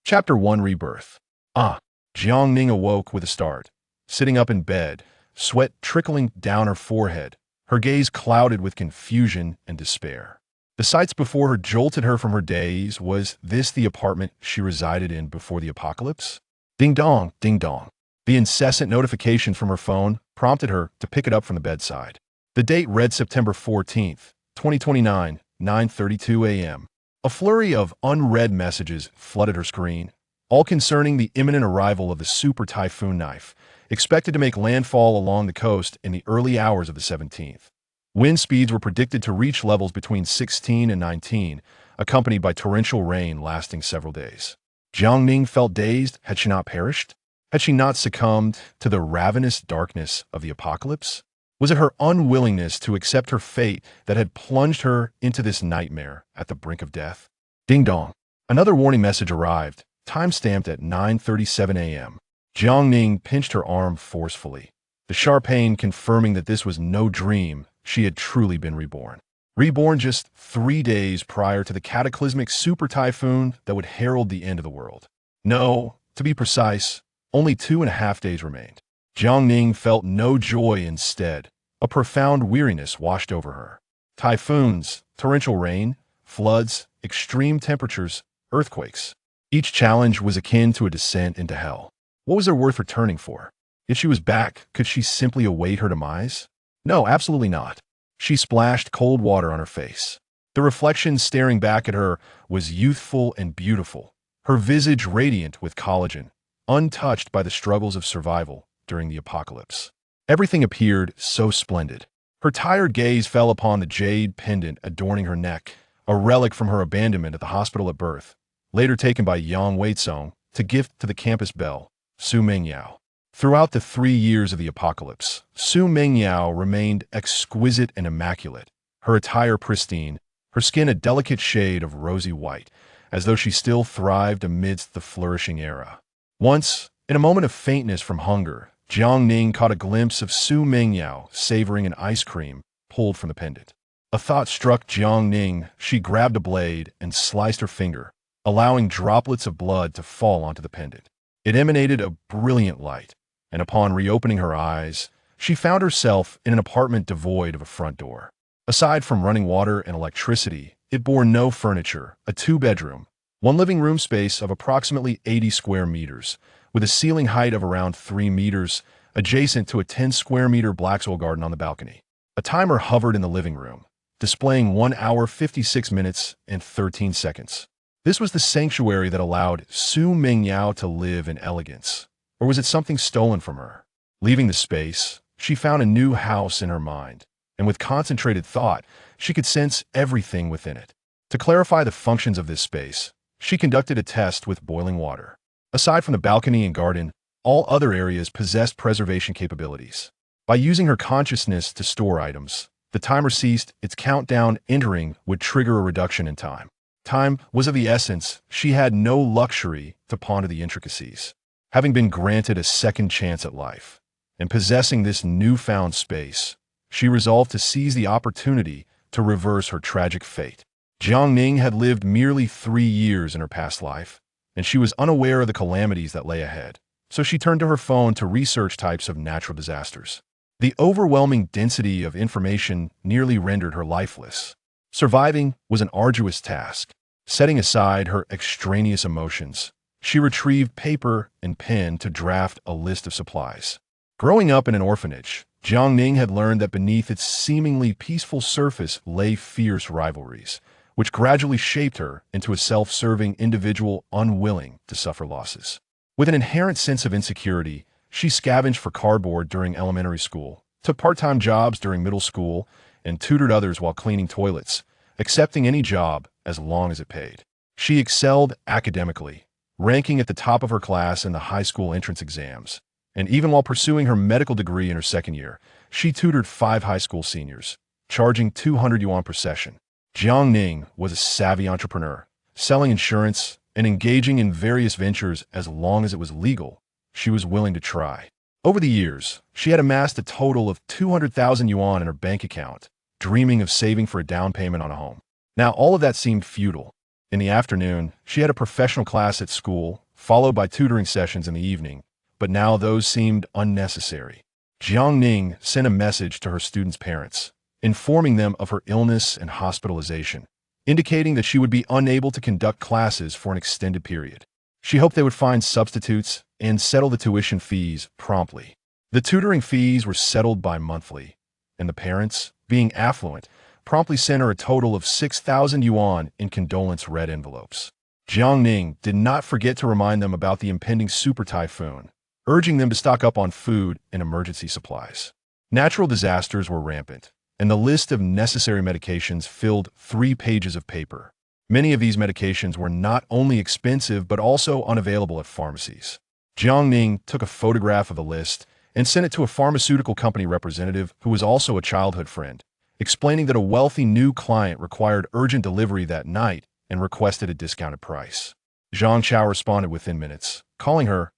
Chapter 1 Rebirth. Jiang Ning awoke with a start, sitting up in bed, sweat trickling down her forehead, her gaze clouded with confusion and despair. The sights before her jolted her from her daze. Was this the apartment she resided in before the apocalypse? Ding dong, ding dong. The incessant notification from her phone prompted her to pick it up from the bedside. The date read September 14th, 2029, 9:32 a.m. A flurry of unread messages flooded her screen, all concerning the imminent arrival of the super typhoon knife, expected to make landfall along the coast in the early hours of the 17th. Wind speeds were predicted to reach levels between 16 and 19, accompanied by torrential rain lasting several days. Jiang Ning felt dazed. Had she not perished? Had she not succumbed to the ravenous darkness of the apocalypse? Was it her unwillingness to accept her fate that had plunged her into this nightmare at the brink of death? Ding dong. Another warning message arrived, time-stamped at 9:37 a.m. Jiang Ning pinched her arm forcefully, the sharp pain confirming that this was no dream. She had truly been reborn. Reborn just 3 days prior to the cataclysmic super typhoon that would herald the end of the world. No, to be precise, only 2.5 days remained. Jiang Ning felt no joy. Instead, a profound weariness washed over her. Typhoons, torrential rain, floods, extreme temperatures, earthquakes. Each challenge was akin to a descent into hell. What was there worth returning for? If she was back, could she simply await her demise? No, absolutely not. She splashed cold water on her face. The reflection staring back at her was youthful and beautiful, her visage radiant with collagen, untouched by the struggles of survival during the apocalypse. Everything appeared so splendid. Her tired gaze fell upon the jade pendant adorning her neck, a relic from her abandonment at the hospital at birth, later taken by Yang Weisong to gift to the campus belle, Su Mengyao. Throughout the 3 years of the apocalypse, Su Mengyao remained exquisite and immaculate, her attire pristine, her skin a delicate shade of rosy white, as though she still thrived amidst the flourishing era. Once, in a moment of faintness from hunger, Jiang Ning caught a glimpse of Su Mengyao savoring an ice cream pulled from the pendant. A thought struck Jiang Ning. She grabbed a blade and sliced her finger, allowing droplets of blood to fall onto the pendant. It emanated a brilliant light, and upon reopening her eyes, she found herself in an apartment devoid of a front door. Aside from running water and electricity, it bore no furniture, a 2-bedroom, 1 living room space of approximately 80 square meters, with a ceiling height of around 3 meters, adjacent to a 10-square-meter black soil garden on the balcony. A timer hovered in the living room, displaying 1 hour 56 minutes and 13 seconds. This was the sanctuary that allowed Su Mengyao to live in elegance. Or was it something stolen from her? Leaving the space, she found a new house in her mind, and with concentrated thought, she could sense everything within it. To clarify the functions of this space, she conducted a test with boiling water. Aside from the balcony and garden, all other areas possessed preservation capabilities. By using her consciousness to store items, the timer ceased its countdown. Entering would trigger a reduction in time. Time was of the essence. She had no luxury to ponder the intricacies. Having been granted a second chance at life, and possessing this newfound space, she resolved to seize the opportunity to reverse her tragic fate. Jiang Ning had lived merely 3 years in her past life, and she was unaware of the calamities that lay ahead, so she turned to her phone to research types of natural disasters. The overwhelming density of information nearly rendered her lifeless. Surviving was an arduous task. Setting aside her extraneous emotions, she retrieved paper and pen to draft a list of supplies. Growing up in an orphanage, Jiang Ning had learned that beneath its seemingly peaceful surface lay fierce rivalries, which gradually shaped her into a self-serving individual unwilling to suffer losses. With an inherent sense of insecurity, she scavenged for cardboard during elementary school, took part-time jobs during middle school, and tutored others while cleaning toilets, accepting any job as long as it paid. She excelled academically, ranking at the top of her class in the high school entrance exams, and even while pursuing her medical degree in her second year, she tutored 5 high school seniors, charging 200 yuan per session. Jiang Ning was a savvy entrepreneur, selling insurance and engaging in various ventures as long as it was legal. She was willing to try. Over the years, she had amassed a total of 200,000 yuan in her bank account, dreaming of saving for a down payment on a home. Now all of that seemed futile. In the afternoon, she had a professional class at school, followed by tutoring sessions in the evening, but now those seemed unnecessary. Jiang Ning sent a message to her students' parents, informing them of her illness and hospitalization, indicating that she would be unable to conduct classes for an extended period. She hoped they would find substitutes and settle the tuition fees promptly. The tutoring fees were settled bi-monthly, and the parents, being affluent, promptly sent her a total of 6,000 yuan in condolence red envelopes. Jiang Ning did not forget to remind them about the impending super typhoon, urging them to stock up on food and emergency supplies. Natural disasters were rampant, and the list of necessary medications filled 3 pages of paper. Many of these medications were not only expensive but also unavailable at pharmacies. Jiang Ning took a photograph of the list and sent it to a pharmaceutical company representative who was also a childhood friend, explaining that a wealthy new client required urgent delivery that night and requested a discounted price. Zhang Chao responded within minutes, calling her,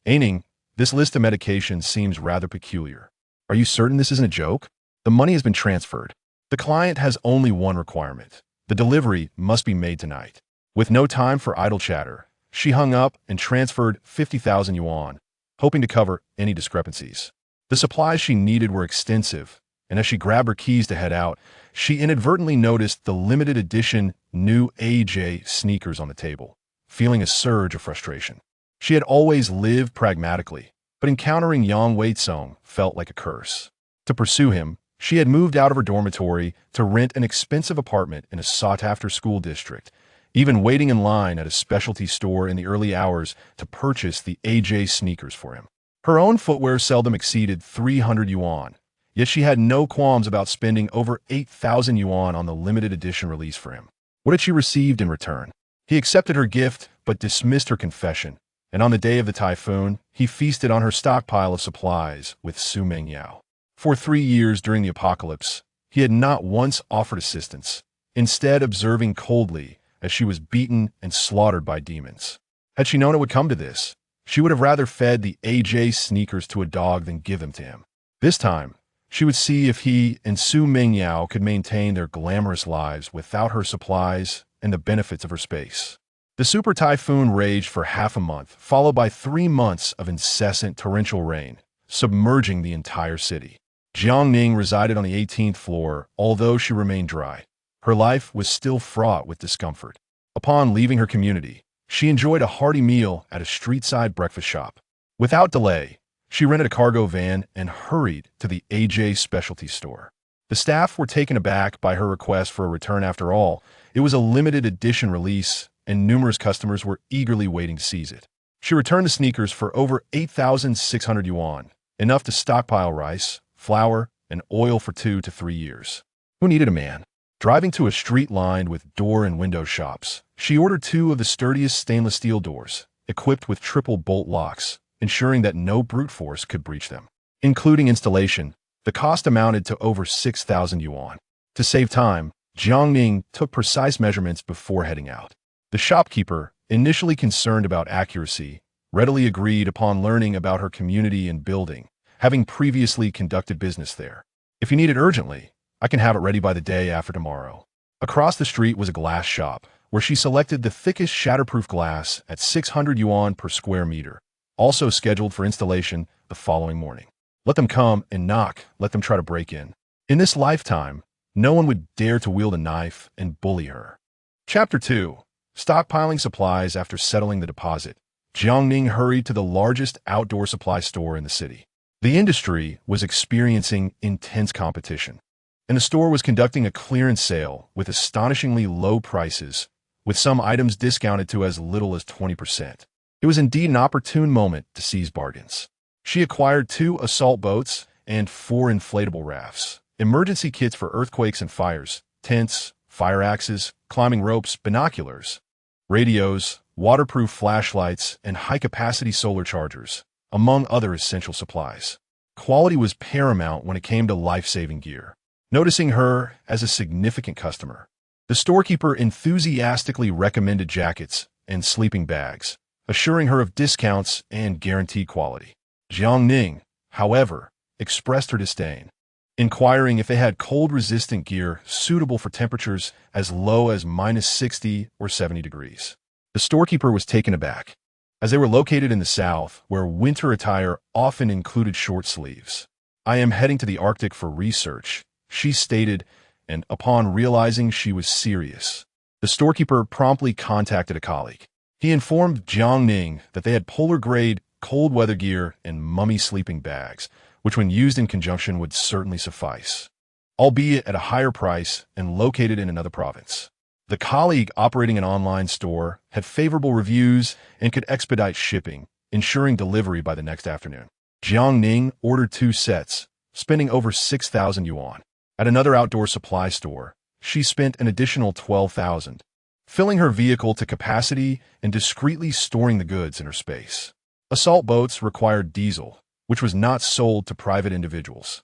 "Ning, this list of medications seems rather peculiar. Are you certain this isn't a joke? The money has been transferred. The client has only one requirement. The delivery must be made tonight." With no time for idle chatter, she hung up and transferred 50,000 yuan, hoping to cover any discrepancies. The supplies she needed were extensive, and as she grabbed her keys to head out, she inadvertently noticed the limited edition new AJ sneakers on the table, feeling a surge of frustration. She had always lived pragmatically, but encountering Yang Weizong felt like a curse. To pursue him, she had moved out of her dormitory to rent an expensive apartment in a sought-after school district, even waiting in line at a specialty store in the early hours to purchase the AJ sneakers for him. Her own footwear seldom exceeded 300 yuan, yet she had no qualms about spending over 8,000 yuan on the limited edition release for him. What had she received in return? He accepted her gift but dismissed her confession, and on the day of the typhoon, he feasted on her stockpile of supplies with Su Mengyao. For 3 years during the apocalypse, he had not once offered assistance, instead observing coldly as she was beaten and slaughtered by demons. Had she known it would come to this, she would have rather fed the AJ sneakers to a dog than give them to him. This time, she would see if he and Su Mengyao could maintain their glamorous lives without her supplies and the benefits of her space. The super typhoon raged for half a month, followed by 3 months of incessant torrential rain, submerging the entire city. Jiang Ning resided on the 18th floor, although she remained dry. Her life was still fraught with discomfort. Upon leaving her community, she enjoyed a hearty meal at a street-side breakfast shop. Without delay, she rented a cargo van and hurried to the AJ specialty store. The staff were taken aback by her request for a return. After all, it was a limited edition release, and numerous customers were eagerly waiting to seize it. She returned the sneakers for over 8,600 yuan, enough to stockpile rice, flour, and oil for 2 to 3 years. Who needed a man? Driving to a street lined with door and window shops, she ordered 2 of the sturdiest stainless steel doors, equipped with triple bolt locks, ensuring that no brute force could breach them. Including installation, the cost amounted to over 6,000 yuan. To save time, Jiang Ning took precise measurements before heading out. The shopkeeper, initially concerned about accuracy, readily agreed upon learning about her community and building, having previously conducted business there. "If you need it urgently, I can have it ready by the day after tomorrow." Across the street was a glass shop, where she selected the thickest shatterproof glass at 600 yuan per square meter, also scheduled for installation the following morning. Let them come and knock, let them try to break in. In this lifetime, no one would dare to wield a knife and bully her. Chapter 2. Stockpiling supplies after settling the deposit. Jiang Ning hurried to the largest outdoor supply store in the city. The industry was experiencing intense competition, and the store was conducting a clearance sale with astonishingly low prices, with some items discounted to as little as 20%. It was indeed an opportune moment to seize bargains. She acquired 2 assault boats and 4 inflatable rafts, emergency kits for earthquakes and fires, tents, fire axes, climbing ropes, binoculars, radios, waterproof flashlights, and high-capacity solar chargers, among other essential supplies. Quality was paramount when it came to life-saving gear. Noticing her as a significant customer, the storekeeper enthusiastically recommended jackets and sleeping bags, assuring her of discounts and guaranteed quality. Jiang Ning, however, expressed her disdain. inquiring if they had cold-resistant gear suitable for temperatures as low as -60 or 70 degrees. The storekeeper was taken aback, as they were located in the south, where winter attire often included short sleeves. "I am heading to the Arctic for research," she stated, and upon realizing she was serious, the storekeeper promptly contacted a colleague. He informed Jiang Ning that they had polar-grade cold weather gear and mummy sleeping bags, which when used in conjunction would certainly suffice, albeit at a higher price and located in another province. The colleague operating an online store had favorable reviews and could expedite shipping, ensuring delivery by the next afternoon. Jiang Ning ordered 2 sets, spending over 6,000 yuan. At another outdoor supply store, she spent an additional 12,000, filling her vehicle to capacity and discreetly storing the goods in her space. Assault boats required diesel, which was not sold to private individuals.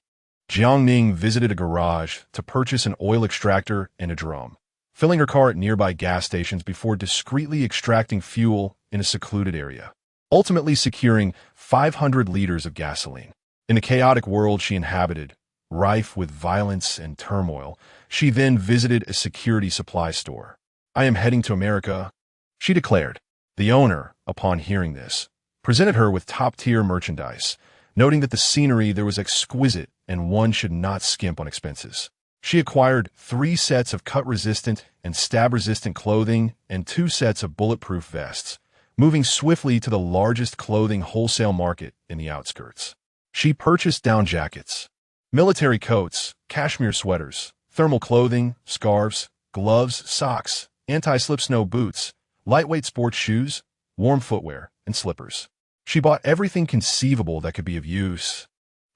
Jiang Ning visited a garage to purchase an oil extractor and a drum, filling her car at nearby gas stations before discreetly extracting fuel in a secluded area, ultimately securing 500 liters of gasoline. In the chaotic world she inhabited, rife with violence and turmoil, she then visited a security supply store. "I am heading to America," she declared. The owner, upon hearing this, presented her with top-tier merchandise, noting that the scenery there was exquisite and one should not skimp on expenses. She acquired 3 sets of cut-resistant and stab-resistant clothing and 2 sets of bulletproof vests, moving swiftly to the largest clothing wholesale market in the outskirts. She purchased down jackets, military coats, cashmere sweaters, thermal clothing, scarves, gloves, socks, anti-slip snow boots, lightweight sports shoes, warm footwear, and slippers. She bought everything conceivable that could be of use,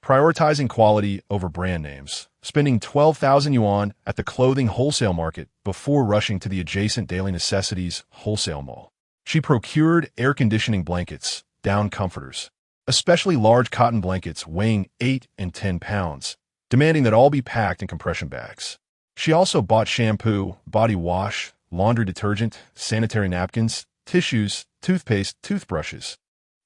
prioritizing quality over brand names, spending 12,000 yuan at the clothing wholesale market before rushing to the adjacent daily necessities wholesale mall. She procured air conditioning blankets, down comforters, especially large cotton blankets weighing 8 and 10 pounds, demanding that all be packed in compression bags. She also bought shampoo, body wash, laundry detergent, sanitary napkins, tissues, toothpaste, toothbrushes,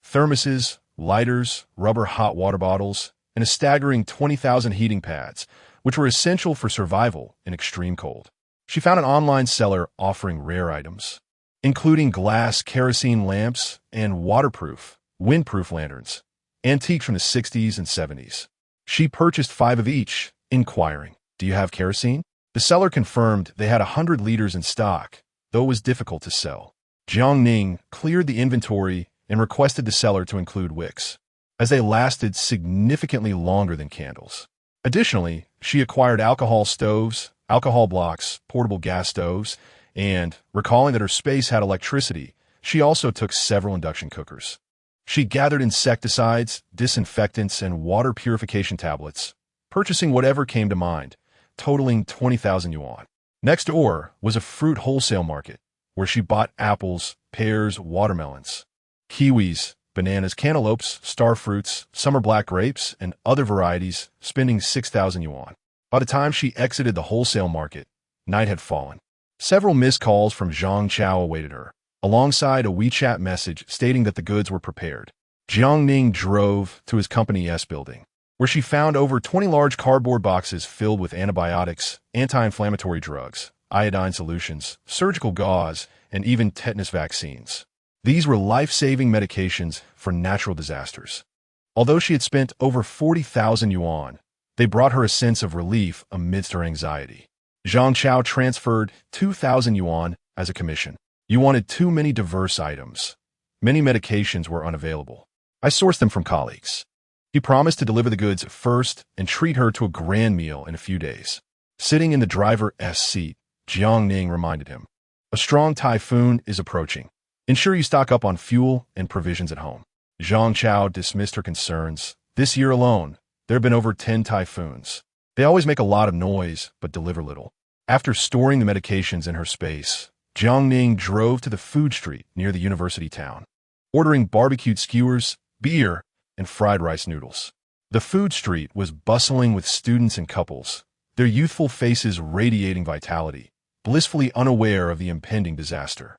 thermoses, lighters, rubber hot water bottles, and a staggering 20,000 heating pads, which were essential for survival in extreme cold. She found an online seller offering rare items, including glass kerosene lamps and waterproof, windproof lanterns, antique from the 60s and 70s. She purchased 5 of each, inquiring, "Do you have kerosene?" The seller confirmed they had 100 liters in stock, though it was difficult to sell. Jiang Ning cleared the inventory and requested the seller to include wicks, as they lasted significantly longer than candles. Additionally, she acquired alcohol stoves, alcohol blocks, portable gas stoves, and, recalling that her space had electricity, she also took several induction cookers. She gathered insecticides, disinfectants, and water purification tablets, purchasing whatever came to mind, totaling 20,000 yuan. Next door was a fruit wholesale market, where she bought apples, pears, watermelons, kiwis, bananas, cantaloupes, star fruits, summer black grapes, and other varieties, spending 6,000 yuan. By the time she exited the wholesale market, night had fallen. Several missed calls from Zhang Chao awaited her, alongside a WeChat message stating that the goods were prepared. Jiang Ning drove to his Company S building, where she found over 20 large cardboard boxes filled with antibiotics, anti-inflammatory drugs, iodine solutions, surgical gauze, and even tetanus vaccines. These were life-saving medications for natural disasters. Although she had spent over 40,000 yuan, they brought her a sense of relief amidst her anxiety. Zhang Chao transferred 2,000 yuan as a commission. "You wanted too many diverse items. Many medications were unavailable. I sourced them from colleagues." He promised to deliver the goods first and treat her to a grand meal in a few days. Sitting in the driver's seat, Jiang Ning reminded him, "A strong typhoon is approaching. Ensure you stock up on fuel and provisions at home." Zhang Chao dismissed her concerns. This year alone, there have been over 10 typhoons. They always make a lot of noise, but deliver little. After storing the medications in her space, Jiang Ning drove to the food street near the university town, ordering barbecued skewers, beer, and fried rice noodles. The food street was bustling with students and couples, their youthful faces radiating vitality, blissfully unaware of the impending disaster.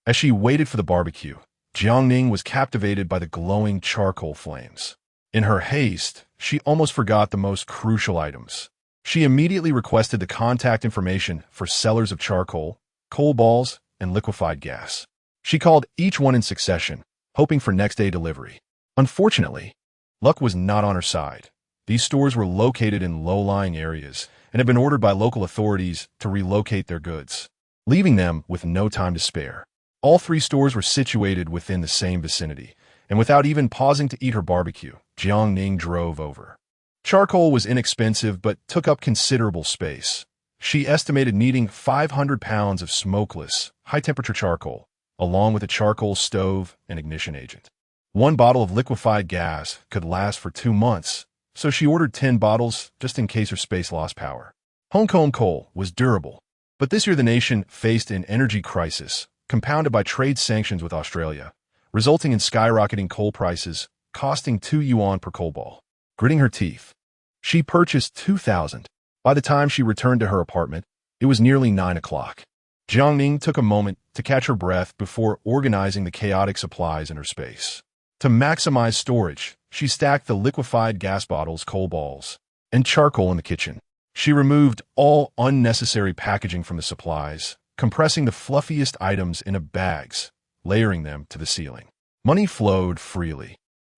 As she waited for the barbecue, Jiang Ning was captivated by the glowing charcoal flames. In her haste, she almost forgot the most crucial items. She immediately requested the contact information for sellers of charcoal, coal balls, and liquefied gas. She called each one in succession, hoping for next-day delivery. Unfortunately, luck was not on her side. These stores were located in low-lying areas and had been ordered by local authorities to relocate their goods, leaving them with no time to spare. All 3 stores were situated within the same vicinity, and without even pausing to eat her barbecue, Jiang Ning drove over. Charcoal was inexpensive but took up considerable space. She estimated needing 500 pounds of smokeless, high-temperature charcoal, along with a charcoal stove and ignition agent. 1 bottle of liquefied gas could last for 2 months, so she ordered 10 bottles just in case her space lost power. Hong Kong coal was durable, but this year the nation faced an energy crisis, compounded by trade sanctions with Australia, resulting in skyrocketing coal prices, costing 2 yuan per coal ball. Gritting her teeth, she purchased 2,000. By the time she returned to her apartment, it was nearly 9 o'clock. Jiang Ning took a moment to catch her breath before organizing the chaotic supplies in her space. To maximize storage, she stacked the liquefied gas bottles, coal balls, and charcoal in the kitchen. She removed all unnecessary packaging from the supplies, compressing the fluffiest items into bags, layering them to the ceiling. Money flowed freely.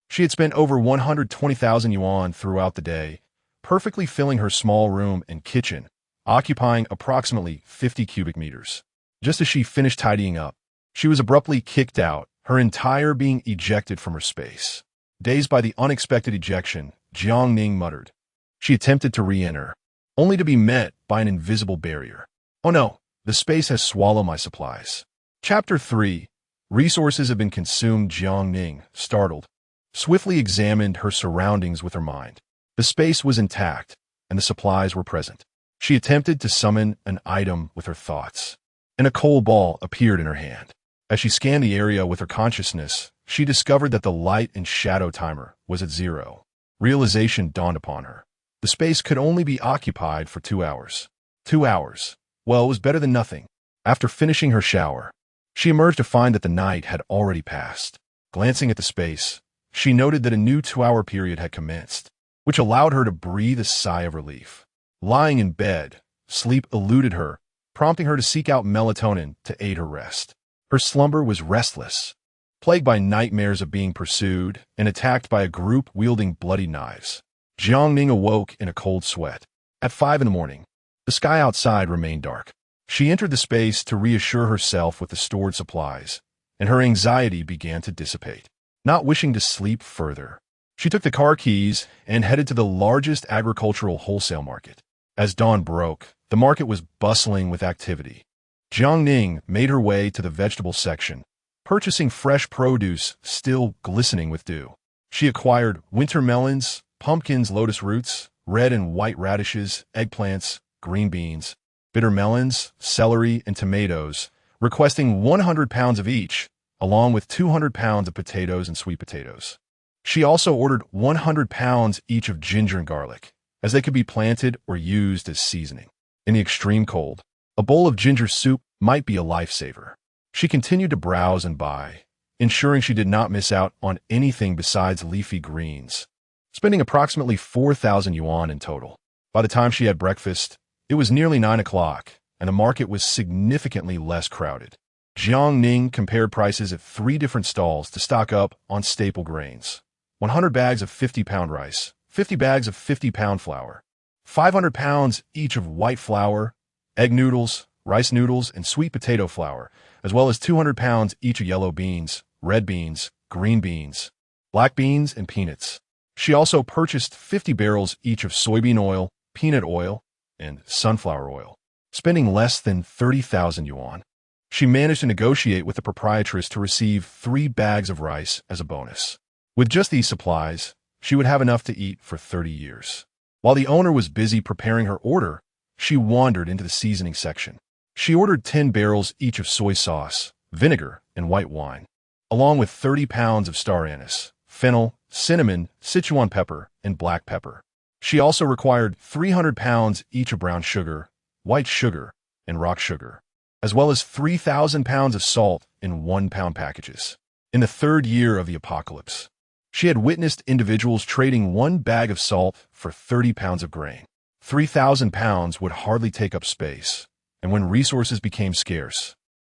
She had spent over 120,000 yuan throughout the day, perfectly filling her small room and kitchen, occupying approximately 50 cubic meters. Just as she finished tidying up, she was abruptly kicked out, her entire being ejected from her space. Dazed by the unexpected ejection, Jiang Ning muttered. She attempted to re-enter, only to be met by an invisible barrier. Oh no, the space has swallowed my supplies. Chapter 3. Resources have been consumed. Jiang Ning, startled, swiftly examined her surroundings with her mind. The space was intact, and the supplies were present. She attempted to summon an item with her thoughts, and a coal ball appeared in her hand. As she scanned the area with her consciousness, she discovered that the light and shadow timer was at 0. Realization dawned upon her. The space could only be occupied for 2 hours. 2 hours. Well, it was better than nothing. After finishing her shower, she emerged to find that the night had already passed. Glancing at the space, she noted that a new 2-hour period had commenced, which allowed her to breathe a sigh of relief. Lying in bed, sleep eluded her, prompting her to seek out melatonin to aid her rest. Her slumber was restless, plagued by nightmares of being pursued and attacked by a group wielding bloody knives. Jiang Ning awoke in a cold sweat. At 5 in the morning, the sky outside remained dark. She entered the space to reassure herself with the stored supplies, and her anxiety began to dissipate. Not wishing to sleep further, she took the car keys and headed to the largest agricultural wholesale market. As dawn broke, the market was bustling with activity. Jiang Ning made her way to the vegetable section, purchasing fresh produce still glistening with dew. She acquired winter melons, pumpkins, lotus roots, red and white radishes, eggplants, green beans, bitter melons, celery, and tomatoes, requesting 100 pounds of each, along with 200 pounds of potatoes and sweet potatoes. She also ordered 100 pounds each of ginger and garlic, as they could be planted or used as seasoning. In the extreme cold, a bowl of ginger soup might be a lifesaver. She continued to browse and buy, ensuring she did not miss out on anything besides leafy greens, spending approximately 4,000 yuan in total. By the time she had breakfast, it was nearly 9 o'clock, and the market was significantly less crowded. Jiang Ning compared prices at 3 different stalls to stock up on staple grains. 100 bags of 50-pound rice, 50 bags of 50-pound flour, 500 pounds each of white flour, egg noodles, rice noodles, and sweet potato flour, as well as 200 pounds each of yellow beans, red beans, green beans, black beans, and peanuts. She also purchased 50 barrels each of soybean oil, peanut oil, and sunflower oil, spending less than 30,000 yuan. She managed to negotiate with the proprietress to receive 3 bags of rice as a bonus. With just these supplies, she would have enough to eat for 30 years. While the owner was busy preparing her order, she wandered into the seasoning section. She ordered 10 barrels each of soy sauce, vinegar, and white wine, along with 30 pounds of star anise, fennel, cinnamon, Sichuan pepper, and black pepper. She also required 300 pounds each of brown sugar, white sugar, and rock sugar, as well as 3,000 pounds of salt in 1-pound packages. In the 3rd year of the apocalypse, She had witnessed individuals trading 1 bag of salt for 30 pounds of grain. 3,000 pounds would hardly take up space, and when resources became scarce,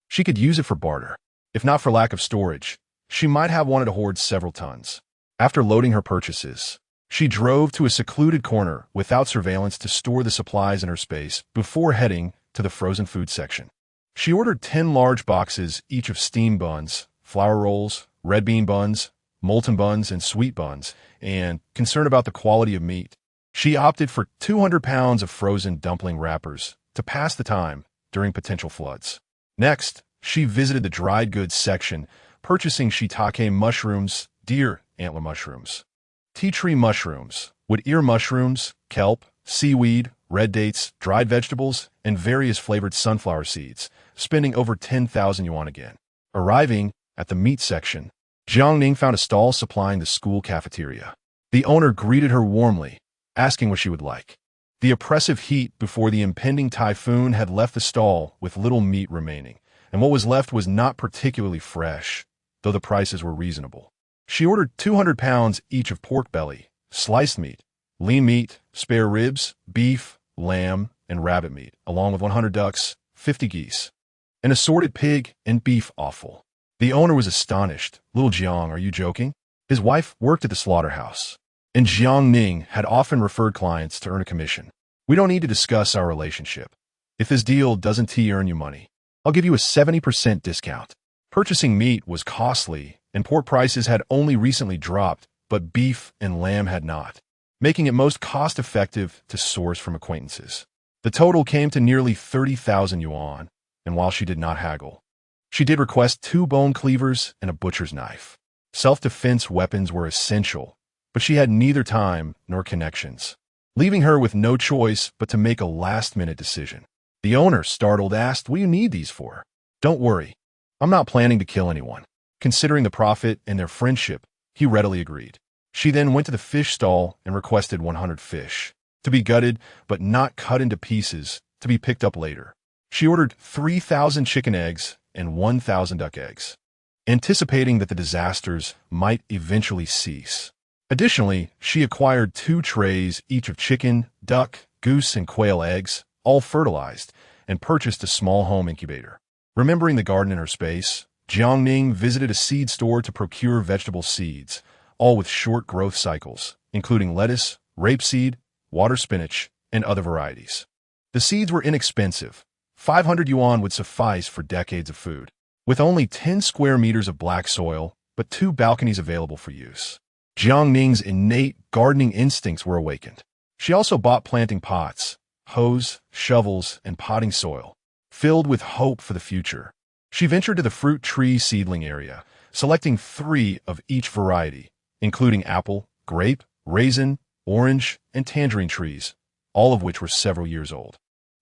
she could use it for barter. If not for lack of storage, she might have wanted to hoard several tons. After loading her purchases, she drove to a secluded corner without surveillance to store the supplies in her space before heading to the frozen food section. She ordered 10 large boxes, each of steamed buns, flour rolls, red bean buns, molten buns, and sweet buns, and, concerned about the quality of meat, she opted for 200 pounds of frozen dumpling wrappers to pass the time during potential floods. Next, she visited the dried goods section, purchasing shiitake mushrooms, deer antler mushrooms, tea tree mushrooms, wood ear mushrooms, kelp, seaweed, red dates, dried vegetables, and various flavored sunflower seeds, spending over 10,000 yuan again. Arriving at the meat section, Jiang Ning found a stall supplying the school cafeteria. The owner greeted her warmly, asking what she would like. The oppressive heat before the impending typhoon had left the stall with little meat remaining, and what was left was not particularly fresh, though the prices were reasonable. She ordered 200 pounds each of pork belly, sliced meat, lean meat, spare ribs, beef, lamb, and rabbit meat, along with 100 ducks, 50 geese, an assorted pig and beef offal. The owner was astonished. "Little Jiang, are you joking?" His wife worked at the slaughterhouse, and Jiang Ning had often referred clients to earn a commission. "We don't need to discuss our relationship. If this deal doesn't earn you money, I'll give you a 70% discount." Purchasing meat was costly, and pork prices had only recently dropped, but beef and lamb had not, making it most cost-effective to source from acquaintances. The total came to nearly 30,000 yuan, and while she did not haggle, she did request 2 bone cleavers and a butcher's knife. Self-defense weapons were essential, but she had neither time nor connections, leaving her with no choice but to make a last-minute decision. The owner, startled, asked, "What do you need these for?" "Don't worry. I'm not planning to kill anyone." Considering the profit and their friendship, he readily agreed. She then went to the fish stall and requested 100 fish, to be gutted but not cut into pieces, to be picked up later. She ordered 3,000 chicken eggs and 1,000 duck eggs, anticipating that the disasters might eventually cease. Additionally, she acquired 2 trays each of chicken, duck, goose, and quail eggs, all fertilized, and purchased a small home incubator. Remembering the garden in her space, Jiang Ning visited a seed store to procure vegetable seeds, all with short growth cycles, including lettuce, rapeseed, water spinach, and other varieties. The seeds were inexpensive. 500 yuan would suffice for decades of food. With only 10 square meters of black soil, but 2 balconies available for use, Jiang Ning's innate gardening instincts were awakened. She also bought planting pots, hoes, shovels, and potting soil, filled with hope for the future. She ventured to the fruit tree seedling area, selecting 3 of each variety, including apple, grape, raisin, orange, and tangerine trees, all of which were several years old.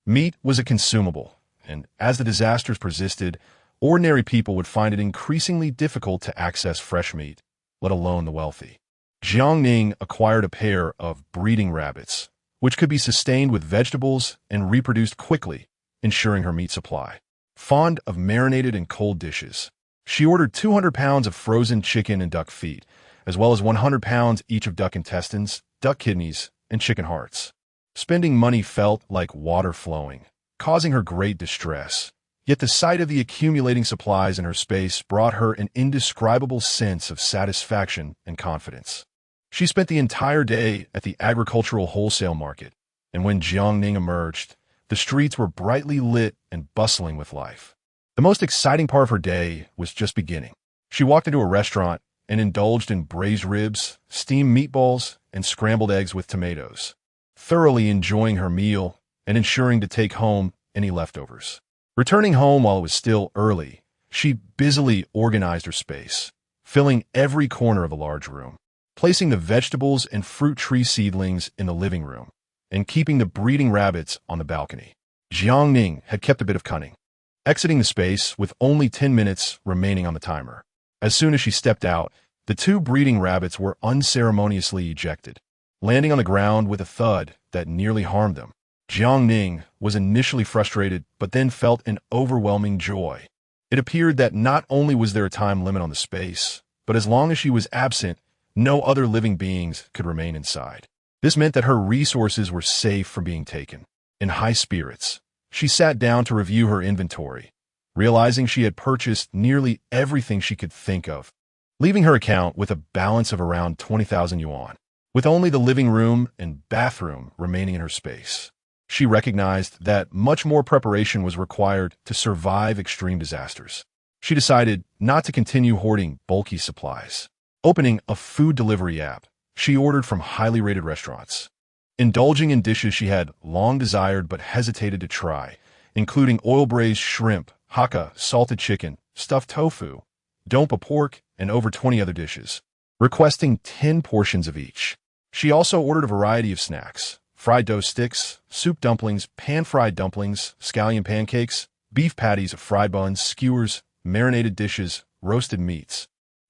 Meat was a consumable, and as the disasters persisted, ordinary people would find it increasingly difficult to access fresh meat, let alone the wealthy. Jiang Ning acquired a pair of breeding rabbits, which could be sustained with vegetables and reproduced quickly, ensuring her meat supply. Fond of marinated and cold dishes, she ordered 200 pounds of frozen chicken and duck feet, as well as 100 pounds each of duck intestines, duck kidneys, and chicken hearts. Spending money felt like water flowing, causing her great distress. Yet the sight of the accumulating supplies in her space brought her an indescribable sense of satisfaction and confidence. She spent the entire day at the agricultural wholesale market, and when Jiang Ning emerged, the streets were brightly lit and bustling with life. The most exciting part of her day was just beginning. She walked into a restaurant and indulged in braised ribs, steamed meatballs, and scrambled eggs with tomatoes, thoroughly enjoying her meal and ensuring to take home any leftovers. Returning home while it was still early, she busily organized her space, filling every corner of the large room, placing the vegetables and fruit tree seedlings in the living room, and keeping the breeding rabbits on the balcony. Jiang Ning had kept a bit of cunning, exiting the space with only 10 minutes remaining on the timer. As soon as she stepped out, the 2 breeding rabbits were unceremoniously ejected, landing on the ground with a thud that nearly harmed them. Jiang Ning was initially frustrated, but then felt an overwhelming joy. It appeared that not only was there a time limit on the space, but as long as she was absent, No other living beings could remain inside. This meant that her resources were safe from being taken. In high spirits, she sat down to review her inventory, realizing she had purchased nearly everything she could think of, leaving her account with a balance of around 20,000 yuan. With only the living room and bathroom remaining in her space, she recognized that much more preparation was required to survive extreme disasters. She decided not to continue hoarding bulky supplies. Opening a food delivery app, she ordered from highly rated restaurants, indulging in dishes she had long desired but hesitated to try, including oil-braised shrimp, hakka, salted chicken, stuffed tofu, dompa pork, and over 20 other dishes, requesting 10 portions of each. She also ordered a variety of snacks: fried dough sticks, soup dumplings, pan-fried dumplings, scallion pancakes, beef patties, fried buns, skewers, marinated dishes, roasted meats,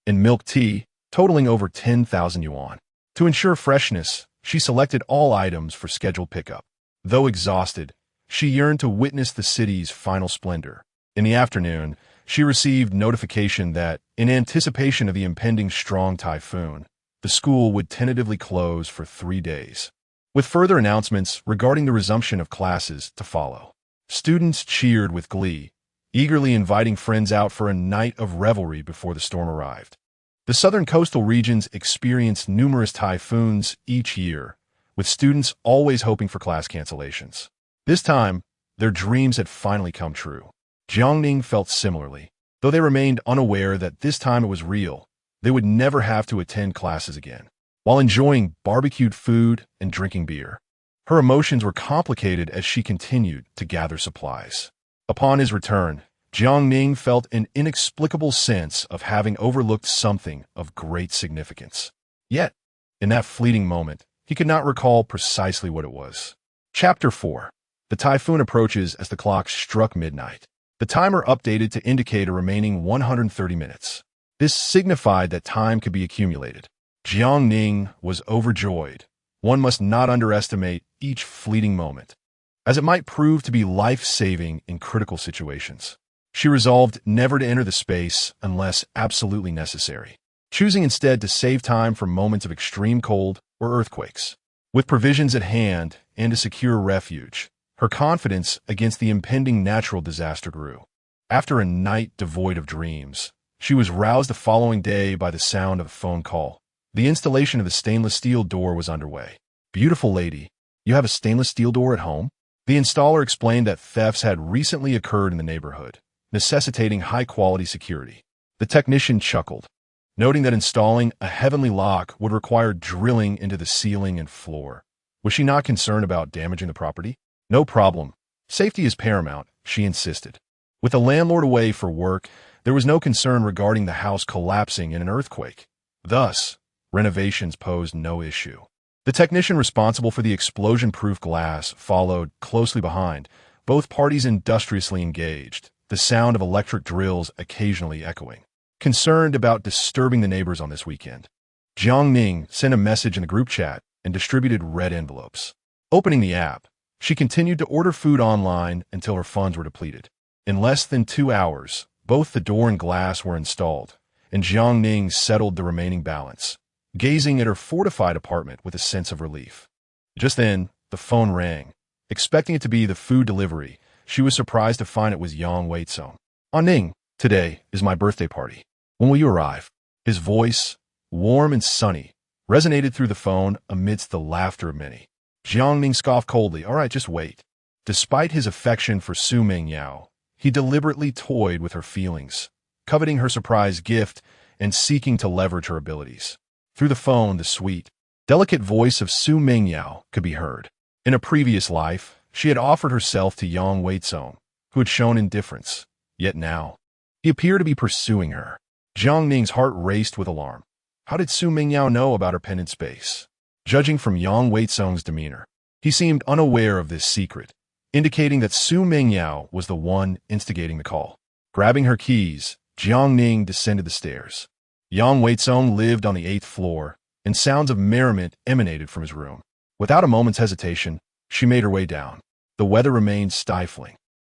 and milk tea, totaling over 10,000 yuan. To ensure freshness, she selected all items for scheduled pickup. Though exhausted, she yearned to witness the city's final splendor. In the afternoon, she received notification that, in anticipation of the impending strong typhoon, the school would tentatively close for 3 days, with further announcements regarding the resumption of classes to follow. Students cheered with glee, eagerly inviting friends out for a night of revelry before the storm arrived. The southern coastal regions experienced numerous typhoons each year, with students always hoping for class cancellations. This time, their dreams had finally come true. Jiang Ning felt similarly. Though they remained unaware that this time it was real, they would never have to attend classes again. While enjoying barbecued food and drinking beer, her emotions were complicated as she continued to gather supplies. Upon his return, Jiang Ning felt an inexplicable sense of having overlooked something of great significance. Yet, in that fleeting moment, he could not recall precisely what it was. Chapter 4. The typhoon approaches as the clock struck midnight. The timer updated to indicate a remaining 130 minutes. This signified that time could be accumulated. Jiang Ning was overjoyed. One must not underestimate each fleeting moment, as it might prove to be life-saving in critical situations. She resolved never to enter the space unless absolutely necessary, choosing instead to save time for moments of extreme cold or earthquakes. With provisions at hand and a secure refuge, her confidence against the impending natural disaster grew. After a night devoid of dreams, she was roused the following day by the sound of a phone call. The installation of the stainless steel door was underway. "Beautiful lady, you have a stainless steel door at home?" The installer explained that thefts had recently occurred in the neighborhood, necessitating high-quality security. The technician chuckled, noting that installing a heavenly lock would require drilling into the ceiling and floor. Was she not concerned about damaging the property? "No problem. Safety is paramount," she insisted. With the landlord away for work, there was no concern regarding the house collapsing in an earthquake. Thus, renovations posed no issue. The technician responsible for the explosion-proof glass followed closely behind, both parties industriously engaged, the sound of electric drills occasionally echoing. Concerned about disturbing the neighbors on this weekend, Jiang Ning sent a message in the group chat and distributed red envelopes. Opening the app, she continued to order food online until her funds were depleted. In less than 2 hours, both the door and glass were installed, and Jiang Ning settled the remaining balance, gazing at her fortified apartment with a sense of relief. Just then, the phone rang. Expecting it to be the food delivery, she was surprised to find it was Yang Weizong. "Ning, today is my birthday party. When will you arrive?" His voice, warm and sunny, resonated through the phone amidst the laughter of many. Jiang Ning scoffed coldly. "All right, just wait." Despite his affection for Su Mengyao, he deliberately toyed with her feelings, coveting her surprise gift and seeking to leverage her abilities. Through the phone, the sweet, delicate voice of Su Mengyao could be heard. In a previous life, she had offered herself to Yang Weizong, who had shown indifference. Yet now, he appeared to be pursuing her. Jiang Ning's heart raced with alarm. How did Su Mengyao know about her pendant space? Judging from Yang Weizong's demeanor, he seemed unaware of this secret, indicating that Su Mengyao was the one instigating the call. Grabbing her keys, Jiang Ning descended the stairs. Yang Weizong lived on the 8th floor, and sounds of merriment emanated from his room. Without a moment's hesitation, she made her way down. The weather remained stifling,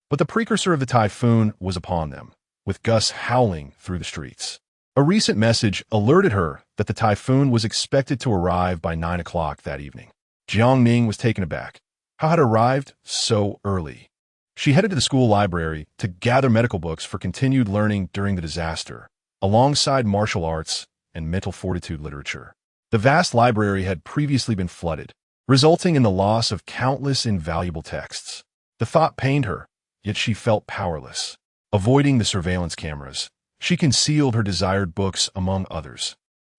but the precursor of the typhoon was upon them, with gusts howling through the streets. A recent message alerted her that the Typhoon was expected to arrive by 9 o'clock that evening. Jiang Ning was taken aback. How had it arrived so early? She headed to the school library to gather medical books for continued learning during the disaster, alongside martial arts and mental fortitude literature. The vast library had previously been flooded, resulting in the loss of countless invaluable texts. The thought pained her, yet she felt powerless. Avoiding the surveillance cameras, she concealed her desired books among others,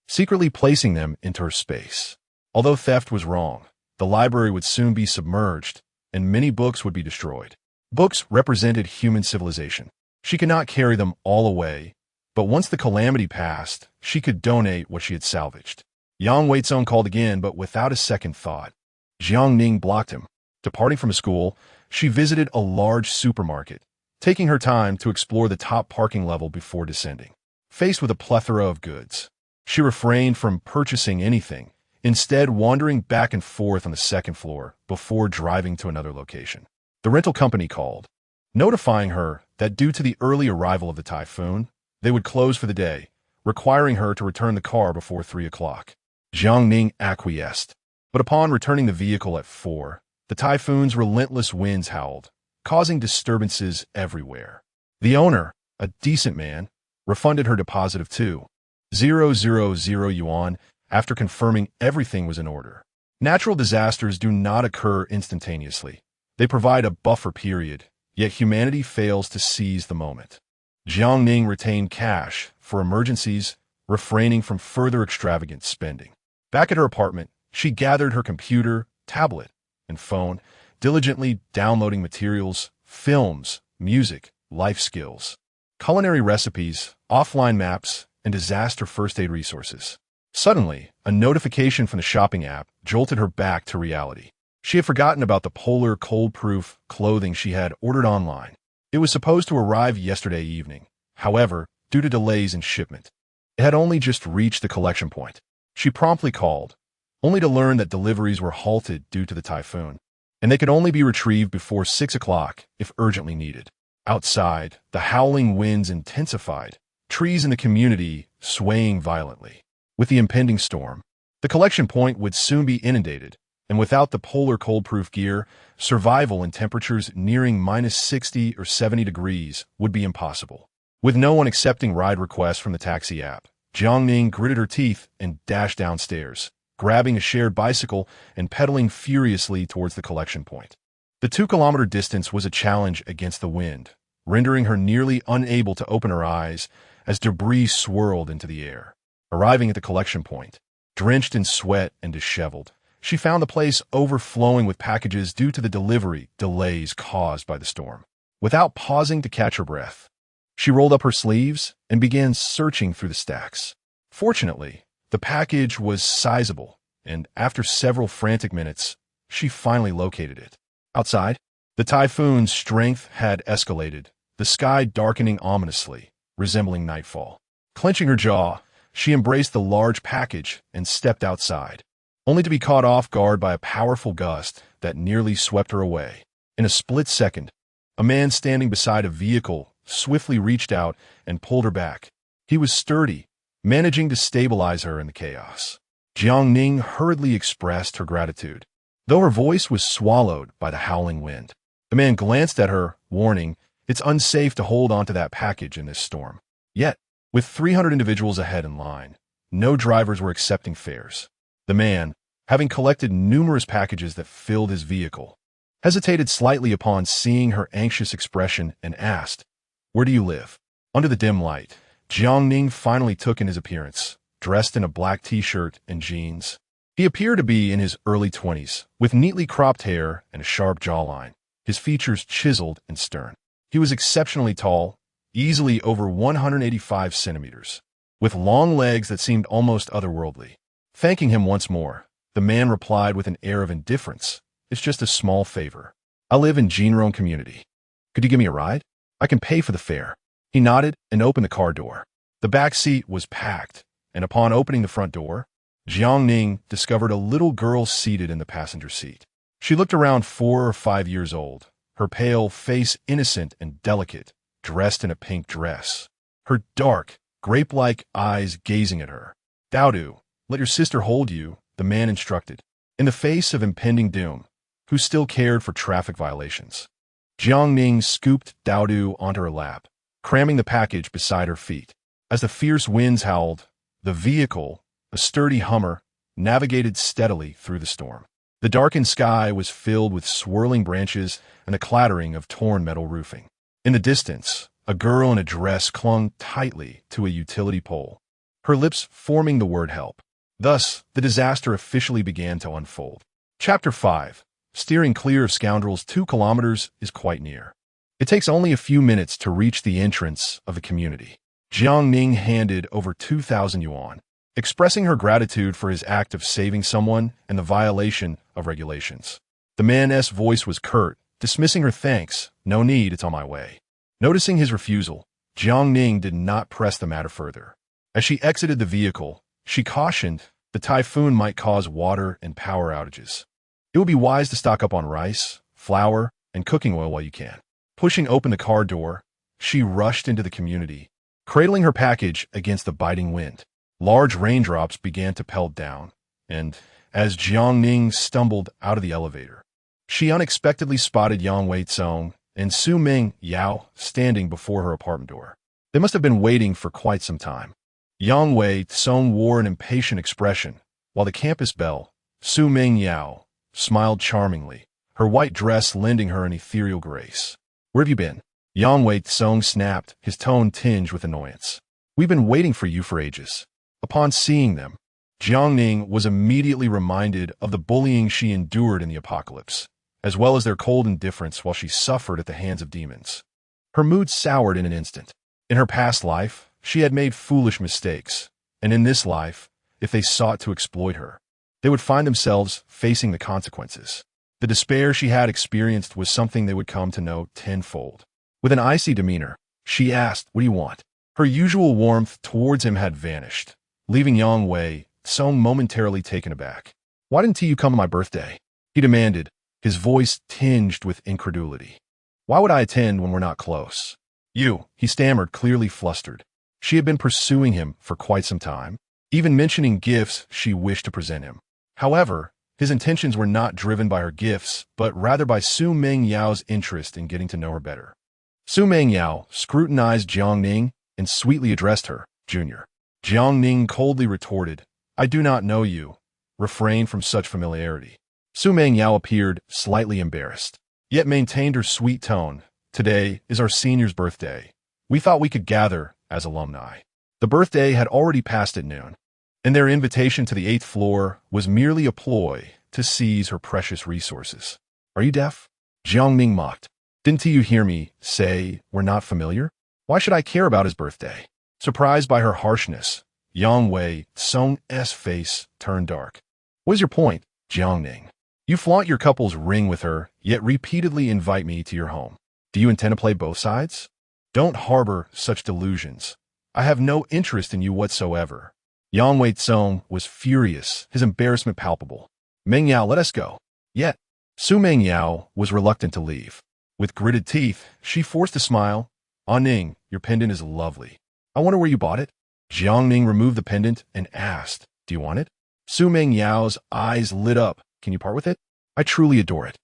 secretly placing them into her space. Although theft was wrong, the library would soon be submerged, and many books would be destroyed. Books represented human civilization. She could not carry them all away, but once the calamity passed, she could donate what she had salvaged. Yang Weizong called again, but without a second thought. Jiang Ning blocked him. Departing from school, she visited a large supermarket, taking her time to explore the top parking level before descending. Faced with a plethora of goods, she refrained from purchasing anything, instead wandering back and forth on the second floor before driving to another location. The rental company called, notifying her that due to the early arrival of the Typhoon, they would close for the day, requiring her to return the car before 3 o'clock. Jiang Ning acquiesced, but upon returning the vehicle at 4, the Typhoon's relentless winds howled, causing disturbances everywhere. The owner, a decent man, refunded her deposit of 2,000 yuan after confirming everything was in order. Natural disasters do not occur instantaneously. They provide a buffer period, yet humanity fails to seize the moment. Jiang Ning retained cash for emergencies, refraining from further extravagant spending. Back at her apartment, she gathered her computer, tablet, and phone, diligently downloading materials, films, music, life skills, culinary recipes, offline maps, and disaster first aid resources. Suddenly, a notification from the shopping app jolted her back to reality. She had forgotten about the polar cold-proof clothing she had ordered online. It was supposed to arrive yesterday evening. However, due to delays in shipment, it had only just reached the collection point. She promptly called, only to learn that deliveries were halted due to the Typhoon, and they could only be retrieved before 6 o'clock if urgently needed. Outside, the howling winds intensified, trees in the community swaying violently. With the impending storm, the collection point would soon be inundated, and without the polar cold-proof gear, survival in temperatures nearing minus 60 or 70 degrees would be impossible. With no one accepting ride requests from the taxi app, Jiang Ning gritted her teeth and dashed downstairs, grabbing a shared bicycle and pedaling furiously towards the collection point. The 2-kilometer distance was a challenge against the wind, rendering her nearly unable to open her eyes as debris swirled into the air. Arriving at the collection point, drenched in sweat and disheveled, she found the place overflowing with packages due to the delivery delays caused by the storm. Without pausing to catch her breath, she rolled up her sleeves and began searching through the stacks. Fortunately, the package was sizable, and after several frantic minutes, she finally located it. Outside, the Typhoon's strength had escalated, the sky darkening ominously, resembling nightfall. Clenching her jaw, she embraced the large package and stepped outside, only to be caught off guard by a powerful gust that nearly swept her away. In a split second, a man standing beside a vehicle swiftly reached out and pulled her back. He was sturdy, managing to stabilize her in the chaos. Jiang Ning hurriedly expressed her gratitude, though her voice was swallowed by the howling wind. The man glanced at her, warning, "It's unsafe to hold onto that package in this storm." Yet, with 300 individuals ahead in line, no drivers were accepting fares. The man, having collected numerous packages that filled his vehicle, hesitated slightly upon seeing her anxious expression and asked, "Where do you live?" Under the dim light, Jiang Ning finally took in his appearance, dressed in a black t-shirt and jeans. He appeared to be in his early 20s, with neatly cropped hair and a sharp jawline, his features chiseled and stern. He was exceptionally tall, easily over 185 centimeters, with long legs that seemed almost otherworldly. Thanking him once more, the man replied with an air of indifference, "It's just a small favor. I live in Jinrong community. Could you give me a ride? I can pay for the fare." He nodded and opened the car door. The back seat was packed, and upon opening the front door, Jiang Ning discovered a little girl seated in the passenger seat. She looked around 4 or 5 years old, her pale face innocent and delicate, dressed in a pink dress. Her dark, grape-like eyes gazing at her. Daodu, let your sister hold you, the man instructed, in the face of impending doom, who still cared for traffic violations. Jiang Ning scooped Daodu onto her lap, cramming the package beside her feet. As the fierce winds howled, the vehicle, a sturdy Hummer, navigated steadily through the storm. The darkened sky was filled with swirling branches and the clattering of torn metal roofing. In the distance, a girl in a dress clung tightly to a utility pole, her lips forming the word help. Thus, the disaster officially began to unfold. Chapter 5. Steering clear of scoundrels 2 kilometers is quite near. It takes only a few minutes to reach the entrance of the community. Jiang Ning handed over 2,000 yuan, expressing her gratitude for his act of saving someone and the violation of regulations. The man's voice was curt, dismissing her thanks. No need, it's on my way. Noticing his refusal, Jiang Ning did not press the matter further. As she exited the vehicle, she cautioned the typhoon might cause water and power outages. It would be wise to stock up on rice, flour, and cooking oil while you can. Pushing open the car door, she rushed into the community, cradling her package against the biting wind. Large raindrops began to pelt down, and as Jiang Ning stumbled out of the elevator, she unexpectedly spotted Yang Wei-tsong and Su Ming Yao standing before her apartment door. They must have been waiting for quite some time. Yang Wei-tsong wore an impatient expression, while the campus belle, Su Ming Yao, smiled charmingly, her white dress lending her an ethereal grace. Where have you been? Yang Wei-tsong snapped, his tone tinged with annoyance. We've been waiting for you for ages. Upon seeing them, Jiang Ning was immediately reminded of the bullying she endured in the apocalypse, as well as their cold indifference while she suffered at the hands of demons. Her mood soured in an instant. In her past life, she had made foolish mistakes, and in this life, if they sought to exploit her, they would find themselves facing the consequences. The despair she had experienced was something they would come to know tenfold. With an icy demeanor, she asked, "What do you want?" Her usual warmth towards him had vanished, leaving Yang Wei-tsong momentarily taken aback. "Why didn't you come on my birthday?" he demanded, his voice tinged with incredulity. "Why would I attend when we're not close?" He stammered, clearly flustered. She had been pursuing him for quite some time, even mentioning gifts she wished to present him. However, his intentions were not driven by her gifts, but rather by Su Ming Yao's interest in getting to know her better. Su Ming Yao scrutinized Jiang Ning and sweetly addressed her, "Junior." Jiang Ning coldly retorted, "I do not know you. Refrain from such familiarity." Su Ming Yao appeared slightly embarrassed, yet maintained her sweet tone. "Today is our senior's birthday. We thought we could gather as alumni." The birthday had already passed at noon, and their invitation to the 8th floor was merely a ploy to seize her precious resources. "Are you deaf?" Jiang Ning mocked. "Didn't you hear me say we're not familiar? Why should I care about his birthday?" Surprised by her harshness, Yang Wei-tsong's face turned dark. "What is your point, Jiang Ning? You flaunt your couple's ring with her, yet repeatedly invite me to your home. Do you intend to play both sides? Don't harbor such delusions. I have no interest in you whatsoever." Yang Wei-tsong was furious, his embarrassment palpable. "Ming Yao, let us go." Yet, Su Ming Yao was reluctant to leave. With gritted teeth, she forced a smile. "Ah Ning, your pendant is lovely. I wonder where you bought it?" Jiang Ning removed the pendant and asked, "Do you want it?" Su Ming Yao's eyes lit up. "Can you part with it? I truly adore it."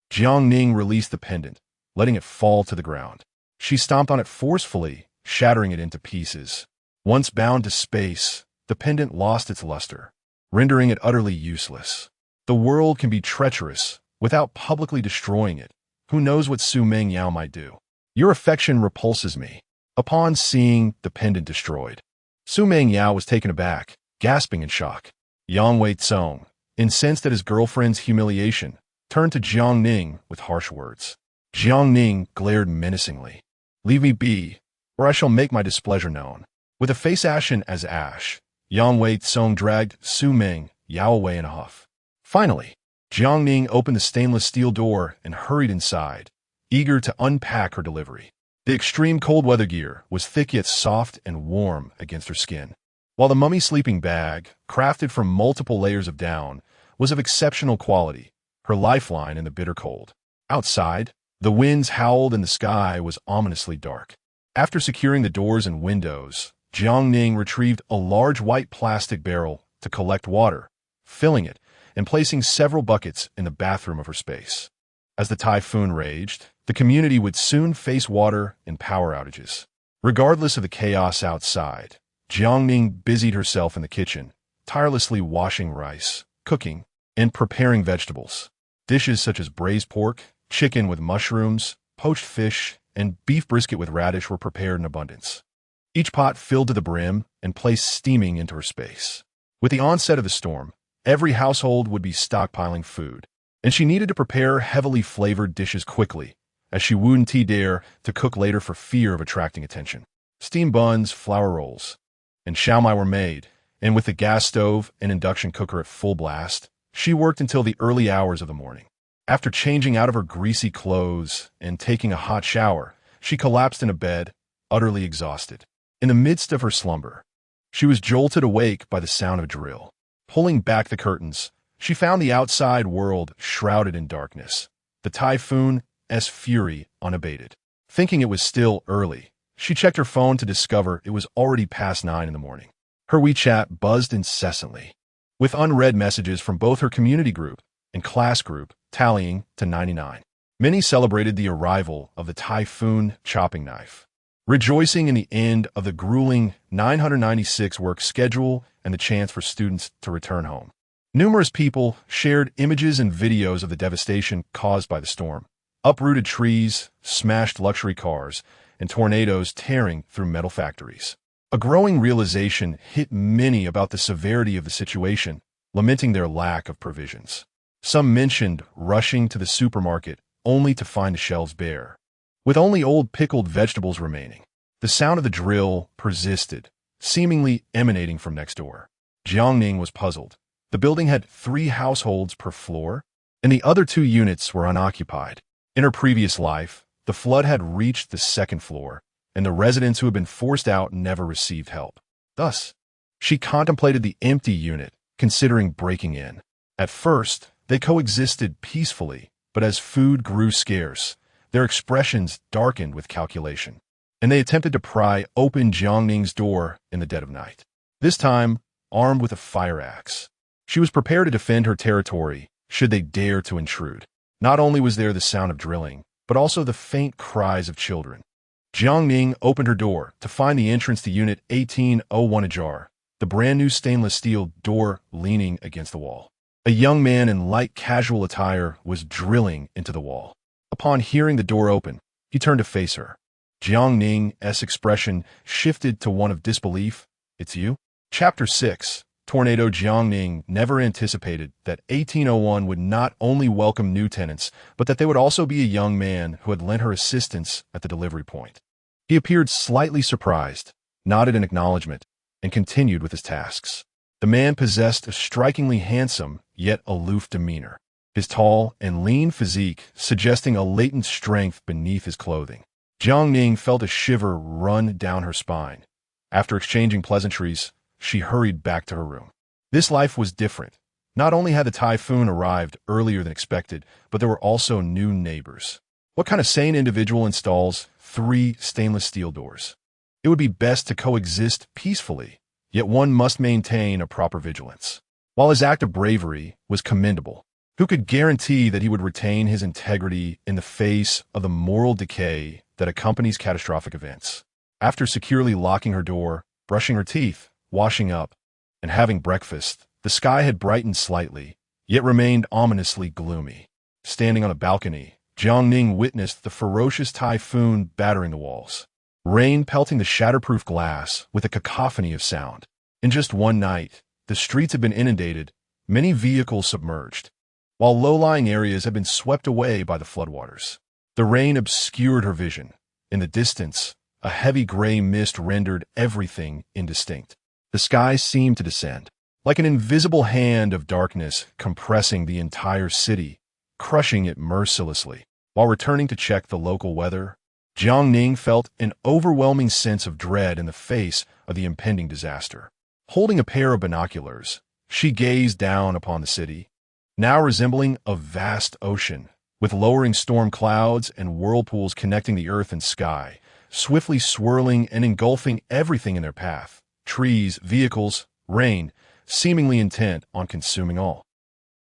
Jiang Ning released the pendant, letting it fall to the ground. She stomped on it forcefully, shattering it into pieces. Once bound to space, the pendant lost its luster, rendering it utterly useless. The world can be treacherous without publicly destroying it. Who knows what Su Ming Yao might do? Your affection repulses me. Upon seeing the pendant destroyed, Su Ming Yao was taken aback, gasping in shock. Yang Wei-tsong, incensed at his girlfriend's humiliation, turned to Jiang Ning with harsh words. Jiang Ning glared menacingly. "Leave me be, or I shall make my displeasure known." With a face ashen as ash, Yang Wei-tsong dragged Su Ming Yao away in a huff. Finally, Jiang Ning opened the stainless steel door and hurried inside, eager to unpack her delivery. The extreme cold weather gear was thick yet soft and warm against her skin, while the mummy sleeping bag, crafted from multiple layers of down, was of exceptional quality, her lifeline in the bitter cold. Outside, the winds howled and the sky was ominously dark. After securing the doors and windows, Jiang Ning retrieved a large white plastic barrel to collect water, filling it and placing several buckets in the bathroom of her space. As the typhoon raged, the community would soon face water and power outages. Regardless of the chaos outside, Jiang Ning busied herself in the kitchen, tirelessly washing rice, cooking, and preparing vegetables. Dishes such as braised pork, chicken with mushrooms, poached fish, and beef brisket with radish were prepared in abundance. Each pot filled to the brim and placed steaming into her space. With the onset of the storm, every household would be stockpiling food, and she needed to prepare heavily flavored dishes quickly, as she wouldn't dare to cook later for fear of attracting attention. Steamed buns, flour rolls, and xiaomai were made, and with the gas stove and induction cooker at full blast, she worked until the early hours of the morning. After changing out of her greasy clothes and taking a hot shower, she collapsed in a bed, utterly exhausted. In the midst of her slumber, she was jolted awake by the sound of a drill. Pulling back the curtains, she found the outside world shrouded in darkness, the typhoon's fury unabated. Thinking it was still early, she checked her phone to discover it was already past 9 in the morning. Her WeChat buzzed incessantly, with unread messages from both her community group and class group tallying to 99. Many celebrated the arrival of the typhoon chopping knife, rejoicing in the end of the grueling 996 work schedule and the chance for students to return home. Numerous people shared images and videos of the devastation caused by the storm. Uprooted trees, smashed luxury cars, and tornadoes tearing through metal factories. A growing realization hit many about the severity of the situation, lamenting their lack of provisions. Some mentioned rushing to the supermarket only to find the shelves bare, with only old pickled vegetables remaining. The sound of the drill persisted, seemingly emanating from next door. Jiang Ning was puzzled. The building had 3 households per floor, and the other 2 units were unoccupied. In her previous life, the flood had reached the 2nd floor, and the residents who had been forced out never received help. Thus, she contemplated the empty unit, considering breaking in. At first, they coexisted peacefully, but as food grew scarce, their expressions darkened with calculation, and they attempted to pry open Jiang Ning's door in the dead of night. This time, armed with a fire axe, she was prepared to defend her territory should they dare to intrude. Not only was there the sound of drilling, but also the faint cries of children. Jiang Ning opened her door to find the entrance to Unit 1801 ajar, the brand-new stainless steel door leaning against the wall. A young man in light casual attire was drilling into the wall. Upon hearing the door open, he turned to face her. Jiang Ning's expression shifted to one of disbelief. "It's you?" Chapter 6. Tornado. Jiang Ning never anticipated that 1801 would not only welcome new tenants, but that they would also be a young man who had lent her assistance at the delivery point. He appeared slightly surprised, nodded in acknowledgement, and continued with his tasks. The man possessed a strikingly handsome, yet aloof demeanor, his tall and lean physique suggesting a latent strength beneath his clothing. Jiang Ning felt a shiver run down her spine. After exchanging pleasantries, she hurried back to her room. This life was different. Not only had the typhoon arrived earlier than expected, but there were also new neighbors. What kind of sane individual installs 3 stainless steel doors? It would be best to coexist peacefully, yet one must maintain a proper vigilance. While his act of bravery was commendable, who could guarantee that he would retain his integrity in the face of the moral decay that accompanies catastrophic events? After securely locking her door, brushing her teeth, washing up, and having breakfast, the sky had brightened slightly, yet remained ominously gloomy. Standing on a balcony, Jiang Ning witnessed the ferocious typhoon battering the walls, rain pelting the shatterproof glass with a cacophony of sound. In just one night, the streets had been inundated, many vehicles submerged, while low-lying areas had been swept away by the floodwaters. The rain obscured her vision. In the distance, a heavy gray mist rendered everything indistinct. The sky seemed to descend, like an invisible hand of darkness compressing the entire city, crushing it mercilessly. While returning to check the local weather, Jiang Ning felt an overwhelming sense of dread in the face of the impending disaster. Holding a pair of binoculars, she gazed down upon the city, now resembling a vast ocean, with lowering storm clouds and whirlpools connecting the earth and sky, swiftly swirling and engulfing everything in their path: trees, vehicles, rain, seemingly intent on consuming all.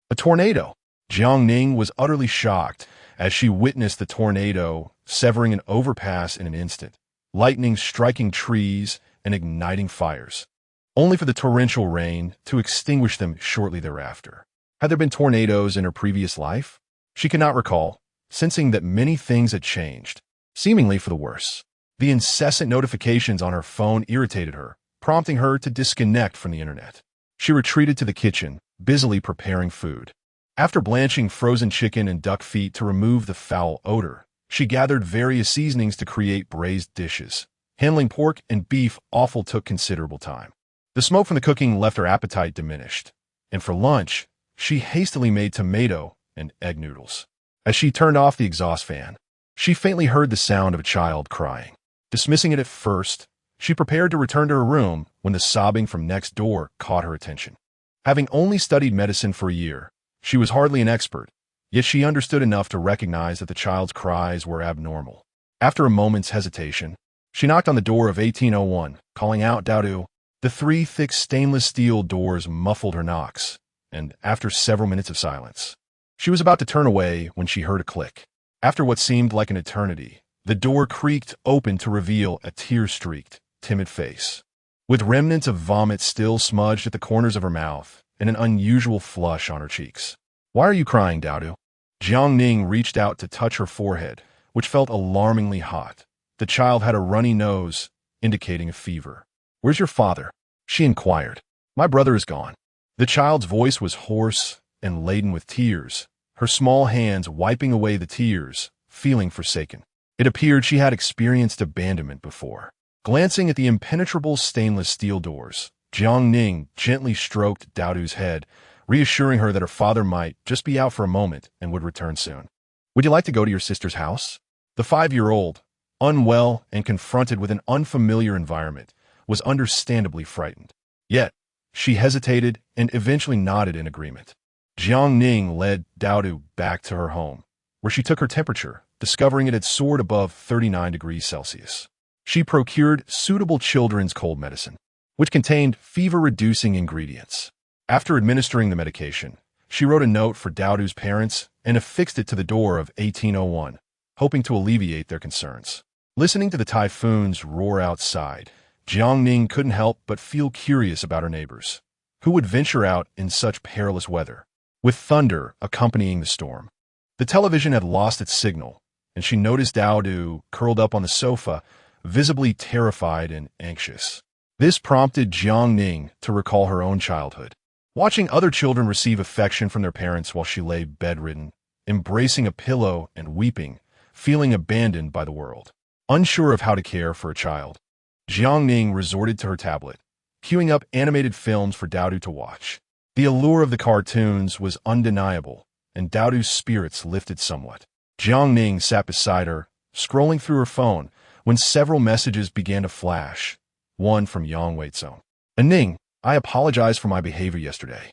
A tornado! Jiang Ning was utterly shocked as she witnessed the tornado severing an overpass in an instant, lightning striking trees and igniting fires, only for the torrential rain to extinguish them shortly thereafter. Had there been tornadoes in her previous life? She could not recall, sensing that many things had changed, seemingly for the worse. The incessant notifications on her phone irritated her, prompting her to disconnect from the internet. She retreated to the kitchen, busily preparing food. After blanching frozen chicken and duck feet to remove the foul odor, she gathered various seasonings to create braised dishes. Handling pork and beef offal took considerable time. The smoke from the cooking left her appetite diminished, and for lunch, she hastily made tomato and egg noodles. As she turned off the exhaust fan, she faintly heard the sound of a child crying. Dismissing it at first, she prepared to return to her room when the sobbing from next door caught her attention. Having only studied medicine for a year, she was hardly an expert, yet she understood enough to recognize that the child's cries were abnormal. After a moment's hesitation, she knocked on the door of 1801, calling out Dowdu. The three thick stainless steel doors muffled her knocks, and after several minutes of silence, she was about to turn away when she heard a click. After what seemed like an eternity, the door creaked open to reveal a tear-streaked, timid face, with remnants of vomit still smudged at the corners of her mouth and an unusual flush on her cheeks. "Why are you crying, Dowdu?" Jiang Ning reached out to touch her forehead, which felt alarmingly hot. The child had a runny nose, indicating a fever. "Where's your father?" she inquired. "My brother is gone." The child's voice was hoarse and laden with tears, her small hands wiping away the tears, feeling forsaken. It appeared she had experienced abandonment before. Glancing at the impenetrable stainless steel doors, Jiang Ning gently stroked Dowdu's head, reassuring her that her father might just be out for a moment and would return soon. "Would you like to go to your sister's house?" The 5-year-old, unwell and confronted with an unfamiliar environment, was understandably frightened. Yet, she hesitated and eventually nodded in agreement. Jiang Ning led Dowdu back to her home, where she took her temperature, discovering it had soared above 39 degrees Celsius. She procured suitable children's cold medicine, which contained fever-reducing ingredients. After administering the medication, she wrote a note for Dowdu's parents and affixed it to the door of 1801, hoping to alleviate their concerns. Listening to the typhoons roar outside, Jiang Ning couldn't help but feel curious about her neighbors. Who would venture out in such perilous weather, with thunder accompanying the storm? The television had lost its signal, and she noticed Dowdu curled up on the sofa, visibly terrified and anxious. This prompted Jiang Ning to recall her own childhood. Watching other children receive affection from their parents while she lay bedridden, embracing a pillow and weeping, feeling abandoned by the world. Unsure of how to care for a child, Jiang Ning resorted to her tablet, queuing up animated films for Dowdu to watch. The allure of the cartoons was undeniable, and Dowdu's spirits lifted somewhat. Jiang Ning sat beside her, scrolling through her phone, when several messages began to flash. One from Yang Weizong. "Ning, I apologize for my behavior yesterday.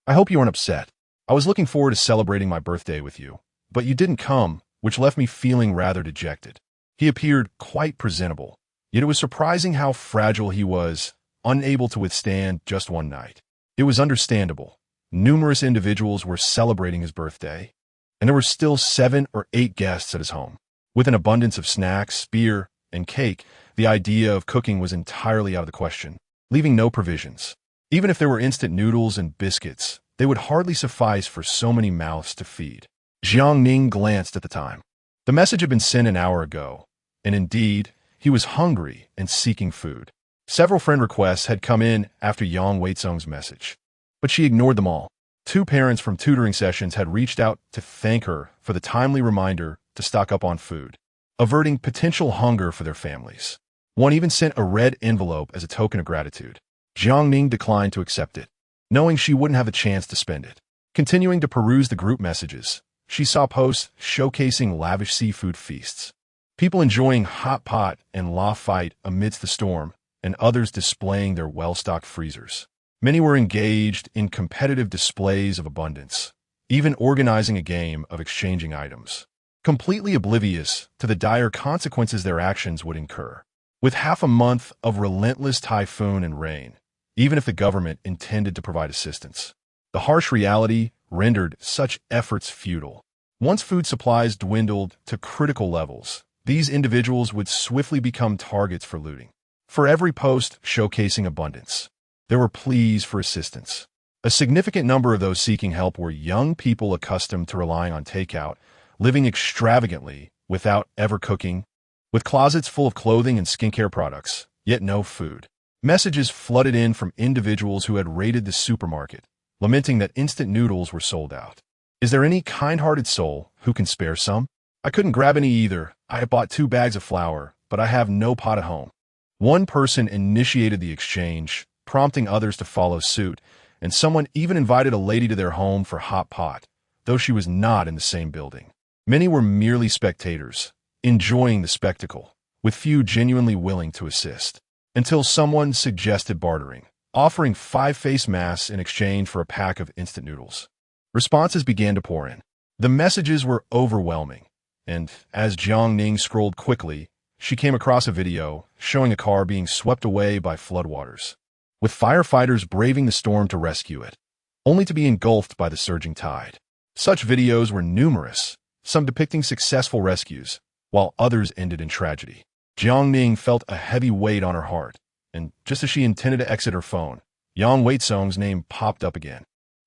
I hope you aren't upset. I was looking forward to celebrating my birthday with you, but you didn't come, which left me feeling rather dejected." He appeared quite presentable, yet it was surprising how fragile he was, unable to withstand just one night. It was understandable. Numerous individuals were celebrating his birthday, and there were still 7 or 8 guests at his home. With an abundance of snacks, beer, and cake, the idea of cooking was entirely out of the question, leaving no provisions. Even if there were instant noodles and biscuits, they would hardly suffice for so many mouths to feed. Jiang Ning glanced at the time. The message had been sent an hour ago, and indeed, he was hungry and seeking food. Several friend requests had come in after Yang Weizong's message, but she ignored them all. 2 parents from tutoring sessions had reached out to thank her for the timely reminder to stock up on food, averting potential hunger for their families. One even sent a red envelope as a token of gratitude. Jiang Ning declined to accept it, knowing she wouldn't have a chance to spend it. Continuing to peruse the group messages, she saw posts showcasing lavish seafood feasts, people enjoying hot pot and la fight amidst the storm, and others displaying their well-stocked freezers. Many were engaged in competitive displays of abundance, even organizing a game of exchanging items. completely oblivious to the dire consequences their actions would incur. With half a month of relentless typhoon and rain, even if the government intended to provide assistance, the harsh reality rendered such efforts futile. Once food supplies dwindled to critical levels, these individuals would swiftly become targets for looting. For every post showcasing abundance, there were pleas for assistance. A significant number of those seeking help were young people accustomed to relying on takeout, living extravagantly without ever cooking, with closets full of clothing and skincare products, yet no food. Messages flooded in from individuals who had raided the supermarket, lamenting that instant noodles were sold out. Is there any kind-hearted soul who can spare some? I couldn't grab any either. I have bought 2 bags of flour, but I have no pot at home. One person initiated the exchange, prompting others to follow suit, and someone even invited a lady to their home for hot pot, though she was not in the same building. Many were merely spectators, enjoying the spectacle, with few genuinely willing to assist, until someone suggested bartering, offering 5 face masks in exchange for a pack of instant noodles. Responses began to pour in. The messages were overwhelming, and as Jiang Ning scrolled quickly, she came across a video showing a car being swept away by floodwaters, with firefighters braving the storm to rescue it, only to be engulfed by the surging tide. Such videos were numerous, some depicting successful rescues, while others ended in tragedy. Jiang Ning felt a heavy weight on her heart, and just as she intended to exit her phone, Yang Weizong's name popped up again.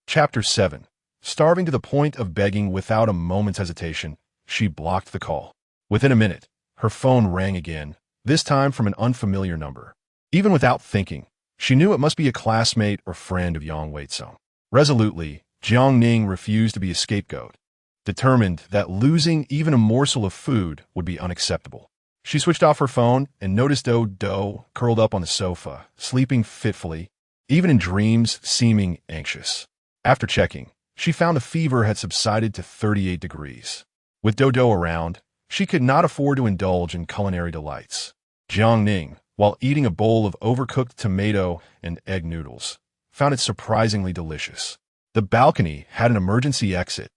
Chapter 7. Starving to the point of begging without a moment's hesitation, she blocked the call. Within a minute, her phone rang again, this time from an unfamiliar number. Even without thinking, she knew it must be a classmate or friend of Yang Weizong. Resolutely, Jiang Ning refused to be a scapegoat, determined that losing even a morsel of food would be unacceptable. She switched off her phone and noticed Do curled up on the sofa, sleeping fitfully, even in dreams seeming anxious. After checking, she found the fever had subsided to 38 degrees. With Dodo around, she could not afford to indulge in culinary delights. Jiang Ning, while eating a bowl of overcooked tomato and egg noodles, found it surprisingly delicious. The balcony had an emergency exit,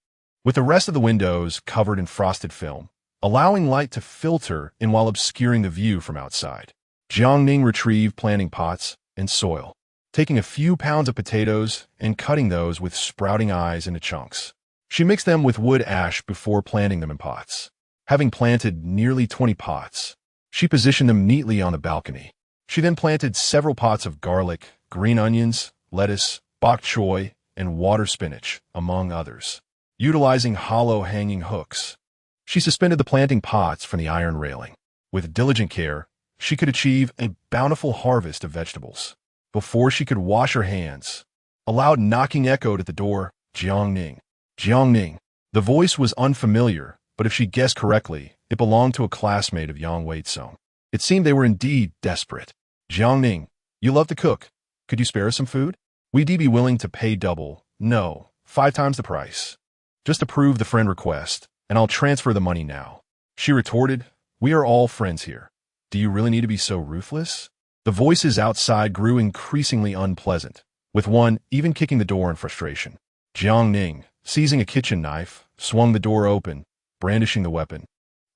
with the rest of the windows covered in frosted film, allowing light to filter in while obscuring the view from outside. Jiang Ning retrieved planting pots and soil, taking a few pounds of potatoes and cutting those with sprouting eyes into chunks. She mixed them with wood ash before planting them in pots. Having planted nearly 20 pots, she positioned them neatly on the balcony. She then planted several pots of garlic, green onions, lettuce, bok choy, and water spinach, among others. Utilizing hollow hanging hooks, she suspended the planting pots from the iron railing. With diligent care, she could achieve a bountiful harvest of vegetables. Before she could wash her hands, a loud knocking echoed at the door. Jiang Ning. Jiang Ning. The voice was unfamiliar, but if she guessed correctly, it belonged to a classmate of Yang Weizong. It seemed they were indeed desperate. Jiang Ning, you love to cook. Could you spare us some food? We'd be willing to pay double, no, 5 times the price. Just approve the friend request, and I'll transfer the money now. She retorted, we are all friends here. Do you really need to be so ruthless? The voices outside grew increasingly unpleasant, with one even kicking the door in frustration. Jiang Ning, seizing a kitchen knife, swung the door open, brandishing the weapon.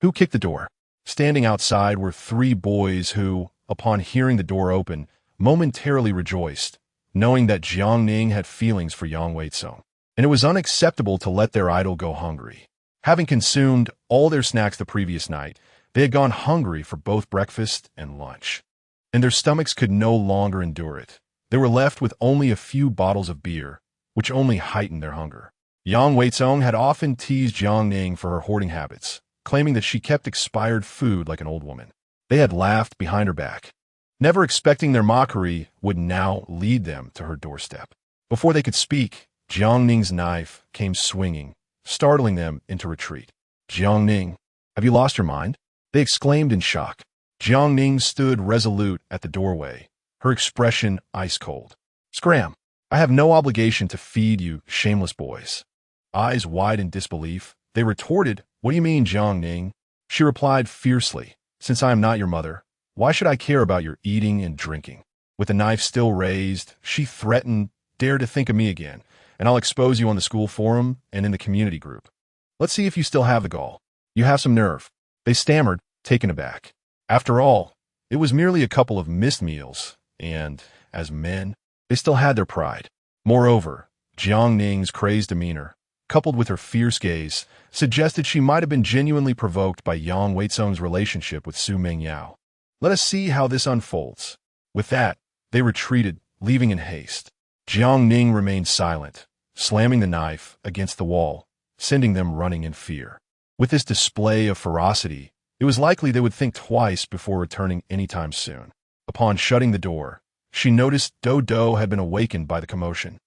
Who kicked the door? Standing outside were 3 boys who, upon hearing the door open, momentarily rejoiced, knowing that Jiang Ning had feelings for Yang Weizong, and it was unacceptable to let their idol go hungry. Having consumed all their snacks the previous night, they had gone hungry for both breakfast and lunch, and their stomachs could no longer endure it. They were left with only a few bottles of beer, which only heightened their hunger. Yang Weizong had often teased Jiang Ning for her hoarding habits, claiming that she kept expired food like an old woman. They had laughed behind her back, never expecting their mockery would now lead them to her doorstep. Before they could speak, Jiang Ning's knife came swinging, startling them into retreat. Jiang Ning, have you lost your mind? They exclaimed in shock. Jiang Ning stood resolute at the doorway, her expression ice-cold. Scram! I have no obligation to feed you, shameless boys. Eyes wide in disbelief, they retorted, What do you mean, Jiang Ning? She replied fiercely, Since I am not your mother, why should I care about your eating and drinking? With the knife still raised, she threatened, Dare to think of me again, and I'll expose you on the school forum and in the community group. Let's see if you still have the gall. You have some nerve. They stammered, taken aback. After all, it was merely a couple of missed meals, and, as men, they still had their pride. Moreover, Jiang Ning's crazed demeanor, coupled with her fierce gaze, suggested she might have been genuinely provoked by Yang Weizong's relationship with Su Mingyao. Let us see how this unfolds. With that, they retreated, leaving in haste. Jiang Ning remained silent, slamming the knife against the wall, sending them running in fear. With this display of ferocity, it was likely they would think twice before returning anytime soon. Upon shutting the door, she noticed Dodo had been awakened by the commotion,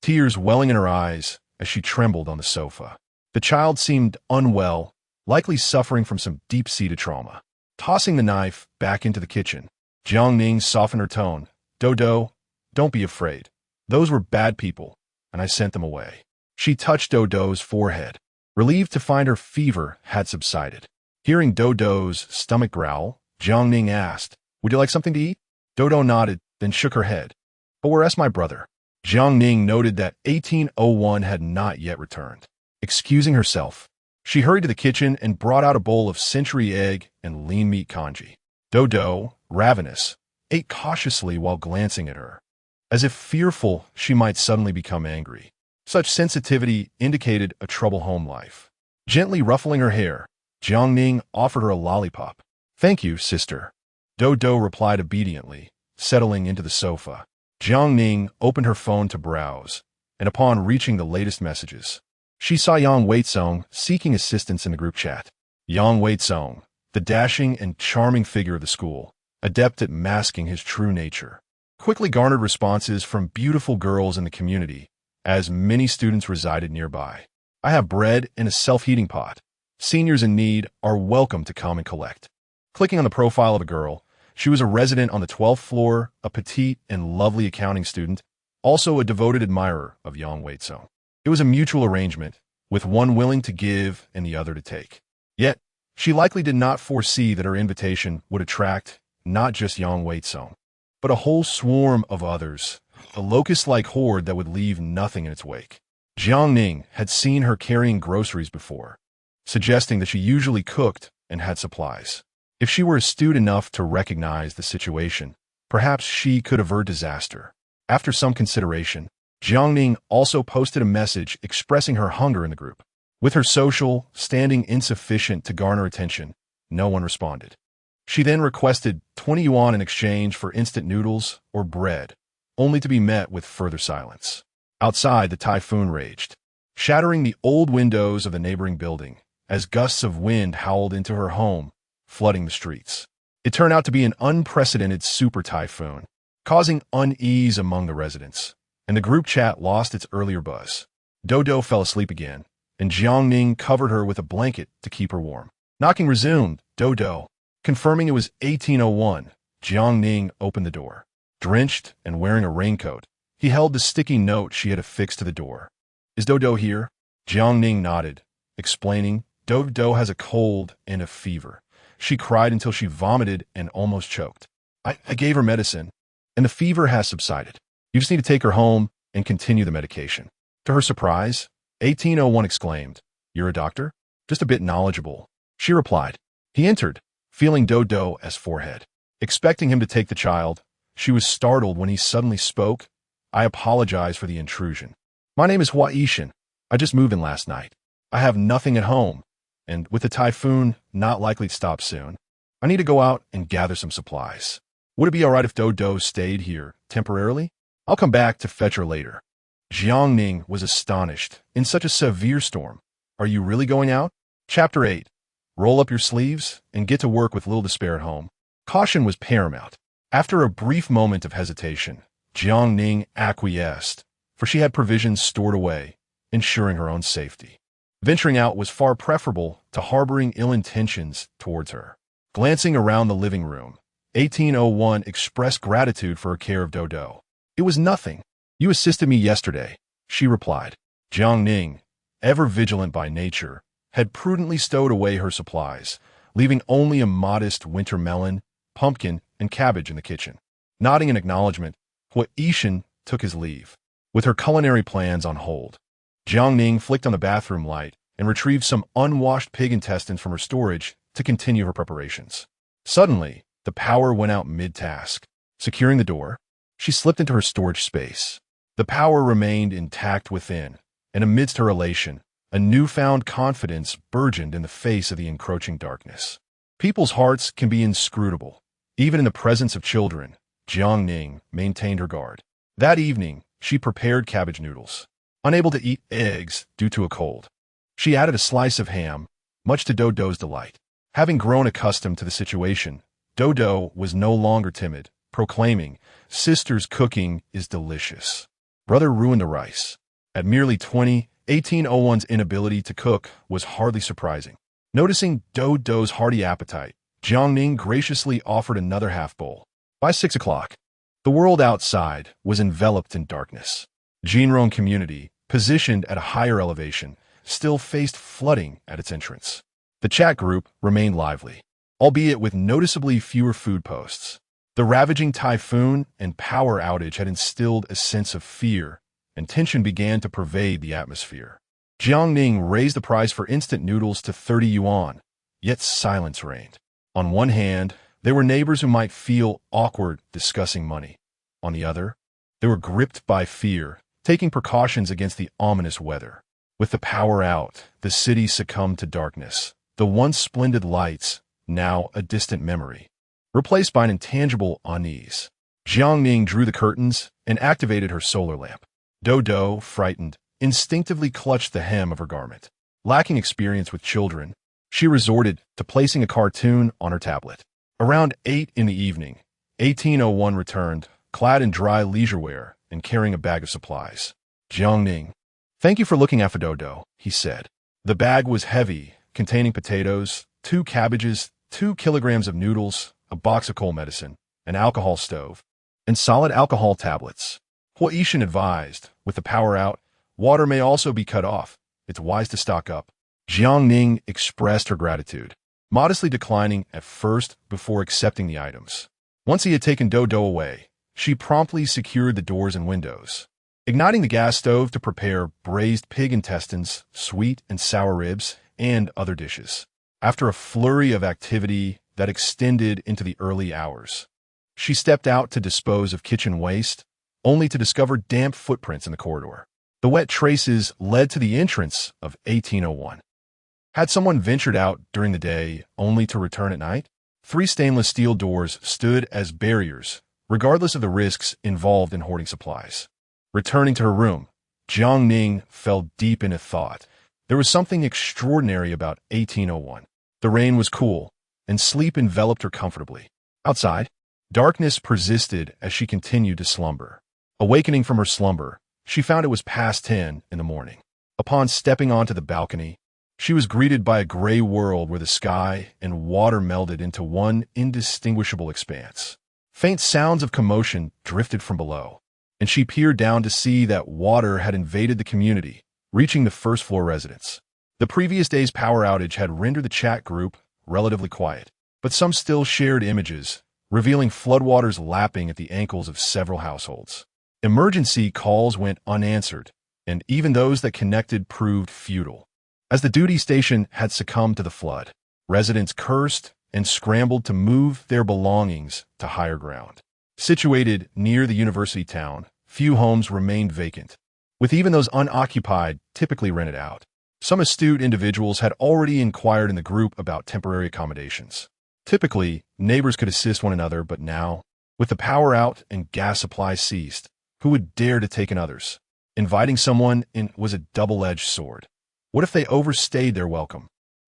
tears welling in her eyes as she trembled on the sofa. The child seemed unwell, likely suffering from some deep-seated trauma. Tossing the knife back into the kitchen, Jiang Ning softened her tone. Dodo, don't be afraid. Those were bad people, and I sent them away. She touched Dodo's forehead, relieved to find her fever had subsided. Hearing Dodo's stomach growl, Jiang Ning asked, "Would you like something to eat?" Dodo nodded, then shook her head. "But where's my brother?" Jiang Ning noted that 1801 had not yet returned. Excusing herself, she hurried to the kitchen and brought out a bowl of century egg and lean meat congee. Dodo, ravenous, ate cautiously while glancing at her, as if fearful she might suddenly become angry. Such sensitivity indicated a troubled home life. Gently ruffling her hair, Jiang Ning offered her a lollipop. "Thank you, sister." Dodo replied obediently, settling into the sofa. Jiang Ning opened her phone to browse, and upon reaching the latest messages, she saw Yang Weizong seeking assistance in the group chat. Yang Weizong, the dashing and charming figure of the school, adept at masking his true nature, quickly garnered responses from beautiful girls in the community, as many students resided nearby. "I have bread in a self-heating pot. Seniors in need are welcome to come and collect." Clicking on the profile of a girl, she was a resident on the 12th floor, a petite and lovely accounting student, also a devoted admirer of Yang Weizong. It was a mutual arrangement, with one willing to give and the other to take. Yet, she likely did not foresee that her invitation would attract not just Yang Weizong, but a whole swarm of others, a locust-like horde that would leave nothing in its wake. Jiang Ning had seen her carrying groceries before, suggesting that she usually cooked and had supplies. If she were astute enough to recognize the situation, perhaps she could avert disaster. After some consideration, Jiang Ning also posted a message expressing her hunger in the group. With her social standing insufficient to garner attention, no one responded. She then requested 20 yuan in exchange for instant noodles or bread, only to be met with further silence. Outside, the typhoon raged, shattering the old windows of the neighboring building as gusts of wind howled into her home, flooding the streets. It turned out to be an unprecedented super typhoon, causing unease among the residents, and the group chat lost its earlier buzz. Dodo fell asleep again, and Jiang Ning covered her with a blanket to keep her warm. Knocking resumed. Dodo. Confirming it was 1801, Jiang Ning opened the door. Drenched and wearing a raincoat, he held the sticky note she had affixed to the door. "Is Dodo here?" Jiang Ning nodded, explaining, "Dodo has a cold and a fever. She cried until she vomited and almost choked. I gave her medicine, and the fever has subsided. You just need to take her home and continue the medication." To her surprise, 1801 exclaimed, "You're a doctor?" "Just a bit knowledgeable," she replied. He entered, feeling Dodo's forehead. Expecting him to take the child, she was startled when he suddenly spoke. "I apologize for the intrusion. My name is Hua Yishan. I just moved in last night. I have nothing at home, and with the typhoon not likely to stop soon, I need to go out and gather some supplies. Would it be all right if Dodo stayed here temporarily? I'll come back to fetch her later." Jiang Ning was astonished. In such a severe storm, "Are you really going out?" Chapter 8. Roll up your sleeves and get to work with little to spare at home. Caution was paramount. After a brief moment of hesitation, Jiang Ning acquiesced, for she had provisions stored away, ensuring her own safety. Venturing out was far preferable to harboring ill intentions towards her. Glancing around the living room, 1801 expressed gratitude for her care of Dodo. "It was nothing. You assisted me yesterday," she replied. Jiang Ning, ever vigilant by nature, had prudently stowed away her supplies, leaving only a modest winter melon, pumpkin, and cabbage in the kitchen. Nodding in acknowledgement, Hua Yishan took his leave. With her culinary plans on hold, Jiang Ning flicked on the bathroom light and retrieved some unwashed pig intestines from her storage to continue her preparations. Suddenly, the power went out mid-task. Securing the door, she slipped into her storage space. The power remained intact within, and amidst her elation, a newfound confidence burgeoned in the face of the encroaching darkness. People's hearts can be inscrutable. Even in the presence of children, Jiang Ning maintained her guard. That evening, she prepared cabbage noodles. Unable to eat eggs due to a cold, she added a slice of ham, much to Dodo's delight. Having grown accustomed to the situation, Dodo was no longer timid, proclaiming, "Sister's cooking is delicious." Brother ruined the rice. At merely 20, 1801's inability to cook was hardly surprising. Noticing Dodo's hearty appetite, Jiang Ning graciously offered another half bowl. By 6 o'clock, the world outside was enveloped in darkness. Jinrong community, positioned at a higher elevation, still faced flooding at its entrance. The chat group remained lively, albeit with noticeably fewer food posts. The ravaging typhoon and power outage had instilled a sense of fear, and tension began to pervade the atmosphere. Jiang Ning raised the price for instant noodles to 30 yuan, yet silence reigned. On one hand, there were neighbors who might feel awkward discussing money. On the other, they were gripped by fear, taking precautions against the ominous weather. With the power out, the city succumbed to darkness. The once splendid lights, now a distant memory, replaced by an intangible unease. Jiang Ning drew the curtains and activated her solar lamp. Dodo, frightened, instinctively clutched the hem of her garment. Lacking experience with children, she resorted to placing a cartoon on her tablet. Around 8 in the evening, 1801 returned, clad in dry leisure wear and carrying a bag of supplies. Jiang Ning, "Thank you for looking after Dodo," he said. The bag was heavy, containing potatoes, 2 cabbages, 2 kilograms of noodles, a box of cold medicine, an alcohol stove, and solid alcohol tablets. Huishan advised, with the power out, water may also be cut off. It's wise to stock up. Jiang Ning expressed her gratitude, modestly declining at first before accepting the items. Once he had taken Dodo away, she promptly secured the doors and windows. Igniting the gas stove to prepare braised pig intestines, sweet and sour ribs, and other dishes. After a flurry of activity that extended into the early hours, she stepped out to dispose of kitchen waste, only to discover damp footprints in the corridor. The wet traces led to the entrance of 1801. Had someone ventured out during the day only to return at night? 3 stainless steel doors stood as barriers, regardless of the risks involved in hoarding supplies. Returning to her room, Jiang Ning fell deep into thought. There was something extraordinary about 1801. The rain was cool, and sleep enveloped her comfortably. Outside, darkness persisted as she continued to slumber. Awakening from her slumber, she found it was past 10 in the morning. Upon stepping onto the balcony, she was greeted by a gray world where the sky and water melded into one indistinguishable expanse. Faint sounds of commotion drifted from below, and she peered down to see that water had invaded the community, reaching the first-floor residents. The previous day's power outage had rendered the chat group relatively quiet, but some still shared images, revealing floodwaters lapping at the ankles of several households. Emergency calls went unanswered, and even those that connected proved futile. As the duty station had succumbed to the flood, residents cursed and scrambled to move their belongings to higher ground. Situated near the university town, few homes remained vacant, with even those unoccupied typically rented out. Some astute individuals had already inquired in the group about temporary accommodations. Typically, neighbors could assist one another, but now, with the power out and gas supply ceased, who would dare to take in others? Inviting someone in was a double-edged sword. What if they overstayed their welcome?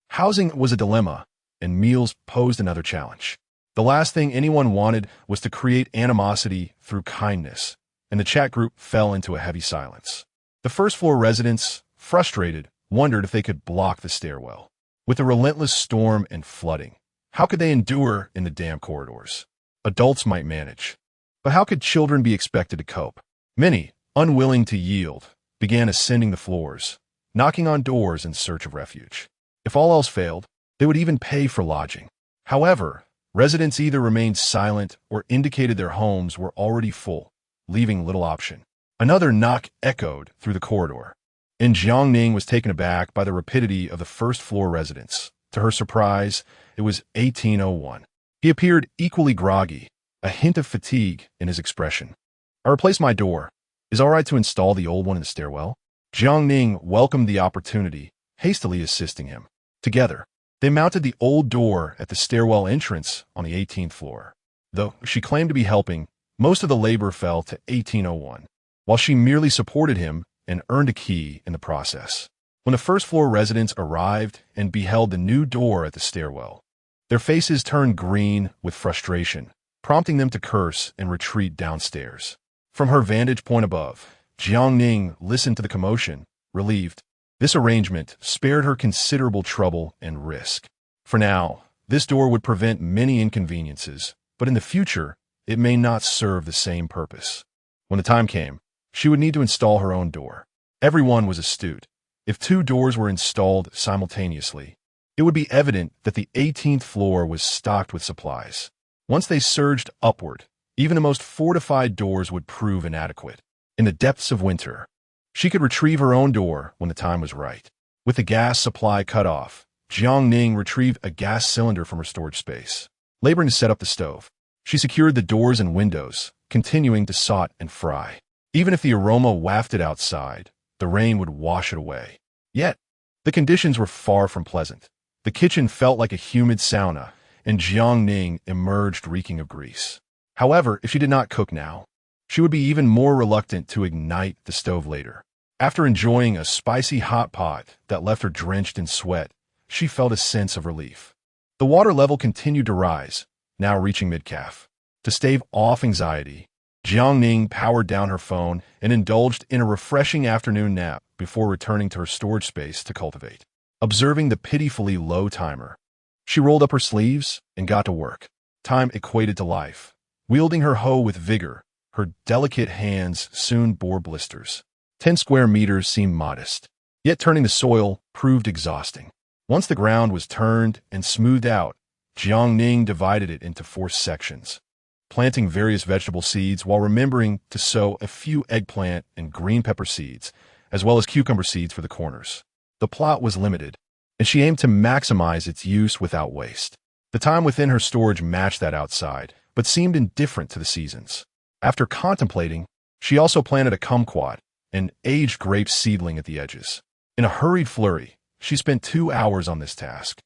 Housing was a dilemma, and meals posed another challenge. The last thing anyone wanted was to create animosity through kindness, and the chat group fell into a heavy silence. The first-floor residents, frustrated, wondered if they could block the stairwell. With the relentless storm and flooding, how could they endure in the damp corridors? Adults might manage, but how could children be expected to cope? Many, unwilling to yield, began ascending the floors, knocking on doors in search of refuge. If all else failed, they would even pay for lodging. However, residents either remained silent or indicated their homes were already full, leaving little option. Another knock echoed through the corridor. and Jiang Ning was taken aback by the rapidity of the first-floor residents. To her surprise, it was 1801. He appeared equally groggy, a hint of fatigue in his expression. "I replaced my door. Is it all right to install the old one in the stairwell?" Jiang Ning welcomed the opportunity, hastily assisting him. Together, they mounted the old door at the stairwell entrance on the 18th floor. Though she claimed to be helping, most of the labor fell to 1801, while she merely supported him and earned a key in the process. When the first-floor residents arrived and beheld the new door at the stairwell, their faces turned green with frustration, prompting them to curse and retreat downstairs. From her vantage point above, Jiang Ning listened to the commotion, relieved. This arrangement spared her considerable trouble and risk. For now, this door would prevent many inconveniences, but in the future, it may not serve the same purpose. When the time came, she would need to install her own door. Everyone was astute. If two doors were installed simultaneously, it would be evident that the 18th floor was stocked with supplies. Once they surged upward, even the most fortified doors would prove inadequate. In the depths of winter, she could retrieve her own door when the time was right. With the gas supply cut off, Jiang Ning retrieved a gas cylinder from her storage space. Laboring to set up the stove, she secured the doors and windows, continuing to saut and fry. Even if the aroma wafted outside, the rain would wash it away. Yet, the conditions were far from pleasant. The kitchen felt like a humid sauna, and Jiang Ning emerged reeking of grease. However, if she did not cook now, she would be even more reluctant to ignite the stove later. After enjoying a spicy hot pot that left her drenched in sweat, she felt a sense of relief. The water level continued to rise, now reaching mid-calf. To stave off anxiety, Jiang Ning powered down her phone and indulged in a refreshing afternoon nap before returning to her storage space to cultivate. Observing the pitifully low timer, she rolled up her sleeves and got to work. Time equated to life. Wielding her hoe with vigor, her delicate hands soon bore blisters. 10 square meters seemed modest, yet turning the soil proved exhausting. Once the ground was turned and smoothed out, Jiang Ning divided it into 4 sections, planting various vegetable seeds while remembering to sow a few eggplant and green pepper seeds, as well as cucumber seeds for the corners. The plot was limited, and she aimed to maximize its use without waste. The time within her storage matched that outside, but seemed indifferent to the seasons. After contemplating, she also planted a kumquat, an aged grape seedling at the edges. In a hurried flurry, she spent 2 hours on this task,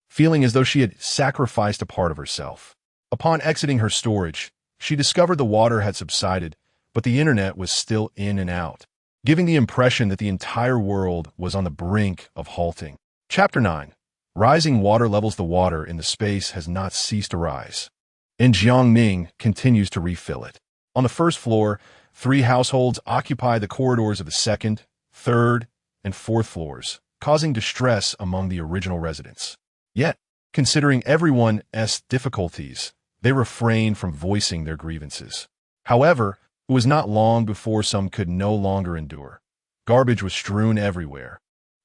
feeling as though she had sacrificed a part of herself. Upon exiting her storage, she discovered the water had subsided, but the internet was still in and out, giving the impression that the entire world was on the brink of halting. Chapter 9. Rising water levels. The water in the space has not ceased to rise, and Jiang Ning continues to refill it. On the first floor, 3 households occupy the corridors of the second, third, and fourth floors, causing distress among the original residents. Yet, considering everyone's difficulties, they refrained from voicing their grievances. However, it was not long before some could no longer endure. Garbage was strewn everywhere,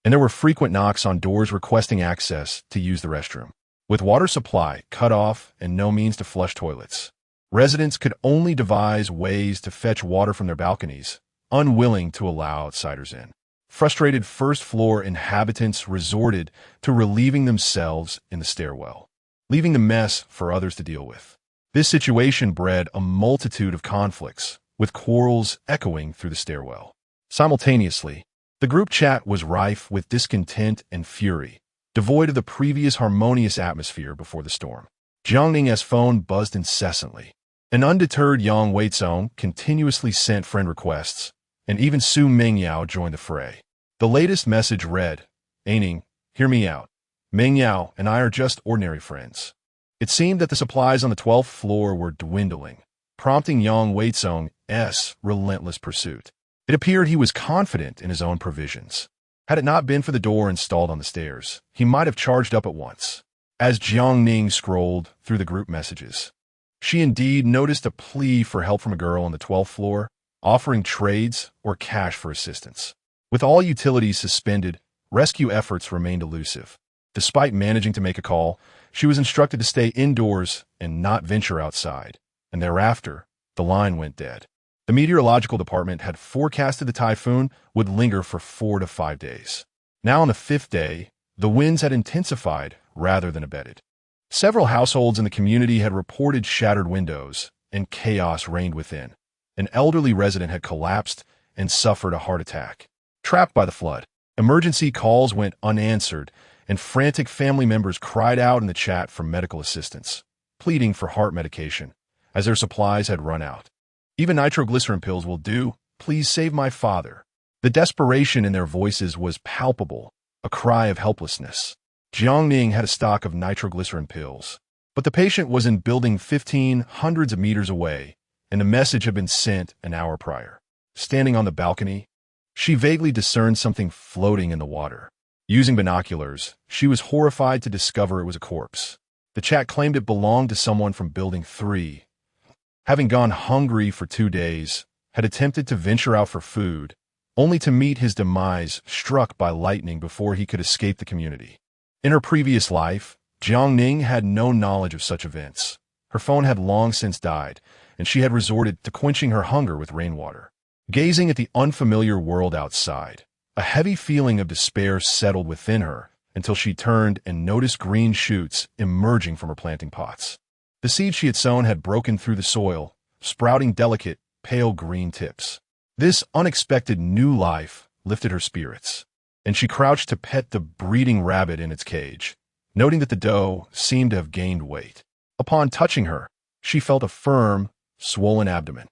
and there were frequent knocks on doors requesting access to use the restroom. With water supply cut off and no means to flush toilets, residents could only devise ways to fetch water from their balconies, unwilling to allow outsiders in. Frustrated first-floor inhabitants resorted to relieving themselves in the stairwell, leaving the mess for others to deal with. This situation bred a multitude of conflicts, with quarrels echoing through the stairwell. Simultaneously, the group chat was rife with discontent and fury, devoid of the previous harmonious atmosphere before the storm. Jiang Ning's phone buzzed incessantly. An undeterred Yang Weizong continuously sent friend requests, and even Su Mengyao joined the fray. The latest message read, "Ning, hear me out. Mengyao and I are just ordinary friends." It seemed that the supplies on the 12th floor were dwindling, prompting Yang Weizong's relentless pursuit. It appeared he was confident in his own provisions. Had it not been for the door installed on the stairs, he might have charged up at once. As Jiang Ning scrolled through the group messages, she indeed noticed a plea for help from a girl on the 12th floor, offering trades or cash for assistance. With all utilities suspended, rescue efforts remained elusive. Despite managing to make a call, she was instructed to stay indoors and not venture outside, and thereafter, the line went dead. The meteorological department had forecasted the typhoon would linger for 4 to 5 days. Now on the 5th day, the winds had intensified rather than abated. Several households in the community had reported shattered windows, and chaos reigned within. An elderly resident had collapsed and suffered a heart attack. Trapped by the flood, emergency calls went unanswered, and frantic family members cried out in the chat for medical assistance, pleading for heart medication, as their supplies had run out. Even nitroglycerin pills will do. Please save my father. The desperation in their voices was palpable, a cry of helplessness. Jiang Ning had a stock of nitroglycerin pills, but the patient was in building 15 hundreds of meters away, and the message had been sent an hour prior. Standing on the balcony, she vaguely discerned something floating in the water. Using binoculars, she was horrified to discover it was a corpse. The chat claimed it belonged to someone from Building 3. Having gone hungry for 2 days, had attempted to venture out for food, only to meet his demise struck by lightning before he could escape the community. In her previous life, Jiang Ning had no knowledge of such events. Her phone had long since died, and she had resorted to quenching her hunger with rainwater. Gazing at the unfamiliar world outside, a heavy feeling of despair settled within her until she turned and noticed green shoots emerging from her planting pots. The seeds she had sown had broken through the soil, sprouting delicate, pale green tips. This unexpected new life lifted her spirits, and she crouched to pet the breeding rabbit in its cage, noting that the doe seemed to have gained weight. Upon touching her, she felt a firm, swollen abdomen.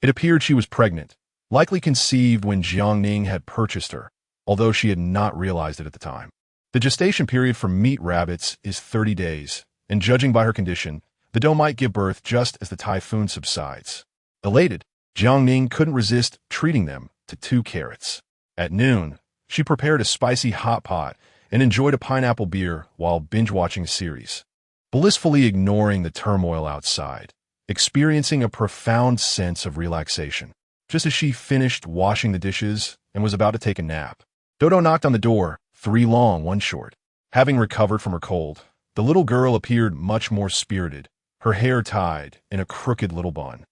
It appeared she was pregnant, likely conceived when Jiang Ning had purchased her, although she had not realized it at the time. The gestation period for meat rabbits is 30 days, and judging by her condition, the doe might give birth just as the typhoon subsides. Elated, Jiang Ning couldn't resist treating them to 2 carrots. At noon, she prepared a spicy hot pot and enjoyed a pineapple beer while binge-watching a series, blissfully ignoring the turmoil outside, experiencing a profound sense of relaxation. Just as she finished washing the dishes and was about to take a nap, Dodo knocked on the door, 3 long, 1 short. Having recovered from her cold, the little girl appeared much more spirited, her hair tied in a crooked little bun,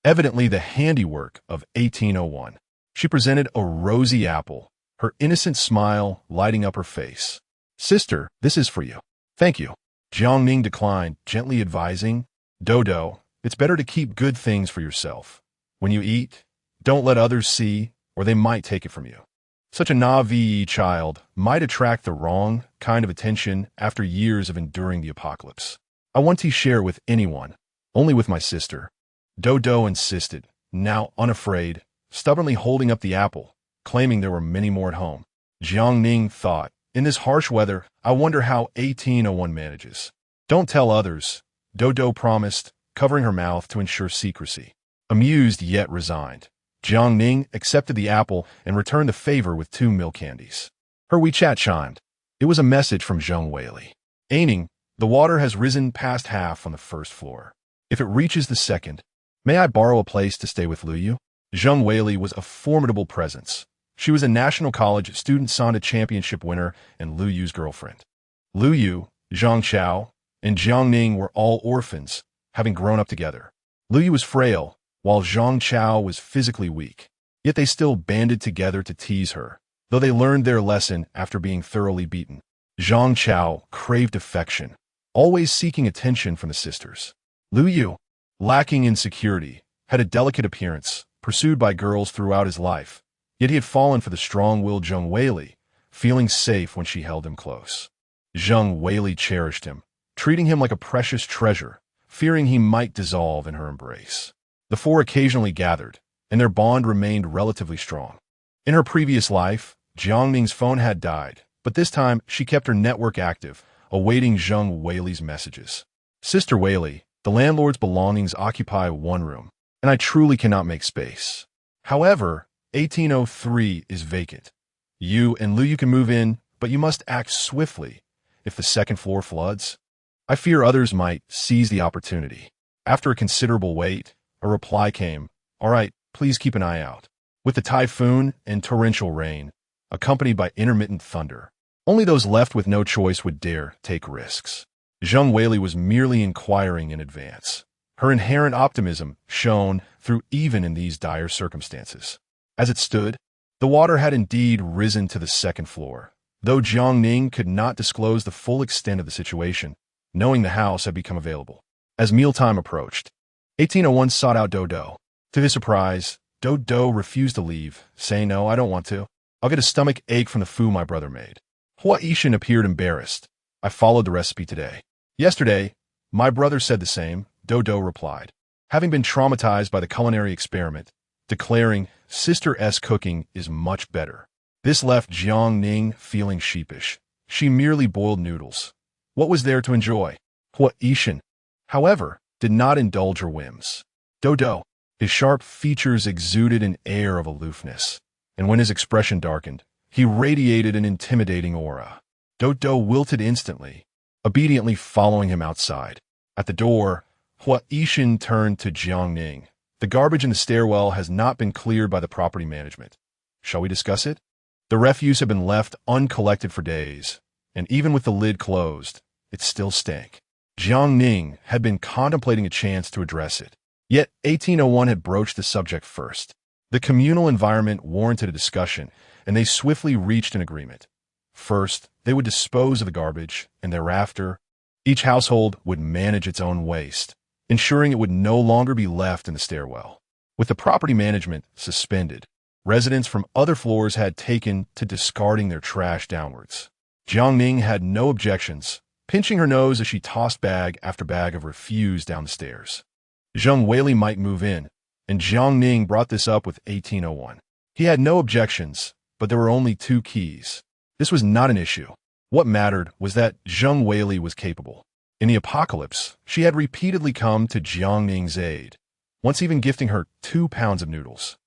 evidently the handiwork of 1801. She presented a rosy apple, her innocent smile lighting up her face. "Sister, this is for you." "Thank you." Jiang Ning declined, gently advising, "Dodo, it's better to keep good things for yourself. When you eat, don't let others see, or they might take it from you." Such a naive child might attract the wrong kind of attention after years of enduring the apocalypse. "I want to share with anyone, only with my sister." Dodo insisted, now unafraid, stubbornly holding up the apple, claiming there were many more at home. Jiang Ning thought, in this harsh weather, I wonder how 1801 manages. "Don't tell others," Dodo promised, covering her mouth to ensure secrecy. Amused yet resigned, Jiang Ning accepted the apple and returned the favor with 2 milk candies. Her WeChat chimed. It was a message from Zheng Weili. "Aining, the water has risen past half on the 1st floor. If it reaches the 2nd, may I borrow a place to stay with Luyu?" Zheng Weili was a formidable presence. She was a National College Student Sonda Championship winner and Luyu's girlfriend. Luyu, Zhang Chao, and Jiang Ning were all orphans, having grown up together. Luyu was frail, while Zhang Chao was physically weak. Yet they still banded together to tease her, though they learned their lesson after being thoroughly beaten. Zhang Chao craved affection, always seeking attention from the sisters. Luyu, lacking in security, had a delicate appearance, pursued by girls throughout his life, yet he had fallen for the strong-willed Zheng Weili, feeling safe when she held him close. Zheng Weili cherished him, treating him like a precious treasure, fearing he might dissolve in her embrace. The 4 occasionally gathered, and their bond remained relatively strong. In her previous life, Jiang Ning's phone had died, but this time she kept her network active, awaiting Zheng Weili's messages. "Sister Weili, the landlord's belongings occupy 1 room, and I truly cannot make space. However, 1803 is vacant. You and Luyu can move in, but you must act swiftly if the 2nd floor floods. I fear others might seize the opportunity." After a considerable wait, a reply came, "All right, please keep an eye out." With the typhoon and torrential rain, accompanied by intermittent thunder, only those left with no choice would dare take risks. Zheng Weili was merely inquiring in advance. Her inherent optimism shone through even in these dire circumstances. As it stood, the water had indeed risen to the second floor, though Jiang Ning could not disclose the full extent of the situation, knowing the house had become available. As mealtime approached, 1801 sought out Dodo. To his surprise, Dodo refused to leave, saying, "No, I don't want to. I'll get a stomach ache from the food my brother made." Hua Yishan appeared embarrassed. "I followed the recipe today." "Yesterday, my brother said the same," Dodo replied, having been traumatized by the culinary experiment, declaring, "Sister S cooking is much better." This left Jiang Ning feeling sheepish. She merely boiled noodles. What was there to enjoy? Hua Yishan, however, did not indulge her whims. Dodo, his sharp features exuded an air of aloofness, and when his expression darkened, he radiated an intimidating aura. Dodo wilted instantly, obediently following him outside. At the door, Hua Yishan turned to Jiang Ning. "The garbage in the stairwell has not been cleared by the property management. Shall we discuss it?" The refuse had been left uncollected for days, and even with the lid closed, it still stank. Jiang Ning had been contemplating a chance to address it. Yet 1801 had broached the subject first. The communal environment warranted a discussion, and they swiftly reached an agreement. First, they would dispose of the garbage, and thereafter, each household would manage its own waste, ensuring it would no longer be left in the stairwell. With the property management suspended, residents from other floors had taken to discarding their trash downwards. Jiang Ning had no objections, pinching her nose as she tossed bag after bag of refuse down the stairs. Zheng Weili might move in, and Jiang Ning brought this up with 1801. He had no objections, but there were only 2 keys. This was not an issue. What mattered was that Zheng Weili was capable. In the apocalypse, she had repeatedly come to Jiang Ning's aid, once even gifting her 2 pounds of noodles.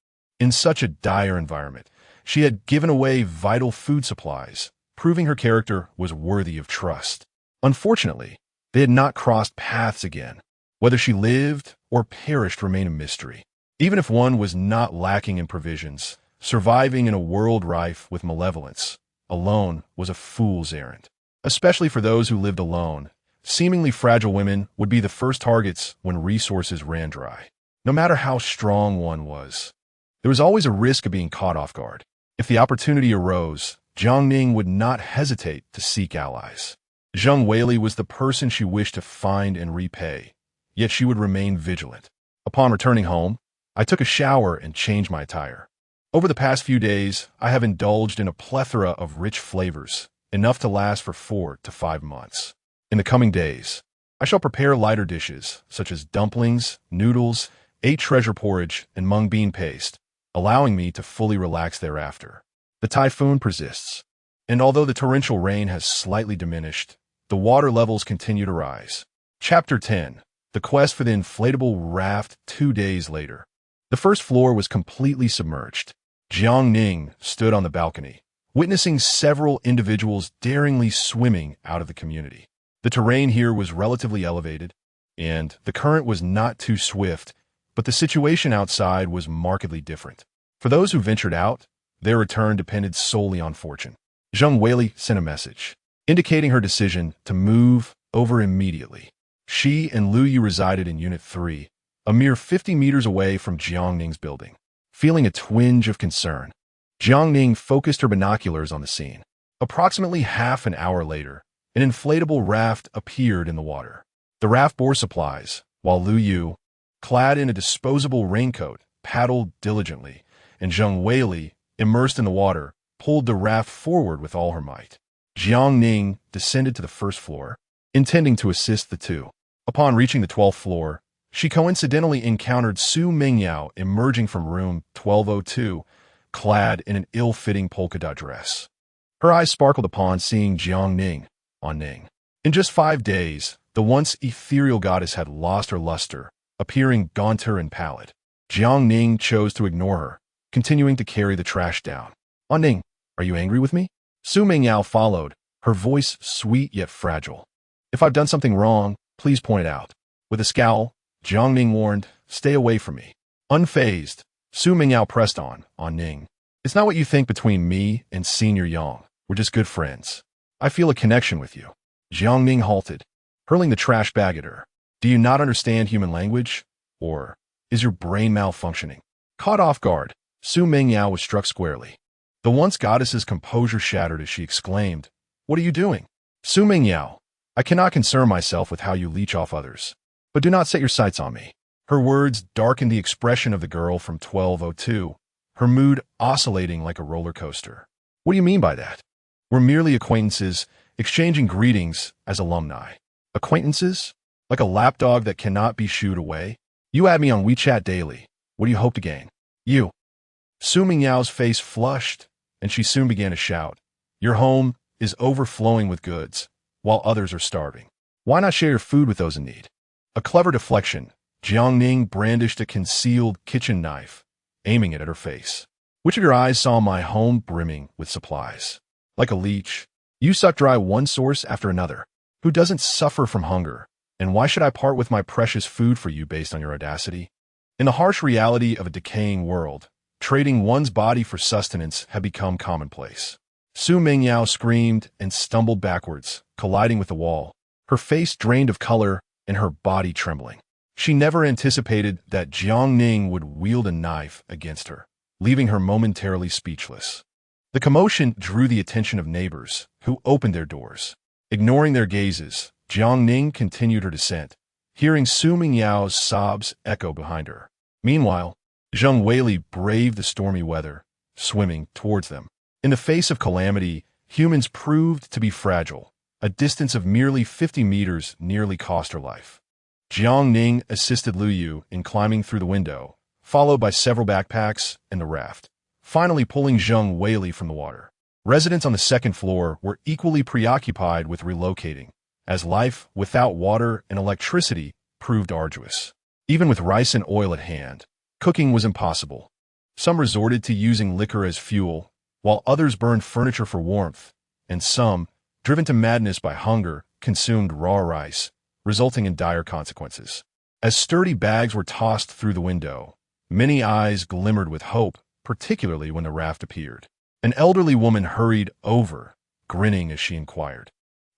In such a dire environment, she had given away vital food supplies, proving her character was worthy of trust. Unfortunately, they had not crossed paths again. Whether she lived or perished remained a mystery. Even if one was not lacking in provisions, surviving in a world rife with malevolence alone was a fool's errand. Especially for those who lived alone, seemingly fragile women would be the first targets when resources ran dry. No matter how strong one was, there was always a risk of being caught off guard. If the opportunity arose, Jiang Ning would not hesitate to seek allies. Zheng Weili was the person she wished to find and repay, yet she would remain vigilant. Upon returning home, I took a shower and changed my attire. Over the past few days, I have indulged in a plethora of rich flavors, enough to last for 4 to 5 months. In the coming days, I shall prepare lighter dishes, such as dumplings, noodles, 8 treasure porridge, and mung bean paste, allowing me to fully relax thereafter. The typhoon persists, and although the torrential rain has slightly diminished, the water levels continue to rise. Chapter 10. The Quest for the Inflatable Raft 2 days later. The first floor was completely submerged. Jiang Ning stood on the balcony, witnessing several individuals daringly swimming out of the community. The terrain here was relatively elevated, and the current was not too swift, but the situation outside was markedly different. For those who ventured out, their return depended solely on fortune. Zheng Weili sent a message, indicating her decision to move over immediately. She and Lu Yu resided in Unit 3, a mere 50 meters away from Jiang Ning's building. Feeling a twinge of concern, Jiang Ning focused her binoculars on the scene. Approximately half an hour later, an inflatable raft appeared in the water. The raft bore supplies, while Lu Yu, clad in a disposable raincoat, paddled diligently, and Zheng Weili, immersed in the water, pulled the raft forward with all her might. Jiang Ning descended to the first floor, intending to assist the two. Upon reaching the 12th floor, she coincidentally encountered Su Mingyao emerging from room 1202, clad in an ill-fitting polka-dot dress. Her eyes sparkled upon seeing Jiang Ning. In just 5 days, the once ethereal goddess had lost her luster, appearing gaunter and pallid. Jiang Ning chose to ignore her, continuing to carry the trash down. Ning, are you angry with me?" Su Mingyao followed, her voice sweet yet fragile. "If I've done something wrong, please point it out." With a scowl, Jiang Ning warned, "Stay away from me." Unfazed, Su Mingyao pressed on Ning. "It's not what you think between me and Senior Yang. We're just good friends. I feel a connection with you." Jiang Ning halted, hurling the trash bag at her. Do you not understand human language? Or is your brain malfunctioning? Caught off guard, Su Mingyao was struck squarely. The once goddess's composure shattered as she exclaimed, "What are you doing? Su Mingyao, I cannot concern myself with how you leech off others. But do not set your sights on me." Her words darkened the expression of the girl from 1202, her mood oscillating like a roller coaster. "What do you mean by that? We're merely acquaintances, exchanging greetings as alumni." Acquaintances? Like a lapdog that cannot be shooed away? You add me on WeChat daily. What do you hope to gain? You. Su Mingyao's face flushed, and she soon began to shout. Your home is overflowing with goods, while others are starving. Why not share your food with those in need? A clever deflection, Jiang Ning brandished a concealed kitchen knife, aiming it at her face. Which of your eyes saw my home brimming with supplies? Like a leech, you suck dry one source after another. Who doesn't suffer from hunger? And why should I part with my precious food for you based on your audacity? In the harsh reality of a decaying world, trading one's body for sustenance had become commonplace. Su Mingyao screamed and stumbled backwards, colliding with the wall, her face drained of color and her body trembling. She never anticipated that Jiang Ning would wield a knife against her, leaving her momentarily speechless. The commotion drew the attention of neighbors, who opened their doors. Ignoring their gazes, Jiang Ning continued her descent, hearing Su Mingyao's sobs echo behind her. Meanwhile, Zheng Weili braved the stormy weather, swimming towards them. In the face of calamity, humans proved to be fragile. A distance of merely 50 meters nearly cost her life. Jiang Ning assisted Lu Yu in climbing through the window, followed by several backpacks and the raft, finally pulling Zheng Weili from the water. Residents on the second floor were equally preoccupied with relocating, as life without water and electricity proved arduous. Even with rice and oil at hand, cooking was impossible. Some resorted to using liquor as fuel, while others burned furniture for warmth, and some, driven to madness by hunger, consumed raw rice, resulting in dire consequences. As sturdy bags were tossed through the window, many eyes glimmered with hope, particularly when the raft appeared. An elderly woman hurried over, grinning as she inquired,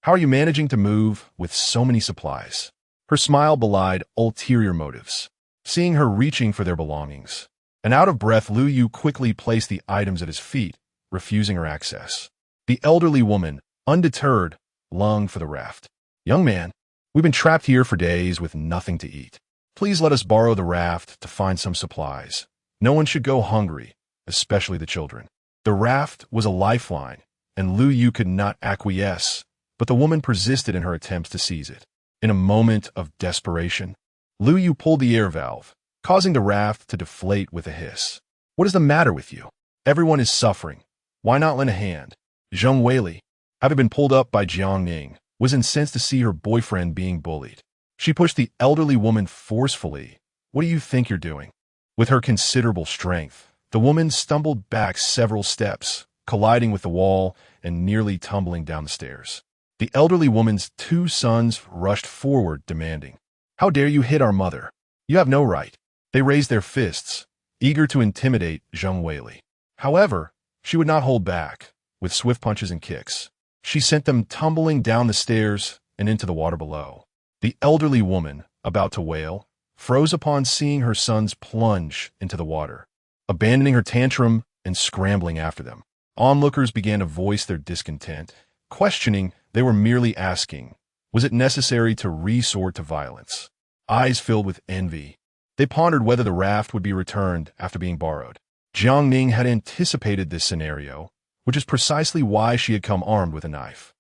"How are you managing to move with so many supplies?" Her smile belied ulterior motives, seeing her reaching for their belongings. An out-of-breath Lu Yu quickly placed the items at his feet, refusing her access. The elderly woman, undeterred, longed for the raft. "Young man, we've been trapped here for days with nothing to eat. Please let us borrow the raft to find some supplies. No one should go hungry, especially the children." The raft was a lifeline, and Lu Yu could not acquiesce, but the woman persisted in her attempts to seize it. In a moment of desperation, Lu Yu pulled the air valve, causing the raft to deflate with a hiss. "What is the matter with you? Everyone is suffering. Why not lend a hand?" Zheng Weili, having been pulled up by Jiang Ning, was incensed to see her boyfriend being bullied. She pushed the elderly woman forcefully. "What do you think you're doing?" With her considerable strength, the woman stumbled back several steps, colliding with the wall and nearly tumbling down the stairs. The elderly woman's two sons rushed forward, demanding, "How dare you hit our mother? You have no right." They raised their fists, eager to intimidate Zheng Weili. However, she would not hold back. With swift punches and kicks, she sent them tumbling down the stairs and into the water below. The elderly woman, about to wail, froze upon seeing her sons plunge into the water, abandoning her tantrum and scrambling after them. Onlookers began to voice their discontent, questioning. They were merely asking, was it necessary to resort to violence? Eyes filled with envy, they pondered whether the raft would be returned after being borrowed. Jiang Ning had anticipated this scenario, which is precisely why she had come armed with a knife.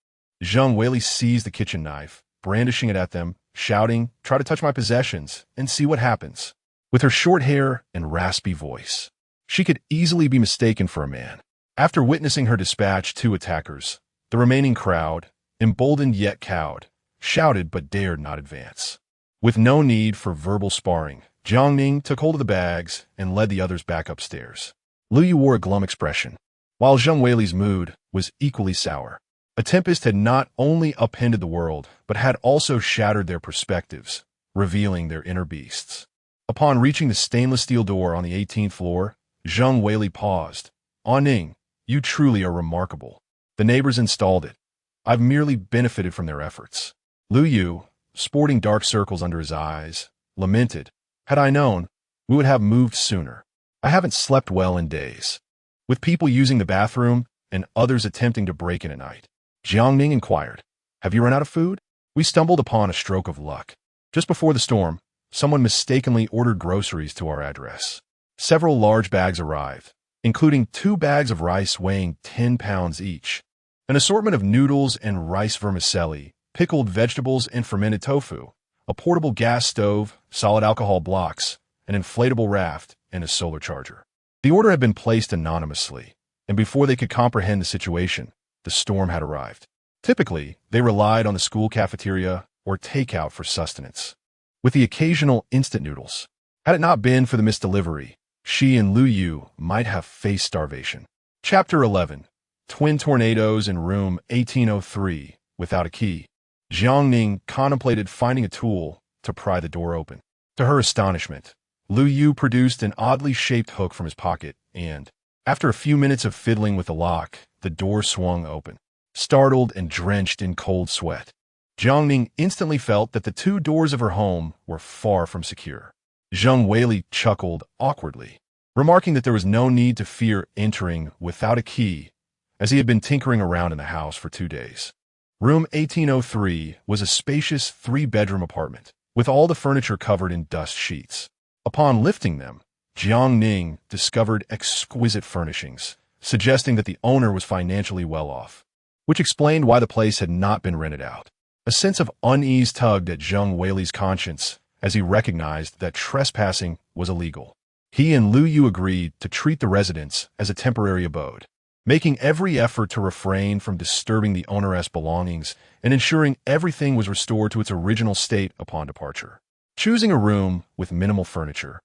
Zheng Weili seized the kitchen knife, brandishing it at them, shouting, "Try to touch my possessions and see what happens." With her short hair and raspy voice, she could easily be mistaken for a man. After witnessing her dispatch two attackers, the remaining crowd, emboldened yet cowed, shouted but dared not advance. With no need for verbal sparring, Jiang Ning took hold of the bags and led the others back upstairs. Lu Yu wore a glum expression, while Zheng Weili's mood was equally sour. A tempest had not only upended the world, but had also shattered their perspectives, revealing their inner beasts. Upon reaching the stainless steel door on the 18th floor, Zheng Weili paused. "Ah Ning, you truly are remarkable. The neighbors installed it. I've merely benefited from their efforts." Lu Yu, sporting dark circles under his eyes, lamented, "Had I known, we would have moved sooner. I haven't slept well in days." With people using the bathroom and others attempting to break in at night, Jiang Ning inquired, "Have you run out of food?" We stumbled upon a stroke of luck. Just before the storm, someone mistakenly ordered groceries to our address. Several large bags arrived, including 2 bags of rice weighing 10 pounds each, an assortment of noodles and rice vermicelli, pickled vegetables and fermented tofu, a portable gas stove, solid alcohol blocks, an inflatable raft, and a solar charger. The order had been placed anonymously, and before they could comprehend the situation, the storm had arrived. Typically, they relied on the school cafeteria or takeout for sustenance, with the occasional instant noodles. Had it not been for the misdelivery, she and Lu Yu might have faced starvation. Chapter 11. Twin Tornadoes in Room 1803, without a key. Jiang Ning contemplated finding a tool to pry the door open. To her astonishment, Lu Yu produced an oddly shaped hook from his pocket, and, after a few minutes of fiddling with the lock, the door swung open. Startled and drenched in cold sweat, Jiang Ning instantly felt that the 2 doors of her home were far from secure. Zheng Weili chuckled awkwardly, remarking that there was no need to fear entering without a key, as he had been tinkering around in the house for 2 days. Room 1803 was a spacious 3-bedroom apartment, with all the furniture covered in dust sheets. Upon lifting them, Jiang Ning discovered exquisite furnishings, suggesting that the owner was financially well off, which explained why the place had not been rented out. A sense of unease tugged at Zheng Weili's conscience as he recognized that trespassing was illegal. He and Lu Yu agreed to treat the residence as a temporary abode, making every effort to refrain from disturbing the owneress belongings and ensuring everything was restored to its original state upon departure. Choosing a room with minimal furniture,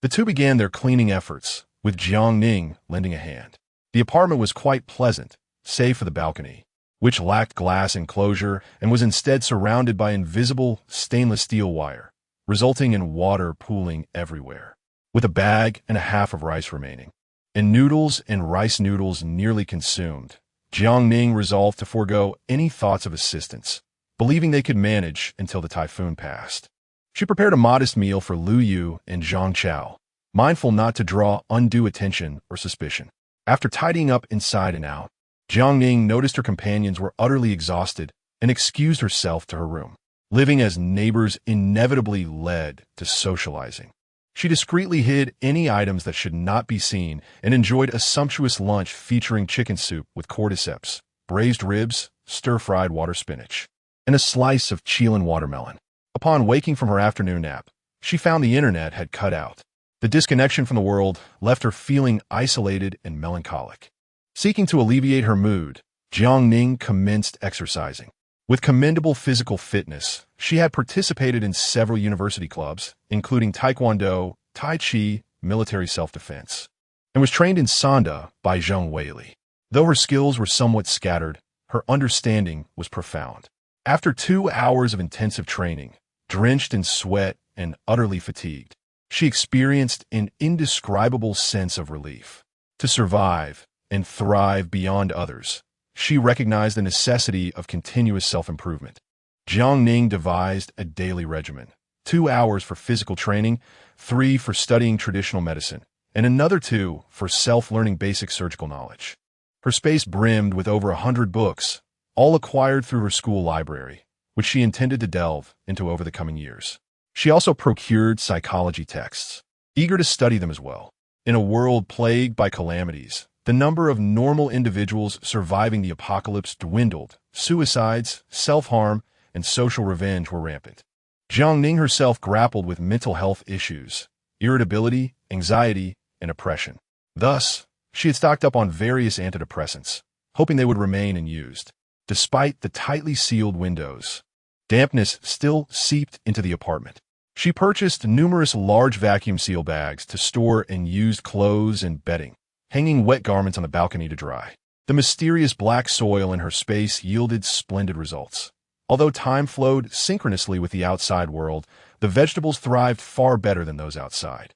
the 2 began their cleaning efforts, with Jiang Ning lending a hand. The apartment was quite pleasant, save for the balcony, which lacked glass enclosure and was instead surrounded by invisible stainless steel wire, resulting in water pooling everywhere. With a bag and a half of rice remaining, and noodles and rice noodles nearly consumed, Jiang Ning resolved to forego any thoughts of assistance, believing they could manage until the typhoon passed. She prepared a modest meal for Lu Yu and Zhang Chao, mindful not to draw undue attention or suspicion. After tidying up inside and out, Jiang Ning noticed her companions were utterly exhausted and excused herself to her room. Living as neighbors inevitably led to socializing. She discreetly hid any items that should not be seen and enjoyed a sumptuous lunch featuring chicken soup with cordyceps, braised ribs, stir-fried water spinach, and a slice of Chilean watermelon. Upon waking from her afternoon nap, she found the internet had cut out. The disconnection from the world left her feeling isolated and melancholic. Seeking to alleviate her mood, Jiang Ning commenced exercising. With commendable physical fitness, she had participated in several university clubs, including Taekwondo, Tai Chi, military self-defense, and was trained in Sanda by Zheng Weili. Though her skills were somewhat scattered, her understanding was profound. After 2 hours of intensive training, drenched in sweat and utterly fatigued, she experienced an indescribable sense of relief. To survive and thrive beyond others, she recognized the necessity of continuous self-improvement. Jiang Ning devised a daily regimen: 2 hours for physical training, 3 for studying traditional medicine, and another 2 for self-learning basic surgical knowledge. Her space brimmed with over 100 books, all acquired through her school library, which she intended to delve into over the coming years. She also procured psychology texts, eager to study them as well. In a world plagued by calamities, the number of normal individuals surviving the apocalypse dwindled. Suicides, self-harm, and social revenge were rampant. Jiang Ning herself grappled with mental health issues, irritability, anxiety, and oppression. Thus, she had stocked up on various antidepressants, hoping they would remain unused. Despite the tightly sealed windows, dampness still seeped into the apartment. She purchased numerous large vacuum seal bags to store unused clothes and bedding, hanging wet garments on the balcony to dry. The mysterious black soil in her space yielded splendid results. Although time flowed synchronously with the outside world, the vegetables thrived far better than those outside.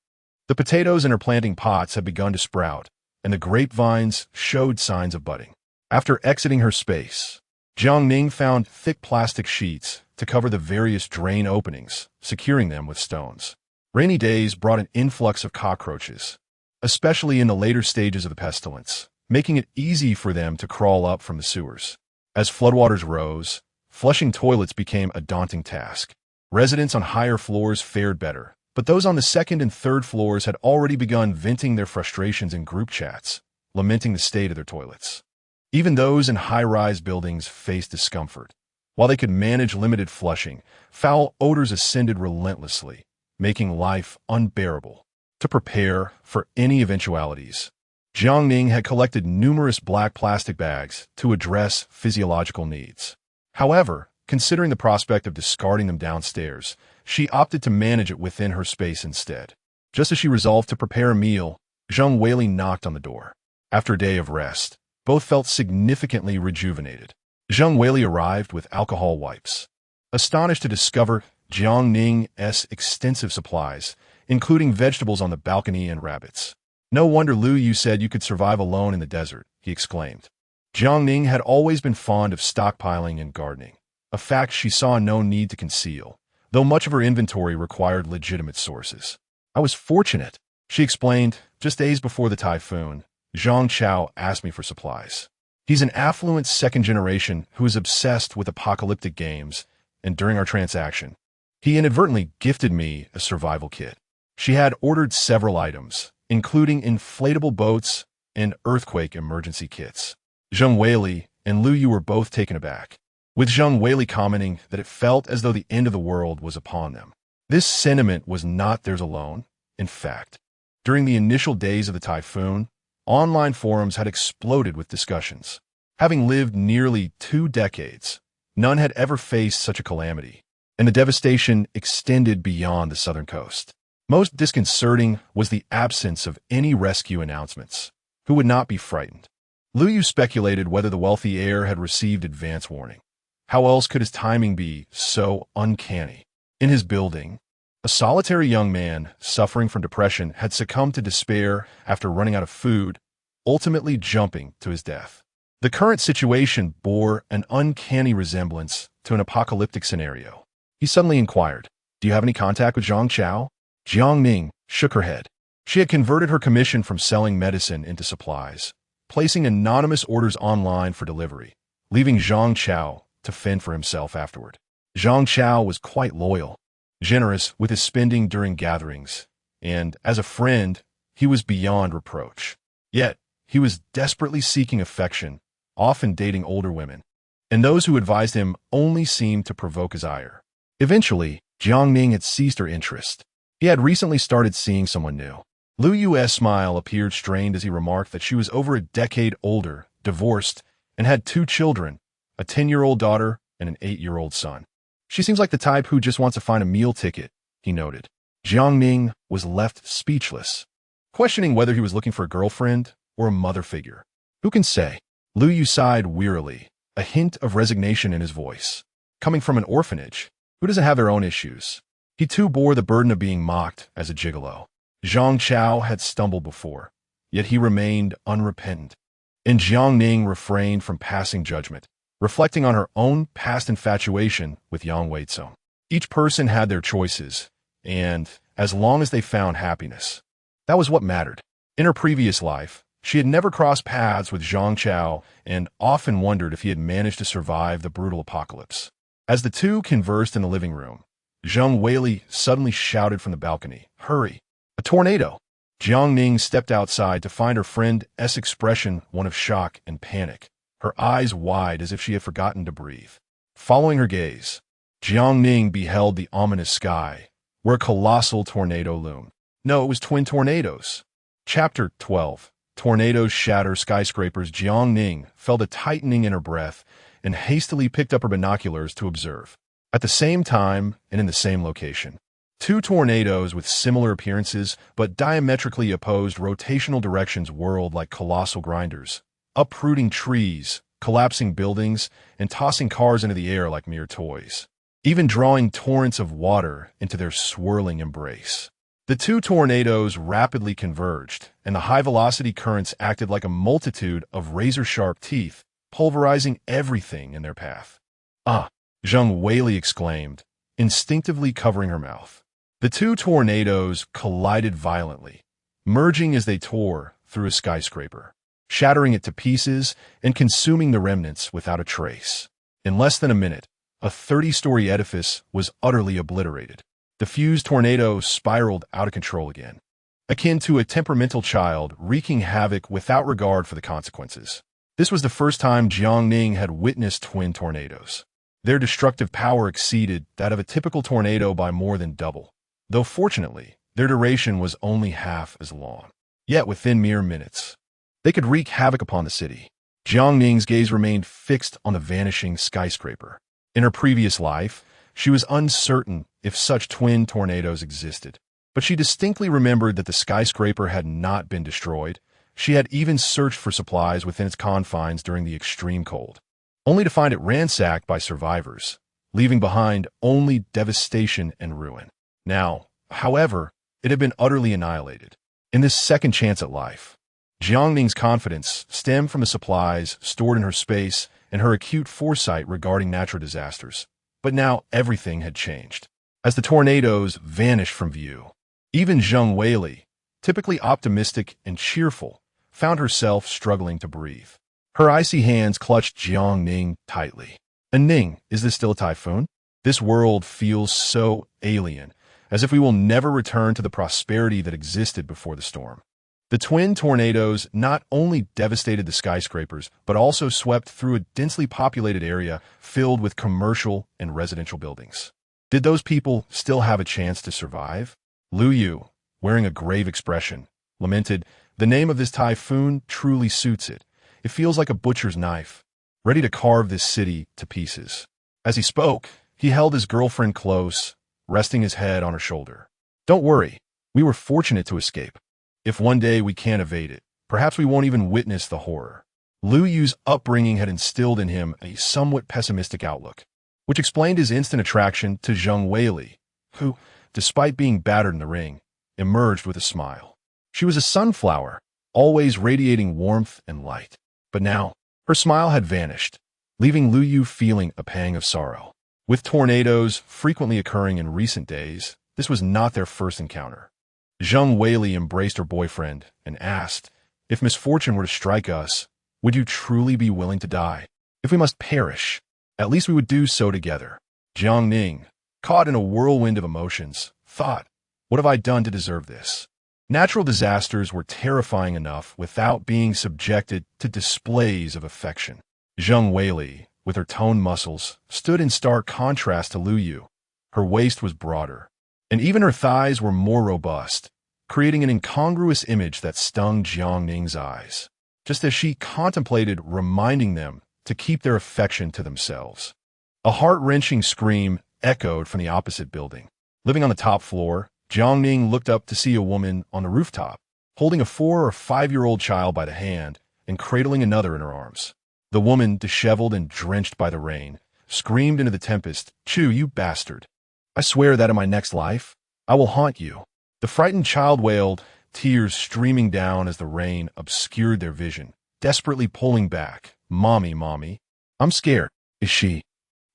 The potatoes in her planting pots had begun to sprout, and the grapevines showed signs of budding. After exiting her space, Jiang Ning found thick plastic sheets to cover the various drain openings, securing them with stones. Rainy days brought an influx of cockroaches, especially in the later stages of the pestilence, making it easy for them to crawl up from the sewers. As floodwaters rose, flushing toilets became a daunting task. Residents on higher floors fared better, but those on the second and third floors had already begun venting their frustrations in group chats, lamenting the state of their toilets. Even those in high-rise buildings faced discomfort. While they could manage limited flushing, foul odors ascended relentlessly, making life unbearable. To prepare for any eventualities, Jiang Ning had collected numerous black plastic bags to address physiological needs. However, considering the prospect of discarding them downstairs, she opted to manage it within her space instead. Just as she resolved to prepare a meal, Zheng Weili knocked on the door. After a day of rest, both felt significantly rejuvenated. Zheng Weili arrived with alcohol wipes. Astonished to discover Jiang Ning's extensive supplies, including vegetables on the balcony and rabbits. "No wonder Lu Yu said you could survive alone in the desert," he exclaimed. Jiang Ning had always been fond of stockpiling and gardening, a fact she saw no need to conceal, though much of her inventory required legitimate sources. "I was fortunate," she explained. "Just days before the typhoon, Zhang Chao asked me for supplies. He's an affluent second generation who is obsessed with apocalyptic games, and during our transaction, he inadvertently gifted me a survival kit. She had ordered several items, including inflatable boats and earthquake emergency kits." Zheng Weili and Lu Yu were both taken aback, with Zheng Weili commenting that it felt as though the end of the world was upon them. This sentiment was not theirs alone. In fact, during the initial days of the typhoon, online forums had exploded with discussions. Having lived nearly 2 decades, none had ever faced such a calamity, and the devastation extended beyond the southern coast. Most disconcerting was the absence of any rescue announcements. Who would not be frightened? Lu Yu speculated whether the wealthy heir had received advance warning. How else could his timing be so uncanny? In his building, a solitary young man suffering from depression had succumbed to despair after running out of food, ultimately jumping to his death. The current situation bore an uncanny resemblance to an apocalyptic scenario. He suddenly inquired, "Do you have any contact with Zhang Chao?" Jiang Ning shook her head. She had converted her commission from selling medicine into supplies, placing anonymous orders online for delivery, leaving Zhang Chao to fend for himself afterward. Zhang Chao was quite loyal, generous with his spending during gatherings, and as a friend, he was beyond reproach. Yet, he was desperately seeking affection, often dating older women, and those who advised him only seemed to provoke his ire. Eventually, Jiang Ning had ceased her interest. He had recently started seeing someone new. Lu Yu's smile appeared strained as he remarked that she was over a decade older, divorced, and had 2 children, a 10-year-old daughter and an 8-year-old son. "She seems like the type who just wants to find a meal ticket," he noted. Jiang Ning was left speechless, questioning whether he was looking for a girlfriend or a mother figure. Who can say? Lu Yu sighed wearily, a hint of resignation in his voice. Coming from an orphanage, who doesn't have their own issues? He too bore the burden of being mocked as a gigolo. Zhang Chao had stumbled before, yet he remained unrepentant. And Jiang Ning refrained from passing judgment, reflecting on her own past infatuation with Yang Weizong. Each person had their choices, and as long as they found happiness, that was what mattered. In her previous life, she had never crossed paths with Zhang Chao and often wondered if he had managed to survive the brutal apocalypse. As the two conversed in the living room, Zheng Weili suddenly shouted from the balcony, "Hurry! A tornado!" Jiang Ning stepped outside to find her friend's expression one of shock and panic, her eyes wide as if she had forgotten to breathe. Following her gaze, Jiang Ning beheld the ominous sky, where a colossal tornado loomed. No, it was twin tornadoes. Chapter 12. Tornadoes shatter skyscrapers. Jiang Ning felt a tightening in her breath and hastily picked up her binoculars to observe. At the same time and in the same location, 2 tornadoes with similar appearances but diametrically opposed rotational directions whirled like colossal grinders, uprooting trees, collapsing buildings, and tossing cars into the air like mere toys, even drawing torrents of water into their swirling embrace. The 2 tornadoes rapidly converged, and the high-velocity currents acted like a multitude of razor-sharp teeth, pulverizing everything in their path. "Ah!" Jiang Weili exclaimed, instinctively covering her mouth. The two tornadoes collided violently, merging as they tore through a skyscraper, shattering it to pieces and consuming the remnants without a trace. In less than a minute, a 30-story edifice was utterly obliterated. The fused tornado spiraled out of control again, akin to a temperamental child wreaking havoc without regard for the consequences. This was the first time Jiang Ning had witnessed twin tornadoes. Their destructive power exceeded that of a typical tornado by more than double, though fortunately, their duration was only half as long. Yet within mere minutes, they could wreak havoc upon the city. Jiang Ning's gaze remained fixed on the vanishing skyscraper. In her previous life, she was uncertain if such twin tornadoes existed, but she distinctly remembered that the skyscraper had not been destroyed. She had even searched for supplies within its confines during the extreme cold, only to find it ransacked by survivors, leaving behind only devastation and ruin. Now, however, it had been utterly annihilated. In this second chance at life, Jiang Ning's confidence stemmed from the supplies stored in her space and her acute foresight regarding natural disasters. But now everything had changed. As the tornadoes vanished from view, even Jiang Weili, typically optimistic and cheerful, found herself struggling to breathe. Her icy hands clutched Jiang Ning tightly. "And Ning, is this still a typhoon? This world feels so alien, as if we will never return to the prosperity that existed before the storm." The twin tornadoes not only devastated the skyscrapers, but also swept through a densely populated area filled with commercial and residential buildings. Did those people still have a chance to survive? Lu Yu, wearing a grave expression, lamented, "The name of this typhoon truly suits it. It feels like a butcher's knife, ready to carve this city to pieces." As he spoke, he held his girlfriend close, resting his head on her shoulder. "Don't worry, we were fortunate to escape. If one day we can't evade it, perhaps we won't even witness the horror." Lu Yu's upbringing had instilled in him a somewhat pessimistic outlook, which explained his instant attraction to Jiang Weili, who, despite being battered in the ring, emerged with a smile. She was a sunflower, always radiating warmth and light. But now, her smile had vanished, leaving Lu Yu feeling a pang of sorrow. With tornadoes frequently occurring in recent days, this was not their first encounter. Jiang Weili embraced her boyfriend and asked, "If misfortune were to strike us, would you truly be willing to die? If we must perish, at least we would do so together." Jiang Ning, caught in a whirlwind of emotions, thought, "What have I done to deserve this?" Natural disasters were terrifying enough without being subjected to displays of affection. Jiang Weili, with her toned muscles, stood in stark contrast to Lu Yu. Her waist was broader, and even her thighs were more robust, creating an incongruous image that stung Jiang Ning's eyes, just as she contemplated reminding them to keep their affection to themselves. A heart-wrenching scream echoed from the opposite building. Living on the top floor, Jiang Ning looked up to see a woman on the rooftop, holding a 4- or 5-year-old child by the hand and cradling another in her arms. The woman, disheveled and drenched by the rain, screamed into the tempest, "Chu, you bastard! I swear that in my next life, I will haunt you." The frightened child wailed, tears streaming down as the rain obscured their vision, desperately pulling back. "Mommy, mommy, I'm scared." "Is she?"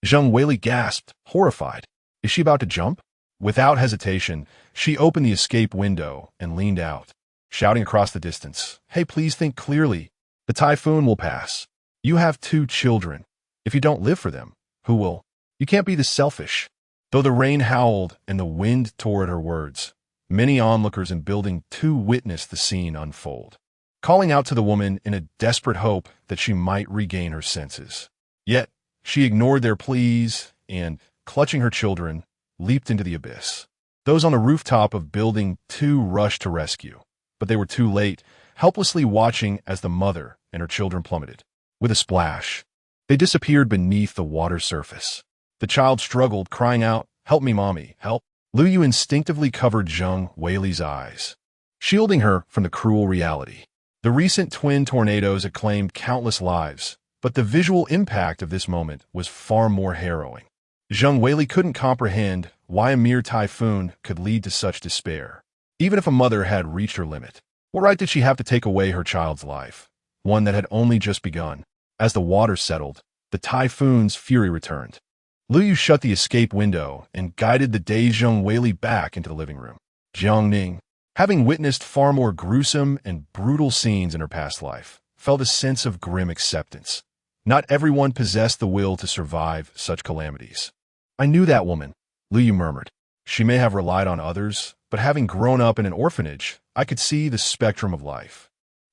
Jiang Weili gasped, horrified. "Is she about to jump?" Without hesitation, she opened the escape window and leaned out, shouting across the distance, "Hey, please think clearly. The typhoon will pass. You have 2 children. If you don't live for them, who will? You can't be this selfish." Though the rain howled and the wind tore at her words, many onlookers in Building 2 witnessed the scene unfold, calling out to the woman in a desperate hope that she might regain her senses. Yet, she ignored their pleas and, clutching her children, leaped into the abyss. Those on the rooftop of Building 2 rushed to rescue, but they were too late, helplessly watching as the mother and her children plummeted. With a splash, they disappeared beneath the water surface. The child struggled, crying out, "Help me, mommy, help." Lu Yu instinctively covered Jiang Weili's eyes, shielding her from the cruel reality. The recent twin tornadoes had claimed countless lives, but the visual impact of this moment was far more harrowing. Jiang Weili couldn't comprehend why a mere typhoon could lead to such despair. Even if a mother had reached her limit, what right did she have to take away her child's life, one that had only just begun? As the water settled, the Typhoon's fury returned. Lu Yu shut the escape window and guided the dazed young Wei back into the living room. Jiang Ning, having witnessed far more gruesome and brutal scenes in her past life, felt a sense of grim acceptance. Not everyone possessed the will to survive such calamities. I knew that woman, Lu Yu murmured. She may have relied on others, but having grown up in an orphanage, I could see the spectrum of life.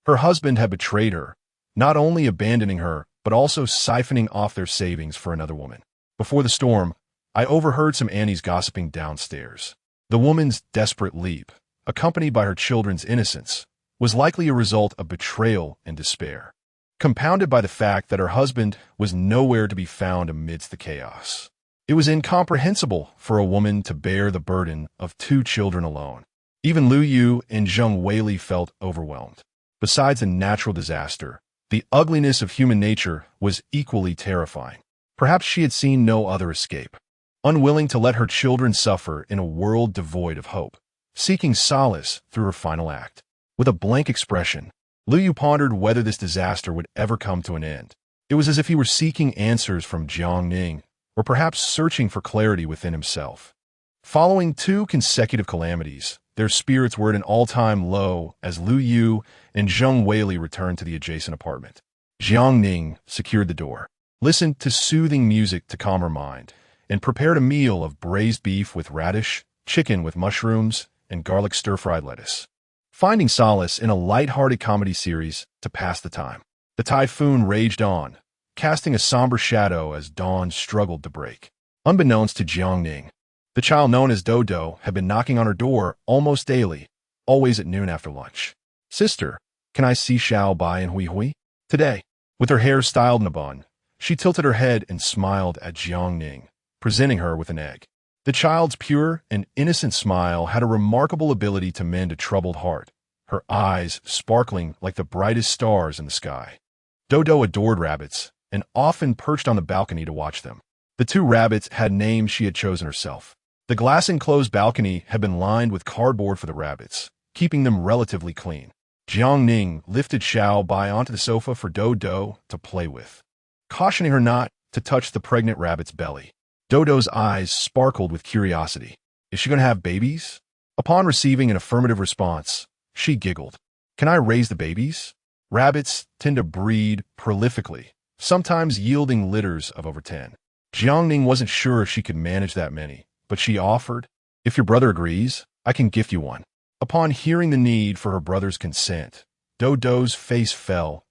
Her husband had betrayed her, not only abandoning her, but also siphoning off their savings for another woman. Before the storm, I overheard some Annies gossiping downstairs. The woman's desperate leap, accompanied by her children's innocence, was likely a result of betrayal and despair, compounded by the fact that her husband was nowhere to be found amidst the chaos. It was incomprehensible for a woman to bear the burden of 2 children alone. Even Lu Yu and Zheng Weili felt overwhelmed. Besides a natural disaster, the ugliness of human nature was equally terrifying. Perhaps she had seen no other escape. Unwilling to let her children suffer in a world devoid of hope, seeking solace through her final act. With a blank expression, Lu Yu pondered whether this disaster would ever come to an end. It was as if he were seeking answers from Jiang Ning, or perhaps searching for clarity within himself. Following 2 consecutive calamities, their spirits were at an all-time low as Lu Yu and Zheng Weili returned to the adjacent apartment. Jiang Ning secured the door, listened to soothing music to calm her mind, and prepared a meal of braised beef with radish, chicken with mushrooms, and garlic stir-fried lettuce. Finding solace in a light-hearted comedy series to pass the time, the Typhoon raged on, casting a somber shadow as dawn struggled to break. Unbeknownst to Jiang Ning, the child known as Dodo had been knocking on her door almost daily, always at noon after lunch. "Sister, can I see Xiao Bai and Hui Hui today?" With her hair styled in a bun, she tilted her head and smiled at Jiang Ning, presenting her with an egg. The child's pure and innocent smile had a remarkable ability to mend a troubled heart, her eyes sparkling like the brightest stars in the sky. Dodo adored rabbits and often perched on the balcony to watch them. The 2 rabbits had names she had chosen herself. The glass-enclosed balcony had been lined with cardboard for the rabbits, keeping them relatively clean. Jiang Ning lifted Xiao Bai onto the sofa for Dodo to play with, cautioning her not to touch the pregnant rabbit's belly. Dodo's eyes sparkled with curiosity. Is she going to have babies? Upon receiving an affirmative response, she giggled. Can I raise the babies? Rabbits tend to breed prolifically, sometimes yielding litters of over 10. Jiang Ning wasn't sure if she could manage that many, but she offered, "If your brother agrees, I can gift you one." Upon hearing the need for her brother's consent, Dodo's face fell,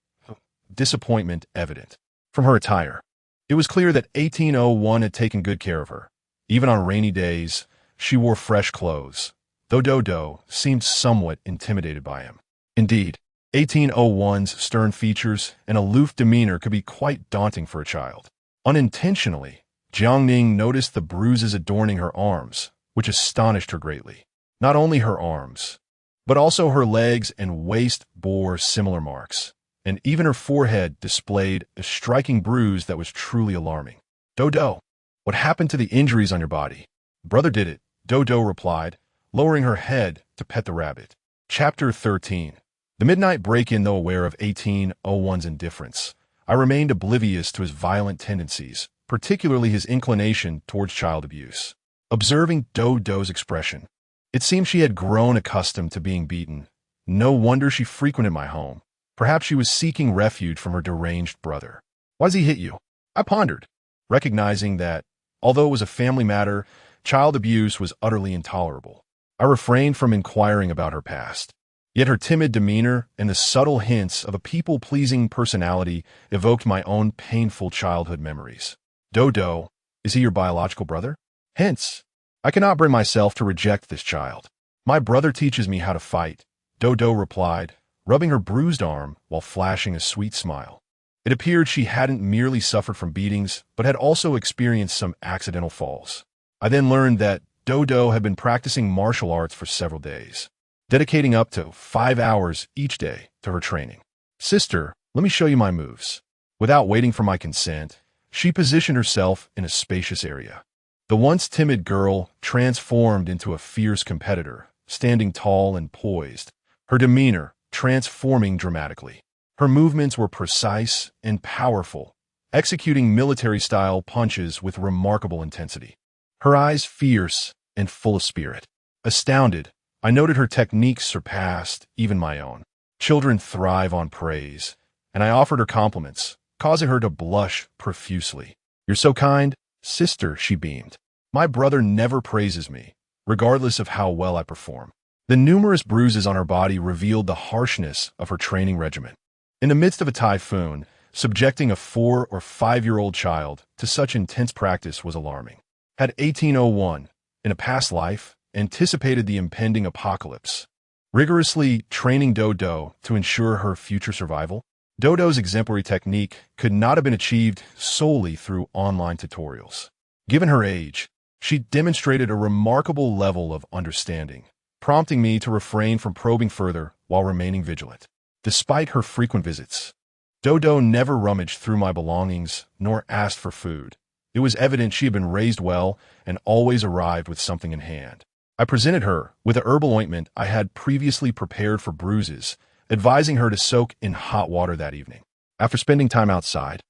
disappointment evident. From her attire, it was clear that 1801 had taken good care of her. Even on rainy days, she wore fresh clothes, though Dodo seemed somewhat intimidated by him. Indeed, 1801's stern features and aloof demeanor could be quite daunting for a child. Unintentionally, Jiang Ning noticed the bruises adorning her arms, which astonished her greatly. Not only her arms, but also her legs and waist bore similar marks, and even her forehead displayed a striking bruise that was truly alarming. "Dodo, what happened to the injuries on your body?" "Brother did it," Dodo replied, lowering her head to pet the rabbit. Chapter 13. The midnight break-in, though aware of 1801's indifference, I remained oblivious to his violent tendencies, particularly his inclination towards child abuse. Observing Dodo's expression, it seemed she had grown accustomed to being beaten. No wonder she frequented my home. Perhaps she was seeking refuge from her deranged brother. "Why does he hit you?" I pondered, recognizing that, although it was a family matter, child abuse was utterly intolerable. I refrained from inquiring about her past. Yet her timid demeanor and the subtle hints of a people-pleasing personality evoked my own painful childhood memories. "Dodo, is he your biological brother?" "Hence, I cannot bring myself to reject this child. My brother teaches me how to fight," Dodo replied, rubbing her bruised arm while flashing a sweet smile. It appeared she hadn't merely suffered from beatings, but had also experienced some accidental falls. I then learned that Dodo had been practicing martial arts for several days, dedicating up to 5 hours each day to her training. "Sister, let me show you my moves." Without waiting for my consent, she positioned herself in a spacious area. The once timid girl transformed into a fierce competitor, standing tall and poised, her demeanor transforming dramatically. Her movements were precise and powerful, executing military-style punches with remarkable intensity. Her eyes fierce and full of spirit. Astounded, I noted her techniques surpassed even my own. Children thrive on praise, and I offered her compliments, causing her to blush profusely. "You're so kind, sister," she beamed. "My brother never praises me, regardless of how well I perform." The numerous bruises on her body revealed the harshness of her training regimen. In the midst of a typhoon, subjecting a 4 or 5-year-old child to such intense practice was alarming. Had 1801, in a past life, anticipated the impending apocalypse, rigorously training Dodo to ensure her future survival? Dodo's exemplary technique could not have been achieved solely through online tutorials. Given her age, she demonstrated a remarkable level of understanding, prompting me to refrain from probing further while remaining vigilant. Despite her frequent visits, Dodo never rummaged through my belongings nor asked for food. It was evident she had been raised well and always arrived with something in hand. I presented her with a herbal ointment I had previously prepared for bruises, advising her to soak in hot water that evening. After spending time outside,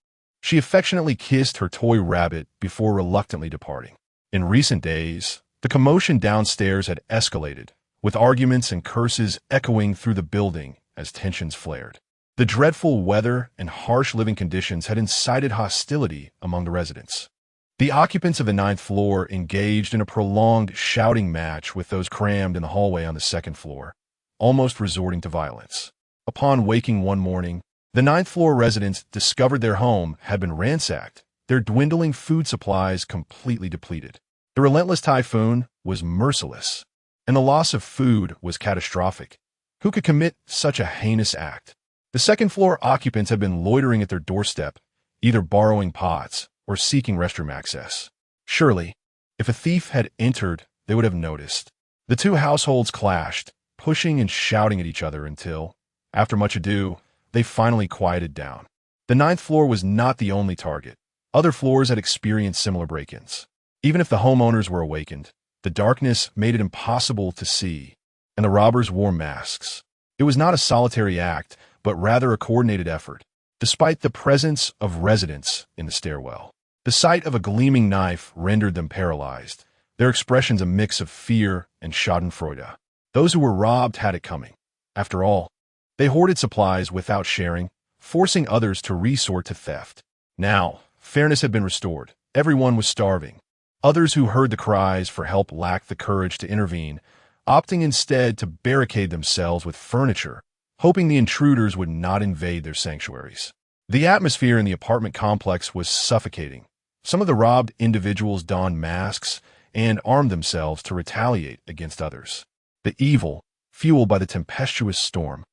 she affectionately kissed her toy rabbit before reluctantly departing. In recent days, the commotion downstairs had escalated, with arguments and curses echoing through the building as tensions flared. The dreadful weather and harsh living conditions had incited hostility among the residents. The occupants of the 9th floor engaged in a prolonged shouting match with those crammed in the hallway on the 2nd floor, almost resorting to violence. Upon waking one morning, the 9th floor residents discovered their home had been ransacked, their dwindling food supplies completely depleted. The relentless typhoon was merciless, and the loss of food was catastrophic. Who could commit such a heinous act? The 2nd floor occupants had been loitering at their doorstep, either borrowing pots or seeking restroom access. Surely, if a thief had entered, they would have noticed. The two households clashed, pushing and shouting at each other until, after much ado, they finally quieted down. The 9th floor was not the only target. Other floors had experienced similar break-ins. Even if the homeowners were awakened, the darkness made it impossible to see, and the robbers wore masks. It was not a solitary act, but rather a coordinated effort. Despite the presence of residents in the stairwell, the sight of a gleaming knife rendered them paralyzed, their expressions a mix of fear and schadenfreude. Those who were robbed had it coming. After all, they hoarded supplies without sharing, forcing others to resort to theft. Now, fairness had been restored. Everyone was starving. Others who heard the cries for help lacked the courage to intervene, opting instead to barricade themselves with furniture, hoping the intruders would not invade their sanctuaries. The atmosphere in the apartment complex was suffocating. Some of the robbed individuals donned masks and armed themselves to retaliate against others. The evil, fueled by the tempestuous storm,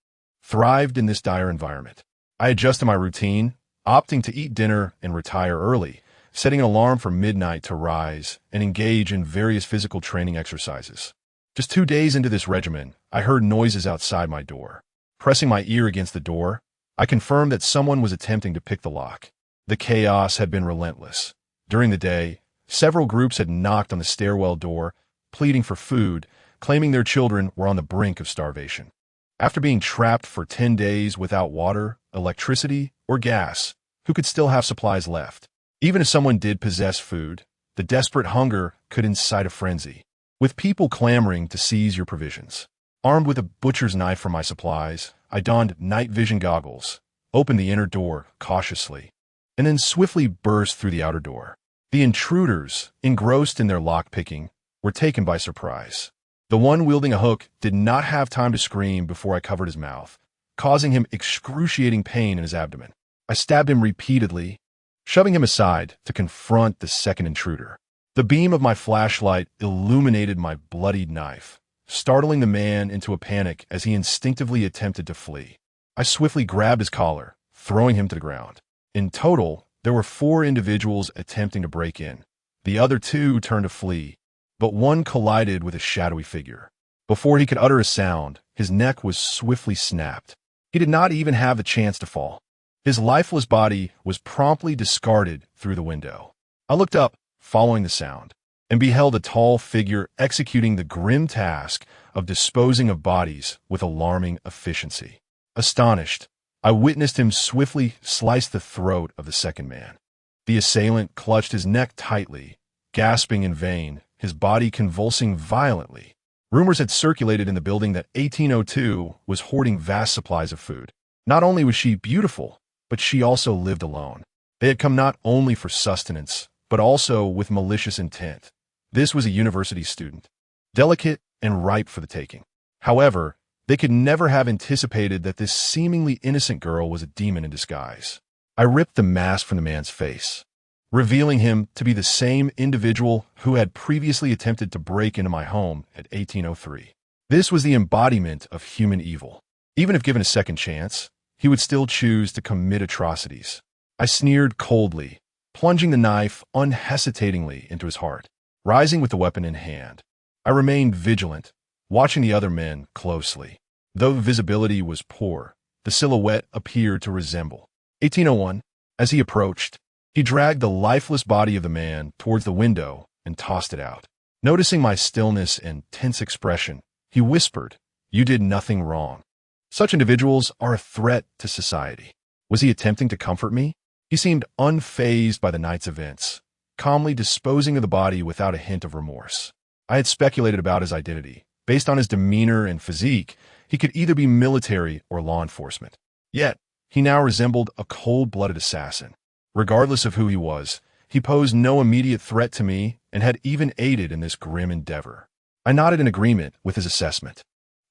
thrived in this dire environment. I adjusted my routine, opting to eat dinner and retire early, setting an alarm for midnight to rise and engage in various physical training exercises. Just 2 days into this regimen, I heard noises outside my door. Pressing my ear against the door, I confirmed that someone was attempting to pick the lock. The chaos had been relentless. During the day, several groups had knocked on the stairwell door, pleading for food, claiming their children were on the brink of starvation. After being trapped for 10 days without water, electricity, or gas, who could still have supplies left? Even if someone did possess food, the desperate hunger could incite a frenzy, with people clamoring to seize your provisions. Armed with a butcher's knife for my supplies, I donned night vision goggles, opened the inner door cautiously, and then swiftly burst through the outer door. The intruders, engrossed in their lockpicking, were taken by surprise. The one wielding a hook did not have time to scream before I covered his mouth, causing him excruciating pain in his abdomen. I stabbed him repeatedly, shoving him aside to confront the second intruder. The beam of my flashlight illuminated my bloodied knife, startling the man into a panic as he instinctively attempted to flee. I swiftly grabbed his collar, throwing him to the ground. In total, there were 4 individuals attempting to break in. The other 2 turned to flee, but one collided with a shadowy figure. Before he could utter a sound, his neck was swiftly snapped. He did not even have the chance to fall. His lifeless body was promptly discarded through the window. I looked up, following the sound, and beheld a tall figure executing the grim task of disposing of bodies with alarming efficiency. Astonished, I witnessed him swiftly slice the throat of the second man. The assailant clutched his neck tightly, gasping in vain, his body convulsing violently. Rumors had circulated in the building that 1802 was hoarding vast supplies of food. Not only was she beautiful, but she also lived alone. They had come not only for sustenance, but also with malicious intent. This was a university student, delicate and ripe for the taking. However, they could never have anticipated that this seemingly innocent girl was a demon in disguise. I ripped the mask from the man's face, revealing him to be the same individual who had previously attempted to break into my home at 1803. This was the embodiment of human evil. Even if given a second chance, he would still choose to commit atrocities. I sneered coldly, plunging the knife unhesitatingly into his heart. Rising with the weapon in hand, I remained vigilant, watching the other men closely. Though visibility was poor, the silhouette appeared to resemble 1801. As he approached, he dragged the lifeless body of the man towards the window and tossed it out. Noticing my stillness and tense expression, he whispered, "You did nothing wrong." Such individuals are a threat to society. Was he attempting to comfort me? He seemed unfazed by the night's events, calmly disposing of the body without a hint of remorse. I had speculated about his identity. Based on his demeanor and physique, he could either be military or law enforcement. Yet, he now resembled a cold-blooded assassin. Regardless of who he was, he posed no immediate threat to me and had even aided in this grim endeavor. I nodded in agreement with his assessment.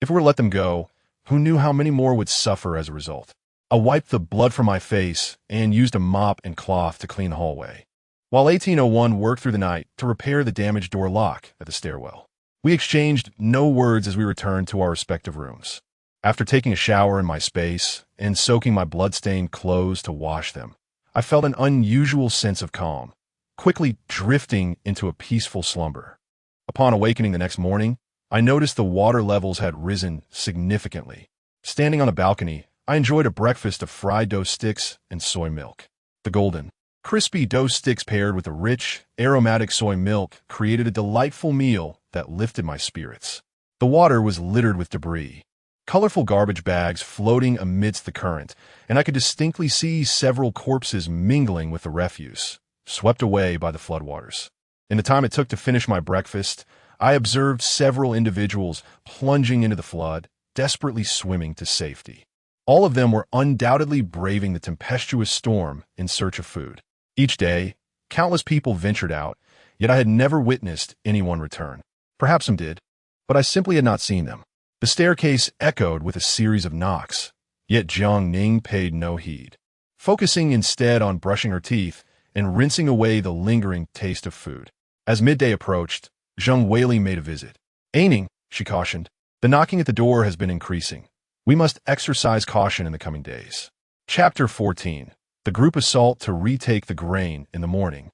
If we were to let them go, who knew how many more would suffer as a result? I wiped the blood from my face and used a mop and cloth to clean the hallway, while 1801 worked through the night to repair the damaged door lock at the stairwell. We exchanged no words as we returned to our respective rooms. After taking a shower in my space and soaking my blood-stained clothes to wash them, I felt an unusual sense of calm, quickly drifting into a peaceful slumber. Upon awakening the next morning, I noticed the water levels had risen significantly. Standing on a balcony, I enjoyed a breakfast of fried dough sticks and soy milk. The golden, crispy dough sticks paired with the rich, aromatic soy milk created a delightful meal that lifted my spirits. The water was littered with debris, colorful garbage bags floating amidst the current, and I could distinctly see several corpses mingling with the refuse, swept away by the floodwaters. In the time it took to finish my breakfast, I observed several individuals plunging into the flood, desperately swimming to safety. All of them were undoubtedly braving the tempestuous storm in search of food. Each day, countless people ventured out, yet I had never witnessed anyone return. Perhaps some did, but I simply had not seen them. The staircase echoed with a series of knocks, yet Jiang Ning paid no heed, focusing instead on brushing her teeth and rinsing away the lingering taste of food. As midday approached, Zheng Weili made a visit. "Ning," she cautioned, "the knocking at the door has been increasing. We must exercise caution in the coming days." Chapter 14. The group assault to retake the grain in the morning.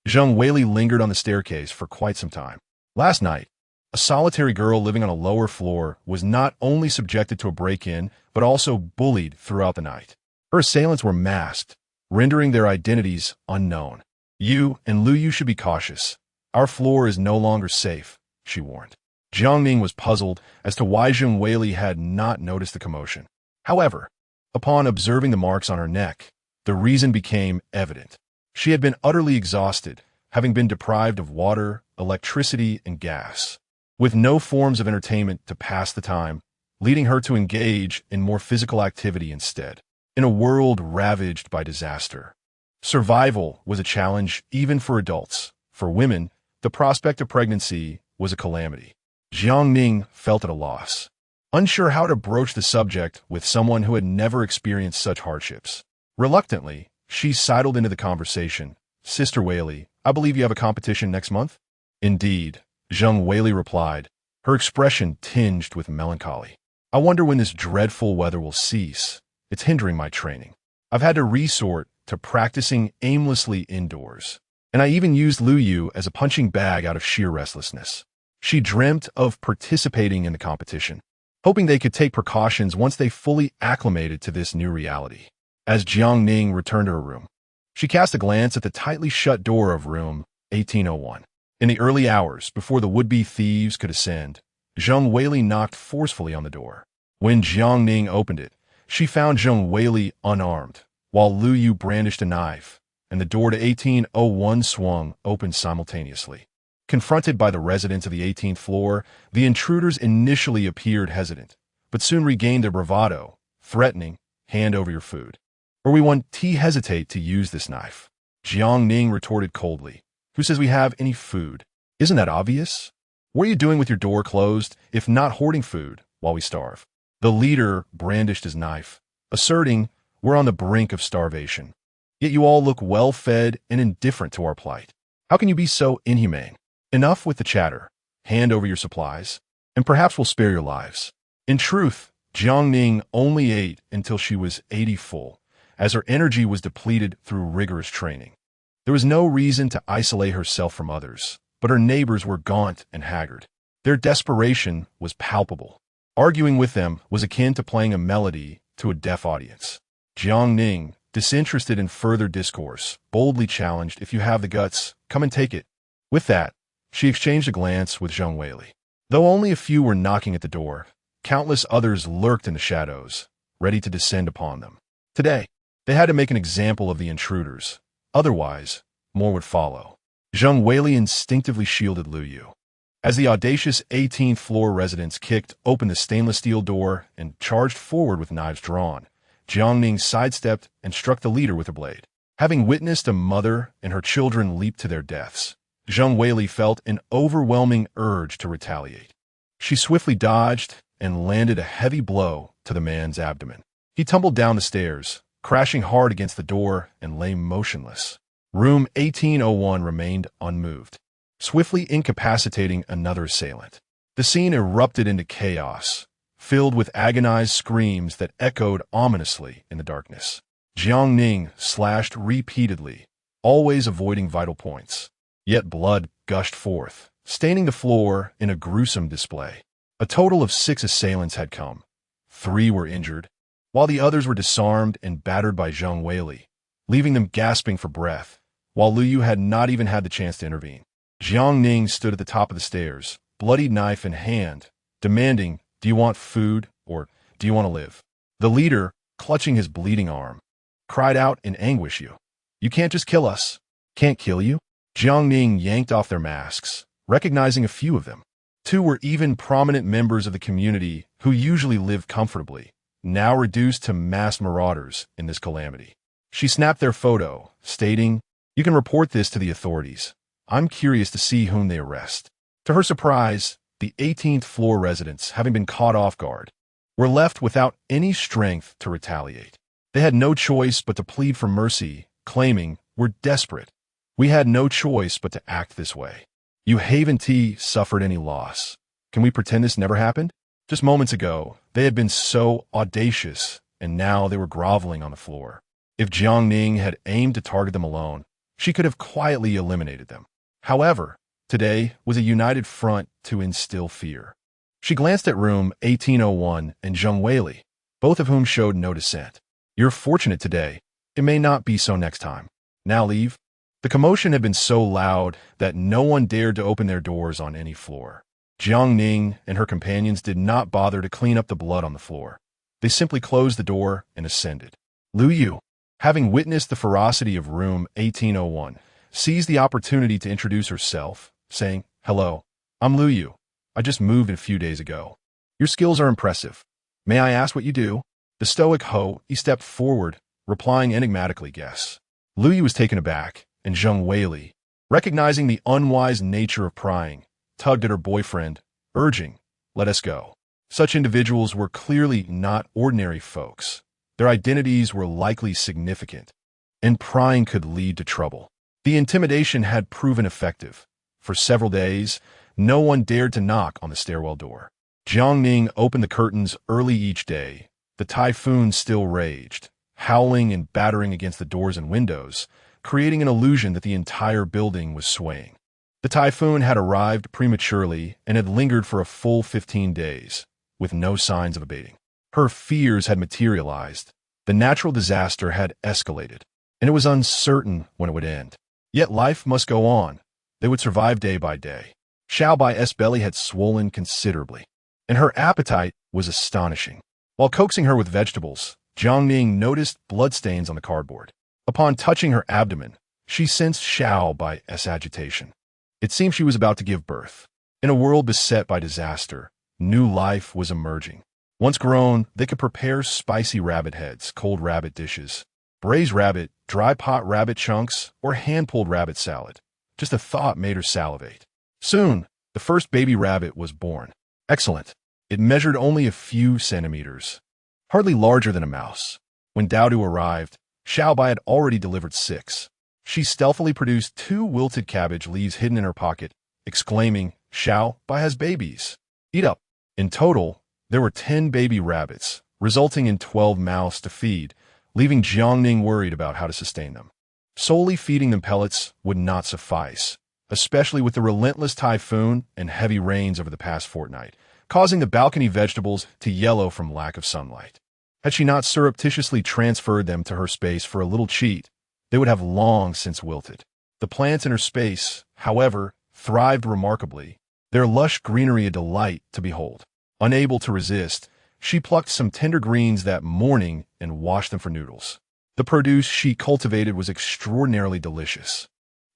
Zheng Weili lingered on the staircase for quite some time. Last night, a solitary girl living on a lower floor was not only subjected to a break-in, but also bullied throughout the night. Her assailants were masked, rendering their identities unknown. "You and Lu Yu should be cautious. Our floor is no longer safe," she warned. Jiang Ning was puzzled as to why Zheng Weili had not noticed the commotion. However, upon observing the marks on her neck, the reason became evident. She had been utterly exhausted, having been deprived of water, electricity, and gas, with no forms of entertainment to pass the time, leading her to engage in more physical activity instead. In a world ravaged by disaster, survival was a challenge even for adults. For women, the prospect of pregnancy was a calamity. Jiang Ning felt at a loss, unsure how to broach the subject with someone who had never experienced such hardships. Reluctantly, she sidled into the conversation. "Sister Weili, I believe you have a competition next month?" "Indeed," Zheng Weili replied, her expression tinged with melancholy. "I wonder when this dreadful weather will cease. It's hindering my training. I've had to resort to practicing aimlessly indoors, and I even used Lu Yu as a punching bag out of sheer restlessness." She dreamt of participating in the competition, hoping they could take precautions once they fully acclimated to this new reality. As Jiang Ning returned to her room, she cast a glance at the tightly shut door of room 1801. In the early hours, before the would-be thieves could ascend, Zheng Weili knocked forcefully on the door. When Jiang Ning opened it, She found Zheng Weili unarmed, while Lu Yu brandished a knife, and the door to 1801 swung open simultaneously. Confronted by the residents of the 18th floor, the intruders initially appeared hesitant, but soon regained their bravado, threatening, "Hand over your food, or we won't hesitate to use this knife." Jiang Ning retorted coldly, "Who says we have any food? Isn't that obvious? What are you doing with your door closed, if not hoarding food, while we starve?" The leader brandished his knife, asserting, "We're on the brink of starvation. Yet you all look well-fed and indifferent to our plight. How can you be so inhumane? Enough with the chatter. Hand over your supplies, and perhaps we'll spare your lives." In truth, Jiang Ning only ate until she was 80 full, as her energy was depleted through rigorous training. There was no reason to isolate herself from others, but her neighbors were gaunt and haggard. Their desperation was palpable. Arguing with them was akin to playing a melody to a deaf audience. Jiang Ning, disinterested in further discourse, boldly challenged, "If you have the guts, come and take it." With that, she exchanged a glance with Zheng Weili. Though only a few were knocking at the door, countless others lurked in the shadows, ready to descend upon them. Today, they had to make an example of the intruders. Otherwise, more would follow. Zheng Weili instinctively shielded Lu Yu. As the audacious 18th floor residents kicked open the stainless steel door and charged forward with knives drawn, Jiang Ning sidestepped and struck the leader with a blade. Having witnessed a mother and her children leap to their deaths, Zheng Weili felt an overwhelming urge to retaliate. She swiftly dodged and landed a heavy blow to the man's abdomen. He tumbled down the stairs, crashing hard against the door, and lay motionless. Room 1801 remained unmoved, swiftly incapacitating another assailant. The scene erupted into chaos, filled with agonized screams that echoed ominously in the darkness. Jiang Ning slashed repeatedly, always avoiding vital points. Yet blood gushed forth, staining the floor in a gruesome display. A total of 6 assailants had come. 3 were injured, while the others were disarmed and battered by Zheng Weili, leaving them gasping for breath, while Lu Yu had not even had the chance to intervene. Jiang Ning stood at the top of the stairs, bloody knife in hand, demanding, "Do you want food, or do you want to live?" The leader, clutching his bleeding arm, cried out in anguish, You can't just kill us." "Can't kill you?" Jiang Ning yanked off their masks, recognizing a few of them. 2 were even prominent members of the community who usually lived comfortably, now reduced to mass marauders in this calamity. She snapped their photo, stating, "You can report this to the authorities. I'm curious to see whom they arrest." To her surprise, the 18th floor residents, having been caught off guard, were left without any strength to retaliate. They had no choice but to plead for mercy, claiming, "We're desperate. We had no choice but to act this way. You haven't suffered any loss. Can we pretend this never happened?" Just moments ago, they had been so audacious, and now they were groveling on the floor. If Jiang Ning had aimed to target them alone, she could have quietly eliminated them. However, today was a united front to instill fear. She glanced at room 1801 and Zheng Weili, both of whom showed no dissent. "You're fortunate today. It may not be so next time. Now leave." The commotion had been so loud that no one dared to open their doors on any floor. Jiang Ning and her companions did not bother to clean up the blood on the floor. They simply closed the door and ascended. Lu Yu, having witnessed the ferocity of room 1801, seized the opportunity to introduce herself, saying, "Hello, I'm Lu Yu. I just moved a few days ago. Your skills are impressive. May I ask what you do?" The stoic he stepped forward, replying enigmatically, "Guess." Lu Yu was taken aback, and Zheng Weili, recognizing the unwise nature of prying, tugged at her boyfriend, urging, "Let us go." Such individuals were clearly not ordinary folks. Their identities were likely significant, and prying could lead to trouble. The intimidation had proven effective. For several days, no one dared to knock on the stairwell door. Jiang Ning opened the curtains early each day. The Typhoons still raged, howling and battering against the doors and windows, creating an illusion that the entire building was swaying. The typhoon had arrived prematurely and had lingered for a full 15 days, with no signs of abating. Her fears had materialized. The natural disaster had escalated, and it was uncertain when it would end. Yet life must go on. They would survive day by day. Xiao Bai's belly had swollen considerably, and her appetite was astonishing. While coaxing her with vegetables, Jiang Ning noticed bloodstains on the cardboard. Upon touching her abdomen, she sensed Xiao Bai's agitation. It seemed she was about to give birth. In a world beset by disaster, new life was emerging. Once grown, they could prepare spicy rabbit heads, cold rabbit dishes, braised rabbit, dry pot rabbit chunks, or hand-pulled rabbit salad. Just a thought made her salivate. Soon, the first baby rabbit was born. Excellent. It measured only a few centimeters, hardly larger than a mouse. When Dowdu arrived, Xiao Bai had already delivered 6. She stealthily produced 2 wilted cabbage leaves hidden in her pocket, exclaiming, "Xiao Bai has babies. Eat up." In total, there were 10 baby rabbits, resulting in 12 mouths to feed, leaving Jiang Ning worried about how to sustain them. Solely feeding them pellets would not suffice, especially with the relentless typhoon and heavy rains over the past fortnight, causing the balcony vegetables to yellow from lack of sunlight. Had she not surreptitiously transferred them to her space for a little cheat, they would have long since wilted. The plants in her space, however, thrived remarkably, their lush greenery a delight to behold. Unable to resist, she plucked some tender greens that morning and washed them for noodles. The produce she cultivated was extraordinarily delicious.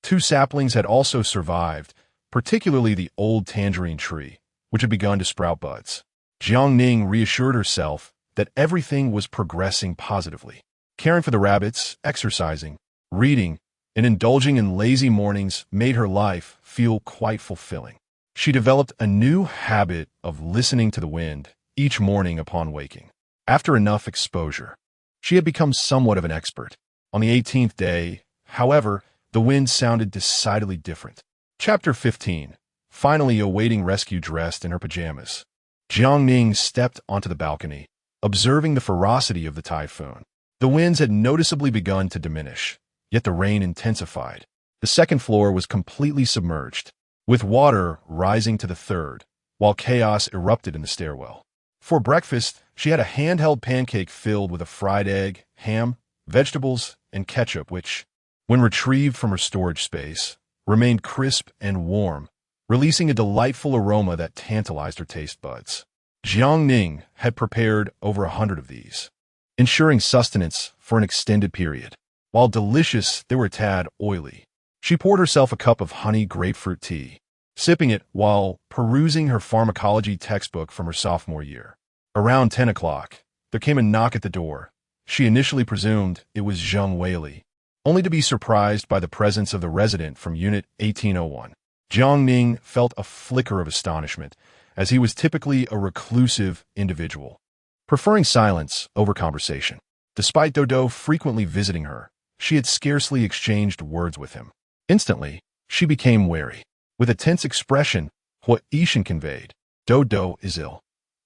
2 saplings had also survived, particularly the old tangerine tree, which had begun to sprout buds. Jiang Ning reassured herself that everything was progressing positively. Caring for the rabbits, exercising, reading, and indulging in lazy mornings made her life feel quite fulfilling. She developed a new habit of listening to the wind each morning upon waking. After enough exposure, she had become somewhat of an expert. On the 18th day, however, the wind sounded decidedly different. Chapter 15. Finally awaiting rescue dressed in her pajamas, Jiang Ning stepped onto the balcony, observing the ferocity of the typhoon. The winds had noticeably begun to diminish, yet the rain intensified. The second floor was completely submerged, with water rising to the third, while chaos erupted in the stairwell. For breakfast, she had a handheld pancake filled with a fried egg, ham, vegetables, and ketchup which, when retrieved from her storage space, remained crisp and warm, releasing a delightful aroma that tantalized her taste buds. Jiang Ning had prepared over 100 of these, ensuring sustenance for an extended period. While delicious, they were a tad oily. She poured herself a cup of honey grapefruit tea, sipping it while perusing her pharmacology textbook from her sophomore year. Around 10 o'clock, there came a knock at the door. She initially presumed it was Zheng Weili, only to be surprised by the presence of the resident from Unit 1801. Jiang Ning felt a flicker of astonishment, as he was typically a reclusive individual, preferring silence over conversation. Despite Dodo frequently visiting her, she had scarcely exchanged words with him. Instantly, she became wary. With a tense expression, what Ishan conveyed, "Dodo is ill.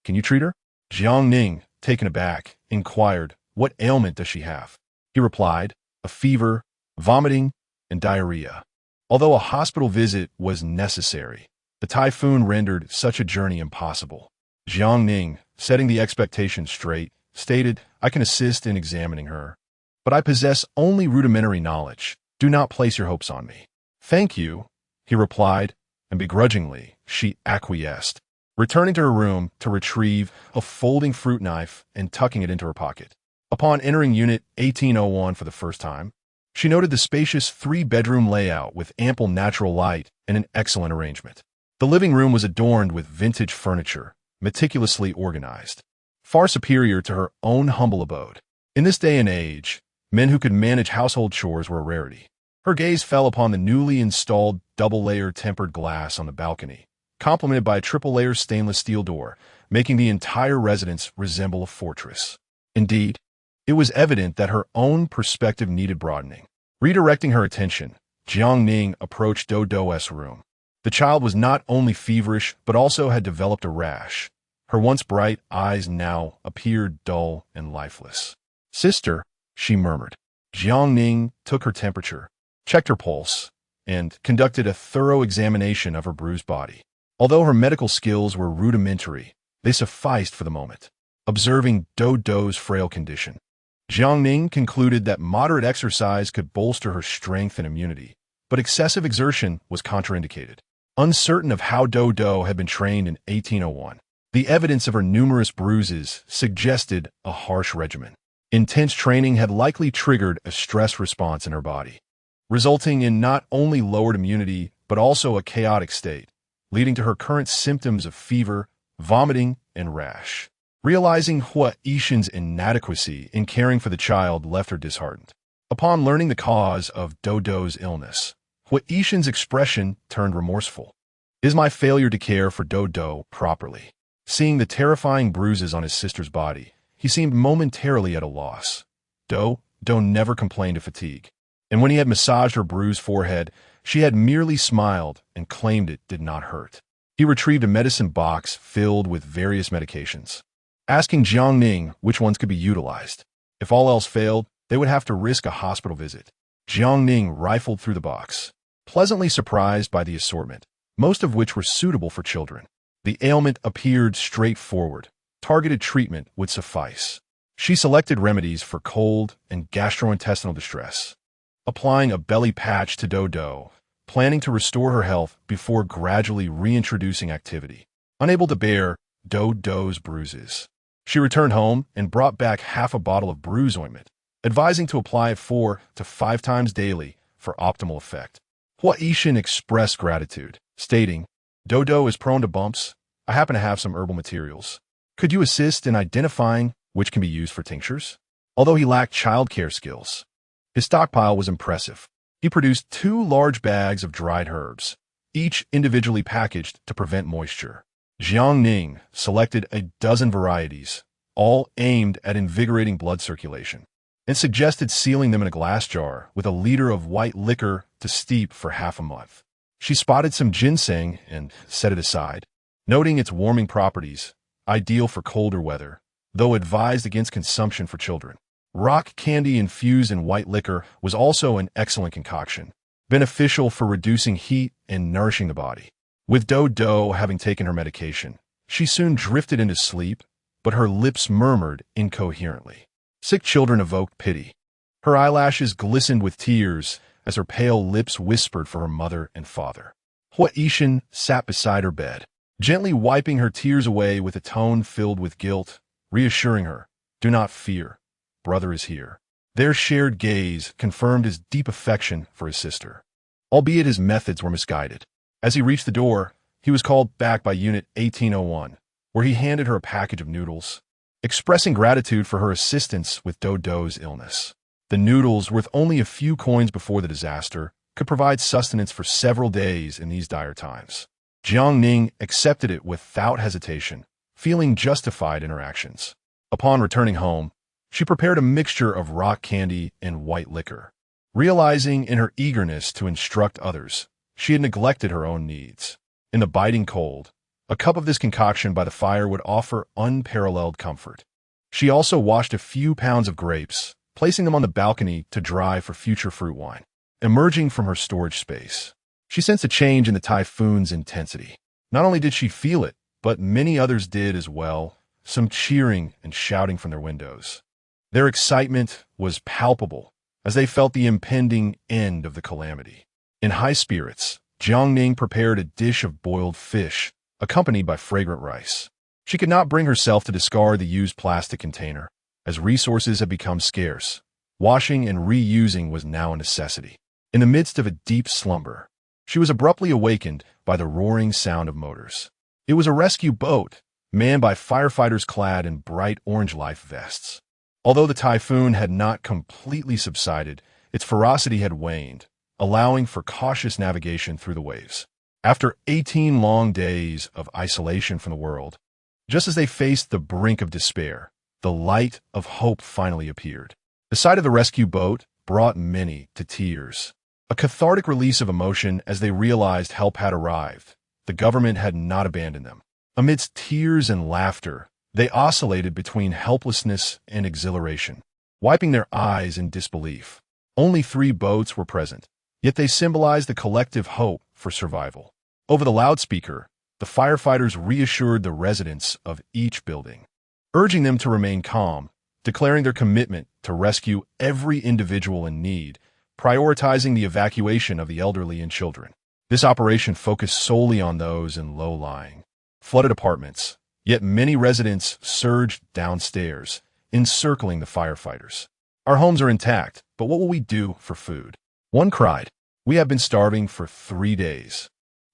Can you treat her?" Jiang Ning, taken aback, inquired, "What ailment does she have?" He replied, "A fever, vomiting, and diarrhea." Although a hospital visit was necessary, the typhoon rendered such a journey impossible. Jiang Ning, setting the expectation straight, stated, "I can assist in examining her, but I possess only rudimentary knowledge. Do not place your hopes on me." "Thank you," he replied, and begrudgingly she acquiesced, returning to her room to retrieve a folding fruit knife and tucking it into her pocket. Upon entering Unit 1801 for the first time, she noted the spacious 3-bedroom layout with ample natural light and an excellent arrangement. The living room was adorned with vintage furniture, meticulously organized, far superior to her own humble abode. In this day and age, men who could manage household chores were a rarity. Her gaze fell upon the newly installed double-layer tempered glass on the balcony, complemented by a triple-layer stainless steel door, making the entire residence resemble a fortress. Indeed, it was evident that her own perspective needed broadening. Redirecting her attention, Jiang Ning approached Dodo's room. The child was not only feverish, but also had developed a rash. Her once bright eyes now appeared dull and lifeless. "Sister," she murmured. Jiang Ning took her temperature, checked her pulse, and conducted a thorough examination of her bruised body. Although her medical skills were rudimentary, they sufficed for the moment. Observing Dodo's frail condition, Jiang Ning concluded that moderate exercise could bolster her strength and immunity, but excessive exertion was contraindicated. Uncertain of how Dodo had been trained in 1801, The evidence of her numerous bruises suggested a harsh regimen. Intense training had likely triggered a stress response in her body, resulting in not only lowered immunity but also a chaotic state, leading to her current symptoms of fever, vomiting, and rash. Realizing Hua Yixin's inadequacy in caring for the child left her disheartened. Upon learning the cause of Dodo's illness, Hua Yixin's expression turned remorseful. Is my failure to care for Dodo properly? Seeing the terrifying bruises on his sister's body, he seemed momentarily at a loss. Do never complained of fatigue, and when he had massaged her bruised forehead, she had merely smiled and claimed it did not hurt. He retrieved a medicine box filled with various medications, asking Jiang Ning which ones could be utilized. If all else failed, they would have to risk a hospital visit. Jiang Ning rifled through the box, pleasantly surprised by the assortment, most of which were suitable for children. The ailment appeared straightforward. Targeted treatment would suffice. She selected remedies for cold and gastrointestinal distress, applying a belly patch to Dodo, planning to restore her health before gradually reintroducing activity. Unable to bear Dodo's bruises, she returned home and brought back half a bottle of bruise ointment, advising to apply it 4 to 5 times daily for optimal effect. Hua Yixin expressed gratitude, stating, Dodo is prone to bumps. I happen to have some herbal materials. Could you assist in identifying which can be used for tinctures? Although he lacked childcare skills, his stockpile was impressive. He produced 2 large bags of dried herbs, each individually packaged to prevent moisture. Jiang Ning selected a dozen varieties, all aimed at invigorating blood circulation, and suggested sealing them in a glass jar with a liter of white liquor to steep for half a month. She spotted some ginseng and set it aside, noting its warming properties, ideal for colder weather, though advised against consumption for children. Rock candy infused in white liquor was also an excellent concoction, beneficial for reducing heat and nourishing the body. With Dodo having taken her medication, she soon drifted into sleep, but her lips murmured incoherently. Sick children evoked pity. Her eyelashes glistened with tears as her pale lips whispered for her mother and father. Hua Yixin sat beside her bed, gently wiping her tears away with a tone filled with guilt, reassuring her, Do not fear, brother is here. Their shared gaze confirmed his deep affection for his sister, albeit his methods were misguided. As he reached the door, he was called back by Unit 1801, where he handed her a package of noodles, expressing gratitude for her assistance with Dodo's illness. The noodles, worth only a few coins before the disaster, could provide sustenance for several days in these dire times. Jiang Ning accepted it without hesitation, feeling justified in her actions. Upon returning home, she prepared a mixture of rock candy and white liquor. Realizing in her eagerness to instruct others, she had neglected her own needs. In the biting cold, a cup of this concoction by the fire would offer unparalleled comfort. She also washed a few pounds of grapes, placing them on the balcony to dry for future fruit wine. Emerging from her storage space, she sensed a change in the Typhoons' intensity. Not only did she feel it, but many others did as well, some cheering and shouting from their windows. Their excitement was palpable as they felt the impending end of the calamity. In high spirits, Jiang Ning prepared a dish of boiled fish, accompanied by fragrant rice. She could not bring herself to discard the used plastic container, as resources had become scarce. Washing and reusing was now a necessity. In the midst of a deep slumber, she was abruptly awakened by the roaring sound of motors. It was a rescue boat, manned by firefighters clad in bright orange life vests. Although the typhoon had not completely subsided, its ferocity had waned, allowing for cautious navigation through the waves. After 18 long days of isolation from the world, just as they faced the brink of despair, the light of hope finally appeared. The sight of the rescue boat brought many to tears, a cathartic release of emotion as they realized help had arrived. The government had not abandoned them. Amidst tears and laughter, they oscillated between helplessness and exhilaration, wiping their eyes in disbelief. Only 3 boats were present, yet they symbolized the collective hope for survival. Over the loudspeaker, the firefighters reassured the residents of each building, urging them to remain calm, declaring their commitment to rescue every individual in need, prioritizing the evacuation of the elderly and children. This operation focused solely on those in low-lying, flooded apartments, Yet many residents surged downstairs, encircling the firefighters. Our homes are intact, but what will we do for food? One cried, "We have been starving for 3 days,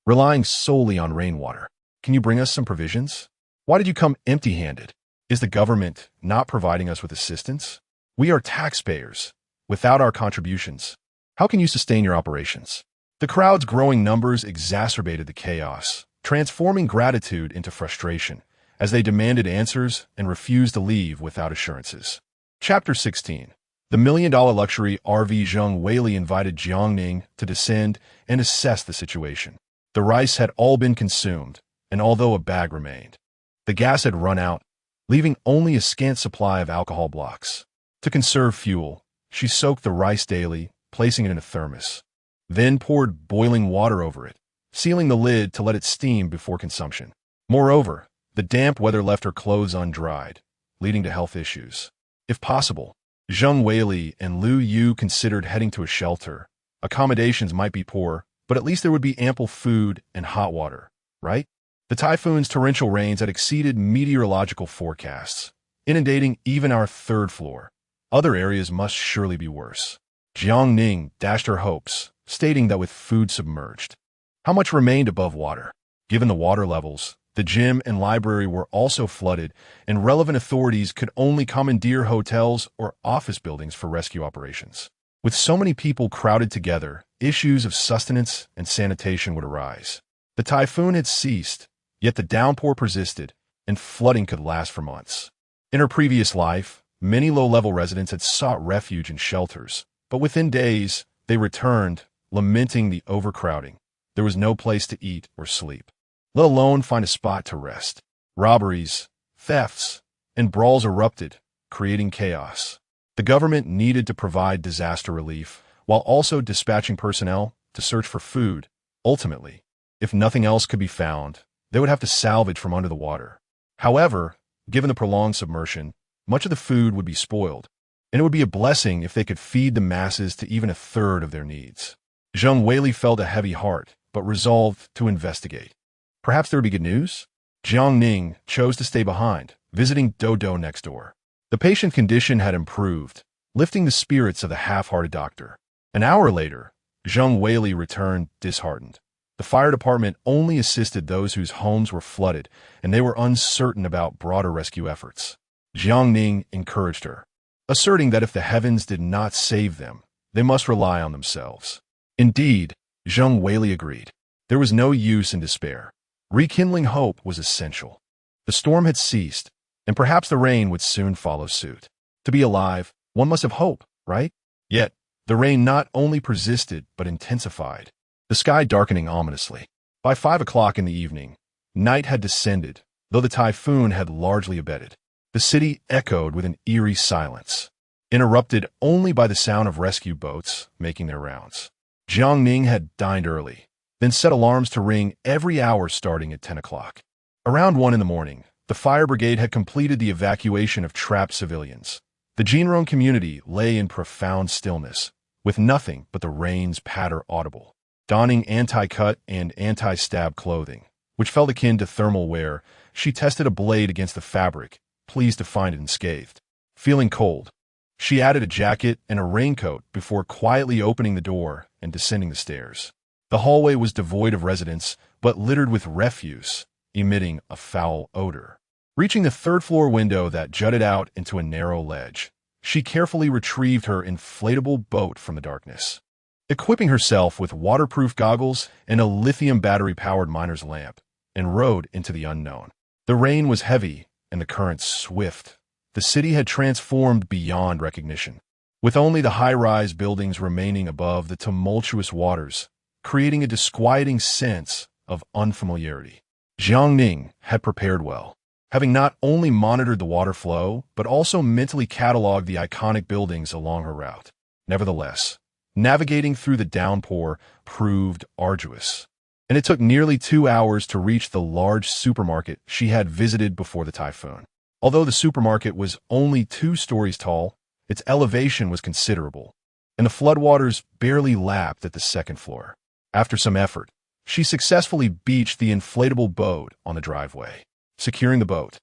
relying solely on rainwater. Can you bring us some provisions? Why did you come empty-handed? Is the government not providing us with assistance? We are taxpayers. Without our contributions, how can you sustain your operations?" The crowd's growing numbers exacerbated the chaos, transforming gratitude into frustration, as they demanded answers and refused to leave without assurances. Chapter 16. The million-dollar luxury RV Jiang Ning invited Jiang Ning to descend and assess the situation. The rice had all been consumed, and although a bag remained, the gas had run out, leaving only a scant supply of alcohol blocks. To conserve fuel, she soaked the rice daily, placing it in a thermos, then poured boiling water over it, sealing the lid to let it steam before consumption. Moreover, the damp weather left her clothes undried, leading to health issues. If possible, Jiang Ning and Liu Yu considered heading to a shelter. Accommodations might be poor, but at least there would be ample food and hot water, right? The Typhoons' torrential rains had exceeded meteorological forecasts, inundating even our 3rd floor. Other areas must surely be worse. Jiang Ning dashed her hopes, stating that with food submerged, how much remained above water? Given the water levels, the gym and library were also flooded, and relevant authorities could only commandeer hotels or office buildings for rescue operations. With so many people crowded together, issues of sustenance and sanitation would arise. The typhoon had ceased, yet the downpour persisted, and flooding could last for months. In her previous life, many low-level residents had sought refuge in shelters, but within days, they returned, lamenting the overcrowding. There was no place to eat or sleep, let alone find a spot to rest. Robberies, thefts, and brawls erupted, creating chaos. The government needed to provide disaster relief, while also dispatching personnel to search for food. Ultimately, if nothing else could be found, they would have to salvage from under the water. However, given the prolonged submersion, much of the food would be spoiled, and it would be a blessing if they could feed the masses to even a third of their needs. Jiang Ning felt a heavy heart, but resolved to investigate. Perhaps there would be good news? Jiang Ning chose to stay behind, visiting Dodo next door. The patient's condition had improved, lifting the spirits of the half-hearted doctor. An hour later, Jiang Ning returned disheartened. The fire department only assisted those whose homes were flooded, and they were uncertain about broader rescue efforts. Jiang Ning encouraged her, asserting that if the heavens did not save them, they must rely on themselves. Indeed, Jiang Ning agreed. There was no use in despair. Rekindling hope was essential. The storm had ceased, and perhaps the rain would soon follow suit. To be alive, one must have hope, right? Yet, the rain not only persisted but intensified, the sky darkening ominously. By 5 o'clock in the evening, night had descended, though the typhoon had largely abated. The city echoed with an eerie silence, interrupted only by the sound of rescue boats making their rounds. Jiang Ning had dined early, then set alarms to ring every hour starting at 10 o'clock. Around 1 in the morning, the fire brigade had completed the evacuation of trapped civilians. The Jinrong community lay in profound stillness, with nothing but the rain's patter audible. Donning anti-cut and anti-stab clothing, which felt akin to thermal wear, she tested a blade against the fabric, pleased to find it unscathed. Feeling cold, she added a jacket and a raincoat before quietly opening the door and descending the stairs. The hallway was devoid of residents, but littered with refuse, emitting a foul odor. Reaching the 3rd-floor window that jutted out into a narrow ledge, she carefully retrieved her inflatable boat from the darkness. Equipping herself with waterproof goggles and a lithium battery-powered miner's lamp, and rode into the unknown. The rain was heavy and the current swift. The city had transformed beyond recognition, with only the high-rise buildings remaining above the tumultuous waters, creating a disquieting sense of unfamiliarity. Jiang Ning had prepared well, having not only monitored the water flow, but also mentally cataloged the iconic buildings along her route. Nevertheless, navigating through the downpour proved arduous, and it took nearly 2 hours to reach the large supermarket she had visited before the typhoon. Although the supermarket was only 2 stories tall, its elevation was considerable, and the floodwaters barely lapped at the 2nd floor. After some effort, she successfully beached the inflatable boat on the driveway. securing the boat.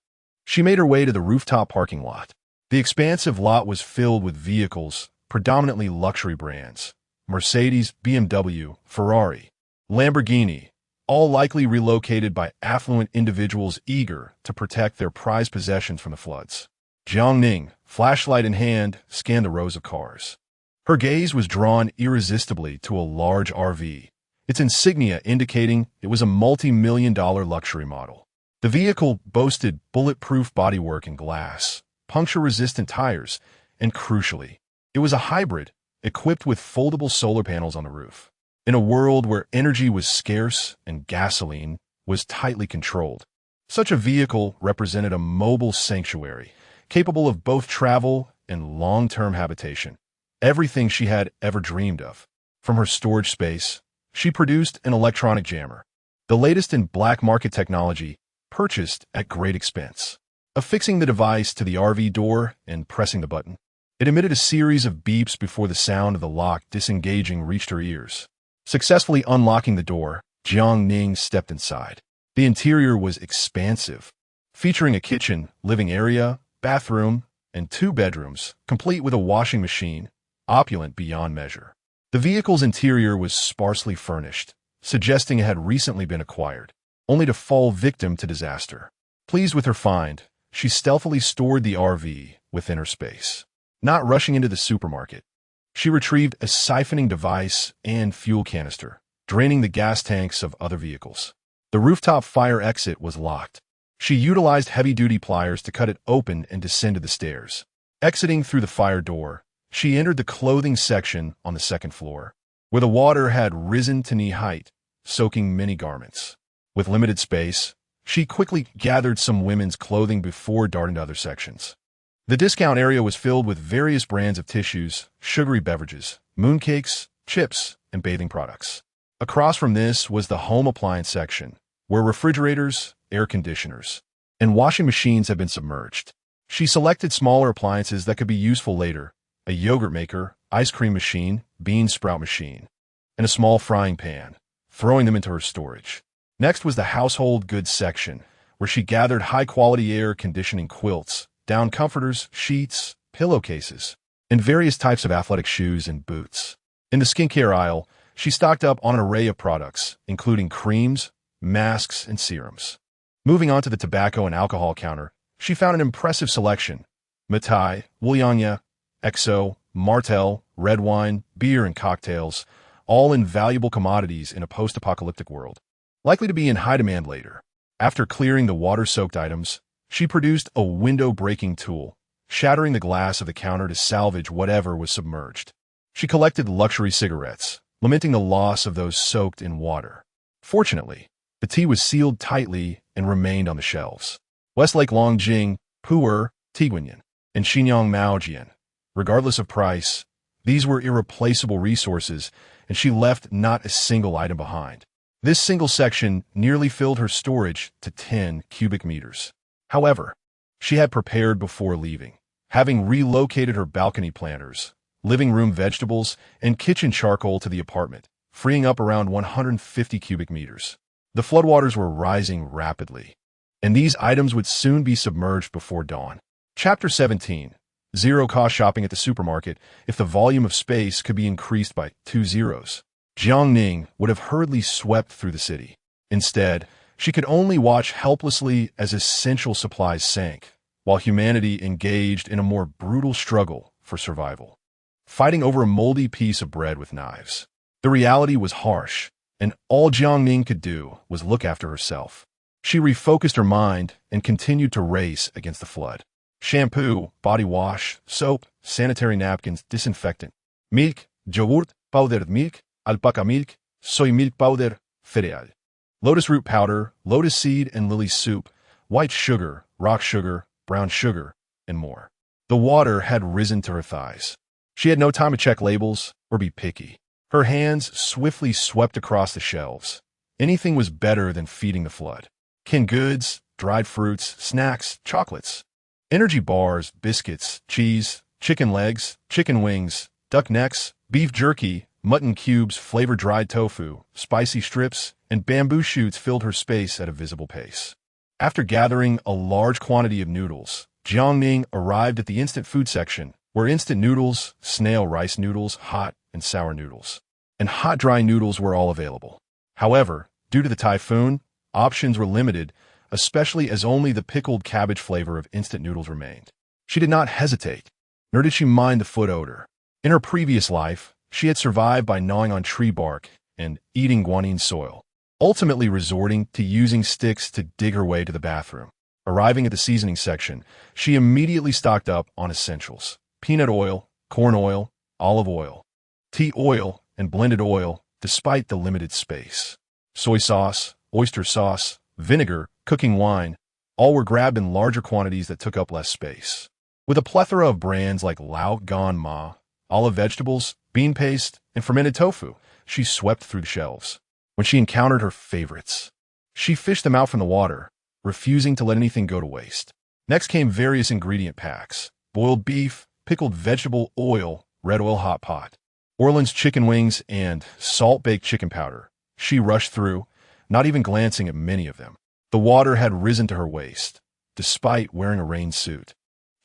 She made her way to the rooftop parking lot. The expansive lot was filled with vehicles, predominantly luxury brands: Mercedes, BMW, Ferrari, Lamborghini, all likely relocated by affluent individuals eager to protect their prized possessions from the floods. Jiang Ning, flashlight in hand, scanned the rows of cars. Her gaze was drawn irresistibly to a large RV, its insignia indicating it was a multi-million-dollar luxury model. The vehicle boasted bulletproof bodywork and glass, puncture-resistant tires, and crucially, it was a hybrid, equipped with foldable solar panels on the roof. In a world where energy was scarce and gasoline was tightly controlled, such a vehicle represented a mobile sanctuary, capable of both travel and long-term habitation. Everything she had ever dreamed of. From her storage space, she produced an electronic jammer, the latest in black market technology, purchased at great expense. Affixing the device to the RV door and pressing the button, it emitted a series of beeps before the sound of the lock disengaging reached her ears. Successfully unlocking the door, Jiang Ning stepped inside. The interior was expansive, featuring a kitchen, living area, bathroom, and 2 bedrooms, complete with a washing machine, opulent beyond measure. The vehicle's interior was sparsely furnished, suggesting it had recently been acquired, only to fall victim to disaster. Pleased with her find, she stealthily stored the RV within her space. Not rushing into the supermarket, she retrieved a siphoning device and fuel canister, draining the gas tanks of other vehicles. The rooftop fire exit was locked. She utilized heavy-duty pliers to cut it open and descended the stairs. Exiting through the fire door, she entered the clothing section on the 2nd floor, where the water had risen to knee height, soaking many garments. With limited space, she quickly gathered some women's clothing before darting to other sections. The discount area was filled with various brands of tissues, sugary beverages, mooncakes, chips, and bathing products. Across from this was the home appliance section, where refrigerators, air conditioners, and washing machines had been submerged. She selected smaller appliances that could be useful later: a yogurt maker, ice cream machine, bean sprout machine, and a small frying pan, throwing them into her storage. Next was the household goods section, where she gathered high-quality air conditioning quilts, down comforters, sheets, pillowcases, and various types of athletic shoes and boots. In the skincare aisle, she stocked up on an array of products, including creams, masks, and serums. Moving on to the tobacco and alcohol counter, she found an impressive selection: Matai, Wulianya, XO, Martell, red wine, beer, and cocktails, all invaluable commodities in a post-apocalyptic world, likely to be in high demand later. After clearing the water-soaked items, she produced a window-breaking tool, shattering the glass of the counter to salvage whatever was submerged. She collected luxury cigarettes, lamenting the loss of those soaked in water. Fortunately, the tea was sealed tightly and remained on the shelves. Westlake Longjing, Pu'er, Tiguanyan, and Shenyang Maojian. Regardless of price, these were irreplaceable resources, and she left not a single item behind. This single section nearly filled her storage to 10 cubic meters. However, she had prepared before leaving, having relocated her balcony planters, living room vegetables, and kitchen charcoal to the apartment, freeing up around 150 cubic meters. The floodwaters were rising rapidly, and these items would soon be submerged before dawn. Chapter 17. Zero-cost shopping at the supermarket if the volume of space could be increased by 2 zeros. Jiang Ning would have hurriedly swept through the city. Instead, she could only watch helplessly as essential supplies sank, while humanity engaged in a more brutal struggle for survival, fighting over a moldy piece of bread with knives. The reality was harsh, and all Jiang Ning could do was look after herself. She refocused her mind and continued to race against the flood. Shampoo, body wash, soap, sanitary napkins, disinfectant, milk, yogurt, powdered milk, alpaca milk, soy milk powder, cereal, lotus root powder, lotus seed and lily soup, white sugar, rock sugar, brown sugar, and more. The water had risen to her thighs. She had no time to check labels or be picky. Her hands swiftly swept across the shelves. Anything was better than feeding the flood. Canned goods, dried fruits, snacks, chocolates, energy bars, biscuits, cheese, chicken legs, chicken wings, duck necks, beef jerky, mutton cubes, flavored dried tofu, spicy strips, and bamboo shoots filled her space at a visible pace. After gathering a large quantity of noodles, Jiang Ning arrived at the instant food section, where instant noodles, snail rice noodles, hot and sour noodles, and hot dry noodles were all available. However, due to the typhoon, options were limited, especially as only the pickled cabbage flavor of instant noodles remained. She did not hesitate, nor did she mind the foot odor. In her previous life, she had survived by gnawing on tree bark and eating guanine soil, ultimately resorting to using sticks to dig her way to the bathroom. Arriving at the seasoning section, she immediately stocked up on essentials: peanut oil, corn oil, olive oil, tea oil, and blended oil, despite the limited space. Soy sauce, oyster sauce, vinegar, cooking wine, all were grabbed in larger quantities that took up less space. With a plethora of brands like Lao Gan Ma, olive vegetables, bean paste, and fermented tofu, she swept through the shelves. When she encountered her favorites, she fished them out from the water, refusing to let anything go to waste. Next came various ingredient packs: boiled beef, pickled vegetable oil, red oil hot pot, Orleans chicken wings, and salt-baked chicken powder. She rushed through, not even glancing at many of them. The water had risen to her waist. Despite wearing a rain suit,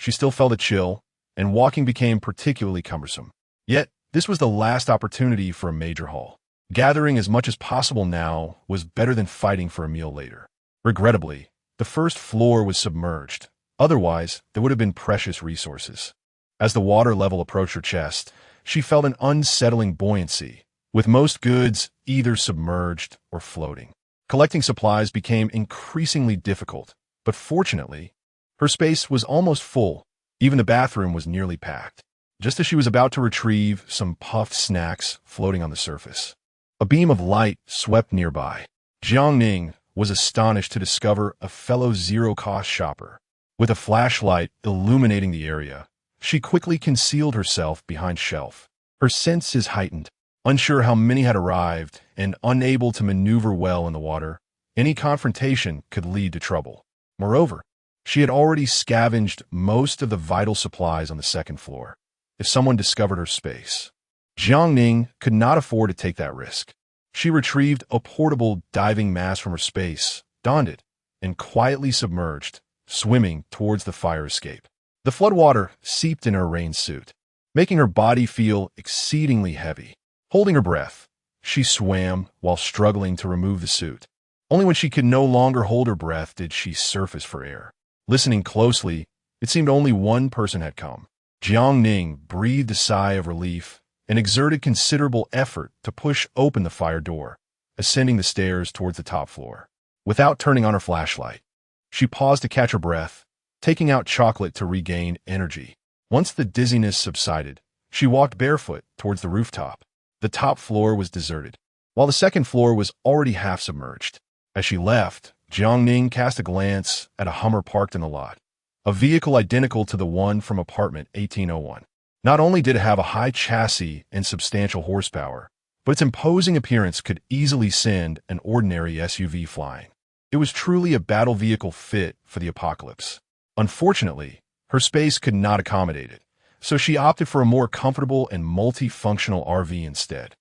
she still felt a chill, and walking became particularly cumbersome. Yet, this was the last opportunity for a major haul. Gathering as much as possible now was better than fighting for a meal later. Regrettably, the first floor was submerged. Otherwise, there would have been precious resources. As the water level approached her chest, she felt an unsettling buoyancy, with most goods either submerged or floating. Collecting supplies became increasingly difficult, but fortunately, her space was almost full. Even the bathroom was nearly packed. Just as she was about to retrieve some puffed snacks floating on the surface, a beam of light swept nearby. Jiang Ning was astonished to discover a fellow zero-cost shopper. With a flashlight illuminating the area, she quickly concealed herself behind shelf. Her senses heightened. Unsure how many had arrived and unable to maneuver well in the water, any confrontation could lead to trouble. Moreover, she had already scavenged most of the vital supplies on the second floor. If someone discovered her space, Jiang Ning could not afford to take that risk. She retrieved a portable diving mask from her space, donned it, and quietly submerged, swimming towards the fire escape. The floodwater seeped in her rain suit, making her body feel exceedingly heavy. Holding her breath, she swam while struggling to remove the suit. Only when she could no longer hold her breath did she surface for air. Listening closely, it seemed only one person had come. Jiang Ning breathed a sigh of relief and exerted considerable effort to push open the fire door, ascending the stairs towards the top floor. Without turning on her flashlight, she paused to catch her breath, taking out chocolate to regain energy. Once the dizziness subsided, she walked barefoot towards the rooftop. The top floor was deserted, while the second floor was already half submerged. As she left, Jiang Ning cast a glance at a Hummer parked in the lot, a vehicle identical to the one from apartment 1801. Not only did it have a high chassis and substantial horsepower, but its imposing appearance could easily send an ordinary SUV flying. It was truly a battle vehicle fit for the apocalypse. Unfortunately, her space could not accommodate it, so she opted for a more comfortable and multifunctional RV instead.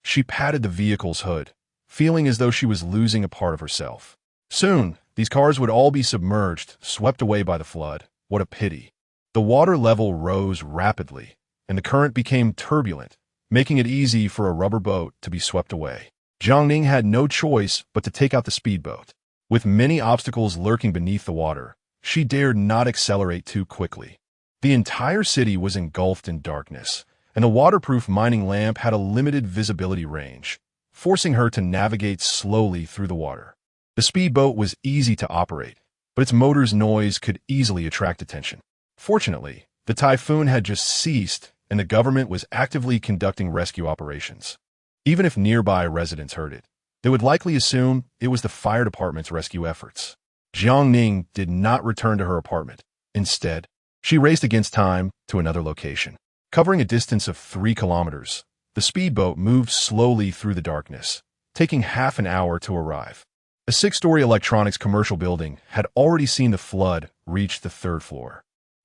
She patted the vehicle's hood, feeling as though she was losing a part of herself. Soon, these cars would all be submerged, swept away by the flood. What a pity. The water level rose rapidly, and the current became turbulent, making it easy for a rubber boat to be swept away. Jiang Ning had no choice but to take out the speedboat. With many obstacles lurking beneath the water, she dared not accelerate too quickly. The entire city was engulfed in darkness, and the waterproof mining lamp had a limited visibility range, forcing her to navigate slowly through the water. The speedboat was easy to operate, but its motor's noise could easily attract attention. Fortunately, the typhoon had just ceased, and the government was actively conducting rescue operations. Even if nearby residents heard it, they would likely assume it was the fire department's rescue efforts. Jiang Ning did not return to her apartment. Instead, she raced against time to another location. Covering a distance of 3 kilometers, the speedboat moved slowly through the darkness, taking half an hour to arrive. A 6-story electronics commercial building had already seen the flood reach the 3rd floor.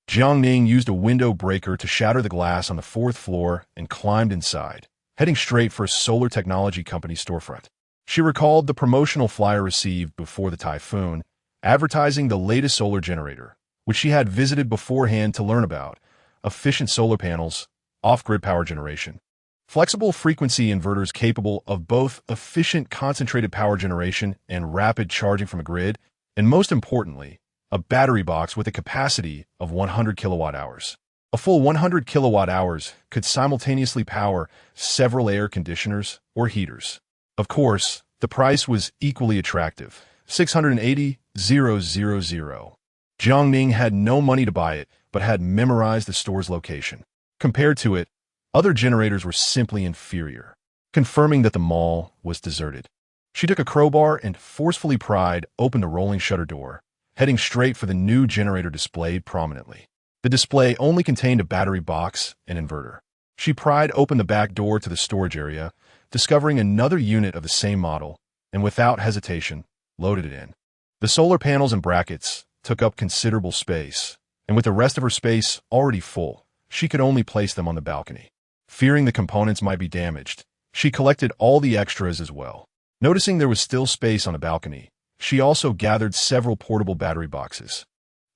Jiang Ning used a window breaker to shatter the glass on the 4th floor and climbed inside, heading straight for a solar technology company storefront. She recalled the promotional flyer received before the typhoon, advertising the latest solar generator, which she had visited beforehand to learn about: efficient solar panels, off-grid power generation, flexible frequency inverters capable of both efficient concentrated power generation and rapid charging from a grid, and most importantly, a battery box with a capacity of 100 kilowatt hours. A full 100 kilowatt hours could simultaneously power several air conditioners or heaters. Of course, the price was equally attractive: $680,000. Jiang Ning had no money to buy it, but had memorized the store's location. Compared to it, other generators were simply inferior, confirming that the mall was deserted. She took a crowbar and forcefully pried open the rolling shutter door, heading straight for the new generator displayed prominently. The display only contained a battery box and inverter. She pried open the back door to the storage area, discovering another unit of the same model, and without hesitation, loaded it in. The solar panels and brackets took up considerable space, and with the rest of her space already full, she could only place them on the balcony. Fearing the components might be damaged, she collected all the extras as well. Noticing there was still space on the balcony, she also gathered several portable battery boxes.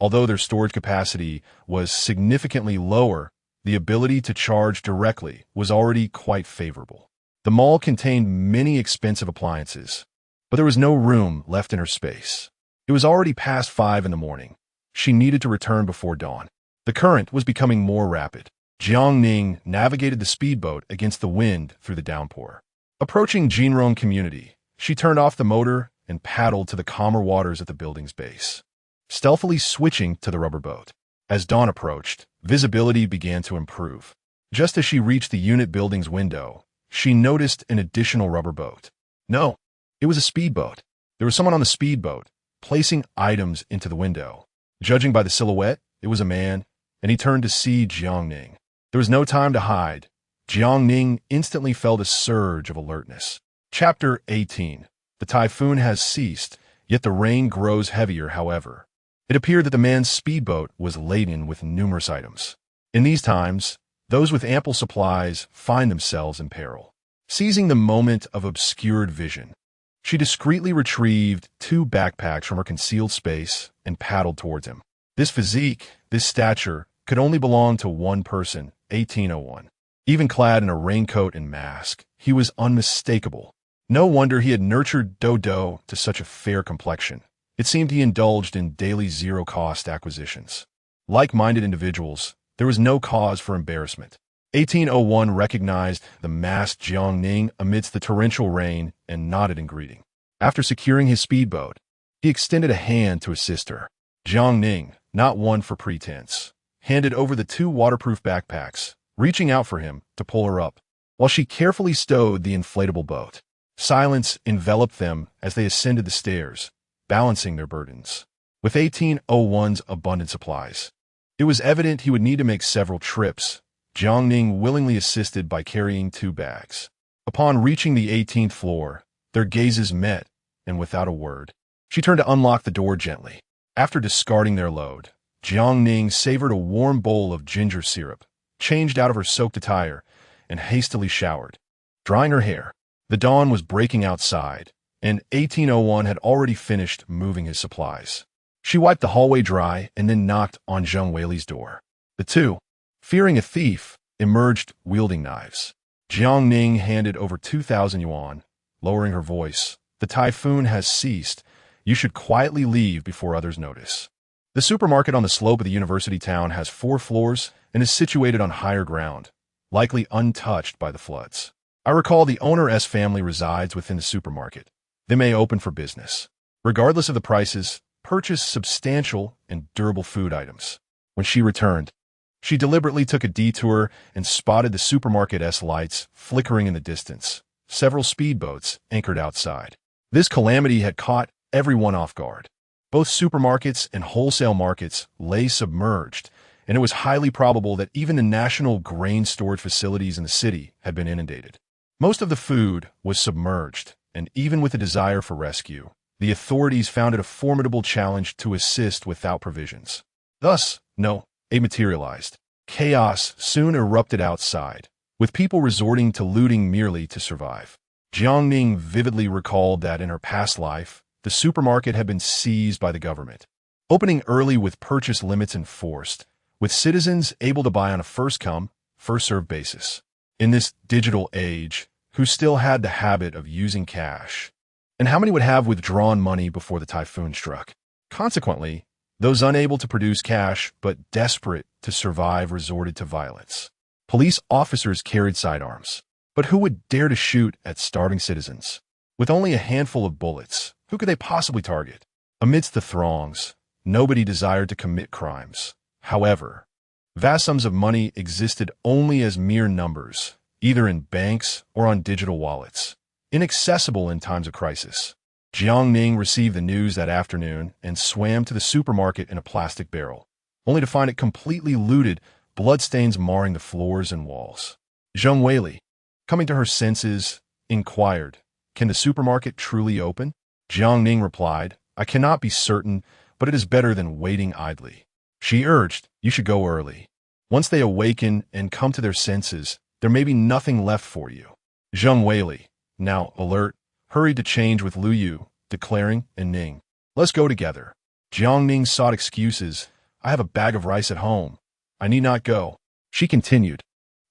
Although their storage capacity was significantly lower, the ability to charge directly was already quite favorable. The mall contained many expensive appliances, but there was no room left in her space. It was already past 5 in the morning. She needed to return before dawn. The current was becoming more rapid. Jiang Ning navigated the speedboat against the wind through the downpour. Approaching Jinrong community, she turned off the motor and paddled to the calmer waters at the building's base, stealthily switching to the rubber boat. As dawn approached, visibility began to improve. Just as she reached the unit building's window, she noticed an additional rubber boat. No, it was a speedboat. There was someone on the speedboat, placing items into the window. Judging by the silhouette, it was a man, and he turned to see Jiang Ning. There was no time to hide. Jiang Ning instantly felt a surge of alertness. Chapter 18. The typhoon has ceased, yet the rain grows heavier, however. It appeared that the man's speedboat was laden with numerous items. In these times, those with ample supplies find themselves in peril. Seizing the moment of obscured vision, she discreetly retrieved 2 backpacks from her concealed space and paddled towards him. This physique, this stature, could only belong to one person: 1801. Even clad in a raincoat and mask, he was unmistakable. No wonder he had nurtured Dodo to such a fair complexion. It seemed he indulged in daily zero-cost acquisitions. Like-minded individuals, there was no cause for embarrassment. 1801 recognized the masked Jiang Ning amidst the torrential rain and nodded in greeting. After securing his speedboat, he extended a hand to assist her. Jiang Ning, not one for pretense, handed over the 2 waterproof backpacks, reaching out for him to pull her up, while she carefully stowed the inflatable boat. Silence enveloped them as they ascended the stairs, balancing their burdens. With 1801's abundant supplies, it was evident he would need to make several trips. Jiang Ning willingly assisted by carrying 2 bags. Upon reaching the 18th floor, their gazes met, and without a word, she turned to unlock the door gently. After discarding their load, Jiang Ning savored a warm bowl of ginger syrup, changed out of her soaked attire, and hastily showered, drying her hair. The dawn was breaking outside, and 1801 had already finished moving his supplies. She wiped the hallway dry and then knocked on Zheng Weili's door. The two, fearing a thief, emerged wielding knives. Jiang Ning handed over 2,000 yuan, lowering her voice. The typhoon has ceased. You should quietly leave before others notice. The supermarket on the slope of the university town has 4 floors and is situated on higher ground, likely untouched by the floods. I recall the owner's family resides within the supermarket. They may open for business. Regardless of the prices, purchase substantial and durable food items. When she returned, she deliberately took a detour and spotted the supermarket's lights flickering in the distance. Several speedboats anchored outside. This calamity had caught everyone off guard. Both supermarkets and wholesale markets lay submerged, and it was highly probable that even the national grain storage facilities in the city had been inundated. Most of the food was submerged, and even with a desire for rescue, the authorities found it a formidable challenge to assist without provisions. Thus, no aid materialized. Chaos soon erupted outside, with people resorting to looting merely to survive. Jiang Ning vividly recalled that in her past life, the supermarket had been seized by the government, opening early with purchase limits enforced, with citizens able to buy on a first-come, first-served basis. In this digital age, who still had the habit of using cash? And how many would have withdrawn money before the typhoon struck? Consequently, those unable to produce cash but desperate to survive resorted to violence. Police officers carried sidearms. But who would dare to shoot at starving citizens? With only a handful of bullets, who could they possibly target? Amidst the throngs, nobody desired to commit crimes. However, vast sums of money existed only as mere numbers, either in banks or on digital wallets, inaccessible in times of crisis. Jiang Ning received the news that afternoon and swam to the supermarket in a plastic barrel, only to find it completely looted, bloodstains marring the floors and walls. Zheng Weili, coming to her senses, inquired, "Can the supermarket truly open?" Jiang Ning replied, "I cannot be certain, but it is better than waiting idly." She urged, "You should go early. Once they awaken and come to their senses, there may be nothing left for you." Zheng Weili, now alert, hurried to change with Lu Yu, declaring, "And Ning, let's go together." Jiang Ning sought excuses. "I have a bag of rice at home. I need not go." She continued,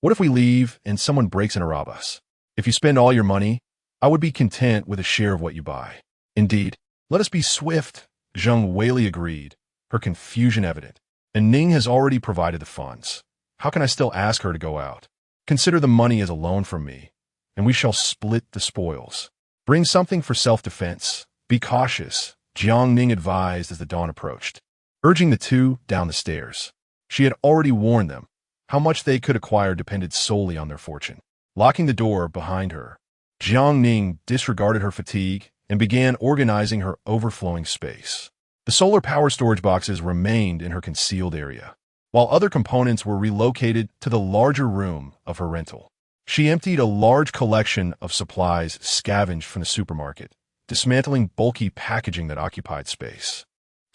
"What if we leave and someone breaks in and robs us? If you spend all your money, I would be content with a share of what you buy." "Indeed, let us be swift," Zheng Weili agreed, her confusion evident. "And Ning has already provided the funds. How can I still ask her to go out? Consider the money as a loan from me, and we shall split the spoils. Bring something for self-defense. Be cautious," Jiang Ning advised as the dawn approached, urging the two down the stairs. She had already warned them. How much they could acquire depended solely on their fortune. Locking the door behind her, Jiang Ning disregarded her fatigue and began organizing her overflowing space. The solar power storage boxes remained in her concealed area, while other components were relocated to the larger room of her rental. She emptied a large collection of supplies scavenged from the supermarket, dismantling bulky packaging that occupied space,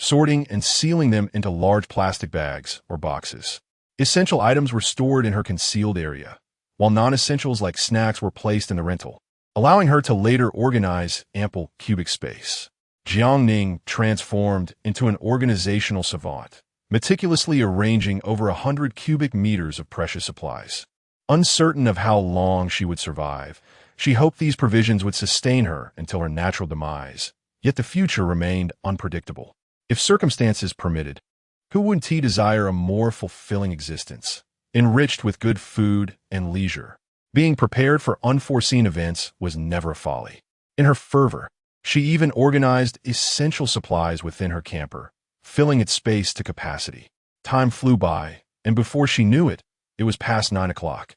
sorting and sealing them into large plastic bags or boxes. Essential items were stored in her concealed area, while non-essentials like snacks were placed in the rental, allowing her to later organize ample cubic space. Jiang Ning transformed into an organizational savant, meticulously arranging over 100 cubic meters of precious supplies. Uncertain of how long she would survive, she hoped these provisions would sustain her until her natural demise, yet the future remained unpredictable. If circumstances permitted, who wouldn't he desire a more fulfilling existence, enriched with good food and leisure? Being prepared for unforeseen events was never a folly. In her fervor, she even organized essential supplies within her camper, filling its space to capacity. Time flew by, and before she knew it, it was past 9 o'clock.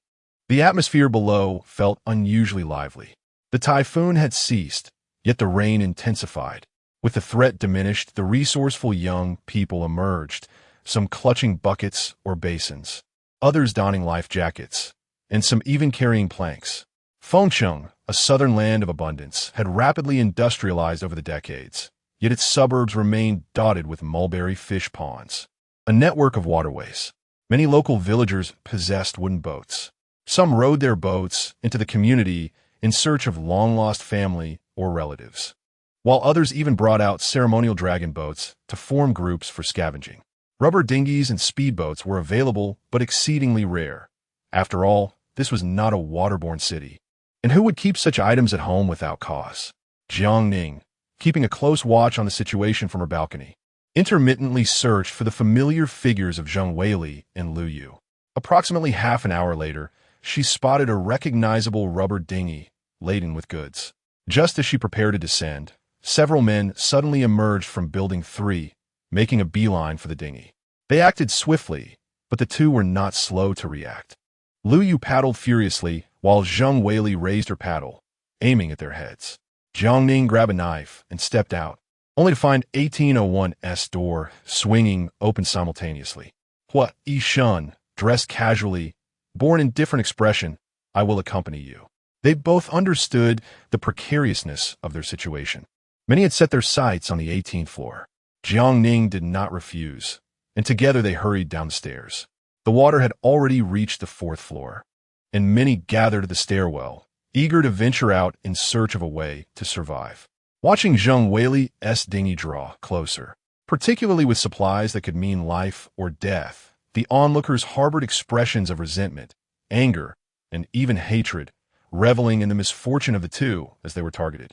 The atmosphere below felt unusually lively. The typhoon had ceased, yet the rain intensified. With the threat diminished, the resourceful young people emerged, some clutching buckets or basins, others donning life jackets, and some even carrying planks. Fengcheng, a southern land of abundance, had rapidly industrialized over the decades, yet its suburbs remained dotted with mulberry fish ponds. A network of waterways. Many local villagers possessed wooden boats. Some rowed their boats into the community in search of long-lost family or relatives, while others even brought out ceremonial dragon boats to form groups for scavenging. Rubber dinghies and speedboats were available but exceedingly rare. After all, this was not a waterborne city. And who would keep such items at home without cause? Jiang Ning, keeping a close watch on the situation from her balcony, intermittently searched for the familiar figures of Zheng Weili and Lu Yu. Approximately half an hour later, she spotted a recognizable rubber dinghy laden with goods. Just as she prepared to descend, several men suddenly emerged from Building 3, making a beeline for the dinghy. They acted swiftly, but the two were not slow to react. Lu Yu paddled furiously, while Zheng Weili raised her paddle, aiming at their heads. Jiang Ning grabbed a knife and stepped out, only to find 1801's door swinging open simultaneously. Hua Yishun, dressed casually, bore an indifferent expression, "I will accompany you." They both understood the precariousness of their situation. Many had set their sights on the 18th floor. Jiang Ning did not refuse, and together they hurried down the stairs. The water had already reached the 4th floor, and many gathered at the stairwell, eager to venture out in search of a way to survive. Watching Zheng Wei's dinghy draw closer, particularly with supplies that could mean life or death, the onlookers harbored expressions of resentment, anger, and even hatred, reveling in the misfortune of the two as they were targeted.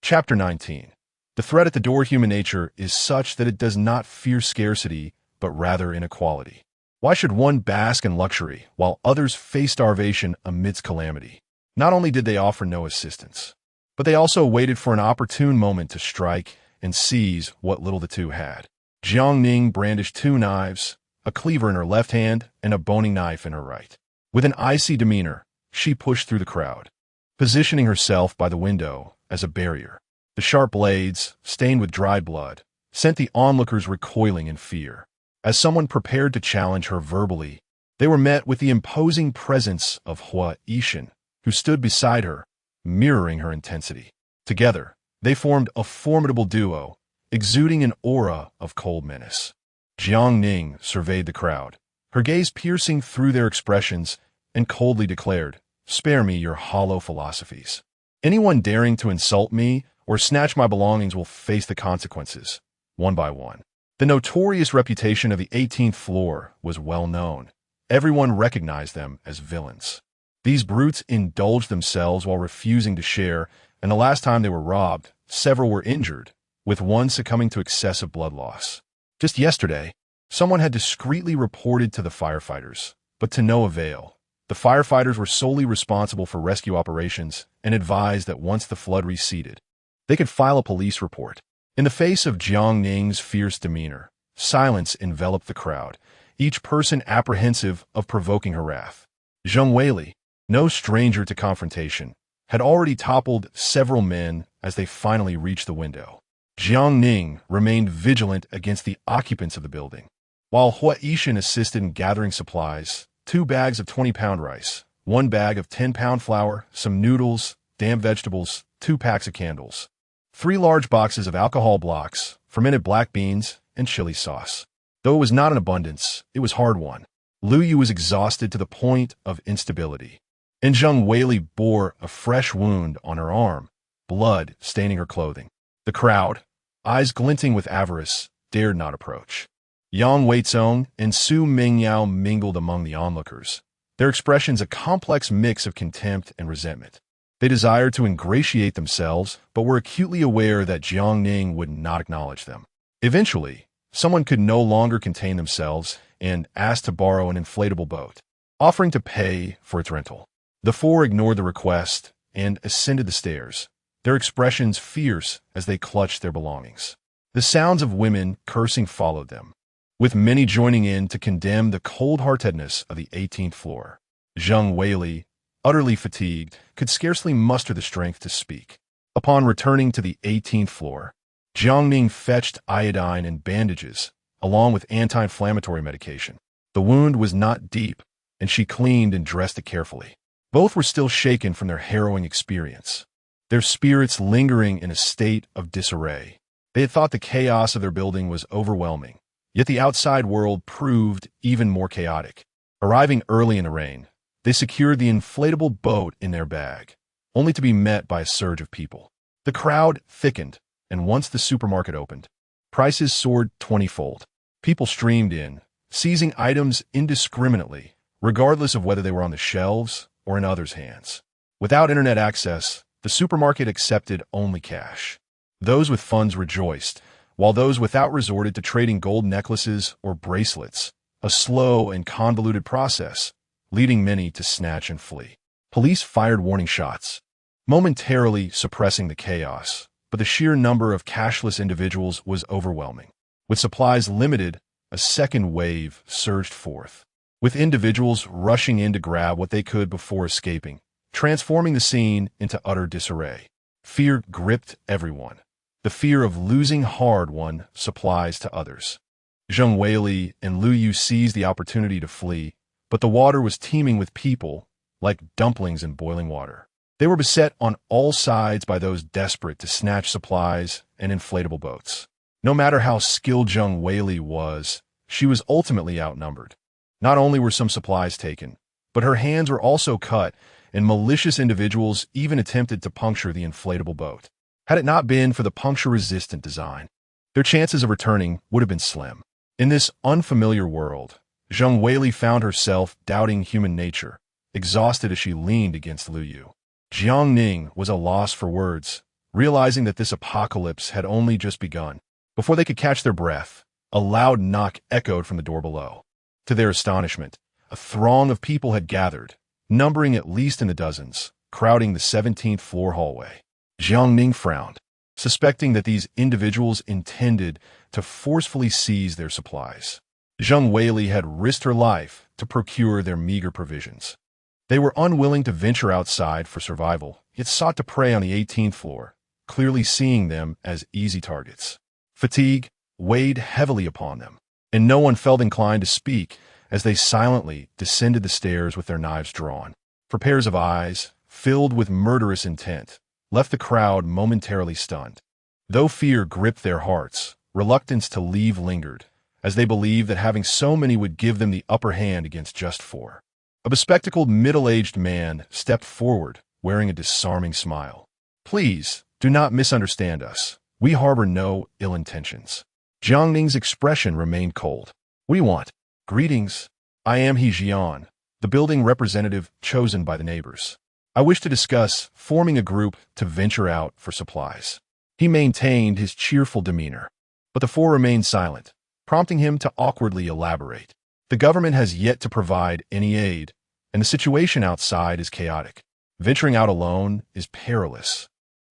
Chapter 19. The threat at the door. Human nature is such that it does not fear scarcity, but rather inequality. Why should one bask in luxury while others face starvation amidst calamity? Not only did they offer no assistance, but they also waited for an opportune moment to strike and seize what little the two had. Jiang Ning brandished two knives, a cleaver in her left hand and a boning knife in her right. With an icy demeanor, she pushed through the crowd, positioning herself by the window as a barrier. The sharp blades, stained with dried blood, sent the onlookers recoiling in fear. As someone prepared to challenge her verbally, they were met with the imposing presence of Hoard, who stood beside her, mirroring her intensity. Together, they formed a formidable duo, exuding an aura of cold menace. Jiang Ning surveyed the crowd, her gaze piercing through their expressions, and coldly declared, "Spare me your hollow philosophies. Anyone daring to insult me or snatch my belongings will face the consequences, one by one." The notorious reputation of the 18th floor was well known. Everyone recognized them as villains. These brutes indulged themselves while refusing to share, and the last time they were robbed, several were injured, with one succumbing to excessive blood loss. Just yesterday, someone had discreetly reported to the firefighters, but to no avail. The firefighters were solely responsible for rescue operations and advised that once the flood receded, they could file a police report. In the face of Jiang Ning's fierce demeanor, silence enveloped the crowd, each person apprehensive of provoking her wrath. Zheng Wei, no stranger to confrontation, had already toppled several men as they finally reached the window. Jiang Ning remained vigilant against the occupants of the building. While Hoard assisted in gathering supplies, 2 bags of 20-pound rice, 1 bag of 10-pound flour, some noodles, damp vegetables, 2 packs of candles, 3 large boxes of alcohol blocks, fermented black beans, and chili sauce. Though it was not in abundance, it was hard-won. Lu Yu was exhausted to the point of instability, and Zheng Wei bore a fresh wound on her arm, blood staining her clothing. The crowd, eyes glinting with avarice, dared not approach. Yang Weizong and Su Mingyao mingled among the onlookers, their expressions a complex mix of contempt and resentment. They desired to ingratiate themselves, but were acutely aware that Jiang Ning would not acknowledge them. Eventually, someone could no longer contain themselves and asked to borrow an inflatable boat, offering to pay for its rental. The 4 ignored the request and ascended the stairs, their expressions fierce as they clutched their belongings. The sounds of women cursing followed them, with many joining in to condemn the cold-heartedness of the 18th floor. Zheng Wei, utterly fatigued, could scarcely muster the strength to speak. Upon returning to the 18th floor, Jiang Ning fetched iodine and bandages, along with anti-inflammatory medication. The wound was not deep, and she cleaned and dressed it carefully. Both were still shaken from their harrowing experience, their spirits lingering in a state of disarray. They had thought the chaos of their building was overwhelming, yet the outside world proved even more chaotic. Arriving early in the rain, they secured the inflatable boat in their bag, only to be met by a surge of people. The crowd thickened, and once the supermarket opened, prices soared 20-fold. People streamed in, seizing items indiscriminately, regardless of whether they were on the shelves or in others' hands. Without internet access, the supermarket accepted only cash. Those with funds rejoiced, while those without resorted to trading gold necklaces or bracelets, a slow and convoluted process, leading many to snatch and flee. Police fired warning shots, momentarily suppressing the chaos, but the sheer number of cashless individuals was overwhelming. With supplies limited, a second wave surged forth, with individuals rushing in to grab what they could before escaping, transforming the scene into utter disarray. Fear gripped everyone, the fear of losing hard-won supplies to others. Zheng Wei and Lu Yu seized the opportunity to flee, but the water was teeming with people, like dumplings in boiling water. They were beset on all sides by those desperate to snatch supplies and inflatable boats. No matter how skilled Zheng Wei was, she was ultimately outnumbered. Not only were some supplies taken, but her hands were also cut, and malicious individuals even attempted to puncture the inflatable boat. Had it not been for the puncture-resistant design, their chances of returning would have been slim. In this unfamiliar world, Zheng Weili found herself doubting human nature, exhausted as she leaned against Liu Yu. Jiang Ning was a loss for words, realizing that this apocalypse had only just begun. Before they could catch their breath, a loud knock echoed from the door below. To their astonishment, a throng of people had gathered, numbering at least in the dozens, crowding the 17th floor hallway. Jiang Ning frowned, suspecting that these individuals intended to forcefully seize their supplies. Zheng Weili had risked her life to procure their meager provisions. They were unwilling to venture outside for survival, yet sought to prey on the 18th floor, clearly seeing them as easy targets. Fatigue weighed heavily upon them, and no one felt inclined to speak as they silently descended the stairs with their knives drawn. For pairs of eyes, filled with murderous intent, left the crowd momentarily stunned. Though fear gripped their hearts, reluctance to leave lingered, as they believed that having so many would give them the upper hand against just four. A bespectacled middle-aged man stepped forward, wearing a disarming smile. "Please, do not misunderstand us. We harbor no ill intentions." Jiang Ning's expression remained cold. "What do you want?" "Greetings. I am He Jian, the building representative chosen by the neighbors. I wish to discuss forming a group to venture out for supplies." He maintained his cheerful demeanor, but the four remained silent, prompting him to awkwardly elaborate. "The government has yet to provide any aid, and the situation outside is chaotic. Venturing out alone is perilous,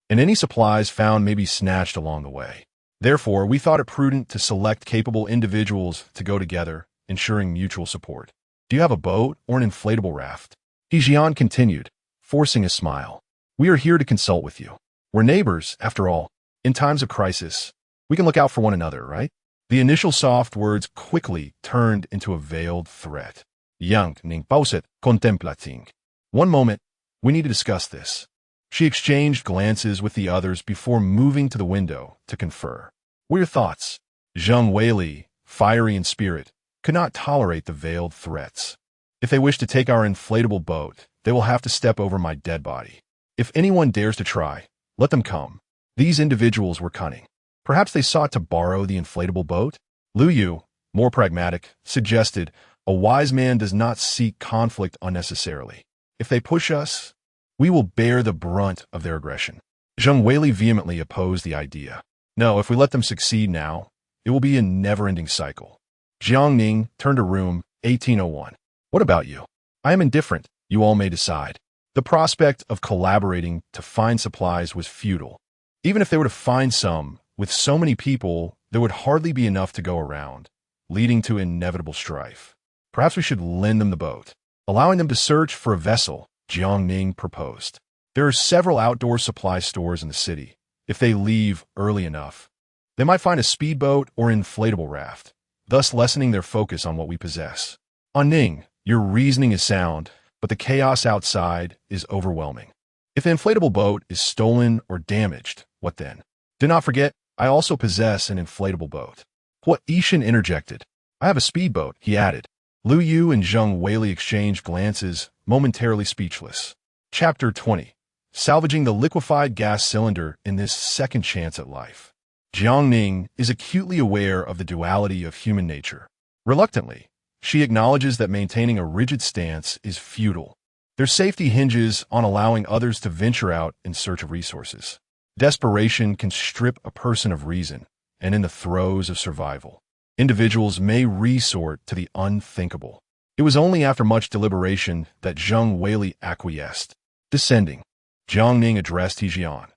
and any supplies found may be snatched along the way. Therefore, we thought it prudent to select capable individuals to go together, ensuring mutual support. Do you have a boat or an inflatable raft?" He Jian continued, forcing a smile. "We are here to consult with you. We're neighbors, after all. In times of crisis, we can look out for one another, right?" The initial soft words quickly turned into a veiled threat. Jiang Ning pauset contemplating. "One moment, we need to discuss this." She exchanged glances with the others before moving to the window to confer. "What are your thoughts?" Zheng Weili, fiery in spirit, could not tolerate the veiled threats. "If they wish to take our inflatable boat, they will have to step over my dead body. If anyone dares to try, let them come." These individuals were cunning. Perhaps they sought to borrow the inflatable boat? Liu Yu, more pragmatic, suggested, "A wise man does not seek conflict unnecessarily. If they push us, we will bear the brunt of their aggression." Zheng Weili vehemently opposed the idea. "No, if we let them succeed now, it will be a never-ending cycle." Jiang Ning turned to room 1801. "What about you?" "I am indifferent. You all may decide." The prospect of collaborating to find supplies was futile. Even if they were to find some, with so many people, there would hardly be enough to go around, leading to inevitable strife. "Perhaps we should lend them the boat, allowing them to search for a vessel," Jiang Ning proposed. "There are several outdoor supply stores in the city. If they leave early enough, they might find a speedboat or inflatable raft, thus lessening their focus on what we possess." "Ning, your reasoning is sound, but the chaos outside is overwhelming. If the inflatable boat is stolen or damaged, what then?" "Do not forget, I also possess an inflatable boat." What Ishan interjected. "I have a speedboat," he added. Liu Yu and Zheng Weili exchanged glances, momentarily speechless. Chapter 20. Salvaging the liquefied gas cylinder in this second chance at life. Jiang Ning is acutely aware of the duality of human nature. Reluctantly, she acknowledges that maintaining a rigid stance is futile. Their safety hinges on allowing others to venture out in search of resources. Desperation can strip a person of reason, and in the throes of survival, individuals may resort to the unthinkable. It was only after much deliberation that Zheng Weili acquiesced. Descending, Jiang Ning addressed He Jian.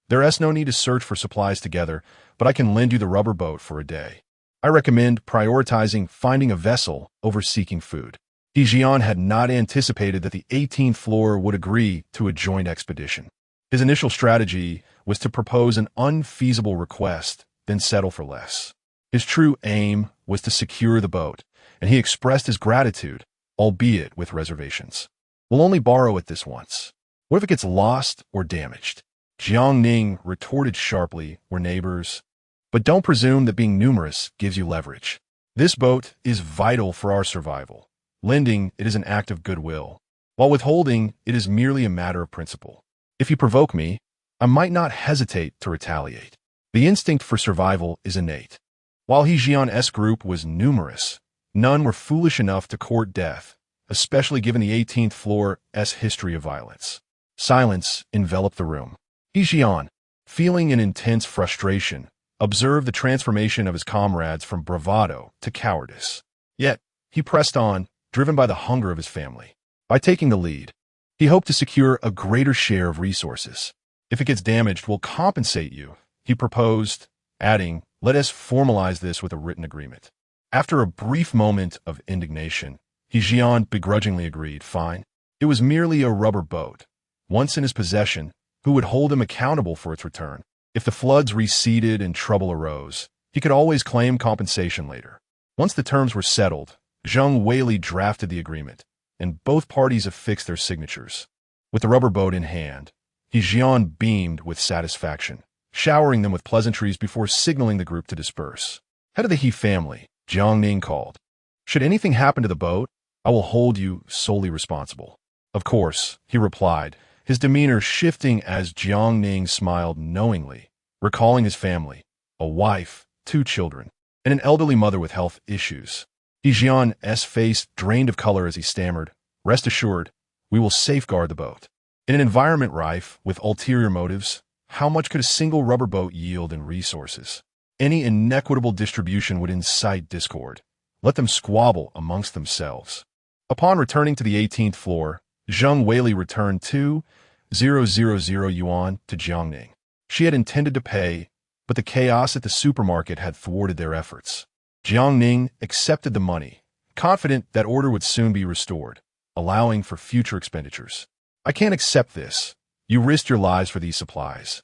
"There is no need to search for supplies together, but I can lend you the rubber boat for a day. I recommend prioritizing finding a vessel over seeking food." He Jian had not anticipated that the 18th floor would agree to a joint expedition. His initial strategy was to propose an unfeasible request, then settle for less. His true aim was to secure the boat, and he expressed his gratitude, albeit with reservations. "We'll only borrow it this once. What if it gets lost or damaged?" Jiang Ning retorted sharply, "We're neighbors. But don't presume that being numerous gives you leverage. This boat is vital for our survival. Lending it is an act of goodwill, while withholding it is merely a matter of principle. If you provoke me, I might not hesitate to retaliate. The instinct for survival is innate. While Jian's group was numerous, none were foolish enough to court death, especially given the 18th floor's history of violence. Silence enveloped the room. Jian, feeling an intense frustration, observed the transformation of his comrades from bravado to cowardice. Yet, he pressed on, driven by the hunger of his family. By taking the lead, he hoped to secure a greater share of resources. If it gets damaged, we'll compensate you, he proposed, adding, let us formalize this with a written agreement. After a brief moment of indignation, Jian begrudgingly agreed, fine. It was merely a rubber boat. Once in his possession, who would hold him accountable for its return? If the floods receded and trouble arose, he could always claim compensation later. Once the terms were settled, Zhang Weili drafted the agreement, and both parties affixed their signatures. With the rubber boat in hand, Jian beamed with satisfaction, showering them with pleasantries before signaling the group to disperse. Head of the He family, Jiang Ning called. Should anything happen to the boat, I will hold you solely responsible. Of course, he replied, his demeanor shifting as Jiang Ning smiled knowingly, recalling his family, a wife, 2 children, and an elderly mother with health issues. Jian's face drained of color as he stammered, rest assured, we will safeguard the boat. In an environment rife with ulterior motives, how much could a single rubber boat yield in resources? Any inequitable distribution would incite discord. Let them squabble amongst themselves. Upon returning to the 18th floor, Zhang Weili returned 2,000 yuan to Jiang Ning. She had intended to pay, but the chaos at the supermarket had thwarted their efforts. Jiang Ning accepted the money, confident that order would soon be restored, allowing for future expenditures. I can't accept this. You risked your lives for these supplies.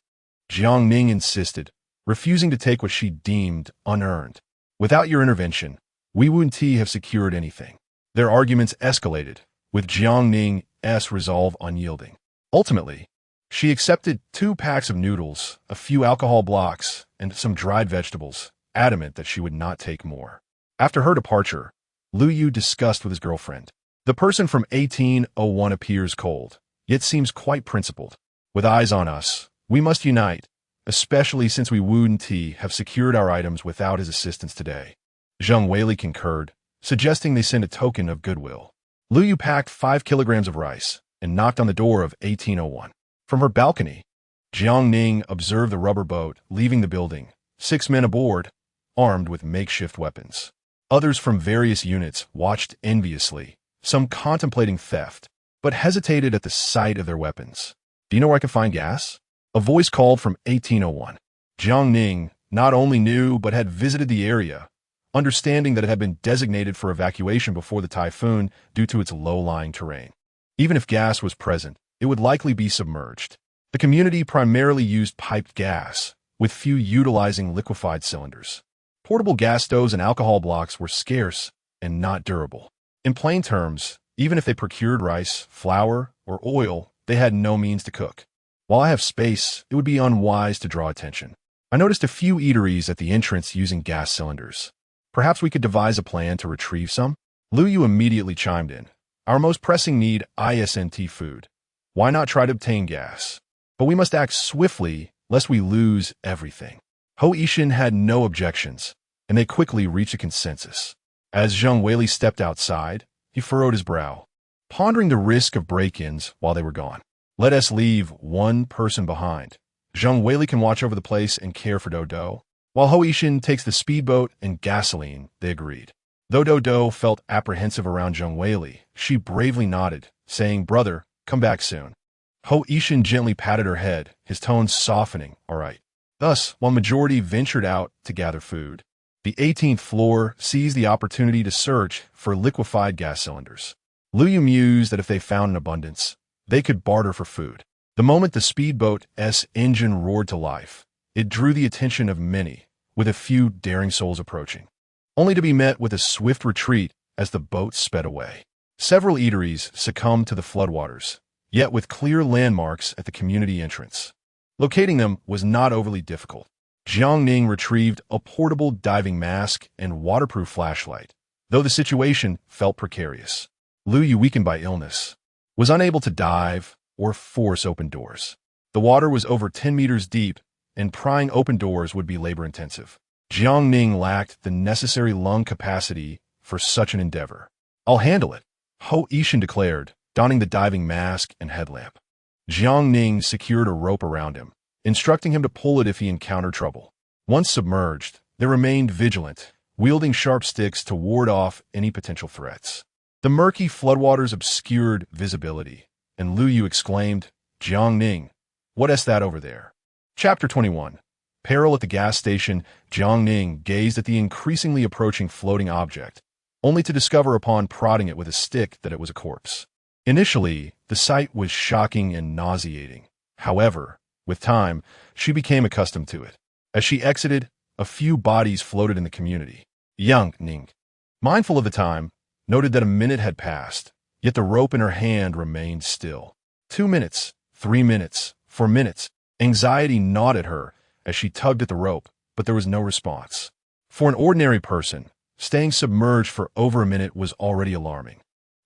Jiang Ning insisted, refusing to take what she deemed unearned. Without your intervention, we wouldn't have secured anything. Their arguments escalated, with Jiang Ning's resolve unyielding. Ultimately, she accepted 2 packs of noodles, a few alcohol blocks, and some dried vegetables, adamant that she would not take more. After her departure, Lu Yu discussed with his girlfriend. The person from 1801 appears cold, yet seems quite principled. With eyes on us, we must unite, especially since we wouldn't have secured our items without his assistance today. Zhang Weili concurred, suggesting they send a token of goodwill. Lu Yu packed 5 kilograms of rice and knocked on the door of 1801. From her balcony, Jiang Ning observed the rubber boat leaving the building, 6 men aboard, armed with makeshift weapons. Others from various units watched enviously, some contemplating theft, but hesitated at the sight of their weapons. Do you know where I can find gas? A voice called from 1801. Jiang Ning not only knew but had visited the area, understanding that it had been designated for evacuation before the typhoon due to its low-lying terrain. Even if gas was present, it would likely be submerged. The community primarily used piped gas, with few utilizing liquefied cylinders. Portable gas stoves and alcohol blocks were scarce and not durable. In plain terms, even if they procured rice, flour, or oil, they had no means to cook. While I have space, it would be unwise to draw attention. I noticed a few eateries at the entrance using gas cylinders. Perhaps we could devise a plan to retrieve some? Lu Yu immediately chimed in. Our most pressing need isn't food. Why not try to obtain gas? But we must act swiftly, lest we lose everything. Ho Yishin had no objections, and they quickly reached a consensus. As Zhang Weili stepped outside, he furrowed his brow, pondering the risk of break-ins while they were gone. Let us leave one person behind. Zhang Weili can watch over the place and care for Dodo. While Ho Yishin takes the speedboat and gasoline, they agreed. Though Dodo felt apprehensive around Zhang Weili, she bravely nodded, saying, Brother, come back soon. Ho Yishin gently patted her head, his tone softening, all right. Thus, while majority ventured out to gather food, the 18th floor seized the opportunity to search for liquefied gas cylinders. Lu Yu mused that if they found an abundance, they could barter for food. The moment the speedboat's engine roared to life, it drew the attention of many, with a few daring souls approaching, only to be met with a swift retreat as the boat sped away. Several eateries succumbed to the floodwaters, yet with clear landmarks at the community entrance. Locating them was not overly difficult. Jiang Ning retrieved a portable diving mask and waterproof flashlight, though the situation felt precarious. Lu Yu, weakened by illness, was unable to dive or force open doors. The water was over 10 meters deep, and prying open doors would be labor-intensive. Jiang Ning lacked the necessary lung capacity for such an endeavor. "I'll handle it," Ho Yishan declared, donning the diving mask and headlamp. Jiang Ning secured a rope around him, instructing him to pull it if he encountered trouble. Once submerged, they remained vigilant, wielding sharp sticks to ward off any potential threats. The murky floodwaters obscured visibility, and Lu Yu exclaimed, "Jiang Ning, what is that over there?" Chapter 21. Peril at the gas station. Jiang Ning gazed at the increasingly approaching floating object, only to discover upon prodding it with a stick that it was a corpse. Initially, the sight was shocking and nauseating. However, with time, she became accustomed to it. As she exited, a few bodies floated in the community. Jiang Ning, mindful of the time, noted that a minute had passed, yet the rope in her hand remained still. 2 minutes, 3 minutes, 4 minutes. Anxiety gnawed at her as she tugged at the rope, but there was no response. For an ordinary person, staying submerged for over a minute was already alarming.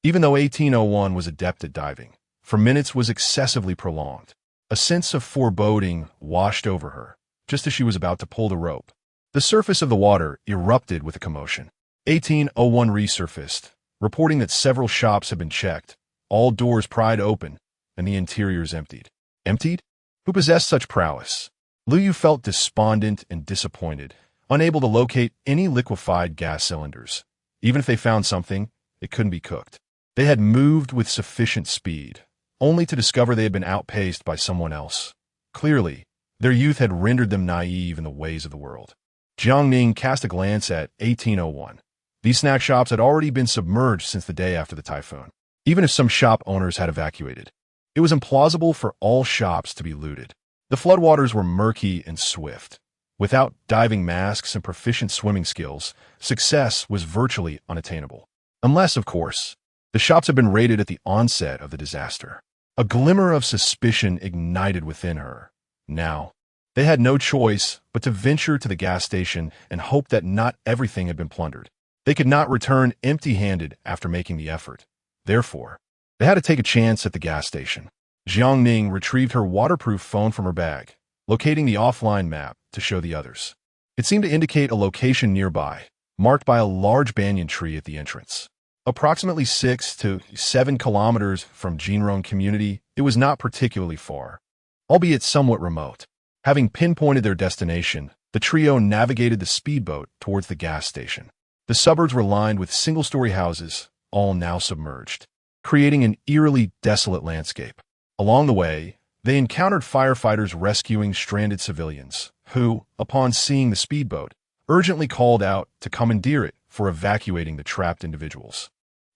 Even though 1801 was adept at diving, for minutes was excessively prolonged. A sense of foreboding washed over her, just as she was about to pull the rope. The surface of the water erupted with a commotion. 1801 resurfaced, reporting that several shops had been checked, all doors pried open, and the interiors emptied. Emptied? Who possessed such prowess? Lu Yu felt despondent and disappointed, unable to locate any liquefied gas cylinders. Even if they found something, it couldn't be cooked. They had moved with sufficient speed, only to discover they had been outpaced by someone else. Clearly, their youth had rendered them naive in the ways of the world. Jiang Ning cast a glance at 1801. These snack shops had already been submerged since the day after the typhoon, even if some shop owners had evacuated. It was implausible for all shops to be looted. The floodwaters were murky and swift. Without diving masks and proficient swimming skills, success was virtually unattainable. Unless, of course, the shops had been raided at the onset of the disaster. A glimmer of suspicion ignited within her. Now, they had no choice but to venture to the gas station and hope that not everything had been plundered. They could not return empty-handed after making the effort. Therefore, they had to take a chance at the gas station. Jiang Ning retrieved her waterproof phone from her bag, locating the offline map to show the others. It seemed to indicate a location nearby, marked by a large banyan tree at the entrance. Approximately 6 to 7 kilometers from Jinrong community, it was not particularly far, albeit somewhat remote. Having pinpointed their destination, the trio navigated the speedboat towards the gas station. The suburbs were lined with single-story houses, all now submerged, creating an eerily desolate landscape. Along the way, they encountered firefighters rescuing stranded civilians, who, upon seeing the speedboat, urgently called out to commandeer it for evacuating the trapped individuals.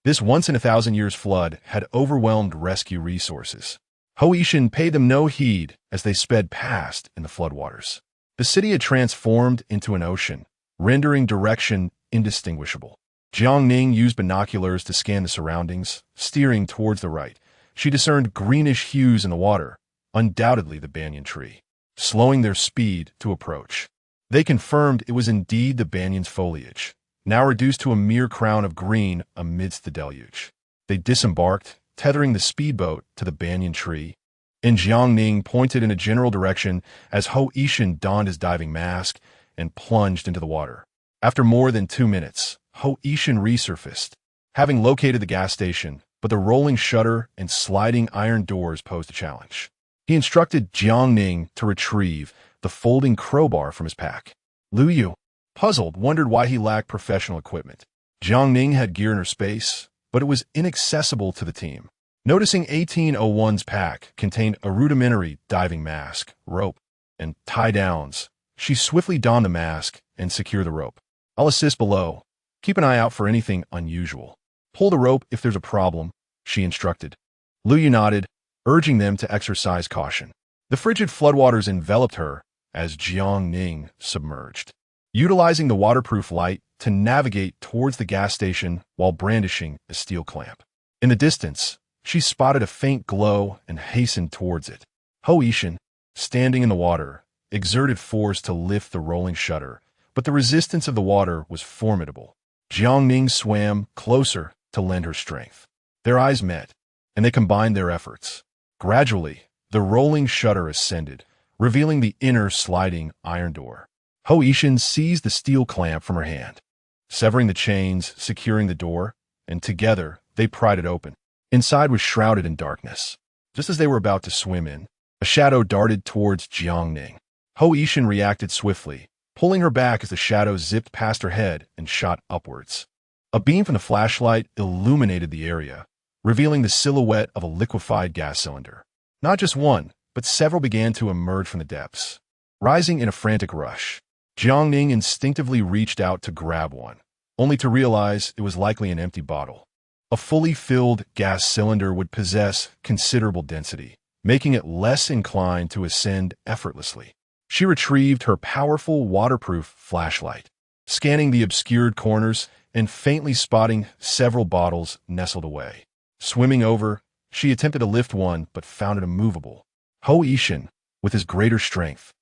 This once-in-a-thousand-years flood had overwhelmed rescue resources. Ho Yishan paid them no heed as they sped past in the floodwaters. The city had transformed into an ocean, rendering direction indistinguishable. Jiang Ning used binoculars to scan the surroundings, steering towards the right. She discerned greenish hues in the water, undoubtedly the banyan tree, slowing their speed to approach. They confirmed it was indeed the banyan's foliage, now reduced to a mere crown of green amidst the deluge. They disembarked, tethering the speedboat to the banyan tree, and Jiang Ning pointed in a general direction as Ho Yishan donned his diving mask and plunged into the water. After more than 2 minutes, Ho Yishan resurfaced, having located the gas station, but the rolling shutter and sliding iron doors posed a challenge. He instructed Jiang Ning to retrieve the folding crowbar from his pack. Lu Yu, puzzled, wondered why he lacked professional equipment. Jiang Ning had gear in her space, but it was inaccessible to the team. Noticing 1801's pack contained a rudimentary diving mask, rope, and tie-downs, she swiftly donned the mask and secured the rope. "I'll assist below. Keep an eye out for anything unusual. Pull the rope if there's a problem," she instructed. Lu Yu nodded, urging them to exercise caution. The frigid floodwaters enveloped her as Jiang Ning submerged, utilizing the waterproof light to navigate towards the gas station while brandishing a steel clamp. In the distance, she spotted a faint glow and hastened towards it. Ho Yishan, standing in the water, exerted force to lift the rolling shutter, but the resistance of the water was formidable. Jiang Ning swam closer to lend her strength. Their eyes met, and they combined their efforts. Gradually, The rolling shutter ascended, revealing the inner sliding iron door. Ho Yishan seized the steel clamp from her hand, severing the chains, securing the door, and together they pried it open. Inside was shrouded in darkness. Just as they were about to swim in, a shadow darted towards Jiang Ning. Ho Yishan reacted swiftly, pulling her back as the shadow zipped past her head and shot upwards. A beam from the flashlight illuminated the area, revealing the silhouette of a liquefied gas cylinder. Not just one, but several began to emerge from the depths. Rising in a frantic rush, Jiang Ning instinctively reached out to grab one, only to realize it was likely an empty bottle. A fully filled gas cylinder would possess considerable density, making it less inclined to ascend effortlessly. She retrieved her powerful waterproof flashlight, scanning the obscured corners and faintly spotting several bottles nestled away. Swimming over, she attempted to lift one but found it immovable. Ho Yishan, with his greater strength,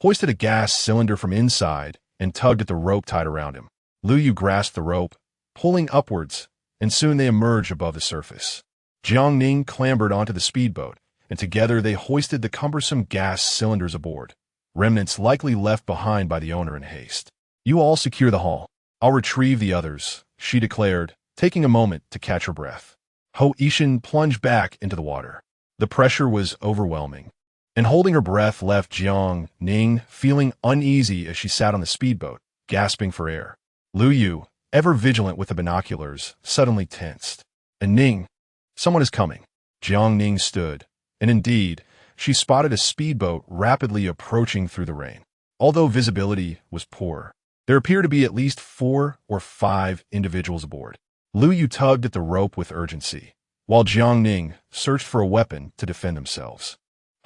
hoisted a gas cylinder from inside and tugged at the rope tied around him. Lu Yu grasped the rope, pulling upwards, and soon they emerged above the surface. Jiang Ning clambered onto the speedboat, and together they hoisted the cumbersome gas cylinders aboard, remnants likely left behind by the owner in haste. "You all secure the hull. I'll retrieve the others," she declared, taking a moment to catch her breath. Ho Yishan plunged back into the water. The pressure was overwhelming, and holding her breath left Jiang Ning feeling uneasy as she sat on the speedboat, gasping for air. Lu Yu, ever vigilant with the binoculars, suddenly tensed. "And Ning, someone is coming." Jiang Ning stood, and indeed, she spotted a speedboat rapidly approaching through the rain. Although visibility was poor, there appeared to be at least 4 or 5 individuals aboard. Lu Yu tugged at the rope with urgency, while Jiang Ning searched for a weapon to defend themselves.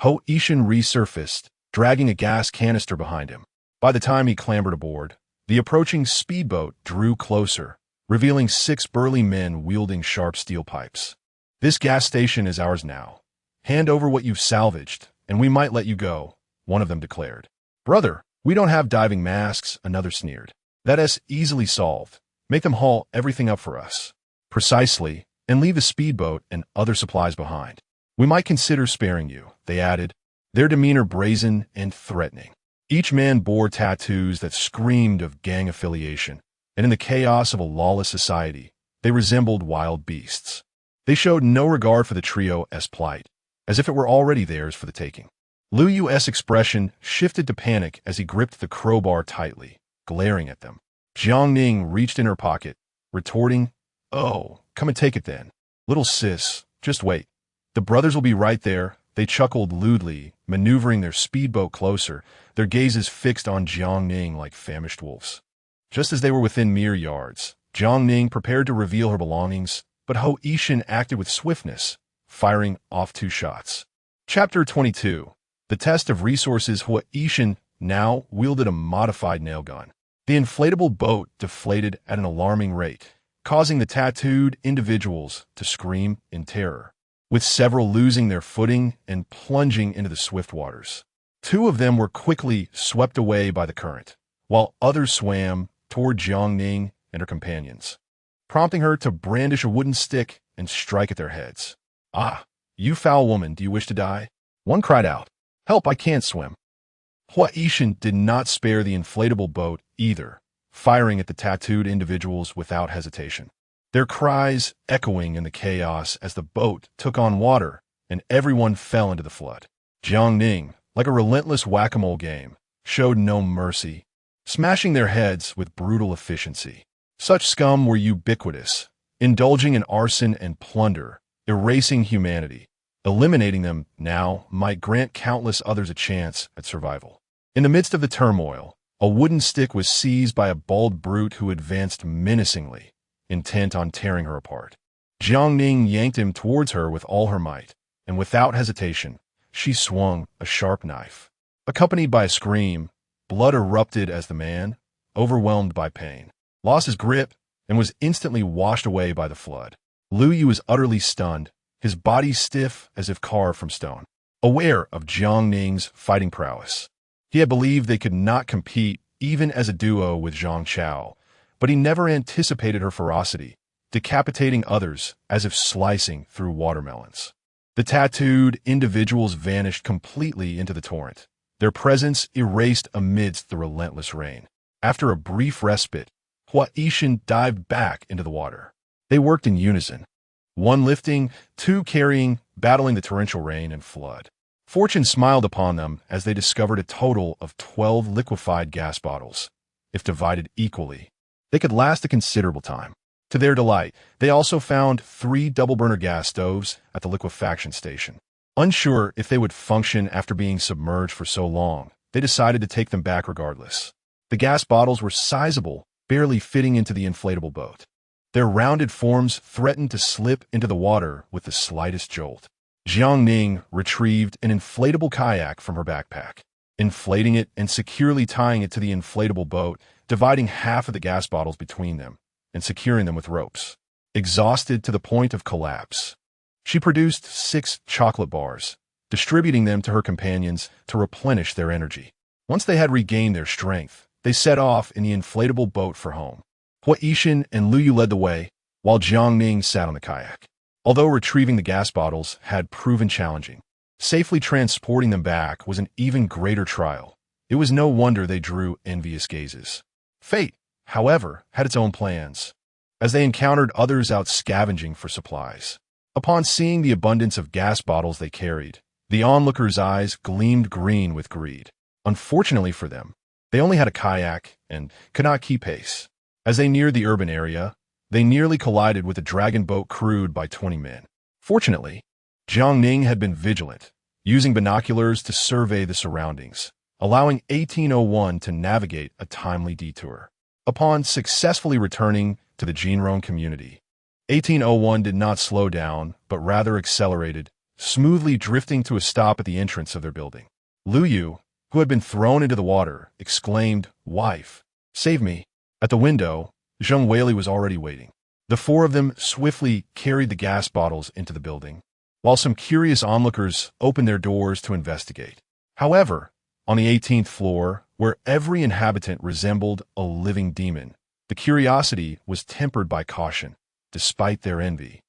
Ho Yishan resurfaced, dragging a gas canister behind him. By the time he clambered aboard, the approaching speedboat drew closer, revealing 6 burly men wielding sharp steel pipes. "This gas station is ours now. Hand over what you've salvaged, and we might let you go," one of them declared. "Brother, we don't have diving masks," another sneered. "That's easily solved. Make them haul everything up for us." "Precisely, and leave the speedboat and other supplies behind. We might consider sparing you," they added, their demeanor brazen and threatening. Each man bore tattoos that screamed of gang affiliation, and in the chaos of a lawless society, they resembled wild beasts. They showed no regard for the trio's plight, as if it were already theirs for the taking. Lu Yu's expression shifted to panic as he gripped the crowbar tightly, glaring at them. Jiang Ning reached in her pocket, retorting, "Oh, come and take it then. Little sis, just wait. The brothers will be right there." They chuckled lewdly, maneuvering their speedboat closer, their gazes fixed on Jiang Ning like famished wolves. Just as they were within mere yards, Jiang Ning prepared to reveal her belongings, but Ho Yishan acted with swiftness, firing off 2 shots. Chapter 22. The Test of Resources. Ho Yishan now wielded a modified nail gun. The inflatable boat deflated at an alarming rate, causing the tattooed individuals to scream in terror, with several losing their footing and plunging into the swift waters. 2 of them were quickly swept away by the current, while others swam toward Jiang Ning and her companions, prompting her to brandish a wooden stick and strike at their heads. "Ah, you foul woman, do you wish to die?" one cried out. "Help, I can't swim." Ho Yishan did not spare the inflatable boat either, firing at the tattooed individuals without hesitation, their cries echoing in the chaos as the boat took on water and everyone fell into the flood. Jiang Ning, like a relentless whack-a-mole game, showed no mercy, smashing their heads with brutal efficiency. Such scum were ubiquitous, indulging in arson and plunder, erasing humanity. Eliminating them now might grant countless others a chance at survival. In the midst of the turmoil, a wooden stick was seized by a bald brute who advanced menacingly, intent on tearing her apart. Jiang Ning yanked him towards her with all her might, and without hesitation, she swung a sharp knife. Accompanied by a scream, blood erupted as the man, overwhelmed by pain, lost his grip and was instantly washed away by the flood. Lu Yu was utterly stunned, his body stiff as if carved from stone. Aware of Jiang Ning's fighting prowess, he had believed they could not compete even as a duo with Zhang Chao, but he never anticipated her ferocity, decapitating others as if slicing through watermelons. The tattooed individuals vanished completely into the torrent, their presence erased amidst the relentless rain. After a brief respite, Hua Yishan dived back into the water. They worked in unison, one lifting, two carrying, battling the torrential rain and flood. Fortune smiled upon them as they discovered a total of 12 liquefied gas bottles. If divided equally, they could last a considerable time. To their delight, they also found 3 double-burner gas stoves at the liquefaction station. Unsure if they would function after being submerged for so long, they decided to take them back regardless. The gas bottles were sizable, barely fitting into the inflatable boat. Their rounded forms threatened to slip into the water with the slightest jolt. Jiang Ning retrieved an inflatable kayak from her backpack, inflating it and securely tying it to the inflatable boat, dividing half of the gas bottles between them and securing them with ropes. Exhausted to the point of collapse, she produced 6 chocolate bars, distributing them to her companions to replenish their energy. Once they had regained their strength, they set off in the inflatable boat for home. Hua Yishan and Lu Yu led the way, while Jiang Ning sat on the kayak. Although retrieving the gas bottles had proven challenging, safely transporting them back was an even greater trial. It was no wonder they drew envious gazes. Fate, however, had its own plans, as they encountered others out scavenging for supplies. Upon seeing the abundance of gas bottles they carried, the onlookers' eyes gleamed green with greed. Unfortunately for them, they only had a kayak and could not keep pace. As they neared the urban area, they nearly collided with a dragon boat crewed by 20 men. Fortunately, Jiang Ning had been vigilant, using binoculars to survey the surroundings, allowing 1801 to navigate a timely detour. Upon successfully returning to the Jinrong community, 1801 did not slow down, but rather accelerated, smoothly drifting to a stop at the entrance of their building. Lu Yu, who had been thrown into the water, exclaimed, "Wife, save me." At the window, Zheng Weili was already waiting. The 4 of them swiftly carried the gas bottles into the building, while some curious onlookers opened their doors to investigate. However, on the 18th floor, where every inhabitant resembled a living demon, the curiosity was tempered by caution, despite their envy.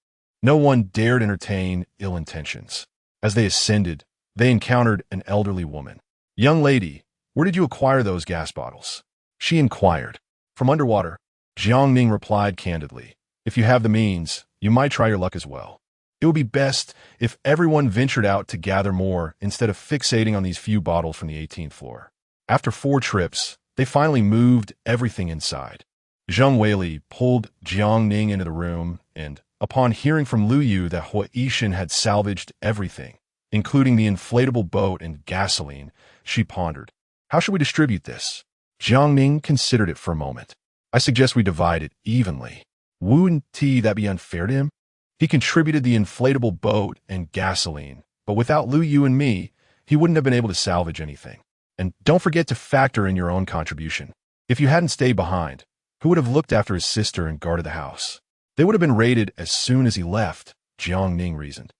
No one dared entertain ill intentions. As they ascended, they encountered an elderly woman. "Young lady, where did you acquire those gas bottles?" she inquired. "From underwater," Jiang Ning replied candidly. "If you have the means, you might try your luck as well. It would be best if everyone ventured out to gather more instead of fixating on these few bottles from the 18th floor." After 4 trips, they finally moved everything inside. Zheng Weili pulled Jiang Ning into the room, and upon hearing from Lu Yu that Hua Yishan had salvaged everything, including the inflatable boat and gasoline, she pondered. "How should we distribute this?" Jiang Ning considered it for a moment. "I suggest we divide it evenly. Wouldn't that be unfair to him? He contributed the inflatable boat and gasoline, but without Lu Yu and me, he wouldn't have been able to salvage anything. And don't forget to factor in your own contribution. If you hadn't stayed behind, who would have looked after his sister and guarded the house? They would have been raided as soon as he left," Jiang Ning reasoned.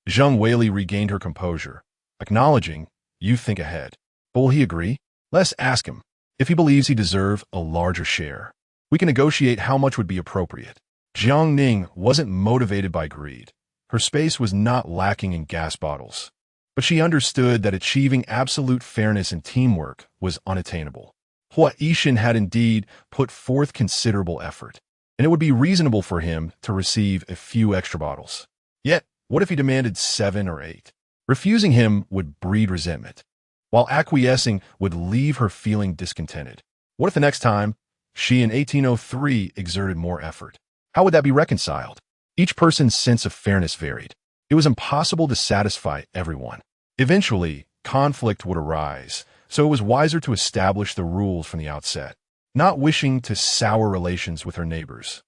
Zheng Weili regained her composure, acknowledging, "You think ahead." "But will he agree? Let's ask him. If he believes he deserves a larger share, we can negotiate how much would be appropriate." Jiang Ning wasn't motivated by greed. Her space was not lacking in gas bottles, but she understood that achieving absolute fairness and teamwork was unattainable. Hua Yishan had indeed put forth considerable effort, and it would be reasonable for him to receive a few extra bottles. Yet, what if he demanded 7 or 8? Refusing him would breed resentment, while acquiescing would leave her feeling discontented. What if the next time, she and 1803 exerted more effort? How would that be reconciled? Each person's sense of fairness varied. It was impossible to satisfy everyone. Eventually, conflict would arise, so it was wiser to establish the rules from the outset. Not wishing to sour relations with her neighbors,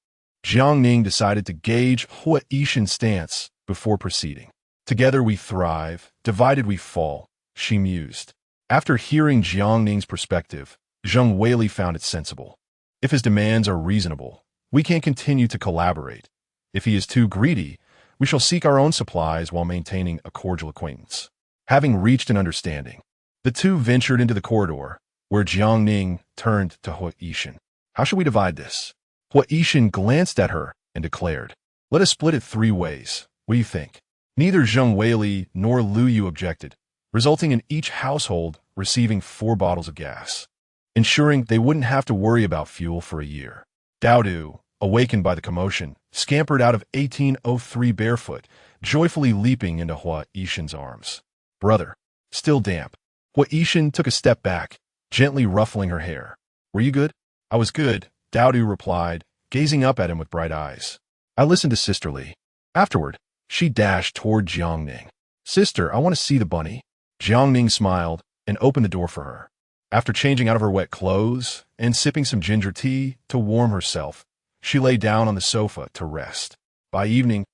Jiang Ning decided to gauge Hua Yishan's stance before proceeding. "Together we thrive, divided we fall," she mused. After hearing Jiang Ning's perspective, Zheng Weili found it sensible. If his demands are reasonable, we can continue to collaborate. If he is too greedy, we shall seek our own supplies while maintaining a cordial acquaintance. Having reached an understanding, the two ventured into the corridor, where Jiang Ning turned to Hua Yishan. "How should we divide this?" Hua Yishan glanced at her and declared, "Let us split it 3 ways. What do you think?" Neither Zheng Weili nor Lu Yu objected, resulting in each household receiving 4 bottles of gas, ensuring they wouldn't have to worry about fuel for a year. Daodu, awakened by the commotion, scampered out of 1803 barefoot, joyfully leaping into Hua Yishan's arms. Brother, still damp. Hua Yishan took a step back, gently ruffling her hair. Were you good? I was good, Daodu replied, gazing up at him with bright eyes. I listened to Sister Li. Afterward, she dashed toward Jiang Ning. Sister, I want to see the bunny. Jiang Ning smiled and opened the door for her. After changing out of her wet clothes and sipping some ginger tea to warm herself, she lay down on the sofa to rest. By evening,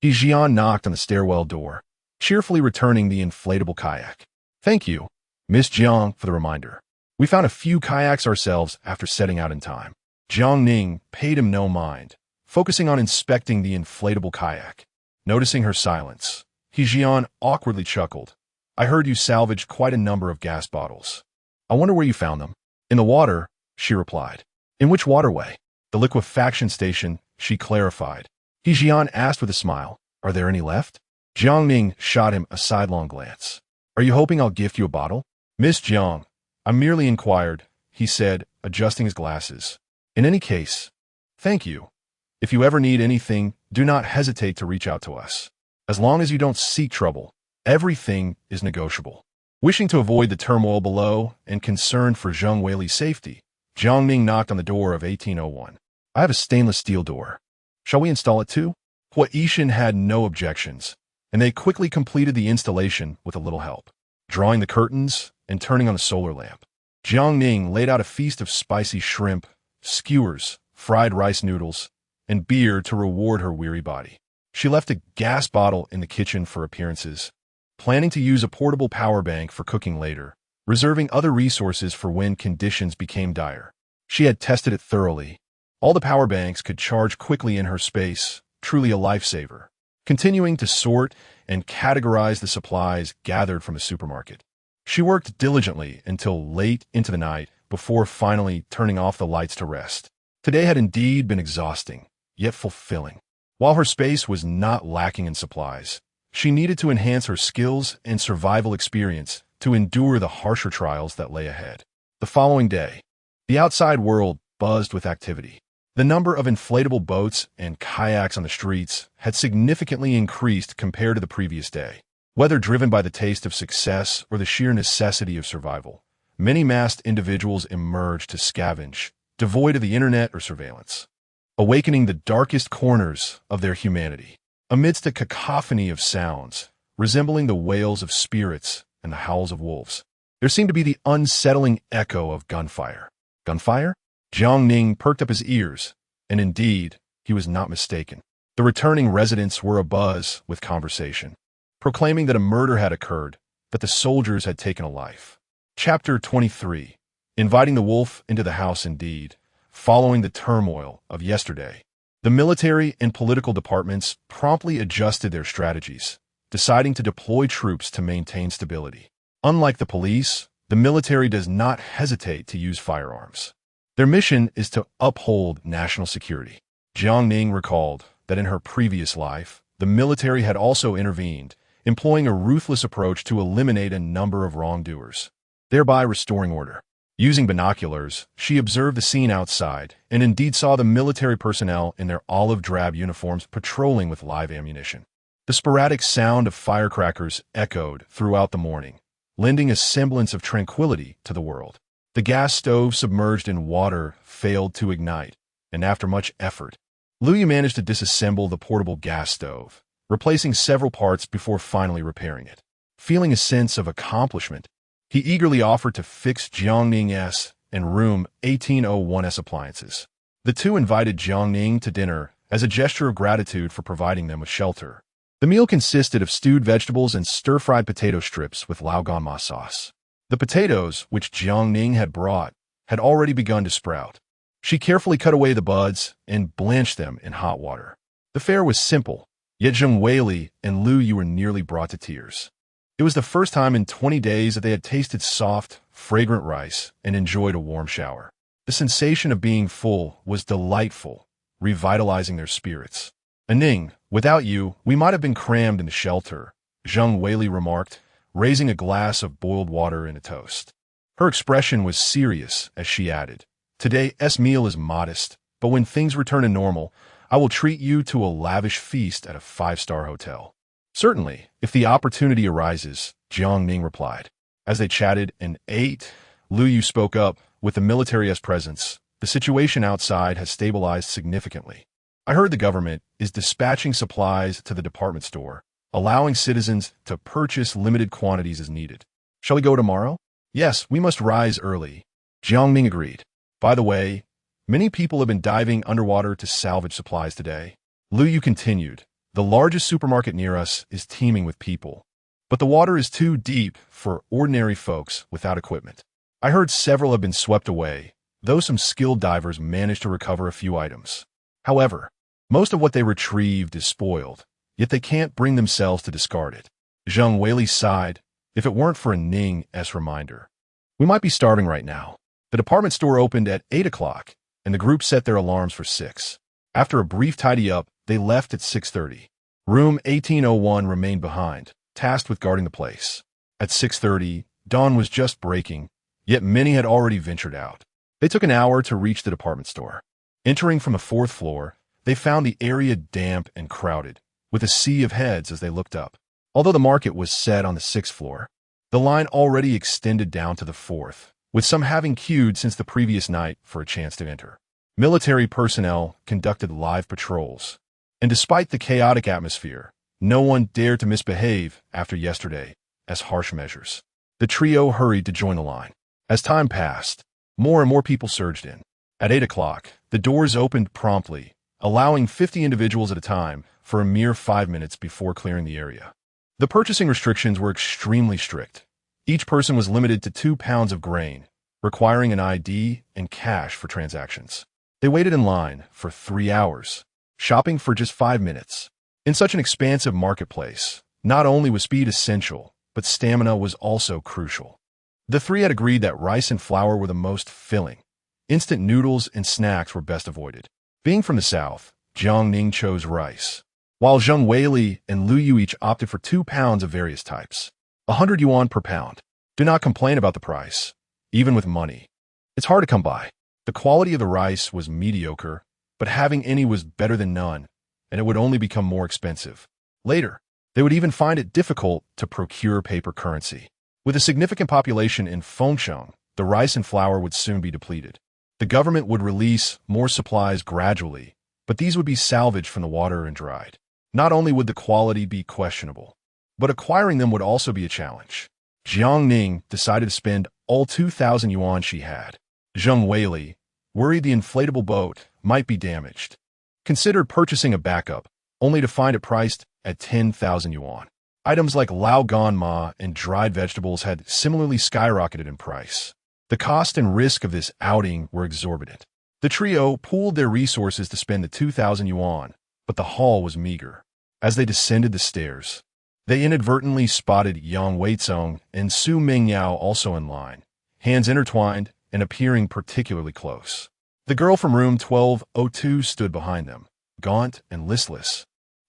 Jian knocked on the stairwell door, cheerfully returning the inflatable kayak. Thank you, Miss Jiang, for the reminder. We found a few kayaks ourselves after setting out in time. Jiang Ning paid him no mind, focusing on inspecting the inflatable kayak. Noticing her silence, Jian awkwardly chuckled. I heard you salvaged quite a number of gas bottles. I wonder where you found them. In the water, she replied. In which waterway? The liquefaction station, she clarified. Jian asked with a smile, Are there any left? Jiang Ning shot him a sidelong glance. Are you hoping I'll gift you a bottle? Miss Jiang, I merely inquired, he said, adjusting his glasses. In any case, thank you. If you ever need anything, do not hesitate to reach out to us. As long as you don't seek trouble, everything is negotiable. Wishing to avoid the turmoil below and concerned for Zheng Weili's safety, Jiang Ning knocked on the door of 1801. I have a stainless steel door. Shall we install it too? Hua Yishan had no objections, and they quickly completed the installation with a little help, drawing the curtains and turning on the solar lamp. Jiang Ning laid out a feast of spicy shrimp, skewers, fried rice noodles, and beer to reward her weary body. She left a gas bottle in the kitchen for appearances, planning to use a portable power bank for cooking later, reserving other resources for when conditions became dire. She had tested it thoroughly. All the power banks could charge quickly in her space, truly a lifesaver. Continuing to sort and categorize the supplies gathered from the supermarket, she worked diligently until late into the night before finally turning off the lights to rest. Today had indeed been exhausting, yet fulfilling. While her space was not lacking in supplies, she needed to enhance her skills and survival experience to endure the harsher trials that lay ahead. The following day, the outside world buzzed with activity. The number of inflatable boats and kayaks on the streets had significantly increased compared to the previous day. Whether driven by the taste of success or the sheer necessity of survival, many masked individuals emerged to scavenge, devoid of the internet or surveillance, awakening the darkest corners of their humanity. Amidst a cacophony of sounds, resembling the wails of spirits and the howls of wolves, there seemed to be the unsettling echo of gunfire. Gunfire? Jiang Ning perked up his ears, and indeed, he was not mistaken. The returning residents were abuzz with conversation, proclaiming that a murder had occurred, that the soldiers had taken a life. Chapter 23. Inviting the wolf into the house indeed. Following the turmoil of yesterday, the military and political departments promptly adjusted their strategies, deciding to deploy troops to maintain stability. Unlike the police, the military does not hesitate to use firearms. Their mission is to uphold national security. Jiang Ning recalled that in her previous life, the military had also intervened, employing a ruthless approach to eliminate a number of wrongdoers, thereby restoring order. Using binoculars, she observed the scene outside and indeed saw the military personnel in their olive-drab uniforms patrolling with live ammunition. The sporadic sound of firecrackers echoed throughout the morning, lending a semblance of tranquility to the world. The gas stove submerged in water failed to ignite, and after much effort, Lu Yu managed to disassemble the portable gas stove, replacing several parts before finally repairing it. Feeling a sense of accomplishment, he eagerly offered to fix Jiang Ning's and room 1801's appliances. The two invited Jiang Ning to dinner as a gesture of gratitude for providing them with shelter. The meal consisted of stewed vegetables and stir-fried potato strips with laogan sauce. The potatoes, which Jiang Ning had brought, had already begun to sprout. She carefully cut away the buds and blanched them in hot water. The fare was simple, yet Zheng Weili and Lu Yu were nearly brought to tears. It was the first time in 20 days that they had tasted soft, fragrant rice and enjoyed a warm shower. The sensation of being full was delightful, revitalizing their spirits. Ning, without you, we might have been crammed in the shelter, Jiang Weili remarked, raising a glass of boiled water in a toast. Her expression was serious as she added, "Today's meal is modest, but when things return to normal, I will treat you to a lavish feast at a five-star hotel." "Certainly, if the opportunity arises," Jiang Ning replied. As they chatted and ate, Lu Yu spoke up, "With the military's presence, the situation outside has stabilized significantly. I heard the government is dispatching supplies to the department store, allowing citizens to purchase limited quantities as needed. Shall we go tomorrow?" "Yes, we must rise early," Jiang Ning agreed. "By the way, many people have been diving underwater to salvage supplies today." Lu Yu continued, "The largest supermarket near us is teeming with people, but the water is too deep for ordinary folks without equipment. I heard several have been swept away, though some skilled divers managed to recover a few items. However, most of what they retrieved is spoiled, yet they can't bring themselves to discard it." Jiang Weili sighed. "If it weren't for a Ning's reminder, we might be starving right now." The department store opened at 8 o'clock, and the group set their alarms for 6. After a brief tidy-up, they left at 6:30. Room 1801 remained behind, tasked with guarding the place. At 6:30, dawn was just breaking, yet many had already ventured out. They took an hour to reach the department store. Entering from the 4th floor, they found the area damp and crowded, with a sea of heads as they looked up. Although the market was set on the 6th floor, the line already extended down to the 4th, with some having queued since the previous night for a chance to enter. Military personnel conducted live patrols, and despite the chaotic atmosphere, no one dared to misbehave after yesterday as harsh measures. The trio hurried to join the line. As time passed, more and more people surged in. At 8 o'clock, the doors opened promptly, allowing 50 individuals at a time for a mere 5 minutes before clearing the area. The purchasing restrictions were extremely strict. Each person was limited to 2 pounds of grain, requiring an ID and cash for transactions. They waited in line for 3 hours, shopping for just 5 minutes. In such an expansive marketplace, not only was speed essential, but stamina was also crucial. The three had agreed that rice and flour were the most filling. Instant noodles and snacks were best avoided. Being from the south, Jiang Ning chose rice, while Jiang Weili and Lu Yu each opted for 2 pounds of various types. 100 yuan per pound. Do not complain about the price, even with money. It's hard to come by. The quality of the rice was mediocre, but having any was better than none, and it would only become more expensive. Later, they would even find it difficult to procure paper currency. With a significant population in Fengsheng, the rice and flour would soon be depleted. The government would release more supplies gradually, but these would be salvaged from the water and dried. Not only would the quality be questionable, but acquiring them would also be a challenge. Jiang Ning decided to spend all 2,000 yuan she had. Jiang Weili, worried the inflatable boat might be damaged, considered purchasing a backup, only to find it priced at 10,000 yuan. Items like lao gan ma and dried vegetables had similarly skyrocketed in price. The cost and risk of this outing were exorbitant. The trio pooled their resources to spend the 2,000 yuan, but the haul was meager. As they descended the stairs, they inadvertently spotted Yang Weizong and Su Mingyao also in line, hands intertwined and appearing particularly close. The girl from room 1202 stood behind them, gaunt and listless,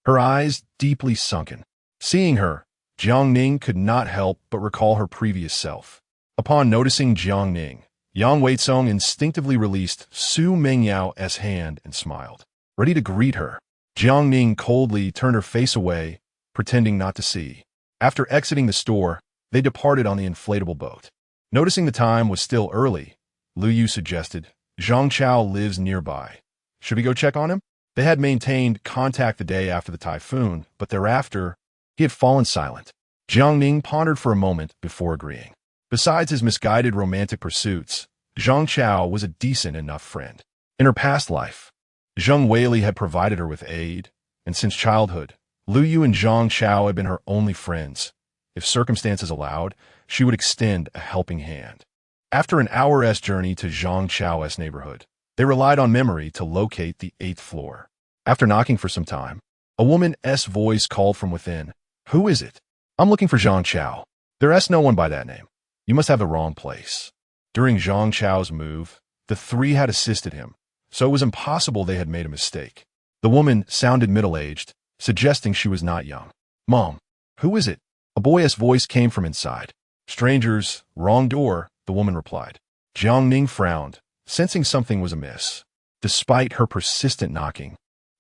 her eyes deeply sunken. Seeing her, Jiang Ning could not help but recall her previous self. Upon noticing Jiang Ning, Yang Weizong instinctively released Su Mingyao's hand and smiled, ready to greet her. Jiang Ning coldly turned her face away, pretending not to see. After exiting the store, they departed on the inflatable boat. Noticing the time was still early, Lu Yu suggested, "Zhang Chao lives nearby. Should we go check on him?" They had maintained contact the day after the typhoon, but thereafter, he had fallen silent. Jiang Ning pondered for a moment before agreeing. Besides his misguided romantic pursuits, Zhang Chao was a decent enough friend. In her past life, Jiang Weili had provided her with aid, and since childhood, Lu Yu and Zhang Chao had been her only friends. If circumstances allowed, she would extend a helping hand. After an hour's journey to Zhang Chao's neighborhood, they relied on memory to locate the 8th floor. After knocking for some time, a woman's voice called from within, "Who is it?" "I'm looking for Zhang Chao. There's no one by that name. You must have the wrong place." During Zhang Chao's move, the three had assisted him, so it was impossible they had made a mistake. The woman sounded middle-aged, suggesting she was not young. "Mom, who is it?" A boyish voice came from inside. "Strangers, wrong door," the woman replied. Jiang Ning frowned, sensing something was amiss. Despite her persistent knocking,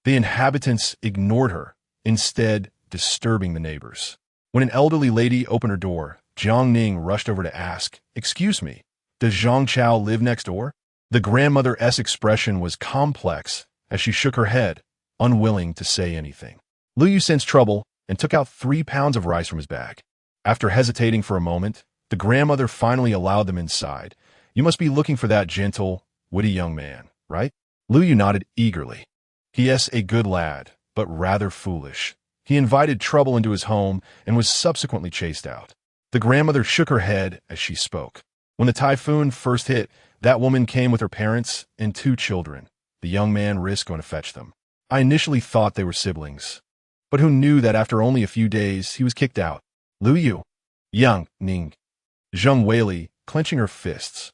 the inhabitants ignored her, instead disturbing the neighbors. When an elderly lady opened her door, Jiang Ning rushed over to ask, "Excuse me, does Zhang Chao live next door?" The grandmother's expression was complex as she shook her head, unwilling to say anything. Lu Yu sensed trouble and took out 3 pounds of rice from his bag. After hesitating for a moment, the grandmother finally allowed them inside. "You must be looking for that gentle, witty young man, right?" Lu Yu nodded eagerly. "He is a good lad, but rather foolish. He invited trouble into his home and was subsequently chased out." The grandmother shook her head as she spoke. "When the typhoon first hit, that woman came with her parents and 2 children. The young man risked going to fetch them. I initially thought they were siblings, but who knew that after only a few days he was kicked out?" Lu Yu, Jiang Ning, Zheng Weili, clenching her fists.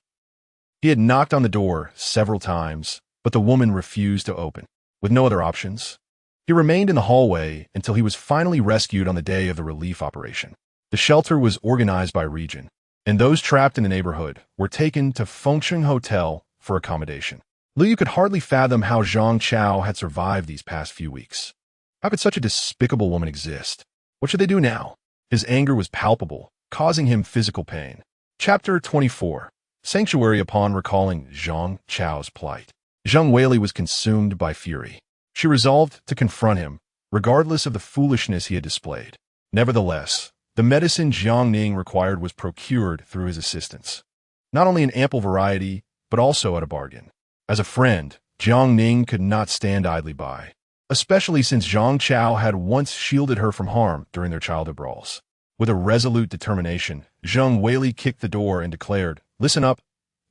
He had knocked on the door several times, but the woman refused to open. With no other options, he remained in the hallway until he was finally rescued on the day of the relief operation. The shelter was organized by region, and those trapped in the neighborhood were taken to Fengsheng Hotel for accommodation. Lu Yu could hardly fathom how Zhang Chao had survived these past few weeks. How could such a despicable woman exist? What should they do now? His anger was palpable, causing him physical pain. Chapter 24. Sanctuary. Upon recalling Zhang Chao's plight, Zheng Weili was consumed by fury. She resolved to confront him, regardless of the foolishness he had displayed. Nevertheless, the medicine Jiang Ning required was procured through his assistance. Not only in ample variety, but also at a bargain. As a friend, Jiang Ning could not stand idly by, especially since Zhang Chao had once shielded her from harm during their childhood brawls. With a resolute determination, Zheng Weili kicked the door and declared, "Listen up,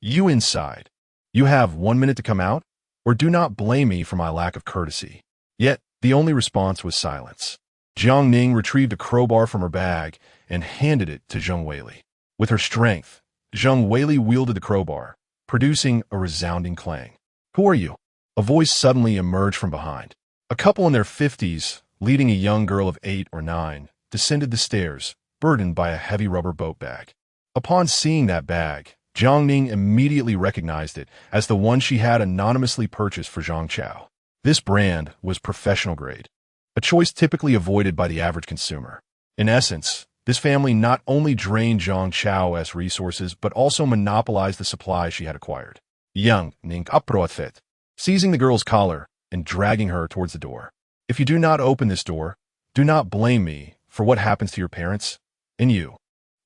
you inside. You have 1 minute to come out, or do not blame me for my lack of courtesy." Yet, the only response was silence. Jiang Ning retrieved a crowbar from her bag and handed it to Zheng Weili. With her strength, Zheng Weili wielded the crowbar, producing a resounding clang. "Who are you?" A voice suddenly emerged from behind. A couple in their 50s, leading a young girl of 8 or 9, descended the stairs, burdened by a heavy rubber boat bag. Upon seeing that bag, Jiang Ning immediately recognized it as the one she had anonymously purchased for Zhang Chao. This brand was professional grade, a choice typically avoided by the average consumer. In essence, this family not only drained Zhang Chao's resources, but also monopolized the supply she had acquired. Jiang Ning approached, seizing the girl's collar and dragging her towards the door. "If you do not open this door, do not blame me for what happens to your parents and you."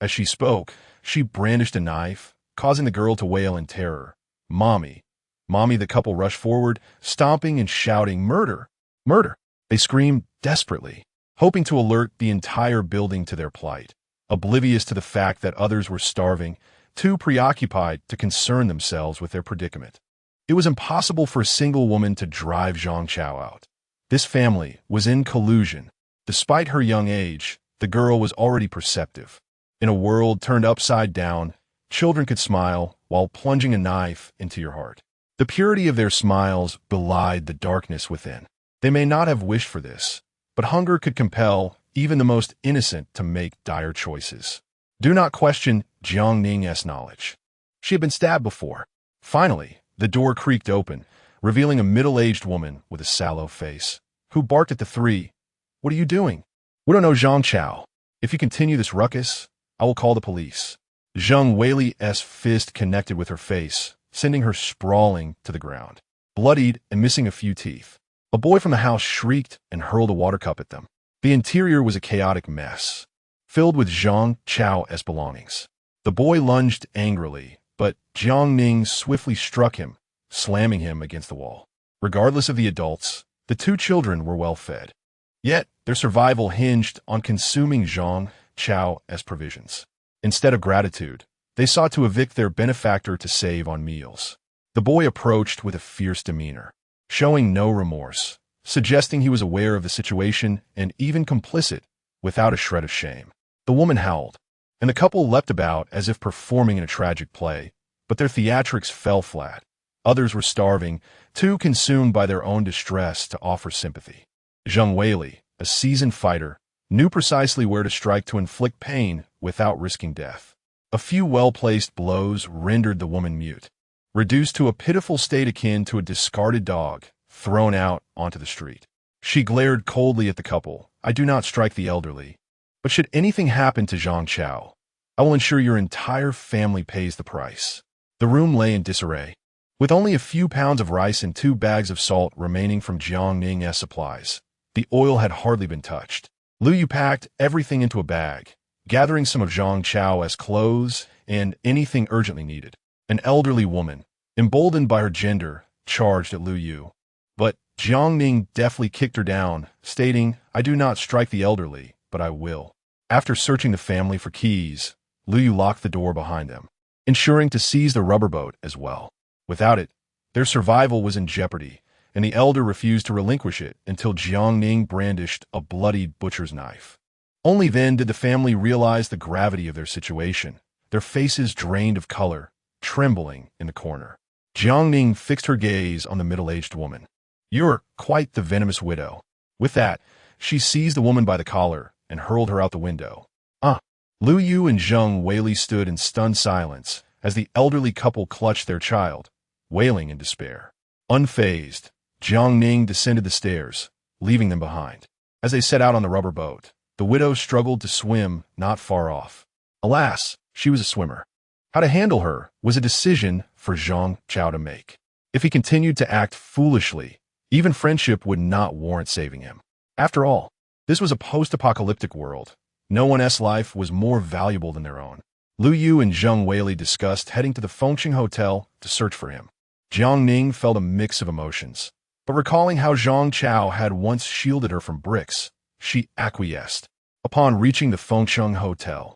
As she spoke, she brandished a knife, causing the girl to wail in terror. "Mommy! Mommy!" The couple rushed forward, stomping and shouting, "Murder! Murder!" They screamed desperately, hoping to alert the entire building to their plight, oblivious to the fact that others were starving, too preoccupied to concern themselves with their predicament. It was impossible for a single woman to drive Zhang Chao out. This family was in collusion. Despite her young age, the girl was already perceptive. In a world turned upside down, children could smile while plunging a knife into your heart. The purity of their smiles belied the darkness within. They may not have wished for this, but hunger could compel even the most innocent to make dire choices. Do not question Jiang Ning's knowledge. She had been stabbed before. Finally, the door creaked open, revealing a middle-aged woman with a sallow face, who barked at the three. "What are you doing?" "We don't know Zhang Chao. If you continue this ruckus, I will call the police." Zheng Weili's fist connected with her face, sending her sprawling to the ground, bloodied and missing a few teeth. A boy from the house shrieked and hurled a water cup at them. The interior was a chaotic mess, filled with Zhang Chao's belongings. The boy lunged angrily, but Jiang Ning swiftly struck him, slamming him against the wall. Regardless of the adults, the 2 children were well fed. Yet, their survival hinged on consuming Zhang Chao's provisions. Instead of gratitude, they sought to evict their benefactor to save on meals. The boy approached with a fierce demeanor, showing no remorse, suggesting he was aware of the situation and even complicit, without a shred of shame. The woman howled, and the couple leapt about as if performing in a tragic play, but their theatrics fell flat. Others were starving, too consumed by their own distress to offer sympathy. Jiang Weili, a seasoned fighter, knew precisely where to strike to inflict pain without risking death. A few well-placed blows rendered the woman mute, reduced to a pitiful state akin to a discarded dog thrown out onto the street. She glared coldly at the couple. "I do not strike the elderly. But should anything happen to Zhang Chao, I will ensure your entire family pays the price." The room lay in disarray, with only a few pounds of rice and 2 bags of salt remaining from Jiang Ning's supplies. The oil had hardly been touched. Lu Yu packed everything into a bag, gathering some of Zhang Chao as clothes and anything urgently needed. An elderly woman, emboldened by her gender, charged at Lu Yu. But Jiang Ning deftly kicked her down, stating, "I do not strike the elderly, but I will." After searching the family for keys, Lu Yu locked the door behind them, ensuring to seize the rubber boat as well. Without it, their survival was in jeopardy, and the elder refused to relinquish it until Jiang Ning brandished a bloodied butcher's knife. Only then did the family realize the gravity of their situation, their faces drained of color, trembling in the corner. Jiang Ning fixed her gaze on the middle-aged woman. "You're quite the venomous widow." With that, she seized the woman by the collar and hurled her out the window. Lu Yu and Jiang Weili stood in stunned silence as the elderly couple clutched their child, wailing in despair. Unfazed, Jiang Ning descended the stairs, leaving them behind. As they set out on the rubber boat, the widow struggled to swim not far off. Alas, she was a swimmer. How to handle her was a decision for Zhang Chao to make. If he continued to act foolishly, even friendship would not warrant saving him. After all, this was a post-apocalyptic world. No one's life was more valuable than their own. Lu Yu and Jiang Weili discussed heading to the Fengqing Hotel to search for him. Jiang Ning felt a mix of emotions, but recalling how Zhang Chao had once shielded her from bricks, she acquiesced. Upon reaching the Fengqing Hotel,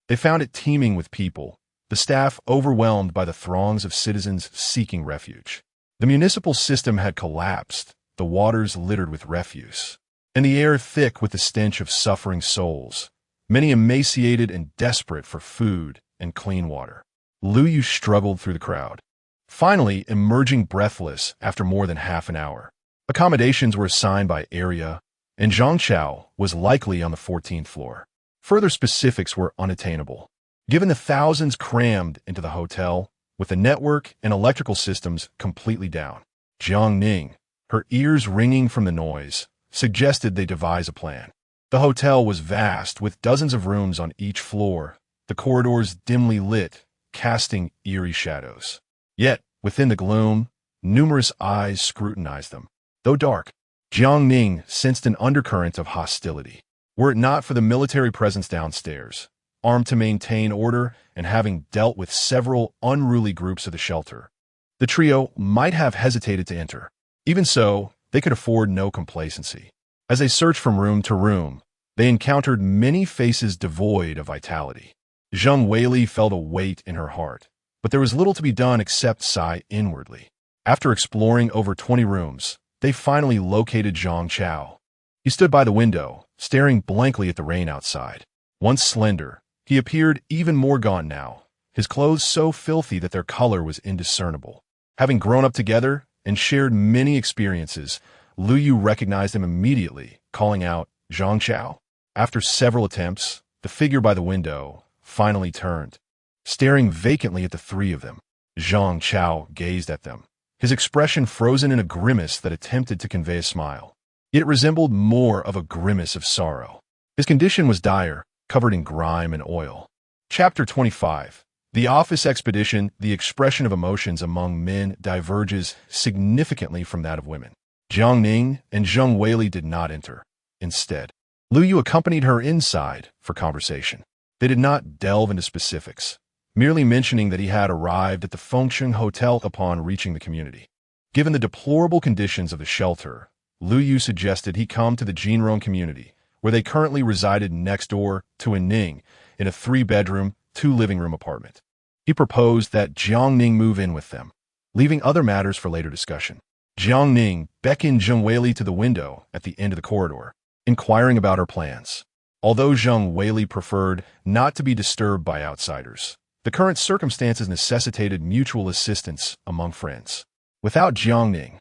they found it teeming with people, the staff overwhelmed by the throngs of citizens seeking refuge. The municipal system had collapsed, the waters littered with refuse, and the air thick with the stench of suffering souls, many emaciated and desperate for food and clean water. Lu Yu struggled through the crowd, finally emerging breathless after more than half an hour. Accommodations were assigned by area, and Zhang Chao was likely on the 14th floor. Further specifics were unattainable. Given the thousands crammed into the hotel, with the network and electrical systems completely down, Jiang Ning, her ears ringing from the noise, suggested they devise a plan. The hotel was vast, with dozens of rooms on each floor, the corridors dimly lit, casting eerie shadows. Yet, within the gloom, numerous eyes scrutinized them. Though dark, Jiang Ning sensed an undercurrent of hostility. Were it not for the military presence downstairs, armed to maintain order and having dealt with several unruly groups of the shelter, the trio might have hesitated to enter. Even so, they could afford no complacency. As they searched from room to room, they encountered many faces devoid of vitality. Jiang Weili felt a weight in her heart, but there was little to be done except sigh inwardly. After exploring over 20 rooms, they finally located Zhang Chao. He stood by the window, staring blankly at the rain outside. Once slender, he appeared even more gaunt now, his clothes so filthy that their color was indiscernible. Having grown up together and shared many experiences, Lu Yu recognized him immediately, calling out, "Zhang Chao." After several attempts, the figure by the window finally turned, staring vacantly at the three of them. Zhang Chao gazed at them, his expression frozen in a grimace that attempted to convey a smile. Yet it resembled more of a grimace of sorrow. His condition was dire, covered in grime and oil. Chapter 25. The office expedition. The expression of emotions among men diverges significantly from that of women. Jiang Ning and Jiang Weili did not enter. Instead, Lu Yu accompanied her inside for conversation. They did not delve into specifics, merely mentioning that he had arrived at the Fengqing Hotel upon reaching the community. Given the deplorable conditions of the shelter, Lu Yu suggested he come to the Jinrong community, where they currently resided next door to Ning, in a 3-bedroom, 2-living-room apartment. He proposed that Jiang Ning move in with them, leaving other matters for later discussion. Jiang Ning beckoned Jiang Weili to the window at the end of the corridor, inquiring about her plans. Although Jiang Weili preferred not to be disturbed by outsiders, the current circumstances necessitated mutual assistance among friends. Without Jiang Ning,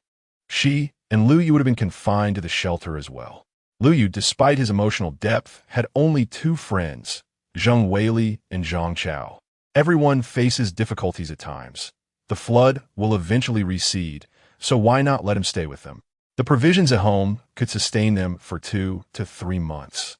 she and Lu Yu would have been confined to the shelter as well. Lu Yu, despite his emotional depth, had only two friends, Zheng Weili and Zhang Chao. Everyone faces difficulties at times. The flood will eventually recede, so why not let him stay with them? The provisions at home could sustain them for 2 to 3 months.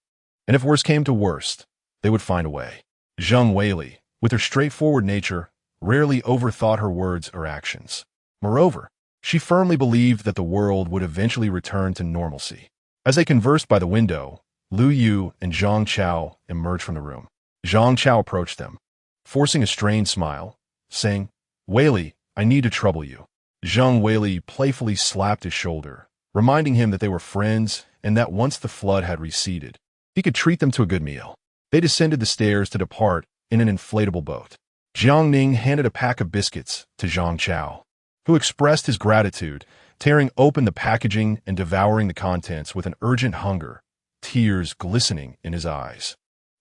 And if worst came to worst, they would find a way. Zheng Weili, with her straightforward nature, rarely overthought her words or actions. Moreover, she firmly believed that the world would eventually return to normalcy. As they conversed by the window, Lu Yu and Zhang Chao emerged from the room. Zhang Chao approached them, forcing a strained smile, saying, "Weili, I need to trouble you." Zheng Weili playfully slapped his shoulder, reminding him that they were friends and that once the flood had receded, he could treat them to a good meal. They descended the stairs to depart in an inflatable boat. Jiang Ning handed a pack of biscuits to Zhang Chao, who expressed his gratitude, tearing open the packaging and devouring the contents with an urgent hunger, tears glistening in his eyes.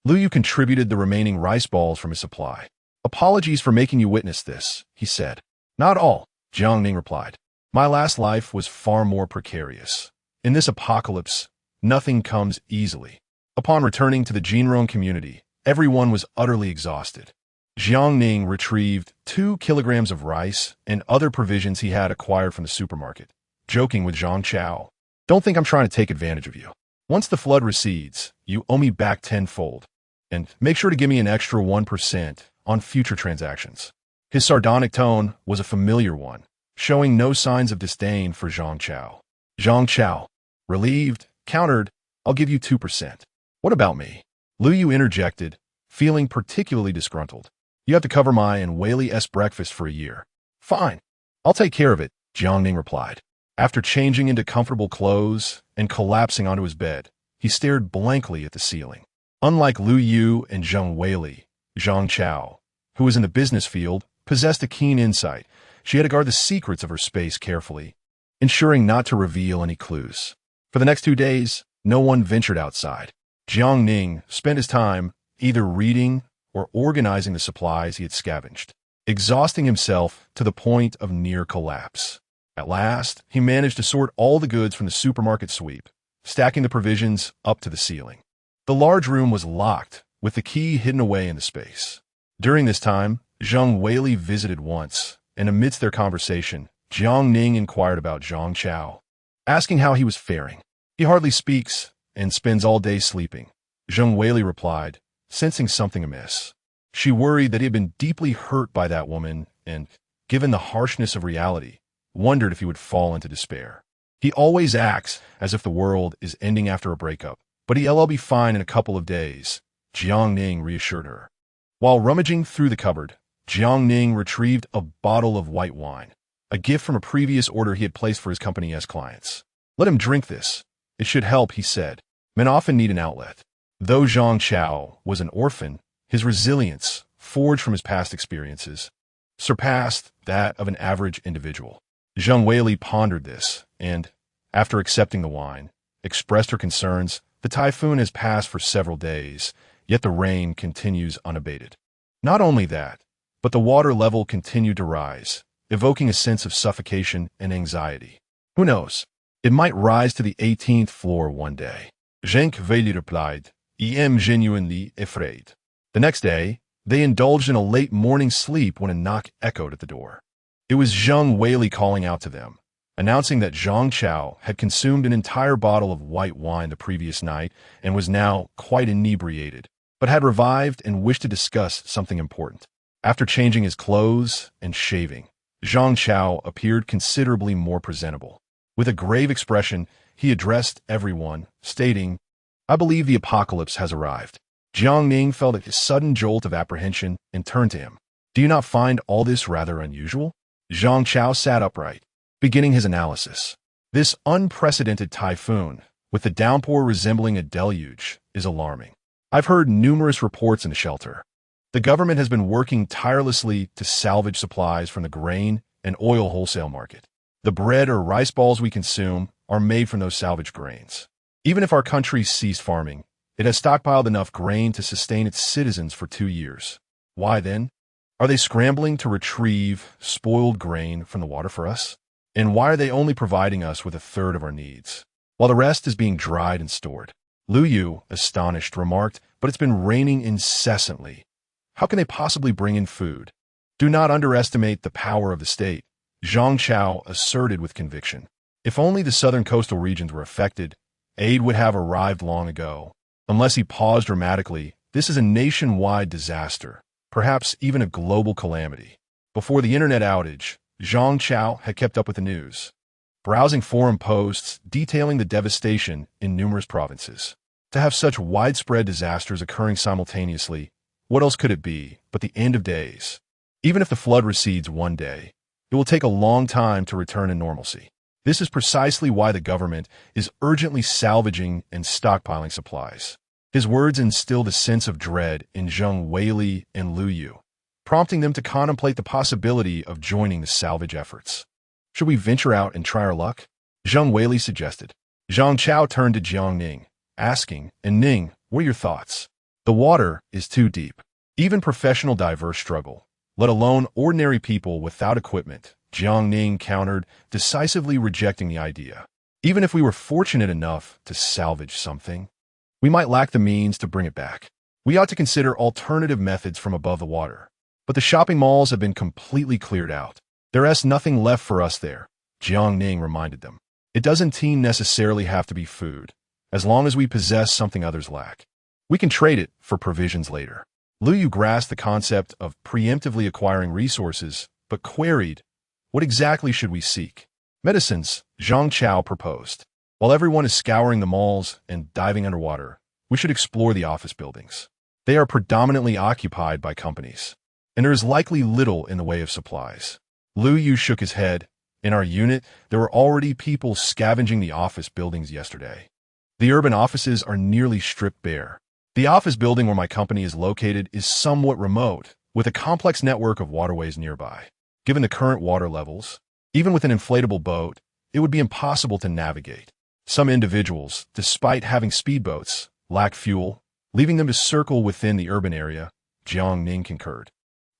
Lu Yu contributed the remaining rice balls from his supply. "Apologies for making you witness this," he said. "Not all," Jiang Ning replied. "My last life was far more precarious. In this apocalypse, nothing comes easily." Upon returning to the Jinrong community, everyone was utterly exhausted. Jiang Ning retrieved 2 kilograms of rice and other provisions he had acquired from the supermarket, joking with Zhang Chao, "Don't think I'm trying to take advantage of you. Once the flood recedes, you owe me back tenfold. And make sure to give me an extra 1% on future transactions." His sardonic tone was a familiar one, showing no signs of disdain for Zhang Chao. Zhang Chao, relieved, countered, "I'll give you 2%. What about me?" Lu Yu interjected, feeling particularly disgruntled. "You have to cover my and Weili's breakfast for a year." "Fine. I'll take care of it," Jiang Ning replied. After changing into comfortable clothes and collapsing onto his bed, he stared blankly at the ceiling. Unlike Lu Yu and Zheng Weili, Zhang Chao, who was in the business field, possessed a keen insight. She had to guard the secrets of her space carefully, ensuring not to reveal any clues. For the next 2 days, no one ventured outside. Jiang Ning spent his time either reading or organizing the supplies he had scavenged, exhausting himself to the point of near collapse. At last, he managed to sort all the goods from the supermarket sweep, stacking the provisions up to the ceiling. The large room was locked, with the key hidden away in the space. During this time, Zheng Weili visited once, and amidst their conversation, Jiang Ning inquired about Zhang Chao, asking how he was faring. "He hardly speaks and spends all day sleeping," Zheng Weili replied, sensing something amiss. She worried that he had been deeply hurt by that woman and, given the harshness of reality, wondered if he would fall into despair. "He always acts as if the world is ending after a breakup, but he'll be fine in a couple of days," Jiang Ning reassured her. While rummaging through the cupboard, Jiang Ning retrieved a bottle of white wine, a gift from a previous order he had placed for his company's clients. "Let him drink this. It should help," he said. "Men often need an outlet." Though Zhang Chao was an orphan, his resilience, forged from his past experiences, surpassed that of an average individual. Zheng Weili pondered this and, after accepting the wine, expressed her concerns. "The typhoon has passed for several days, yet the rain continues unabated. Not only that, but the water level continued to rise, evoking a sense of suffocation and anxiety. Who knows? It might rise to the 18th floor one day." Zheng Weili replied, "I am genuinely afraid." The next day, they indulged in a late morning sleep when a knock echoed at the door. It was Zheng Weili calling out to them, announcing that Zhang Chao had consumed an entire bottle of white wine the previous night and was now quite inebriated, but had revived and wished to discuss something important. After changing his clothes and shaving, Zhang Chao appeared considerably more presentable. With a grave expression, he addressed everyone, stating, "I believe the apocalypse has arrived." Jiang Ning felt a sudden jolt of apprehension and turned to him. "Do you not find all this rather unusual?" Zhang Chao sat upright, beginning his analysis. "This unprecedented typhoon, with the downpour resembling a deluge, is alarming. I've heard numerous reports in the shelter. The government has been working tirelessly to salvage supplies from the grain and oil wholesale market. The bread or rice balls we consume are made from those salvaged grains. Even if our country ceased farming, it has stockpiled enough grain to sustain its citizens for 2 years. Why then? Are they scrambling to retrieve spoiled grain from the water for us?" And why are they only providing us with a third of our needs, while the rest is being dried and stored? Lu Yu, astonished, remarked, but it's been raining incessantly. How can they possibly bring in food? Do not underestimate the power of the state, Zhang Chao asserted with conviction. If only the southern coastal regions were affected, aid would have arrived long ago. Unless he paused dramatically, this is a nationwide disaster, perhaps even a global calamity. Before the internet outage, Zhang Chao had kept up with the news, browsing forum posts detailing the devastation in numerous provinces. To have such widespread disasters occurring simultaneously, what else could it be but the end of days? Even if the flood recedes one day, it will take a long time to return to normalcy. This is precisely why the government is urgently salvaging and stockpiling supplies. His words instilled a sense of dread in Zheng Weili and Lu Yu, prompting them to contemplate the possibility of joining the salvage efforts. Should we venture out and try our luck? Zheng Weili suggested. Zhang Chao turned to Jiang Ning, asking, "And Ning, what are your thoughts?" The water is too deep. Even professional divers struggle, let alone ordinary people without equipment, Jiang Ning countered, decisively rejecting the idea. Even if we were fortunate enough to salvage something, we might lack the means to bring it back. We ought to consider alternative methods from above the water. But the shopping malls have been completely cleared out. There is nothing left for us there, Jiang Ning reminded them. It doesn't necessarily have to be food, as long as we possess something others lack. We can trade it for provisions later. Lu Yu grasped the concept of preemptively acquiring resources, but queried, what exactly should we seek? Medicines, Zhang Chao proposed. While everyone is scouring the malls and diving underwater, we should explore the office buildings. They are predominantly occupied by companies, and there is likely little in the way of supplies. Lu Yu shook his head. In our unit, there were already people scavenging the office buildings yesterday. The urban offices are nearly stripped bare. The office building where my company is located is somewhat remote, with a complex network of waterways nearby. Given the current water levels, even with an inflatable boat, it would be impossible to navigate. Some individuals, despite having speedboats, lack fuel, leaving them to circle within the urban area, Jiang Ning concurred.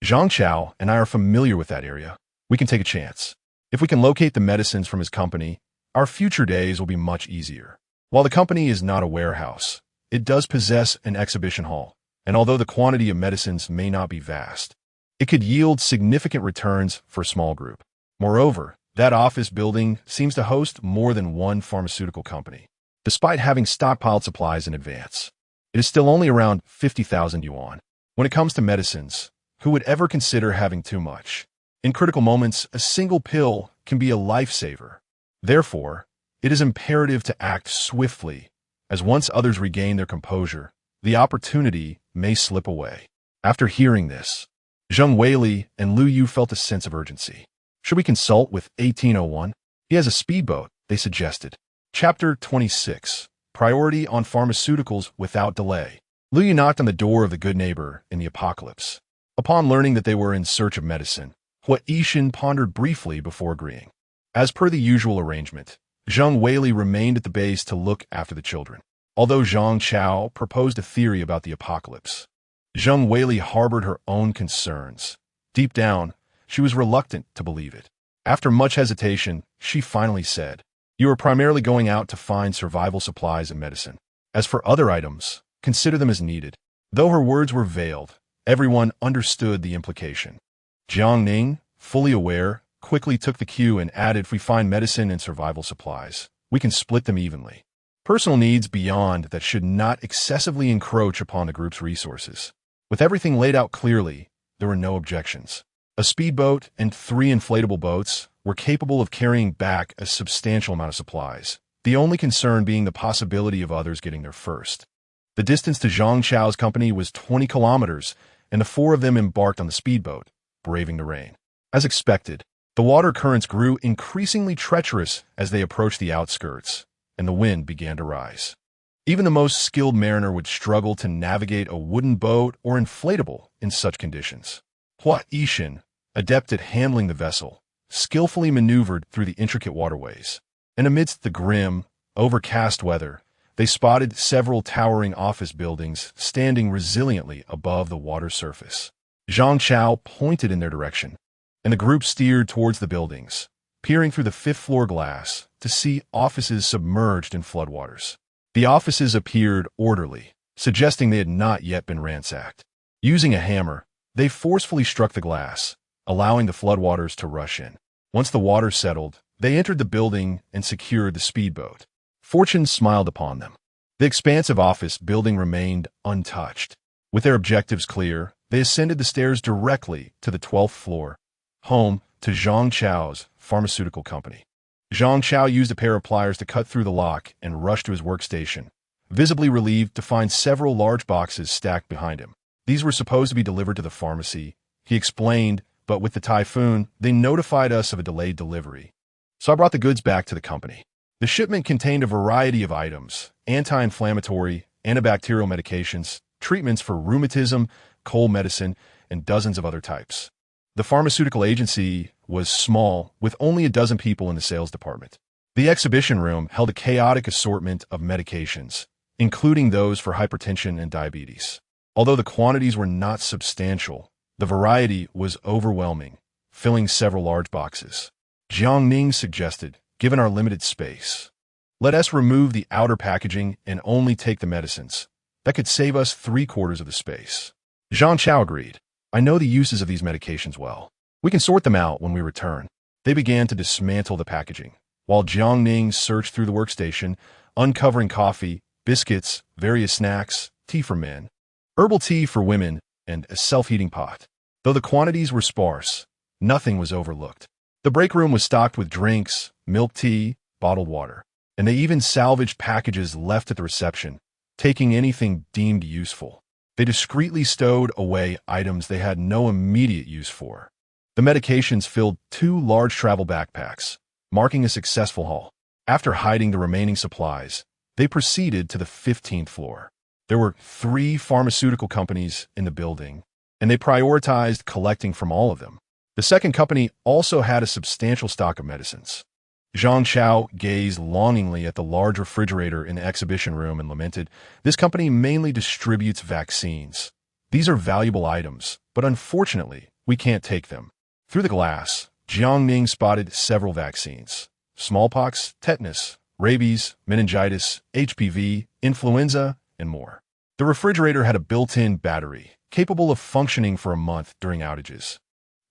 Zhang Chao and I are familiar with that area. We can take a chance. If we can locate the medicines from his company, our future days will be much easier. While the company is not a warehouse, it does possess an exhibition hall, and although the quantity of medicines may not be vast, it could yield significant returns for a small group. Moreover, that office building seems to host more than one pharmaceutical company. Despite having stockpiled supplies in advance, it is still only around 50,000 yuan. When it comes to medicines, who would ever consider having too much? In critical moments, a single pill can be a lifesaver. Therefore, it is imperative to act swiftly, as once others regain their composure, the opportunity may slip away. After hearing this, Zheng Weili and Lu Yu felt a sense of urgency. Should we consult with 1801? He has a speedboat, they suggested. Chapter 26. Priority on pharmaceuticals without delay. Lu Yu knocked on the door of the good neighbor in the apocalypse. Upon learning that they were in search of medicine, Hua Yixin pondered briefly before agreeing. As per the usual arrangement, Zheng Weili remained at the base to look after the children. Although Zhang Chao proposed a theory about the apocalypse, Zheng Weili harbored her own concerns. Deep down, she was reluctant to believe it. After much hesitation, she finally said, "You are primarily going out to find survival supplies and medicine. As for other items, consider them as needed." Though her words were veiled, everyone understood the implication. Jiang Ning, fully aware, quickly took the cue and added, "If we find medicine and survival supplies, we can split them evenly. Personal needs beyond that should not excessively encroach upon the group's resources." With everything laid out clearly, there were no objections. A speedboat and 3 inflatable boats were capable of carrying back a substantial amount of supplies, the only concern being the possibility of others getting there first. The distance to Zhang Chao's company was 20 kilometers, and the 4 of them embarked on the speedboat, braving the rain. As expected, the water currents grew increasingly treacherous as they approached the outskirts, and the wind began to rise. Even the most skilled mariner would struggle to navigate a wooden boat or inflatable in such conditions. Hua Yixin, adept at handling the vessel, skillfully maneuvered through the intricate waterways. And amidst the grim, overcast weather, they spotted several towering office buildings standing resiliently above the water surface. Zhang Chao pointed in their direction, and the group steered towards the buildings, peering through the fifth-floor glass to see offices submerged in floodwaters. The offices appeared orderly, suggesting they had not yet been ransacked. Using a hammer, they forcefully struck the glass, allowing the floodwaters to rush in. Once the water settled, they entered the building and secured the speedboat. Fortune smiled upon them. The expansive office building remained untouched. With their objectives clear, they ascended the stairs directly to the 12th floor, home to Zhang Chao's pharmaceutical company. Zhang Chao used a pair of pliers to cut through the lock and rushed to his workstation, visibly relieved to find several large boxes stacked behind him. These were supposed to be delivered to the pharmacy, he explained, but with the Typhoon, they notified us of a delayed delivery. So I brought the goods back to the company. The shipment contained a variety of items: anti-inflammatory, antibacterial medications, treatments for rheumatism, cold medicine, and dozens of other types. The pharmaceutical agency was small, with only a dozen people in the sales department. The exhibition room held a chaotic assortment of medications, including those for hypertension and diabetes. Although the quantities were not substantial, the variety was overwhelming, filling several large boxes. Jiang Ning suggested, given our limited space, let us remove the outer packaging and only take the medicines. That could save us 3/4 of the space. Zhang Chao agreed. I know the uses of these medications well. We can sort them out when we return. They began to dismantle the packaging, while Jiang Ning searched through the workstation, uncovering coffee, biscuits, various snacks, tea for men, herbal tea for women, and a self-heating pot. Though the quantities were sparse, nothing was overlooked. The break room was stocked with drinks, milk tea, bottled water, and they even salvaged packages left at the reception, taking anything deemed useful. They discreetly stowed away items they had no immediate use for. The medications filled 2 large travel backpacks, marking a successful haul. After hiding the remaining supplies, they proceeded to the 15th floor. There were 3 pharmaceutical companies in the building, and they prioritized collecting from all of them. The second company also had a substantial stock of medicines. Zhang Chao gazed longingly at the large refrigerator in the exhibition room and lamented, "This company mainly distributes vaccines. These are valuable items, but unfortunately, we can't take them." Through the glass, Jiang Ning spotted several vaccines: smallpox, tetanus, rabies, meningitis, HPV, influenza, and more. The refrigerator had a built-in battery, capable of functioning for a month during outages.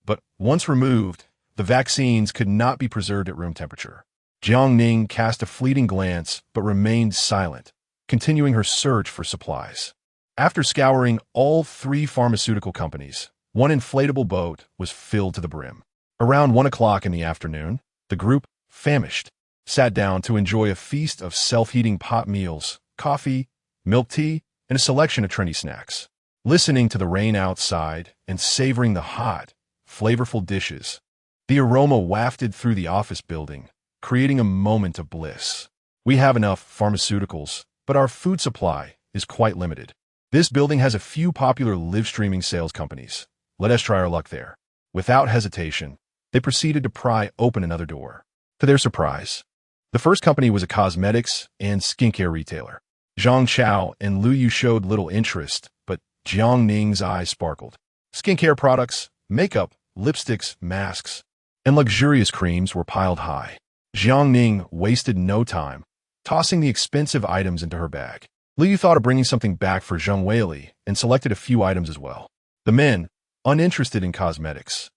But once removed, the vaccines could not be preserved at room temperature. Jiang Ning cast a fleeting glance but remained silent, continuing her search for supplies. After scouring all 3 pharmaceutical companies, one inflatable boat was filled to the brim. Around 1 o'clock in the afternoon, the group, famished, sat down to enjoy a feast of self-heating pot meals, coffee, milk tea, and a selection of trendy snacks. Listening to the rain outside and savoring the hot, flavorful dishes, the aroma wafted through the office building, creating a moment of bliss. We have enough pharmaceuticals, but our food supply is quite limited. This building has a few popular live-streaming sales companies. Let us try our luck there. Without hesitation, they proceeded to pry open another door. To their surprise, the first company was a cosmetics and skincare retailer. Zhang Chao and Lu Yu showed little interest, but Jiang Ning's eyes sparkled. Skincare products, makeup, lipsticks, masks, and luxurious creams were piled high. Jiang Ning wasted no time, tossing the expensive items into her bag. Lu Yu thought of bringing something back for Zheng Weili and selected a few items as well. The men, uninterested in cosmetics,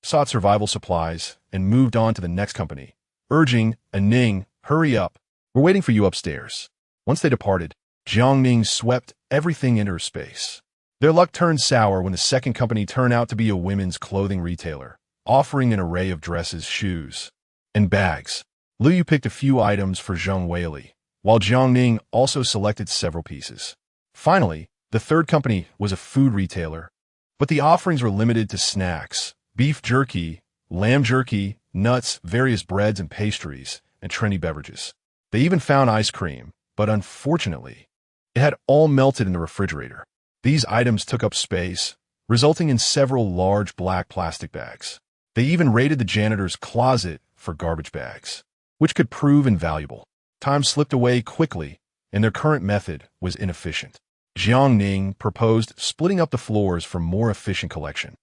sought survival supplies and moved on to the next company, urging Ning, "Hurry up, we're waiting for you upstairs." Once they departed, Jiang Ning swept everything into her space. Their luck turned sour when the second company turned out to be a women's clothing retailer, offering an array of dresses, shoes, and bags. Lu Yu picked a few items for Zheng Weili, while Jiang Ning also selected several pieces. Finally, the third company was a food retailer, but the offerings were limited to snacks, beef jerky, lamb jerky, nuts, various breads and pastries, and trendy beverages. They even found ice cream, but unfortunately, it had all melted in the refrigerator. These items took up space, resulting in several large black plastic bags. They even raided the janitor's closet for garbage bags, which could prove invaluable. Time slipped away quickly, and their current method was inefficient. Jiang Ning proposed splitting up the floors for more efficient collection.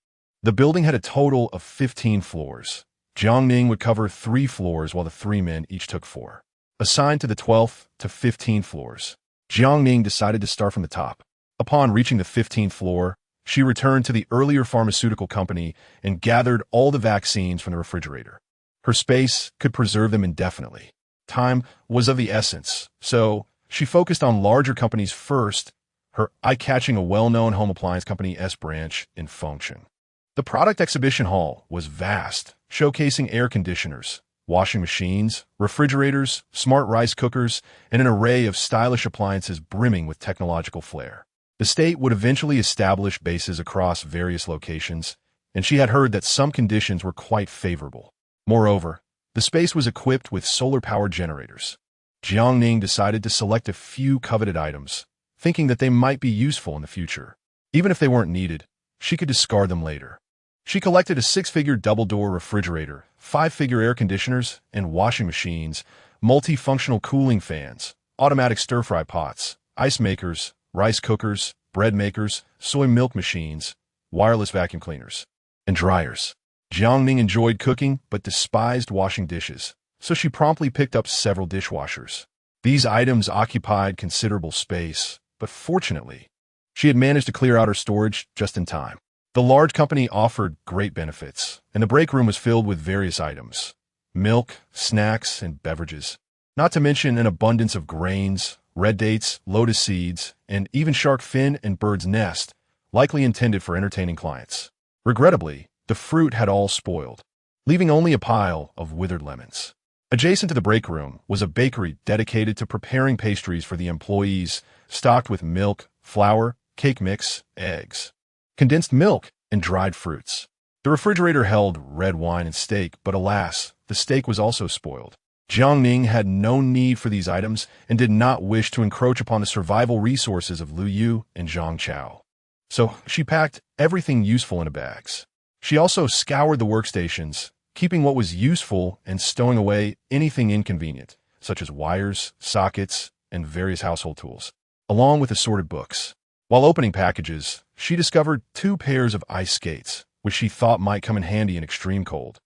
The building had a total of 15 floors, Jiang Ning would cover 3 floors while the 3 men each took 4. Assigned to the 12th to 15th floors, Jiang Ning decided to start from the top. Upon reaching the 15th floor, she returned to the earlier pharmaceutical company and gathered all the vaccines from the refrigerator. Her space could preserve them indefinitely. Time was of the essence, so she focused on larger companies first, her eye-catching a well-known home appliance company S branch in function. The product exhibition hall was vast, showcasing air conditioners, washing machines, refrigerators, smart rice cookers, and an array of stylish appliances brimming with technological flair. The state would eventually establish bases across various locations, and she had heard that some conditions were quite favorable. Moreover, the space was equipped with solar-powered generators. Jiang Ning decided to select a few coveted items, thinking that they might be useful in the future. Even if they weren't needed, she could discard them later. She collected a 6-figure double-door refrigerator, 5-figure air conditioners and washing machines, multifunctional cooling fans, automatic stir-fry pots, ice makers, rice cookers, bread makers, soy milk machines, wireless vacuum cleaners, and dryers. Jiang Ning enjoyed cooking but despised washing dishes, so she promptly picked up several dishwashers. These items occupied considerable space, but fortunately, she had managed to clear out her storage just in time. The large company offered great benefits, and the break room was filled with various items: milk, snacks, and beverages, not to mention an abundance of grains, red dates, lotus seeds, and even shark fin and bird's nest, likely intended for entertaining clients. Regrettably, the fruit had all spoiled, leaving only a pile of withered lemons. Adjacent to the break room was a bakery dedicated to preparing pastries for the employees, stocked with milk, flour, cake mix, eggs, condensed milk, and dried fruits. The refrigerator held red wine and steak, but alas, the steak was also spoiled. Jiang Ning had no need for these items and did not wish to encroach upon the survival resources of Lu Yu and Zhang Chao. So she packed everything useful into bags. She also scoured the workstations, keeping what was useful and stowing away anything inconvenient, such as wires, sockets, and various household tools, along with assorted books. While opening packages, she discovered 2 pairs of ice skates, which she thought might come in handy in extreme cold,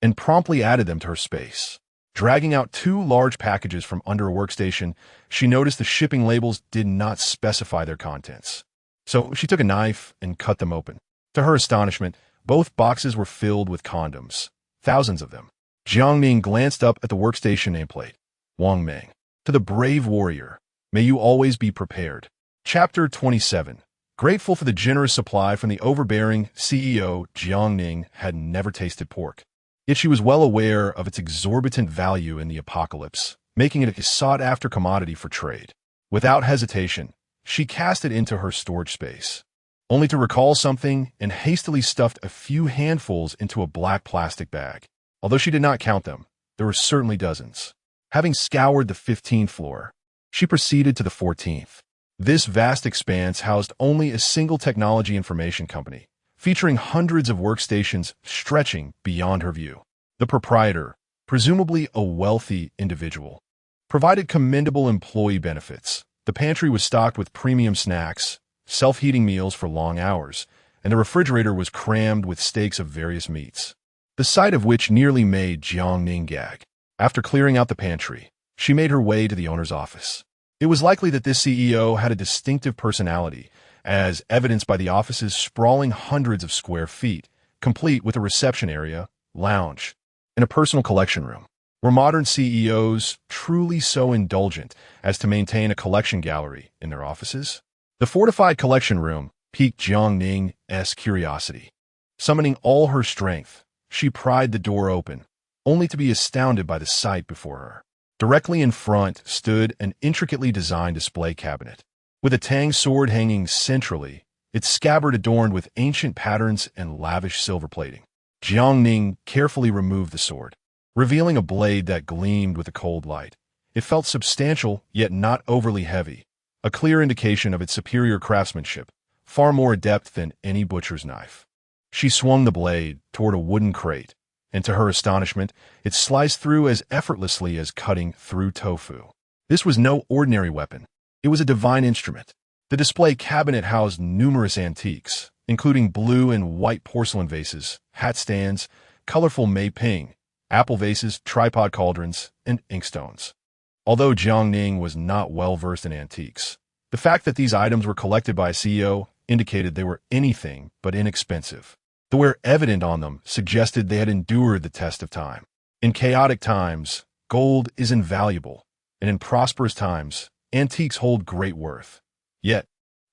and promptly added them to her space. Dragging out 2 large packages from under a workstation, she noticed the shipping labels did not specify their contents. So she took a knife and cut them open. To her astonishment, both boxes were filled with condoms, thousands of them. Jiang Ning glanced up at the workstation nameplate. Wang Meng. To the brave warrior, may you always be prepared. Chapter 27. Grateful for the generous supply from the overbearing CEO, Jiang Ning had never tasted pork. Yet she was well aware of its exorbitant value in the apocalypse, making it a sought-after commodity for trade. Without hesitation, she cast it into her storage space, only to recall something and hastily stuffed a few handfuls into a black plastic bag. Although she did not count them, there were certainly dozens. Having scoured the 15th floor, she proceeded to the 14th. This vast expanse housed only a single technology information company, featuring hundreds of workstations stretching beyond her view. The proprietor, presumably a wealthy individual, provided commendable employee benefits. The pantry was stocked with premium snacks, self-heating meals for long hours, and the refrigerator was crammed with steaks of various meats, the sight of which nearly made Jiang Ning gag. After clearing out the pantry, she made her way to the owner's office. It was likely that this CEO had a distinctive personality, as evidenced by the office's sprawling hundreds of square feet, complete with a reception area, lounge, and a personal collection room. Were modern CEOs truly so indulgent as to maintain a collection gallery in their offices? The fortified collection room piqued Jiang Ning's curiosity. Summoning all her strength, she pried the door open, only to be astounded by the sight before her. Directly in front stood an intricately designed display cabinet, with a Tang sword hanging centrally, its scabbard adorned with ancient patterns and lavish silver plating. Jiang Ning carefully removed the sword, revealing a blade that gleamed with a cold light. It felt substantial, yet not overly heavy, a clear indication of its superior craftsmanship, far more adept than any butcher's knife. She swung the blade toward a wooden crate, and to her astonishment, it sliced through as effortlessly as cutting through tofu. This was no ordinary weapon. It was a divine instrument. The display cabinet housed numerous antiques, including blue and white porcelain vases, hat stands, colorful repaying, apple vases, tripod cauldrons, and inkstones. Although Jiang Ning was not well-versed in antiques, the fact that these items were collected by a CEO indicated they were anything but inexpensive. The wear evident on them suggested they had endured the test of time. In chaotic times, gold is invaluable, and in prosperous times, antiques hold great worth. Yet,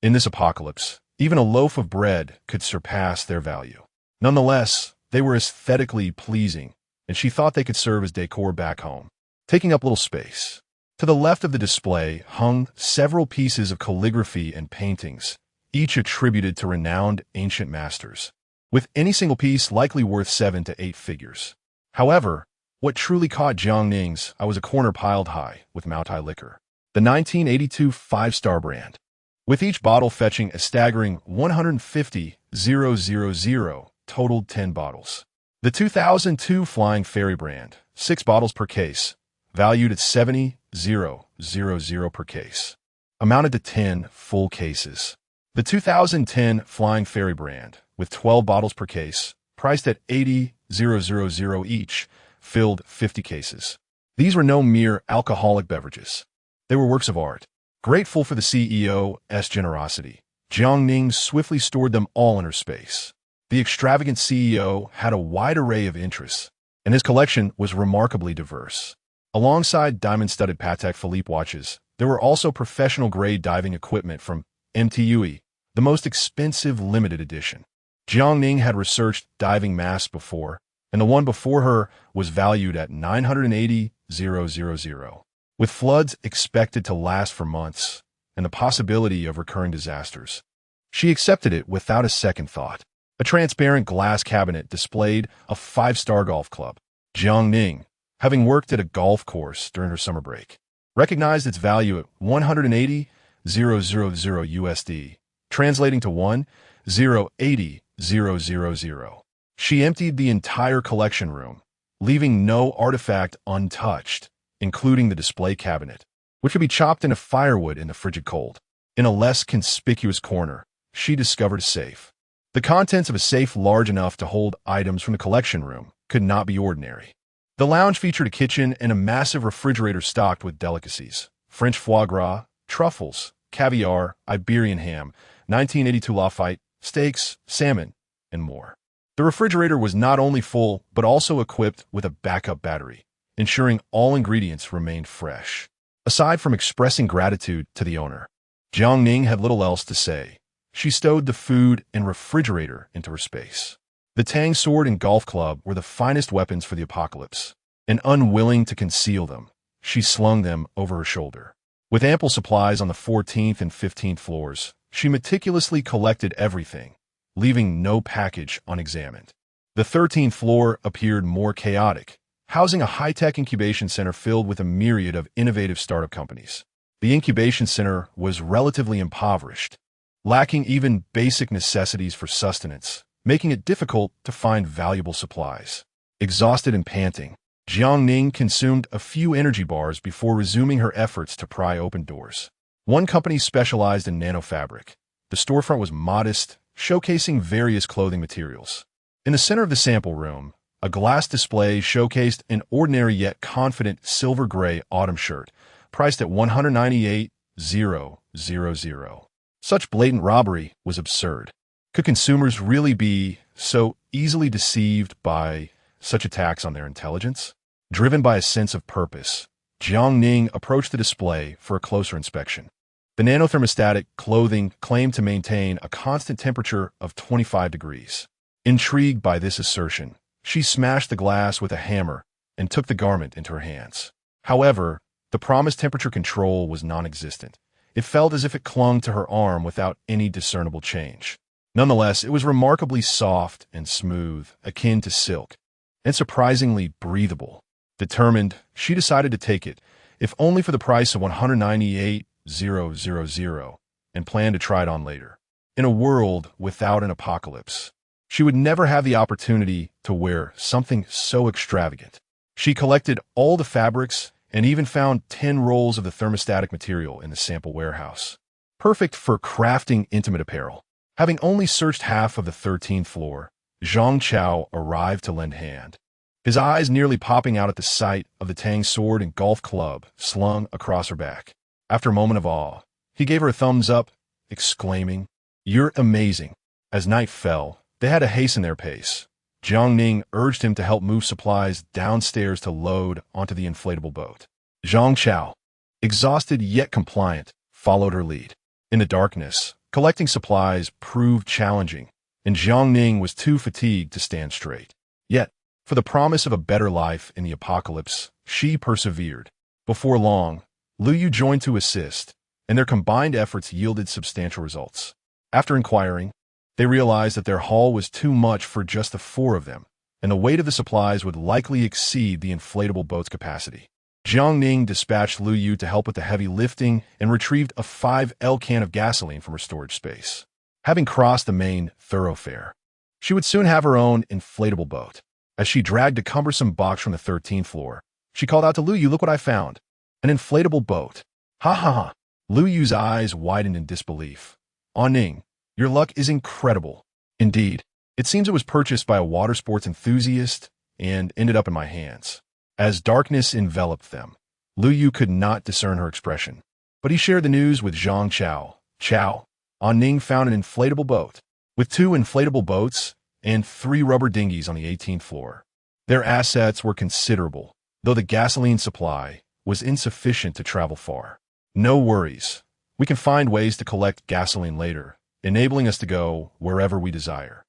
in this apocalypse, even a loaf of bread could surpass their value. Nonetheless, they were aesthetically pleasing, and she thought they could serve as decor back home, taking up little space. To the left of the display hung several pieces of calligraphy and paintings, each attributed to renowned ancient masters, with any single piece likely worth 7 to 8 figures. However, what truly caught Jiang Ning's eye was a corner piled high with Moutai liquor, the 1982 five-star brand, with each bottle fetching a staggering 150,000, totaled 10 bottles. The 2002 Flying Fairy brand, 6 bottles per case, valued at 70,000 per case, amounted to 10 full cases. The 2010 Flying Fairy brand, with 12 bottles per case, priced at 80,000 each, filled 50 cases. These were no mere alcoholic beverages. They were works of art. Grateful for the CEO's generosity, Jiang Ning swiftly stored them all in her space. The extravagant CEO had a wide array of interests, and his collection was remarkably diverse. Alongside diamond-studded Patek Philippe watches, there were also professional-grade diving equipment from methodically, the most expensive limited edition. Jiang Ning had researched diving masks before, and the one before her was valued at 980,000. With floods expected to last for months and the possibility of recurring disasters, she accepted it without a second thought. A transparent glass cabinet displayed a 5-star golf club. Jiang Ning, having worked at a golf course during her summer break, recognized its value at 180,000 USD, translating to 1,080,000. She emptied the entire collection room, leaving no artifact untouched, including the display cabinet, which could be chopped into firewood in the frigid cold. In a less conspicuous corner, she discovered a safe. The contents of a safe large enough to hold items from the collection room could not be ordinary. The lounge featured a kitchen and a massive refrigerator stocked with delicacies: French foie gras, truffles, caviar, Iberian ham, 1982 Lafite, steaks, salmon, and more. The refrigerator was not only full, but also equipped with a backup battery, ensuring all ingredients remained fresh. Aside from expressing gratitude to the owner, Jiang Ning had little else to say. She stowed the food and refrigerator into her space. The Tang sword and golf club were the finest weapons for the apocalypse, and unwilling to conceal them, she slung them over her shoulder. With ample supplies on the 14th and 15th floors, she meticulously collected everything, leaving no package unexamined. The 13th floor appeared more chaotic, housing a high-tech incubation center filled with a myriad of innovative startup companies. The incubation center was relatively impoverished, lacking even basic necessities for sustenance, making it difficult to find valuable supplies. Exhausted and panting, Jiang Ning consumed a few energy bars before resuming her efforts to pry open doors. One company specialized in nanofabric. The storefront was modest, showcasing various clothing materials. In the center of the sample room, a glass display showcased an ordinary yet confident silver-gray autumn shirt, priced at 198,000. Such blatant robbery was absurd. Could consumers really be so easily deceived by such attacks on their intelligence? Driven by a sense of purpose, Jiang Ning approached the display for a closer inspection. The nanothermostatic clothing claimed to maintain a constant temperature of 25 degrees. Intrigued by this assertion, she smashed the glass with a hammer and took the garment into her hands. However, the promised temperature control was non-existent. It felt as if it clung to her arm without any discernible change. Nonetheless, it was remarkably soft and smooth, akin to silk, and surprisingly breathable. Determined, she decided to take it, if only for the price of 198,000, and planned to try it on later. In a world without an apocalypse, she would never have the opportunity to wear something so extravagant. She collected all the fabrics and even found 10 rolls of the thermostatic material in the sample warehouse, perfect for crafting intimate apparel. Having only searched half of the 13th floor, Zhang Chao arrived to lend hand, his eyes nearly popping out at the sight of the Tang sword and golf club slung across her back. After a moment of awe, he gave her a thumbs up, exclaiming, "You're amazing." As night fell, they had to hasten their pace. Jiang Ning urged him to help move supplies downstairs to load onto the inflatable boat. Zhang Chao, exhausted yet compliant, followed her lead. In the darkness, collecting supplies proved challenging, and Jiang Ning was too fatigued to stand straight. Yet, for the promise of a better life in the apocalypse, she persevered. Before long, Lu Yu joined to assist, and their combined efforts yielded substantial results. After inquiring, they realized that their haul was too much for just the four of them, and the weight of the supplies would likely exceed the inflatable boat's capacity. Jiang Ning dispatched Lu Yu to help with the heavy lifting and retrieved a 5L can of gasoline from her storage space. Having crossed the main thoroughfare, she would soon have her own inflatable boat. As she dragged a cumbersome box from the 13th floor, she called out to Lu Yu, "Look what I found. An inflatable boat." Ha ha ha. Lu Yu's eyes widened in disbelief. Ning, your luck is incredible. Indeed, it seems it was purchased by a water sports enthusiast and ended up in my hands. As darkness enveloped them, Lu Yu could not discern her expression, but he shared the news with Zhang Chao. Ning found an inflatable boat. With 2 inflatable boats and 3 rubber dinghies on the 18th floor. Their assets were considerable, though the gasoline supply was insufficient to travel far. "No worries. We can find ways to collect gasoline later, enabling us to go wherever we desire."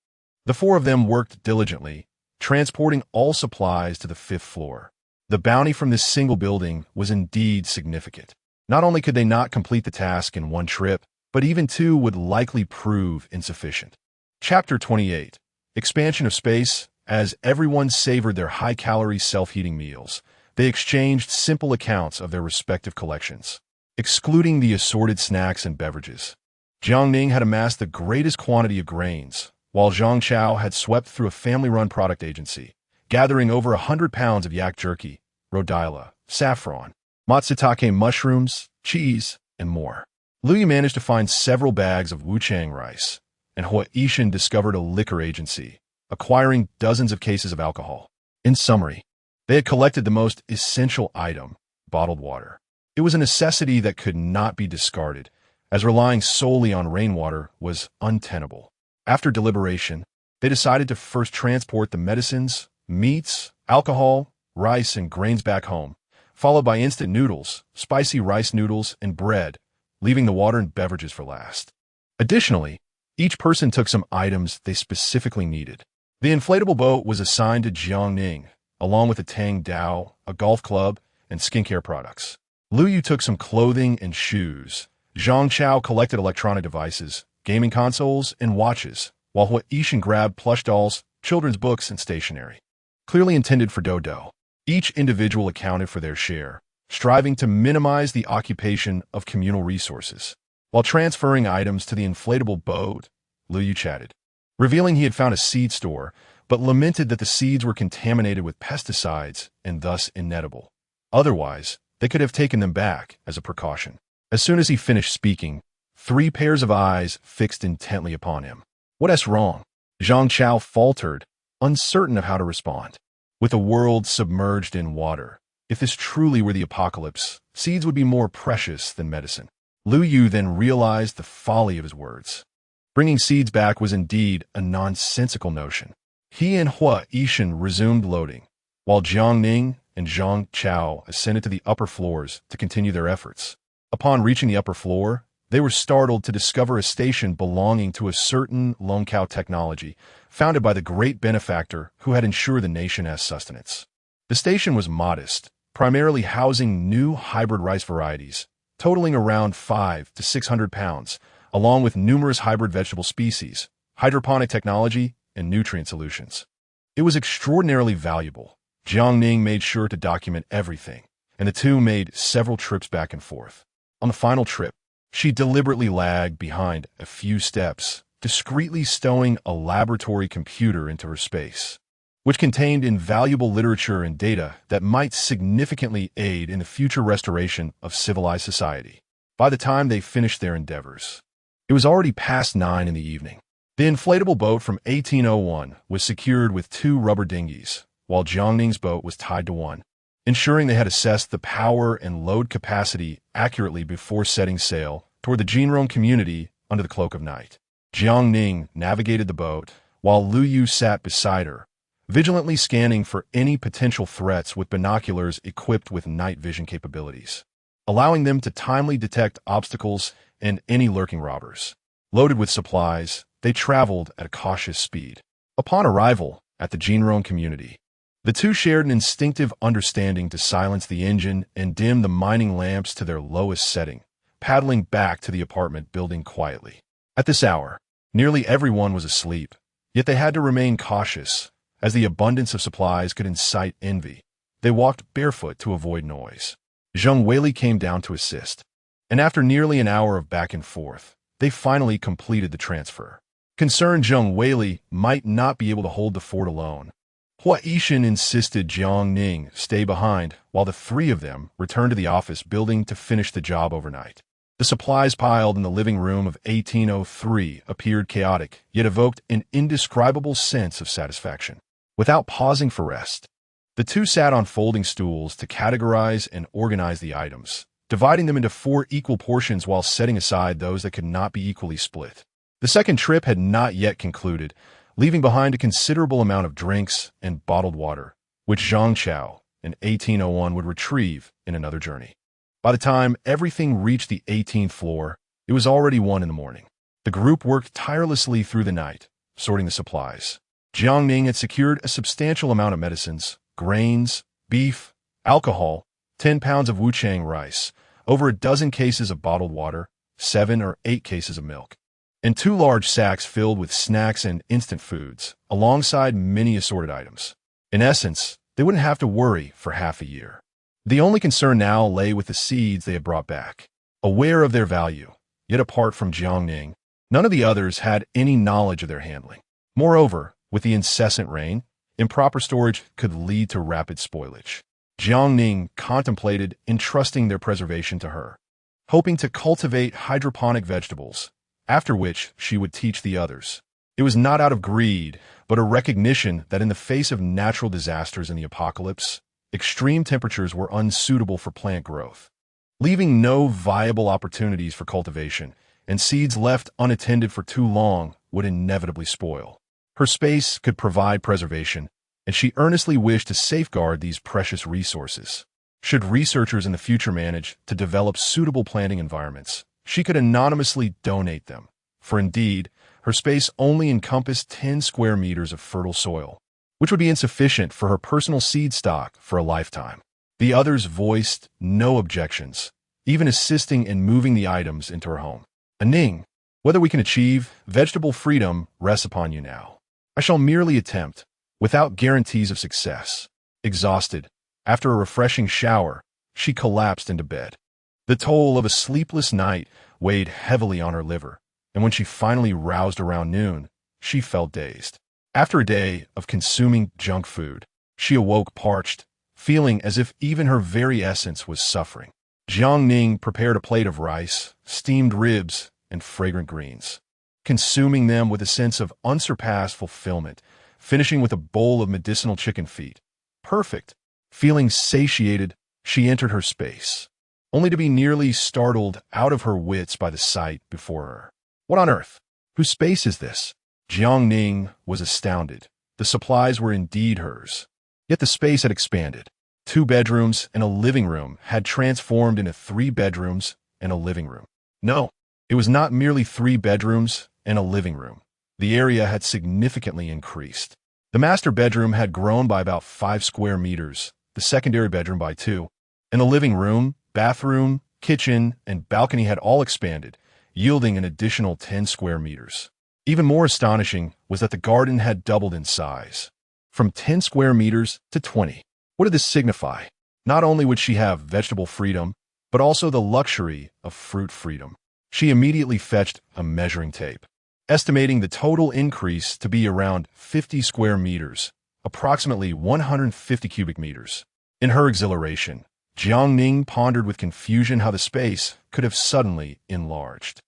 The 4 of them worked diligently, transporting all supplies to the 5th floor. The bounty from this single building was indeed significant. Not only could they not complete the task in one trip, but even 2 would likely prove insufficient. Chapter 28. Expansion of space. As everyone savored their high-calorie self-heating meals, they exchanged simple accounts of their respective collections. Excluding the assorted snacks and beverages, Jiang Ning had amassed the greatest quantity of grains, while Zhang Chao had swept through a family-run product agency, gathering over 100 pounds of yak jerky, rhodiola, saffron, matsutake mushrooms, cheese, and more. Lu Yu managed to find several bags of wuchang rice, and Hua Yishan discovered a liquor agency, acquiring dozens of cases of alcohol. In summary, they had collected the most essential item, bottled water. It was a necessity that could not be discarded, as relying solely on rainwater was untenable. After deliberation, they decided to first transport the medicines, meats, alcohol, rice, and grains back home, followed by instant noodles, spicy rice noodles, and bread, leaving the water and beverages for last. Additionally, each person took some items they specifically needed. The inflatable boat was assigned to Jiang Ning, along with a Tang Dao, a golf club, and skincare products. Lu Yu took some clothing and shoes. Zhang Chao collected electronic devices, gaming consoles, and watches, while Hua Yishan grabbed plush dolls, children's books, and stationery. Clearly intended for Dodo, each individual accounted for their share, striving to minimize the occupation of communal resources. While transferring items to the inflatable boat, Lu Yu chatted, revealing he had found a seed store, but lamented that the seeds were contaminated with pesticides and thus inedible. Otherwise, they could have taken them back as a precaution. As soon as he finished speaking, 3 pairs of eyes fixed intently upon him. "What's wrong?" Zhang Chao faltered, uncertain of how to respond. With the world submerged in water, if this truly were the apocalypse, seeds would be more precious than medicine. Lu Yu then realized the folly of his words. Bringing seeds back was indeed a nonsensical notion. He and Hua Yishan resumed loading, while Jiang Ning and Zhang Chao ascended to the upper floors to continue their efforts. Upon reaching the upper floor, they were startled to discover a station belonging to a certain Lone Cow technology, founded by the great benefactor who had ensured the nation as sustenance. The station was modest, primarily housing new hybrid rice varieties, totaling around 500 to 600 pounds, along with numerous hybrid vegetable species, hydroponic technology, and nutrient solutions. It was extraordinarily valuable. Jiang Ning made sure to document everything, and the two made several trips back and forth. On the final trip, she deliberately lagged behind a few steps, discreetly stowing a laboratory computer into her space, which contained invaluable literature and data that might significantly aid in the future restoration of civilized society. By the time they finished their endeavors, it was already past 9 in the evening. The inflatable boat from 1801 was secured with 2 rubber dinghies, while Jiang Ning's boat was tied to one, ensuring they had assessed the power and load capacity accurately before setting sail toward the Jinrong community under the cloak of night. Jiang Ning navigated the boat, while Lu Yu sat beside her, vigilantly scanning for any potential threats with binoculars equipped with night vision capabilities, allowing them to timely detect obstacles and any lurking robbers. Loaded with supplies, they traveled at a cautious speed. Upon arrival at the Jinrong community, the two shared an instinctive understanding to silence the engine and dim the mining lamps to their lowest setting, paddling back to the apartment building quietly. At this hour, nearly everyone was asleep, yet they had to remain cautious, as the abundance of supplies could incite envy. They walked barefoot to avoid noise. Zheng Weili came down to assist, and after nearly an hour of back and forth, they finally completed the transfer. Concerned Zheng Weili might not be able to hold the fort alone. Hua Yishan insisted Jiang Ning stay behind while the 3 of them returned to the office building to finish the job overnight. The supplies piled in the living room of 1803 appeared chaotic, yet evoked an indescribable sense of satisfaction. Without pausing for rest, the two sat on folding stools to categorize and organize the items, dividing them into 4 equal portions while setting aside those that could not be equally split. The second trip had not yet concluded, leaving behind a considerable amount of drinks and bottled water, which Zhang Chao in 1801 would retrieve in another journey. By the time everything reached the 18th floor, it was already 1 in the morning. The group worked tirelessly through the night, sorting the supplies. Jiang Ning had secured a substantial amount of medicines, grains, beef, alcohol, 10 pounds of wuchang rice, over a dozen cases of bottled water, 7 or 8 cases of milk, and 2 large sacks filled with snacks and instant foods, alongside many assorted items. In essence, they wouldn't have to worry for half a year. The only concern now lay with the seeds they had brought back. Aware of their value, yet apart from Jiang Ning, none of the others had any knowledge of their handling. Moreover, with the incessant rain, improper storage could lead to rapid spoilage. Jiang Ning contemplated entrusting their preservation to her, hoping to cultivate hydroponic vegetables, after which she would teach the others. It was not out of greed, but a recognition that in the face of natural disasters in the apocalypse, extreme temperatures were unsuitable for plant growth, leaving no viable opportunities for cultivation, and seeds left unattended for too long would inevitably spoil. Her space could provide preservation, and she earnestly wished to safeguard these precious resources. Should researchers in the future manage to develop suitable planting environments, she could anonymously donate them, for indeed, her space only encompassed 10 square meters of fertile soil, which would be insufficient for her personal seed stock for a lifetime. The others voiced no objections, even assisting in moving the items into her home. Ning, whether we can achieve vegetable freedom rests upon you now. I shall merely attempt, without guarantees of success. Exhausted, after a refreshing shower, she collapsed into bed. The toll of a sleepless night weighed heavily on her liver, and when she finally roused around noon, she felt dazed. After a day of consuming junk food, she awoke parched, feeling as if even her very essence was suffering. Jiang Ning prepared a plate of rice, steamed ribs, and fragrant greens, consuming them with a sense of unsurpassed fulfillment, finishing with a bowl of medicinal chicken feet. Perfect. Feeling satiated, she entered her space, only to be nearly startled out of her wits by the sight before her. What on earth? Whose space is this? Jiang Ning was astounded. The supplies were indeed hers, yet the space had expanded. 2 bedrooms and a living room had transformed into 3 bedrooms and a living room. No, it was not merely 3 bedrooms and a living room. The area had significantly increased. The master bedroom had grown by about 5 square meters, the secondary bedroom by 2, and the living room, bathroom, kitchen, and balcony had all expanded, yielding an additional 10 square meters. Even more astonishing was that the garden had doubled in size, from 10 square meters to 20. What did this signify? Not only would she have vegetable freedom, but also the luxury of fruit freedom. She immediately fetched a measuring tape, estimating the total increase to be around 50 square meters, approximately 150 cubic meters. In her exhilaration, Jiang Ning pondered with confusion how the space could have suddenly enlarged.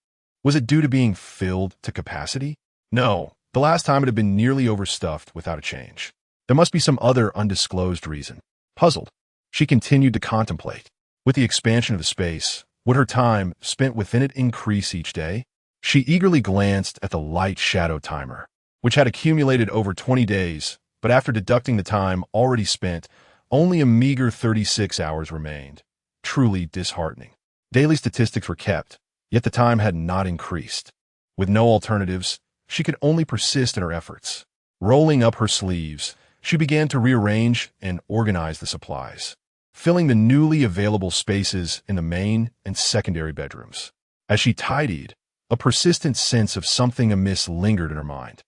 Was it due to being filled to capacity? No, the last time it had been nearly overstuffed without a change. There must be some other undisclosed reason. Puzzled, she continued to contemplate. With the expansion of the space, would her time spent within it increase each day? She eagerly glanced at the light shadow timer, which had accumulated over 20 days, but after deducting the time already spent, only a meager 36 hours remained. Truly disheartening. Daily statistics were kept, yet the time had not increased. With no alternatives, she could only persist in her efforts. Rolling up her sleeves, she began to rearrange and organize the supplies, filling the newly available spaces in the main and secondary bedrooms. As she tidied, a persistent sense of something amiss lingered in her mind.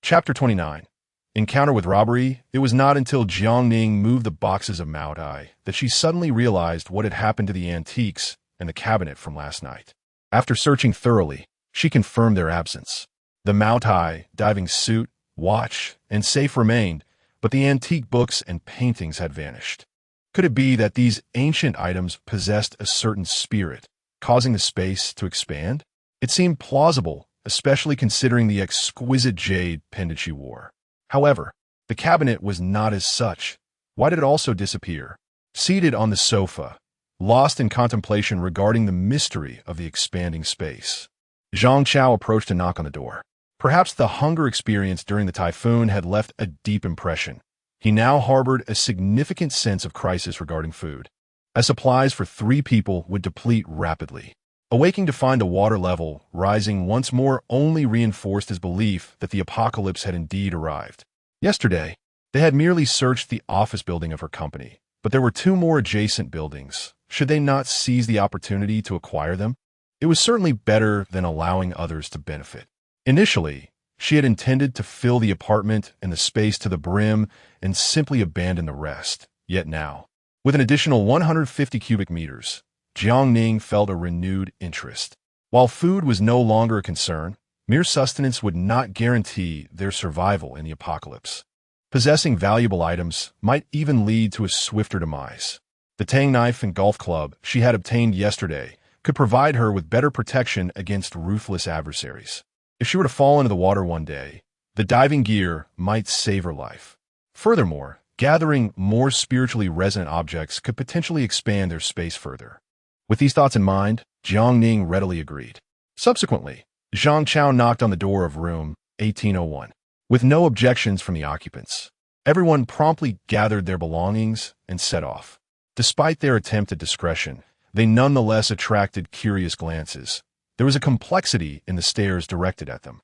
Chapter 29. Encounter with robbery. It was not until Jiang Ning moved the boxes of methodically that she suddenly realized what had happened to the antiques and the cabinet from last night. After searching thoroughly, she confirmed their absence. The methodically diving suit, watch, and safe remained, but the antique books and paintings had vanished. Could it be that these ancient items possessed a certain spirit, causing the space to expand? It seemed plausible, especially considering the exquisite jade pendant she wore. However, the cabinet was not as such. Why did it also disappear? Seated on the sofa, lost in contemplation regarding the mystery of the expanding space, Zhang Chao approached to knock on the door. Perhaps the hunger experienced during the typhoon had left a deep impression. He now harbored a significant sense of crisis regarding food, as supplies for 3 people would deplete rapidly. Awaking to find the water level rising once more only reinforced his belief that the apocalypse had indeed arrived. Yesterday, they had merely searched the office building of her company, but there were 2 more adjacent buildings. Should they not seize the opportunity to acquire them? It was certainly better than allowing others to benefit. Initially, she had intended to fill the apartment and the space to the brim and simply abandon the rest. Yet now, with an additional 150 cubic meters, Jiang Ning felt a renewed interest. While food was no longer a concern, mere sustenance would not guarantee their survival in the apocalypse. Possessing valuable items might even lead to a swifter demise. The tang knife and golf club she had obtained yesterday could provide her with better protection against ruthless adversaries. If she were to fall into the water one day, the diving gear might save her life. Furthermore, gathering more spiritually resonant objects could potentially expand their space further. With these thoughts in mind, Jiang Ning readily agreed. Subsequently, Zhang Chao knocked on the door of room 1801. With no objections from the occupants, everyone promptly gathered their belongings and set off. Despite their attempt at discretion, they nonetheless attracted curious glances. There was a complexity in the stares directed at them.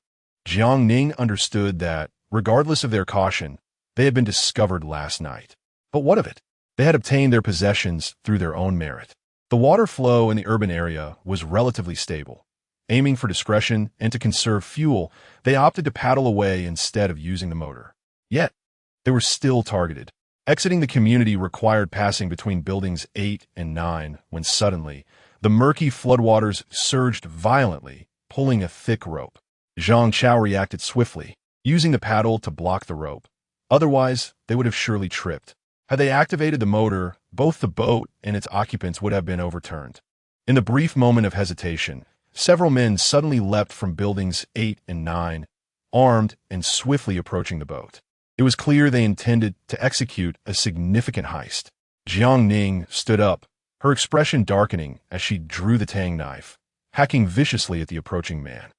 Jiang Ning understood that, regardless of their caution, they had been discovered last night. But what of it? They had obtained their possessions through their own merit. The water flow in the urban area was relatively stable. Aiming for discretion and to conserve fuel, they opted to paddle away instead of using the motor. Yet, they were still targeted. Exiting the community required passing between buildings 8 and 9 when suddenly, the murky floodwaters surged violently, pulling a thick rope. Zhang Chao reacted swiftly, using the paddle to block the rope. Otherwise, they would have surely tripped. Had they activated the motor, both the boat and its occupants would have been overturned. In the brief moment of hesitation, several men suddenly leapt from buildings 8 and 9, armed and swiftly approaching the boat. It was clear they intended to execute a significant heist. Jiang Ning stood up, her expression darkening as she drew the tang knife, hacking viciously at the approaching man.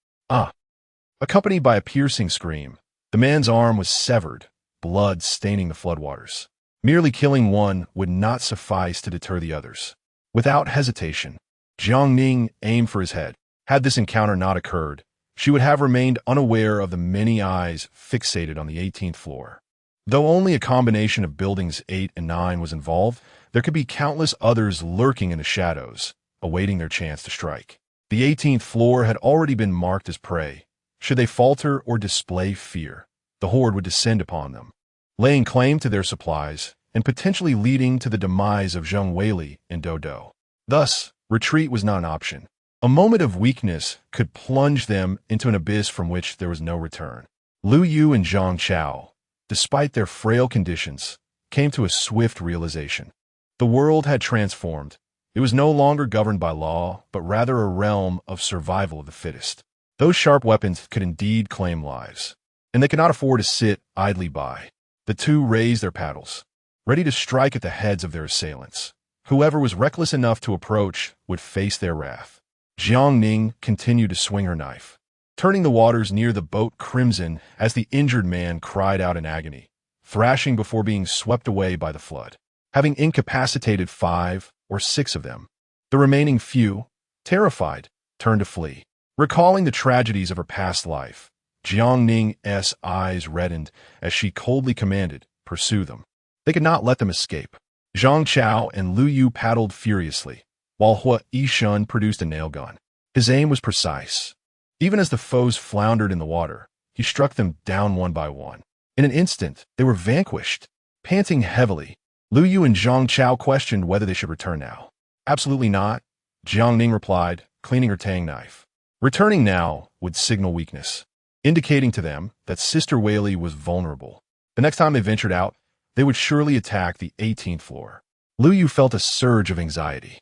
Accompanied by a piercing scream, the man's arm was severed, blood staining the floodwaters. Merely killing one would not suffice to deter the others. Without hesitation, Jiang Ning aimed for his head. Had this encounter not occurred, she would have remained unaware of the many eyes fixated on the 18th floor. Though only a combination of buildings 8 and 9 was involved, there could be countless others lurking in the shadows, awaiting their chance to strike. The 18th floor had already been marked as prey. Should they falter or display fear, the Hoard would descend upon them, laying claim to their supplies and potentially leading to the demise of Zheng Weili and Dodo. Thus, retreat was not an option. A moment of weakness could plunge them into an abyss from which there was no return. Lu Yu and Zhang Chao, despite their frail conditions, came to a swift realization. The world had transformed. It was no longer governed by law, but rather a realm of survival of the fittest. Those sharp weapons could indeed claim lives, and they could not afford to sit idly by. The two raised their paddles, ready to strike at the heads of their assailants. Whoever was reckless enough to approach would face their wrath. Jiang Ning continued to swing her knife, turning the waters near the boat crimson as the injured man cried out in agony, thrashing before being swept away by the flood. Having incapacitated 5 or 6 of them, the remaining few, terrified, turned to flee. Recalling the tragedies of her past life, Jiang Ning's eyes reddened as she coldly commanded, "Pursue them." They could not let them escape. Zhang Chao and Lu Yu paddled furiously, while Hua Yishun produced a nail gun. His aim was precise. Even as the foes floundered in the water, he struck them down one by one. In an instant, they were vanquished. Panting heavily, Lu Yu and Zhang Chao questioned whether they should return now. "Absolutely not," Jiang Ning replied, cleaning her tang knife. Returning now would signal weakness, indicating to them that Sister Whaley was vulnerable. The next time they ventured out, they would surely attack the 18th floor. Lu Yu felt a surge of anxiety.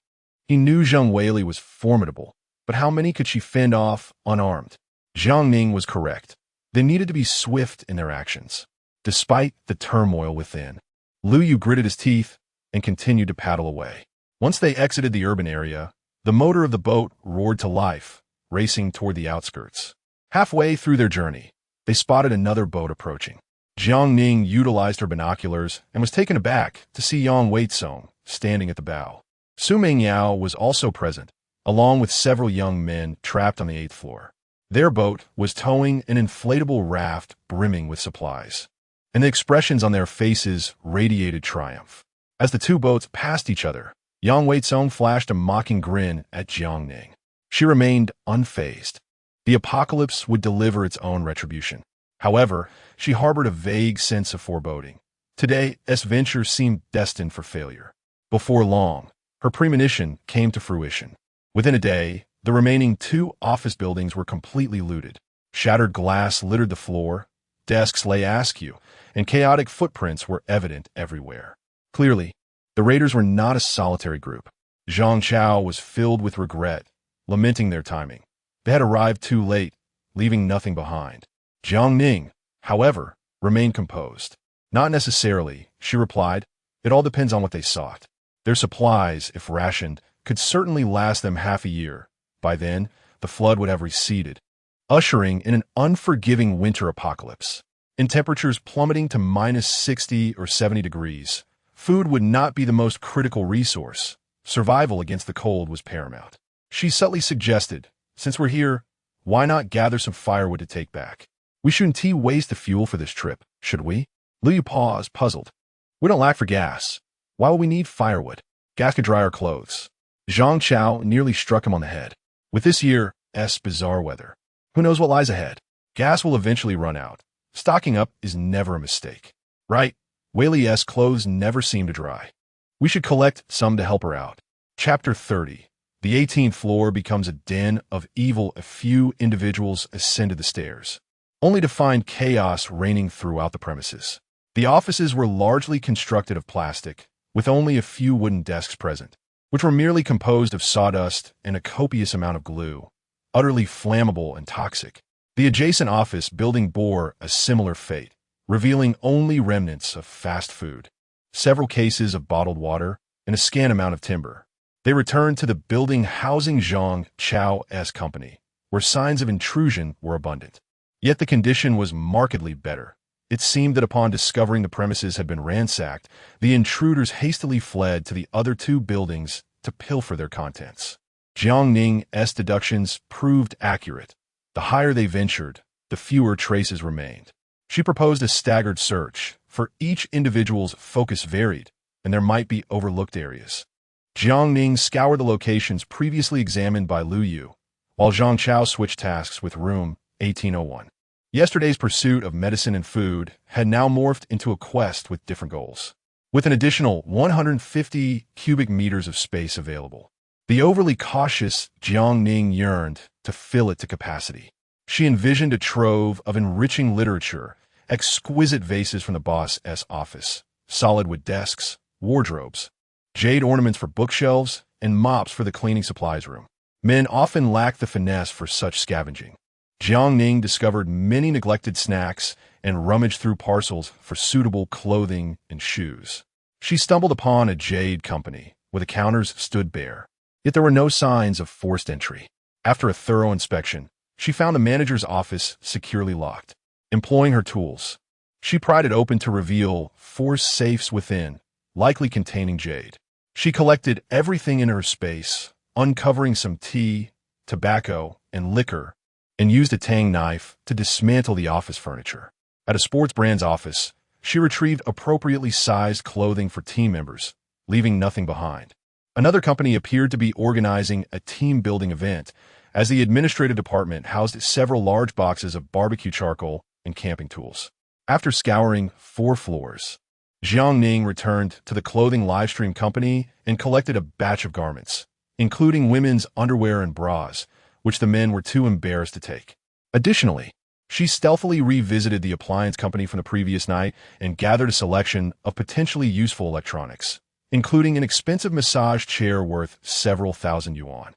He knew Zhang Whaley was formidable, but how many could she fend off unarmed? Jiang Ning was correct. They needed to be swift in their actions. Despite the turmoil within, Lu Yu gritted his teeth and continued to paddle away. Once they exited the urban area, the motor of the boat roared to life, racing toward the outskirts. Halfway through their journey, they spotted another boat approaching. Jiang Ning utilized her binoculars and was taken aback to see Yang Weitsong standing at the bow. Su Mingyao was also present, along with several young men trapped on the 8th floor. Their boat was towing an inflatable raft brimming with supplies, and the expressions on their faces radiated triumph. As the two boats passed each other, Yang Weitsong flashed a mocking grin at Jiang Ning. She remained unfazed. The apocalypse would deliver its own retribution. However, she harbored a vague sense of foreboding. Today's venture seemed destined for failure. Before long, her premonition came to fruition. Within a day, the remaining 2 office buildings were completely looted. Shattered glass littered the floor, desks lay askew, and chaotic footprints were evident everywhere. Clearly, the raiders were not a solitary group. Zhang Chao was filled with regret, lamenting their timing. They had arrived too late, leaving nothing behind. Jiang Ning, however, remained composed. "Not necessarily," she replied. "It all depends on what they sought. Their supplies, if rationed, could certainly last them half a year. By then, the flood would have receded, ushering in an unforgiving winter apocalypse. In temperatures plummeting to -60 or 70 degrees, food would not be the most critical resource. Survival against the cold was paramount." She subtly suggested, "Since we're here, why not gather some firewood to take back? We shouldn't waste the fuel for this trip, should we?" Lu Yu paused, puzzled. "We don't lack for gas. Why would we need firewood? Gas could dry our clothes." Zhang Chao nearly struck him on the head. "With this year's bizarre weather, who knows what lies ahead? Gas will eventually run out. Stocking up is never a mistake." "Right. Whaley's clothes never seem to dry. We should collect some to help her out." Chapter 30. The 18th floor becomes a den of evil. A few individuals ascended the stairs, only to find chaos reigning throughout the premises. The offices were largely constructed of plastic, with only a few wooden desks present, which were merely composed of sawdust and a copious amount of glue, utterly flammable and toxic. The adjacent office building bore a similar fate, revealing only remnants of fast food, several cases of bottled water, and a scant amount of timber. They returned to the building housing Zhang Chao's company, where signs of intrusion were abundant. Yet the condition was markedly better. It seemed that upon discovering the premises had been ransacked, the intruders hastily fled to the other 2 buildings to pilfer their contents. Jiang Ning's deductions proved accurate. The higher they ventured, the fewer traces remained. She proposed a staggered search, for each individual's focus varied, and there might be overlooked areas. Jiang Ning scoured the locations previously examined by Lu Yu, while Zhang Chao switched tasks with Room 1801. Yesterday's pursuit of medicine and food had now morphed into a quest with different goals. With an additional 150 cubic meters of space available, the overly cautious Jiang Ning yearned to fill it to capacity. She envisioned a trove of enriching literature, exquisite vases from the boss's office, solid wood desks, wardrobes, jade ornaments for bookshelves, and mops for the cleaning supplies room. Men often lacked the finesse for such scavenging. Jiang Ning discovered many neglected snacks and rummaged through parcels for suitable clothing and shoes. She stumbled upon a jade company, where the counters stood bare. Yet there were no signs of forced entry. After a thorough inspection, she found the manager's office securely locked. Employing her tools, she pried it open to reveal 4 safes within, likely containing jade. She collected everything in her space, uncovering some tea, tobacco, and liquor, and used a tang knife to dismantle the office furniture. At a sports brand's office, she retrieved appropriately sized clothing for team members, leaving nothing behind. Another company appeared to be organizing a team-building event, as the administrative department housed several large boxes of barbecue charcoal and camping tools. After scouring 4 floors, Jiang Ning returned to the clothing livestream company and collected a batch of garments, including women's underwear and bras, which the men were too embarrassed to take. Additionally, she stealthily revisited the appliance company from the previous night and gathered a selection of potentially useful electronics, including an expensive massage chair worth several thousand yuan.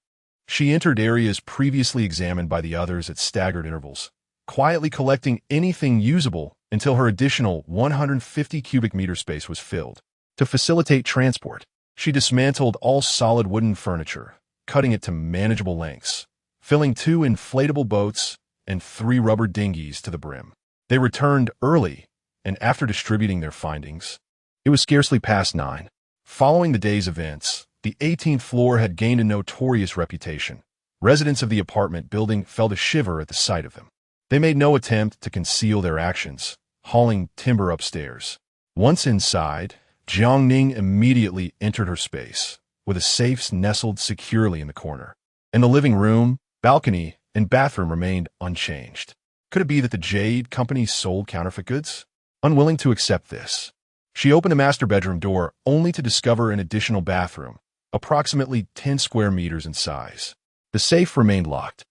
She entered areas previously examined by the others at staggered intervals, quietly collecting anything usable until her additional 150 cubic meter space was filled. To facilitate transport, she dismantled all solid wooden furniture, cutting it to manageable lengths, filling 2 inflatable boats and 3 rubber dinghies to the brim. They returned early, and after distributing their findings, it was scarcely past 9. Following the day's events, the 18th floor had gained a notorious reputation. Residents of the apartment building felt a shiver at the sight of them. They made no attempt to conceal their actions, hauling timber upstairs. Once inside, Jiang Ning immediately entered her space, with the safes nestled securely in the corner. In the living room, balcony, and bathroom remained unchanged. Could it be that the Jade Company sold counterfeit goods? Unwilling to accept this, she opened the master bedroom door only to discover an additional bathroom, approximately 10 square meters in size. The safe remained locked,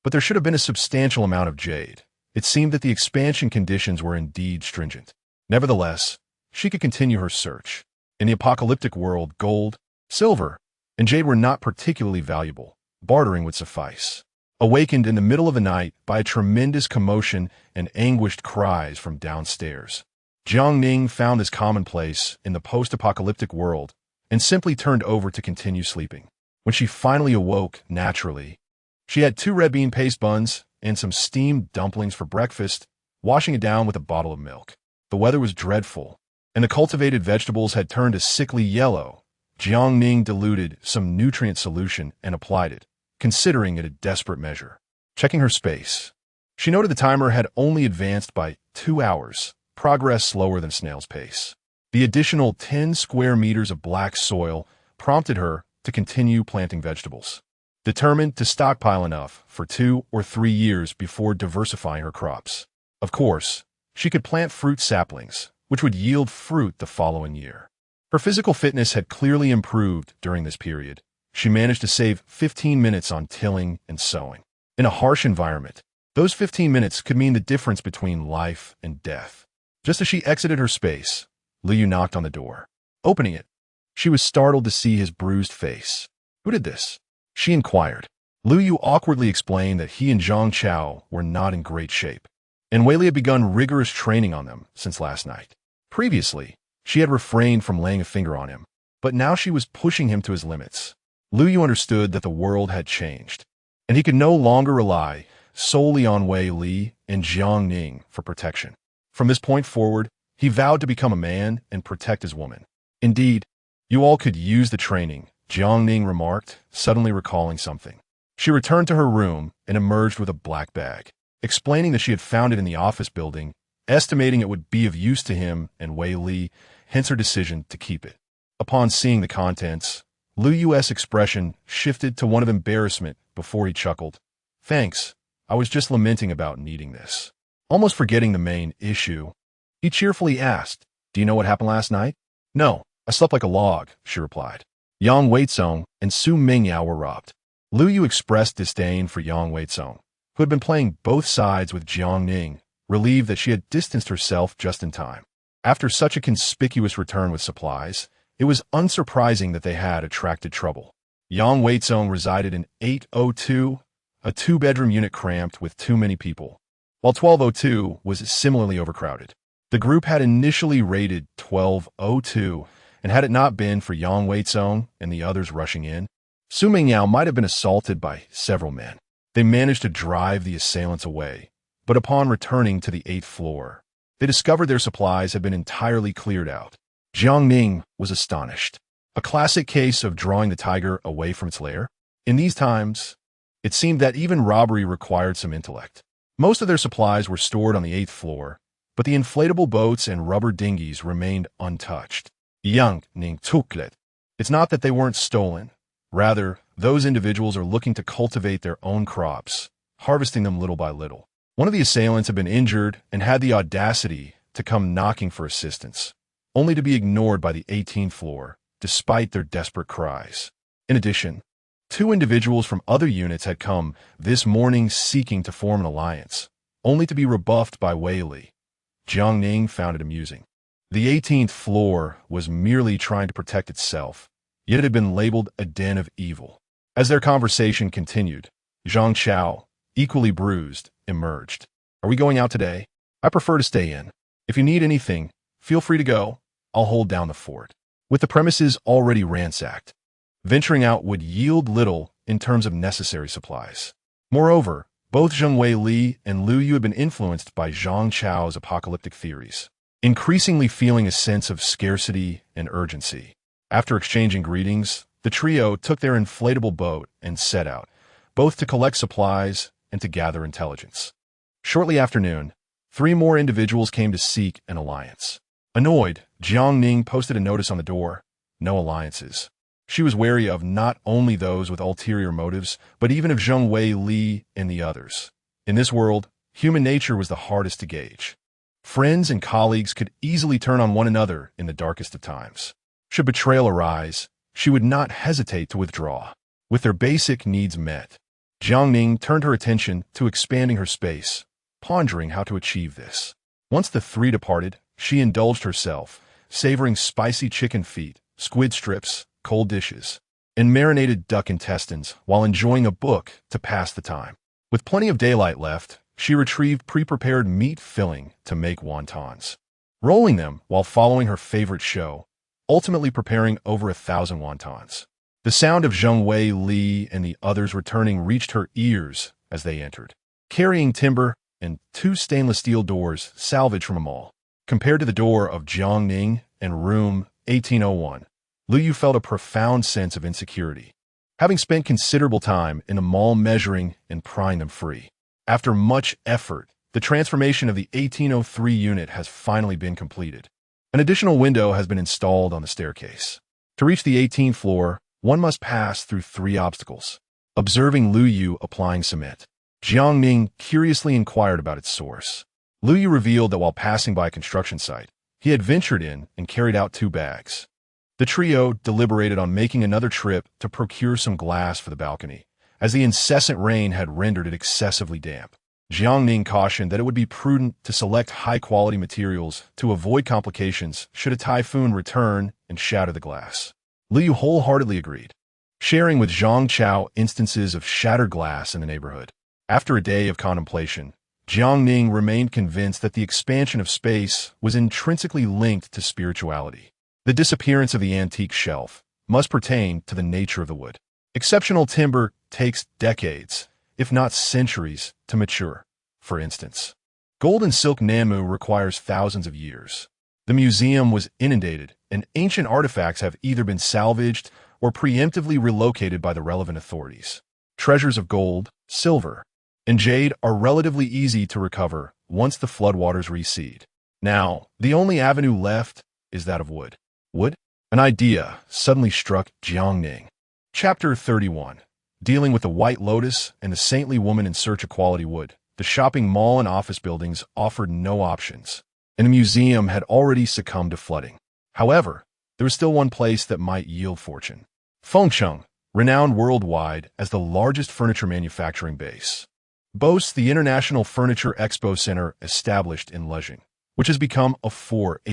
but there should have been a substantial amount of jade. It seemed that the expansion conditions were indeed stringent. Nevertheless, she could continue her search. In the apocalyptic world, gold, silver, and jade were not particularly valuable. Bartering would suffice. Awakened in the middle of the night by a tremendous commotion and anguished cries from downstairs, Jiang Ning found this commonplace in the post-apocalyptic world and simply turned over to continue sleeping. When she finally awoke naturally, she had 2 red bean paste buns and some steamed dumplings for breakfast, washing it down with a bottle of milk. The weather was dreadful, and the cultivated vegetables had turned a sickly yellow. Jiang Ning diluted some nutrient solution and applied it, considering it a desperate measure. Checking her space, she noted the timer had only advanced by 2 hours, progress slower than snail's pace. The additional 10 square meters of black soil prompted her to continue planting vegetables, determined to stockpile enough for 2 or 3 years before diversifying her crops. Of course, she could plant fruit saplings, which would yield fruit the following year. Her physical fitness had clearly improved during this period. She managed to save 15 minutes on tilling and sowing. In a harsh environment, those 15 minutes could mean the difference between life and death. Just as she exited her space, Liu knocked on the door. Opening it, she was startled to see his bruised face. Who did this? She inquired. Liu awkwardly explained that he and Zhang Chao were not in great shape, and Wei Li had begun rigorous training on them since last night. Previously, she had refrained from laying a finger on him, but now she was pushing him to his limits. Liu understood that the world had changed, and he could no longer rely solely on Wei Li and Jiang Ning for protection. From this point forward, he vowed to become a man and protect his woman. Indeed, you all could use the training, Jiang Ning remarked, suddenly recalling something. She returned to her room and emerged with a black bag, explaining that she had found it in the office building, estimating it would be of use to him and Wei Li, hence her decision to keep it. Upon seeing the contents, Liu's expression shifted to one of embarrassment before he chuckled. Thanks, I was just lamenting about needing this. Almost forgetting the main issue, he cheerfully asked, Do you know what happened last night? No, I slept like a log, she replied. Yang Weizong and Su Mingyao were robbed. Liu expressed disdain for Yang Weizong, who had been playing both sides with Jiang Ning, relieved that she had distanced herself just in time. After such a conspicuous return with supplies, it was unsurprising that they had attracted trouble. Yang Weizong resided in 802 a two-bedroom unit cramped with too many people, while 1202 was similarly overcrowded. The group had initially raided 1202, and had it not been for Yang Weizong and the others rushing in, Su Mingyao might have been assaulted by several men. They managed to drive the assailants away, but upon returning to the 8th floor, they discovered their supplies had been entirely cleared out. Jiang Ning was astonished. A classic case of drawing the tiger away from its lair. In these times, it seemed that even robbery required some intellect. Most of their supplies were stored on the 8th floor, but the inflatable boats and rubber dinghies remained untouched. Jiang Ning took it. It's not that they weren't stolen. Rather, those individuals are looking to cultivate their own crops, harvesting them little by little. One of the assailants had been injured and had the audacity to come knocking for assistance, only to be ignored by the 18th floor, despite their desperate cries. In addition, 2 individuals from other units had come this morning seeking to form an alliance, only to be rebuffed by Wei Li. Jiang Ning found it amusing. The 18th floor was merely trying to protect itself, yet it had been labeled a den of evil. As their conversation continued, Zhang Chao, equally bruised, emerged. "Are we going out today? I prefer to stay in. If you need anything, feel free to go. I'll hold down the fort." With the premises already ransacked, venturing out would yield little in terms of necessary supplies. Moreover, both Zheng Wei Li and Lu Yu had been influenced by Zhang Chao's apocalyptic theories, increasingly feeling a sense of scarcity and urgency. After exchanging greetings, the trio took their inflatable boat and set out, both to collect supplies and to gather intelligence. Shortly after noon, 3 more individuals came to seek an alliance. Annoyed, Jiang Ning posted a notice on the door: "No alliances." She was wary of not only those with ulterior motives, but even of Zheng Wei Li and the others. In this world, human nature was the hardest to gauge. Friends and colleagues could easily turn on one another in the darkest of times. Should betrayal arise, she would not hesitate to withdraw. With their basic needs met, Jiang Ning turned her attention to expanding her space, pondering how to achieve this. Once the 3 departed, she indulged herself, savoring spicy chicken feet, squid strips, cold dishes, and marinated duck intestines while enjoying a book to pass the time. With plenty of daylight left, she retrieved pre-prepared meat filling to make wontons, rolling them while following her favorite show, ultimately preparing over 1,000 wontons. The sound of Zheng Wei Li and the others returning reached her ears as they entered, carrying timber and 2 stainless steel doors salvaged from a mall. Compared to the door of Jiang Ning and room 1801, Lu Yu felt a profound sense of insecurity, having spent considerable time in the mall measuring and prying them free. After much effort, the transformation of the 1803 unit has finally been completed. An additional window has been installed on the staircase. To reach the 18th floor, one must pass through 3 obstacles. Observing Lu Yu applying cement, Jiang Ning curiously inquired about its source. Lu Yu revealed that while passing by a construction site, he had ventured in and carried out 2 bags. The trio deliberated on making another trip to procure some glass for the balcony, as the incessant rain had rendered it excessively damp. Jiang Ning cautioned that it would be prudent to select high-quality materials to avoid complications should a typhoon return and shatter the glass. Lu Yu wholeheartedly agreed, sharing with Zhang Chao instances of shattered glass in the neighborhood. After a day of contemplation, Jiang Ning remained convinced that the expansion of space was intrinsically linked to spirituality. The disappearance of the antique shelf must pertain to the nature of the wood. Exceptional timber takes decades, if not centuries, to mature. For instance, gold and silk namu requires thousands of years. The museum was inundated, and ancient artifacts have either been salvaged or preemptively relocated by the relevant authorities. Treasures of gold, silver, and jade are relatively easy to recover once the floodwaters recede. Now, the only avenue left is that of wood. Wood? An idea suddenly struck Jiang Ning. Chapter 31. Dealing with the White Lotus and the saintly woman in search of quality wood, the shopping mall and office buildings offered no options, and the museum had already succumbed to flooding. However, there was still one place that might yield fortune. Fengcheng, renowned worldwide as the largest furniture manufacturing base, boasts the International Furniture Expo Center established in Lejing, which has become a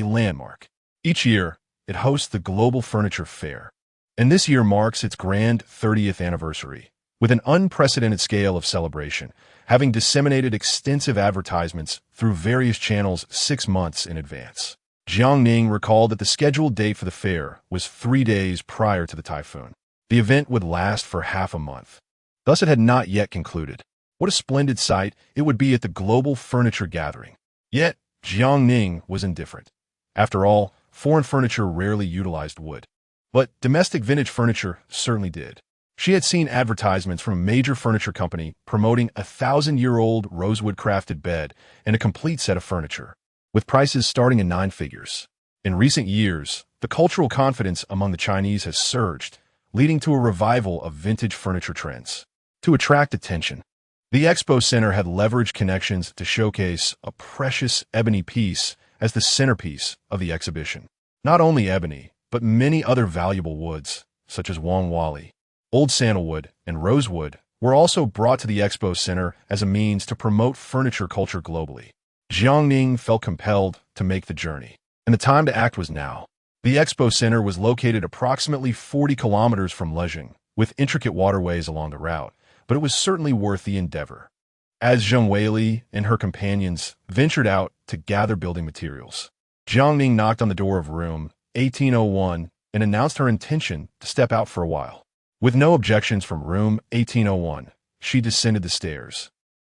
landmark. Each year, it hosts the Global Furniture Fair, and this year marks its grand 30th anniversary, with an unprecedented scale of celebration, having disseminated extensive advertisements through various channels 6 months in advance. Jiang Ning recalled that the scheduled date for the fair was 3 days prior to the typhoon. The event would last for half a month. Thus, it had not yet concluded. What a splendid sight it would be at the global furniture gathering. Yet, Jiang Ning was indifferent. After all, foreign furniture rarely utilized wood. But domestic vintage furniture certainly did. She had seen advertisements from a major furniture company promoting a 1,000-year-old rosewood-crafted bed and a complete set of furniture, with prices starting in 9 figures. In recent years, the cultural confidence among the Chinese has surged, leading to a revival of vintage furniture trends. To attract attention, the Expo Center had leveraged connections to showcase a precious ebony piece as the centerpiece of the exhibition. Not only ebony, but many other valuable woods, such as Wang Wali, old sandalwood, and rosewood, were also brought to the Expo Center as a means to promote furniture culture globally. Jiang Ning felt compelled to make the journey, and the time to act was now. The Expo Center was located approximately 40 kilometers from Lezheng, with intricate waterways along the route, but it was certainly worth the endeavor. As Zheng Weili and her companions ventured out to gather building materials, Jiang Ning knocked on the door of room 1801 and announced her intention to step out for a while. With no objections from room 1801, she descended the stairs,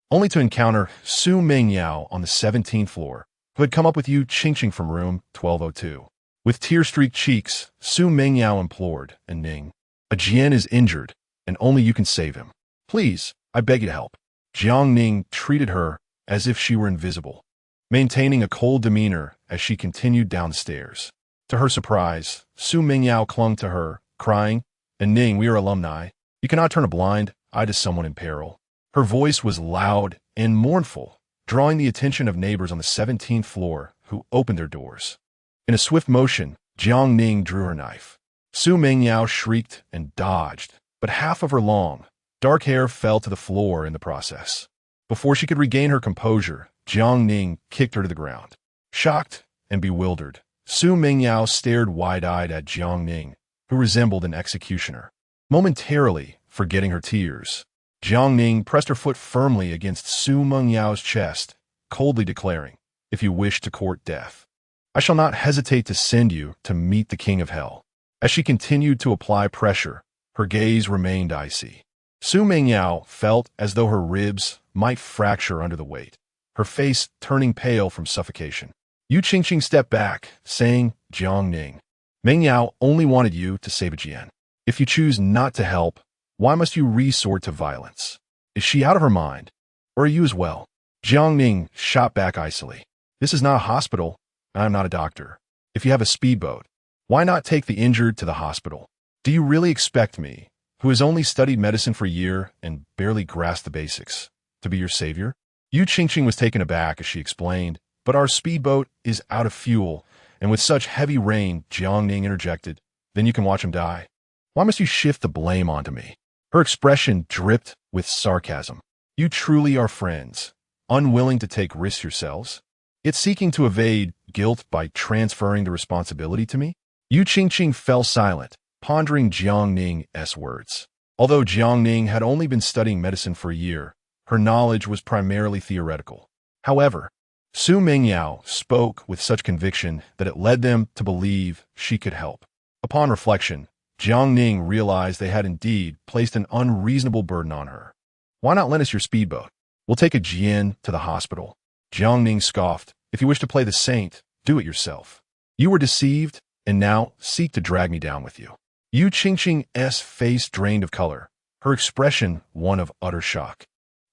only to encounter Su Mengyao on the 17th floor, who had come up with Yu Qingqing from room 1202. With tear-streaked cheeks, Su Mengyao implored, and Ning, "A Jian is injured, and only you can save him. Please, I beg you to help." Jiang Ning treated her as if she were invisible, maintaining a cold demeanor as she continued down the stairs. To her surprise, Su Mengyao clung to her, crying, "And Ning, we are alumni. You cannot turn a blind eye to someone in peril." Her voice was loud and mournful, drawing the attention of neighbors on the 17th floor who opened their doors. In a swift motion, Jiang Ning drew her knife. Su Mengyao shrieked and dodged, but half of her long, dark hair fell to the floor in the process. Before she could regain her composure, Jiang Ning kicked her to the ground. Shocked and bewildered, Su Mengyao stared wide-eyed at Jiang Ning, who resembled an executioner. Momentarily forgetting her tears, Jiang Ning pressed her foot firmly against Su Mengyao's chest, coldly declaring, "If you wish to court death, I shall not hesitate to send you to meet the King of Hell." As she continued to apply pressure, her gaze remained icy. Su Mengyao felt as though her ribs might fracture under the weight, her face turning pale from suffocation. Yu Qingqing stepped back, saying, "Jiang Ning, Mengyao only wanted you to save a Jian. If you choose not to help, why must you resort to violence? Is she out of her mind? Or are you as well?" Jiang Ning shot back icily. "This is not a hospital, and I am not a doctor. If you have a speedboat, why not take the injured to the hospital? Do you really expect me, who has only studied medicine for a year and barely grasped the basics, to be your savior?" Yu Qingqing was taken aback as she explained, "But our speedboat is out of fuel, and with such heavy rain," Jiang Ning interjected, "then you can watch him die. Why must you shift the blame onto me?" Her expression dripped with sarcasm. "You truly are friends, unwilling to take risks yourselves, yet seeking to evade guilt by transferring the responsibility to me?" Yu Qingqing fell silent, pondering Jiang Ning's words. Although Jiang Ning had only been studying medicine for a year, her knowledge was primarily theoretical. However, Su Mengyao spoke with such conviction that it led them to believe she could help. Upon reflection, Jiang Ning realized they had indeed placed an unreasonable burden on her. "Why not lend us your speedboat? We'll take a Jian to the hospital." Jiang Ning scoffed, "If you wish to play the saint, do it yourself. You were deceived, and now seek to drag me down with you." Yu Qingqing's face drained of color, her expression one of utter shock.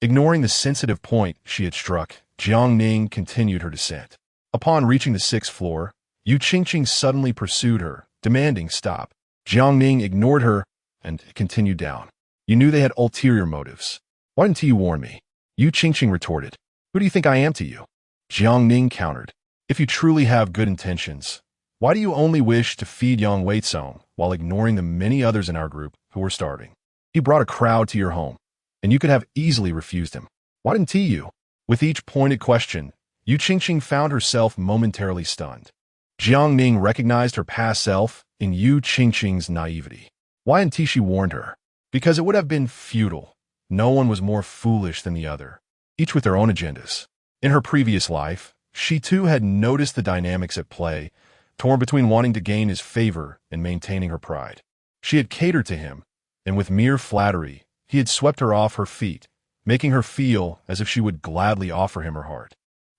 Ignoring the sensitive point she had struck, Jiang Ning continued her descent. Upon reaching the 6th floor, Yu Qingqing suddenly pursued her, demanding stop. Jiang Ning ignored her and continued down. "You knew they had ulterior motives. Why didn't you warn me?" Yu Qingqing retorted. "Who do you think I am to you?" Jiang Ning countered. "If you truly have good intentions, why do you only wish to feed Yang Weizong while ignoring the many others in our group who were starving? He brought a crowd to your home, and you could have easily refused him. Why didn't you?" With each pointed question, Yu Qingqing found herself momentarily stunned. Jiang Ning recognized her past self in Yu Qingqing's naivety. Why hadn't she warned her? Because it would have been futile. No one was more foolish than the other, each with their own agendas. In her previous life, she too had noticed the dynamics at play, torn between wanting to gain his favor and maintaining her pride. She had catered to him, and with mere flattery, he had swept her off her feet, making her feel as if she would gladly offer him her heart.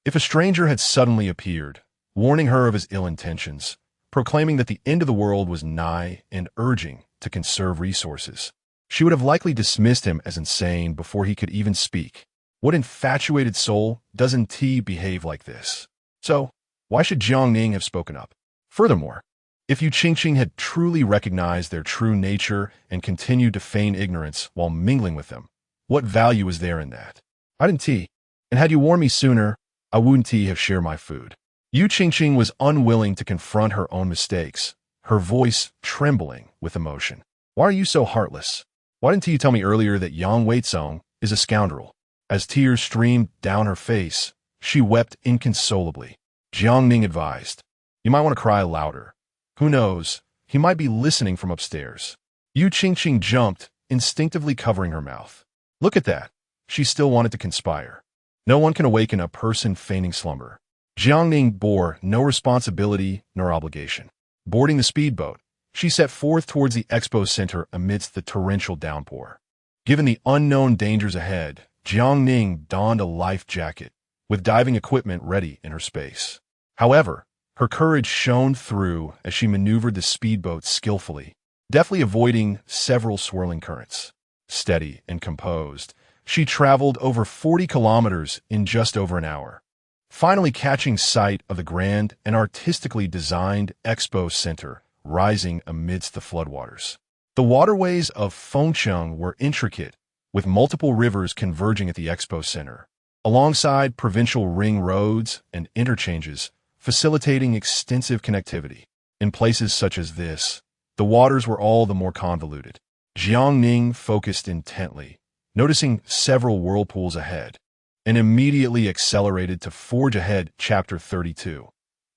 If a stranger had suddenly appeared, warning her of his ill intentions, proclaiming that the end of the world was nigh and urging to conserve resources, she would have likely dismissed him as insane before he could even speak. What infatuated soul doesn't behave like this? So, why should Jiang Ning have spoken up? Furthermore, if Yu Qingqing had truly recognized their true nature and continued to feign ignorance while mingling with them, what value is there in that? I didn't and had you warned me sooner, I wouldn't have shared my food. Yu Qingqing was unwilling to confront her own mistakes, her voice trembling with emotion. Why are you so heartless? Why didn't you tell me earlier that Yang Weizong is a scoundrel? As tears streamed down her face, she wept inconsolably. Jiang Ning advised, you might want to cry louder. Who knows, he might be listening from upstairs. Yu Qingqing jumped, instinctively covering her mouth. Look at that. She still wanted to conspire. No one can awaken a person feigning slumber. Jiang Ning bore no responsibility nor obligation. Boarding the speedboat, she set forth towards the expo center amidst the torrential downpour. Given the unknown dangers ahead, Jiang Ning donned a life jacket, with diving equipment ready in her space. However, her courage shone through as she maneuvered the speedboat skillfully, deftly avoiding several swirling currents. Steady and composed, she traveled over 40 kilometers in just over an hour, finally catching sight of the grand and artistically designed expo center rising amidst the floodwaters. The waterways of Fengcheng were intricate, with multiple rivers converging at the expo center, alongside provincial ring roads and interchanges, facilitating extensive connectivity. In places such as this, the waters were all the more convoluted. Jiang Ning focused intently, noticing several whirlpools ahead, and immediately accelerated to forge ahead. Chapter 32.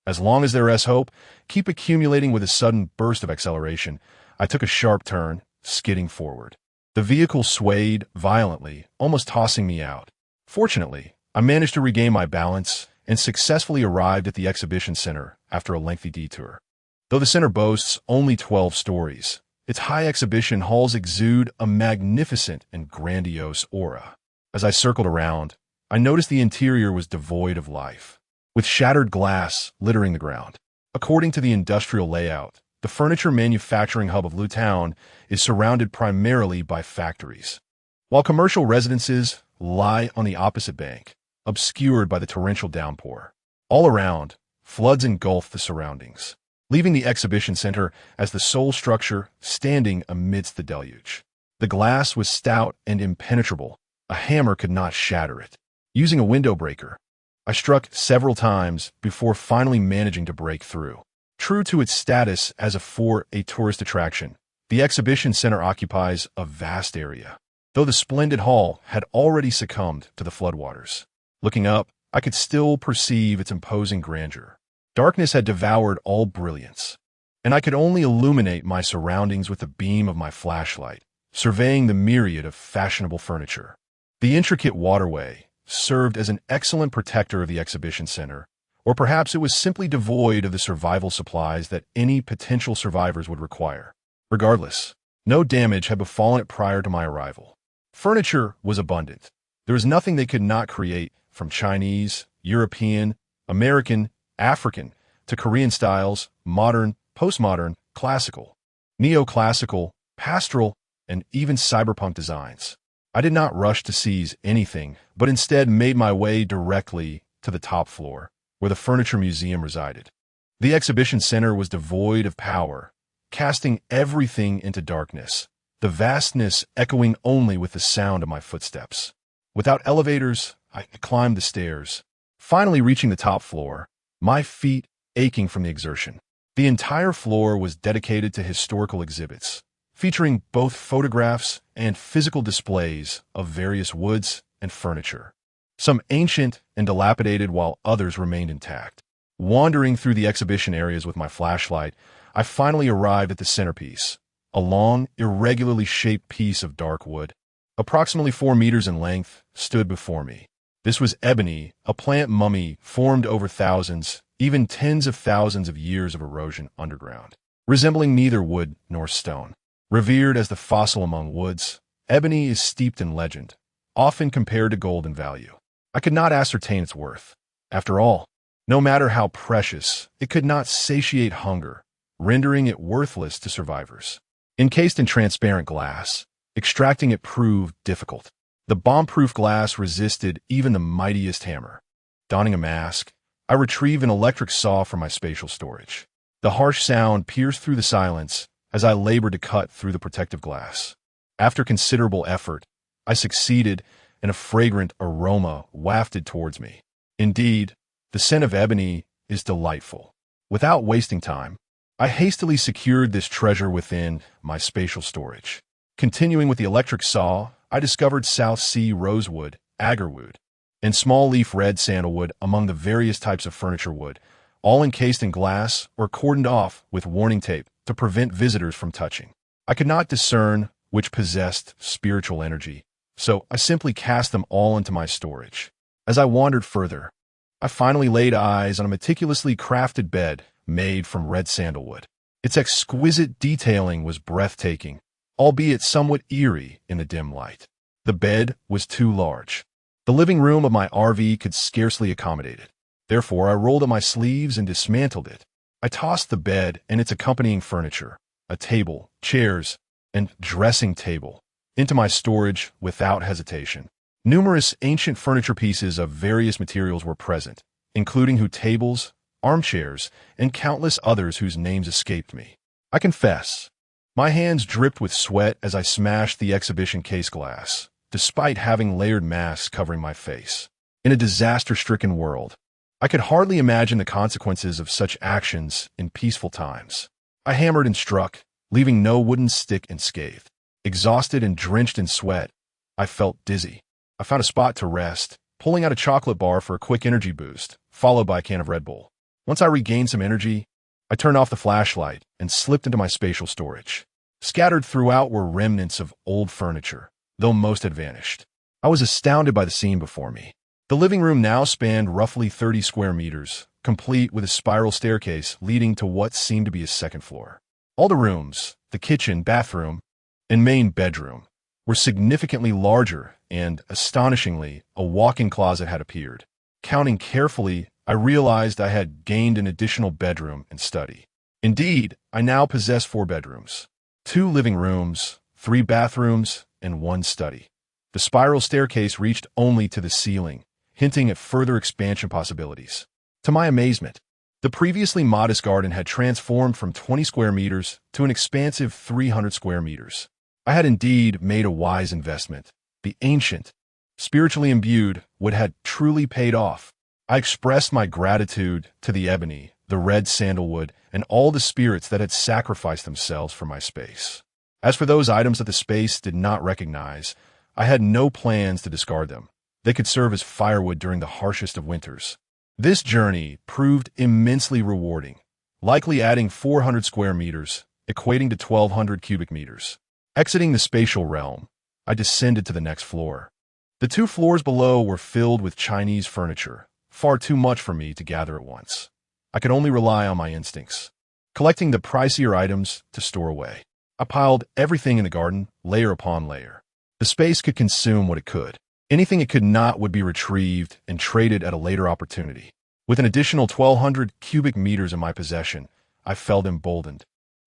As long as there is hope, keep accumulating. With a sudden burst of acceleration, I took a sharp turn, skidding forward. The vehicle swayed violently, almost tossing me out. Fortunately, I managed to regain my balance and successfully arrived at the exhibition center after a lengthy detour. Though the center boasts only 12 stories, its high exhibition halls exude a magnificent and grandiose aura. As I circled around, I noticed the interior was devoid of life, with shattered glass littering the ground. According to the industrial layout, the furniture manufacturing hub of Lutown is surrounded primarily by factories, while commercial residences lie on the opposite bank, obscured by the torrential downpour. All around, floods engulf the surroundings, leaving the exhibition center as the sole structure standing amidst the deluge. The glass was stout and impenetrable. A hammer could not shatter it. Using a window breaker, I struck several times before finally managing to break through. True to its status as a tourist attraction, the exhibition center occupies a vast area, though the splendid hall had already succumbed to the floodwaters. Looking up, I could still perceive its imposing grandeur. Darkness had devoured all brilliance, and I could only illuminate my surroundings with the beam of my flashlight, surveying the myriad of fashionable furniture. The intricate waterway served as an excellent protector of the exhibition center, or perhaps it was simply devoid of the survival supplies that any potential survivors would require. Regardless, no damage had befallen it prior to my arrival. Furniture was abundant. There was nothing they could not create, from Chinese, European, American, African, to Korean styles, modern, postmodern, classical, neoclassical, pastoral, and even cyberpunk designs. I did not rush to seize anything, but instead made my way directly to the top floor, where the furniture museum resided. The exhibition center was devoid of power, casting everything into darkness, the vastness echoing only with the sound of my footsteps. Without elevators, I climbed the stairs, finally reaching the top floor, my feet aching from the exertion. The entire floor was dedicated to historical exhibits, featuring both photographs and physical displays of various woods and furniture, some ancient and dilapidated while others remained intact. Wandering through the exhibition areas with my flashlight, I finally arrived at the centerpiece, A long, irregularly shaped piece of dark wood, approximately 4 meters in length, stood before me. This was ebony, a plant mummy formed over thousands, even tens of thousands of years of erosion underground, resembling neither wood nor stone. Revered as the fossil among woods, ebony is steeped in legend, often compared to gold in value. I could not ascertain its worth. After all, no matter how precious, it could not satiate hunger, rendering it worthless to survivors. Encased in transparent glass, extracting it proved difficult. The bomb-proof glass resisted even the mightiest hammer. Donning a mask, I retrieved an electric saw from my spatial storage. The harsh sound pierced through the silence as I labored to cut through the protective glass. After considerable effort, I succeeded, and a fragrant aroma wafted towards me. Indeed, the scent of ebony is delightful. Without wasting time, I hastily secured this treasure within my spatial storage. Continuing with the electric saw, I discovered South Sea rosewood, agarwood, and small-leaf red sandalwood among the various types of furniture wood, all encased in glass or cordoned off with warning tape to prevent visitors from touching. I could not discern which possessed spiritual energy, so I simply cast them all into my storage. As I wandered further, I finally laid eyes on a meticulously crafted bed made from red sandalwood. Its exquisite detailing was breathtaking, albeit somewhat eerie in the dim light. The bed was too large. The living room of my RV could scarcely accommodate it. Therefore, I rolled up my sleeves and dismantled it. I tossed the bed and its accompanying furniture, a table, chairs, and dressing table, into my storage without hesitation. Numerous ancient furniture pieces of various materials were present, including tables, armchairs, and countless others whose names escaped me. I confess, my hands dripped with sweat as I smashed the exhibition case glass, despite having layered masks covering my face. In a disaster-stricken world, I could hardly imagine the consequences of such actions in peaceful times. I hammered and struck, leaving no wooden stick unscathed. Exhausted and drenched in sweat, I felt dizzy. I found a spot to rest, pulling out a chocolate bar for a quick energy boost, followed by a can of Red Bull. Once I regained some energy, I turned off the flashlight and slipped into my spatial storage. Scattered throughout were remnants of old furniture, though most had vanished. I was astounded by the scene before me. The living room now spanned roughly 30 square meters, complete with a spiral staircase leading to what seemed to be a second floor. All the rooms, the kitchen, bathroom, and main bedroom, were significantly larger, and, astonishingly, a walk-in closet had appeared. Counting carefully, I realized I had gained an additional bedroom and study. Indeed, I now possess 4 bedrooms, 2 living rooms, 3 bathrooms, and 1 study. The spiral staircase reached only to the ceiling, hinting at further expansion possibilities. To my amazement, the previously modest garden had transformed from 20 square meters to an expansive 300 square meters. I had indeed made a wise investment. The ancient, spiritually imbued, wood had truly paid off. I expressed my gratitude to the ebony, the red sandalwood, and all the spirits that had sacrificed themselves for my space. As for those items that the space did not recognize, I had no plans to discard them. They could serve as firewood during the harshest of winters. This journey proved immensely rewarding, likely adding 400 square meters, equating to 1,200 cubic meters. Exiting the spatial realm, I descended to the next floor. The 2 floors below were filled with Chinese furniture, far too much for me to gather at once. I could only rely on my instincts, collecting the pricier items to store away. I piled everything in the garden, layer upon layer. The space could consume what it could. Anything it could not would be retrieved and traded at a later opportunity. With an additional 1,200 cubic meters in my possession, I felt emboldened.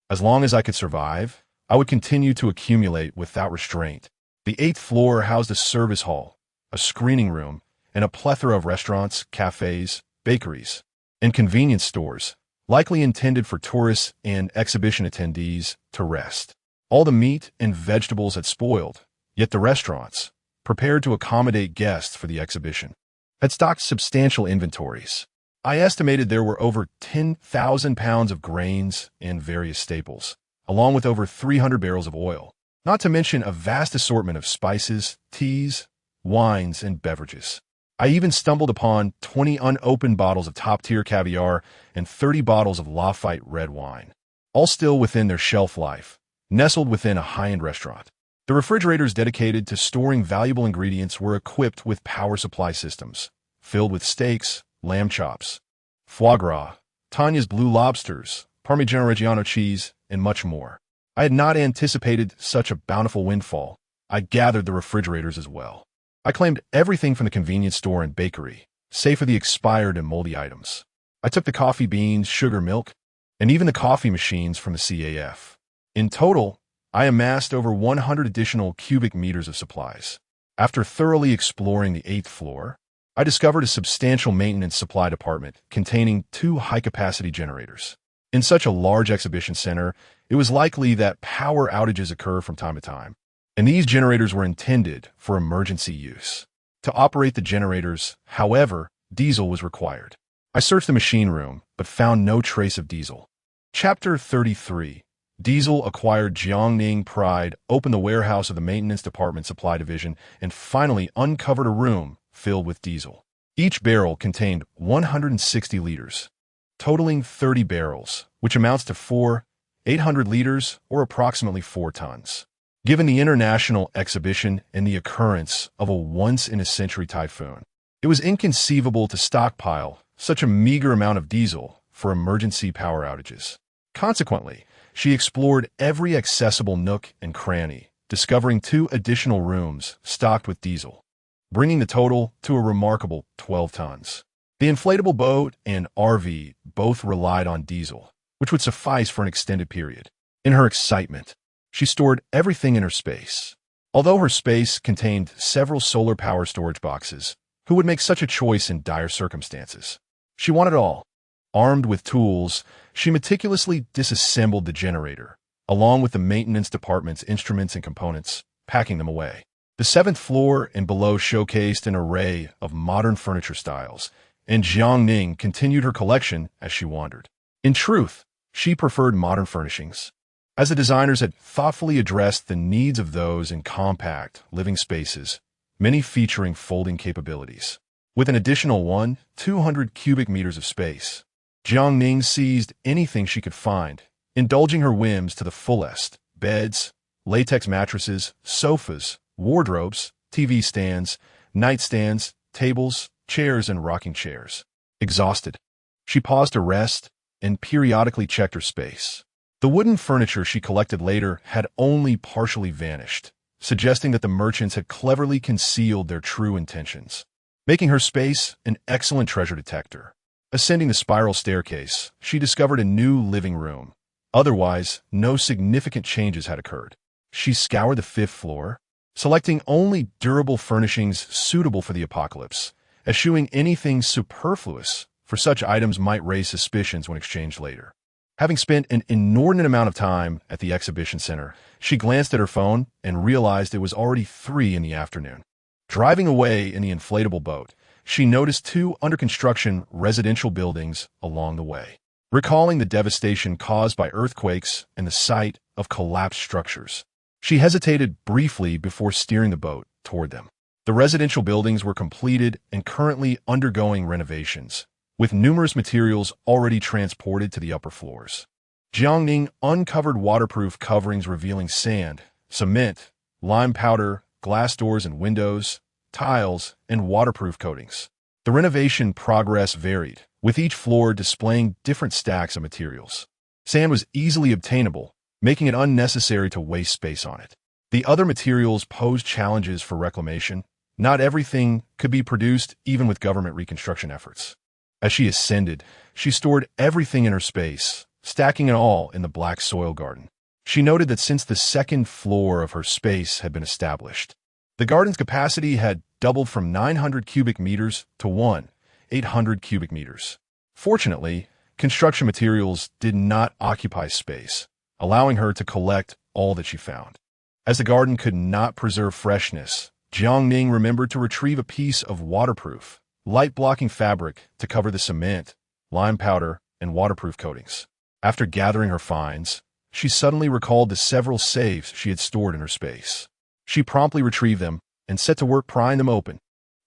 As long as I could survive, I would continue to accumulate without restraint. The 8th floor housed a service hall, a screening room, and a plethora of restaurants, cafes, bakeries, and convenience stores, likely intended for tourists and exhibition attendees to rest. All the meat and vegetables had spoiled, yet the restaurants, prepared to accommodate guests for the exhibition, had stocked substantial inventories. I estimated there were over 10,000 pounds of grains and various staples, along with over 300 barrels of oil, not to mention a vast assortment of spices, teas, wines, and beverages. I even stumbled upon 20 unopened bottles of top-tier caviar and 30 bottles of Lafite red wine, all still within their shelf life, nestled within a high-end restaurant. The refrigerators dedicated to storing valuable ingredients were equipped with power supply systems, filled with steaks, lamb chops, foie gras, Tanya's blue lobsters, Parmigiano Reggiano cheese, and much more. I had not anticipated such a bountiful windfall. I gathered the refrigerators as well. I claimed everything from the convenience store and bakery, save for the expired and moldy items. I took the coffee beans, sugar, milk, and even the coffee machines from the CAF. In total, I amassed over 100 additional cubic meters of supplies. After thoroughly exploring the 8th floor, I discovered a substantial maintenance supply department containing 2 high-capacity generators. In such a large exhibition center, it was likely that power outages occur from time to time, and these generators were intended for emergency use. To operate the generators, however, diesel was required. I searched the machine room, but found no trace of diesel. Chapter 33. Diesel acquired Jiang Ning Pride, opened the warehouse of the Maintenance Department Supply Division, and finally uncovered a room filled with diesel. Each barrel contained 160 liters, totaling 30 barrels, which amounts to 800 liters, or approximately 4 tons. Given the international exhibition and the occurrence of a once-in-a-century typhoon, it was inconceivable to stockpile such a meager amount of diesel for emergency power outages. Consequently, she explored every accessible nook and cranny, discovering 2 additional rooms stocked with diesel, bringing the total to a remarkable 12 tons. The inflatable boat and RV both relied on diesel, which would suffice for an extended period. In her excitement, she stored everything in her space. Although her space contained several solar power storage boxes, who would make such a choice in dire circumstances? She wanted it all. Armed with tools, she meticulously disassembled the generator, along with the maintenance department's instruments and components, packing them away. The 7th floor and below showcased an array of modern furniture styles, and Jiang Ning continued her collection as she wandered. In truth, she preferred modern furnishings, as the designers had thoughtfully addressed the needs of those in compact, living spaces, many featuring folding capabilities. With an additional 200 cubic meters of space, Jiang Ning seized anything she could find, indulging her whims to the fullest: beds, latex mattresses, sofas, wardrobes, TV stands, nightstands, tables, chairs, and rocking chairs. Exhausted, she paused to rest and periodically checked her space. The wooden furniture she collected later had only partially vanished, suggesting that the merchants had cleverly concealed their true intentions, making her space an excellent treasure detector. Ascending the spiral staircase, she discovered a new living room. Otherwise, no significant changes had occurred. She scoured the 5th floor, selecting only durable furnishings suitable for the apocalypse, eschewing anything superfluous, for such items might raise suspicions when exchanged later. Having spent an inordinate amount of time at the exhibition center, she glanced at her phone and realized it was already 3 in the afternoon. Driving away in the inflatable boat, she noticed 2 under-construction residential buildings along the way. Recalling the devastation caused by earthquakes and the sight of collapsed structures, she hesitated briefly before steering the boat toward them. The residential buildings were completed and currently undergoing renovations, with numerous materials already transported to the upper floors. Jiang Ning uncovered waterproof coverings revealing sand, cement, lime powder, glass doors and windows, tiles, and waterproof coatings. The renovation progress varied, with each floor displaying different stacks of materials. Sand was easily obtainable, making it unnecessary to waste space on it. The other materials posed challenges for reclamation. Not everything could be produced even with government reconstruction efforts. As she ascended, she stored everything in her space, stacking it all in the black soil garden. She noted that since the 2nd floor of her space had been established, the garden's capacity had doubled from 900 cubic meters to 800 cubic meters. Fortunately, construction materials did not occupy space, allowing her to collect all that she found. As the garden could not preserve freshness, Jiang Ning remembered to retrieve a piece of waterproof, light-blocking fabric to cover the cement, lime powder, and waterproof coatings. After gathering her finds, she suddenly recalled the several safes she had stored in her space. She promptly retrieved them and set to work prying them open.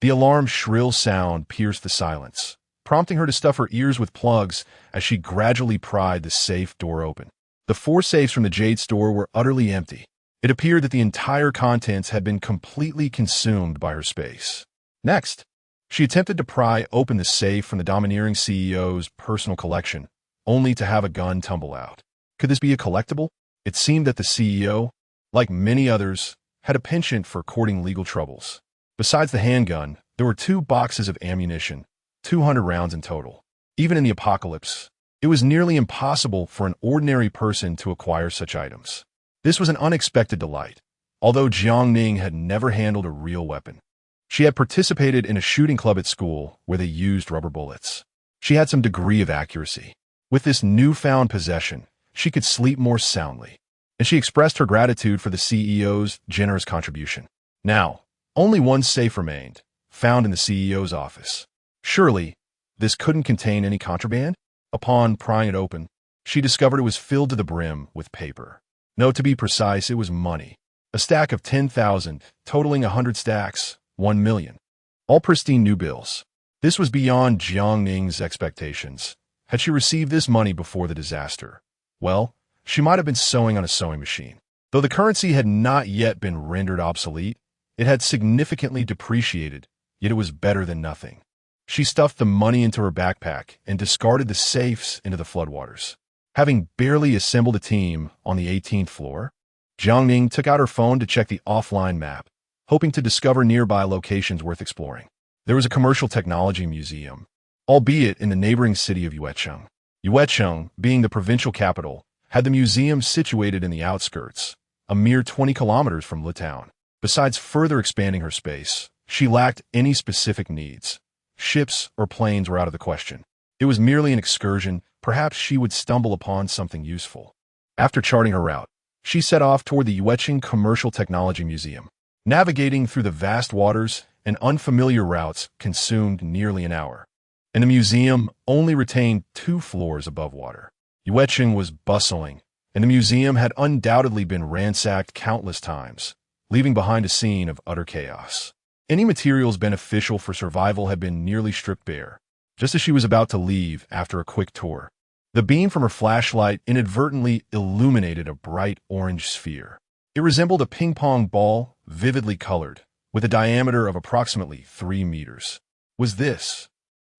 The alarm's shrill sound pierced the silence, prompting her to stuff her ears with plugs as she gradually pried the safe door open. The 4 safes from the Jade store were utterly empty. It appeared that the entire contents had been completely consumed by her space. Next, she attempted to pry open the safe from the domineering CEO's personal collection, only to have a gun tumble out. Could this be a collectible? It seemed that the CEO, like many others, had a penchant for courting legal troubles. Besides the handgun, there were 2 boxes of ammunition, 200 rounds in total. Even in the apocalypse, it was nearly impossible for an ordinary person to acquire such items. This was an unexpected delight, although Jiang Ning had never handled a real weapon. She had participated in a shooting club at school where they used rubber bullets. She had some degree of accuracy. With this newfound possession, she could sleep more soundly, and she expressed her gratitude for the CEO's generous contribution. Now, only one safe remained, found in the CEO's office. Surely, this couldn't contain any contraband? Upon prying it open, she discovered it was filled to the brim with paper. No, to be precise, it was money. A stack of 10,000, totaling 100 stacks, 1 million. All pristine new bills. This was beyond Jiang Ning's expectations. Had she received this money before the disaster, well, she might have been sewing on a sewing machine. Though the currency had not yet been rendered obsolete, it had significantly depreciated, yet it was better than nothing. She stuffed the money into her backpack and discarded the safes into the floodwaters. Having barely assembled a team on the 18th floor, Jiang Ning took out her phone to check the offline map, hoping to discover nearby locations worth exploring. There was a commercial technology museum, albeit in the neighboring city of Yuecheng. Yuecheng, being the provincial capital, had the museum situated in the outskirts, a mere 20 kilometers from the town. Besides further expanding her space, she lacked any specific needs. Ships or planes were out of the question. It was merely an excursion. Perhaps she would stumble upon something useful. After charting her route, she set off toward the Yuecheng Commercial Technology Museum. Navigating through the vast waters and unfamiliar routes consumed nearly an hour, and the museum only retained 2 floors above water. Yuecheng was bustling, and the museum had undoubtedly been ransacked countless times, leaving behind a scene of utter chaos. Any materials beneficial for survival had been nearly stripped bare. Just as she was about to leave after a quick tour, the beam from her flashlight inadvertently illuminated a bright orange sphere. It resembled a ping-pong ball, vividly colored, with a diameter of approximately 3 meters. Was this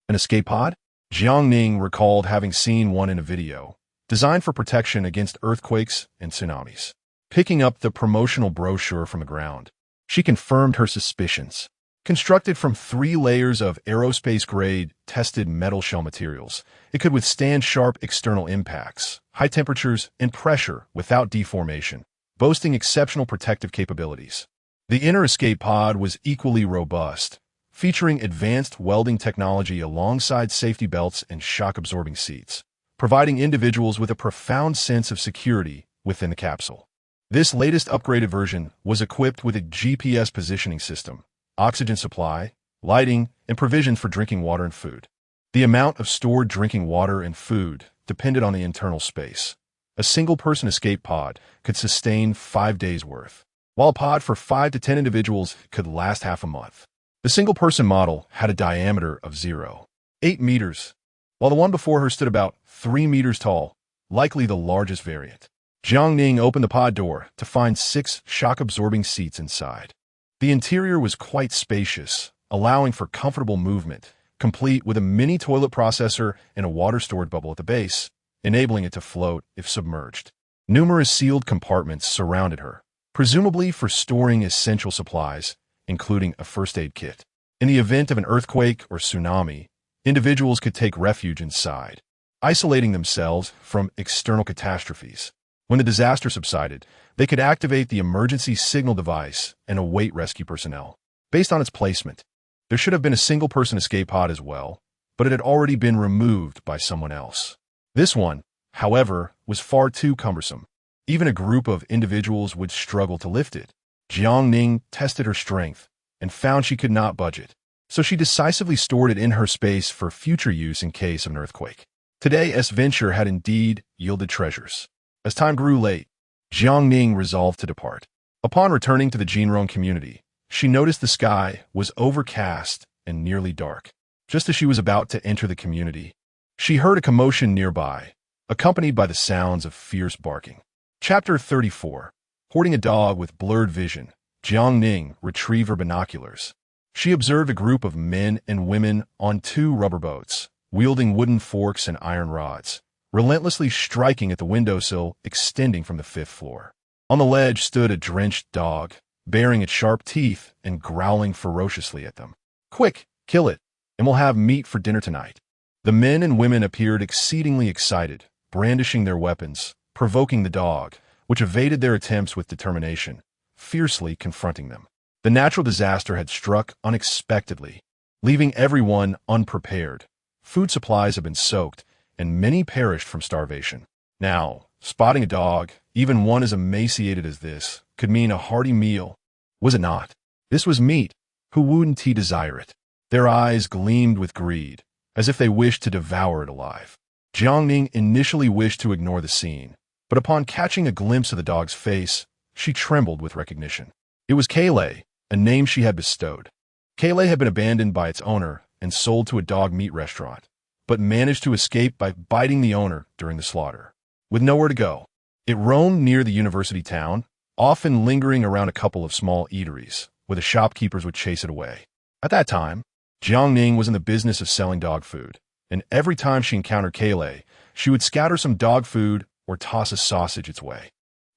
an escape pod? Jiang Ning recalled having seen one in a video, designed for protection against earthquakes and tsunamis. Picking up the promotional brochure from the ground, she confirmed her suspicions. Constructed from 3 layers of aerospace-grade, tested metal shell materials, it could withstand sharp external impacts, high temperatures, and pressure without deformation, boasting exceptional protective capabilities. The inner escape pod was equally robust, featuring advanced welding technology alongside safety belts and shock-absorbing seats, providing individuals with a profound sense of security within the capsule. This latest upgraded version was equipped with a GPS positioning system, oxygen supply, lighting, and provisions for drinking water and food. The amount of stored drinking water and food depended on the internal space. A single-person escape pod could sustain 5 days' worth, while a pod for 5 to 10 individuals could last half a month. The single-person model had a diameter of 0.8 meters, while the one before her stood about 3 meters tall, likely the largest variant. Jiang Ning opened the pod door to find 6 shock-absorbing seats inside. The interior was quite spacious, allowing for comfortable movement, complete with a mini toilet processor and a water-stored bubble at the base, enabling it to float if submerged. Numerous sealed compartments surrounded her, presumably for storing essential supplies, including a first aid kit. In the event of an earthquake or tsunami, individuals could take refuge inside, isolating themselves from external catastrophes. When the disaster subsided, they could activate the emergency signal device and await rescue personnel. Based on its placement, there should have been a single-person escape pod as well, but it had already been removed by someone else. This one, however, was far too cumbersome. Even a group of individuals would struggle to lift it. Jiang Ning tested her strength and found she could not budge it, so she decisively stored it in her space for future use in case of an earthquake. Today's venture had indeed yielded treasures. As time grew late, Jiang Ning resolved to depart. Upon returning to the Jinrong community, she noticed the sky was overcast and nearly dark. Just as she was about to enter the community, she heard a commotion nearby, accompanied by the sounds of fierce barking. Chapter 34. Hoarding a dog with blurred vision. Jiang Ning retrieved her binoculars. She observed a group of men and women on 2 rubber boats, wielding wooden forks and iron rods, relentlessly striking at the windowsill extending from the 5th floor. On the ledge stood a drenched dog, baring its sharp teeth and growling ferociously at them. "Quick, kill it, and we'll have meat for dinner tonight." The men and women appeared exceedingly excited, brandishing their weapons, provoking the dog, which evaded their attempts with determination, fiercely confronting them. The natural disaster had struck unexpectedly, leaving everyone unprepared. Food supplies had been soaked, and many perished from starvation. Now, spotting a dog, even one as emaciated as this, could mean a hearty meal, was it not? This was meat. Who wouldn't he desire it? Their eyes gleamed with greed, as if they wished to devour it alive. Jiang Ning initially wished to ignore the scene, but upon catching a glimpse of the dog's face, she trembled with recognition. It was Kale, a name she had bestowed. Kale had been abandoned by its owner and sold to a dog meat restaurant, but managed to escape by biting the owner during the slaughter. With nowhere to go, it roamed near the university town, often lingering around a couple of small eateries, where the shopkeepers would chase it away. At that time, Jiang Ning was in the business of selling dog food, and every time she encountered Kale, she would scatter some dog food or toss a sausage its way.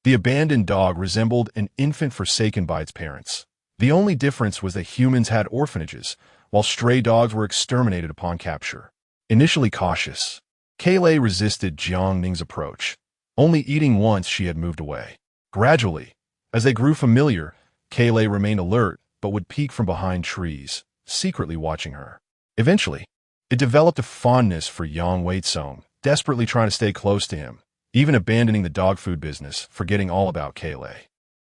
The abandoned dog resembled an infant forsaken by its parents. The only difference was that humans had orphanages, while stray dogs were exterminated upon capture. Initially cautious, Kale resisted Jiang Ning's approach, only eating once she had moved away. Gradually, as they grew familiar, Kale remained alert but would peek from behind trees, secretly watching her. Eventually, it developed a fondness for Yang Weitsong, desperately trying to stay close to him, even abandoning the dog food business, forgetting all about Kale.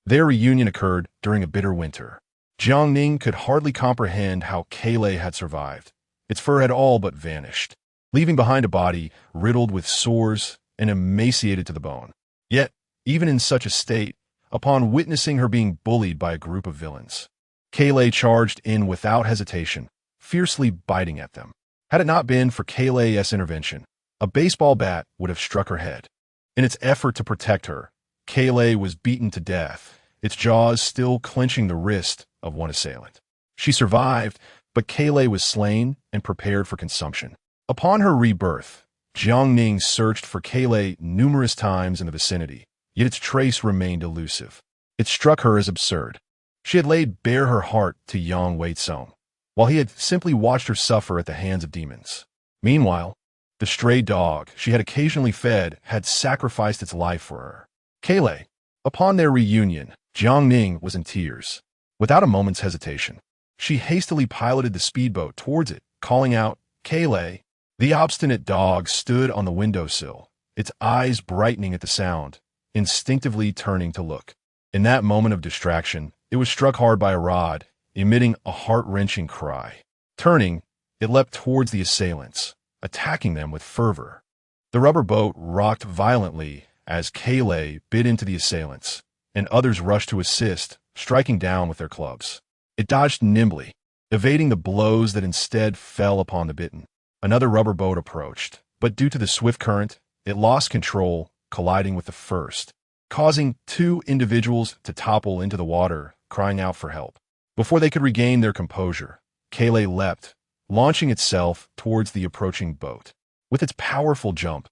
Their reunion occurred during a bitter winter. Jiang Ning could hardly comprehend how Kale had survived. Its fur had all but vanished, leaving behind a body riddled with sores and emaciated to the bone. Yet, even in such a state, upon witnessing her being bullied by a group of villains, Kale charged in without hesitation, fiercely biting at them. Had it not been for Kale's intervention, a baseball bat would have struck her head. In its effort to protect her, Kale was beaten to death, its jaws still clenching the wrist of one assailant. She survived, but Kale was slain and prepared for consumption. Upon her rebirth, Jiang Ning searched for Kale numerous times in the vicinity, yet its trace remained elusive. It struck her as absurd. She had laid bare her heart to Yang Weitsong, while he had simply watched her suffer at the hands of demons. Meanwhile, the stray dog she had occasionally fed had sacrificed its life for her. Kale. Upon their reunion, Jiang Ning was in tears. Without a moment's hesitation, she hastily piloted the speedboat towards it, calling out, "Kale." The obstinate dog stood on the windowsill, its eyes brightening at the sound, instinctively turning to look. In that moment of distraction, it was struck hard by a rod, emitting a heart-wrenching cry. Turning, it leapt towards the assailants, attacking them with fervor. The rubber boat rocked violently as Kale bit into the assailants, and others rushed to assist, striking down with their clubs. It dodged nimbly, evading the blows that instead fell upon the bitten. Another rubber boat approached, but due to the swift current, it lost control, colliding with the first, causing 2 individuals to topple into the water, crying out for help. Before they could regain their composure, Kale leapt, launching itself towards the approaching boat. With its powerful jump,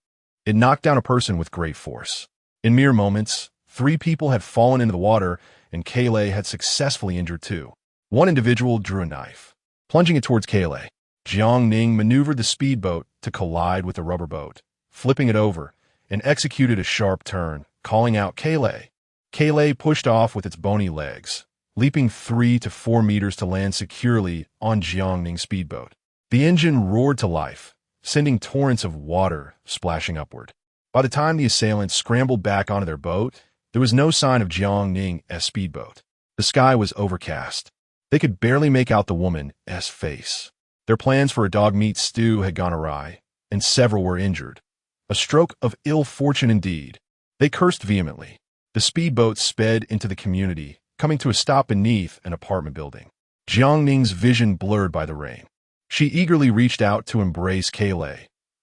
it knocked down a person with great force. In mere moments, 3 people had fallen into the water, and Kale had successfully injured 2. One individual drew a knife. Plunging it towards Kale, Jiang Ning maneuvered the speedboat to collide with the rubber boat, flipping it over, and executed a sharp turn, calling out Kale. Kale pushed off with its bony legs, leaping 3 to 4 meters to land securely on Jiang Ning's speedboat. The engine roared to life, sending torrents of water splashing upward. By the time the assailants scrambled back onto their boat, there was no sign of Jiang Ning's speedboat. The sky was overcast. They could barely make out the woman's face. Their plans for a dog meat stew had gone awry, and several were injured. A stroke of ill fortune indeed. They cursed vehemently. The speedboat sped into the community, coming to a stop beneath an apartment building. Jiang Ning's vision blurred by the rain. She eagerly reached out to embrace Kale,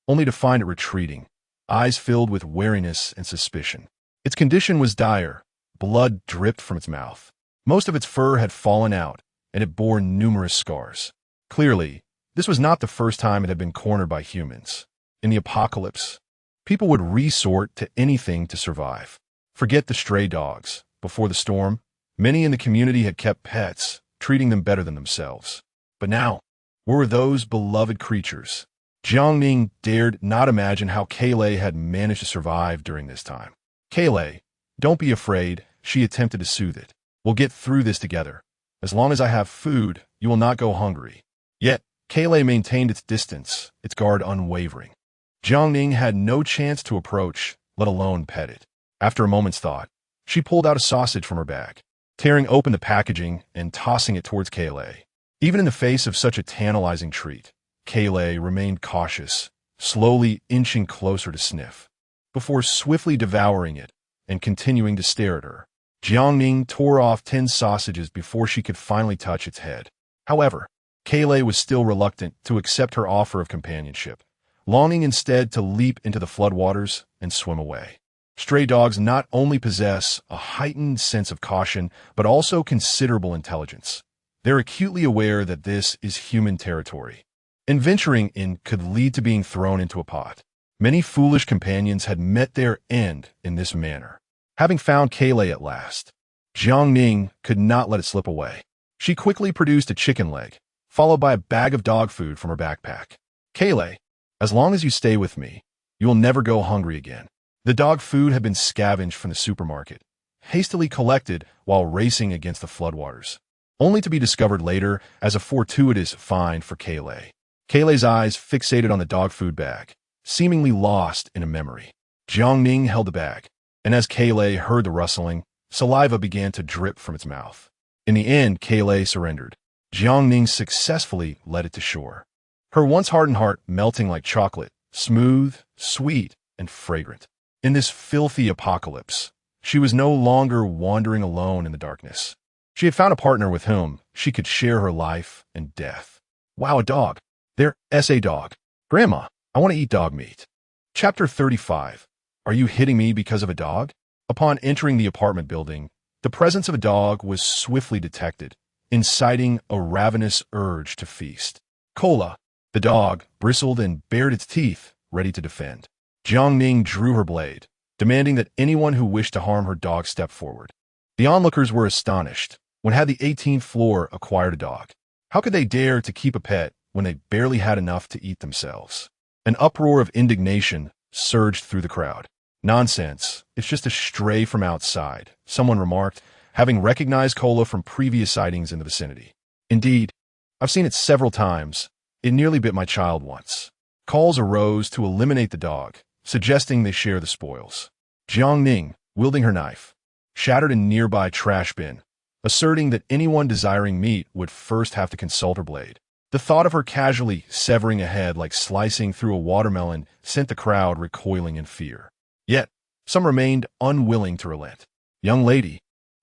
only to find it retreating, eyes filled with wariness and suspicion. Its condition was dire. Blood dripped from its mouth. Most of its fur had fallen out, and it bore numerous scars. Clearly, this was not the first time it had been cornered by humans. In the apocalypse, people would resort to anything to survive. Forget the stray dogs. Before the storm, many in the community had kept pets, treating them better than themselves. But now, where were those beloved creatures? Jiang Ning dared not imagine how Kaylay had managed to survive during this time. Kaylay, don't be afraid, she attempted to soothe it. We'll get through this together. As long as I have food, you will not go hungry. Yet, Kaylay maintained its distance, its guard unwavering. Jiang Ning had no chance to approach, let alone pet it. After a moment's thought, she pulled out a sausage from her bag, tearing open the packaging and tossing it towards Kaylay. Even in the face of such a tantalizing treat, Kaylay remained cautious, slowly inching closer to sniff, before swiftly devouring it and continuing to stare at her. Jiang Ning tore off 10 sausages before she could finally touch its head. However, Kaylay was still reluctant to accept her offer of companionship, longing instead to leap into the floodwaters and swim away. Stray dogs not only possess a heightened sense of caution, but also considerable intelligence. They're acutely aware that this is human territory, and venturing in could lead to being thrown into a pot. Many foolish companions had met their end in this manner. Having found Kaylay at last, Jiang Ning could not let it slip away. She quickly produced a chicken leg, followed by a bag of dog food from her backpack. Kaylay, as long as you stay with me, you will never go hungry again. The dog food had been scavenged from the supermarket, hastily collected while racing against the floodwaters, only to be discovered later as a fortuitous find for Kaylay. Kaylay's eyes fixated on the dog food bag, seemingly lost in a memory. Jiang Ning held the bag, and as Kaylay heard the rustling, saliva began to drip from its mouth. In the end, Kaylay surrendered. Jiang Ning successfully led it to shore, her once hardened heart melting like chocolate, smooth, sweet, and fragrant. In this filthy apocalypse, she was no longer wandering alone in the darkness. She had found a partner with whom she could share her life and death. Wow, a dog. There's a dog. Grandma, I want to eat dog meat. Chapter 35. Are you hitting me because of a dog? Upon entering the apartment building, the presence of a dog was swiftly detected, inciting a ravenous urge to feast. Cola, the dog, bristled and bared its teeth, ready to defend. Jiang Ning drew her blade, demanding that anyone who wished to harm her dog step forward. The onlookers were astonished. When had the 18th floor acquired a dog? How could they dare to keep a pet when they barely had enough to eat themselves? An uproar of indignation surged through the crowd. Nonsense, it's just a stray from outside, someone remarked, having recognized Cola from previous sightings in the vicinity. Indeed, I've seen it several times. It nearly bit my child once. Calls arose to eliminate the dog, suggesting they share the spoils. Jiang Ning, wielding her knife, shattered a nearby trash bin, asserting that anyone desiring meat would first have to consult her blade. The thought of her casually severing a head like slicing through a watermelon sent the crowd recoiling in fear. Yet, some remained unwilling to relent. Young lady,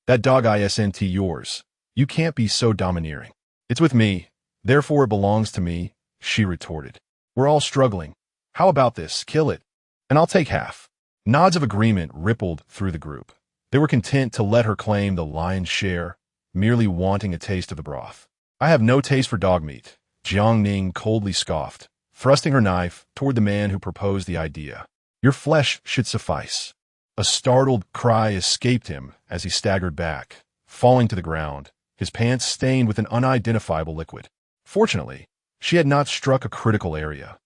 that dog isn't yours. You can't be so domineering. It's with me, therefore it belongs to me, she retorted. We're all struggling. How about this? Kill it, and I'll take half. Nods of agreement rippled through the group. They were content to let her claim the lion's share, merely wanting a taste of the broth. I have no taste for dog meat, Jiang Ning coldly scoffed, thrusting her knife toward the man who proposed the idea. Your flesh should suffice. A startled cry escaped him as he staggered back, falling to the ground, his pants stained with an unidentifiable liquid. Fortunately, she had not struck a critical area,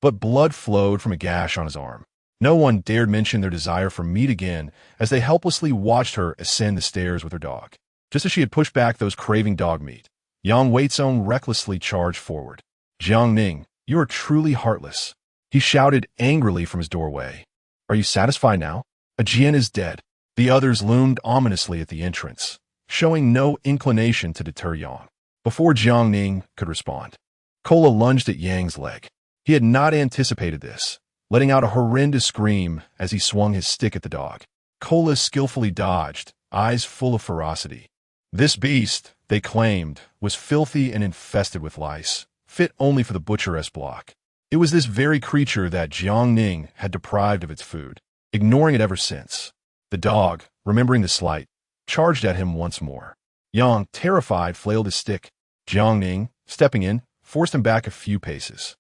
but blood flowed from a gash on his arm. No one dared mention their desire for meat again as they helplessly watched her ascend the stairs with her dog. Just as she had pushed back those craving dog meat, Yang Weizong recklessly charged forward. Jiang Ning, you are truly heartless. He shouted angrily from his doorway. Are you satisfied now? Jian is dead. The others loomed ominously at the entrance, showing no inclination to deter Yang. Before Jiang Ning could respond, Cola lunged at Yang's leg. He had not anticipated this, letting out a horrendous scream as he swung his stick at the dog. Cola skillfully dodged, eyes full of ferocity. This beast, they claimed, was filthy and infested with lice, fit only for the butcheress block. It was this very creature that Jiang Ning had deprived of its food, ignoring it ever since. The dog, remembering the slight, charged at him once more. Yang, terrified, flailed his stick. Jiang Ning, stepping in, forced him back a few paces.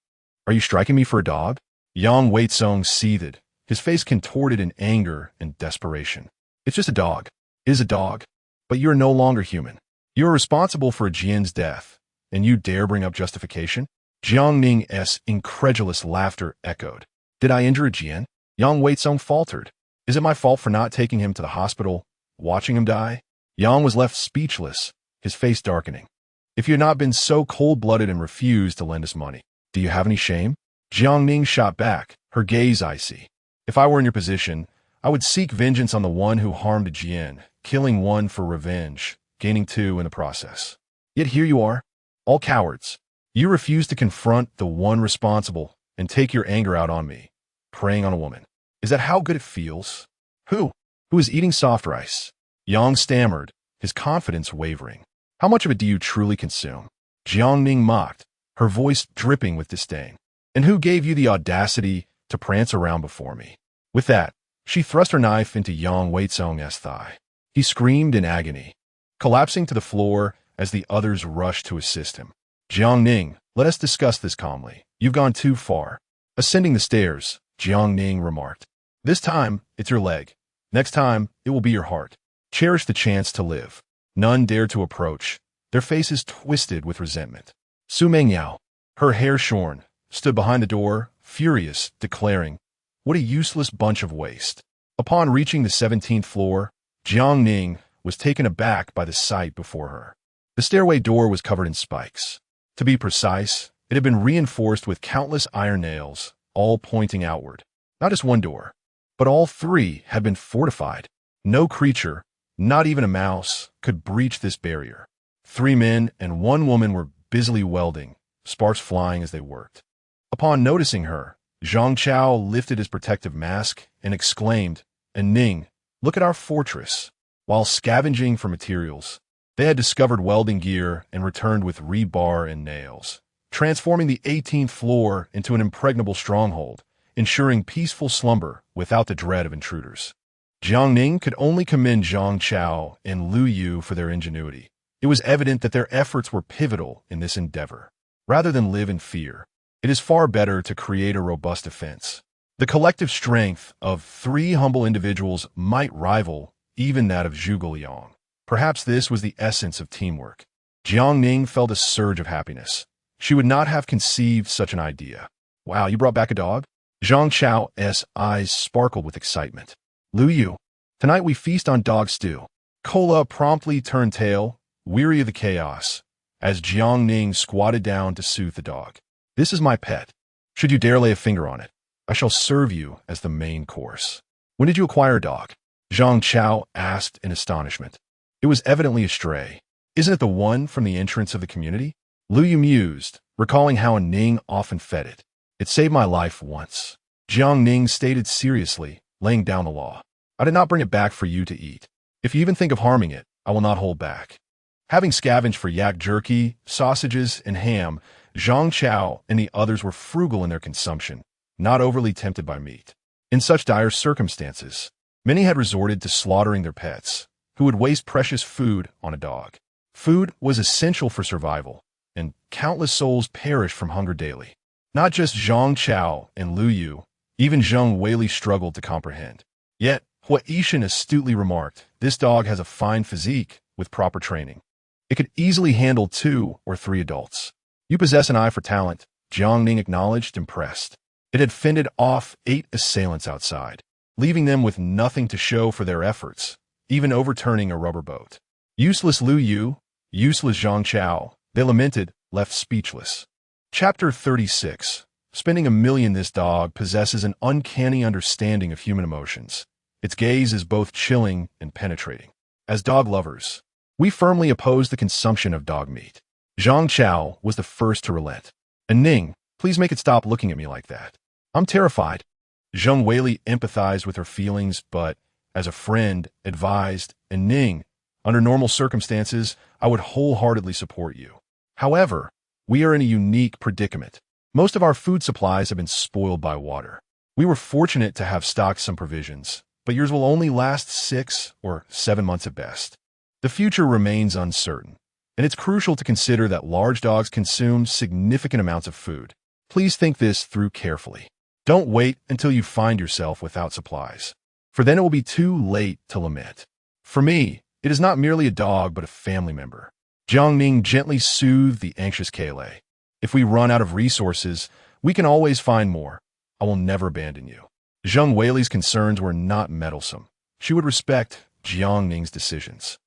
"Are you striking me for a dog?" Yang Weizong seethed, his face contorted in anger and desperation. "It's just a dog. It is a dog. But you are no longer human. You are responsible for a Jian's death, and you dare bring up justification?" Jiang Ning's incredulous laughter echoed. "Did I injure a Jian?" Yang Weizong faltered. "Is it my fault for not taking him to the hospital, watching him die?" Yang was left speechless, his face darkening. "If you had not been so cold-blooded and refused to lend us money, do you have any shame?" Jiang Ning shot back, her gaze icy. "If I were in your position, I would seek vengeance on the one who harmed a Jian, killing one for revenge, gaining two in the process. Yet here you are, all cowards. You refuse to confront the one responsible and take your anger out on me, preying on a woman. Is that how good it feels? Who is eating soft rice?" Yang stammered, his confidence wavering. "How much of it do you truly consume?" Jiang Ning mocked, her voice dripping with disdain. "And who gave you the audacity to prance around before me?" With that, she thrust her knife into Yang Weizong's thigh. He screamed in agony, collapsing to the floor as the others rushed to assist him. "Jiang Ning, let us discuss this calmly. You've gone too far." Ascending the stairs, Jiang Ning remarked, "This time, it's your leg. Next time, it will be your heart. Cherish the chance to live." None dared to approach, their faces twisted with resentment. Su Mengyao, her hair shorn, stood behind the door, furious, declaring, "What a useless bunch of waste." Upon reaching the 17th floor, Jiang Ning was taken aback by the sight before her. The stairway door was covered in spikes. To be precise, it had been reinforced with countless iron nails, all pointing outward. Not just one door, but all three had been fortified. No creature, not even a mouse, could breach this barrier. 3 men and 1 woman were busily welding, sparks flying as they worked. Upon noticing her, Zhang Chao lifted his protective mask and exclaimed, "And Ning, look at our fortress." While scavenging for materials, they had discovered welding gear and returned with rebar and nails, transforming the 18th floor into an impregnable stronghold, ensuring peaceful slumber without the dread of intruders. Jiang Ning could only commend Zhang Chao and Lu Yu for their ingenuity. It was evident that their efforts were pivotal in this endeavor. Rather than live in fear, it is far better to create a robust defense. The collective strength of 3 humble individuals might rival even that of Zhuge Liang. Perhaps this was the essence of teamwork. Jiang Ning felt a surge of happiness. She would not have conceived such an idea. "Wow, you brought back a dog?" Zhang Chao's eyes sparkled with excitement. "Lu Yu, tonight we feast on dog stew." Kola promptly turned tail, weary of the chaos, as Jiang Ning squatted down to soothe the dog. "This is my pet. Should you dare lay a finger on it, I shall serve you as the main course." "When did you acquire a dog?" Zhang Chao asked in astonishment. It was evidently a stray. "Isn't it the one from the entrance of the community?" Lu Yu mused, recalling how Ning often fed it. "It saved my life once." Jiang Ning stated seriously, laying down the law. "I did not bring it back for you to eat. If you even think of harming it, I will not hold back." Having scavenged for yak jerky, sausages, and ham, Zhang Chao and the others were frugal in their consumption, not overly tempted by meat. In such dire circumstances, many had resorted to slaughtering their pets, who would waste precious food on a dog. Food was essential for survival, and countless souls perished from hunger daily. Not just Zhang Chao and Lu Yu, even Zheng Weili struggled to comprehend. Yet, Hua Yishan astutely remarked, "This dog has a fine physique with proper training. It could easily handle 2 or 3 adults." "You possess an eye for talent," Jiang Ning acknowledged, impressed. It had fended off 8 assailants outside, leaving them with nothing to show for their efforts, even overturning a rubber boat. "Useless Lu Yu, useless Zhang Chao," they lamented, left speechless. Chapter 36. Spending a million. This dog possesses an uncanny understanding of human emotions. Its gaze is both chilling and penetrating. As dog lovers, we firmly oppose the consumption of dog meat. Zhang Chao was the first to relent. "And Ning, please make it stop looking at me like that. I'm terrified." Zheng Weili empathized with her feelings, but, as a friend, advised, "And Ning, under normal circumstances, I would wholeheartedly support you. However, we are in a unique predicament. Most of our food supplies have been spoiled by water. We were fortunate to have stocked some provisions, but yours will only last 6 or 7 months at best. The future remains uncertain, and it's crucial to consider that large dogs consume significant amounts of food. Please think this through carefully. Don't wait until you find yourself without supplies, for then it will be too late to lament. For me, it is not merely a dog but a family member. Jiang Ning gently soothed the anxious Kailei. If we run out of resources, we can always find more. I will never abandon you. Zheng Weili's concerns were not meddlesome. She would respect Jiang Ning's decisions.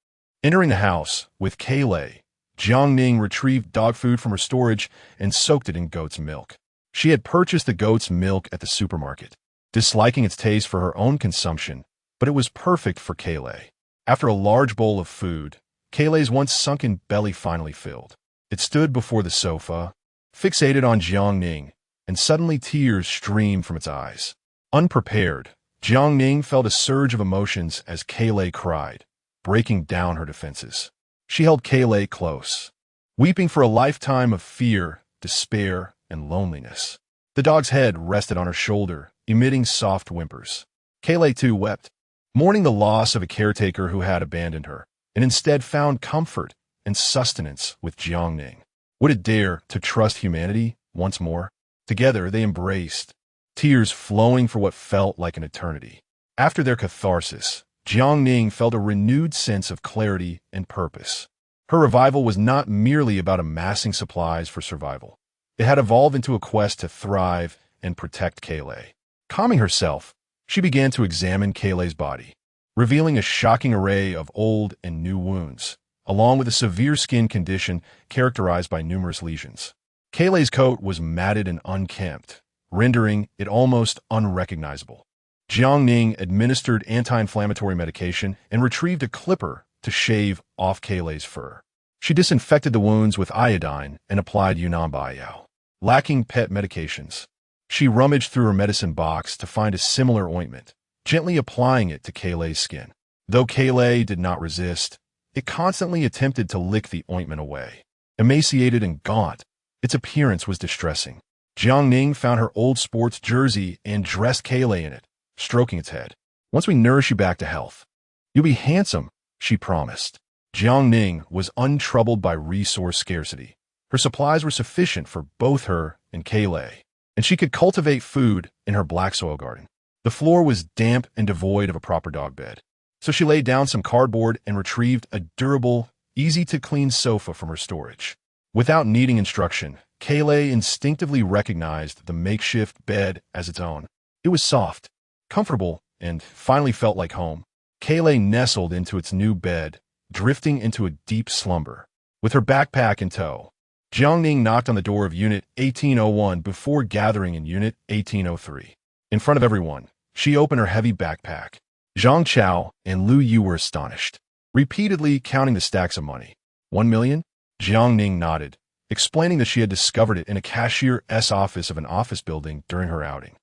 Entering the house with Kailei, Jiang Ning retrieved dog food from her storage and soaked it in goat's milk. She had purchased the goat's milk at the supermarket, disliking its taste for her own consumption, but it was perfect for Kailei. After a large bowl of food, Kailei's once sunken belly finally filled. It stood before the sofa, fixated on Jiang Ning, and suddenly tears streamed from its eyes. Unprepared, Jiang Ning felt a surge of emotions as Kailei cried, breaking down her defenses. She held Kailei close, weeping for a lifetime of fear, despair, and loneliness. The dog's head rested on her shoulder, emitting soft whimpers. Kailei too wept, mourning the loss of a caretaker who had abandoned her, and instead found comfort and sustenance with Jiang Ning. Would it dare to trust humanity once more? Together they embraced, tears flowing for what felt like an eternity. After their catharsis, Jiang Ning felt a renewed sense of clarity and purpose. Her revival was not merely about amassing supplies for survival. It had evolved into a quest to thrive and protect Kailei. Calming herself, she began to examine Kailei's body, revealing a shocking array of old and new wounds, along with a severe skin condition characterized by numerous lesions. Kailei's coat was matted and unkempt, rendering it almost unrecognizable. Jiang Ning administered anti-inflammatory medication and retrieved a clipper to shave off Kailei's fur. She disinfected the wounds with iodine and applied Yunnan Baiyao. Lacking pet medications, she rummaged through her medicine box to find a similar ointment, gently applying it to Kailei's skin. Though Kailei did not resist, it constantly attempted to lick the ointment away. Emaciated and gaunt, its appearance was distressing. Jiang Ning found her old sports jersey and dressed Kailei in it, stroking its head. "Once we nourish you back to health, you'll be handsome," she promised. Jiang Ning was untroubled by resource scarcity. Her supplies were sufficient for both her and Kailei, and she could cultivate food in her black soil garden. The floor was damp and devoid of a proper dog bed, so she laid down some cardboard and retrieved a durable, easy-to-clean sofa from her storage. Without needing instruction, Kailei instinctively recognized the makeshift bed as its own. It was soft, comfortable, and finally felt like home. Kailei nestled into its new bed, drifting into a deep slumber. With her backpack in tow, Jiang Ning knocked on the door of Unit 1801 before gathering in Unit 1803. In front of everyone, she opened her heavy backpack. Zhang Chao and Lu Yu were astonished, repeatedly counting the stacks of money. 1 million? Jiang Ning nodded, explaining that she had discovered it in a cashier's office of an office building during her outing.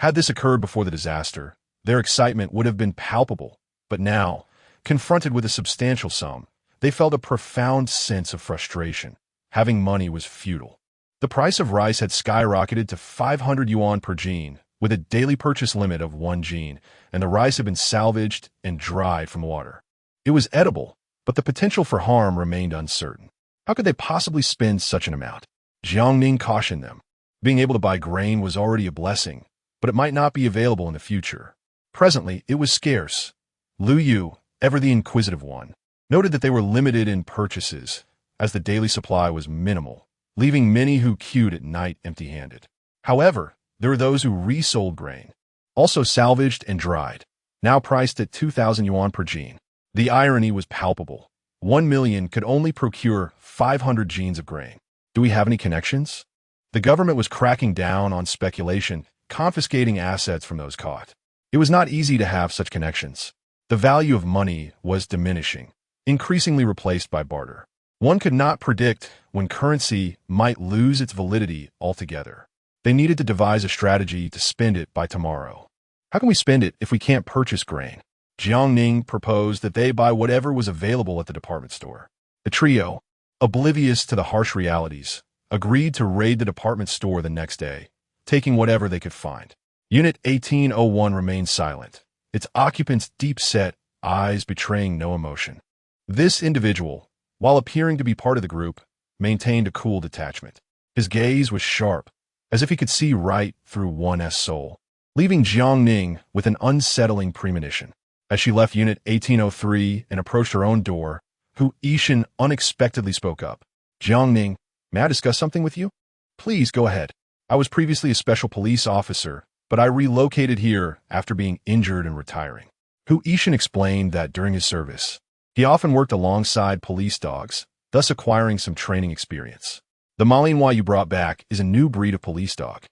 Had this occurred before the disaster, their excitement would have been palpable, but now, confronted with a substantial sum, they felt a profound sense of frustration. Having money was futile. The price of rice had skyrocketed to 500 yuan per jean, with a daily purchase limit of 1 jean, and the rice had been salvaged and dried from water. It was edible, but the potential for harm remained uncertain. How could they possibly spend such an amount? Jiang Ning cautioned them. Being able to buy grain was already a blessing, but it might not be available in the future. Presently, it was scarce. Lu Yu, ever the inquisitive one, noted that they were limited in purchases, as the daily supply was minimal, leaving many who queued at night empty-handed. However, there were those who resold grain, also salvaged and dried, now priced at 2,000 yuan per jean. The irony was palpable. 1 million could only procure 500 jeans of grain. Do we have any connections? The government was cracking down on speculation, confiscating assets from those caught. It was not easy to have such connections. The value of money was diminishing, increasingly replaced by barter. One could not predict when currency might lose its validity altogether. They needed to devise a strategy to spend it by tomorrow. How can we spend it if we can't purchase grain? Jiang Ning proposed that they buy whatever was available at the department store. The trio, oblivious to the harsh realities, agreed to raid the department store the next day, taking whatever they could find. Unit 1801 remained silent, its occupants deep-set, eyes betraying no emotion. This individual, while appearing to be part of the group, maintained a cool detachment. His gaze was sharp, as if he could see right through one's soul, leaving Jiang Ning with an unsettling premonition. As she left Unit 1803 and approached her own door, Hu Yishan unexpectedly spoke up. "Jiang Ning, may I discuss something with you?" "Please, go ahead. I was previously a special police officer, but I relocated here after being injured and retiring." Hu Yishan explained that during his service, he often worked alongside police dogs, thus acquiring some training experience. "The Malinois you brought back is a new breed of police dog.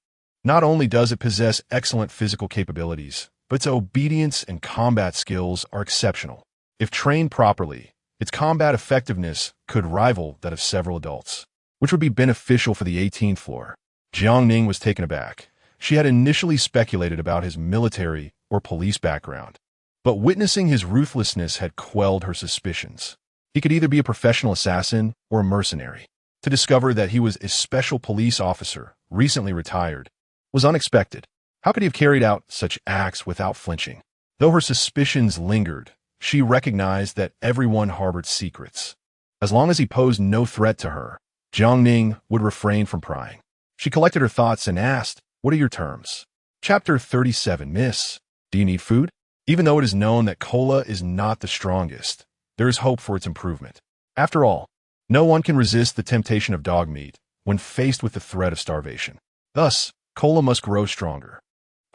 Not only does it possess excellent physical capabilities, but its obedience and combat skills are exceptional. If trained properly, its combat effectiveness could rival that of several adults, which would be beneficial for the 18th floor." Jiang Ning was taken aback. She had initially speculated about his military or police background, but witnessing his ruthlessness had quelled her suspicions. He could either be a professional assassin or a mercenary. To discover that he was a special police officer, recently retired, was unexpected. How could he have carried out such acts without flinching? Though her suspicions lingered, she recognized that everyone harbored secrets. As long as he posed no threat to her, Jiang Ning would refrain from prying. She collected her thoughts and asked, "What are your terms?" Chapter 37, Miss. "Do you need food?" Even though it is known that cola is not the strongest, there is hope for its improvement. After all, no one can resist the temptation of dog meat when faced with the threat of starvation. Thus, cola must grow stronger.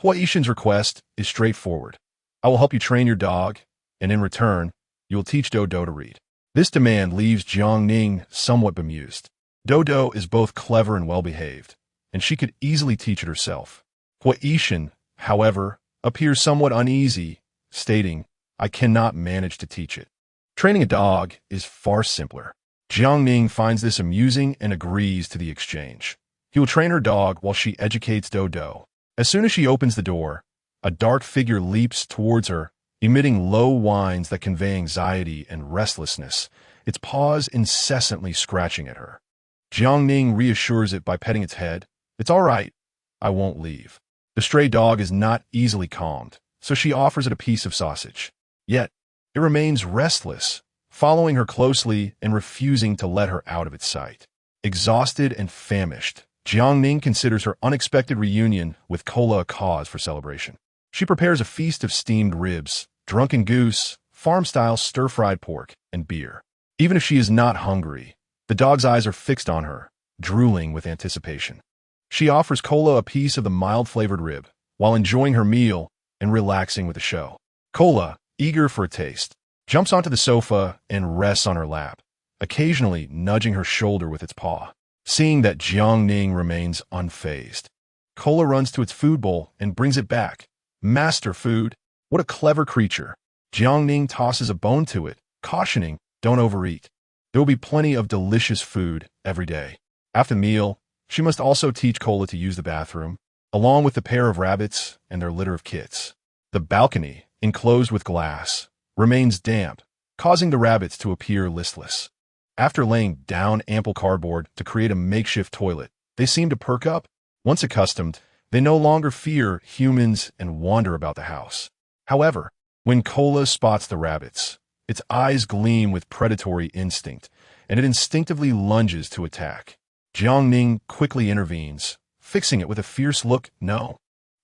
Hu Yishan's request is straightforward. "I will help you train your dog, and in return, you will teach Dodo to read." This demand leaves Jiang Ning somewhat bemused. Dodo is both clever and well-behaved, and she could easily teach it herself. Hu Yishan, however, appears somewhat uneasy, stating, "I cannot manage to teach it." Training a dog is far simpler. Jiang Ning finds this amusing and agrees to the exchange. He will train her dog while she educates Dodo. As soon as she opens the door, a dark figure leaps towards her, emitting low whines that convey anxiety and restlessness, its paws incessantly scratching at her. Jiang Ning reassures it by petting its head. "It's all right. I won't leave." The stray dog is not easily calmed, so she offers it a piece of sausage. Yet, it remains restless, following her closely and refusing to let her out of its sight. Exhausted and famished, Jiang Ning considers her unexpected reunion with Cola a cause for celebration. She prepares a feast of steamed ribs, drunken goose, farm-style stir-fried pork, and beer. Even if she is not hungry, the dog's eyes are fixed on her, drooling with anticipation. She offers Cola a piece of the mild-flavored rib, while enjoying her meal and relaxing with the show. Cola, eager for a taste, jumps onto the sofa and rests on her lap, occasionally nudging her shoulder with its paw. Seeing that Jiang Ning remains unfazed, Cola runs to its food bowl and brings it back. "Master food, what a clever creature." Jiang Ning tosses a bone to it, cautioning, "Don't overeat. There will be plenty of delicious food every day." After the meal, she must also teach Cola to use the bathroom, along with the pair of rabbits and their litter of kits. The balcony, enclosed with glass, remains damp, causing the rabbits to appear listless. After laying down ample cardboard to create a makeshift toilet, they seem to perk up. Once accustomed, they no longer fear humans and wander about the house. However, when Cola spots the rabbits, its eyes gleam with predatory instinct, and it instinctively lunges to attack. Jiang Ning quickly intervenes, fixing it with a fierce look. "No."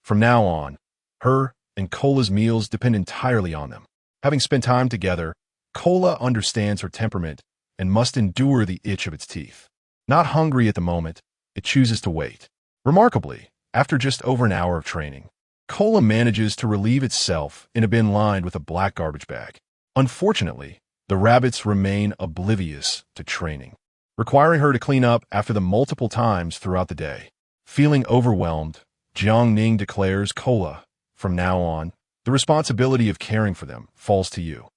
From now on, her and Cola's meals depend entirely on them. Having spent time together, Cola understands her temperament and must endure the itch of its teeth. Not hungry at the moment, it chooses to wait. Remarkably, after just over an hour of training, Cola manages to relieve itself in a bin lined with a black garbage bag. Unfortunately, the rabbits remain oblivious to training, requiring her to clean up after them multiple times throughout the day. Feeling overwhelmed, Jiang Ning declares, "Cola, from now on, the responsibility of caring for them falls to you.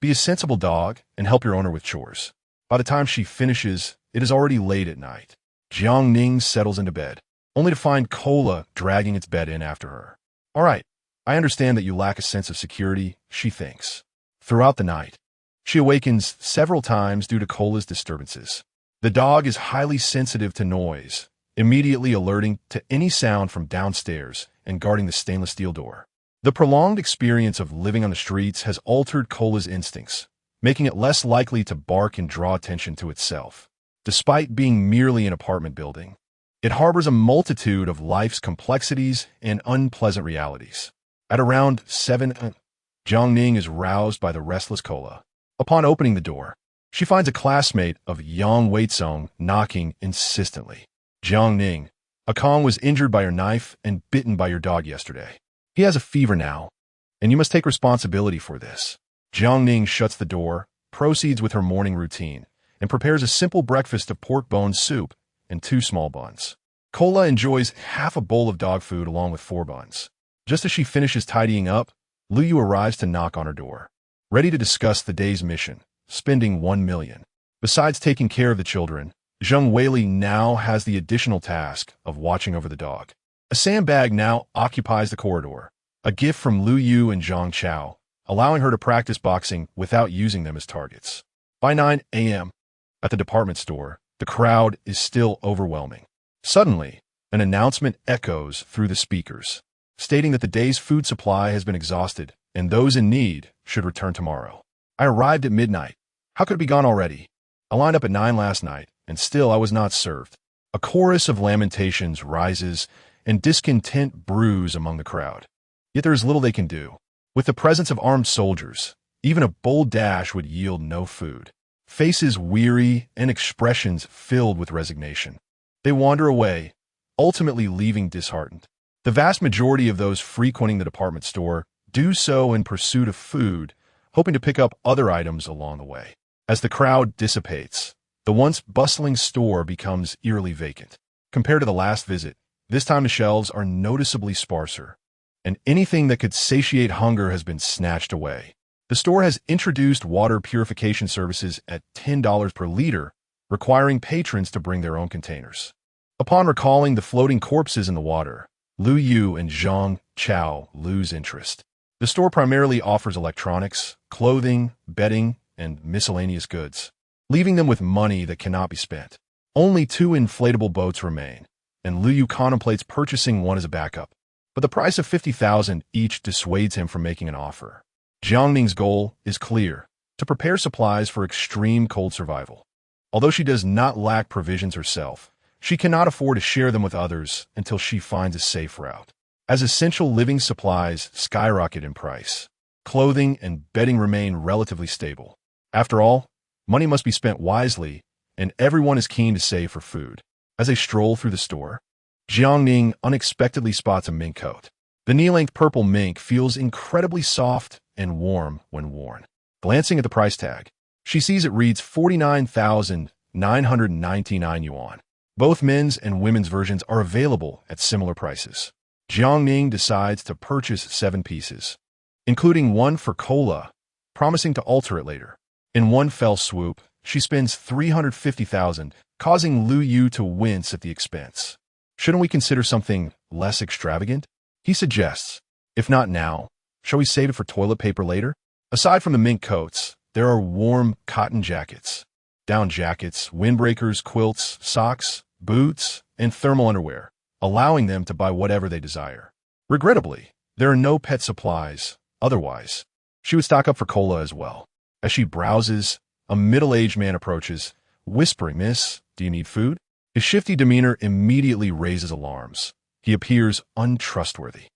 Be a sensible dog and help your owner with chores." By the time she finishes, it is already late at night. Jiang Ning settles into bed, only to find Cola dragging its bed in after her. "All right, I understand that you lack a sense of security," she thinks. Throughout the night, she awakens several times due to Cola's disturbances. The dog is highly sensitive to noise, immediately alerting to any sound from downstairs and guarding the stainless steel door. The prolonged experience of living on the streets has altered Cola's instincts, making it less likely to bark and draw attention to itself. Despite being merely an apartment building, it harbors a multitude of life's complexities and unpleasant realities. At around 7 a.m., Jiang Ning is roused by the restless Cola. Upon opening the door, she finds a classmate of Yang Weizong knocking insistently. Jiang Ning, Akong was injured by your knife and bitten by your dog yesterday. He has a fever now, and you must take responsibility for this. Jiang Ning shuts the door, proceeds with her morning routine, and prepares a simple breakfast of pork bone soup and 2 small buns. Cola enjoys half a bowl of dog food along with 4 buns. Just as she finishes tidying up, Lu Yu arrives to knock on her door, ready to discuss the day's mission, spending 1 million. Besides taking care of the children, Zheng Weili now has the additional task of watching over the dog. A sandbag now occupies the corridor, a gift from Lu Yu and Zhang Chao, allowing her to practice boxing without using them as targets. By 9 a.m., at the department store, the crowd is still overwhelming. Suddenly, an announcement echoes through the speakers, stating that the day's food supply has been exhausted and those in need should return tomorrow. I arrived at midnight. How could it be gone already? I lined up at 9 last night, and still I was not served. A chorus of lamentations rises, and discontent brews among the crowd. Yet there is little they can do. With the presence of armed soldiers, even a bold dash would yield no food. Faces weary and expressions filled with resignation. They wander away, ultimately leaving disheartened. The vast majority of those frequenting the department store do so in pursuit of food, hoping to pick up other items along the way. As the crowd dissipates, the once bustling store becomes eerily vacant. Compared to the last visit, this time the shelves are noticeably sparser, and anything that could satiate hunger has been snatched away. The store has introduced water purification services at $10 per liter, requiring patrons to bring their own containers. Upon recalling the floating corpses in the water, Lu Yu and Zhang Chao lose interest. The store primarily offers electronics, clothing, bedding, and miscellaneous goods, leaving them with money that cannot be spent. Only 2 inflatable boats remain, and Lu Yu contemplates purchasing one as a backup, but the price of 50,000 each dissuades him from making an offer. Jiang Ning's goal is clear: to prepare supplies for extreme cold survival. Although she does not lack provisions herself, she cannot afford to share them with others until she finds a safe route. As essential living supplies skyrocket in price, clothing and bedding remain relatively stable. After all, money must be spent wisely, and everyone is keen to save for food. As they stroll through the store, Jiang Ning unexpectedly spots a mink coat. The knee-length purple mink feels incredibly soft and warm when worn. Glancing at the price tag, she sees it reads 49,999 yuan. Both men's and women's versions are available at similar prices. Jiang Ning decides to purchase 7 pieces, including one for Cola, promising to alter it later. In one fell swoop, she spends 350,000, causing Lu Yu to wince at the expense. Shouldn't we consider something less extravagant? He suggests. If not now, shall we save it for toilet paper later? Aside from the mink coats, there are warm cotton jackets, down jackets, windbreakers, quilts, socks, boots, and thermal underwear, allowing them to buy whatever they desire. Regrettably, there are no pet supplies. Otherwise, she would stock up for Cola as well. As she browses, a middle-aged man approaches, whispering, "Miss, do you need food?" His shifty demeanor immediately raises alarms. He appears untrustworthy.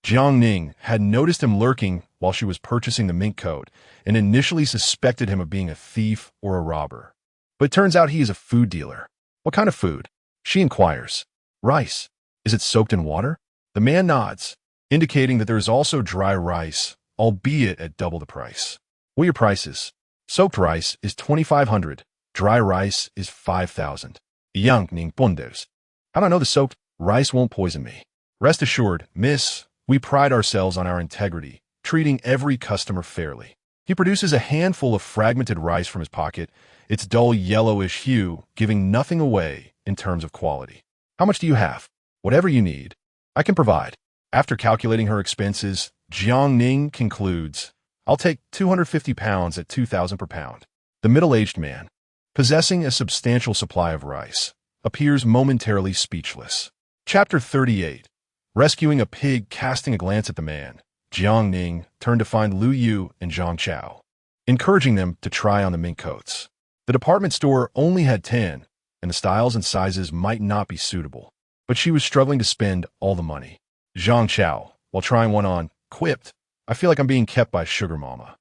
Jiang Ning had noticed him lurking while she was purchasing the mink coat and initially suspected him of being a thief or a robber. But it turns out he is a food dealer. What kind of food? She inquires. Rice. Is it soaked in water? The man nods, indicating that there is also dry rice, albeit at double the price. What are your prices? Soaked rice is 2,500. Dry rice is 5,000. Jiang Ning ponders. How do I know the soaked rice won't poison me? Rest assured, miss, we pride ourselves on our integrity, treating every customer fairly. He produces a handful of fragmented rice from his pocket, its dull yellowish hue giving nothing away in terms of quality. How much do you have? Whatever you need, I can provide. After calculating her expenses, Jiang Ning concludes, I'll take 250 pounds at 2,000 per pound. The middle-aged man, possessing a substantial supply of rice, appears momentarily speechless. Chapter 38. Rescuing a pig. Casting a glance at the man, Jiang Ning turned to find Lu Yu and Zhang Chao, encouraging them to try on the mink coats. The department store only had 10, and the styles and sizes might not be suitable, but she was struggling to spend all the money. Zhang Chao, while trying one on, quipped, "I feel like I'm being kept by Sugar Mama."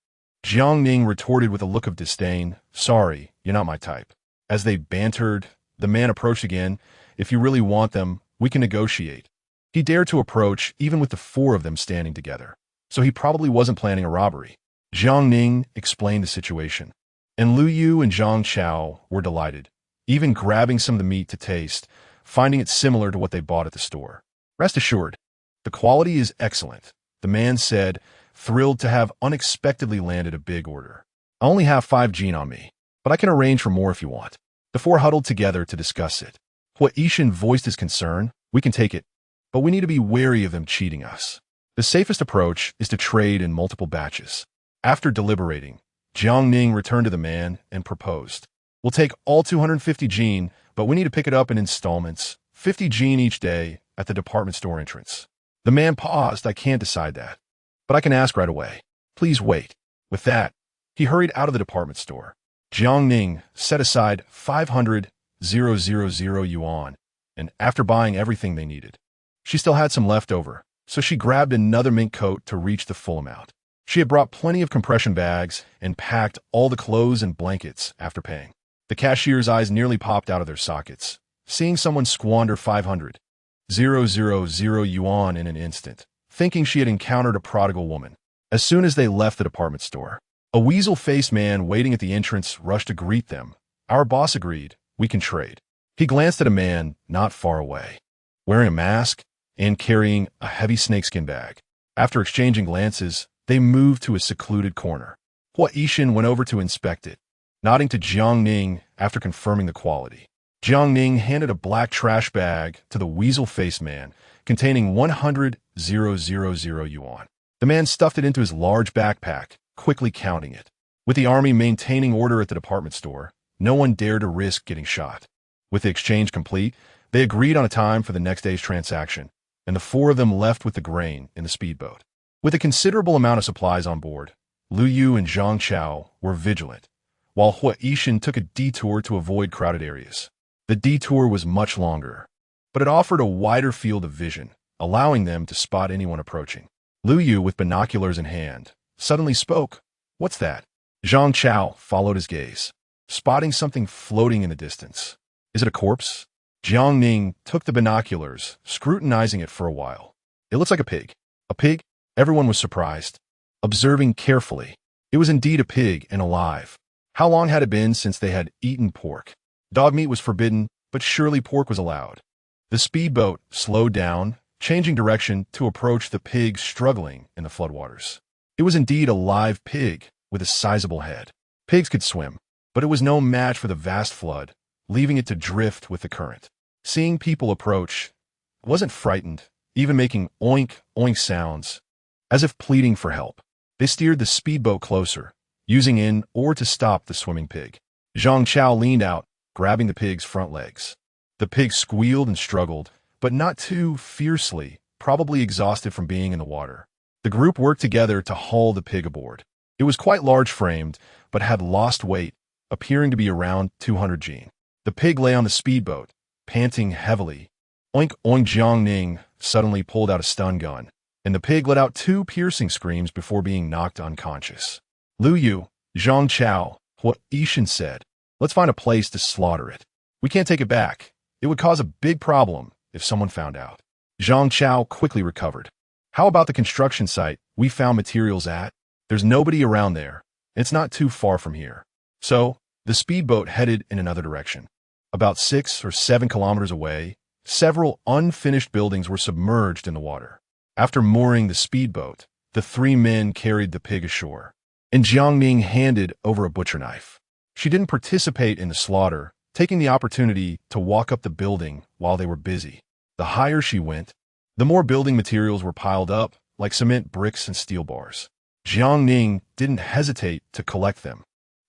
Jiang Ning retorted with a look of disdain, "Sorry, you're not my type." As they bantered, the man approached again. "If you really want them, we can negotiate." He dared to approach even with the four of them standing together, so he probably wasn't planning a robbery. Jiang Ning explained the situation, and Lu Yu and Zhang Chao were delighted, even grabbing some of the meat to taste, finding it similar to what they bought at the store. "Rest assured, the quality is excellent," the man said, thrilled to have unexpectedly landed a big order. "I only have 5 Jin on me, but I can arrange for more if you want." The four huddled together to discuss it. Hua Yishan voiced his concern. "We can take it, but we need to be wary of them cheating us. The safest approach is to trade in multiple batches." After deliberating, Jiang Ning returned to the man and proposed, "We'll take all 250 Jin, but we need to pick it up in installments, 50 Jin each day, at the department store entrance." The man paused. "I can't decide that, but I can ask right away. Please wait." With that, he hurried out of the department store. Jiang Ning set aside 500,000 yuan, and after buying everything they needed, she still had some left over, so she grabbed another mink coat to reach the full amount. She had brought plenty of compression bags and packed all the clothes and blankets after paying. The cashier's eyes nearly popped out of their sockets, seeing someone squander 500,000 yuan in an instant, thinking she had encountered a prodigal woman. As soon as they left the department store, a weasel-faced man waiting at the entrance rushed to greet them. "Our boss agreed. We can trade." He glanced at a man not far away, wearing a mask and carrying a heavy snakeskin bag. After exchanging glances, they moved to a secluded corner. Hua Yishan went over to inspect it, nodding to Jiang Ning after confirming the quality. Jiang Ning handed a black trash bag to the weasel-faced man, containing 100,000 yuan. The man stuffed it into his large backpack, quickly counting it. With the army maintaining order at the department store, no one dared to risk getting shot. With the exchange complete, they agreed on a time for the next day's transaction, and the four of them left with the grain in the speedboat. With a considerable amount of supplies on board, Lu Yu and Zhang Chao were vigilant, while Hua Yishan took a detour to avoid crowded areas. The detour was much longer, but it offered a wider field of vision, allowing them to spot anyone approaching. Lu Yu, with binoculars in hand, suddenly spoke. "What's that?" Zhang Chao followed his gaze, spotting something floating in the distance. "Is it a corpse?" Jiang Ning took the binoculars, scrutinizing it for a while. "It looks like a pig." "A pig?" Everyone was surprised, observing carefully. It was indeed a pig and alive. How long had it been since they had eaten pork? Dog meat was forbidden, but surely pork was allowed. The speedboat slowed down, changing direction to approach the pig struggling in the floodwaters. It was indeed a live pig with a sizable head. Pigs could swim, but it was no match for the vast flood, leaving it to drift with the current. Seeing people approach, it wasn't frightened, even making oink, oink sounds, as if pleading for help. They steered the speedboat closer, using in or to stop the swimming pig. Zhang Chao leaned out, grabbing the pig's front legs. The pig squealed and struggled, but not too fiercely, probably exhausted from being in the water. The group worked together to haul the pig aboard. It was quite large-framed, but had lost weight, appearing to be around 200 Jin. The pig lay on the speedboat, panting heavily. Oink, oink. Jiang Ning suddenly pulled out a stun gun, and the pig let out 2 piercing screams before being knocked unconscious. Lu Yu, Zhang Chao, Hua Yishan said, "Let's find a place to slaughter it. We can't take it back. It would cause a big problem if someone found out." Zhang Chao quickly recovered. "How about the construction site we found materials at? There's nobody around there, and it's not too far from here." So, the speedboat headed in another direction. About 6 or 7 kilometers away, several unfinished buildings were submerged in the water. After mooring the speedboat, the 3 men carried the pig ashore, and Jiang Ning handed over a butcher knife. She didn't participate in the slaughter, taking the opportunity to walk up the building while they were busy. The higher she went, the more building materials were piled up, like cement bricks and steel bars. Jiang Ning didn't hesitate to collect them,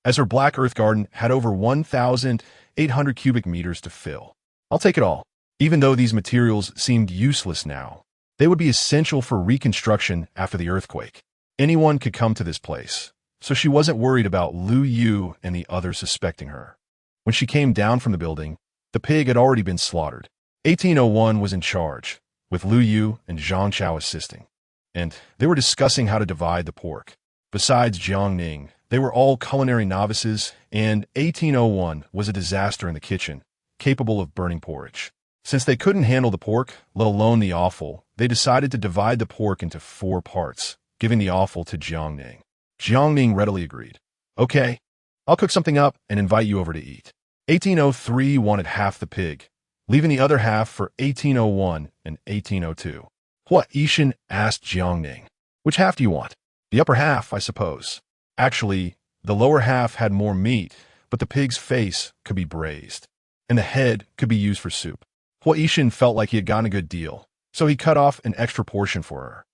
as her black earth garden had over 1,800 cubic meters to fill. I'll take it all. Even though these materials seemed useless now, they would be essential for reconstruction after the earthquake. Anyone could come to this place, so she wasn't worried about Lu Yu and the others suspecting her. When she came down from the building, the pig had already been slaughtered. 1801 was in charge, with Lu Yu and Zhang Chao assisting, and they were discussing how to divide the pork. Besides Jiang Ning, they were all culinary novices, and 1801 was a disaster in the kitchen, capable of burning porridge. Since they couldn't handle the pork, let alone the offal, they decided to divide the pork into 4 parts, giving the offal to Jiang Ning. Jiang Ning readily agreed. Okay, I'll cook something up and invite you over to eat. 1803 wanted half the pig, leaving the other half for 1801 and 1802. What? Ishan asked Jiang Ning. Which half do you want? The upper half, I suppose. Actually, the lower half had more meat, but the pig's face could be braised, and the head could be used for soup. What? Ishan felt like he had gotten a good deal, so he cut off an extra portion for her.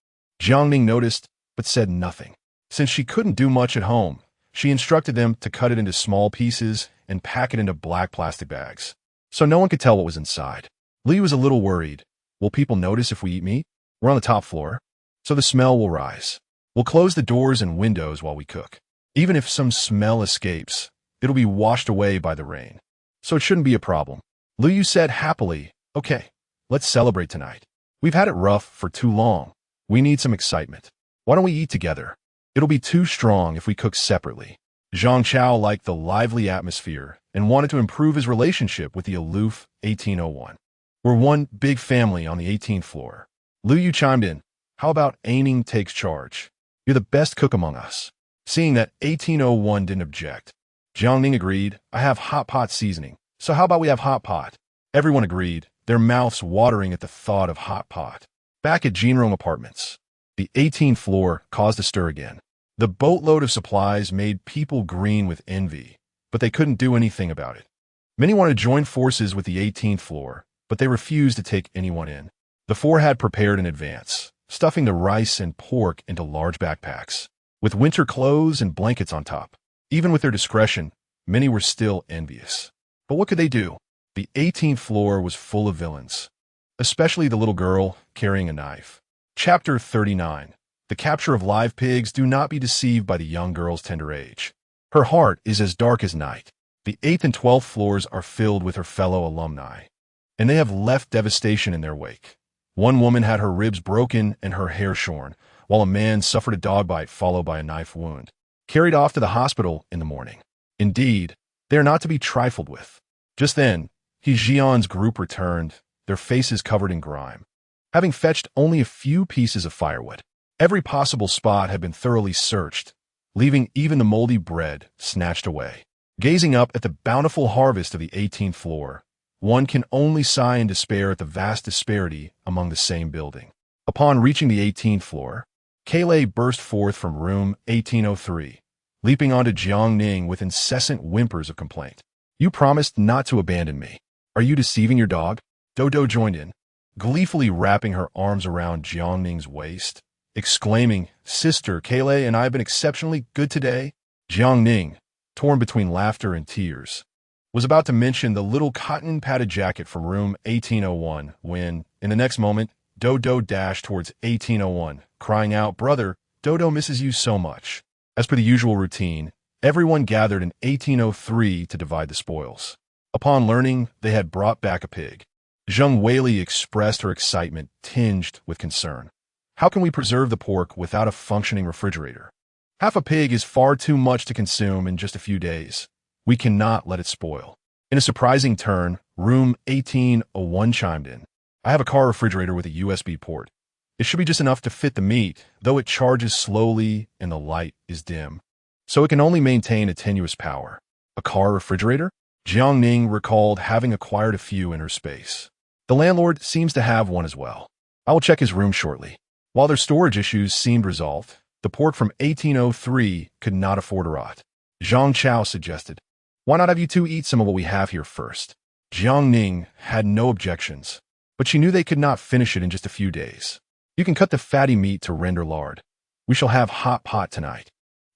Jiang Ning noticed, but said nothing. Since she couldn't do much at home, she instructed them to cut it into small pieces and pack it into black plastic bags, so no one could tell what was inside. Lee was a little worried. Will people notice if we eat meat? We're on the top floor, so the smell will rise. We'll close the doors and windows while we cook. Even if some smell escapes, it'll be washed away by the rain, so it shouldn't be a problem. Lu Yu said happily, okay, let's celebrate tonight. We've had it rough for too long. We need some excitement. Why don't we eat together? It'll be too strong if we cook separately. Zhang Chao liked the lively atmosphere and wanted to improve his relationship with the aloof 1801. We're one big family on the 18th floor. Lu Yu chimed in. How about Ning takes charge? You're the best cook among us. Seeing that 1801 didn't object, Jiang Ning agreed. I have hot pot seasoning, so how about we have hot pot? Everyone agreed, their mouths watering at the thought of hot pot. Back at Jinrong Apartments, the 18th floor caused a stir again. The boatload of supplies made people green with envy, but they couldn't do anything about it. Many wanted to join forces with the 18th floor, but they refused to take anyone in. The 4 had prepared in advance, stuffing the rice and pork into large backpacks, with winter clothes and blankets on top. Even with their discretion, many were still envious. But what could they do? The 18th floor was full of villains, especially the little girl carrying a knife. Chapter 39. The capture of live pigs. Do not be deceived by the young girl's tender age. Her heart is as dark as night. The 8th and 12th floors are filled with her fellow alumni, and they have left devastation in their wake. One woman had her ribs broken and her hair shorn, while a man suffered a dog bite followed by a knife wound, carried off to the hospital in the morning. Indeed, they are not to be trifled with. Just then, He Jian's group returned, their faces covered in grime, having fetched only a few pieces of firewood. Every possible spot had been thoroughly searched, leaving even the moldy bread snatched away. Gazing up at the bountiful harvest of the 18th floor, one can only sigh in despair at the vast disparity among the same building. Upon reaching the 18th floor, Kailei burst forth from room 1803, leaping onto Jiang Ning with incessant whimpers of complaint. You promised not to abandon me. Are you deceiving your dog? Dodo joined in, gleefully wrapping her arms around Jiang Ning's waist, exclaiming, Sister, Kailei and I have been exceptionally good today. Jiang Ning, torn between laughter and tears, was about to mention the little cotton-padded jacket from room 1801 when, in the next moment, Dodo dashed towards 1801, crying out, Brother, Dodo misses you so much. As per the usual routine, everyone gathered in 1803 to divide the spoils. Upon learning they had brought back a pig, Zheng Weili expressed her excitement tinged with concern. How can we preserve the pork without a functioning refrigerator? Half a pig is far too much to consume in just a few days. We cannot let it spoil. In a surprising turn, room 1801 chimed in. I have a car refrigerator with a USB port. It should be just enough to fit the meat, though it charges slowly and the light is dim, so it can only maintain a tenuous power. A car refrigerator? Jiang Ning recalled having acquired a few in her space. The landlord seems to have one as well. I will check his room shortly. While their storage issues seemed resolved, the pork from 1803 could not afford to rot. Zhang Chao suggested, Why not have you two eat some of what we have here first? Jiang Ning had no objections, but she knew they could not finish it in just a few days. You can cut the fatty meat to render lard. We shall have hot pot tonight.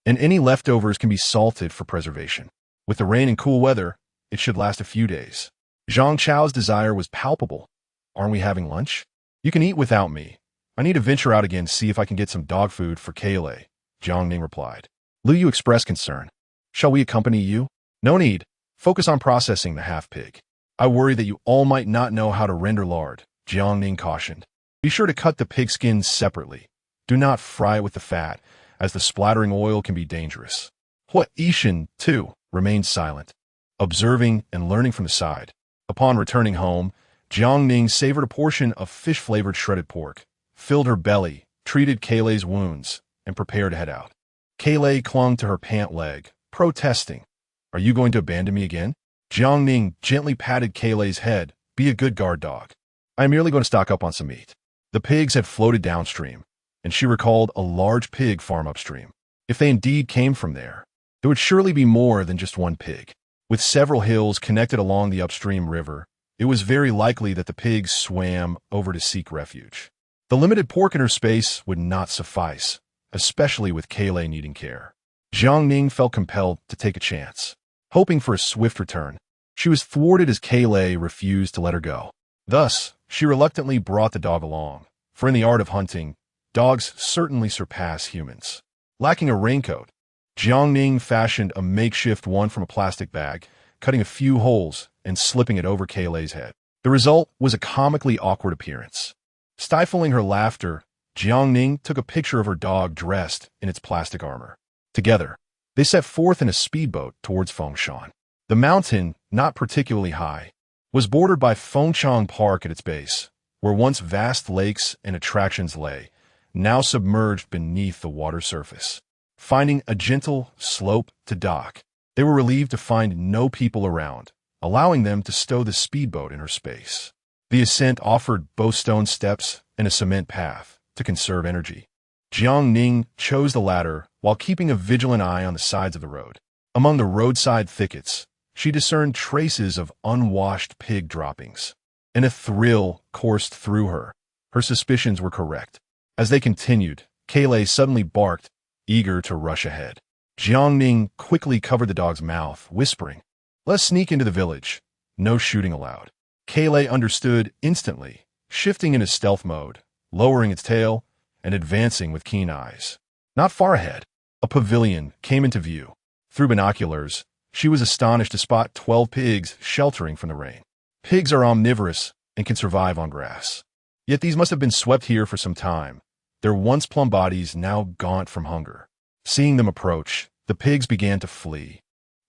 and any leftovers can be salted for preservation. With the rain and cool weather, it should last a few days. Zhang Chao's desire was palpable. Aren't we having lunch? You can eat without me. I need to venture out again to see if I can get some dog food for Kailei, Jiang Ning replied. Lu Yu expressed concern. Shall we accompany you? No need. Focus on processing the half-pig. I worry that you all might not know how to render lard, Jiang Ning cautioned. Be sure to cut the pig skins separately. Do not fry it with the fat, as the splattering oil can be dangerous. Hua Yishan, too, remained silent, observing and learning from the side. Upon returning home, Jiang Ning savored a portion of fish-flavored shredded pork, filled her belly, treated Kayleigh's wounds, and prepared to head out. Kailei clung to her pant leg, protesting. Are you going to abandon me again? Jiang Ning gently patted Kayleigh's head. Be a good guard dog. I am merely going to stock up on some meat. The pigs had floated downstream, and she recalled a large pig farm upstream. If they indeed came from there would surely be more than just one pig. With several hills connected along the upstream river, it was very likely that the pigs swam over to seek refuge. The limited pork in her space would not suffice, especially with Kailei needing care. Jiang Ning felt compelled to take a chance. Hoping for a swift return, she was thwarted as Kailei refused to let her go. Thus, she reluctantly brought the dog along, for in the art of hunting, dogs certainly surpass humans. Lacking a raincoat, Jiang Ning fashioned a makeshift one from a plastic bag, cutting a few holes and slipping it over Kayleigh's head. The result was a comically awkward appearance. Stifling her laughter, Jiang Ning took a picture of her dog dressed in its plastic armor. Together, they set forth in a speedboat towards Fengshan. The mountain, not particularly high, was bordered by Fengchang Park at its base, where once vast lakes and attractions lay, now submerged beneath the water surface. Finding a gentle slope to dock, they were relieved to find no people around, allowing them to stow the speedboat in her space. The ascent offered both stone steps and a cement path to conserve energy. Jiang Ning chose the latter while keeping a vigilant eye on the sides of the road. Among the roadside thickets, she discerned traces of unwashed pig droppings, and a thrill coursed through her. Her suspicions were correct. As they continued, Kailei suddenly barked, eager to rush ahead. Jiang Ning quickly covered the dog's mouth, whispering, "Let's sneak into the village. No shooting allowed." Kailei understood instantly, shifting into stealth mode, lowering its tail, and advancing with keen eyes. Not far ahead, a pavilion came into view. Through binoculars, she was astonished to spot 12 pigs sheltering from the rain. Pigs are omnivorous and can survive on grass. Yet these must have been swept here for some time, their once plump bodies now gaunt from hunger. Seeing them approach, the pigs began to flee.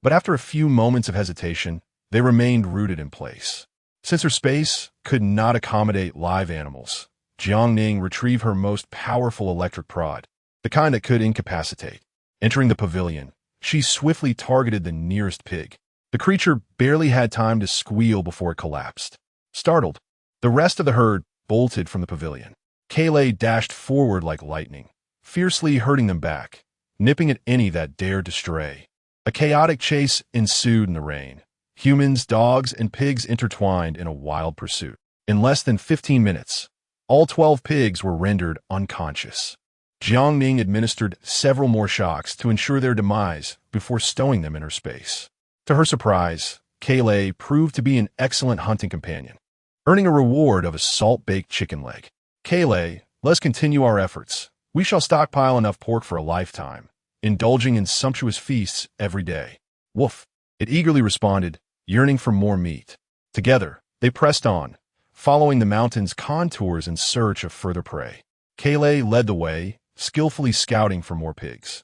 But after a few moments of hesitation, they remained rooted in place. Since her space could not accommodate live animals, Jiang Ning retrieved her most powerful electric prod, the kind that could incapacitate. Entering the pavilion, she swiftly targeted the nearest pig. The creature barely had time to squeal before it collapsed. Startled, the rest of the herd bolted from the pavilion. Kailei dashed forward like lightning, fiercely herding them back, nipping at any that dared to stray. A chaotic chase ensued in the rain. Humans, dogs, and pigs intertwined in a wild pursuit. In less than 15 minutes, all 12 pigs were rendered unconscious. Jiang Ning administered several more shocks to ensure their demise before stowing them in her space. To her surprise, Kailei proved to be an excellent hunting companion, earning a reward of a salt-baked chicken leg. Kailei, let's continue our efforts. We shall stockpile enough pork for a lifetime, indulging in sumptuous feasts every day. Woof! It eagerly responded, yearning for more meat. Together, they pressed on, following the mountain's contours in search of further prey. Kailei led the way, skillfully scouting for more pigs.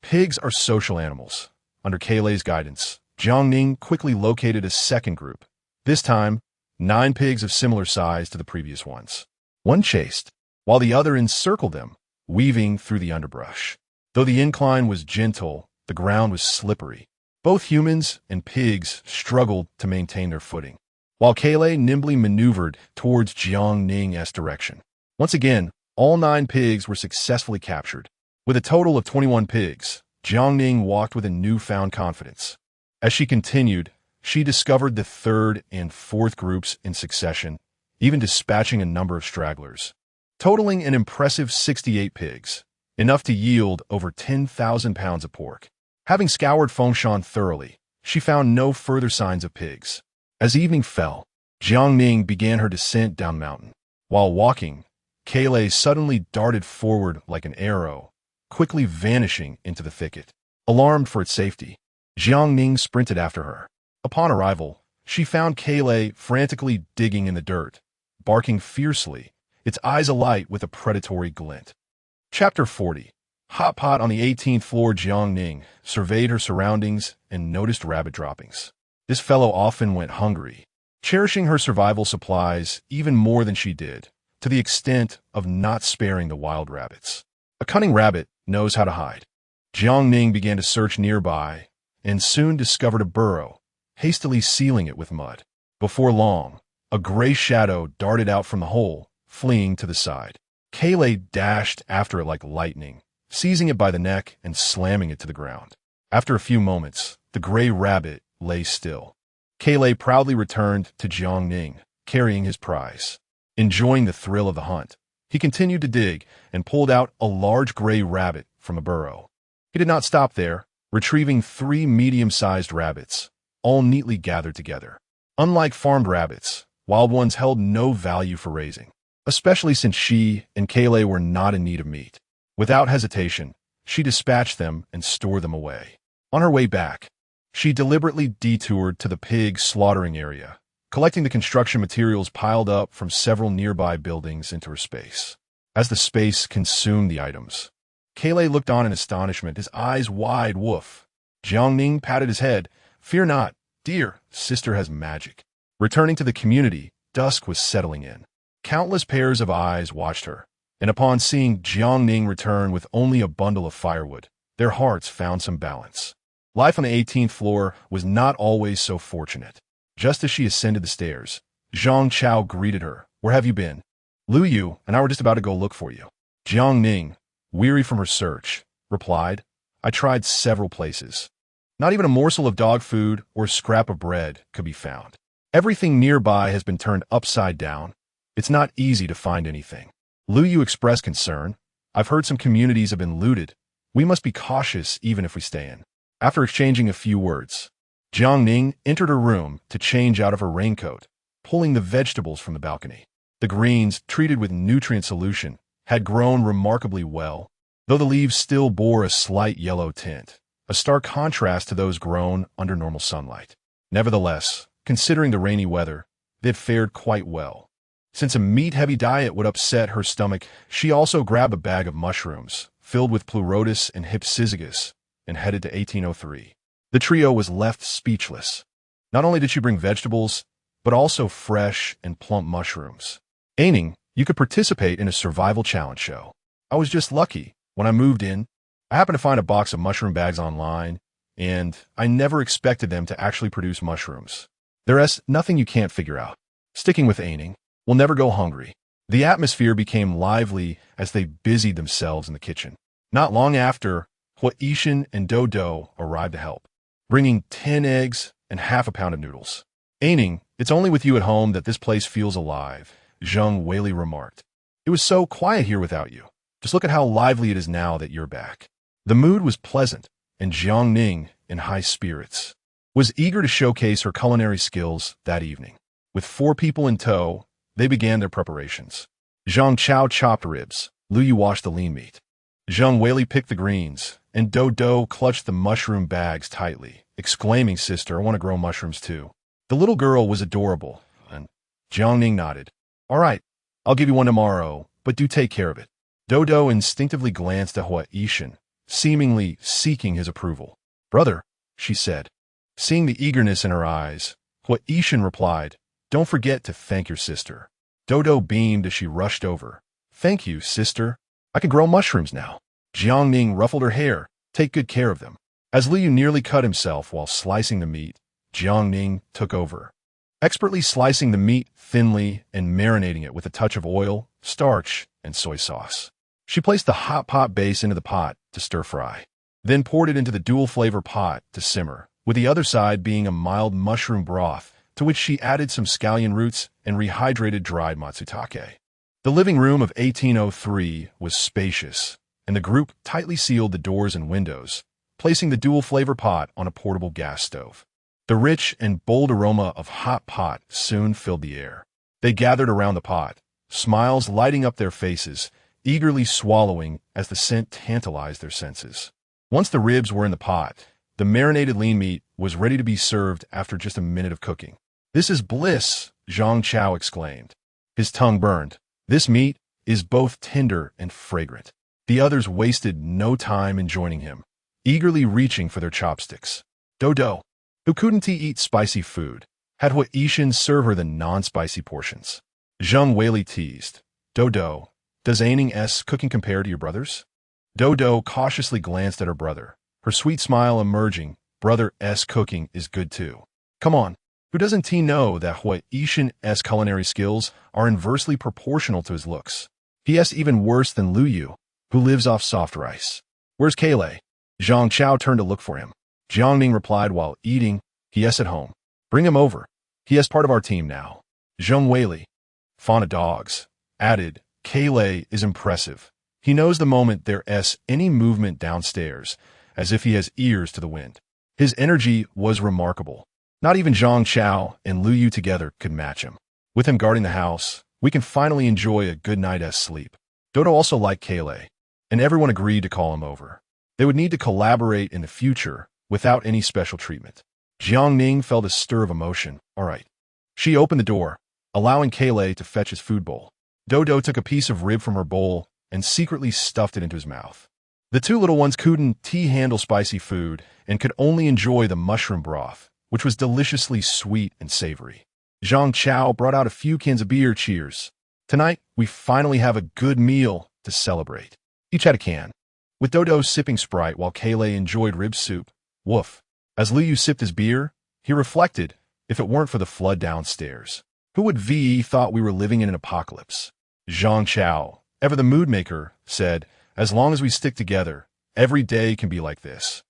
Pigs are social animals. Under Kailei's guidance, Jiang Ning quickly located a second group. This time, 9 pigs of similar size to the previous ones. One chased, while the other encircled them, weaving through the underbrush. Though the incline was gentle, the ground was slippery. Both humans and pigs struggled to maintain their footing, while Kailei nimbly maneuvered towards Jiang Ning's direction. Once again, all 9 pigs were successfully captured. With a total of 21 pigs, Jiang Ning walked with a newfound confidence. As she continued, she discovered the third and fourth groups in succession, even dispatching a number of stragglers. Totaling an impressive 68 pigs, enough to yield over 10,000 pounds of pork. Having scoured Fengshan thoroughly, she found no further signs of pigs. As evening fell, Jiang Ning began her descent down mountain. While walking, Kailei suddenly darted forward like an arrow, quickly vanishing into the thicket. Alarmed for its safety, Jiang Ning sprinted after her. Upon arrival, she found Kailei frantically digging in the dirt, barking fiercely, its eyes alight with a predatory glint. Chapter 40. Hot pot on the 18th floor. Jiang Ning surveyed her surroundings and noticed rabbit droppings. This fellow often went hungry, cherishing her survival supplies even more than she did, to the extent of not sparing the wild rabbits. A cunning rabbit knows how to hide. Jiang Ning began to search nearby and soon discovered a burrow, hastily sealing it with mud. Before long, a gray shadow darted out from the hole, fleeing to the side. Kailei dashed after it like lightning, seizing it by the neck and slamming it to the ground. After a few moments, the gray rabbit lay still. Kailei proudly returned to Jiang Ning, carrying his prize. Enjoying the thrill of the hunt, he continued to dig and pulled out a large gray rabbit from a burrow. He did not stop there, retrieving 3 medium-sized rabbits, all neatly gathered together. Unlike farmed rabbits, wild ones held no value for raising, especially since she and Kailei were not in need of meat. Without hesitation, she dispatched them and stored them away. On her way back, she deliberately detoured to the pig slaughtering area, collecting the construction materials piled up from several nearby buildings into her space. As the space consumed the items, Kailei looked on in astonishment, his eyes wide. Woof. Jiang Ning patted his head. Fear not, dear, sister has magic. Returning to the community, dusk was settling in. Countless pairs of eyes watched her, and upon seeing Jiang Ning return with only a bundle of firewood, their hearts found some balance. Life on the 18th floor was not always so fortunate. Just as she ascended the stairs, Zhang Chao greeted her. Where have you been? Lu Yu and I were just about to go look for you. Jiang Ning, weary from her search, replied, I tried several places. Not even a morsel of dog food or scrap of bread could be found. Everything nearby has been turned upside down. It's not easy to find anything. Lu Yu expressed concern. I've heard some communities have been looted. We must be cautious even if we stay in. After exchanging a few words, Jiang Ning entered her room to change out of her raincoat, pulling the vegetables from the balcony. The greens, treated with nutrient solution, had grown remarkably well, though the leaves still bore a slight yellow tint, a stark contrast to those grown under normal sunlight. Nevertheless, considering the rainy weather, they had fared quite well. Since a meat-heavy diet would upset her stomach, she also grabbed a bag of mushrooms, filled with pleurotus and hypsizygus, and headed to 1803. The trio was left speechless. Not only did she bring vegetables, but also fresh and plump mushrooms. Ning, you could participate in a survival challenge show. I was just lucky. When I moved in, I happened to find a box of mushroom bags online, and I never expected them to actually produce mushrooms. There's nothing you can't figure out. Sticking with Ning, we'll never go hungry. The atmosphere became lively as they busied themselves in the kitchen. Not long after, Huaishan and Dodo arrived to help, bringing 10 eggs and half a pound of noodles. Ning, it's only with you at home that this place feels alive, Zheng Weili remarked. It was so quiet here without you. Just look at how lively it is now that you're back. The mood was pleasant, and Jiang Ning, in high spirits, was eager to showcase her culinary skills that evening. With 4 people in tow, they began their preparations. Zhang Chao chopped ribs, Lu Yu washed the lean meat. Zheng Weili picked the greens, and Dodo clutched the mushroom bags tightly, exclaiming, Sister, I want to grow mushrooms too. The little girl was adorable, and Jiang Ning nodded. All right, I'll give you one tomorrow, but do take care of it. Dodo instinctively glanced at Huaishan, seemingly seeking his approval. Brother, she said. Seeing the eagerness in her eyes, Huaishan replied, Don't forget to thank your sister. Dodo beamed as she rushed over. Thank you, sister. I can grow mushrooms now. Jiang Ning ruffled her hair. Take good care of them. As Liu nearly cut himself while slicing the meat, Jiang Ning took over, expertly slicing the meat thinly and marinating it with a touch of oil, starch, and soy sauce. She placed the hot pot base into the pot to stir-fry, then poured it into the dual-flavor pot to simmer, with the other side being a mild mushroom broth to which she added some scallion roots and rehydrated dried matsutake. The living room of 1803 was spacious, and the group tightly sealed the doors and windows, placing the dual-flavor pot on a portable gas stove. The rich and bold aroma of hot pot soon filled the air. They gathered around the pot, smiles lighting up their faces, eagerly swallowing as the scent tantalized their senses. Once the ribs were in the pot, the marinated lean meat was ready to be served after just a minute of cooking. "This is bliss," Zhang Chao exclaimed. His tongue burned. "This meat is both tender and fragrant." The others wasted no time in joining him, eagerly reaching for their chopsticks. Dodo, who couldn't eat spicy food, had Hua Yishan serve her the non-spicy portions. Zheng Weili teased, "Dodo, does Ning's cooking compare to your brother's?" Dodo cautiously glanced at her brother, her sweet smile emerging. "Brother's cooking is good too. Come on, who doesn't know that Hua Yishan's culinary skills are inversely proportional to his looks? He.'s even worse than Lu Yu, who lives off soft rice. Where's Kale?" Zhang Chao turned to look for him. Jiang Ning replied while eating, "He's at home. Bring him over. He's part of our team now." Zheng Weili, fond of dogs, added, "Kale is impressive. He knows the moment there's any movement downstairs, as if he has ears to the wind." His energy was remarkable. Not even Zhang Chao and Lu Yu together could match him. With him guarding the house, we can finally enjoy a good night's sleep. Dodo also liked Kale, and everyone agreed to call him over. They would need to collaborate in the future without any special treatment. Jiang Ning felt a stir of emotion. All right. She opened the door, allowing Kale to fetch his food bowl. Dodo took a piece of rib from her bowl and secretly stuffed it into his mouth. The two little ones couldn't handle spicy food and could only enjoy the mushroom broth, which was deliciously sweet and savory. Zhang Chao brought out a few cans of beer. "Cheers. Tonight, we finally have a good meal to celebrate." Each had a can, with Dodo sipping Sprite while Kale enjoyed rib soup. Woof. As Lu Yu sipped his beer, he reflected, if it weren't for the flood downstairs, who would thought we were living in an apocalypse? Zhang Chao, ever the mood maker, said, "As long as we stick together, every day can be like this."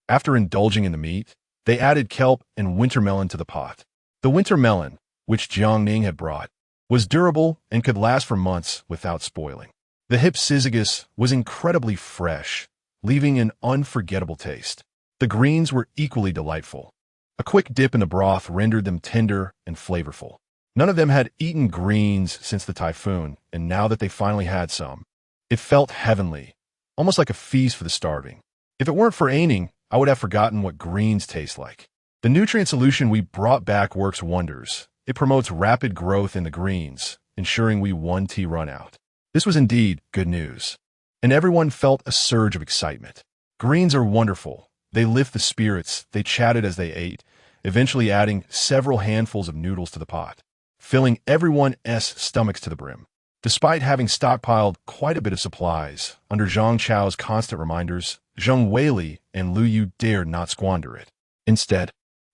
After indulging in the meat, they added kelp and winter melon to the pot. The winter melon, which Jiang Ning had brought, was durable and could last for months without spoiling. The hypsizagus was incredibly fresh, leaving an unforgettable taste. The greens were equally delightful. A quick dip in the broth rendered them tender and flavorful. None of them had eaten greens since the typhoon, and now that they finally had some, it felt heavenly, almost like a feast for the starving. If it weren't for Ning, I would have forgotten what greens taste like. The nutrient solution we brought back works wonders. It promotes rapid growth in the greens, ensuring we 1T run out. This was indeed good news, and everyone felt a surge of excitement. Greens are wonderful. They lift the spirits. They chatted as they ate, eventually adding several handfuls of noodles to the pot, filling everyone's stomachs to the brim. Despite having stockpiled quite a bit of supplies, under Zhang Chao's constant reminders, Zheng Weili and Lu Yu dared not squander it. Instead,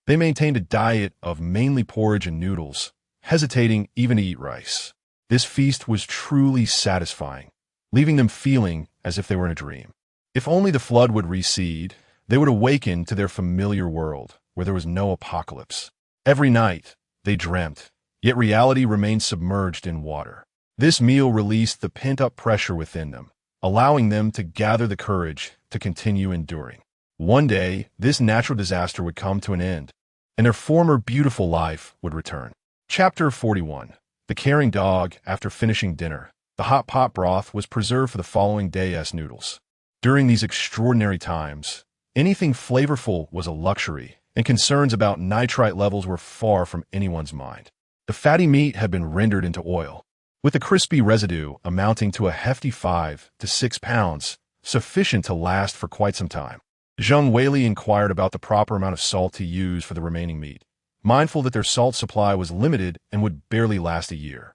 they maintained a diet of mainly porridge and noodles, hesitating even to eat rice. This feast was truly satisfying, leaving them feeling as if they were in a dream. If only the flood would recede, they would awaken to their familiar world, where there was no apocalypse. Every night, they dreamt, yet reality remained submerged in water. This meal released the pent-up pressure within them, allowing them to gather the courage to continue enduring. One day, this natural disaster would come to an end, and their former beautiful life would return. Chapter 41. The Caring Dog. After finishing dinner, the hot pot broth was preserved for the following day's noodles. During these extraordinary times, anything flavorful was a luxury, and concerns about nitrite levels were far from anyone's mind. The fatty meat had been rendered into oil, with a crispy residue amounting to a hefty 5 to 6 pounds, sufficient to last for quite some time. Zheng Weili inquired about the proper amount of salt to use for the remaining meat, mindful that their salt supply was limited and would barely last a year.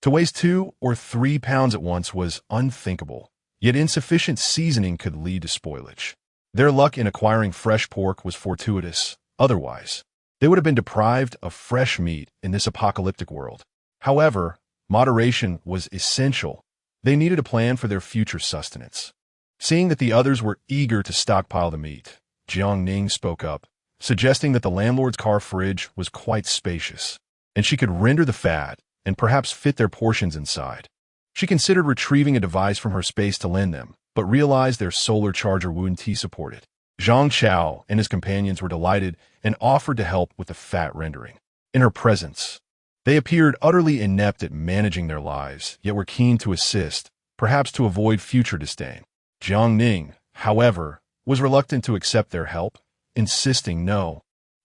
To waste 2 or 3 pounds at once was unthinkable, yet insufficient seasoning could lead to spoilage. Their luck in acquiring fresh pork was fortuitous. Otherwise, they would have been deprived of fresh meat in this apocalyptic world. However, moderation was essential. They needed a plan for their future sustenance. Seeing that the others were eager to stockpile the meat, Jiang Ning spoke up, suggesting that the landlord's car fridge was quite spacious, and she could render the fat and perhaps fit their portions inside. She considered retrieving a device from her space to lend them, but realized their solar charger wouldn't support it. Zhang Chao and his companions were delighted and offered to help with the fat rendering. In her presence, they appeared utterly inept at managing their lives, yet were keen to assist, perhaps to avoid future disdain. Jiang Ning, however, was reluctant to accept their help, insisting, "No,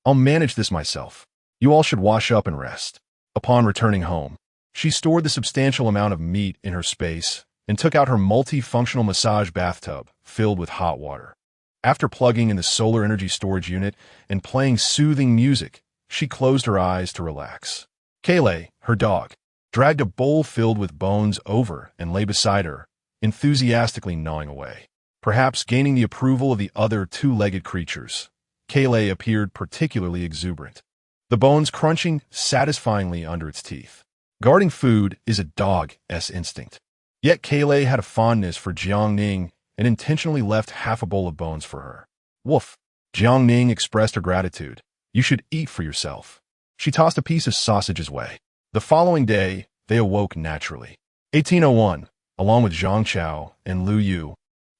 I'll manage this myself. You all should wash up and rest." Upon returning home, she stored the substantial amount of meat in her space and took out her multifunctional massage bathtub filled with hot water. After plugging in the solar energy storage unit and playing soothing music, she closed her eyes to relax. Kayleigh, her dog, dragged a bowl filled with bones over and lay beside her, enthusiastically gnawing away. Perhaps gaining the approval of the other two-legged creatures, Kayleigh appeared particularly exuberant, the bones crunching satisfyingly under its teeth. Guarding food is a dog's instinct. Yet Kayleigh had a fondness for Jiang Ning and intentionally left half a bowl of bones for her. "Woof." Jiang Ning expressed her gratitude. "You should eat for yourself." She tossed a piece of sausage's way. The following day, they awoke naturally. 1801, along with Zhang Chao and Lu Yu,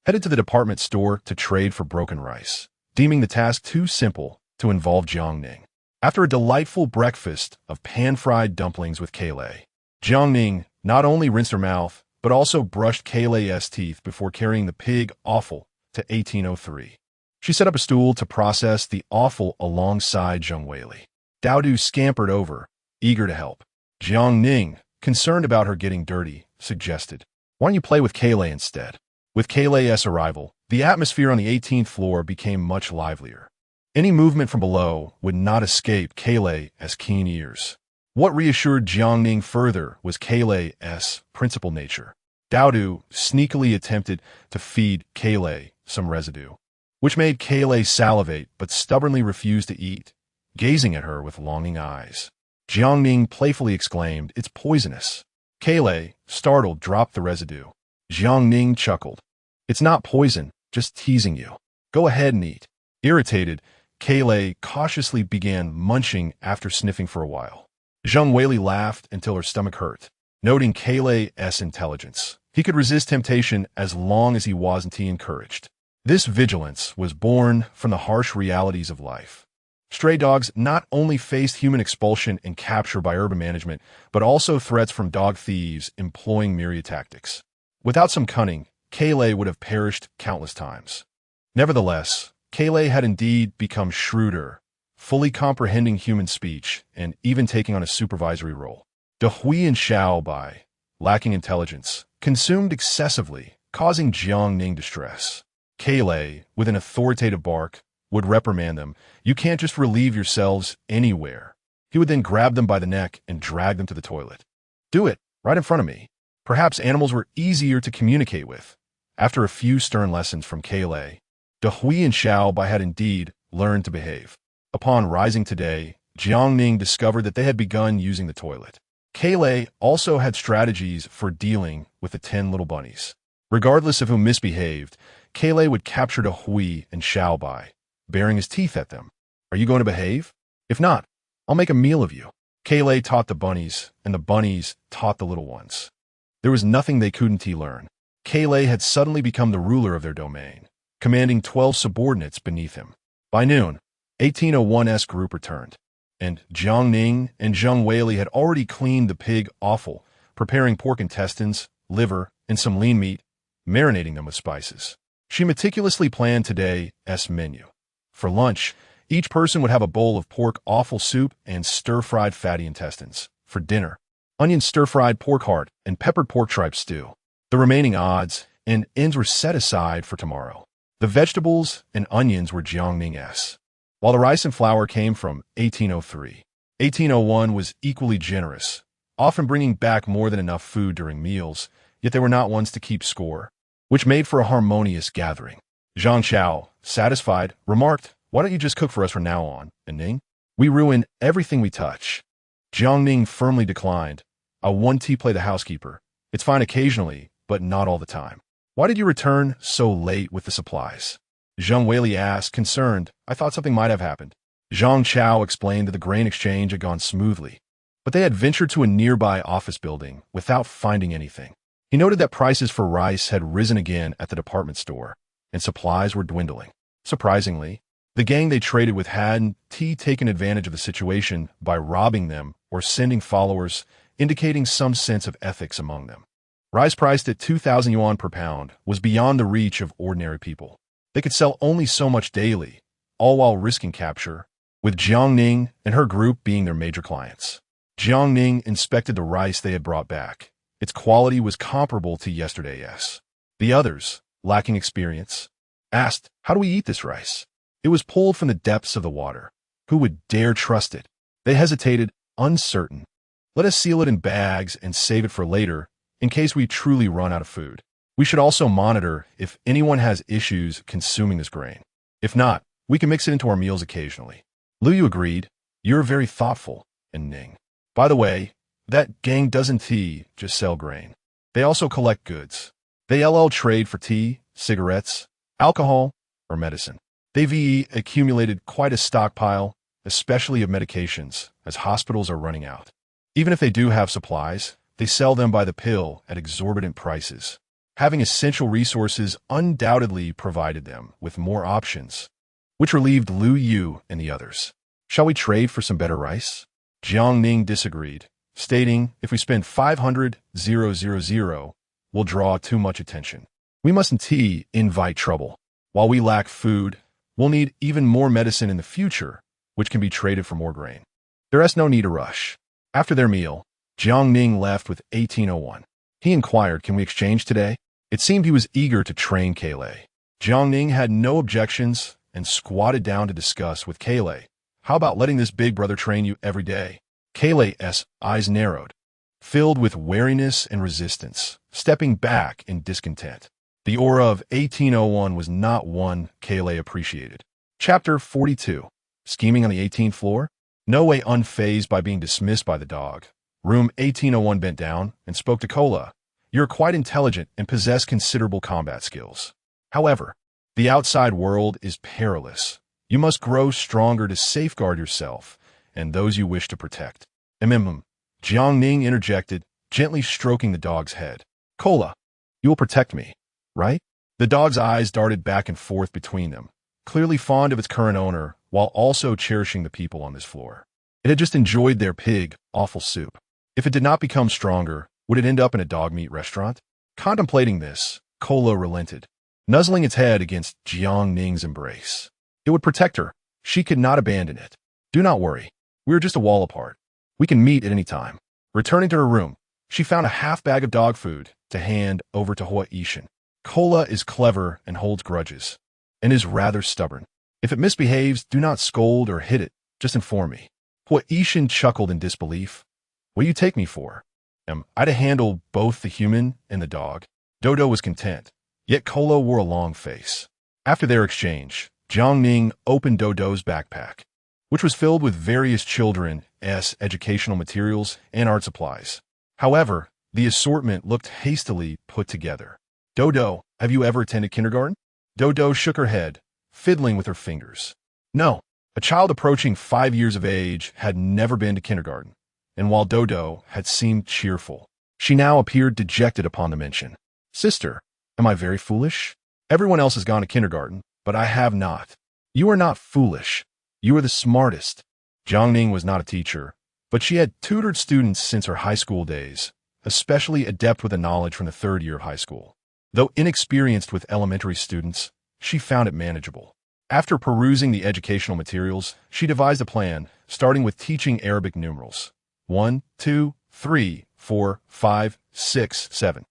headed to the department store to trade for broken rice, deeming the task too simple to involve Jiang Ning. After a delightful breakfast of pan-fried dumplings with Kayleigh, Jiang Ning not only rinsed her mouth, but also brushed Kayleigh's teeth before carrying the pig offal to 1803. She set up a stool to process the offal alongside Zheng Weili. Daodu scampered over, eager to help. Jiang Ning, concerned about her getting dirty, suggested, "Why don't you play with Kayleigh instead?" With Kayleigh's arrival, the atmosphere on the 18th floor became much livelier. Any movement from below would not escape Kayleigh's keen ears. What reassured Jiang Ning further was Kayleigh's principal nature. Daodu sneakily attempted to feed Kayleigh some residue, which made Kayleigh salivate but stubbornly refused to eat, gazing at her with longing eyes. Jiang Ning playfully exclaimed, "It's poisonous." Kayleigh, startled, dropped the residue. Jiang Ning chuckled. "It's not poison, just teasing you. Go ahead and eat." Irritated, Kayleigh cautiously began munching after sniffing for a while. Zheng Weili laughed until her stomach hurt. Noting Kayleigh's intelligence, he could resist temptation as long as he wasn't encouraged. This vigilance was born from the harsh realities of life. Stray dogs not only faced human expulsion and capture by urban management, but also threats from dog thieves employing myriad tactics. Without some cunning, Kayleigh would have perished countless times. Nevertheless, Kayleigh had indeed become shrewder, fully comprehending human speech and even taking on a supervisory role. De Hui and Xiao Bai, lacking intelligence, consumed excessively, causing Jiang Ning distress. Kayleigh, with an authoritative bark, would reprimand them. "You can't just relieve yourselves anywhere." He would then grab them by the neck and drag them to the toilet. "Do it, right in front of me." Perhaps animals were easier to communicate with. After a few stern lessons from Kayleigh, De Hui and Xiao Bai had indeed learned to behave. Upon rising today, Jiang Ning discovered that they had begun using the toilet. Kayleigh also had strategies for dealing with the 10 little bunnies. Regardless of who misbehaved, Kayleigh would capture De Hui and Xiao Bai, baring his teeth at them. "Are you going to behave? If not, I'll make a meal of you." Kayleigh taught the bunnies, and the bunnies taught the little ones. There was nothing they couldn't learn. Kayleigh had suddenly become the ruler of their domain, commanding 12 subordinates beneath him. By noon, 1801's group returned, and Jiang Ning and Zheng Weili had already cleaned the pig offal, preparing pork intestines, liver, and some lean meat, marinating them with spices. She meticulously planned today's menu. For lunch, each person would have a bowl of pork offal soup and stir-fried fatty intestines. For dinner, onion stir-fried pork heart and peppered pork tripe stew. The remaining odds and ends were set aside for tomorrow. The vegetables and onions were Jiang Ning's, while the rice and flour came from 1803. 1801 was equally generous, often bringing back more than enough food during meals, yet they were not ones to keep score, which made for a harmonious gathering. Zhang Chao, satisfied, remarked, "Why don't you just cook for us from now on, and Ning? We ruin everything we touch." Jiang Ning firmly declined. "I want to play the housekeeper. It's fine occasionally, but not all the time." "Why did you return so late with the supplies?" Zheng Weili asked, concerned. "I thought something might have happened." Zhang Chao explained that the grain exchange had gone smoothly, but they had ventured to a nearby office building without finding anything. He noted that prices for rice had risen again at the department store, and supplies were dwindling. Surprisingly, the gang they traded with hadn't taken advantage of the situation by robbing them or sending followers, indicating some sense of ethics among them. Rice priced at 2,000 yuan per pound was beyond the reach of ordinary people. They could sell only so much daily, all while risking capture, with Jiang Ning and her group being their major clients. Jiang Ning inspected the rice they had brought back. Its quality was comparable to yesterday's. The others, lacking experience, asked, "How do we eat this rice?" It was pulled from the depths of the water. Who would dare trust it? They hesitated, uncertain. "Let us seal it in bags and save it for later, in case we truly run out of food. We should also monitor if anyone has issues consuming this grain. If not, we can mix it into our meals occasionally." Liu Yu agreed. "You're very thoughtful," and Ning. "By the way, that gang doesn't just sell grain. They also collect goods. They trade for tea, cigarettes, alcohol, or medicine. They've accumulated quite a stockpile, especially of medications, as hospitals are running out. Even if they do have supplies, they sell them by the pill at exorbitant prices. Having essential resources undoubtedly provided them with more options, which relieved Liu Yu and the others. "Shall we trade for some better rice?" Jiang Ning disagreed, stating, "If we spend 500,000, we'll draw too much attention. We mustn't invite trouble. While we lack food, we'll need even more medicine in the future, which can be traded for more grain. There is no need to rush." After their meal, Jiang Ning left with 1801. He inquired, "Can we exchange today?" It seemed he was eager to train Kale. Jiang Ning had no objections and squatted down to discuss with Kale. "How about letting this big brother train you every day?" Kale's eyes narrowed, filled with wariness and resistance, stepping back in discontent. The aura of 1801 was not one Kale appreciated. Chapter 42. Scheming on the 18th floor? No way unfazed by being dismissed by the dog. Room 1801 bent down and spoke to Kola. "You're quite intelligent and possess considerable combat skills. However, the outside world is perilous. You must grow stronger to safeguard yourself and those you wish to protect." Jiang Ning interjected, gently stroking the dog's head. "Kola, you will protect me, right?" The dog's eyes darted back and forth between them, clearly fond of its current owner while also cherishing the people on this floor. It had just enjoyed their awful soup. If it did not become stronger, would it end up in a dog meat restaurant? Contemplating this, Kola relented, nuzzling its head against Jiang Ning's embrace. It would protect her. She could not abandon it. "Do not worry. We are just a wall apart. We can meet at any time." Returning to her room, she found a half bag of dog food to hand over to Hua Yishan. Kola is clever and holds grudges, and is rather stubborn. If it misbehaves, do not scold or hit it. Just inform me. Hua Yishan chuckled in disbelief. "What do you take me for? I to handle both the human and the dog." Dodo was content, yet Kola wore a long face. After their exchange, Jiang Ning opened Dodo's backpack, which was filled with various children's educational materials and art supplies. However, the assortment looked hastily put together. "Dodo, have you ever attended kindergarten?" Dodo shook her head, fiddling with her fingers. No, a child approaching 5 years of age had never been to kindergarten, and while Dodo had seemed cheerful, she now appeared dejected upon the mention. "Sister, am I very foolish? Everyone else has gone to kindergarten, but I have not." "You are not foolish. You are the smartest." Jiang Ning was not a teacher, but she had tutored students since her high school days, especially adept with the knowledge from the 3rd year of high school. Though inexperienced with elementary students, she found it manageable. After perusing the educational materials, she devised a plan, starting with teaching Arabic numerals. 1, 2, 3, 4, 5, 6, 7.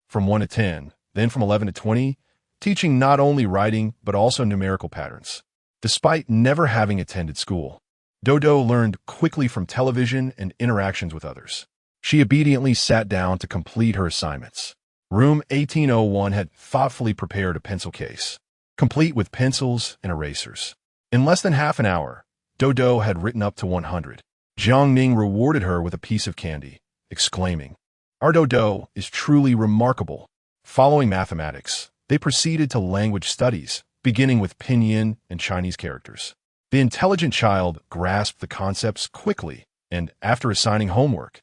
From 1 to 10, then from 11 to 20, teaching not only writing but also numerical patterns. Despite never having attended school, Dodo learned quickly from television and interactions with others. She obediently sat down to complete her assignments. Room 1801 had thoughtfully prepared a pencil case, complete with pencils and erasers. In less than half an hour, Dodo had written up to 100. Jiang Ning rewarded her with a piece of candy, exclaiming, "Our Dodo is truly remarkable." Following mathematics, they proceeded to language studies, beginning with pinyin and Chinese characters. The intelligent child grasped the concepts quickly, and after assigning homework,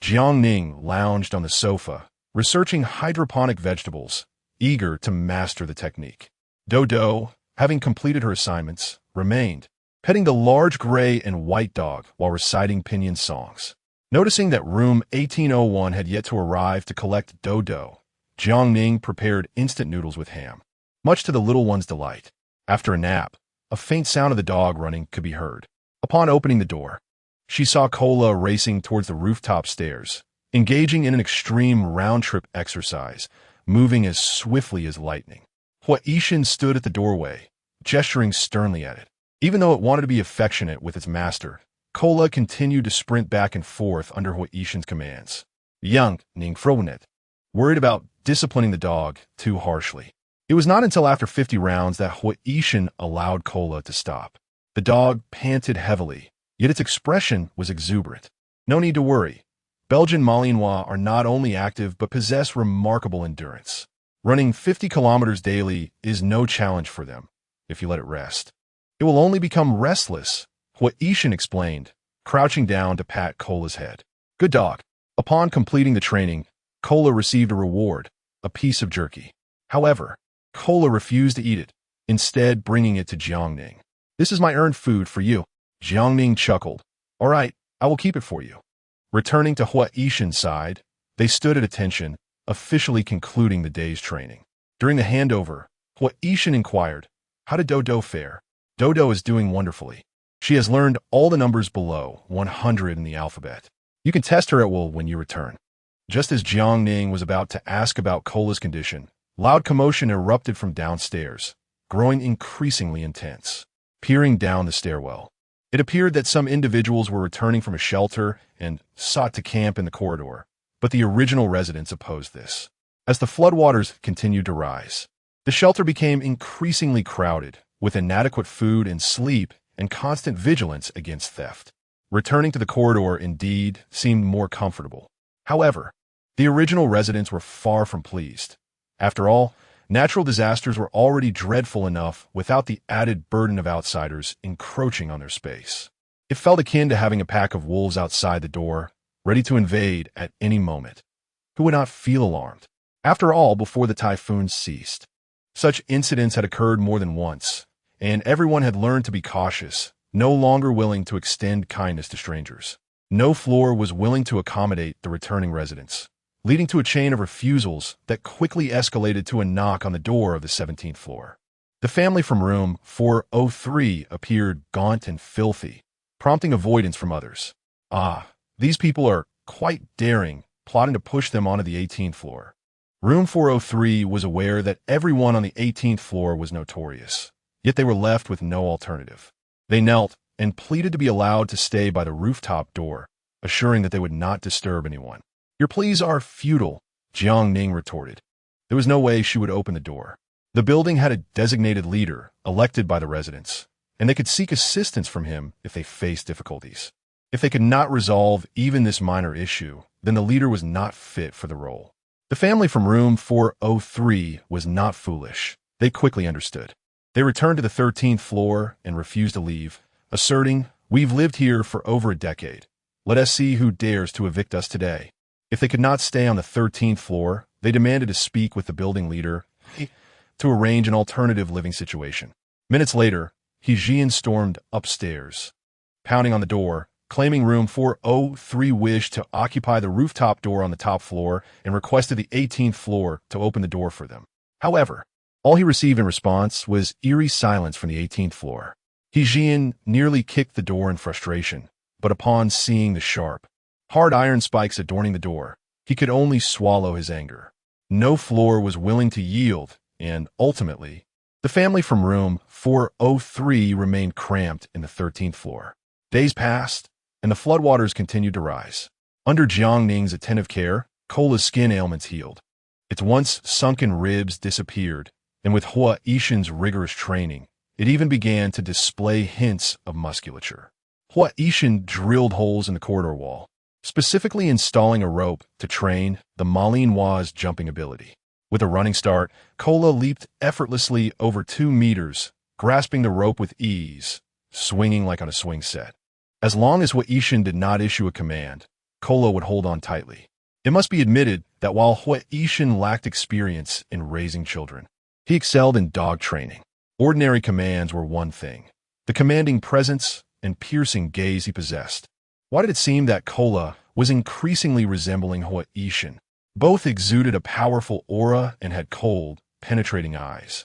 Jiang Ning lounged on the sofa, researching hydroponic vegetables, eager to master the technique. Dodo, having completed her assignments, remained, petting the large gray and white dog while reciting pinyin songs. Noticing that room 1801 had yet to arrive to collect Dodo, Jiang Ning prepared instant noodles with ham, much to the little one's delight. After a nap, a faint sound of the dog running could be heard. Upon opening the door, she saw Cola racing towards the rooftop stairs, engaging in an extreme round-trip exercise, moving as swiftly as lightning. Hua Yishan stood at the doorway, gesturing sternly at it. Even though it wanted to be affectionate with its master, Cola continued to sprint back and forth under Hua Yishan's commands. Jiang Ning frowned, worried about disciplining the dog too harshly. It was not until after 50 rounds that Hua Yishan allowed Cola to stop. The dog panted heavily, yet its expression was exuberant. No need to worry. Belgian Malinois are not only active but possess remarkable endurance. Running 50 kilometers daily is no challenge for them, if you let it rest. It will only become restless, Hua Yishan explained, crouching down to pat Cola's head. Good dog. Upon completing the training, Cola received a reward, a piece of jerky. However, Cola refused to eat it, instead bringing it to Jiang Ning. This is my earned food for you. Jiang Ning chuckled. All right, I will keep it for you. Returning to Hua Yishan's side, they stood at attention, officially concluding the day's training. During the handover, Hua Yishan inquired, how did Dodo fare? Dodo is doing wonderfully. She has learned all the numbers below 100 in the alphabet. You can test her at will when you return. Just as Jiang Ning was about to ask about Cola's condition, loud commotion erupted from downstairs, growing increasingly intense. Peering down the stairwell, it appeared that some individuals were returning from a shelter and sought to camp in the corridor, but the original residents opposed this. As the floodwaters continued to rise, the shelter became increasingly crowded, with inadequate food and sleep and constant vigilance against theft. Returning to the corridor indeed seemed more comfortable. However, the original residents were far from pleased. After all, natural disasters were already dreadful enough without the added burden of outsiders encroaching on their space. It felt akin to having a pack of wolves outside the door, ready to invade at any moment. Who would not feel alarmed? After all, before the typhoons ceased, such incidents had occurred more than once, and everyone had learned to be cautious, no longer willing to extend kindness to strangers. No floor was willing to accommodate the returning residents, leading to a chain of refusals that quickly escalated to a knock on the door of the 17th floor. The family from room 403 appeared gaunt and filthy, prompting avoidance from others. These people are quite daring, plotting to push them onto the 18th floor. Room 403 was aware that everyone on the 18th floor was notorious, yet they were left with no alternative. They knelt and pleaded to be allowed to stay by the rooftop door, assuring that they would not disturb anyone. Your pleas are futile, Jiang Ning retorted. There was no way she would open the door. The building had a designated leader, elected by the residents, and they could seek assistance from him if they faced difficulties. If they could not resolve even this minor issue, then the leader was not fit for the role. The family from room 403 was not foolish. They quickly understood. They returned to the 13th floor and refused to leave, asserting, "We've lived here for over a decade. Let us see who dares to evict us today." If they could not stay on the 13th floor, they demanded to speak with the building leader to arrange an alternative living situation. Minutes later, He Jian stormed upstairs, pounding on the door, claiming room 403 wished to occupy the rooftop door on the top floor and requested the 18th floor to open the door for them. However, all he received in response was eerie silence from the 18th floor. He Jian nearly kicked the door in frustration, but upon seeing the sharp, hard iron spikes adorning the door, he could only swallow his anger. No floor was willing to yield, and ultimately, the family from room 403 remained cramped in the 13th floor. Days passed, and the floodwaters continued to rise. Under Jiang Ning's attentive care, Cola's skin ailments healed. Its once sunken ribs disappeared, and with Hua Yishan's rigorous training, it even began to display hints of musculature. Hua Yishan drilled holes in the corridor wall, specifically installing a rope to train the Malinois' jumping ability. With a running start, Cola leaped effortlessly over 2 meters, grasping the rope with ease, swinging like on a swing set. As long as Hua Yishan did not issue a command, Cola would hold on tightly. It must be admitted that while Hua Yishan lacked experience in raising children, he excelled in dog training. Ordinary commands were one thing. The commanding presence and piercing gaze he possessed. Why did it seem that Kola was increasingly resembling Hua Yishan? Both exuded a powerful aura and had cold, penetrating eyes.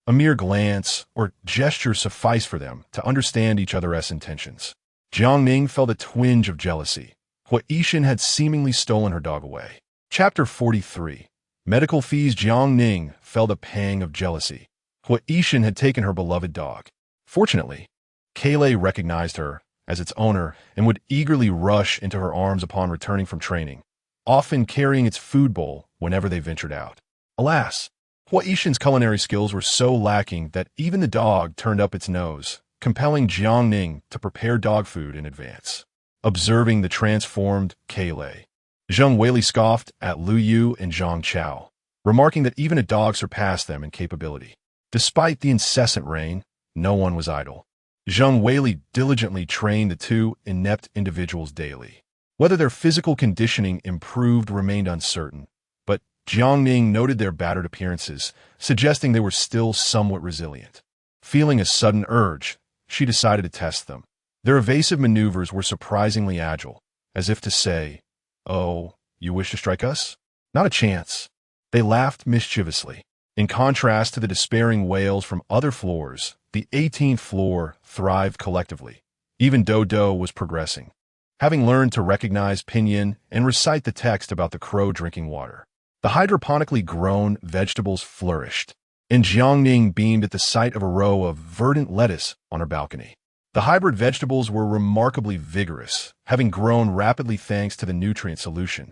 A mere glance or gesture sufficed for them to understand each other's intentions. Jiang Ning felt a twinge of jealousy. Hua Yishan had seemingly stolen her dog away. Chapter 43. Medical fees. Jiang Ning felt a pang of jealousy. Hua Yishan had taken her beloved dog. Fortunately, Kaylee recognized her as its owner and would eagerly rush into her arms upon returning from training, often carrying its food bowl whenever they ventured out. Alas, Hua Yishan's culinary skills were so lacking that even the dog turned up its nose, compelling Jiang Ning to prepare dog food in advance. Observing the transformed Kaylee, Zheng Weili scoffed at Lu Yu and Zhang Chao, remarking that even a dog surpassed them in capability. Despite the incessant rain, no one was idle. Zheng Weili diligently trained the two inept individuals daily. Whether their physical conditioning improved remained uncertain, but Jiang Ning noted their battered appearances, suggesting they were still somewhat resilient. Feeling a sudden urge, she decided to test them. Their evasive maneuvers were surprisingly agile, as if to say, "Oh, you wish to strike us? Not a chance." They laughed mischievously. In contrast to the despairing wails from other floors, the 18th floor thrived collectively. Even Dodo was progressing, having learned to recognize pinyin and recite the text about the crow drinking water. The hydroponically grown vegetables flourished, and Jiang Ning beamed at the sight of a row of verdant lettuce on her balcony. The hybrid vegetables were remarkably vigorous, having grown rapidly thanks to the nutrient solution,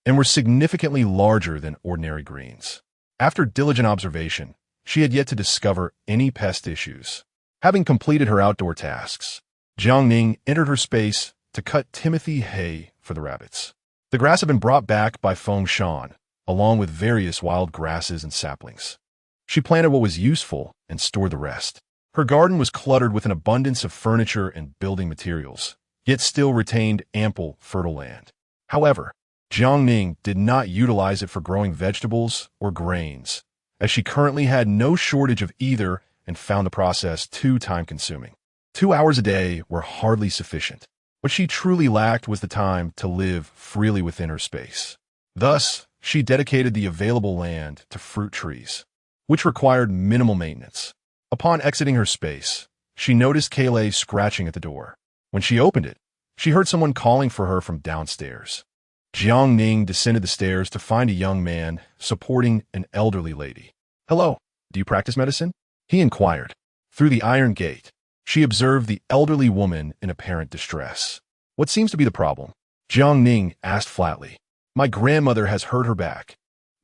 and were significantly larger than ordinary greens. After diligent observation, she had yet to discover any pest issues. Having completed her outdoor tasks, Jiang Ning entered her space to cut Timothy hay for the rabbits. The grass had been brought back by Feng Shan, along with various wild grasses and saplings. She planted what was useful and stored the rest. Her garden was cluttered with an abundance of furniture and building materials, yet still retained ample fertile land. However, Jiang Ning did not utilize it for growing vegetables or grains, as she currently had no shortage of either and found the process too time-consuming. 2 hours a day were hardly sufficient. What she truly lacked was the time to live freely within her space. Thus, she dedicated the available land to fruit trees, which required minimal maintenance. Upon exiting her space, she noticed Kaylee scratching at the door. When she opened it, she heard someone calling for her from downstairs. Jiang Ning descended the stairs to find a young man supporting an elderly lady. "Hello, do you practice medicine?" he inquired. Through the iron gate, she observed the elderly woman in apparent distress. "What seems to be the problem?" Jiang Ning asked flatly. "My grandmother has hurt her back,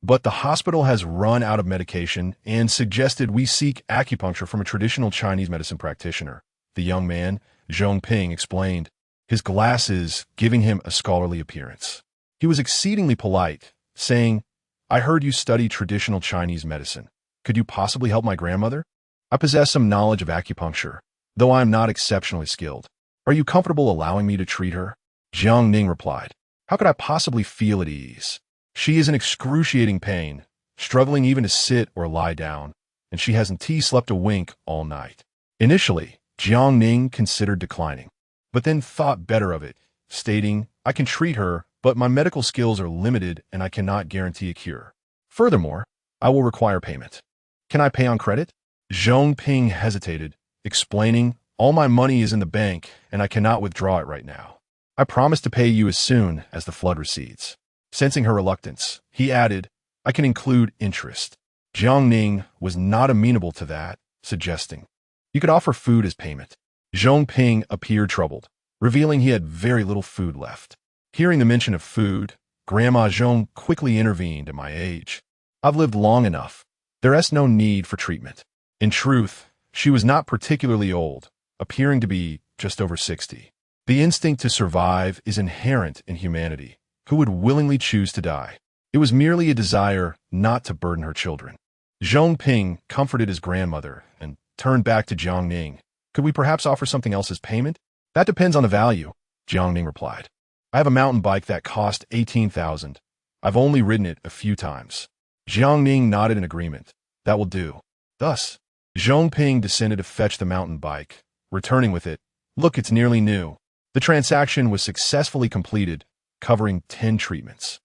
but the hospital has run out of medication and suggested we seek acupuncture from a traditional Chinese medicine practitioner," the young man, Zhong Ping, explained, his glasses giving him a scholarly appearance. He was exceedingly polite, saying, "I heard you study traditional Chinese medicine. Could you possibly help my grandmother? I possess some knowledge of acupuncture, though I am not exceptionally skilled. Are you comfortable allowing me to treat her?" Jiang Ning replied, "How could I possibly feel at ease? She is in excruciating pain, struggling even to sit or lie down, and she hasn't slept a wink all night." Initially, Jiang Ning considered declining, but then thought better of it, stating, "I can treat her, but my medical skills are limited and I cannot guarantee a cure. Furthermore, I will require payment. Can I pay on credit?" Zhong Ping hesitated, explaining, "All my money is in the bank and I cannot withdraw it right now. I promise to pay you as soon as the flood recedes." Sensing her reluctance, he added, "I can include interest." Jiang Ning was not amenable to that, suggesting, "You could offer food as payment." Zhong Ping appeared troubled, revealing he had very little food left. Hearing the mention of food, Grandma Zhong quickly intervened. "At my age, I've lived long enough. There is no need for treatment." In truth, she was not particularly old, appearing to be just over 60. The instinct to survive is inherent in humanity. Who would willingly choose to die? It was merely a desire not to burden her children. Zhong Ping comforted his grandmother and turned back to Jiang Ning. "Could we perhaps offer something else as payment?" "That depends on the value," Jiang Ning replied. "I have a mountain bike that cost 18,000. I've only ridden it a few times. Jiang Ning nodded in agreement. That will do. Thus, Zhong Ping descended to fetch the mountain bike, returning with it. Look, it's nearly new. The transaction was successfully completed, covering 10 treatments.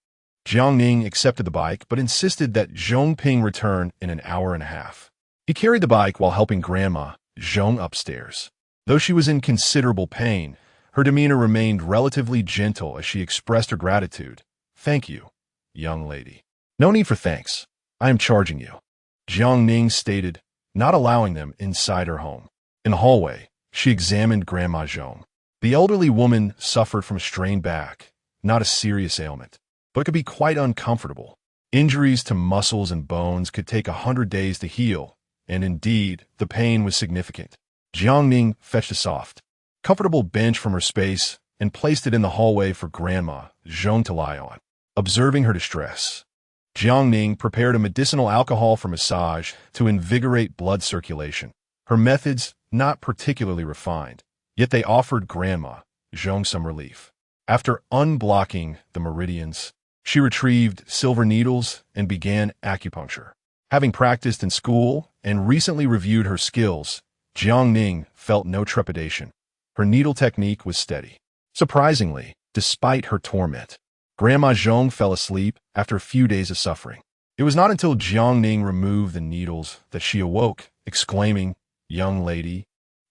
Jiang Ning accepted the bike, but insisted that Zhong Ping return in an hour and a half. He carried the bike while helping Grandma, Zhong, upstairs. Though she was in considerable pain, her demeanor remained relatively gentle as she expressed her gratitude. Thank you, young lady. No need for thanks. I am charging you, Jiang Ning stated, not allowing them inside her home. In the hallway, she examined Grandma Zhong. The elderly woman suffered from a strained back, not a serious ailment, but could be quite uncomfortable. Injuries to muscles and bones could take 100 days to heal, and indeed, the pain was significant. Jiang Ning fetched a soft, comfortable bench from her space and placed it in the hallway for Grandma Zhong to lie on. Observing her distress, Jiang Ning prepared a medicinal alcohol for massage to invigorate blood circulation. Her methods, not particularly refined, yet they offered Grandma Zhong some relief. After unblocking the meridians, she retrieved silver needles and began acupuncture. Having practiced in school and recently reviewed her skills, Jiang Ning felt no trepidation. Her needle technique was steady. Surprisingly, despite her torment, Grandma Zhong fell asleep after a few days of suffering. It was not until Jiang Ning removed the needles that she awoke, exclaiming, "Young lady,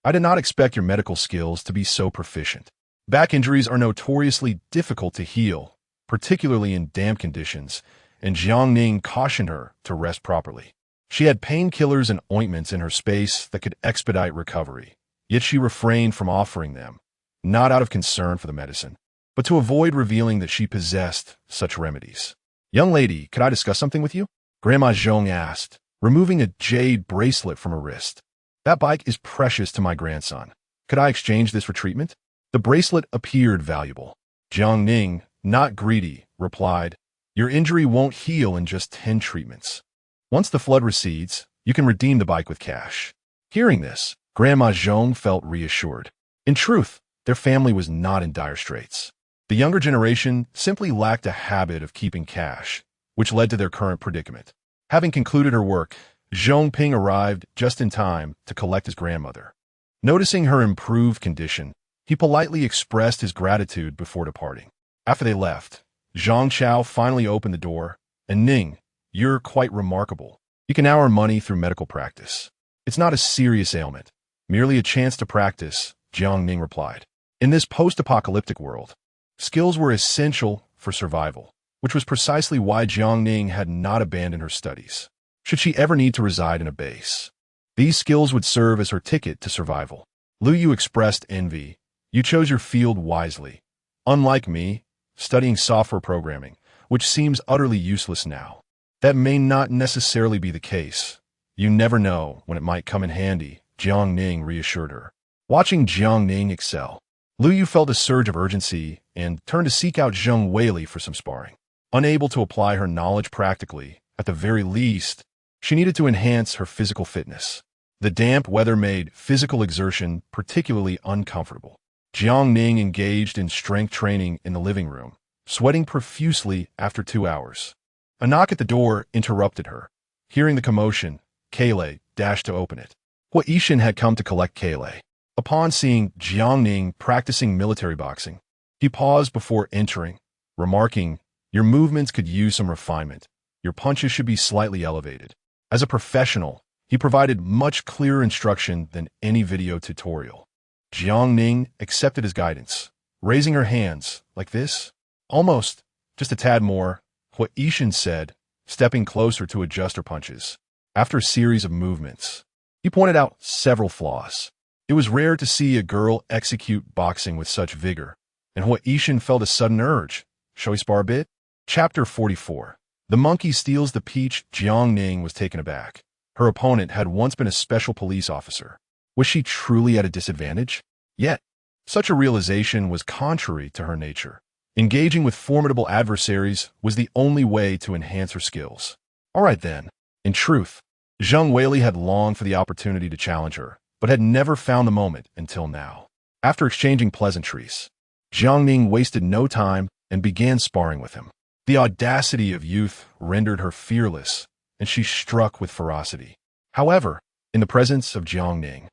I did not expect your medical skills to be so proficient." Back injuries are notoriously difficult to heal, particularly in damp conditions, and Jiang Ning cautioned her to rest properly. She had painkillers and ointments in her space that could expedite recovery, yet she refrained from offering them, not out of concern for the medicine, but to avoid revealing that she possessed such remedies. "Young lady, could I discuss something with you?" Grandma Zhong asked, removing a jade bracelet from her wrist. "That bike is precious to my grandson. Could I exchange this for treatment?" The bracelet appeared valuable. Jiang Ning, not greedy, replied, "Your injury won't heal in just 10 treatments. Once the flood recedes, you can redeem the bike with cash." Hearing this, Grandma Zhong felt reassured. In truth, their family was not in dire straits. The younger generation simply lacked a habit of keeping cash, which led to their current predicament. Having concluded her work, Zhong Ping arrived just in time to collect his grandmother. Noticing her improved condition, he politely expressed his gratitude before departing. After they left, Zhang Chao finally opened the door, and "Ning, you're quite remarkable. You can now earn money through medical practice. It's not a serious ailment, merely a chance to practice," Jiang Ning replied. In this post-apocalyptic world, skills were essential for survival, which was precisely why Jiang Ning had not abandoned her studies. Should she ever need to reside in a base, these skills would serve as her ticket to survival. Lu Yu expressed envy. "You chose your field wisely. Unlike me, studying software programming, which seems utterly useless now. That may not necessarily be the case. You never know when it might come in handy," Jiang Ning reassured her. Watching Jiang Ning excel, Lu Yu felt a surge of urgency and turned to seek out Zheng Weili for some sparring. Unable to apply her knowledge practically, at the very least, she needed to enhance her physical fitness. The damp weather made physical exertion particularly uncomfortable. Jiang Ning engaged in strength training in the living room, sweating profusely after 2 hours. A knock at the door interrupted her. Hearing the commotion, Kailei dashed to open it. Hua Yishan had come to collect Kailei. Upon seeing Jiang Ning practicing military boxing, he paused before entering, remarking, "Your movements could use some refinement. Your punches should be slightly elevated." As a professional, he provided much clearer instruction than any video tutorial. Jiang Ning accepted his guidance, raising her hands, "Like this?" "Almost, just a tad more," Hua Yishan said, stepping closer to adjust her punches. After a series of movements, he pointed out several flaws. It was rare to see a girl execute boxing with such vigor, and Hua Yishan felt a sudden urge. "Shall we spar a bit?" Chapter 44. The monkey steals the peach. Jiang Ning was taken aback. Her opponent had once been a special police officer. Was she truly at a disadvantage? Yet, such a realization was contrary to her nature. Engaging with formidable adversaries was the only way to enhance her skills. All right then. In truth, Zheng Weili had longed for the opportunity to challenge her, but had never found the moment until now. After exchanging pleasantries, Jiang Ning wasted no time and began sparring with him. The audacity of youth rendered her fearless, and she struck with ferocity. However, in the presence of Jiang Ning,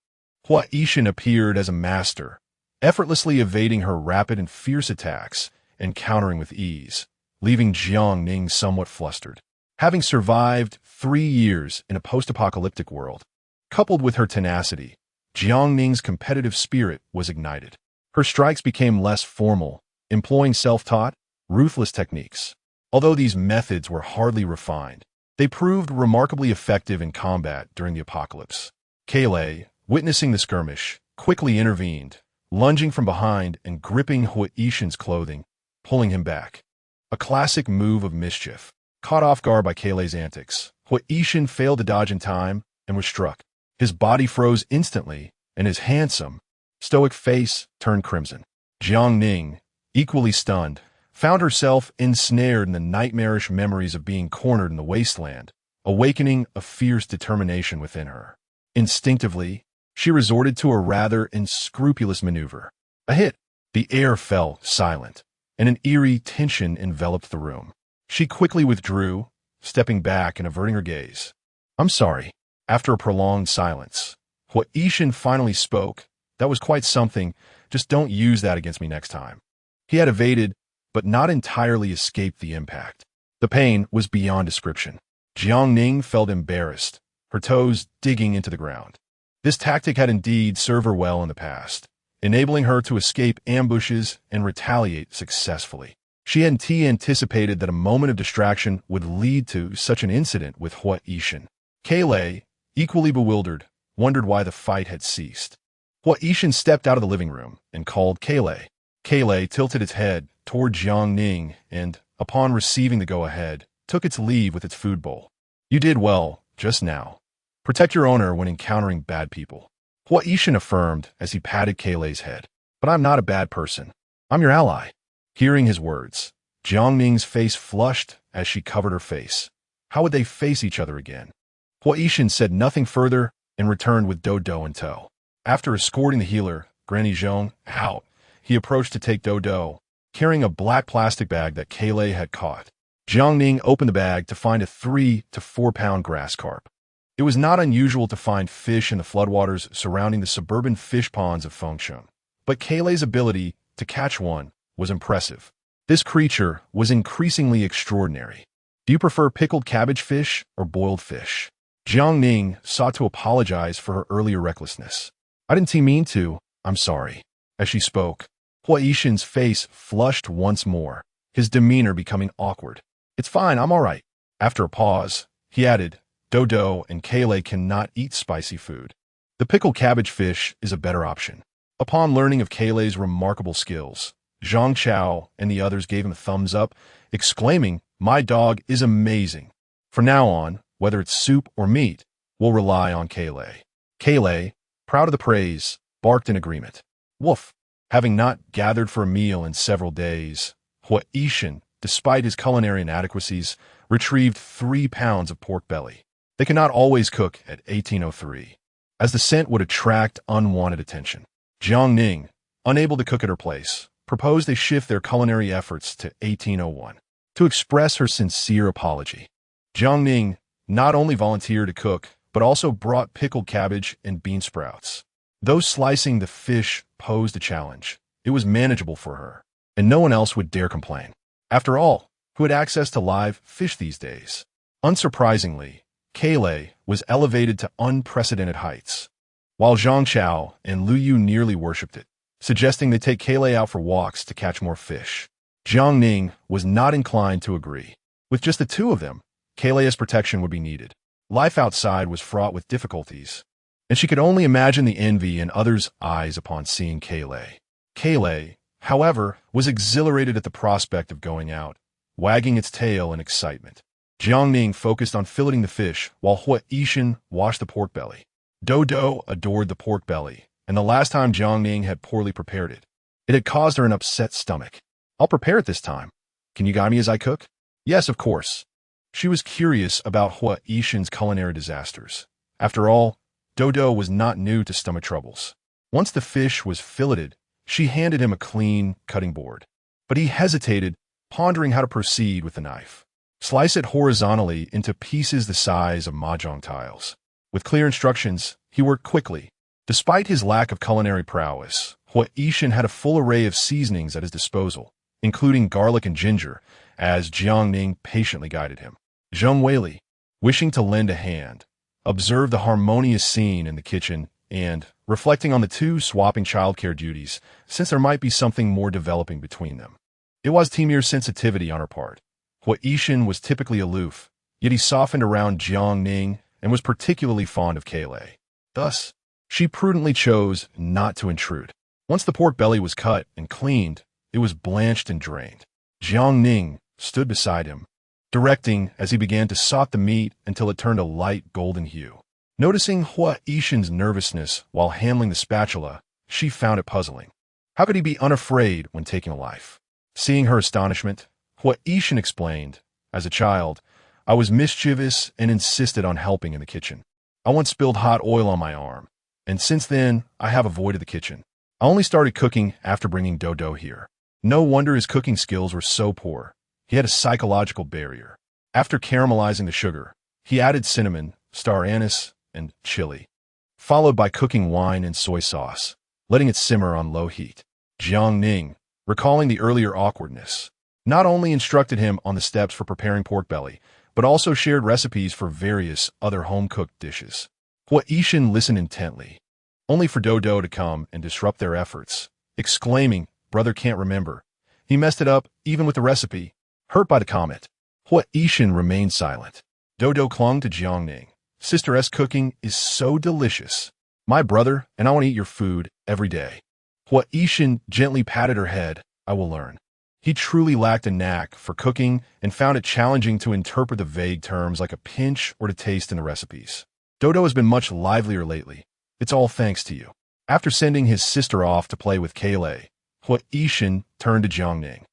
Hua Yishan appeared as a master, effortlessly evading her rapid and fierce attacks and countering with ease, leaving Jiang Ning somewhat flustered. Having survived 3 years in a post-apocalyptic world, coupled with her tenacity, Jiang Ning's competitive spirit was ignited. Her strikes became less formal, employing self-taught, ruthless techniques. Although these methods were hardly refined, they proved remarkably effective in combat during the apocalypse. Kailei, witnessing the skirmish, quickly intervened, lunging from behind and gripping Hua Yishan's clothing, pulling him back. A classic move of mischief. Caught off guard by Keilei's antics, Hua Yishan failed to dodge in time and was struck. His body froze instantly, and his handsome, stoic face turned crimson. Jiang Ning, equally stunned, found herself ensnared in the nightmarish memories of being cornered in the wasteland, awakening a fierce determination within her. Instinctively, she resorted to a rather unscrupulous maneuver. A hit. The air fell silent, and an eerie tension enveloped the room. She quickly withdrew, stepping back and averting her gaze. "I'm sorry." After a prolonged silence, Hua Yishan finally spoke. "That was quite something. Just don't use that against me next time." He had evaded, but not entirely escaped the impact. The pain was beyond description. Jiang Ning felt embarrassed, her toes digging into the ground. This tactic had indeed served her well in the past, enabling her to escape ambushes and retaliate successfully. She hadn't anticipated that a moment of distraction would lead to such an incident with Hua Yishan. Kailei, equally bewildered, wondered why the fight had ceased. Hua Yishan stepped out of the living room and called Kailei. Kailei tilted its head toward Jiang Ning and, upon receiving the go-ahead, took its leave with its food bowl. "You did well, just now. Protect your owner when encountering bad people," Hua Yishan affirmed as he patted Keilei's head. "But I'm not a bad person. I'm your ally." Hearing his words, Jiang Ning's face flushed as she covered her face. How would they face each other again? Hua Yishan said nothing further and returned with Dodo in tow. After escorting the healer, Granny Zhong, out, he approached to take Dodo, carrying a black plastic bag that Kailei had caught. Jiang Ning opened the bag to find a 3 to 4 pound grass carp. It was not unusual to find fish in the floodwaters surrounding the suburban fish ponds of Fengsheng, but Keilei's ability to catch one was impressive. This creature was increasingly extraordinary. "Do you prefer pickled cabbage fish or boiled fish?" Jiang Ning sought to apologize for her earlier recklessness. "I didn't mean to. I'm sorry." As she spoke, Hua Yishan's face flushed once more, his demeanor becoming awkward. "It's fine, I'm all right." After a pause, he added, "Dodo and Kailei cannot eat spicy food. The pickled cabbage fish is a better option." Upon learning of Keilei's remarkable skills, Zhang Chao and the others gave him a thumbs up, exclaiming, "My dog is amazing. From now on, whether it's soup or meat, we'll rely on Kailei." Kailei, proud of the praise, barked in agreement. Woof! Having not gathered for a meal in several days, Hua Yishan, despite his culinary inadequacies, retrieved 3 pounds of pork belly. They could not always cook at 1803, as the scent would attract unwanted attention. Jiang Ning, unable to cook at her place, proposed they shift their culinary efforts to 1801 to express her sincere apology. Jiang Ning not only volunteered to cook, but also brought pickled cabbage and bean sprouts. Though slicing the fish posed a challenge, it was manageable for her, and no one else would dare complain. After all, who had access to live fish these days? Unsurprisingly, Kailei was elevated to unprecedented heights, while Zhang Chao and Lu Yu nearly worshipped it, suggesting they take Kailei out for walks to catch more fish. Jiang Ning was not inclined to agree. With just the two of them, Keilei's protection would be needed. Life outside was fraught with difficulties, and she could only imagine the envy in others' eyes upon seeing Kailei. Kailei, however, was exhilarated at the prospect of going out, wagging its tail in excitement. Jiang Ning focused on filleting the fish, while Hua Yishan washed the pork belly. Dodo adored the pork belly, and the last time Jiang Ning had poorly prepared it, it had caused her an upset stomach. "I'll prepare it this time. Can you guide me as I cook?" "Yes, of course." She was curious about Hua Yishan's culinary disasters. After all, Dodo was not new to stomach troubles. Once the fish was filleted, she handed him a clean cutting board. But he hesitated, pondering how to proceed with the knife. Slice it horizontally into pieces the size of mahjong tiles. With clear instructions, he worked quickly. Despite his lack of culinary prowess, Hua Yishan had a full array of seasonings at his disposal, including garlic and ginger, as Jiang Ning patiently guided him. Zheng Weili, wishing to lend a hand, observed the harmonious scene in the kitchen and, reflecting on the two swapping childcare duties, since there might be something more developing between them. It was Timir's sensitivity on her part. Hua Yishan was typically aloof, yet he softened around Jiang Ning and was particularly fond of Kailei. Thus, she prudently chose not to intrude. Once the pork belly was cut and cleaned, it was blanched and drained. Jiang Ning stood beside him, directing as he began to saute the meat until it turned a light golden hue. Noticing Hua Yishan's nervousness while handling the spatula, she found it puzzling. How could he be unafraid when taking a life? Seeing her astonishment, Hua Yishan explained, "As a child, I was mischievous and insisted on helping in the kitchen. I once spilled hot oil on my arm, and since then, I have avoided the kitchen. I only started cooking after bringing Dodo here. No wonder his cooking skills were so poor. He had a psychological barrier. After caramelizing the sugar, he added cinnamon, star anise, and chili, followed by cooking wine and soy sauce, letting it simmer on low heat." Jiang Ning, recalling the earlier awkwardness, not only instructed him on the steps for preparing pork belly, but also shared recipes for various other home-cooked dishes. Hua Yishan listened intently, only for Dodo to come and disrupt their efforts, exclaiming, "Brother can't remember. He messed it up even with the recipe." Hurt by the comment, Hua Yishan remained silent. Dodo clung to Jiang Ning. "Sister-S cooking is so delicious. My brother and I want to eat your food every day." Hua Yishan gently patted her head. "I will learn." He truly lacked a knack for cooking and found it challenging to interpret the vague terms like a pinch or to taste in the recipes. "Dodo has been much livelier lately. It's all thanks to you." After sending his sister off to play with Kailei, Hua Yishan turned to Jiang Ning.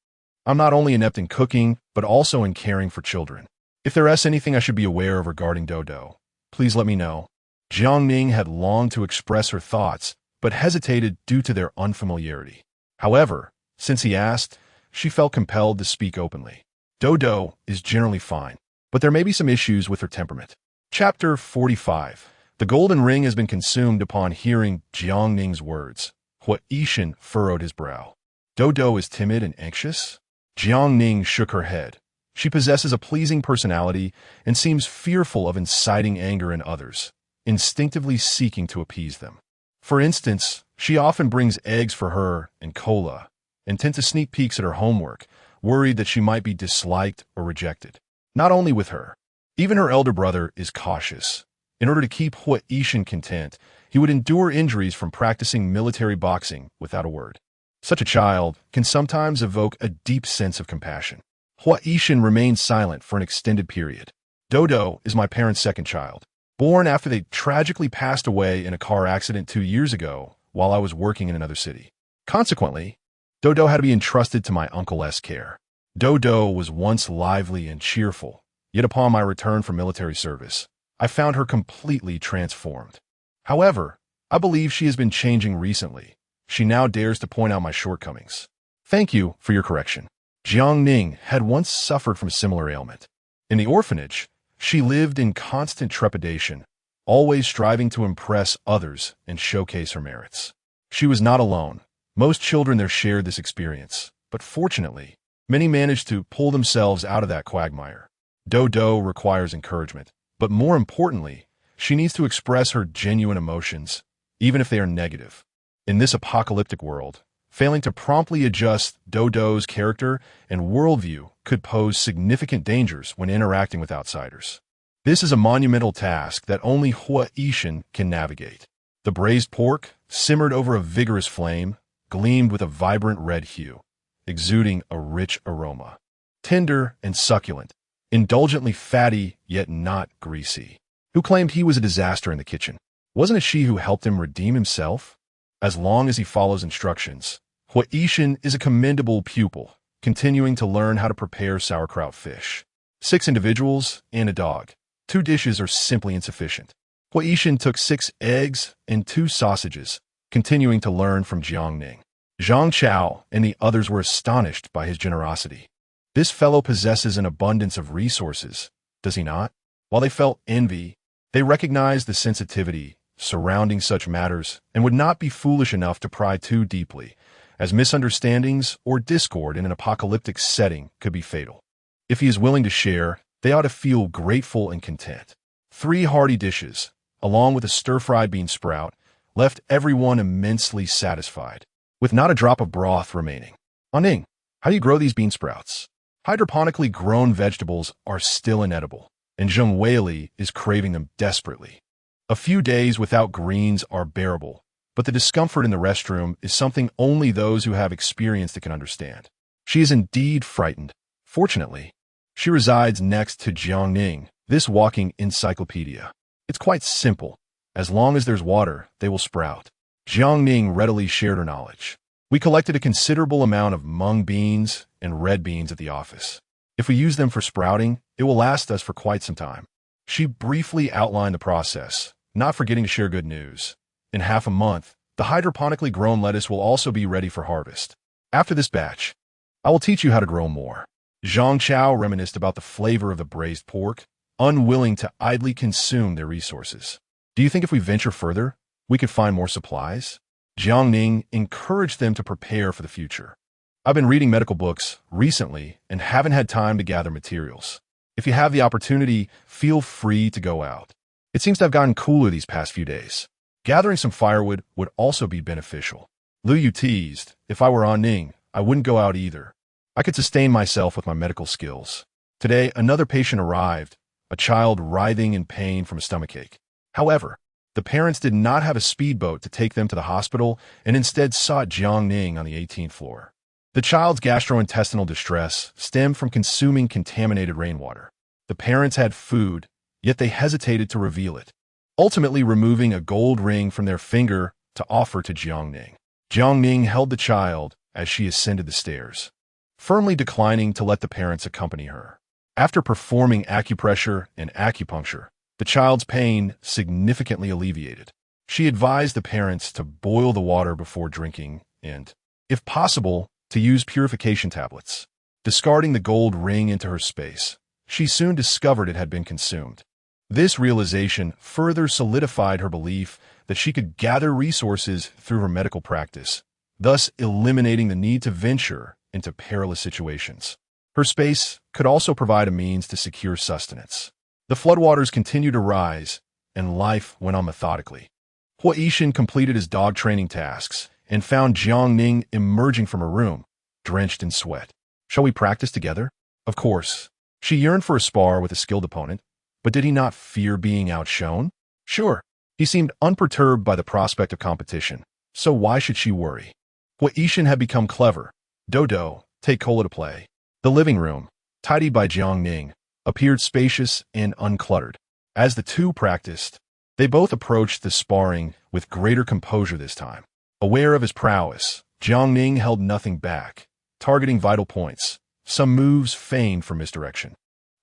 "I'm not only inept in cooking, but also in caring for children. If there is anything I should be aware of regarding Dodo, please let me know." Jiang Ning had longed to express her thoughts, but hesitated due to their unfamiliarity. However, since he asked, she felt compelled to speak openly. "Dodo is generally fine, but there may be some issues with her temperament." Chapter 45. The golden ring has been consumed. Upon hearing Jiang Ning's words, Hua Yishan furrowed his brow. "Dodo is timid and anxious?" Jiang Ning shook her head. "She possesses a pleasing personality and seems fearful of inciting anger in others, instinctively seeking to appease them. For instance, she often brings eggs for her and Cola, and tends to sneak peeks at her homework, worried that she might be disliked or rejected. Not only with her, even her elder brother is cautious. In order to keep Hua Yishan content, he would endure injuries from practicing military boxing without a word. Such a child can sometimes evoke a deep sense of compassion." Hua Yishan remained silent for an extended period. "Dodo is my parents' second child, born after they tragically passed away in a car accident 2 years ago while I was working in another city. Consequently, Dodo had to be entrusted to my uncle's care. Dodo was once lively and cheerful, yet upon my return from military service, I found her completely transformed. However, I believe she has been changing recently. She now dares to point out my shortcomings." "Thank you for your correction." Jiang Ning had once suffered from a similar ailment. In the orphanage, she lived in constant trepidation, always striving to impress others and showcase her merits. She was not alone. Most children there shared this experience, but fortunately, many managed to pull themselves out of that quagmire. Dodo requires encouragement, but more importantly, she needs to express her genuine emotions, even if they are negative. In this apocalyptic world, failing to promptly adjust Dodo's character and worldview could pose significant dangers when interacting with outsiders. This is a monumental task that only Hua Yishan can navigate. The braised pork, simmered over a vigorous flame, gleamed with a vibrant red hue, exuding a rich aroma. Tender and succulent, indulgently fatty yet not greasy. Who claimed he was a disaster in the kitchen? Wasn't it she who helped him redeem himself? As long as he follows instructions, Hua Yishan is a commendable pupil, continuing to learn how to prepare sauerkraut fish. 6 individuals and a dog. 2 dishes are simply insufficient. Hua Yishan took 6 eggs and 2 sausages, continuing to learn from Jiang Ning. Zhang Chao and the others were astonished by his generosity. This fellow possesses an abundance of resources, does he not? While they felt envy, they recognized the sensitivity surrounding such matters and would not be foolish enough to pry too deeply, as misunderstandings or discord in an apocalyptic setting could be fatal. If he is willing to share, they ought to feel grateful and content. 3 hearty dishes, along with a stir-fried bean sprout, left everyone immensely satisfied, with not a drop of broth remaining. Jiang Ning, how do you grow these bean sprouts? Hydroponically grown vegetables are still inedible, and Jiang Wei is craving them desperately. A few days without greens are bearable, but the discomfort in the restroom is something only those who have experience can understand. She is indeed frightened. Fortunately, she resides next to Jiang Ning, this walking encyclopedia. It's quite simple. As long as there's water, they will sprout. Jiang Ning readily shared her knowledge. We collected a considerable amount of mung beans and red beans at the office. If we use them for sprouting, it will last us for quite some time. She briefly outlined the process, not forgetting to share good news. In half a month, the hydroponically grown lettuce will also be ready for harvest. After this batch, I will teach you how to grow more. Zhang Chao reminisced about the flavor of the braised pork, unwilling to idly consume their resources. Do you think if we venture further, we could find more supplies? Jiang Ning encouraged them to prepare for the future. I've been reading medical books recently and haven't had time to gather materials. If you have the opportunity, feel free to go out. It seems to have gotten cooler these past few days. Gathering some firewood would also be beneficial. Lu Yu teased, if I were Jiang Ning, I wouldn't go out either. I could sustain myself with my medical skills. Today, another patient arrived, a child writhing in pain from a stomachache. However, the parents did not have a speedboat to take them to the hospital and instead sought Jiang Ning on the 18th floor. The child's gastrointestinal distress stemmed from consuming contaminated rainwater. The parents had food, yet they hesitated to reveal it, ultimately removing a gold ring from their finger to offer to Jiang Ning. Jiang Ning held the child as she ascended the stairs, firmly declining to let the parents accompany her. After performing acupressure and acupuncture, the child's pain significantly alleviated. She advised the parents to boil the water before drinking and, if possible, to use purification tablets. Discarding the gold ring into her space, she soon discovered it had been consumed. This realization further solidified her belief that she could gather resources through her medical practice, thus eliminating the need to venture into perilous situations. Her space could also provide a means to secure sustenance. The floodwaters continued to rise, and life went on methodically. Hua Yixin completed his dog training tasks and found Jiang Ning emerging from her room, drenched in sweat. Shall we practice together? Of course. She yearned for a spar with a skilled opponent, but did he not fear being outshone? Sure. He seemed unperturbed by the prospect of competition, so why should she worry? Hua Yixin had become clever. Dodo, take Cola to play. The living room, tidied by Jiang Ning, appeared spacious and uncluttered. As the two practiced, they both approached the sparring with greater composure this time. Aware of his prowess, Jiang Ning held nothing back, targeting vital points, some moves feigned for misdirection.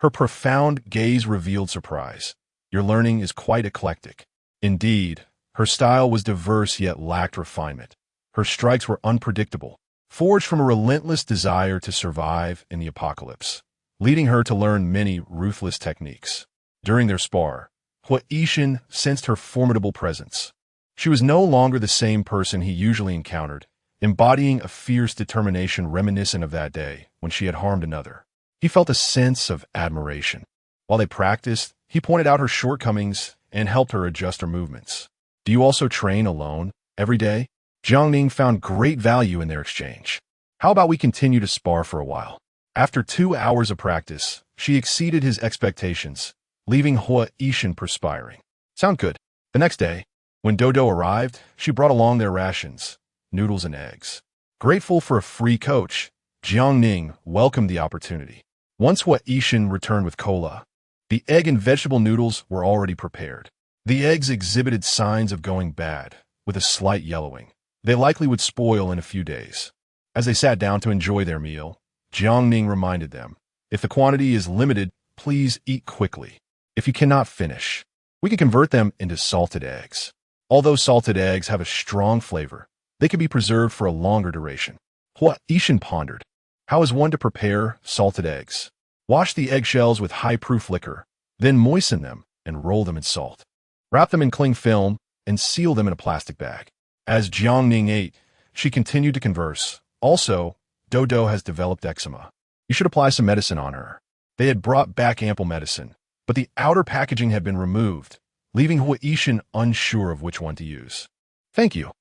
Her profound gaze revealed surprise. Your learning is quite eclectic. Indeed, her style was diverse yet lacked refinement. Her strikes were unpredictable, forged from a relentless desire to survive in the apocalypse, leading her to learn many ruthless techniques. During their spar, Hua Yixin sensed her formidable presence. She was no longer the same person he usually encountered, embodying a fierce determination reminiscent of that day when she had harmed another. He felt a sense of admiration. While they practiced, he pointed out her shortcomings and helped her adjust her movements. Do you also train alone, every day? Jiang Ning found great value in their exchange. How about we continue to spar for a while? After 2 hours of practice, she exceeded his expectations, leaving Hua Yixin perspiring. Sound good. The next day, when Dodo arrived, she brought along their rations, noodles and eggs. Grateful for a free coach, Jiang Ning welcomed the opportunity. Once Hua Yixin returned with cola, the egg and vegetable noodles were already prepared. The eggs exhibited signs of going bad, with a slight yellowing. They likely would spoil in a few days. As they sat down to enjoy their meal, Jiang Ning reminded them, if the quantity is limited, please eat quickly. If you cannot finish, we can convert them into salted eggs. Although salted eggs have a strong flavor, they can be preserved for a longer duration. Hua Yixin pondered. How is one to prepare salted eggs? Wash the eggshells with high-proof liquor, then moisten them and roll them in salt. Wrap them in cling film and seal them in a plastic bag. As Jiang Ning ate, she continued to converse. Also, Dodo has developed eczema. You should apply some medicine on her. They had brought back ample medicine, but the outer packaging had been removed, leaving Huaishan unsure of which one to use. Thank you.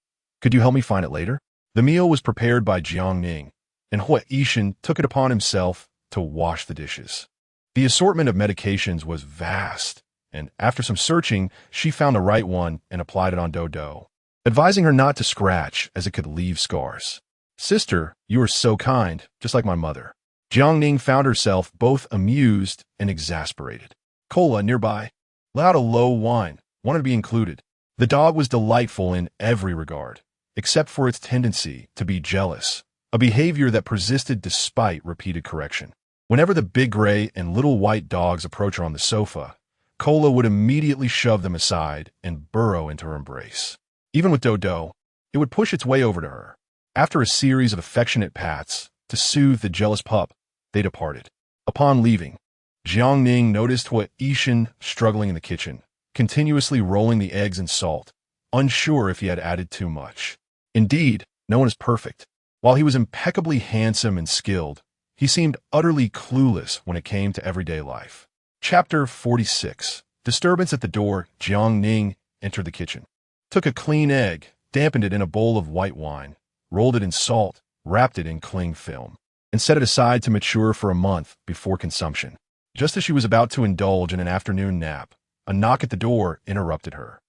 Could you help me find it later? The meal was prepared by Jiang Ning, and Huaishan took it upon himself to wash the dishes. The assortment of medications was vast, and after some searching, she found the right one and applied it on Dodo, advising her not to scratch as it could leave scars. Sister, you are so kind, just like my mother. Jiang Ning found herself both amused and exasperated. Cola nearby. Let out a low whine, wanted to be included. The dog was delightful in every regard, except for its tendency to be jealous, a behavior that persisted despite repeated correction. Whenever the big gray and little white dogs approached her on the sofa, Cola would immediately shove them aside and burrow into her embrace. Even with Dodo, it would push its way over to her. After a series of affectionate pats to soothe the jealous pup, they departed. Upon leaving, Jiang Ning noticed Huaishan struggling in the kitchen, continuously rolling the eggs in salt, unsure if he had added too much. Indeed, no one is perfect. While he was impeccably handsome and skilled, he seemed utterly clueless when it came to everyday life. Chapter 46. Disturbance at the door. Jiang Ning entered the kitchen, took a clean egg, dampened it in a bowl of white wine, rolled it in salt, wrapped it in cling film, and set it aside to mature for a month before consumption. Just as she was about to indulge in an afternoon nap, a knock at the door interrupted her.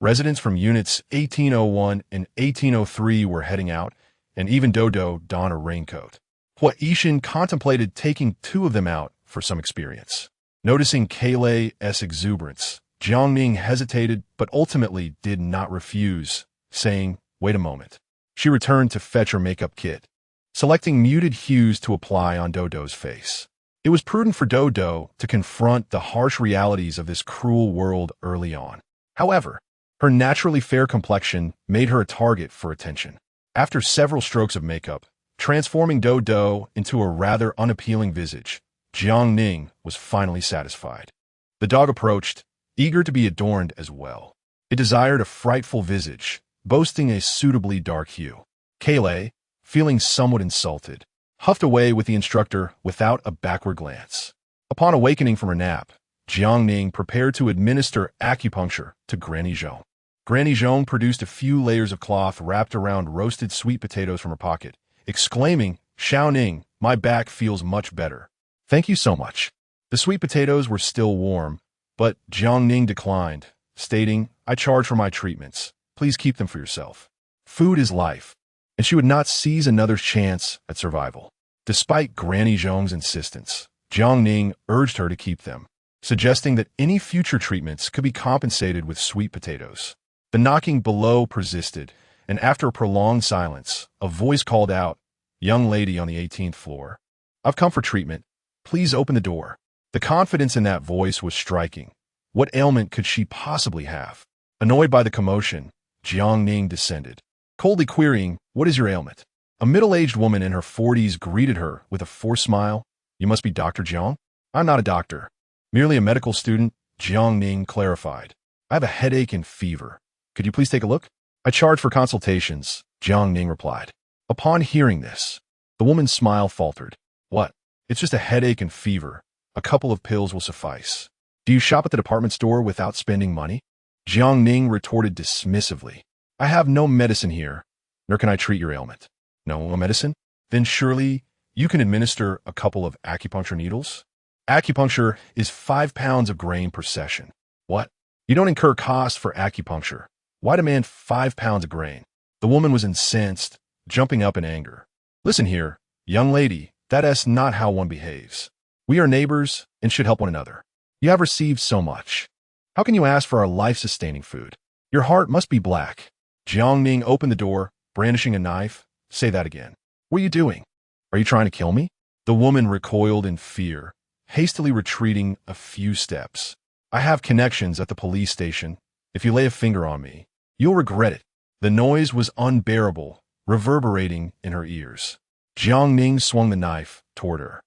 Residents from units 1801 and 1803 were heading out, and even Dodo donned a raincoat. Huaishan contemplated taking two of them out for some experience. Noticing Kayleigh's exuberance, Jiang Ning hesitated but ultimately did not refuse, saying, "Wait a moment." She returned to fetch her makeup kit, selecting muted hues to apply on Dodo's face. It was prudent for Dodo to confront the harsh realities of this cruel world early on. However, her naturally fair complexion made her a target for attention. After several strokes of makeup, transforming Dodo into a rather unappealing visage, Jiang Ning was finally satisfied. The dog approached, eager to be adorned as well. It desired a frightful visage, boasting a suitably dark hue. Kayleigh, feeling somewhat insulted, huffed away with the instructor without a backward glance. Upon awakening from her nap, Jiang Ning prepared to administer acupuncture to Granny Zhong. Granny Zhong produced a few layers of cloth wrapped around roasted sweet potatoes from her pocket, exclaiming, "Xiao Ning, my back feels much better. Thank you so much." The sweet potatoes were still warm, but Jiang Ning declined, stating, "I charge for my treatments. Please keep them for yourself. Food is life," and she would not seize another chance at survival. Despite Granny Zhong's insistence, Jiang Ning urged her to keep them, suggesting that any future treatments could be compensated with sweet potatoes. The knocking below persisted, and after a prolonged silence, a voice called out, "Young lady on the 18th floor. I've come for treatment. Please open the door." The confidence in that voice was striking. What ailment could she possibly have? Annoyed by the commotion, Jiang Ning descended, coldly querying, "What is your ailment?" A middle-aged woman in her 40s greeted her with a forced smile. "You must be Dr. Jiang?" "I'm not a doctor. Merely a medical student," Jiang Ning clarified. "I have a headache and fever. Could you please take a look?" "I charge for consultations," Jiang Ning replied. Upon hearing this, the woman's smile faltered. "What? It's just a headache and fever. A couple of pills will suffice. Do you shop at the department store without spending money?" Jiang Ning retorted dismissively. "I have no medicine here, nor can I treat your ailment." "No medicine? Then surely you can administer a couple of acupuncture needles?" "Acupuncture is 5 pounds of grain per session." "What? You don't incur cost for acupuncture. Why demand 5 pounds of grain?" The woman was incensed, jumping up in anger. "Listen here, young lady, that's not how one behaves. We are neighbors and should help one another. You have received so much. How can you ask for our life-sustaining food? Your heart must be black." Jiang Ning opened the door, brandishing a knife. "Say that again. What are you doing? Are you trying to kill me?" The woman recoiled in fear, hastily retreating a few steps. "I have connections at the police station. If you lay a finger on me, you'll regret it." The noise was unbearable, reverberating in her ears. Jiang Ning swung the knife toward her.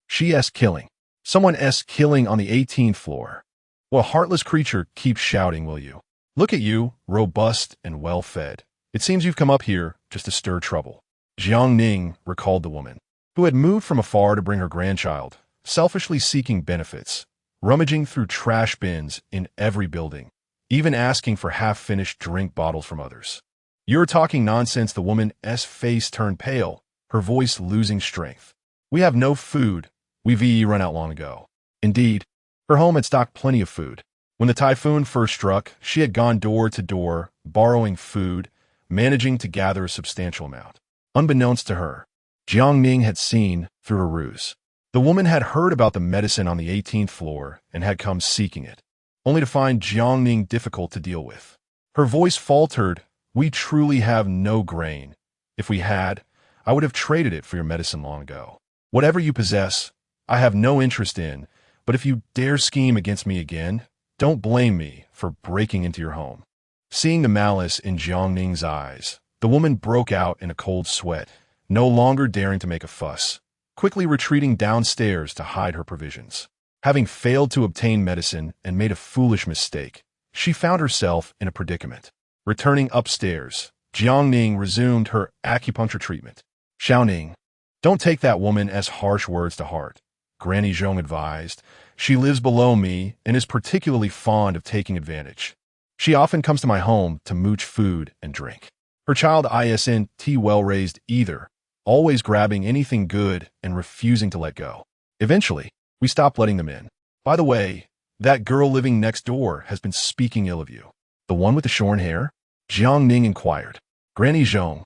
She killing. Someone killing on the 18th floor. Well, heartless creature, keep shouting, will you? Look at you, robust and well-fed. It seems you've come up here just to stir trouble. Jiang Ning recalled the woman, who had moved from afar to bring her grandchild, selfishly seeking benefits, rummaging through trash bins in every building, even asking for half-finished drink bottles from others. You're talking nonsense. The woman's face turned pale, her voice losing strength. We have no food. We've run out long ago. Indeed, her home had stocked plenty of food. When the typhoon first struck, she had gone door to door, borrowing food, managing to gather a substantial amount. Unbeknownst to her, Jiang Ning had seen through her ruse. The woman had heard about the medicine on the 18th floor and had come seeking it, only to find Jiang Ning difficult to deal with. Her voice faltered. We truly have no grain. If we had, I would have traded it for your medicine long ago. Whatever you possess, I have no interest in, but if you dare scheme against me again, don't blame me for breaking into your home. Seeing the malice in Jiang Ning's eyes, the woman broke out in a cold sweat, no longer daring to make a fuss, quickly retreating downstairs to hide her provisions. Having failed to obtain medicine and made a foolish mistake, she found herself in a predicament. Returning upstairs, Jiang Ning resumed her acupuncture treatment. Sharpening. Don't take that woman's harsh words to heart, Granny Zhong advised. She lives below me and is particularly fond of taking advantage. She often comes to my home to mooch food and drink. Her child isn't well-raised either, always grabbing anything good and refusing to let go. Eventually, we stopped letting them in. By the way, that girl living next door has been speaking ill of you. The one with the shorn hair? Jiang Ning inquired. Granny Zhong,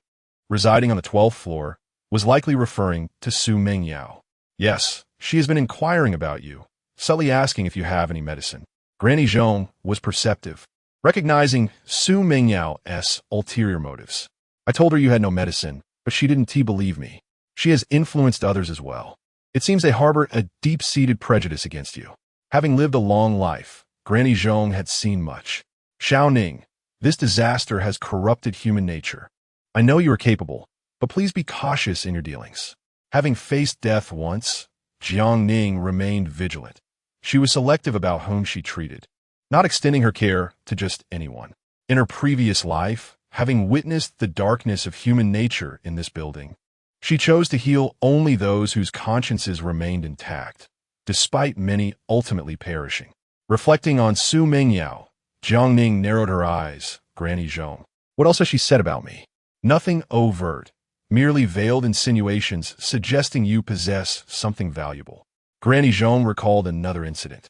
residing on the 12th floor, was likely referring to Su Mengyao. Yes, she has been inquiring about you, subtly asking if you have any medicine. Granny Zhong was perceptive, recognizing Su Mengyao's ulterior motives. I told her you had no medicine, but she didn't believe me. She has influenced others as well. It seems they harbor a deep-seated prejudice against you. Having lived a long life, Granny Zhong had seen much. Sharpening. This disaster has corrupted human nature. I know you are capable, but please be cautious in your dealings. Having faced death once, Jiang Ning remained vigilant. She was selective about whom she treated, not extending her care to just anyone. In her previous life, having witnessed the darkness of human nature in this building, she chose to heal only those whose consciences remained intact, despite many ultimately perishing. Reflecting on Su Mengyao, Jiang Ning narrowed her eyes. Granny Zhong. What else has she said about me? Nothing overt, merely veiled insinuations suggesting you possess something valuable. Granny Zhong recalled another incident.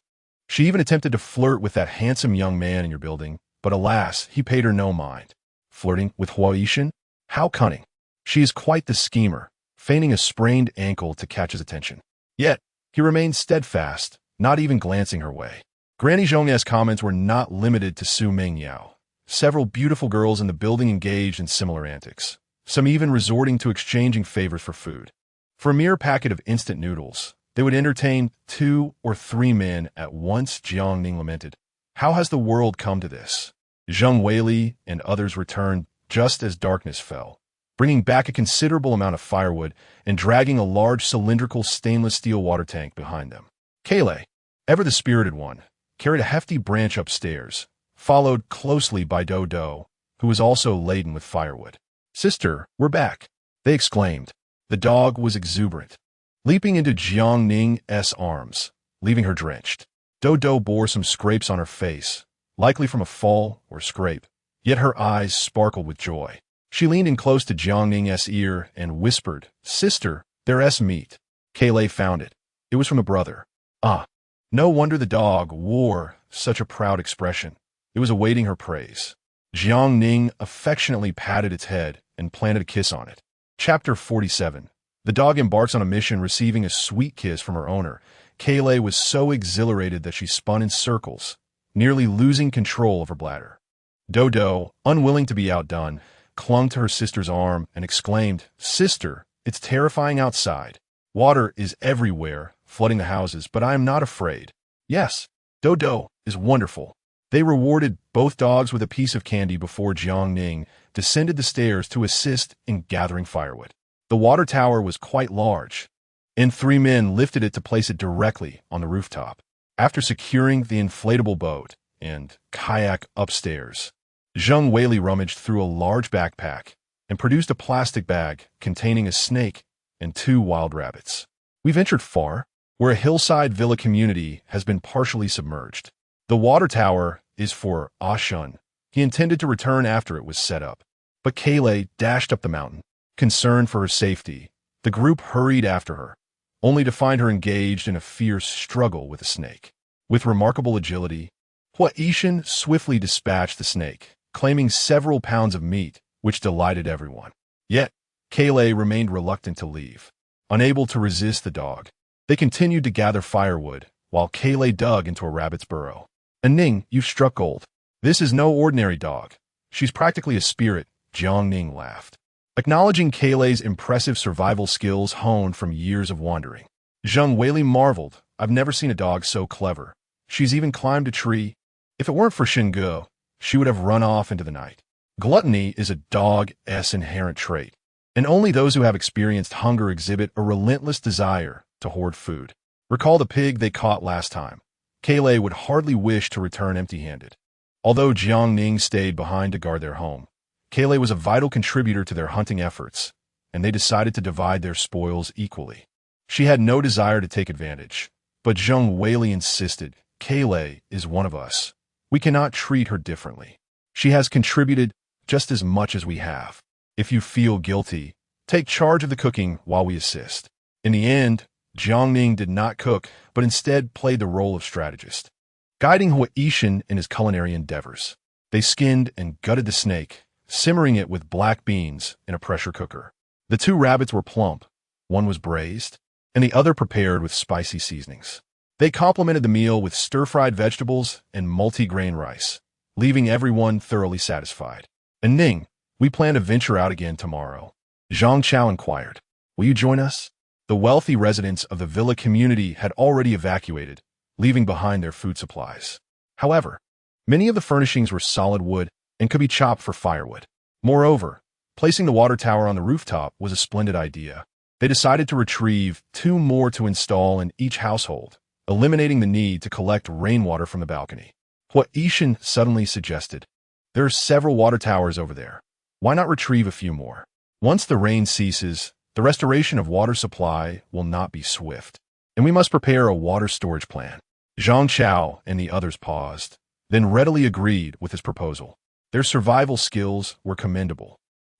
She even attempted to flirt with that handsome young man in your building, but alas, he paid her no mind. Flirting with Huaishan? How cunning. She is quite the schemer, feigning a sprained ankle to catch his attention. Yet, he remained steadfast, not even glancing her way. Granny Zhong's comments were not limited to Su Mengyao. Several beautiful girls in the building engaged in similar antics, some even resorting to exchanging favors for food. For a mere packet of instant noodles, they would entertain 2 or 3 men at once. Jiang Ning lamented. How has the world come to this? Zheng Weili and others returned just as darkness fell, bringing back a considerable amount of firewood and dragging a large cylindrical stainless steel water tank behind them. Kale, ever the spirited one, carried a hefty branch upstairs, followed closely by Dodo, who was also laden with firewood. Sister, we're back, they exclaimed. The dog was exuberant, leaping into Jiang Ning's arms, leaving her drenched. Dodo bore some scrapes on her face, likely from a fall or scrape, yet her eyes sparkled with joy. She leaned in close to Jiang Ning's ear and whispered, Sister, there's meat. Kale found it. It was from a brother. No wonder the dog wore such a proud expression. It was awaiting her praise. Jiang Ning affectionately patted its head and planted a kiss on it. Chapter 47. The dog embarks on a mission, receiving a sweet kiss from her owner. Kale was so exhilarated that she spun in circles, nearly losing control of her bladder. Dodo, unwilling to be outdone, clung to her sister's arm and exclaimed, Sister, it's terrifying outside. Water is everywhere, flooding the houses, but I am not afraid. Yes, Dodo is wonderful. They rewarded both dogs with a piece of candy before Jiang Ning descended the stairs to assist in gathering firewood. The water tower was quite large, and 3 men lifted it to place it directly on the rooftop. After securing the inflatable boat and kayak upstairs, Jiang Weili rummaged through a large backpack and produced a plastic bag containing a snake and 2 wild rabbits. We ventured far, where a hillside villa community has been partially submerged. The water tower is for Ashun. He intended to return after it was set up, but Kaylay dashed up the mountain. Concerned for her safety, the group hurried after her, only to find her engaged in a fierce struggle with a snake. With remarkable agility, Hua Yishan swiftly dispatched the snake, claiming several pounds of meat, which delighted everyone. Yet, Kaylay remained reluctant to leave. Unable to resist the dog, they continued to gather firewood, while Kaylay dug into a rabbit's burrow. Ning, you've struck gold. This is no ordinary dog. She's practically a spirit, Jiang Ning laughed, acknowledging Kaylay's impressive survival skills honed from years of wandering. Jiang Weili marveled, I've never seen a dog so clever. She's even climbed a tree. If it weren't for Shingo, she would have run off into the night. Gluttony is a dog's inherent trait, and only those who have experienced hunger exhibit a relentless desire to hoard food. Recall the pig they caught last time. Kaylay would hardly wish to return empty-handed. Although Jiang Ning stayed behind to guard their home, Kaylay was a vital contributor to their hunting efforts, and they decided to divide their spoils equally. She had no desire to take advantage, but Jiang Weili insisted, Kaylay is one of us. We cannot treat her differently. She has contributed just as much as we have. If you feel guilty, take charge of the cooking while we assist. In the end, Jiang Ning did not cook, but instead played the role of strategist, guiding Hua Yishan in his culinary endeavors. They skinned and gutted the snake, simmering it with black beans in a pressure cooker. The 2 rabbits were plump. One was braised, and the other prepared with spicy seasonings. They complemented the meal with stir-fried vegetables and multi-grain rice, leaving everyone thoroughly satisfied. And Ning, we plan to venture out again tomorrow. Zhang Chao inquired, will you join us? The wealthy residents of the villa community had already evacuated, leaving behind their food supplies. However, many of the furnishings were solid wood and could be chopped for firewood. Moreover, placing the water tower on the rooftop was a splendid idea. They decided to retrieve 2 more to install in each household, eliminating the need to collect rainwater from the balcony. Hua Yishan suddenly suggested, there are several water towers over there. Why not retrieve a few more? Once the rain ceases, the restoration of water supply will not be swift, and we must prepare a water storage plan. Zhang Chao and the others paused, then readily agreed with his proposal. Their survival skills were commendable,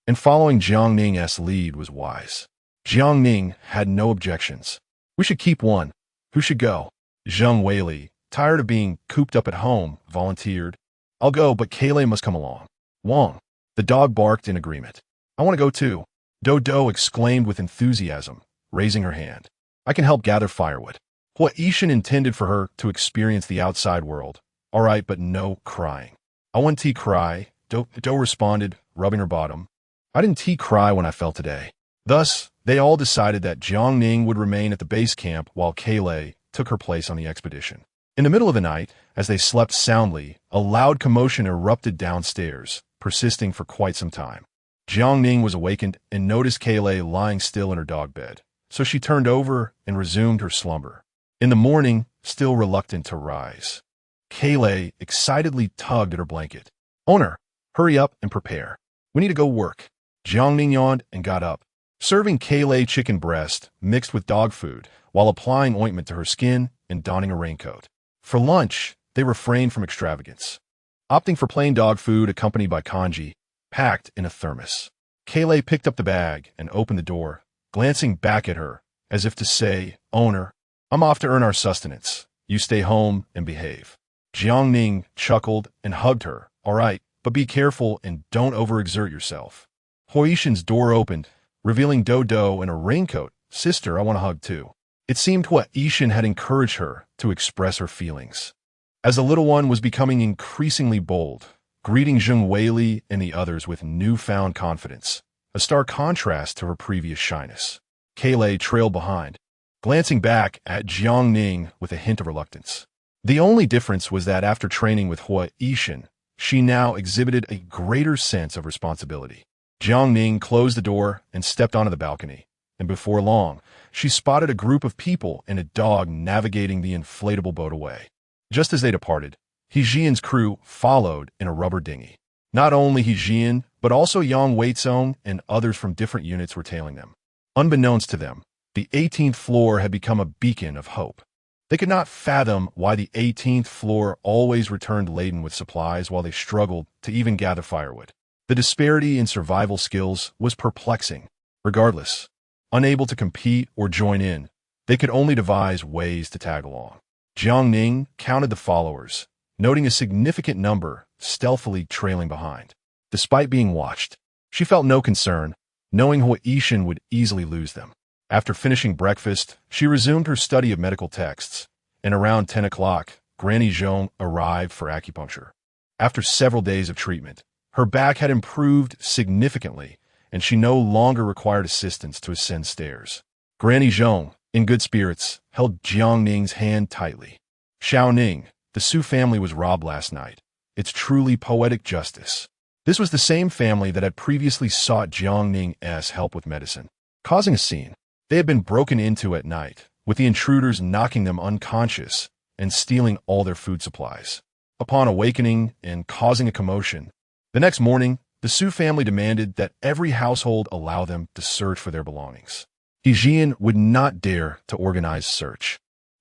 and following Jiang Ning's lead was wise. Jiang Ning had no objections. We should keep one. Who should go? Jiang Weili, tired of being cooped up at home, volunteered. I'll go, but Kaylay must come along. Wang. The dog barked in agreement. I want to go too. Do exclaimed with enthusiasm, raising her hand. I can help gather firewood. Hua Yishan intended for her to experience the outside world. All right, but no crying. I want tea cry, Do responded, rubbing her bottom. I didn't tea cry when I fell today. Thus, they all decided that Jiang Ning would remain at the base camp while Kaylay took her place on the expedition. In the middle of the night, as they slept soundly, a loud commotion erupted downstairs, persisting for quite some time. Jiang Ning was awakened and noticed Kaylay lying still in her dog bed, so she turned over and resumed her slumber. In the morning, still reluctant to rise, Kaylay excitedly tugged at her blanket. Owner, hurry up and prepare. We need to go work. Jiang Ning yawned and got up, serving Kaylay chicken breast mixed with dog food while applying ointment to her skin and donning a raincoat. For lunch, they refrained from extravagance, opting for plain dog food accompanied by congee, packed in a thermos. Kaylay picked up the bag and opened the door, glancing back at her as if to say, Owner, I'm off to earn our sustenance. You stay home and behave. Jiang Ning chuckled and hugged her. All right, but be careful and don't overexert yourself. Hua Yishan's door opened, revealing Do in a raincoat. Sister, I want a hug too. It seemed Hua Yishan had encouraged her to express her feelings. As the little one was becoming increasingly bold, greeting Jiang Weili and the others with newfound confidence, a stark contrast to her previous shyness. Kaylay trailed behind, glancing back at Jiang Ning with a hint of reluctance. The only difference was that after training with Hua Yishan, she now exhibited a greater sense of responsibility. Jiang Ning closed the door and stepped onto the balcony, and before long, she spotted a group of people and a dog navigating the inflatable boat away. Just as they departed, He Jian's crew followed in a rubber dinghy. Not only He Jian, but also Yang Weizong and others from different units were tailing them. Unbeknownst to them, the 18th floor had become a beacon of hope. They could not fathom why the 18th floor always returned laden with supplies while they struggled to even gather firewood. The disparity in survival skills was perplexing. Regardless, unable to compete or join in, they could only devise ways to tag along. Jiang Ning counted the followers, noting a significant number stealthily trailing behind. Despite being watched, she felt no concern, knowing Huaishan would easily lose them. After finishing breakfast, she resumed her study of medical texts, and around 10 o'clock, Granny Zhong arrived for acupuncture. After several days of treatment, her back had improved significantly, and she no longer required assistance to ascend stairs. Granny Zhong, in good spirits, held Jiang Ning's hand tightly. Ning, the Su family was robbed last night. It's truly poetic justice. This was the same family that had previously sought Jiang Ning's help with medicine, causing a scene. They had been broken into at night, with the intruders knocking them unconscious and stealing all their food supplies. Upon awakening and causing a commotion, the next morning, the Su family demanded that every household allow them to search for their belongings. He Jian would not dare to organize search,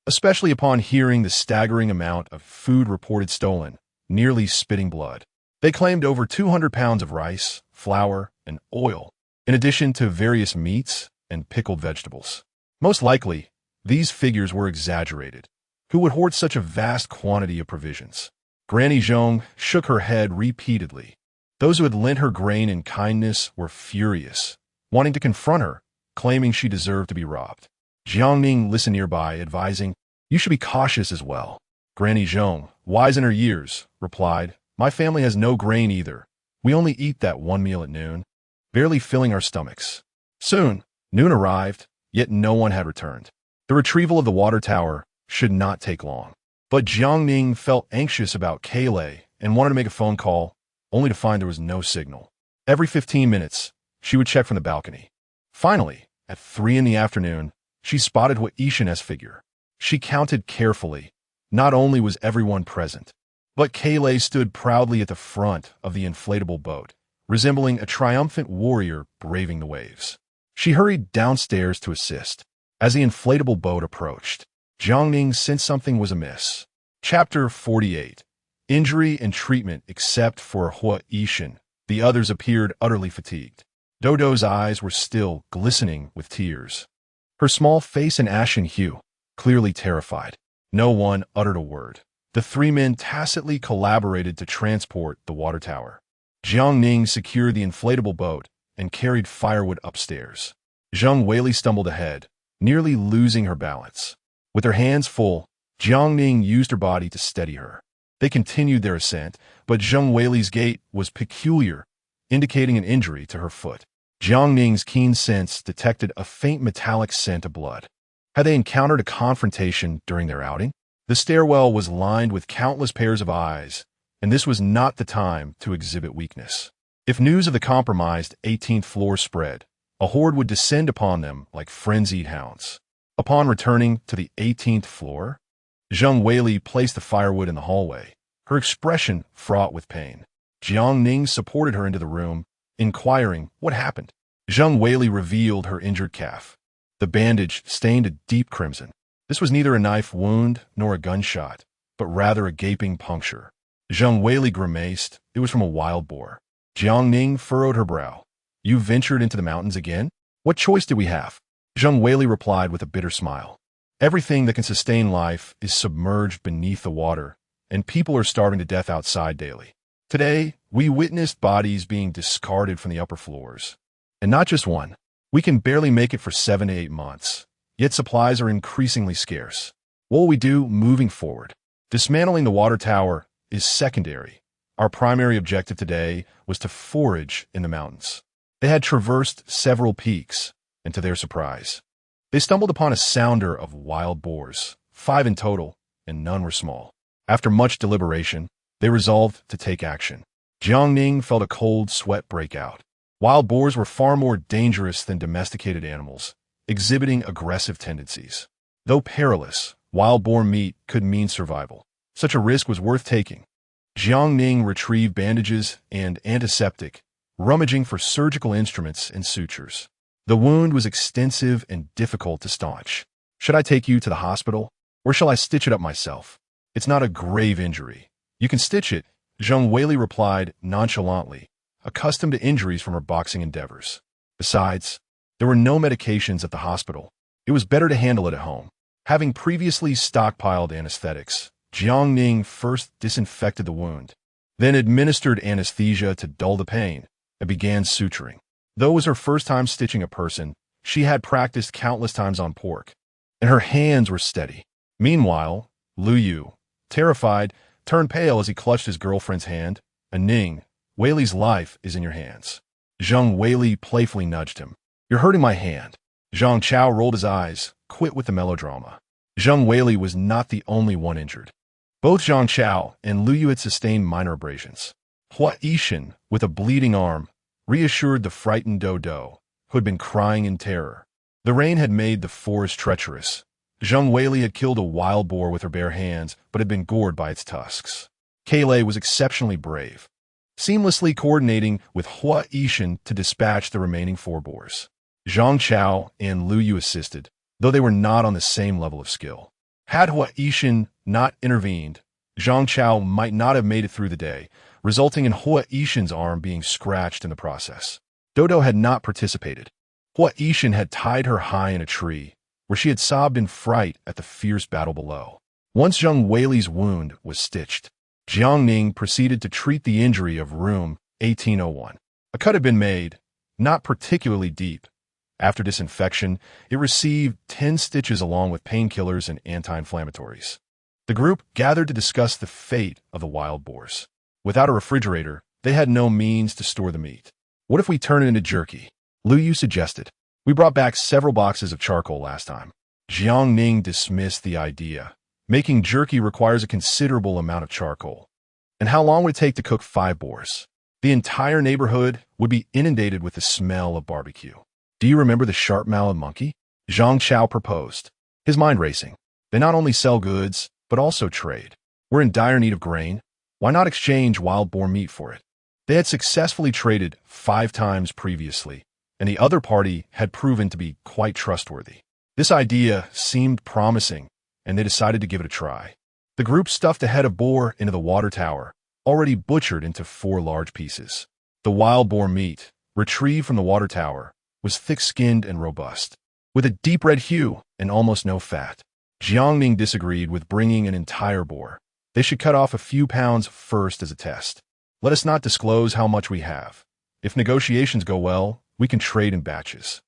especially upon hearing the staggering amount of food reported stolen, nearly spitting blood. They claimed over 200 pounds of rice, flour, and oil, in addition to various meats and pickled vegetables. Most likely, these figures were exaggerated. Who would hoard such a vast quantity of provisions? Granny Zhong shook her head repeatedly. Those who had lent her grain in kindness were furious, wanting to confront her, claiming she deserved to be robbed. Jiang Ning listened nearby, advising, "You should be cautious as well." Granny Zhong, wise in her years, replied, "My family has no grain either. We only eat that one meal at noon, barely filling our stomachs." Soon, noon arrived, yet no one had returned. The retrieval of the water tower should not take long. But Jiang Ning felt anxious about Kailei and wanted to make a phone call, only to find there was no signal. Every 15 minutes, she would check from the balcony. Finally, at 3 in the afternoon, she spotted Huaishan's figure. She counted carefully. Not only was everyone present, but Kailei stood proudly at the front of the inflatable boat, resembling a triumphant warrior braving the waves. She hurried downstairs to assist. As the inflatable boat approached, Jiang Ning sensed something was amiss. Chapter 48. Injury and treatment except for Huaishan. The others appeared utterly fatigued. Dodo's eyes were still glistening with tears. Her small face an ashen hue, clearly terrified. No one uttered a word. The three men tacitly collaborated to transport the water tower. Jiang Ning secured the inflatable boat and carried firewood upstairs. Zheng Weili stumbled ahead, nearly losing her balance. With her hands full, Jiang Ning used her body to steady her. They continued their ascent, but Zheng Weili's gait was peculiar, indicating an injury to her foot. Jiang Ning's keen sense detected a faint metallic scent of blood. Had they encountered a confrontation during their outing? The stairwell was lined with countless pairs of eyes, and this was not the time to exhibit weakness. If news of the compromised 18th floor spread, a horde would descend upon them like frenzied hounds. Upon returning to the 18th floor, Zheng Weili placed the firewood in the hallway, her expression fraught with pain. Jiang Ning supported her into the room, inquiring what happened. Zheng Weili revealed her injured calf. The bandage stained a deep crimson. This was neither a knife wound nor a gunshot, but rather a gaping puncture. Zheng Weili grimaced. It was from a wild boar. Jiang Ning furrowed her brow. "You ventured into the mountains again? What choice did we have?" Zheng Weili replied with a bitter smile. "Everything that can sustain life is submerged beneath the water, and people are starving to death outside daily. Today, we witnessed bodies being discarded from the upper floors. And not just one. We can barely make it for 7 to 8 months, yet supplies are increasingly scarce. What will we do moving forward? Dismantling the water tower is secondary. Our primary objective today was to forage in the mountains." They had traversed several peaks, and to their surprise, they stumbled upon a sounder of wild boars, 5 in total, and none were small. After much deliberation, they resolved to take action. Jiang Ning felt a cold sweat break out. Wild boars were far more dangerous than domesticated animals, exhibiting aggressive tendencies. Though perilous, wild boar meat could mean survival. Such a risk was worth taking. Jiang Ning retrieved bandages and antiseptic, rummaging for surgical instruments and sutures. The wound was extensive and difficult to staunch. Should I take you to the hospital, or shall I stitch it up myself? It's not a grave injury. You can stitch it, Zheng Weili replied nonchalantly, accustomed to injuries from her boxing endeavors. Besides, there were no medications at the hospital. It was better to handle it at home. Having previously stockpiled anesthetics, Jiang Ning first disinfected the wound, then administered anesthesia to dull the pain, and began suturing. Though it was her first time stitching a person, she had practiced countless times on pork, and her hands were steady. Meanwhile, Lu Yu, terrified, turned pale as he clutched his girlfriend's hand. Ning, Weili's life is in your hands. Zheng Weili playfully nudged him. You're hurting my hand. Zhang Chao rolled his eyes, quit with the melodrama. Zheng Weili was not the only one injured. Both Zhang Chao and Lu Yu had sustained minor abrasions. Hua Yishan, with a bleeding arm, reassured the frightened Dodo, who had been crying in terror. The rain had made the forest treacherous. Zheng Weili had killed a wild boar with her bare hands, but had been gored by its tusks. Kailei was exceptionally brave, seamlessly coordinating with Hua Yishan to dispatch the remaining 4 boars. Zhang Chao and Lu Yu assisted, though they were not on the same level of skill. Had Hua Yishan not intervened, Zhang Chao might not have made it through the day, resulting in Hua Yishan's arm being scratched in the process. Dodo had not participated. Hua Yishan had tied her high in a tree, where she had sobbed in fright at the fierce battle below. Once Zheng Weili's wound was stitched, Jiang Ning proceeded to treat the injury of room 1801. A cut had been made, not particularly deep. After disinfection, it received 10 stitches along with painkillers and anti-inflammatories. The group gathered to discuss the fate of the wild boars. Without a refrigerator, they had no means to store the meat. What if we turn it into jerky? Lu Yu suggested. We brought back several boxes of charcoal last time. Jiang Ning dismissed the idea. Making jerky requires a considerable amount of charcoal. And how long would it take to cook 5 boars? The entire neighborhood would be inundated with the smell of barbecue. Do you remember the sharp-mouthed monkey? Zhang Chao proposed, his mind racing. They not only sell goods, but also trade. We're in dire need of grain. Why not exchange wild boar meat for it? They had successfully traded 5 times previously, and the other party had proven to be quite trustworthy. This idea seemed promising, and they decided to give it a try. The group stuffed a head of boar into the water tower, already butchered into 4 large pieces. The wild boar meat, retrieved from the water tower, was thick-skinned and robust, with a deep red hue and almost no fat. Jiang Ning disagreed with bringing an entire boar. They should cut off a few pounds first as a test. Let us not disclose how much we have. If negotiations go well, we can trade in batches.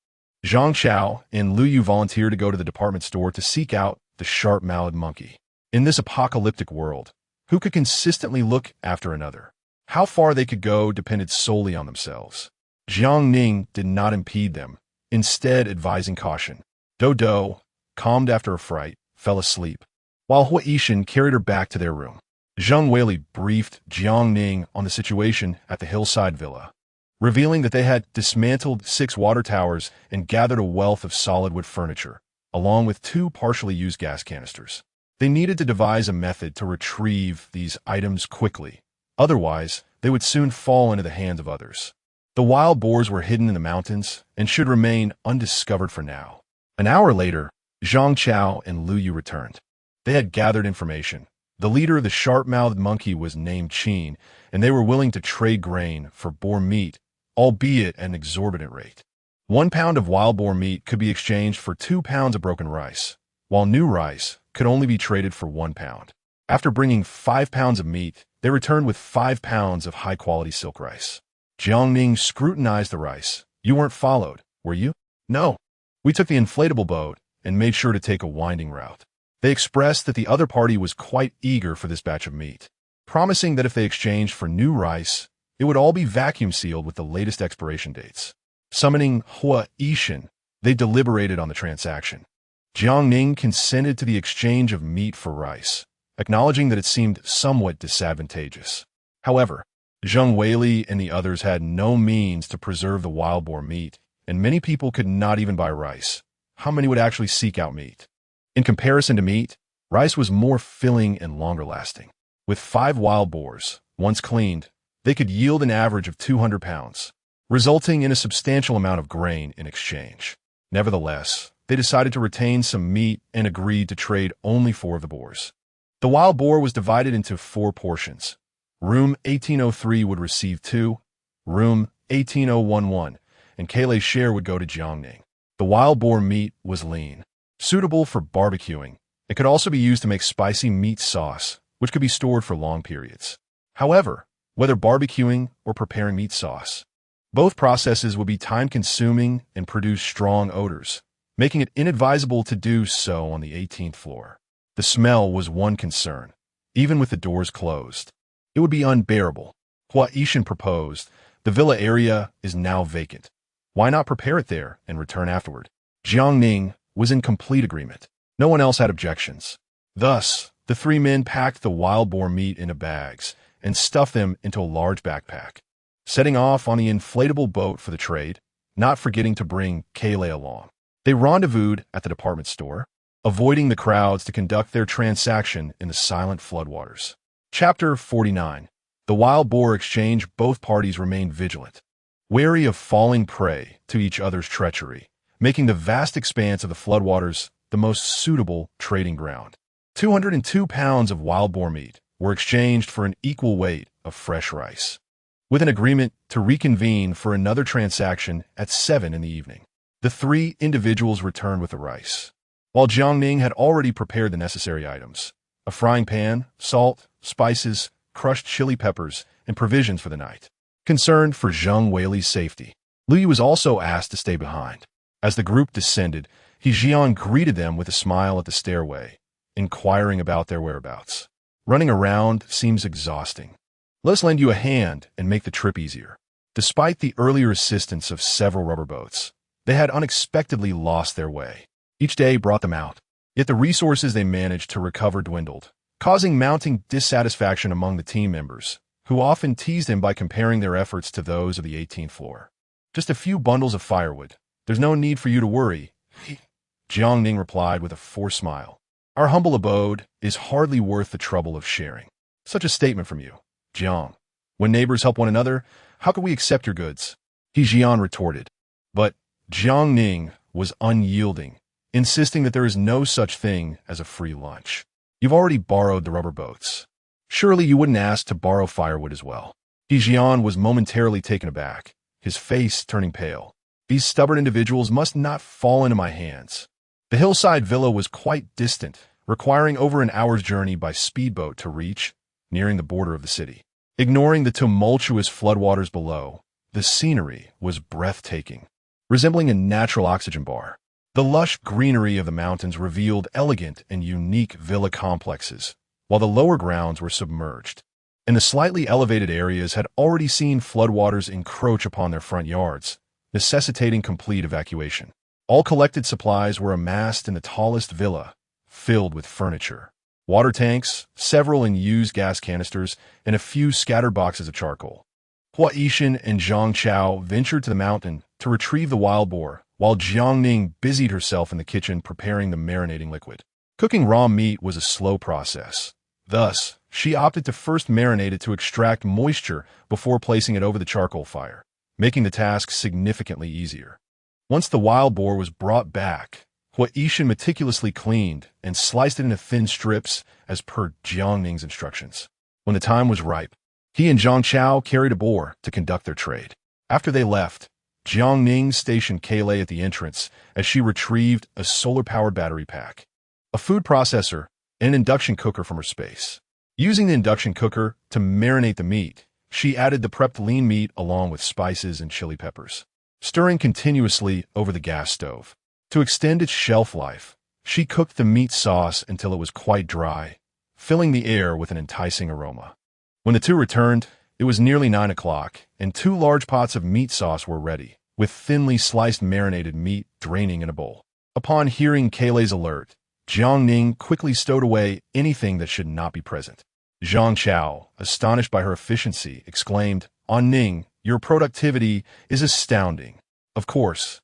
Zhang Chao and Lu Yu volunteered to go to the department store to seek out the sharp-mouthed monkey. In this apocalyptic world, who could consistently look after another? How far they could go depended solely on themselves. Jiang Ning did not impede them, instead advising caution. Dodo, calmed after a fright, fell asleep, while Hua Yishan carried her back to their room. Zheng Weili briefed Jiang Ning on the situation at the hillside villa, revealing that they had dismantled 6 water towers and gathered a wealth of solid wood furniture, along with 2 partially used gas canisters. They needed to devise a method to retrieve these items quickly, otherwise they would soon fall into the hands of others. The wild boars were hidden in the mountains and should remain undiscovered for now. An hour later, Zhang Chao and Lu Yu returned. They had gathered information. The leader of the sharp-mouthed monkey was named Qin, and they were willing to trade grain for boar meat, albeit at an exorbitant rate. 1 pound of wild boar meat could be exchanged for 2 pounds of broken rice, while new rice could only be traded for 1 pound. After bringing 5 pounds of meat, they returned with 5 pounds of high-quality silk rice. Jiang Ning scrutinized the rice. You weren't followed, were you? No. We took the inflatable boat and made sure to take a winding route. They expressed that the other party was quite eager for this batch of meat, promising that if they exchanged for new rice, it would all be vacuum sealed with the latest expiration dates. Summoning Hua Yishan, they deliberated on the transaction. Jiang Ning consented to the exchange of meat for rice, acknowledging that it seemed somewhat disadvantageous. However, Zheng Weili and the others had no means to preserve the wild boar meat, and many people could not even buy rice. How many would actually seek out meat? In comparison to meat, rice was more filling and longer lasting. With 5 wild boars, once cleaned, they could yield an average of 200 pounds, resulting in a substantial amount of grain in exchange. Nevertheless, they decided to retain some meat and agreed to trade only 4 of the boars. The wild boar was divided into 4 portions. Room 1803 would receive 2, room 18011, and Kayleigh's share would go to Jiang Ning. The wild boar meat was lean, suitable for barbecuing. It could also be used to make spicy meat sauce, which could be stored for long periods. However, whether barbecuing or preparing meat sauce, both processes would be time-consuming and produce strong odors, making it inadvisable to do so on the 18th floor. The smell was one concern, even with the doors closed. It would be unbearable. Hua Yishan proposed, the villa area is now vacant. Why not prepare it there and return afterward? Jiang Ning was in complete agreement. No one else had objections. Thus, the 3 men packed the wild boar meat into bags and stuffed them into a large backpack, setting off on the inflatable boat for the trade, not forgetting to bring Kayleigh along. They rendezvoused at the department store, avoiding the crowds to conduct their transaction in the silent floodwaters. Chapter 49. The Wild Boar Exchange. Both parties remained vigilant, wary of falling prey to each other's treachery, making the vast expanse of the floodwaters the most suitable trading ground. 202 pounds of wild boar meat were exchanged for an equal weight of fresh rice, with an agreement to reconvene for another transaction at 7 in the evening. The 3 individuals returned with the rice, while Jiang Ning had already prepared the necessary items: a frying pan, salt, spices, crushed chili peppers, and provisions for the night. Concerned for Zheng Weili's safety, Lu Yu was also asked to stay behind. As the group descended, He Jian greeted them with a smile at the stairway, inquiring about their whereabouts. Running around seems exhausting. Let us lend you a hand and make the trip easier. Despite the earlier assistance of several rubber boats, they had unexpectedly lost their way. Each day brought them out, yet the resources they managed to recover dwindled, causing mounting dissatisfaction among the team members, who often teased him by comparing their efforts to those of the 18th floor. Just a few bundles of firewood. There's no need for you to worry, Jiang Ning replied with a forced smile. Our humble abode is hardly worth the trouble of sharing. Such a statement from you, Jiang. When neighbors help one another, how could we accept your goods? He Jian retorted. But Jiang Ning was unyielding, insisting that there is no such thing as a free lunch. You've already borrowed the rubber boats. Surely you wouldn't ask to borrow firewood as well. He Jian was momentarily taken aback, his face turning pale. These stubborn individuals must not fall into my hands. The hillside villa was quite distant, requiring over an hour's journey by speedboat to reach, nearing the border of the city. Ignoring the tumultuous floodwaters below, the scenery was breathtaking, resembling a natural oxygen bar. The lush greenery of the mountains revealed elegant and unique villa complexes, while the lower grounds were submerged, and the slightly elevated areas had already seen floodwaters encroach upon their front yards, necessitating complete evacuation. All collected supplies were amassed in the tallest villa, filled with furniture, water tanks, several unused gas canisters, and a few scattered boxes of charcoal. Hua Yishan and Zhang Chao ventured to the mountain to retrieve the wild boar, while Jiang Ning busied herself in the kitchen preparing the marinating liquid. Cooking raw meat was a slow process. Thus, she opted to first marinate it to extract moisture before placing it over the charcoal fire, making the task significantly easier. Once the wild boar was brought back, Hua Yishan meticulously cleaned and sliced it into thin strips as per Jiang Ning's instructions. When the time was ripe, he and Zhang Chao carried a boar to conduct their trade. After they left, Jiang Ning stationed Kayleigh at the entrance as she retrieved a solar-powered battery pack, a food processor, and an induction cooker from her space. Using the induction cooker to marinate the meat, she added the prepped lean meat along with spices and chili peppers, stirring continuously over the gas stove. To extend its shelf life, she cooked the meat sauce until it was quite dry, filling the air with an enticing aroma. When the two returned, it was nearly 9 o'clock, and 2 large pots of meat sauce were ready, with thinly sliced marinated meat draining in a bowl. Upon hearing Kayleigh's alert, Jiang Ning quickly stowed away anything that should not be present. Zhang Chao, astonished by her efficiency, exclaimed, "On Ning, your productivity is astounding." "Of course.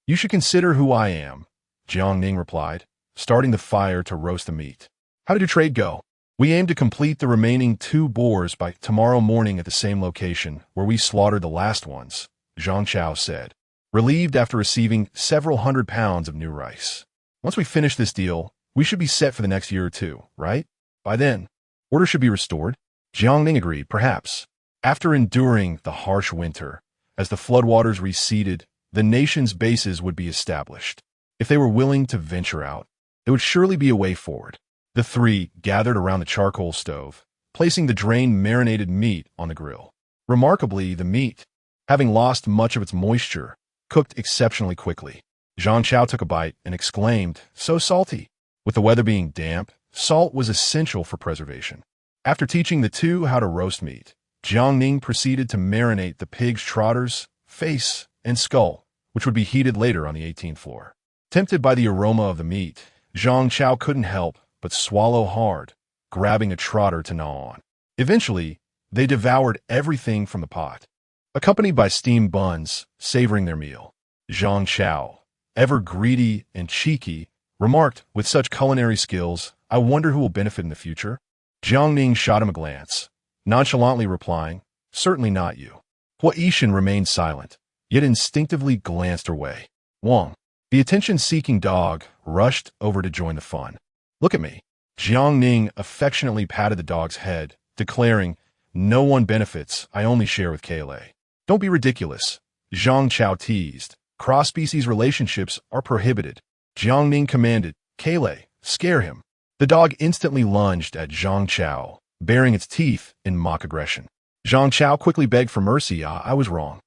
You should consider who I am," Jiang Ning replied, starting the fire to roast the meat. "How did your trade go?" "We aim to complete the remaining 2 boars by tomorrow morning at the same location where we slaughtered the last ones," Zhang Chao said, relieved after receiving several hundred pounds of new rice. "Once we finish this deal, we should be set for the next year or 2, right? By then, order should be restored." Jiang Ning agreed, perhaps. After enduring the harsh winter, as the floodwaters receded, the nation's bases would be established. If they were willing to venture out, there would surely be a way forward. The 3 gathered around the charcoal stove, placing the drained marinated meat on the grill. Remarkably, the meat, having lost much of its moisture, cooked exceptionally quickly. Zhang Chao took a bite and exclaimed, "So salty." With the weather being damp, salt was essential for preservation. After teaching the 2 how to roast meat, Jiang Ning proceeded to marinate the pig's trotters, face, and skull, which would be heated later on the 18th floor. Tempted by the aroma of the meat, Zhang Chao couldn't help but swallow hard, grabbing a trotter to gnaw on. Eventually, they devoured everything from the pot, accompanied by steamed buns, savoring their meal. Zhang Chao, ever greedy and cheeky, remarked, "With such culinary skills, I wonder who will benefit in the future." Jiang Ning shot him a glance, nonchalantly replying, "Certainly not you." Hua Yishan remained silent, yet instinctively glanced her way. Wang, the attention-seeking dog, rushed over to join the fun. "Look at me." Jiang Ning affectionately patted the dog's head, declaring, "No one benefits, I only share with Kale." "Don't be ridiculous," Zhang Chao teased. "Cross-species relationships are prohibited." Jiang Ning commanded, "Kale, scare him." The dog instantly lunged at Zhang Chao, baring its teeth in mock aggression. Zhang Chao quickly begged for mercy. I was wrong.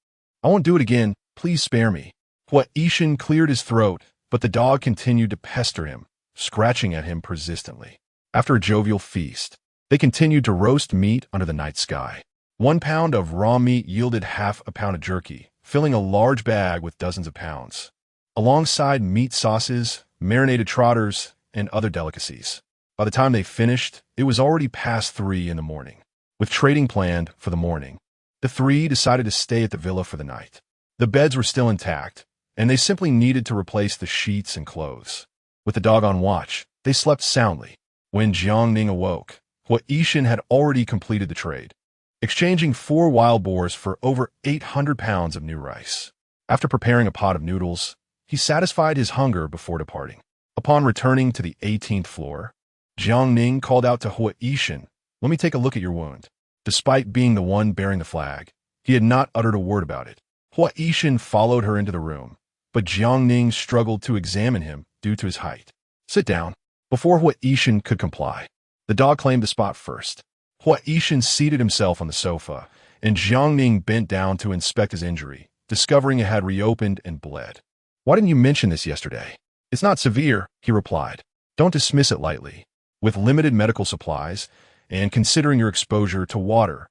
I won't do it again. Please spare me." Hua Yishan cleared his throat, but the dog continued to pester him, scratching at him persistently. After a jovial feast, they continued to roast meat under the night sky. 1 pound of raw meat yielded half a pound of jerky, filling a large bag with dozens of pounds, alongside meat sauces, marinated trotters, and other delicacies. By the time they finished, it was already past 3 in the morning. With trading planned for the morning, the 3 decided to stay at the villa for the night. The beds were still intact, and they simply needed to replace the sheets and clothes. With the dog on watch, they slept soundly. When Jiang Ning awoke, Hua Yishan had already completed the trade, exchanging 4 wild boars for over 800 pounds of new rice. After preparing a pot of noodles, he satisfied his hunger before departing. Upon returning to the 18th floor, Jiang Ning called out to Hua Yishan, "Let me take a look at your wound." Despite being the one bearing the flag, he had not uttered a word about it. Hua Yishan followed her into the room, but Jiang Ning struggled to examine him due to his height. "Sit down." Before Hua Yishan could comply, the dog claimed the spot first. Hua Yishan seated himself on the sofa, and Jiang Ning bent down to inspect his injury, discovering it had reopened and bled. "Why didn't you mention this yesterday?" "It's not severe," he replied. "Don't dismiss it lightly. With limited medical supplies, and considering your exposure to water,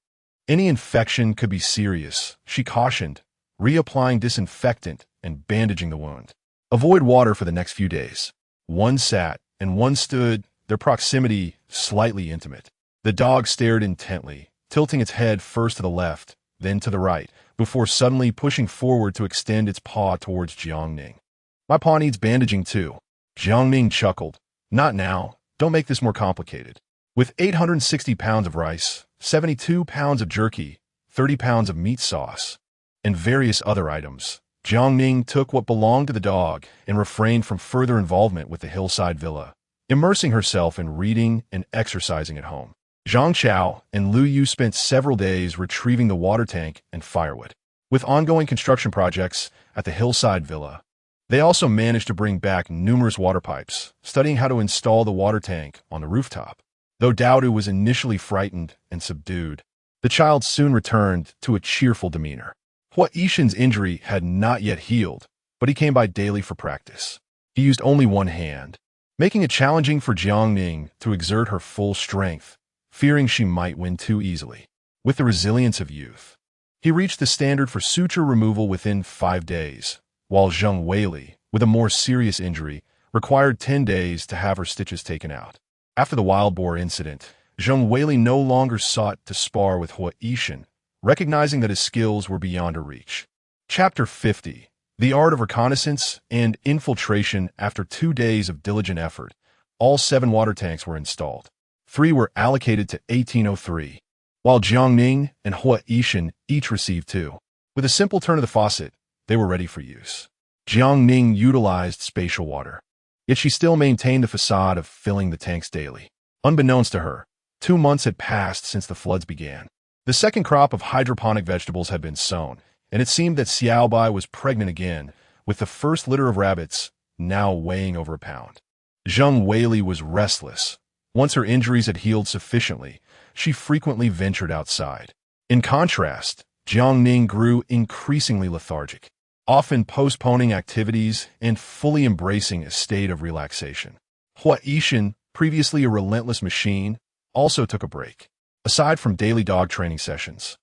any infection could be serious," she cautioned, reapplying disinfectant and bandaging the wound. "Avoid water for the next few days." One sat, and one stood, their proximity slightly intimate. The dog stared intently, tilting its head first to the left, then to the right, before suddenly pushing forward to extend its paw towards Jiang Ning. "My paw needs bandaging too." Jiang Ning chuckled. "Not now. Don't make this more complicated." With 860 pounds of rice, 72 pounds of jerky, 30 pounds of meat sauce, and various other items, Jiang Ning took what belonged to the dog and refrained from further involvement with the hillside villa, immersing herself in reading and exercising at home. Zhang Chao and Lu Yu spent several days retrieving the water tank and firewood. With ongoing construction projects at the hillside villa, they also managed to bring back numerous water pipes, studying how to install the water tank on the rooftop. Though Daodu was initially frightened and subdued, the child soon returned to a cheerful demeanor. Hua Yishan's injury had not yet healed, but he came by daily for practice. He used only one hand, making it challenging for Jiang Ning to exert her full strength, fearing she might win too easily. With the resilience of youth, he reached the standard for suture removal within 5 days, while Zheng Weili, with a more serious injury, required 10 days to have her stitches taken out. After the wild boar incident, Zheng Weili no longer sought to spar with Hua Yishan, recognizing that his skills were beyond her reach. Chapter 50. The Art of Reconnaissance and Infiltration. After 2 days of diligent effort, all 7 water tanks were installed. 3 were allocated to 1803, while Jiang Ning and Hua Yishan each received 2. With a simple turn of the faucet, they were ready for use. Jiang Ning utilized spatial water, yet she still maintained the facade of filling the tanks daily. Unbeknownst to her, 2 months had passed since the floods began. The second crop of hydroponic vegetables had been sown, and it seemed that Xiaobai was pregnant again, with the first litter of rabbits now weighing over a pound. Zheng Weili was restless. Once her injuries had healed sufficiently, she frequently ventured outside. In contrast, Jiang Ning grew increasingly lethargic, often postponing activities and fully embracing a state of relaxation. Hua Yishan, previously a relentless machine, also took a break. Aside from daily dog training sessions,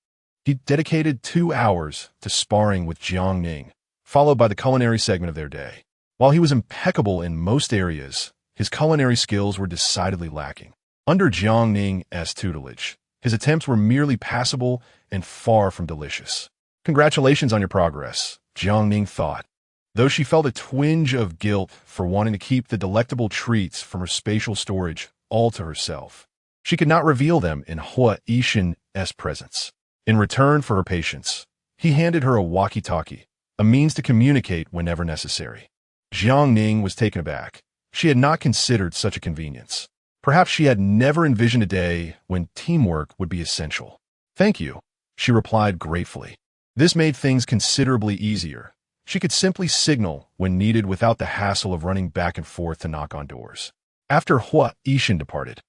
he dedicated 2 hours to sparring with Jiang Ning, followed by the culinary segment of their day. While he was impeccable in most areas, his culinary skills were decidedly lacking. Under Jiang Ning's tutelage, his attempts were merely passable and far from delicious. Congratulations on your progress, Jiang Ning thought, though she felt a twinge of guilt for wanting to keep the delectable treats from her spatial storage all to herself. She could not reveal them in Hua Yishan's presence. In return for her patience, he handed her a walkie-talkie, a means to communicate whenever necessary. Jiang Ning was taken aback. She had not considered such a convenience. Perhaps she had never envisioned a day when teamwork would be essential. "Thank you," she replied gratefully. This made things considerably easier. She could simply signal when needed without the hassle of running back and forth to knock on doors. After Hua Yishan departed,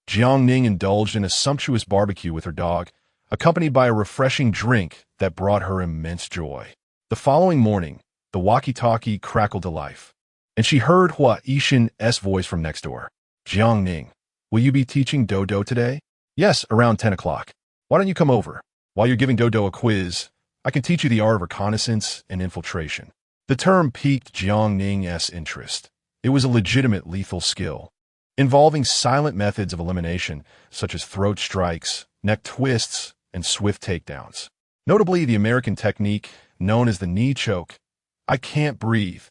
Jiang Ning indulged in a sumptuous barbecue with her dog, accompanied by a refreshing drink that brought her immense joy. The following morning, the walkie-talkie crackled to life, and she heard Hua Yishan's voice from next door. "Jiang Ning, will you be teaching Dodo today?" "Yes, around 10 o'clock. Why don't you come over? While you're giving Dodo a quiz, I can teach you the art of reconnaissance and infiltration." The term piqued Jiang Ning's interest. It was a legitimate lethal skill, involving silent methods of elimination, such as throat strikes, neck twists, and swift takedowns. Notably, the American technique, known as the knee choke, "I can't breathe,"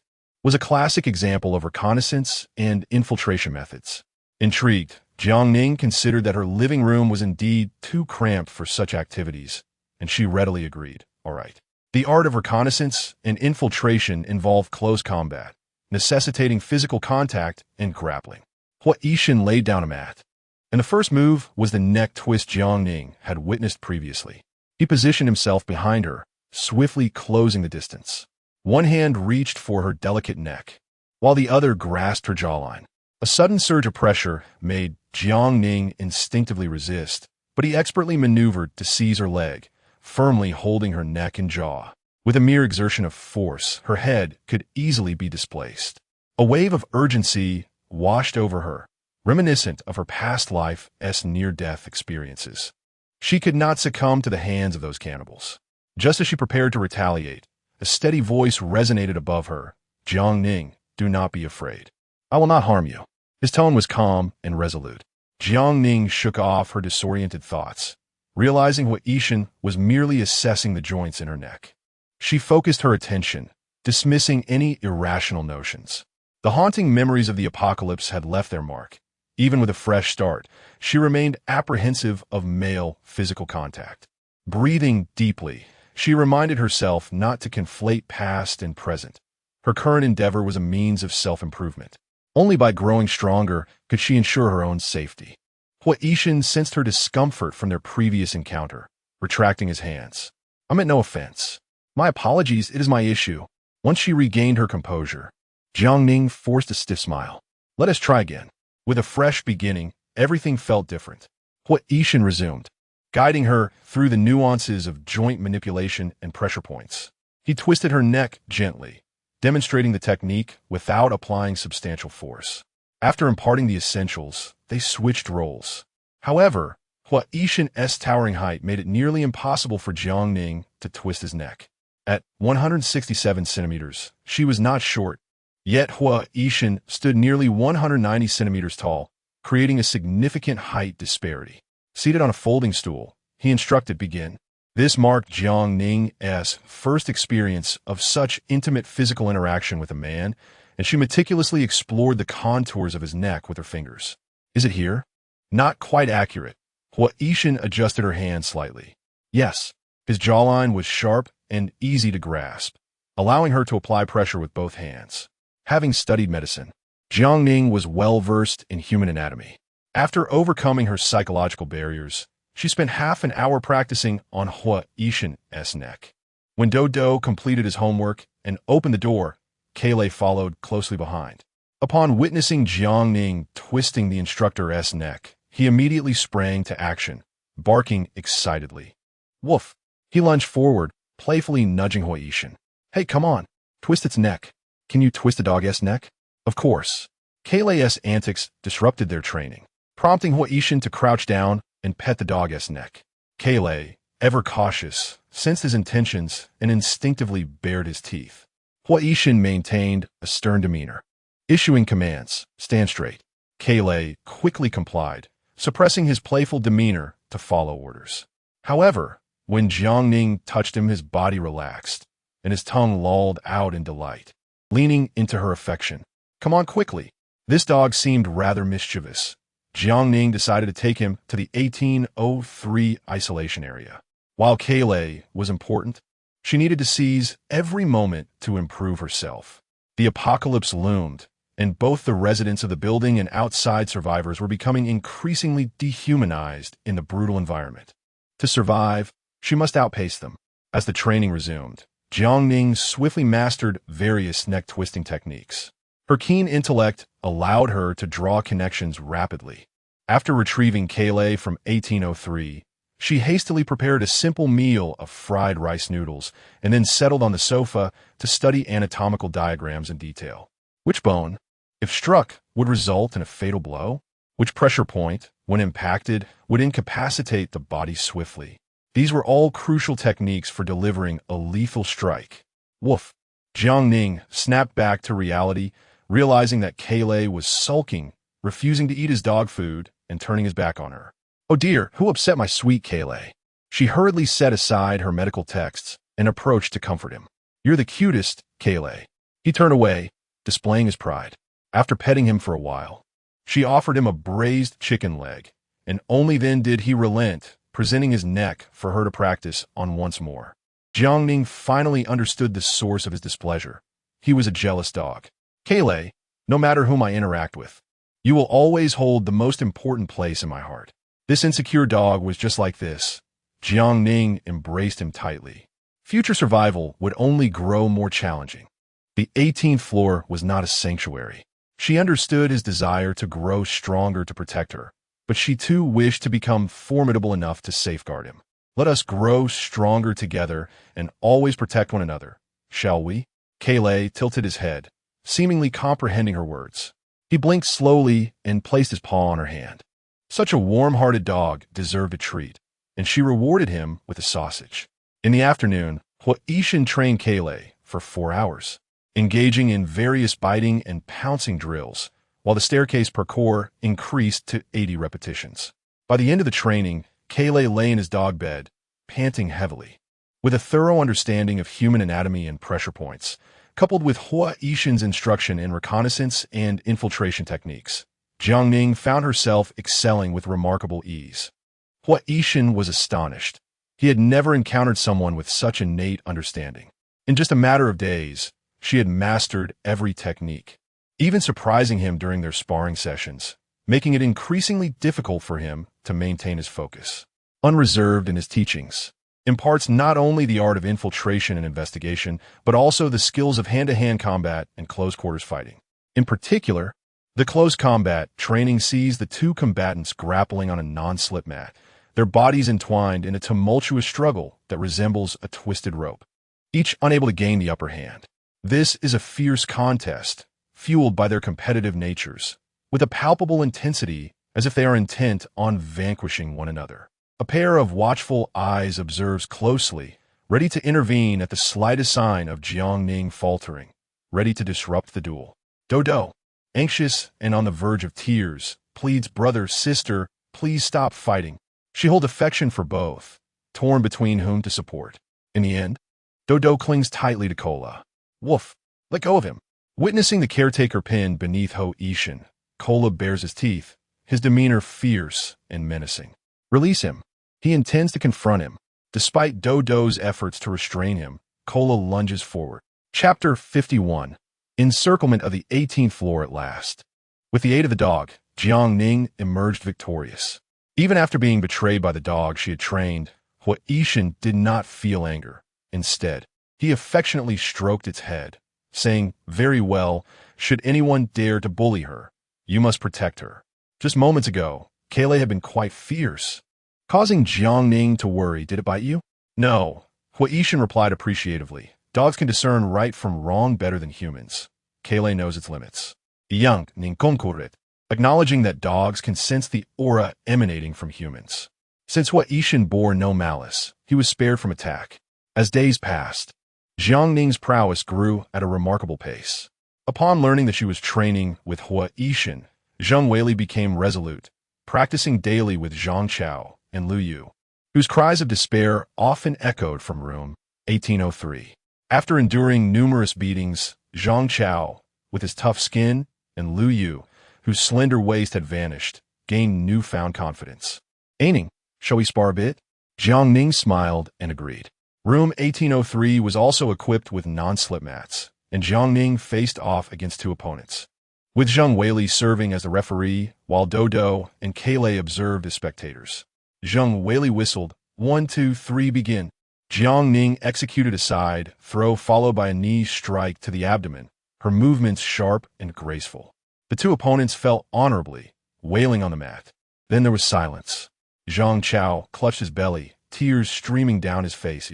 was a classic example of reconnaissance and infiltration methods. Intrigued, Jiang Ning considered that her living room was indeed too cramped for such activities, and she readily agreed. All right. The art of reconnaissance and infiltration involved close combat, necessitating physical contact and grappling. Hua Yishan laid down a mat, and the first move was the neck twist Jiang Ning had witnessed previously. He positioned himself behind her, swiftly closing the distance. One hand reached for her delicate neck, while the other grasped her jawline. A sudden surge of pressure made Jiang Ning instinctively resist, but he expertly maneuvered to seize her leg, firmly holding her neck and jaw. With a mere exertion of force, her head could easily be displaced. A wave of urgency washed over her, reminiscent of her past life's near-death experiences. She could not succumb to the hands of those cannibals. Just as she prepared to retaliate, a steady voice resonated above her. "Jiang Ning, do not be afraid. I will not harm you." His tone was calm and resolute. Jiang Ning shook off her disoriented thoughts, realizing Hua Yishan was merely assessing the joints in her neck. She focused her attention, dismissing any irrational notions. The haunting memories of the apocalypse had left their mark. Even with a fresh start, she remained apprehensive of male physical contact. Breathing deeply, she reminded herself not to conflate past and present. Her current endeavor was a means of self-improvement. Only by growing stronger could she ensure her own safety. Hua Yishan sensed her discomfort from their previous encounter, retracting his hands. "I meant no offense. My apologies, it is my issue." Once she regained her composure, Jiang Ning forced a stiff smile. "Let us try again." With a fresh beginning, everything felt different. Hua Yishan resumed, guiding her through the nuances of joint manipulation and pressure points. He twisted her neck gently, demonstrating the technique without applying substantial force. After imparting the essentials, they switched roles. However, Hua Yishan's towering height made it nearly impossible for Jiang Ning to twist his neck. At 167 centimeters, she was not short, yet Hua Yishan stood nearly 190 centimeters tall, creating a significant height disparity. Seated on a folding stool, he instructed begin. This marked Jiang Ning's first experience of such intimate physical interaction with a man, and she meticulously explored the contours of his neck with her fingers. Is it here? Not quite accurate. Hua Yishan adjusted her hand slightly. Yes. His jawline was sharp and easy to grasp, allowing her to apply pressure with both hands. Having studied medicine, Jiang Ning was well-versed in human anatomy. After overcoming her psychological barriers, she spent half an hour practicing on Hua Yishan's neck. When Dodo completed his homework and opened the door, Kailei followed closely behind. Upon witnessing Jiang Ning twisting the instructor's neck, he immediately sprang to action, barking excitedly. Woof! He lunged forward, playfully nudging Hua Yishan. Hey, come on, twist its neck. Can you twist the dog's neck? Of course. Kailei's antics disrupted their training, prompting Hua Yishan to crouch down and pet the dog's neck. Kailei, ever cautious, sensed his intentions and instinctively bared his teeth. Hua Yishan maintained a stern demeanor, issuing commands, stand straight. Kailei quickly complied, suppressing his playful demeanor to follow orders. However, when Jiang Ning touched him, his body relaxed, and his tongue lolled out in delight, leaning into her affection. Come on quickly. This dog seemed rather mischievous. Jiang Ning decided to take him to the 1803 isolation area. While Kailei was important, she needed to seize every moment to improve herself. The apocalypse loomed, and both the residents of the building and outside survivors were becoming increasingly dehumanized in the brutal environment. To survive, she must outpace them. As the training resumed, Jiang Ning swiftly mastered various neck-twisting techniques. Her keen intellect allowed her to draw connections rapidly. After retrieving Kailei from 1803, she hastily prepared a simple meal of fried rice noodles and then settled on the sofa to study anatomical diagrams in detail. Which bone, if struck, would result in a fatal blow? Which pressure point, when impacted, would incapacitate the body swiftly? These were all crucial techniques for delivering a lethal strike. Woof! Jiang Ning snapped back to reality, realizing that Kailei was sulking, refusing to eat his dog food, and turning his back on her. Oh dear, who upset my sweet Kailei? She hurriedly set aside her medical texts and approached to comfort him. You're the cutest, Kailei. He turned away, displaying his pride. After petting him for a while, she offered him a braised chicken leg, and only then did he relent, presenting his neck for her to practice on once more. Jiang Ning finally understood the source of his displeasure. He was a jealous dog. Kailei, no matter whom I interact with, you will always hold the most important place in my heart. This insecure dog was just like this. Jiang Ning embraced him tightly. Future survival would only grow more challenging. The 18th floor was not a sanctuary. She understood his desire to grow stronger to protect her, but she too wished to become formidable enough to safeguard him. Let us grow stronger together and always protect one another, shall we? Kailei tilted his head, seemingly comprehending her words. He blinked slowly and placed his paw on her hand. Such a warm-hearted dog deserved a treat, and she rewarded him with a sausage. In the afternoon, Hua Yishan trained Kailei for 4 hours, engaging in various biting and pouncing drills, while the staircase parkour increased to 80 repetitions. By the end of the training, Kailei lay in his dog bed, panting heavily. With a thorough understanding of human anatomy and pressure points, coupled with Hua Yishan's instruction in reconnaissance and infiltration techniques, Jiang Ning found herself excelling with remarkable ease. Hua Yishan was astonished. He had never encountered someone with such innate understanding. In just a matter of days, she had mastered every technique, even surprising him during their sparring sessions, making it increasingly difficult for him to maintain his focus. Unreserved in his teachings, imparts not only the art of infiltration and investigation, but also the skills of hand-to-hand combat and close-quarters fighting. In particular, the close combat training sees the two combatants grappling on a non-slip mat, their bodies entwined in a tumultuous struggle that resembles a twisted rope, each unable to gain the upper hand. This is a fierce contest, fueled by their competitive natures, with a palpable intensity as if they are intent on vanquishing one another. A pair of watchful eyes observes closely, ready to intervene at the slightest sign of Jiang Ning faltering, ready to disrupt the duel. Dodo, anxious and on the verge of tears, pleads, brother, sister, please stop fighting. She holds affection for both, torn between whom to support. In the end, Dodo clings tightly to Cola. Woof, let go of him. Witnessing the caretaker pinned beneath Ho Ishin, Cola bares his teeth, his demeanor fierce and menacing. Release him. He intends to confront him. Despite Dodo's efforts to restrain him, Cola lunges forward. Chapter 51. Encirclement of the 18th floor at last. With the aid of the dog, Jiang Ning emerged victorious. Even after being betrayed by the dog she had trained, Ho Ishin did not feel anger. Instead, he affectionately stroked its head, saying, very well, should anyone dare to bully her, you must protect her. Just moments ago, Kaylee had been quite fierce, causing Jiang Ning to worry. Did it bite you? No, Ho Ishin replied appreciatively. Dogs can discern right from wrong better than humans. Kaylee knows its limits. Jiang Ning concurred, acknowledging that dogs can sense the aura emanating from humans. Since Ho Ishin bore no malice, he was spared from attack. As days passed, Jiang Ning's prowess grew at a remarkable pace. Upon learning that she was training with Ho Ishin, Zheng Weili became resolute, practicing daily with Zhang Chao and Lu Yu, whose cries of despair often echoed from room 1803. After enduring numerous beatings, Zhang Chao, with his tough skin, and Lu Yu, whose slender waist had vanished, gained newfound confidence. Ning, shall we spar a bit? Jiang Ning smiled and agreed. Room 1803 was also equipped with non-slip mats, and Jiang Ning faced off against two opponents, with Zheng Weili serving as the referee, while Dodo and Kaylee observed as spectators. Zheng Weili whistled, 1, 2, 3, begin. Jiang Ning executed a side throw followed by a knee strike to the abdomen, her movements sharp and graceful. The two opponents fell honorably, wailing on the mat. Then there was silence. Zhang Chao clutched his belly, tears streaming down his face.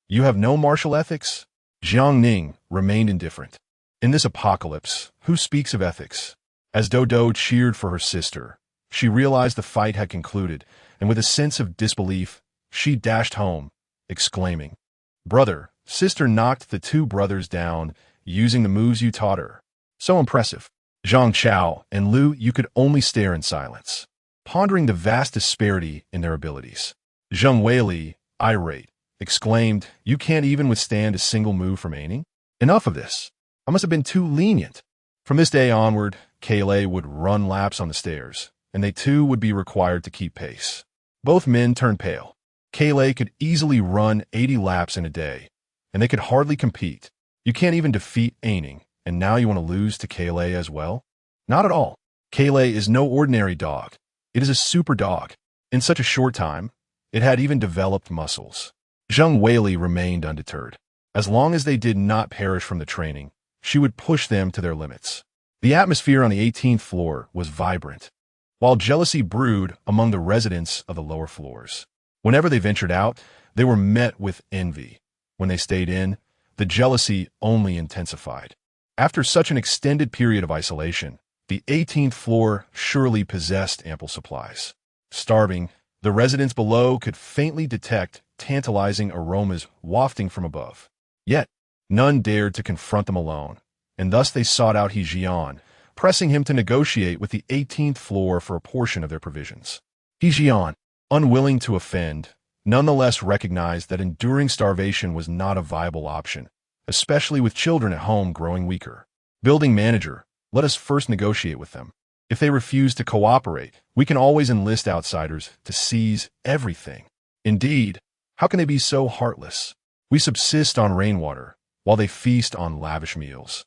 You have no martial ethics? Jiang Ning remained indifferent. In this apocalypse, who speaks of ethics? As Dodo cheered for her sister, she realized the fight had concluded, and with a sense of disbelief, she dashed home, exclaiming, brother, sister knocked the two brothers down using the moves you taught her. So impressive. Zhang Chao and Lu Yu could only stare in silence, pondering the vast disparity in their abilities. Zheng Weili, irate, exclaimed, you can't even withstand a single move from Ning? Enough of this. I must have been too lenient. From this day onward, Kaylee would run laps on the stairs, and they too would be required to keep pace. Both men turned pale. Kaylee could easily run 80 laps in a day, and they could hardly compete. You can't even defeat Ning, and now you want to lose to Kaylee as well? Not at all. Kaylee is no ordinary dog. It is a super dog. In such a short time, it had even developed muscles. Zheng Weili remained undeterred. As long as they did not perish from the training, she would push them to their limits. The atmosphere on the 18th floor was vibrant, while jealousy brewed among the residents of the lower floors. Whenever they ventured out, they were met with envy. When they stayed in, the jealousy only intensified. After such an extended period of isolation, the 18th floor surely possessed ample supplies. Starving, the residents below could faintly detect tantalizing aromas wafting from above. Yet, none dared to confront them alone, and thus they sought out He Jian, pressing him to negotiate with the 18th floor for a portion of their provisions. He Jian, unwilling to offend, nonetheless recognized that enduring starvation was not a viable option, especially with children at home growing weaker. Building manager, let us first negotiate with them. If they refuse to cooperate, we can always enlist outsiders to seize everything. Indeed, how can they be so heartless? We subsist on rainwater, while they feast on lavish meals.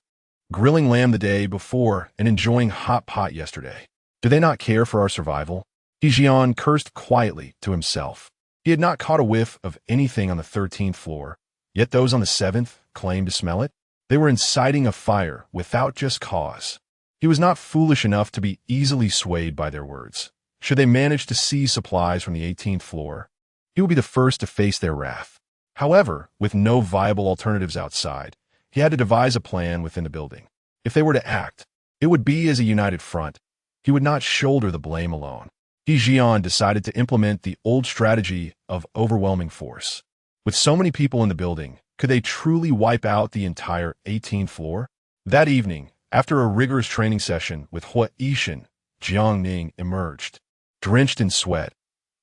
Grilling lamb the day before and enjoying hot pot yesterday. Do they not care for our survival? He Jian cursed quietly to himself. He had not caught a whiff of anything on the 13th floor, yet those on the 7th claimed to smell it. They were inciting a fire without just cause. He was not foolish enough to be easily swayed by their words. Should they manage to seize supplies from the 18th floor, he would be the first to face their wrath. However, with no viable alternatives outside, he had to devise a plan within the building. If they were to act, it would be as a united front. He would not shoulder the blame alone. He Jian decided to implement the old strategy of overwhelming force. With so many people in the building, could they truly wipe out the entire 18th floor? That evening, after a rigorous training session with Ho Ishin, Jiang Ning emerged, drenched in sweat,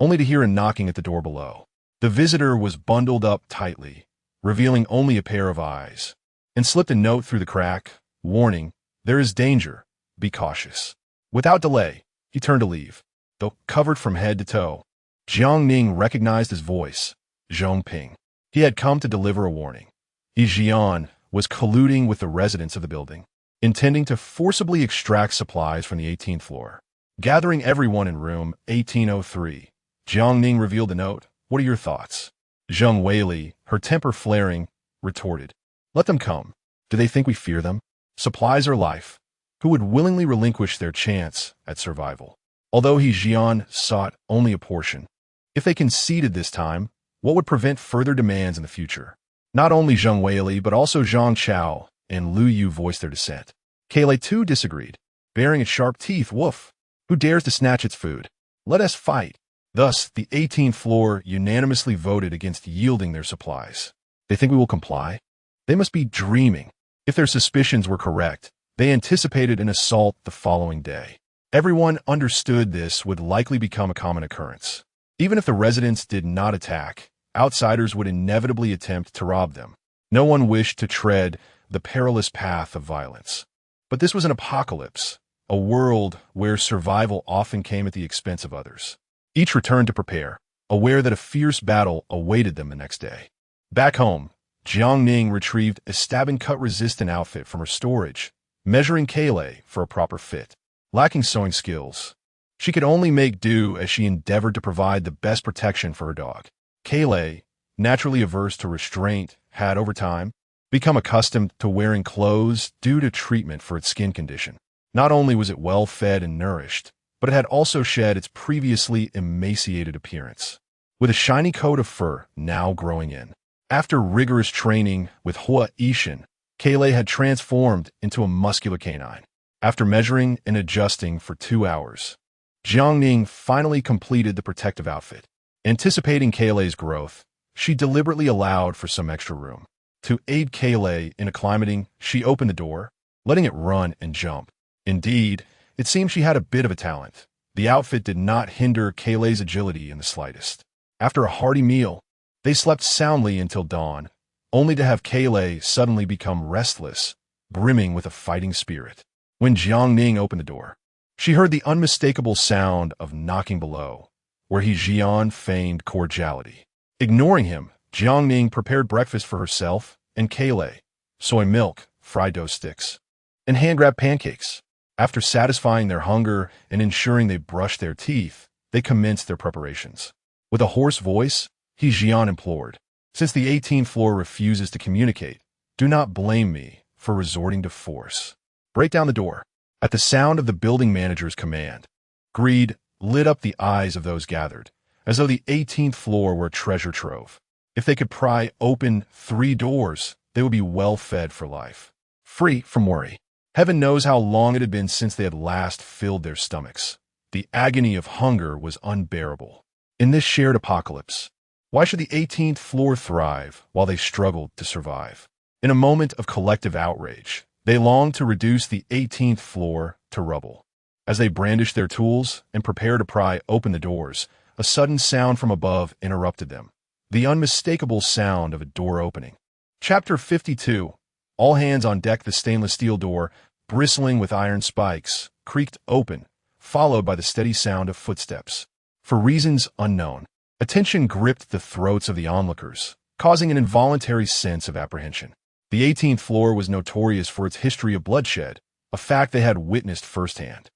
only to hear a knocking at the door below. The visitor was bundled up tightly, revealing only a pair of eyes, and slipped a note through the crack, warning, "There is danger. Be cautious." Without delay, he turned to leave, though covered from head to toe. Jiang Ning recognized his voice, Zhong Ping. He had come to deliver a warning. Yi Jian was colluding with the residents of the building, intending to forcibly extract supplies from the 18th floor. Gathering everyone in room 1803, Jiang Ning revealed the note. "What are your thoughts?" Zheng Weili, her temper flaring, retorted, "Let them come. Do they think we fear them? Supplies are life. Who would willingly relinquish their chance at survival?" Although He Jian sought only a portion, if they conceded this time, what would prevent further demands in the future? Not only Zheng Weili, but also Zhang Chao and Lu Yu voiced their dissent. Keilei too disagreed, baring its sharp teeth. "Woof! Who dares to snatch its food? Let us fight." Thus, the 18th floor unanimously voted against yielding their supplies. They think we will comply? They must be dreaming. If their suspicions were correct, they anticipated an assault the following day. Everyone understood this would likely become a common occurrence. Even if the residents did not attack, outsiders would inevitably attempt to rob them. No one wished to tread the perilous path of violence. But this was an apocalypse, a world where survival often came at the expense of others. Each returned to prepare, aware that a fierce battle awaited them the next day. Back home, Jiang Ning retrieved a stabbing-cut-resistant outfit from her storage, measuring Keilei for a proper fit. Lacking sewing skills, she could only make do as she endeavored to provide the best protection for her dog. Keilei, naturally averse to restraint, had, over time, become accustomed to wearing clothes due to treatment for its skin condition. Not only was it well-fed and nourished, but it had also shed its previously emaciated appearance, with a shiny coat of fur now growing in. After rigorous training with Hua Ishin, Keilei had transformed into a muscular canine. After measuring and adjusting for 2 hours, Jiang Ning finally completed the protective outfit. Anticipating Keilei's growth, she deliberately allowed for some extra room. To aid Keilei in acclimating, she opened the door, letting it run and jump. Indeed, it seemed she had a bit of a talent. The outfit did not hinder Keilei's agility in the slightest. After a hearty meal, they slept soundly until dawn, only to have Keilei suddenly become restless, brimming with a fighting spirit. When Jiang Ning opened the door, she heard the unmistakable sound of knocking below, where He Jian feigned cordiality. Ignoring him, Jiang Ning prepared breakfast for herself and Keilei, soy milk, fried dough sticks, and hand-grabbed pancakes. After satisfying their hunger and ensuring they brushed their teeth, they commenced their preparations. With a hoarse voice, He Jian implored, "Since the 18th floor refuses to communicate, do not blame me for resorting to force. Break down the door." At the sound of the building manager's command, greed lit up the eyes of those gathered, as though the 18th floor were a treasure trove. If they could pry open 3 doors, they would be well fed for life, free from worry. Heaven knows how long it had been since they had last filled their stomachs. The agony of hunger was unbearable. In this shared apocalypse, why should the 18th floor thrive while they struggled to survive? In a moment of collective outrage, they longed to reduce the 18th floor to rubble. As they brandished their tools and prepared to pry open the doors, a sudden sound from above interrupted them. The unmistakable sound of a door opening. Chapter 52. All hands on deck. The stainless steel door, bristling with iron spikes, creaked open, followed by the steady sound of footsteps. For reasons unknown, attention gripped the throats of the onlookers, causing an involuntary sense of apprehension. The 18th floor was notorious for its history of bloodshed, a fact they had witnessed firsthand.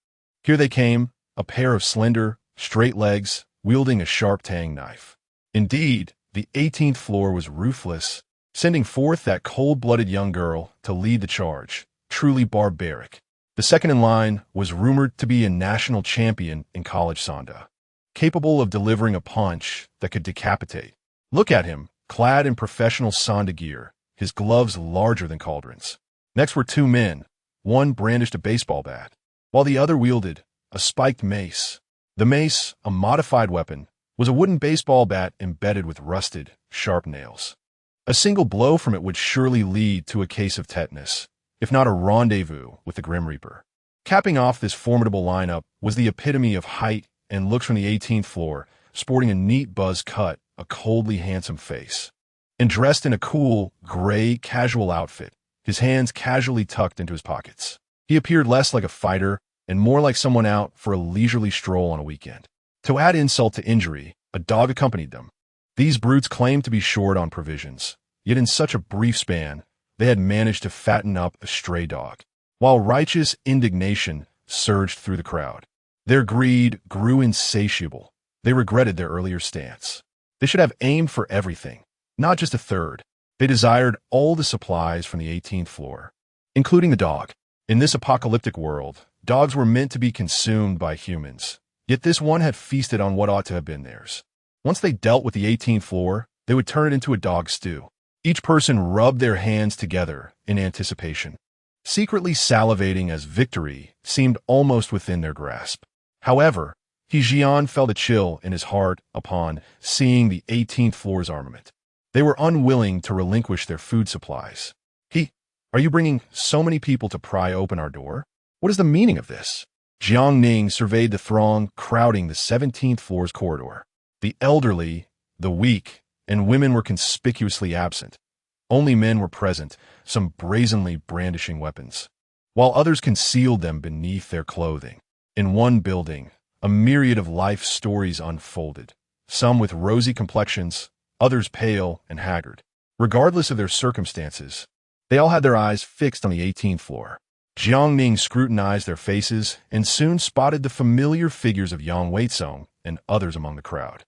Here they came, a pair of slender, straight legs, wielding a sharp tang knife. Indeed, the 18th floor was ruthless, sending forth that cold-blooded young girl to lead the charge, truly barbaric. The second in line was rumored to be a national champion in college sanda, capable of delivering a punch that could decapitate. Look at him, clad in professional sanda gear, his gloves larger than cauldrons. Next were 2 men. One brandished a baseball bat, while the other wielded a spiked mace. The mace, a modified weapon, was a wooden baseball bat embedded with rusted, sharp nails. A single blow from it would surely lead to a case of tetanus, if not a rendezvous with the Grim Reaper. Capping off this formidable lineup was the epitome of height and looks from the 18th floor, sporting a neat buzz cut, a coldly handsome face. And dressed in a cool, gray, casual outfit, his hands casually tucked into his pockets. He appeared less like a fighter and more like someone out for a leisurely stroll on a weekend. To add insult to injury, a dog accompanied them. These brutes claimed to be short on provisions, yet in such a brief span, they had managed to fatten up a stray dog. While righteous indignation surged through the crowd, their greed grew insatiable. They regretted their earlier stance. They should have aimed for everything, not just a third. They desired all the supplies from the 18th floor, including the dog. In this apocalyptic world, dogs were meant to be consumed by humans, yet this one had feasted on what ought to have been theirs. Once they dealt with the 18th floor, they would turn it into a dog stew. Each person rubbed their hands together in anticipation, secretly salivating as victory seemed almost within their grasp. However, Jiang felt a chill in his heart upon seeing the 18th floor's armament. They were unwilling to relinquish their food supplies. Are you bringing so many people to pry open our door? What is the meaning of this? Jiang Ning surveyed the throng crowding the 17th floor's corridor. The elderly, the weak, and women were conspicuously absent. Only men were present, some brazenly brandishing weapons, while others concealed them beneath their clothing. In one building, a myriad of life stories unfolded, some with rosy complexions, others pale and haggard. Regardless of their circumstances, they all had their eyes fixed on the 18th floor. Jiang Ning scrutinized their faces and soon spotted the familiar figures of Yang Weitsong and others among the crowd.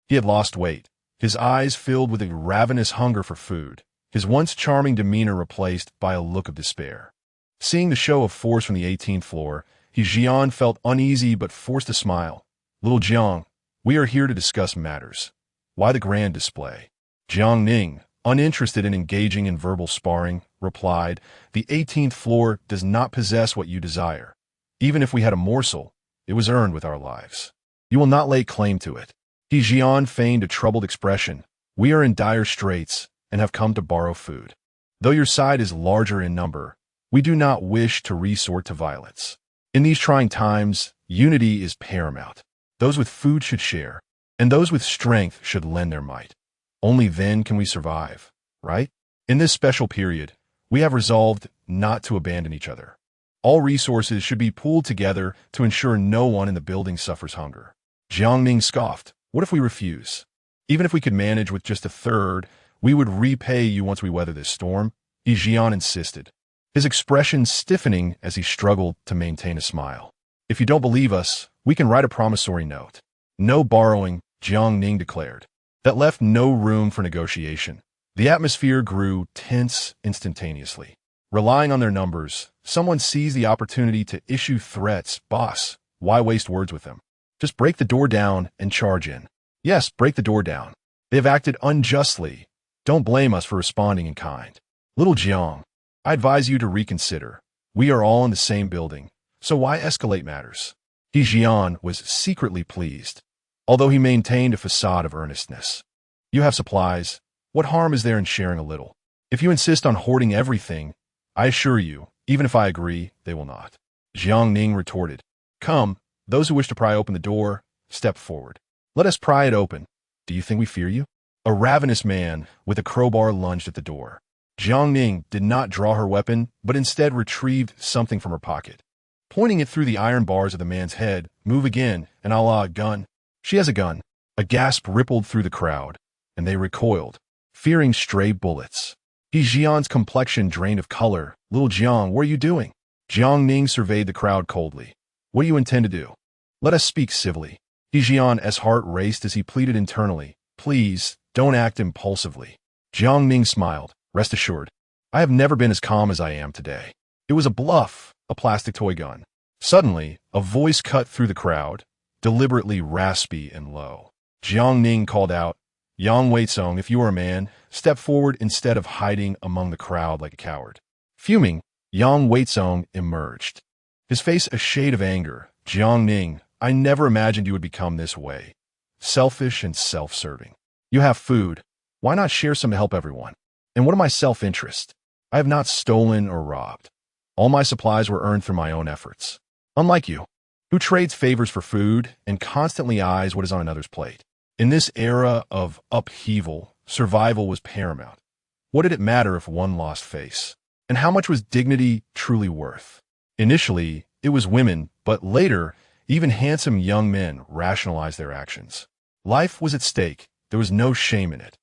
He had lost weight, his eyes filled with a ravenous hunger for food, his once charming demeanor replaced by a look of despair. Seeing the show of force from the 18th floor, Jiang felt uneasy but forced a smile. "Little Jiang, we are here to discuss matters. Why the grand display?" Jiang Ning, uninterested in engaging in verbal sparring, replied, "The 18th floor does not possess what you desire. Even if we had a morsel, it was earned with our lives. You will not lay claim to it." Jiang feigned a troubled expression. "We are in dire straits and have come to borrow food. Though your side is larger in number, we do not wish to resort to violence. In these trying times, unity is paramount. Those with food should share, and those with strength should lend their might. Only then can we survive, right? In this special period, we have resolved not to abandon each other. All resources should be pooled together to ensure no one in the building suffers hunger." Jiang Ning scoffed. "What if we refuse? Even if we could manage with just a third, we would repay you once we weather this storm," Jiang insisted, his expression stiffening as he struggled to maintain a smile. "If you don't believe us, we can write a promissory note." "No borrowing," Jiang Ning declared. That left no room for negotiation. The atmosphere grew tense instantaneously. Relying on their numbers, someone seized the opportunity to issue threats. "Boss, why waste words with them? Just break the door down and charge in." "Yes, break the door down. They have acted unjustly. Don't blame us for responding in kind." "Little Jiang, I advise you to reconsider. We are all in the same building, so why escalate matters?" Jiang was secretly pleased, although he maintained a facade of earnestness. "You have supplies. What harm is there in sharing a little? If you insist on hoarding everything, I assure you, even if I agree, they will not." Jiang Ning retorted. "Come, those who wish to pry open the door, step forward. Let us pry it open. Do you think we fear you?" A ravenous man with a crowbar lunged at the door. Jiang Ning did not draw her weapon, but instead retrieved something from her pocket. Pointing it through the iron bars of the man's head, "Move again, and a gun." "She has a gun." A gasp rippled through the crowd, and they recoiled, fearing stray bullets. Jiang's complexion drained of color. "Little Jiang, what are you doing?" Jiang Ning surveyed the crowd coldly. "What do you intend to do? Let us speak civilly." Jiang's heart raced as he pleaded internally. "Please, don't act impulsively." Jiang Ning smiled. "Rest assured, I have never been as calm as I am today. It was a bluff, a plastic toy gun." Suddenly, a voice cut through the crowd, deliberately raspy and low. Jiang Ning called out, "Yang Weitsong, if you are a man, step forward instead of hiding among the crowd like a coward." Fuming, Yang Weitsong emerged, his face a shade of anger. "Jiang Ning, I never imagined you would become this way. Selfish and self-serving. You have food. Why not share some to help everyone? And what of my self-interest? I have not stolen or robbed. All my supplies were earned through my own efforts. Unlike you, who trades favors for food and constantly eyes what is on another's plate. In this era of upheaval, survival was paramount. What did it matter if one lost face? And how much was dignity truly worth? Initially, it was women, but later, even handsome young men rationalized their actions. Life was at stake. There was no shame in it.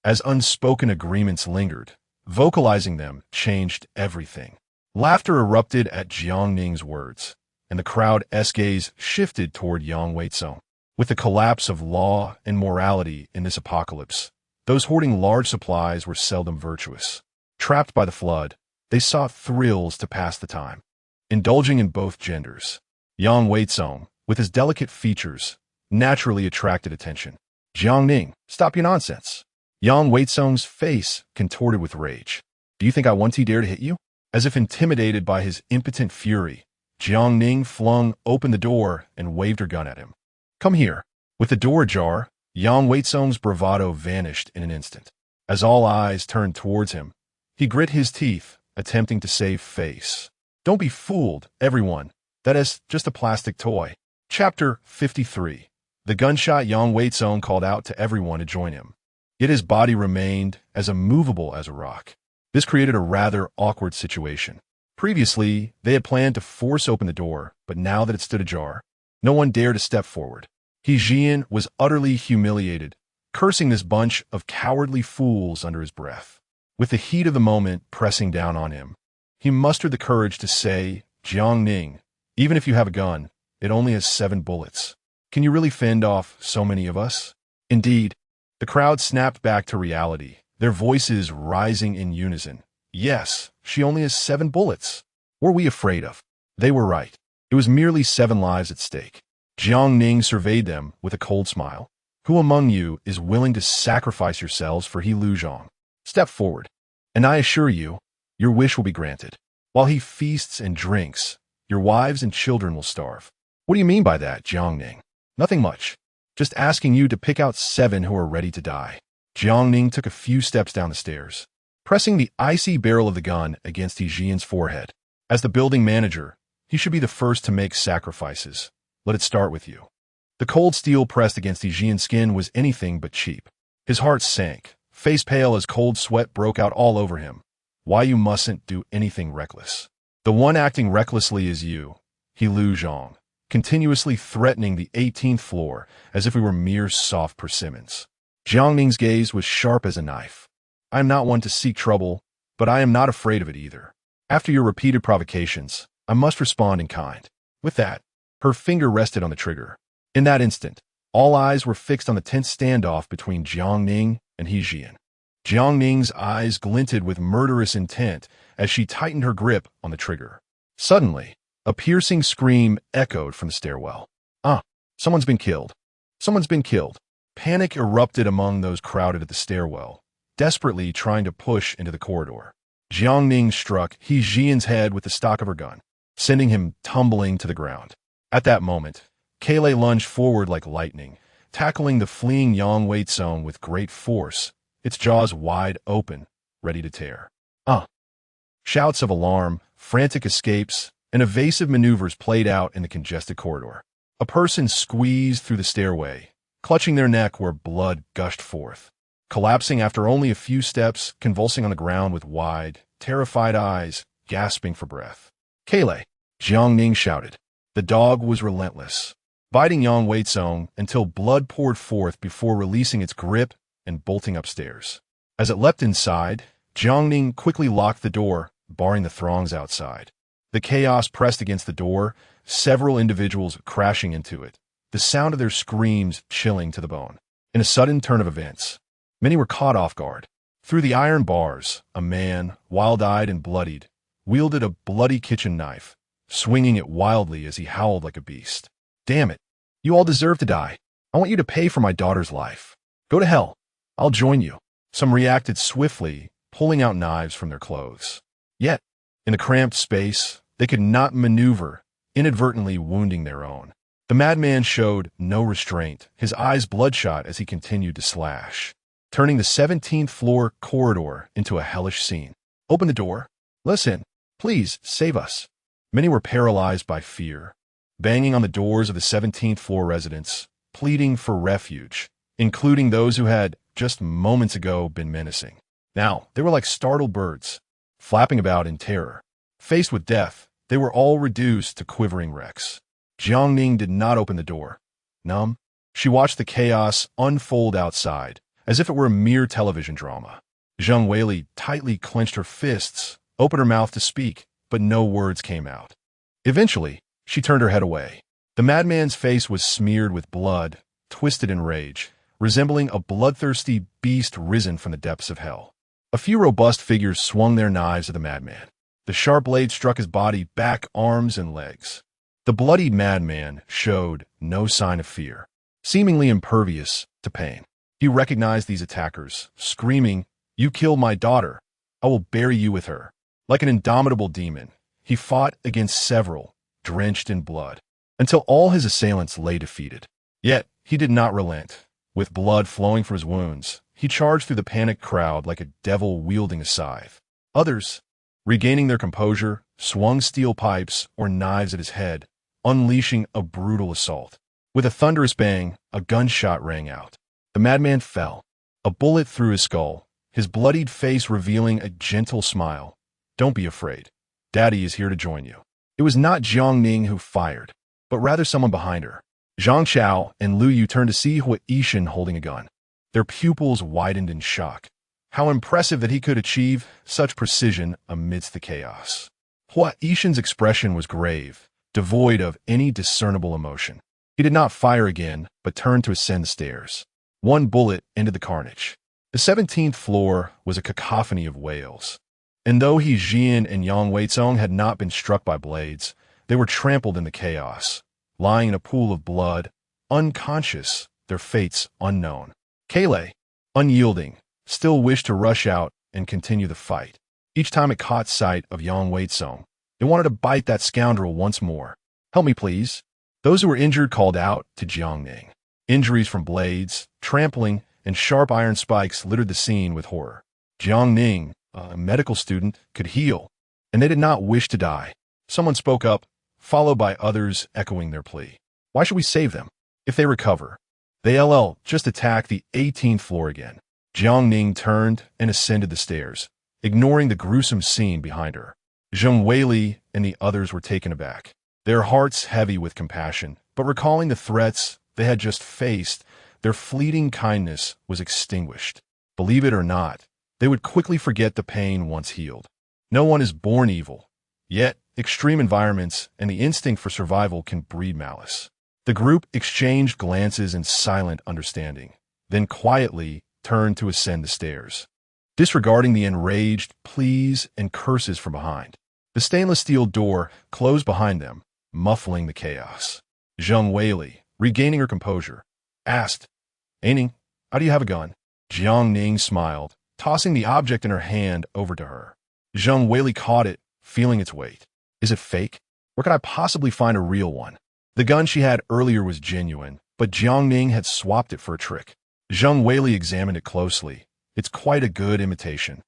As unspoken agreements lingered, vocalizing them changed everything. Laughter erupted at Jiang Ning's words, and the crowd's gaze shifted toward Yang Weizong. With the collapse of law and morality in this apocalypse, those hoarding large supplies were seldom virtuous. Trapped by the flood, they sought thrills to pass the time, indulging in both genders. Yang Weizong, with his delicate features, naturally attracted attention. Jiang Ning, stop your nonsense. Yang Weizong's face contorted with rage. Do you think I once dare to hit you? As if intimidated by his impotent fury, Jiang Ning flung open the door and waved her gun at him. Come here. With the door ajar, Yang Weizong's bravado vanished in an instant. As all eyes turned towards him, he grit his teeth, attempting to save face. Don't be fooled, everyone. That is just a plastic toy. Chapter 53. The gunshot Yang Weizong called out to everyone to join him. Yet his body remained as immovable as a rock. This created a rather awkward situation. Previously, they had planned to force open the door, but now that it stood ajar, no one dared to step forward. He Jian was utterly humiliated, cursing this bunch of cowardly fools under his breath. With the heat of the moment pressing down on him, he mustered the courage to say, Jiang Ning, even if you have a gun, it only has 7 bullets. Can you really fend off so many of us? Indeed, the crowd snapped back to reality, their voices rising in unison. Yes, she only has 7 bullets. What were we afraid of? They were right. It was merely 7 lives at stake. Jiang Ning surveyed them with a cold smile. Who among you is willing to sacrifice yourselves for He Luzhong? Step forward, and I assure you, your wish will be granted. While he feasts and drinks, your wives and children will starve. What do you mean by that, Jiang Ning? Nothing much. Just asking you to pick out 7 who are ready to die. Jiang Ning took a few steps down the stairs, pressing the icy barrel of the gun against He Jian's forehead. As the building manager, he should be the first to make sacrifices. Let it start with you. The cold steel pressed against He Jian's skin was anything but cheap. His heart sank, face pale as cold sweat broke out all over him. Why you mustn't do anything reckless. The one acting recklessly is you, He Luzhong, continuously threatening the 18th floor as if we were mere soft persimmons. Jiang Ning's gaze was sharp as a knife. I am not one to seek trouble, but I am not afraid of it either. After your repeated provocations, I must respond in kind. With that, her finger rested on the trigger. In that instant, all eyes were fixed on the tense standoff between Jiang Ning and He Jian. Jiang Ning's eyes glinted with murderous intent as she tightened her grip on the trigger. Suddenly, a piercing scream echoed from the stairwell. Someone's been killed. Someone's been killed. Panic erupted among those crowded at the stairwell, desperately trying to push into the corridor. Jiang Ning struck He Jian's head with the stock of her gun, sending him tumbling to the ground. At that moment, Kailei lunged forward like lightning, tackling the fleeing Yang Weizong with great force, its jaws wide open, ready to tear. Shouts of alarm, frantic escapes, and evasive maneuvers played out in the congested corridor. A person squeezed through the stairway, clutching their neck where blood gushed forth. Collapsing after only a few steps, convulsing on the ground with wide, terrified eyes, gasping for breath. Kailei, Jiang Ning shouted. The dog was relentless, biting Yang Weizong until blood poured forth before releasing its grip and bolting upstairs. As it leapt inside, Jiang Ning quickly locked the door, barring the throngs outside. The chaos pressed against the door, several individuals crashing into it, the sound of their screams chilling to the bone. In a sudden turn of events, many were caught off guard. Through the iron bars, a man, wild-eyed and bloodied, wielded a bloody kitchen knife, swinging it wildly as he howled like a beast. Damn it. You all deserve to die. I want you to pay for my daughter's life. Go to hell. I'll join you. Some reacted swiftly, pulling out knives from their clothes. Yet, in the cramped space, they could not maneuver, inadvertently wounding their own. The madman showed no restraint, his eyes bloodshot as he continued to slash, turning the 17th floor corridor into a hellish scene. Open the door. Listen. Please, save us. Many were paralyzed by fear, banging on the doors of the 17th floor residence, pleading for refuge, including those who had, just moments ago, been menacing. Now, they were like startled birds, flapping about in terror. Faced with death, they were all reduced to quivering wrecks. Jiang Ning did not open the door. Numb, she watched the chaos unfold outside, as if it were a mere television drama. Zheng Weili tightly clenched her fists, opened her mouth to speak, but no words came out. Eventually, she turned her head away. The madman's face was smeared with blood, twisted in rage, resembling a bloodthirsty beast risen from the depths of hell. A few robust figures swung their knives at the madman. The sharp blade struck his body, back, arms, and legs. The bloodied madman showed no sign of fear, seemingly impervious to pain. He recognized these attackers, screaming, "You killed my daughter. I will bury you with her." Like an indomitable demon, he fought against several, drenched in blood, until all his assailants lay defeated. Yet, he did not relent. With blood flowing from his wounds, he charged through the panicked crowd like a devil wielding a scythe. Others, regaining their composure, swung steel pipes or knives at his head, unleashing a brutal assault. With a thunderous bang, a gunshot rang out. The madman fell, a bullet through his skull, his bloodied face revealing a gentle smile. "Don't be afraid. Daddy is here to join you." It was not Jiang Ning who fired, but rather someone behind her. Zhang Chao and Lu Yu turned to see Hua Yishan holding a gun. Their pupils widened in shock. How impressive that he could achieve such precision amidst the chaos. Hua Yishan's expression was grave, devoid of any discernible emotion. He did not fire again, but turned to ascend the stairs. One bullet ended the carnage. The 17th floor was a cacophony of wails. And though He Jian and Yang Weizong had not been struck by blades, they were trampled in the chaos, lying in a pool of blood, unconscious, their fates unknown. Kale, unyielding, still wished to rush out and continue the fight. Each time it caught sight of Yang Weizong, it wanted to bite that scoundrel once more. "Help me, please." Those who were injured called out to Jiang Ning. Injuries from blades, trampling, and sharp iron spikes littered the scene with horror. Jiang Ning, a medical student, could heal, and they did not wish to die. Someone spoke up, followed by others echoing their plea. "Why should we save them? If they recover, they'll just attack the 18th floor again." Jiang Ning turned and ascended the stairs, ignoring the gruesome scene behind her. Zheng Weili and the others were taken aback, their hearts heavy with compassion, but recalling the threats they had just faced, their fleeting kindness was extinguished. Believe it or not, they would quickly forget the pain once healed. No one is born evil, yet extreme environments and the instinct for survival can breed malice. The group exchanged glances in silent understanding, then quietly turned to ascend the stairs, disregarding the enraged pleas and curses from behind. The stainless steel door closed behind them, muffling the chaos. Zheng Weili, regaining her composure, asked, "Ning, how do you have a gun?" Jiang Ning smiled, tossing the object in her hand over to her. Zheng Weili caught it, feeling its weight. "Is it fake? Where could I possibly find a real one?" The gun she had earlier was genuine, but Jiang Ning had swapped it for a trick. Zheng Weili examined it closely. "It's quite a good imitation.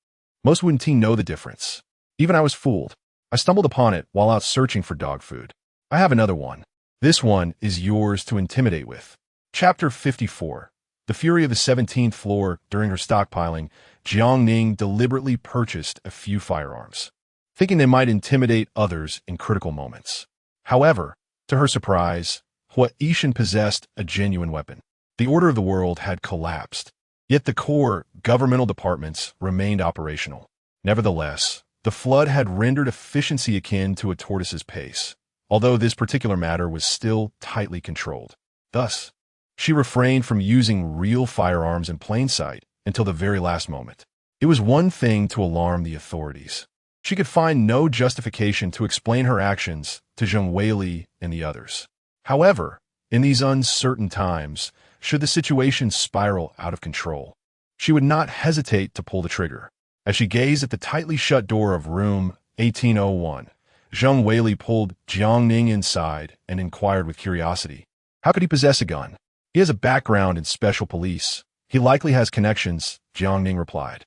Most wouldn't know the difference. Even I was fooled. I stumbled upon it while out searching for dog food. I have another one. This one is yours to intimidate with." Chapter 54. The fury of the 17th floor. During her stockpiling, Jiang Ning deliberately purchased a few firearms, thinking they might intimidate others in critical moments. However, to her surprise, Hua Yishan possessed a genuine weapon. The order of the world had collapsed, yet the core governmental departments remained operational. Nevertheless, the flood had rendered efficiency akin to a tortoise's pace, although this particular matter was still tightly controlled. Thus, she refrained from using real firearms in plain sight until the very last moment. It was one thing to alarm the authorities. She could find no justification to explain her actions to Zheng Weili and the others. However, in these uncertain times, should the situation spiral out of control, she would not hesitate to pull the trigger. As she gazed at the tightly shut door of room 1801, Zheng Weili pulled Jiang Ning inside and inquired with curiosity, "How could he possess a gun?" "He has a background in special police. He likely has connections," Jiang Ning replied.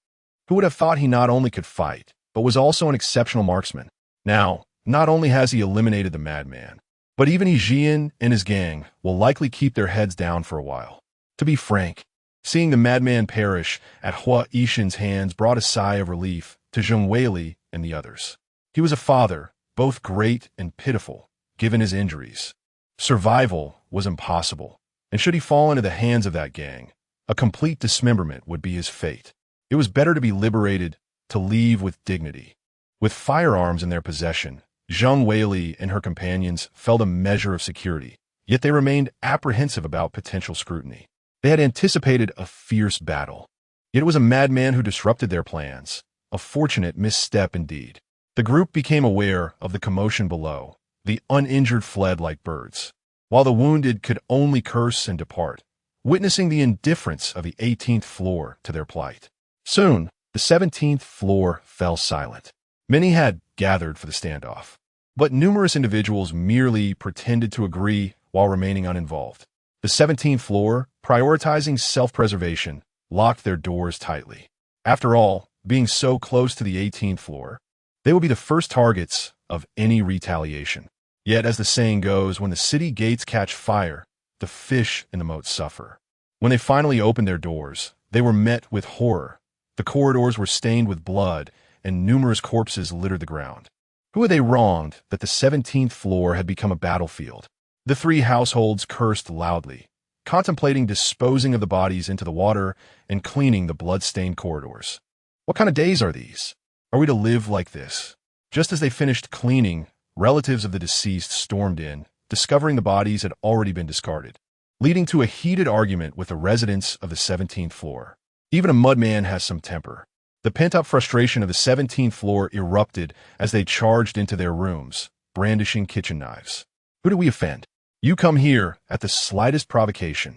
"Who would have thought he not only could fight, but was also an exceptional marksman?" Now, not only has he eliminated the madman, but even Jiang and his gang will likely keep their heads down for a while. To be frank, seeing the madman perish at Hua Yishan's hands brought a sigh of relief to Zheng Weili and the others. He was a father, both great and pitiful, given his injuries. Survival was impossible, and should he fall into the hands of that gang, a complete dismemberment would be his fate. It was better to be liberated, to leave with dignity. With firearms in their possession, Zheng Weili and her companions felt a measure of security, yet they remained apprehensive about potential scrutiny. They had anticipated a fierce battle, yet it was a madman who disrupted their plans, a fortunate misstep indeed. The group became aware of the commotion below. The uninjured fled like birds, while the wounded could only curse and depart, witnessing the indifference of the 18th floor to their plight. Soon, the 17th floor fell silent. Many had gathered for the standoff, but numerous individuals merely pretended to agree while remaining uninvolved. The 17th floor, prioritizing self-preservation, locked their doors tightly. After all, being so close to the 18th floor, they would be the first targets of any retaliation. Yet, as the saying goes, when the city gates catch fire, the fish in the moat suffer. When they finally opened their doors, they were met with horror. The corridors were stained with blood, and numerous corpses littered the ground. Who had they wronged that the 17th floor had become a battlefield? The three households cursed loudly, contemplating disposing of the bodies into the water and cleaning the blood-stained corridors. What kind of days are these? Are we to live like this? Just as they finished cleaning, relatives of the deceased stormed in, discovering the bodies had already been discarded, leading to a heated argument with the residents of the 17th floor. Even a mudman has some temper. The pent-up frustration of the 17th floor erupted as they charged into their rooms, brandishing kitchen knives. Who do we offend? You come here at the slightest provocation.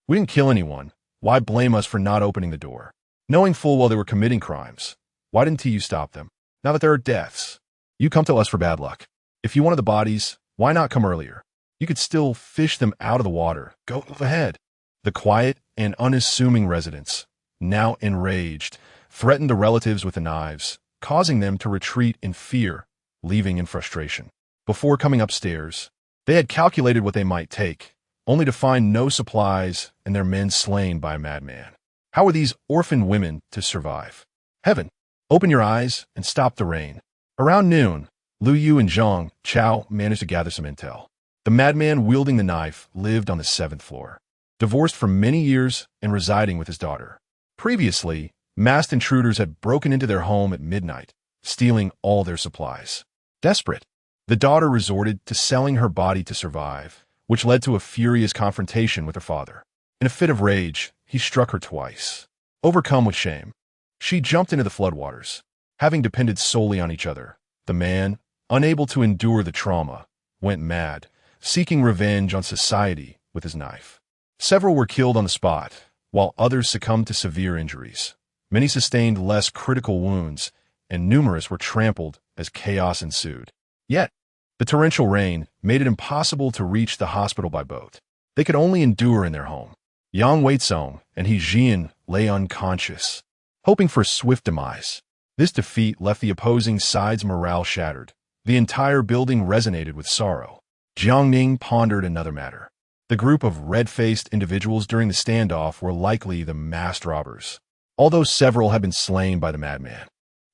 We didn't kill anyone. Why blame us for not opening the door? Knowing full well they were committing crimes, why didn't you stop them? Now that there are deaths, you come to us for bad luck. If you wanted the bodies, why not come earlier? You could still fish them out of the water. Go ahead. The quiet and unassuming residents, now enraged, threatened the relatives with the knives, causing them to retreat in fear, leaving in frustration. Before coming upstairs, they had calculated what they might take, only to find no supplies and their men slain by a madman. How were these orphaned women to survive? Heaven, open your eyes and stop the rain. Around noon, Lu Yu and Zhang Chao managed to gather some intel. The madman wielding the knife lived on the 7th floor, divorced for many years and residing with his daughter. Previously, masked intruders had broken into their home at midnight, stealing all their supplies. Desperate, the daughter resorted to selling her body to survive, which led to a furious confrontation with her father. In a fit of rage, he struck her twice. Overcome with shame, she jumped into the floodwaters. Having depended solely on each other, the man, unable to endure the trauma, went mad, seeking revenge on society with his knife. Several were killed on the spot, while others succumbed to severe injuries. Many sustained less critical wounds, and numerous were trampled as chaos ensued. Yet, the torrential rain made it impossible to reach the hospital by boat. They could only endure in their home. Yang Weizong and He Jian lay unconscious, hoping for swift demise. This defeat left the opposing sides' morale shattered. The entire building resonated with sorrow. Jiang Ning pondered another matter. The group of red-faced individuals during the standoff were likely the masked robbers. Although several had been slain by the madman,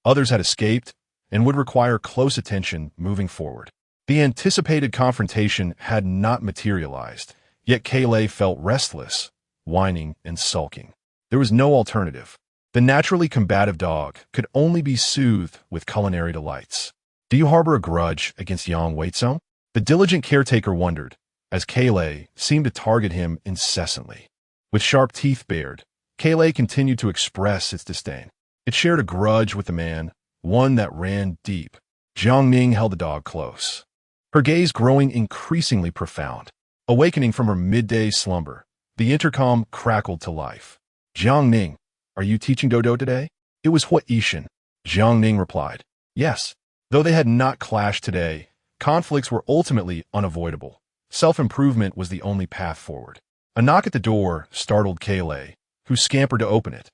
others had escaped and would require close attention moving forward. The anticipated confrontation had not materialized, yet Kaylay felt restless, whining and sulking. There was no alternative. The naturally combative dog could only be soothed with culinary delights. Do you harbor a grudge against Yang Weizong? The diligent caretaker wondered, as Kaylay seemed to target him incessantly. With sharp teeth bared, Kaylay continued to express its disdain. It shared a grudge with the man, one that ran deep. Jiang Ning held the dog close, her gaze growing increasingly profound. Awakening from her midday slumber, the intercom crackled to life. Jiang Ning, are you teaching Dodo today? It was Hua Yishan. Jiang Ning replied, yes. Though they had not clashed today, conflicts were ultimately unavoidable. Self-improvement was the only path forward. A knock at the door startled Kaylay, who scampered to open it.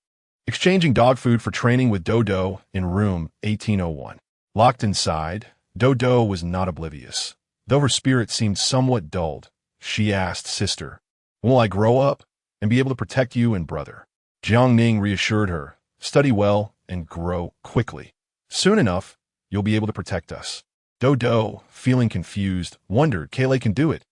Exchanging dog food for training with Dodo in room 1801. Locked inside, Dodo was not oblivious. Though her spirit seemed somewhat dulled, she asked, "Sister, will I grow up and be able to protect you and brother?" Jiang Ning reassured her, "Study well and grow quickly. Soon enough, you'll be able to protect us." Dodo, feeling confused, wondered, "Kaylee can do it.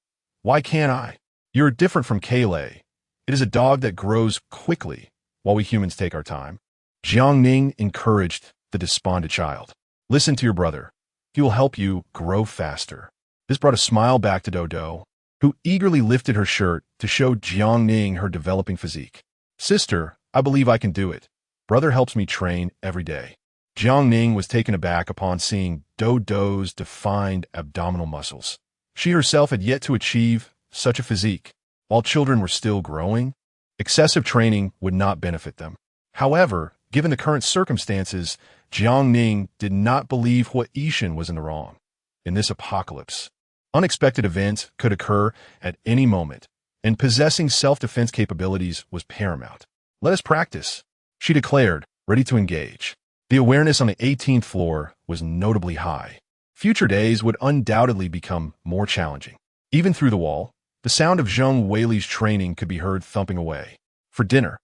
Why can't I?" "You're different from Kaylee. It is a dog that grows quickly, while we humans take our time." Jiang Ning encouraged the despondent child. "Listen to your brother. He will help you grow faster." This brought a smile back to Dodo, who eagerly lifted her shirt to show Jiang Ning her developing physique. "Sister, I believe I can do it. Brother helps me train every day." Jiang Ning was taken aback upon seeing Dodo's defined abdominal muscles. She herself had yet to achieve such a physique. While children were still growing, excessive training would not benefit them. However, given the current circumstances, Jiang Ning did not believe Hua Yishan was in the wrong. In this apocalypse, unexpected events could occur at any moment, and possessing self-defense capabilities was paramount. "Let us practice," she declared, ready to engage. The awareness on the 18th floor was notably high. Future days would undoubtedly become more challenging. Even through the wall, the sound of Zheng Weili's training could be heard thumping away. For dinner,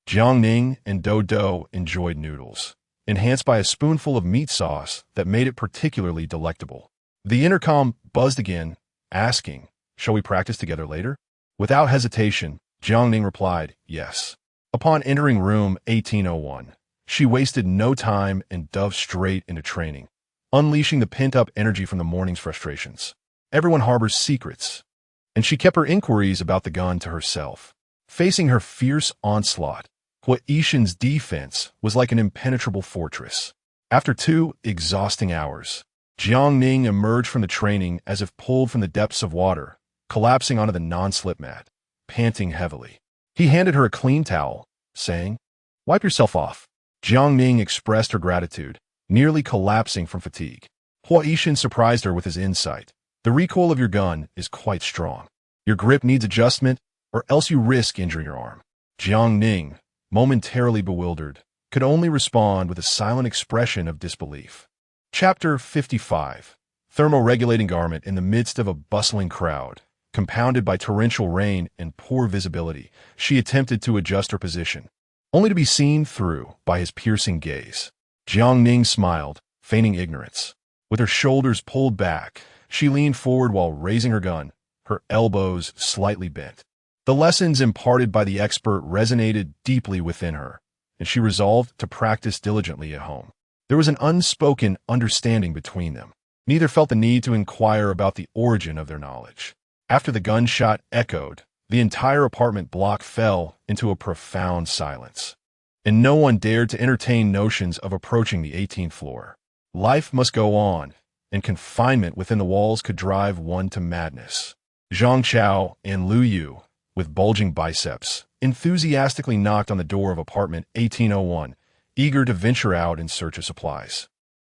Jiang Ning and Dodo enjoyed noodles, enhanced by a spoonful of meat sauce that made it particularly delectable. The intercom buzzed again, asking, "Shall we practice together later?" Without hesitation, Jiang Ning replied, "Yes." Upon entering room 1801, she wasted no time and dove straight into training, unleashing the pent-up energy from the morning's frustrations. Everyone harbors secrets, and she kept her inquiries about the gun to herself. Facing her fierce onslaught, Hua Yishan's defense was like an impenetrable fortress. After 2 exhausting hours, Jiang Ning emerged from the training as if pulled from the depths of water, collapsing onto the non-slip mat, panting heavily. He handed her a clean towel, saying, "Wipe yourself off." Jiang Ning expressed her gratitude, nearly collapsing from fatigue. Hua Yishan surprised her with his insight. "The recoil of your gun is quite strong. Your grip needs adjustment, or else you risk injuring your arm." Jiang Ning, momentarily bewildered, could only respond with a silent expression of disbelief. Chapter 55. Thermoregulating garment in the midst of a bustling crowd, compounded by torrential rain and poor visibility, she attempted to adjust her position, only to be seen through by his piercing gaze. Jiang Ning smiled, feigning ignorance. With her shoulders pulled back, she leaned forward while raising her gun, her elbows slightly bent. The lessons imparted by the expert resonated deeply within her, and she resolved to practice diligently at home. There was an unspoken understanding between them. Neither felt the need to inquire about the origin of their knowledge. After the gunshot echoed, the entire apartment block fell into a profound silence, and no one dared to entertain notions of approaching the 18th floor. Life must go on, and confinement within the walls could drive one to madness. Zhang Chao and Lu Yu, with bulging biceps, enthusiastically knocked on the door of apartment 1801, eager to venture out in search of supplies.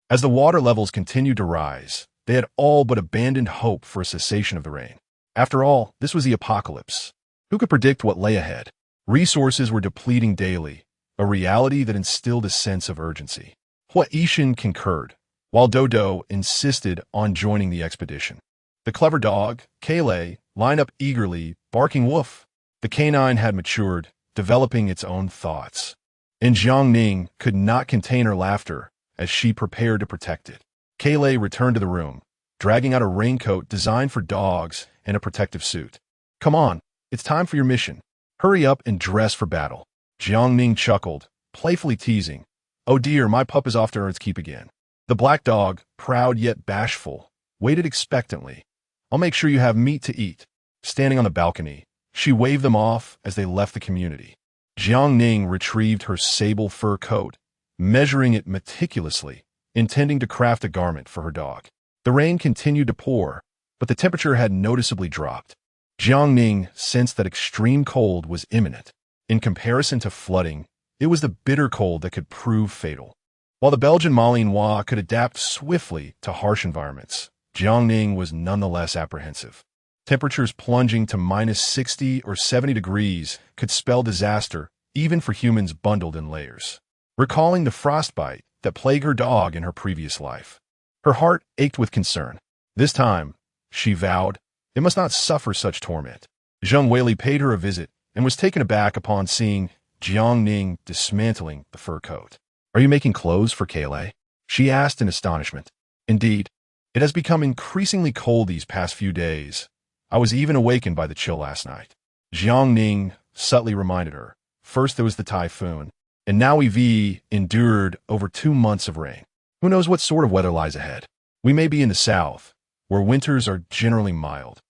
As the water levels continued to rise, they had all but abandoned hope for a cessation of the rain. After all, this was the apocalypse. Who could predict what lay ahead? Resources were depleting daily, a reality that instilled a sense of urgency. Hua Yishan concurred, while Dodo insisted on joining the expedition. The clever dog, Kaylee, lined up eagerly, barking woof. The canine had matured, developing its own thoughts. And Jiang Ning could not contain her laughter as she prepared to protect it. Kaylee returned to the room, dragging out a raincoat designed for dogs and a protective suit. "Come on, it's time for your mission. Hurry up and dress for battle." Jiang Ning chuckled, playfully teasing, "Oh dear, my pup is off to earn its keep again." The black dog, proud yet bashful, waited expectantly. "I'll make sure you have meat to eat." Standing on the balcony, she waved them off as they left the community. Jiang Ning retrieved her sable fur coat, measuring it meticulously, intending to craft a garment for her dog. The rain continued to pour, but the temperature had noticeably dropped. Jiang Ning sensed that extreme cold was imminent. In comparison to flooding, it was the bitter cold that could prove fatal. While the Belgian Malinois could adapt swiftly to harsh environments, Jiang Ning was nonetheless apprehensive. Temperatures plunging to -60 or 70 degrees could spell disaster, even for humans bundled in layers. Recalling the frostbite that plagued her dog in her previous life, Her heart ached with concern. This time, she vowed, it must not suffer such torment. Zheng Weili paid her a visit and was taken aback upon seeing Jiang Ning dismantling the fur coat. "Are you making clothes for Kale?" she asked in astonishment. "Indeed. It has become increasingly cold these past few days. I was even awakened by the chill last night." Jiang Ning subtly reminded her. First there was the typhoon, and now we've endured over 2 months of rain. Who knows what sort of weather lies ahead? We may be in the south, where winters are generally mild,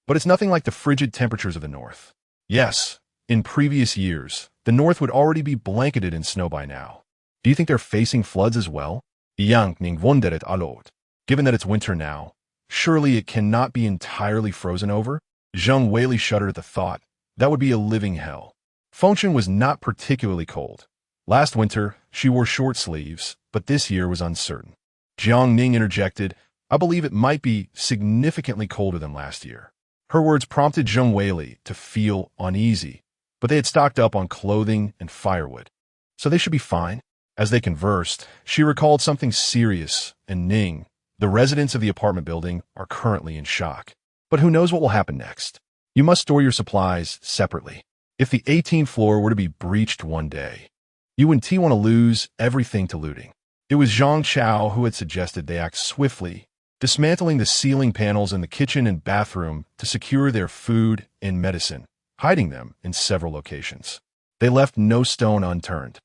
but it's nothing like the frigid temperatures of the north. Yes, in previous years, the north would already be blanketed in snow by now. Do you think they're facing floods as well? Jiang Ning wondered aloud. Given that it's winter now, surely it cannot be entirely frozen over? Zheng Weili shuddered at the thought. That would be a living hell. Fengshen was not particularly cold. Last winter, she wore short sleeves, but this year was uncertain. Jiang Ning interjected, "I believe it might be significantly colder than last year." Her words prompted Zheng Weili to feel uneasy, but they had stocked up on clothing and firewood, so they should be fine. As they conversed, she recalled something serious, and Ning, the residents of the apartment building, are currently in shock. But who knows what will happen next? You must store your supplies separately. If the 18th floor were to be breached one day, you wouldn't want to lose everything to looting. It was Zhang Chao who had suggested they act swiftly, dismantling the ceiling panels in the kitchen and bathroom to secure their food and medicine, hiding them in several locations. They left no stone unturned,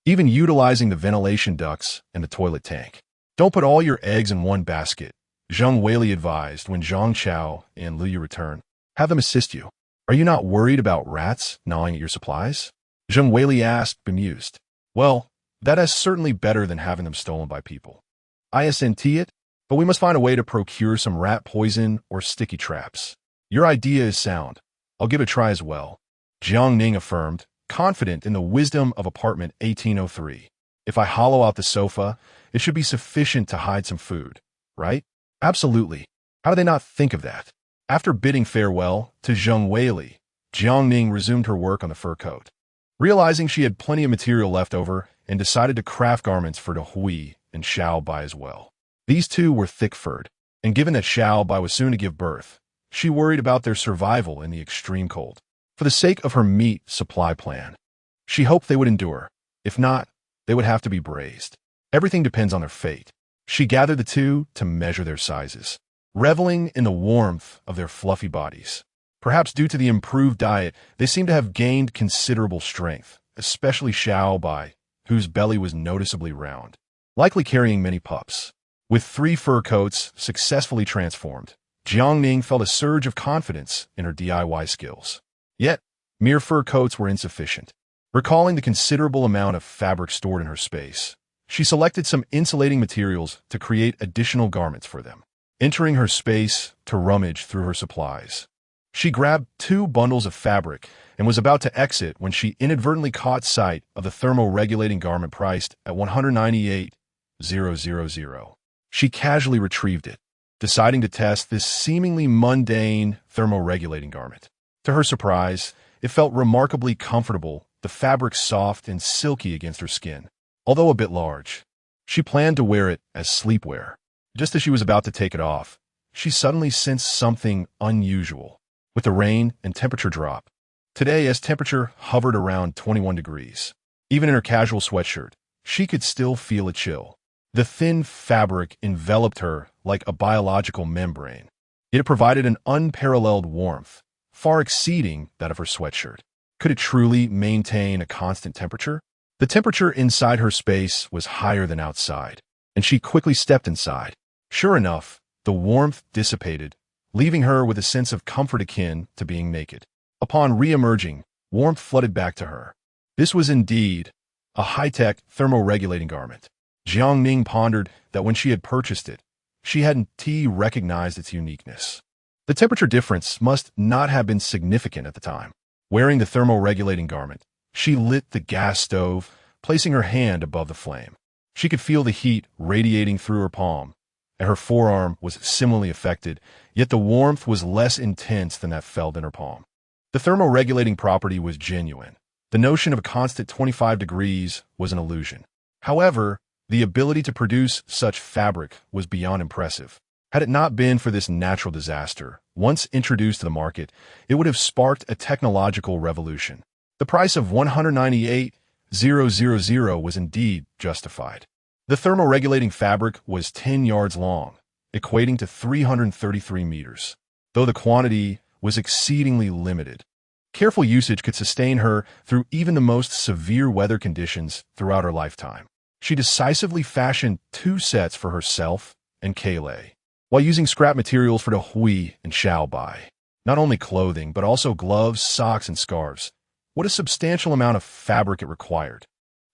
even utilizing the ventilation ducts and the toilet tank. "Don't put all your eggs in one basket," Zheng Weili advised when Zhang Chao and Liu returned. "Have them assist you." "Are you not worried about rats gnawing at your supplies?" Zheng Weili asked, bemused. "Well, that is certainly better than having them stolen by people. I assent it, but we must find a way to procure some rat poison or sticky traps. Your idea is sound. I'll give it a try as well," Jiang Ning affirmed, confident in the wisdom of apartment 1803. "If I hollow out the sofa, it should be sufficient to hide some food, right?" "Absolutely. How do they not think of that?" After bidding farewell to Zheng Weili, Jiang Ning resumed her work on the fur coat. Realizing she had plenty of material left over and decided to craft garments for De Hui and Xiao Bai as well. These two were thick-furred, and given that Xiao Bai was soon to give birth, she worried about their survival in the extreme cold. For the sake of her meat supply plan, she hoped they would endure. If not, they would have to be braised. Everything depends on their fate. She gathered the two to measure their sizes, reveling in the warmth of their fluffy bodies. Perhaps due to the improved diet, they seemed to have gained considerable strength, especially Xiao Bai, whose belly was noticeably round, likely carrying many pups. With 3 fur coats successfully transformed, Jiang Ning felt a surge of confidence in her DIY skills. Yet, mere fur coats were insufficient. Recalling the considerable amount of fabric stored in her space, she selected some insulating materials to create additional garments for them. Entering her space to rummage through her supplies, she grabbed 2 bundles of fabric and was about to exit when she inadvertently caught sight of the thermoregulating garment priced at 198,000. She casually retrieved it, deciding to test this seemingly mundane thermoregulating garment. To her surprise, it felt remarkably comfortable, the fabric soft and silky against her skin, although a bit large. She planned to wear it as sleepwear. Just as she was about to take it off, she suddenly sensed something unusual. With the rain and temperature drop, today as temperature hovered around 21 degrees. Even in her casual sweatshirt, she could still feel a chill. The thin fabric enveloped her like a biological membrane. It provided an unparalleled warmth, far exceeding that of her sweatshirt. Could it truly maintain a constant temperature? The temperature inside her space was higher than outside, and she quickly stepped inside. Sure enough, the warmth dissipated, leaving her with a sense of comfort akin to being naked. Upon re-emerging, warmth flooded back to her. This was indeed a high-tech thermoregulating garment. Jiang Ning pondered that when she had purchased it, she hadn't recognized its uniqueness. The temperature difference must not have been significant at the time. Wearing the thermoregulating garment, she lit the gas stove, placing her hand above the flame. She could feel the heat radiating through her palm, and her forearm was similarly affected, yet the warmth was less intense than that felt in her palm. The thermoregulating property was genuine. The notion of a constant 25 degrees was an illusion. However, The ability to produce such fabric was beyond impressive. Had it not been for this natural disaster, once introduced to the market, it would have sparked a technological revolution. The price of 198,000 was indeed justified. The thermoregulating fabric was 10 yards long, equating to 333 meters, though the quantity was exceedingly limited. Careful usage could sustain her through even the most severe weather conditions throughout her lifetime. She decisively fashioned 2 sets for herself and Kaylay, while using scrap materials for the Hui and Xiaobai. Not only clothing, but also gloves, socks, and scarves. What a substantial amount of fabric it required.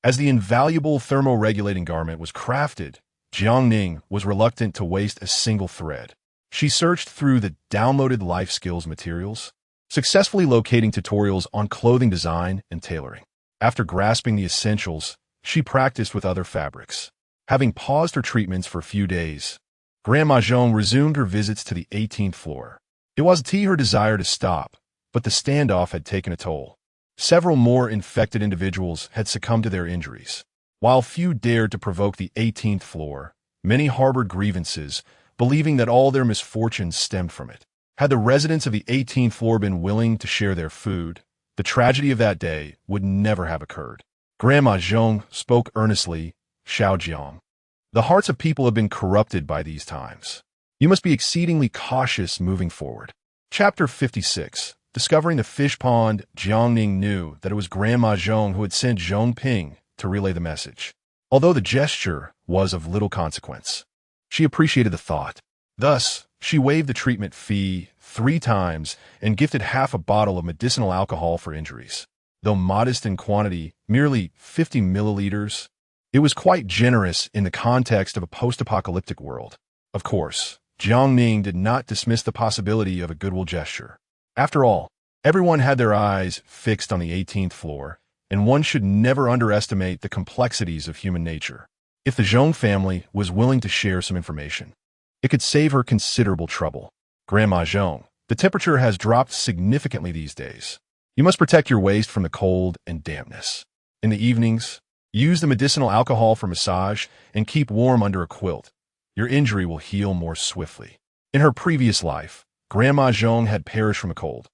As the invaluable thermoregulating garment was crafted, Jiang Ning was reluctant to waste a single thread. She searched through the downloaded life skills materials, successfully locating tutorials on clothing design and tailoring. After grasping the essentials, she practiced with other fabrics. Having paused her treatments for a few days, Grandma Zhong resumed her visits to the 18th floor. It wasn't her desire to stop, but the standoff had taken a toll. Several more infected individuals had succumbed to their injuries. While few dared to provoke the 18th floor, many harbored grievances, believing that all their misfortunes stemmed from it. Had the residents of the 18th floor been willing to share their food, the tragedy of that day would never have occurred. Grandma Zhong spoke earnestly, Xiaojiang. The hearts of people have been corrupted by these times. You must be exceedingly cautious moving forward. Chapter 56. Discovering the fish pond, Jiang Ning knew that it was Grandma Zhong who had sent Zhong Ping to relay the message. Although the gesture was of little consequence, she appreciated the thought. Thus, she waived the treatment fee 3 times and gifted half a bottle of medicinal alcohol for injuries. Though modest in quantity, merely 50 milliliters, it was quite generous in the context of a post-apocalyptic world. Of course, Jiang Ning did not dismiss the possibility of a goodwill gesture. After all, everyone had their eyes fixed on the 18th floor, and one should never underestimate the complexities of human nature. If the Zhong family was willing to share some information, it could save her considerable trouble. Grandma Zhong, the temperature has dropped significantly these days. You must protect your waist from the cold and dampness. In the evenings, use the medicinal alcohol for massage and keep warm under a quilt. Your injury will heal more swiftly. In her previous life, Grandma Zhong had perished from a cold,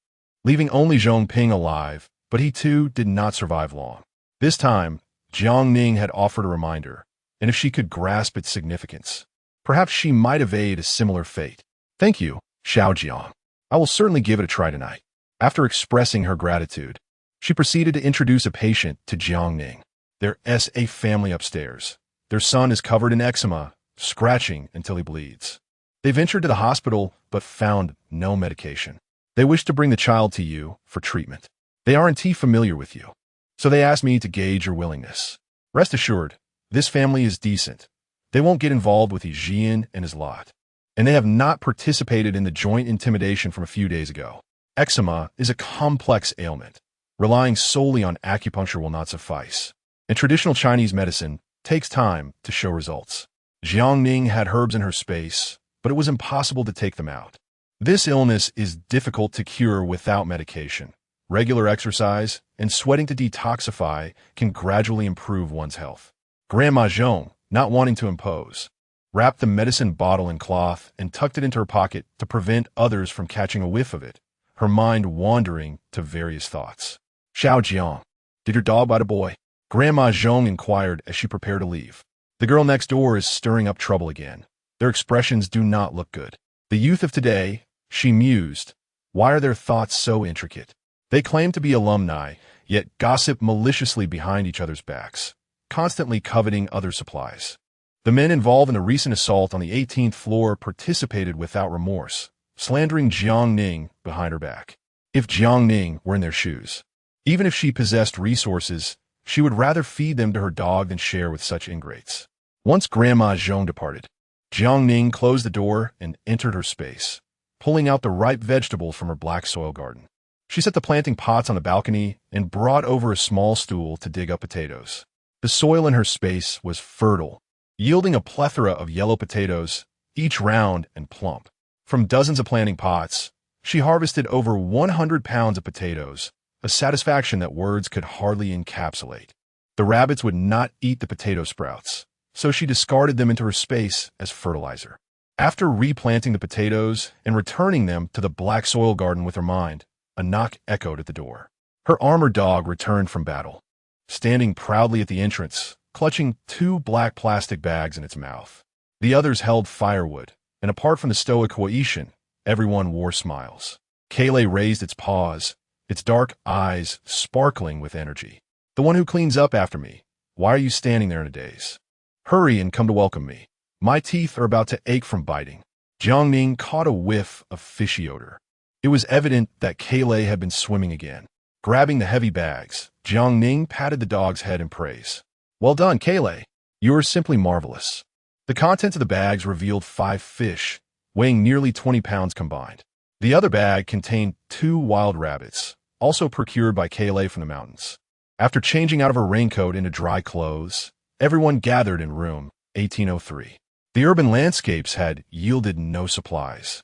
leaving only Zhong Ping alive, but he too did not survive long. This time, Jiang Ning had offered a reminder, and if she could grasp its significance, perhaps she might evade a similar fate. Thank you, Xiaojiang. I will certainly give it a try tonight. After expressing her gratitude, she proceeded to introduce a patient to Jiang Ning. There's a family upstairs. Their son is covered in eczema, scratching until he bleeds. They ventured to the hospital, but found no medication. They wish to bring the child to you for treatment. They aren't familiar with you, so they asked me to gauge your willingness. Rest assured, this family is decent. They won't get involved with Jian and his lot, and they have not participated in the joint intimidation from a few days ago. Eczema is a complex ailment. Relying solely on acupuncture will not suffice, and traditional Chinese medicine takes time to show results. Jiang Ning had herbs in her space, but it was impossible to take them out. This illness is difficult to cure without medication. Regular exercise and sweating to detoxify can gradually improve one's health. Grandma Zhong, not wanting to impose, wrapped the medicine bottle in cloth and tucked it into her pocket to prevent others from catching a whiff of it, her mind wandering to various thoughts. Xiaojiang, did your dog bite a boy? Grandma Zhong inquired as she prepared to leave. The girl next door is stirring up trouble again. Their expressions do not look good. The youth of today, she mused, why are their thoughts so intricate? They claim to be alumni, yet gossip maliciously behind each other's backs, constantly coveting other supplies. The men involved in a recent assault on the 18th floor participated without remorse, slandering Jiang Ning behind her back. If Jiang Ning were in their shoes, even if she possessed resources, she would rather feed them to her dog than share with such ingrates. Once Grandma Zhong departed, Jiang Ning closed the door and entered her space, pulling out the ripe vegetables from her black soil garden. She set the planting pots on the balcony and brought over a small stool to dig up potatoes. The soil in her space was fertile, yielding a plethora of yellow potatoes, each round and plump. From dozens of planting pots, she harvested over 100 pounds of potatoes, a satisfaction that words could hardly encapsulate. The rabbits would not eat the potato sprouts, so she discarded them into her space as fertilizer. After replanting the potatoes and returning them to the black soil garden with her mind, a knock echoed at the door. Her armored dog returned from battle, standing proudly at the entrance, clutching 2 black plastic bags in its mouth. The others held firewood, and apart from the stoic Haitian, everyone wore smiles. Kayleigh raised its paws, its dark eyes sparkling with energy. "The one who cleans up after me. Why are you standing there in a daze? Hurry and come to welcome me. My teeth are about to ache from biting." Jiang Ning caught a whiff of fishy odor. It was evident that Kayleigh had been swimming again. Grabbing the heavy bags, Jiang Ning patted the dog's head in praise. "Well done, Kayleigh. You are simply marvelous." The contents of the bags revealed 5 fish, weighing nearly 20 pounds combined. The other bag contained 2 wild rabbits, also procured by Kayleigh from the mountains. After changing out of her raincoat into dry clothes, everyone gathered in room 1803. The urban landscapes had yielded no supplies,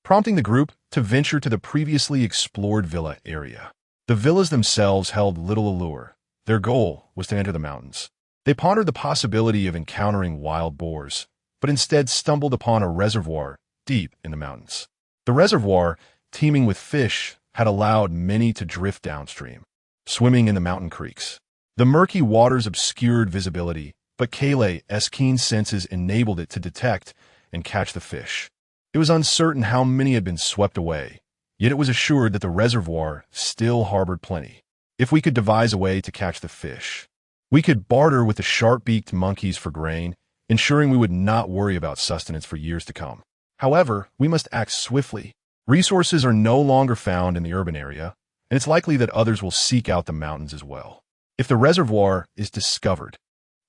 prompting the group to venture to the previously explored villa area. The villas themselves held little allure. Their goal was to enter the mountains. They pondered the possibility of encountering wild boars, but instead stumbled upon a reservoir deep in the mountains. The reservoir, teeming with fish, had allowed many to drift downstream, swimming in the mountain creeks. The murky waters obscured visibility, but Kayleigh's keen senses enabled it to detect and catch the fish. It was uncertain how many had been swept away, yet it was assured that the reservoir still harbored plenty. If we could devise a way to catch the fish, we could barter with the sharp-beaked monkeys for grain, ensuring we would not worry about sustenance for years to come. However, we must act swiftly. Resources are no longer found in the urban area, and it's likely that others will seek out the mountains as well. If the reservoir is discovered,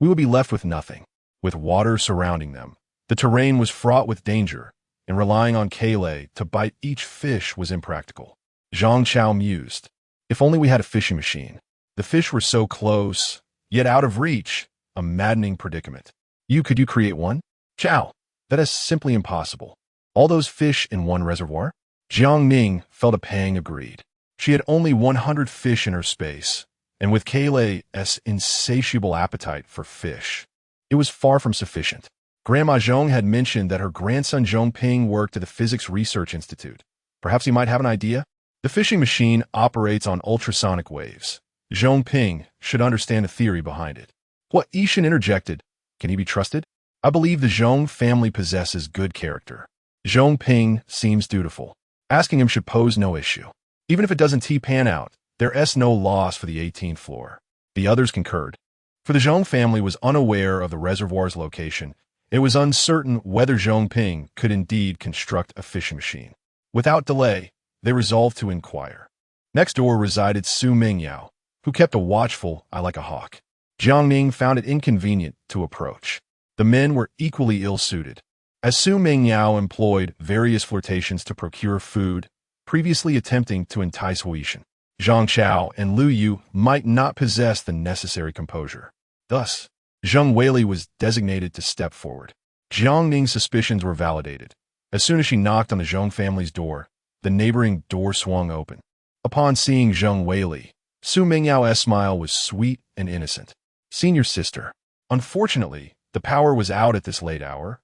we will be left with nothing, with water surrounding them. The terrain was fraught with danger, and relying on Kayleigh to bite each fish was impractical. Zhang Chao mused. If only we had a fishing machine. The fish were so close, yet out of reach, a maddening predicament. Could you create one? Chao, that is simply impossible. All those fish in one reservoir? Jiang Ning felt a pang of greed. She had only 100 fish in her space, and with Kayleigh's insatiable appetite for fish, it was far from sufficient. Grandma Zhong had mentioned that her grandson Zhongping worked at the Physics Research Institute. Perhaps he might have an idea? The fishing machine operates on ultrasonic waves. Zhongping should understand the theory behind it. What Ishan interjected, can he be trusted? I believe the Zhong family possesses good character. Zhongping seems dutiful. Asking him should pose no issue. Even if it doesn't pan out, there's no loss for the 18th floor. The others concurred. For the Zhong family was unaware of the reservoir's location. It was uncertain whether Zhongping could indeed construct a fishing machine. Without delay, they resolved to inquire. Next door resided Su Mingyao, who kept a watchful eye like a hawk. Jiang Ning found it inconvenient to approach. The men were equally ill-suited, as Su Mingyao employed various flirtations to procure food, previously attempting to entice Huishan. Zhang Chao and Lu Yu might not possess the necessary composure. Thus, Zheng Weili was designated to step forward. Jiang Ning's suspicions were validated. As soon as she knocked on the Zheng family's door, the neighboring door swung open. Upon seeing Zheng Weili, Su Mingyao's smile was sweet and innocent. Senior sister. Unfortunately, the power was out at this late hour,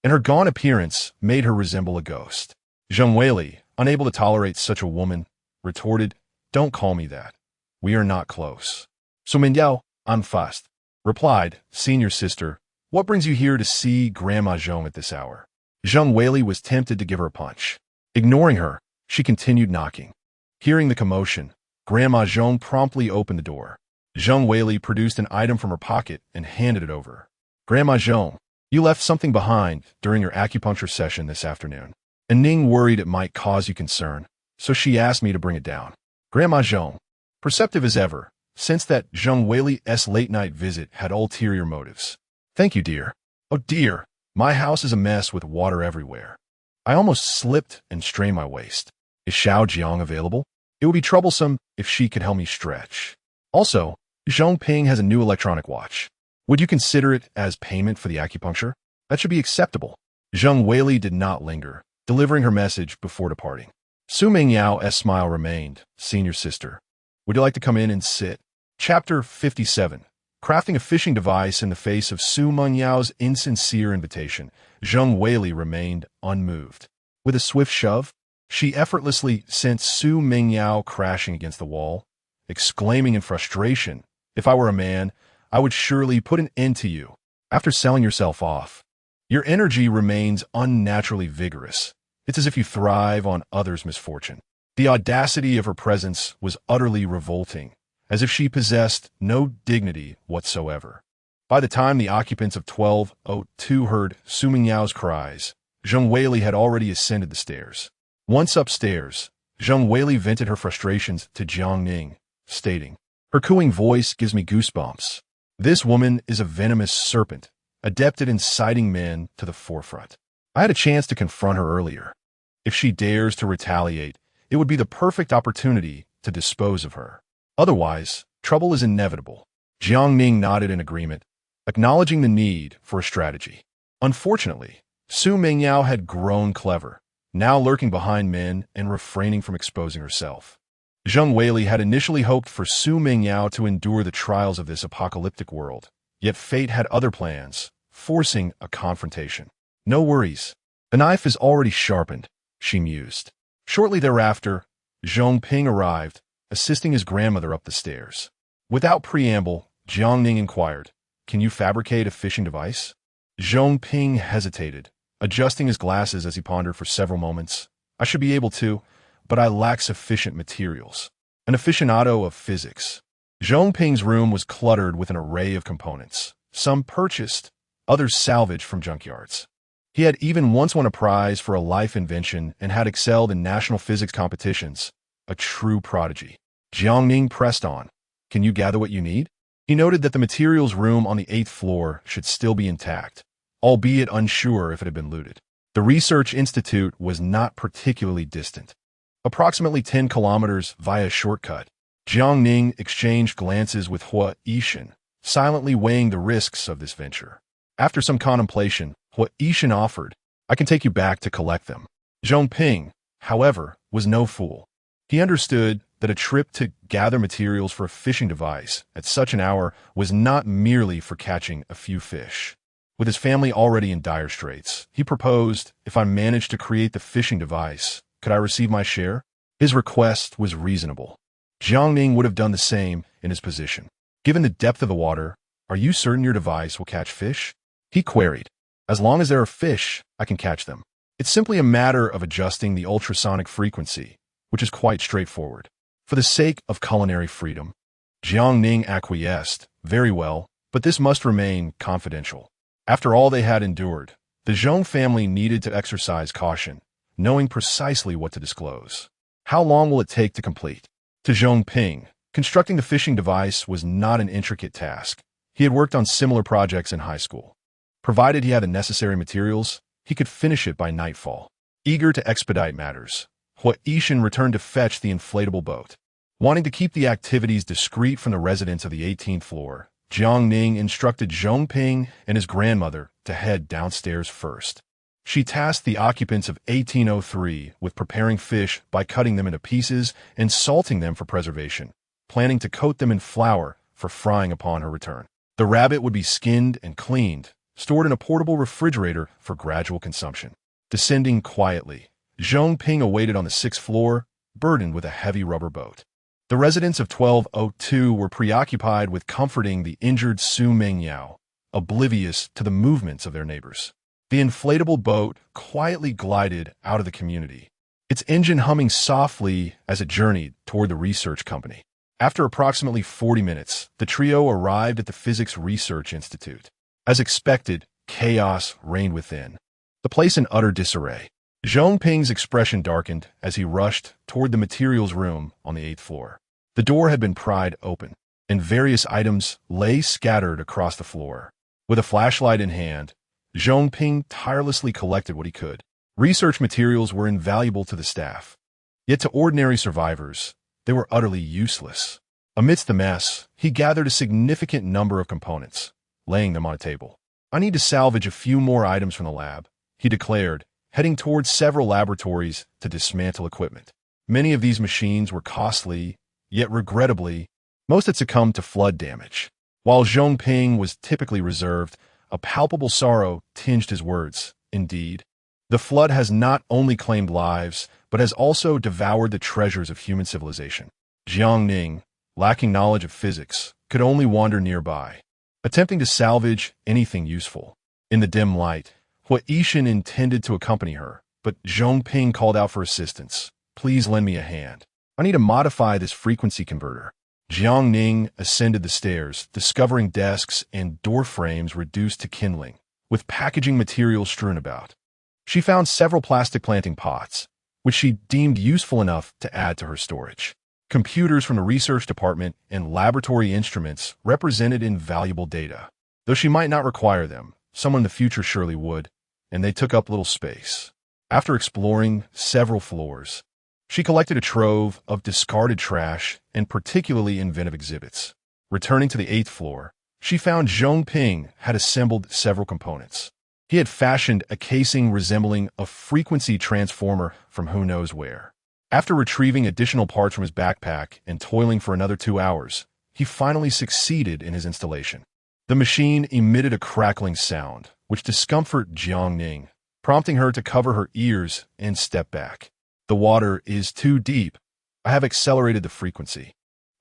and her gaunt appearance made her resemble a ghost. Zheng Weili, unable to tolerate such a woman, retorted, "Don't call me that. We are not close." Su Mingyao, I'm fast, replied, "Senior sister, what brings you here to see Grandma Zhong at this hour?" Zheng Weili was tempted to give her a punch. Ignoring her, she continued knocking. Hearing the commotion, Grandma Zhong promptly opened the door. Zheng Weili produced an item from her pocket and handed it over. "Grandma Zhong, you left something behind during your acupuncture session this afternoon. And Ning worried it might cause you concern, so she asked me to bring it down." Grandma Zhong, perceptive as ever, sensed that Zheng Weili's late-night visit had ulterior motives. "Thank you, dear." "Oh dear, my house is a mess with water everywhere. I almost slipped and strained my waist. Is Xiao Jiang available? It would be troublesome if she could help me stretch. Also, Zhongping has a new electronic watch. Would you consider it as payment for the acupuncture? That should be acceptable." Zheng Weili did not linger, delivering her message before departing. Su Mingyao's smile remained. "Senior sister, would you like to come in and sit?" Chapter 57. Crafting a fishing device in the face of Su Mengyao's insincere invitation, Zheng Weili remained unmoved. With a swift shove, she effortlessly sent Su Mengyao crashing against the wall, exclaiming in frustration, "If I were a man, I would surely put an end to you." After selling yourself off, your energy remains unnaturally vigorous. It's as if you thrive on others' misfortune. The audacity of her presence was utterly revolting, as if she possessed no dignity whatsoever. By the time the occupants of 1202 heard Su Mengyao's cries, Zheng Weili had already ascended the stairs. Once upstairs, Zheng Weili vented her frustrations to Jiang Ning, stating, "Her cooing voice gives me goosebumps. This woman is a venomous serpent, adept at inciting men to the forefront. I had a chance to confront her earlier. If she dares to retaliate, it would be the perfect opportunity to dispose of her. Otherwise, trouble is inevitable." Jiang Ning nodded in agreement, acknowledging the need for a strategy. Unfortunately, Su Mengyao had grown clever, now lurking behind men and refraining from exposing herself. Zheng Weili had initially hoped for Su Mengyao to endure the trials of this apocalyptic world, yet fate had other plans, forcing a confrontation. "No worries. The knife is already sharpened," she mused. Shortly thereafter, Zhong Ping arrived, assisting his grandmother up the stairs. Without preamble, Jiang Ning inquired, "Can you fabricate a fishing device?" Zhong Ping hesitated, adjusting his glasses as he pondered for several moments. "I should be able to, but I lack sufficient materials." An aficionado of physics, Zhong Ping's room was cluttered with an array of components, some purchased, others salvaged from junkyards. He had even once won a prize for a life invention and had excelled in national physics competitions, a true prodigy. Jiang Ning pressed on, "Can you gather what you need?" He noted that the materials room on the 8th floor should still be intact, albeit unsure if it had been looted. The research institute was not particularly distant. Approximately 10 kilometers via a shortcut, Jiang Ning exchanged glances with Hua Yishan, silently weighing the risks of this venture. After some contemplation, Hua Yishan offered, "I can take you back to collect them." Zhong Ping, however, was no fool. He understood that a trip to gather materials for a fishing device at such an hour was not merely for catching a few fish. With his family already in dire straits, he proposed, "If I managed to create the fishing device, could I receive my share?" His request was reasonable. Jiang Ning would have done the same in his position. "Given the depth of the water, are you certain your device will catch fish?" He queried. "As long as there are fish, I can catch them. It's simply a matter of adjusting the ultrasonic frequency, which is quite straightforward." For the sake of culinary freedom, Jiang Ning acquiesced. "Very well, but this must remain confidential." After all they had endured, the Zhong family needed to exercise caution, knowing precisely what to disclose. "How long will it take to complete?" To Zhong Ping, constructing the fishing device was not an intricate task. He had worked on similar projects in high school. Provided he had the necessary materials, he could finish it by nightfall. Eager to expedite matters, Hua Yishan returned to fetch the inflatable boat. Wanting to keep the activities discreet from the residents of the 18th floor, Jiang Ning instructed Zhong Ping and his grandmother to head downstairs first. She tasked the occupants of 1803 with preparing fish by cutting them into pieces and salting them for preservation, planning to coat them in flour for frying upon her return. The rabbit would be skinned and cleaned, stored in a portable refrigerator for gradual consumption. Descending quietly, Zhong Ping awaited on the 6th floor, burdened with a heavy rubber boat. The residents of 1202 were preoccupied with comforting the injured Su Mengyao, oblivious to the movements of their neighbors. The inflatable boat quietly glided out of the community, its engine humming softly as it journeyed toward the research company. After approximately 40 minutes, the trio arrived at the Physics Research Institute. As expected, chaos reigned within, the place in utter disarray. Zhong Ping's expression darkened as he rushed toward the materials room on the 8th floor. The door had been pried open, and various items lay scattered across the floor. With a flashlight in hand, Zhong Ping tirelessly collected what he could. Research materials were invaluable to the staff, yet to ordinary survivors, they were utterly useless. Amidst the mess, he gathered a significant number of components, laying them on a table. "I need to salvage a few more items from the lab," he declared, heading towards several laboratories to dismantle equipment. Many of these machines were costly, yet regrettably, most had succumbed to flood damage. While Zhongping was typically reserved, a palpable sorrow tinged his words. Indeed, the flood has not only claimed lives, but has also devoured the treasures of human civilization. Jiang Ning, lacking knowledge of physics, could only wander nearby, attempting to salvage anything useful. In the dim light, Hua Yishan intended to accompany her, but Zhongping called out for assistance. Please lend me a hand. I need to modify this frequency converter. Jiang Ning ascended the stairs, discovering desks and door frames reduced to kindling, with packaging materials strewn about. She found several plastic planting pots, which she deemed useful enough to add to her storage. Computers from the research department and laboratory instruments represented invaluable data. Though she might not require them, someone in the future surely would, and they took up little space. After exploring several floors, she collected a trove of discarded trash and particularly inventive exhibits. Returning to the 8th floor, she found Zhongping had assembled several components. He had fashioned a casing resembling a frequency transformer from who knows where. After retrieving additional parts from his backpack and toiling for another 2 hours, he finally succeeded in his installation. The machine emitted a crackling sound, which discomforted Jiang Ning, prompting her to cover her ears and step back. The water is too deep. I have accelerated the frequency.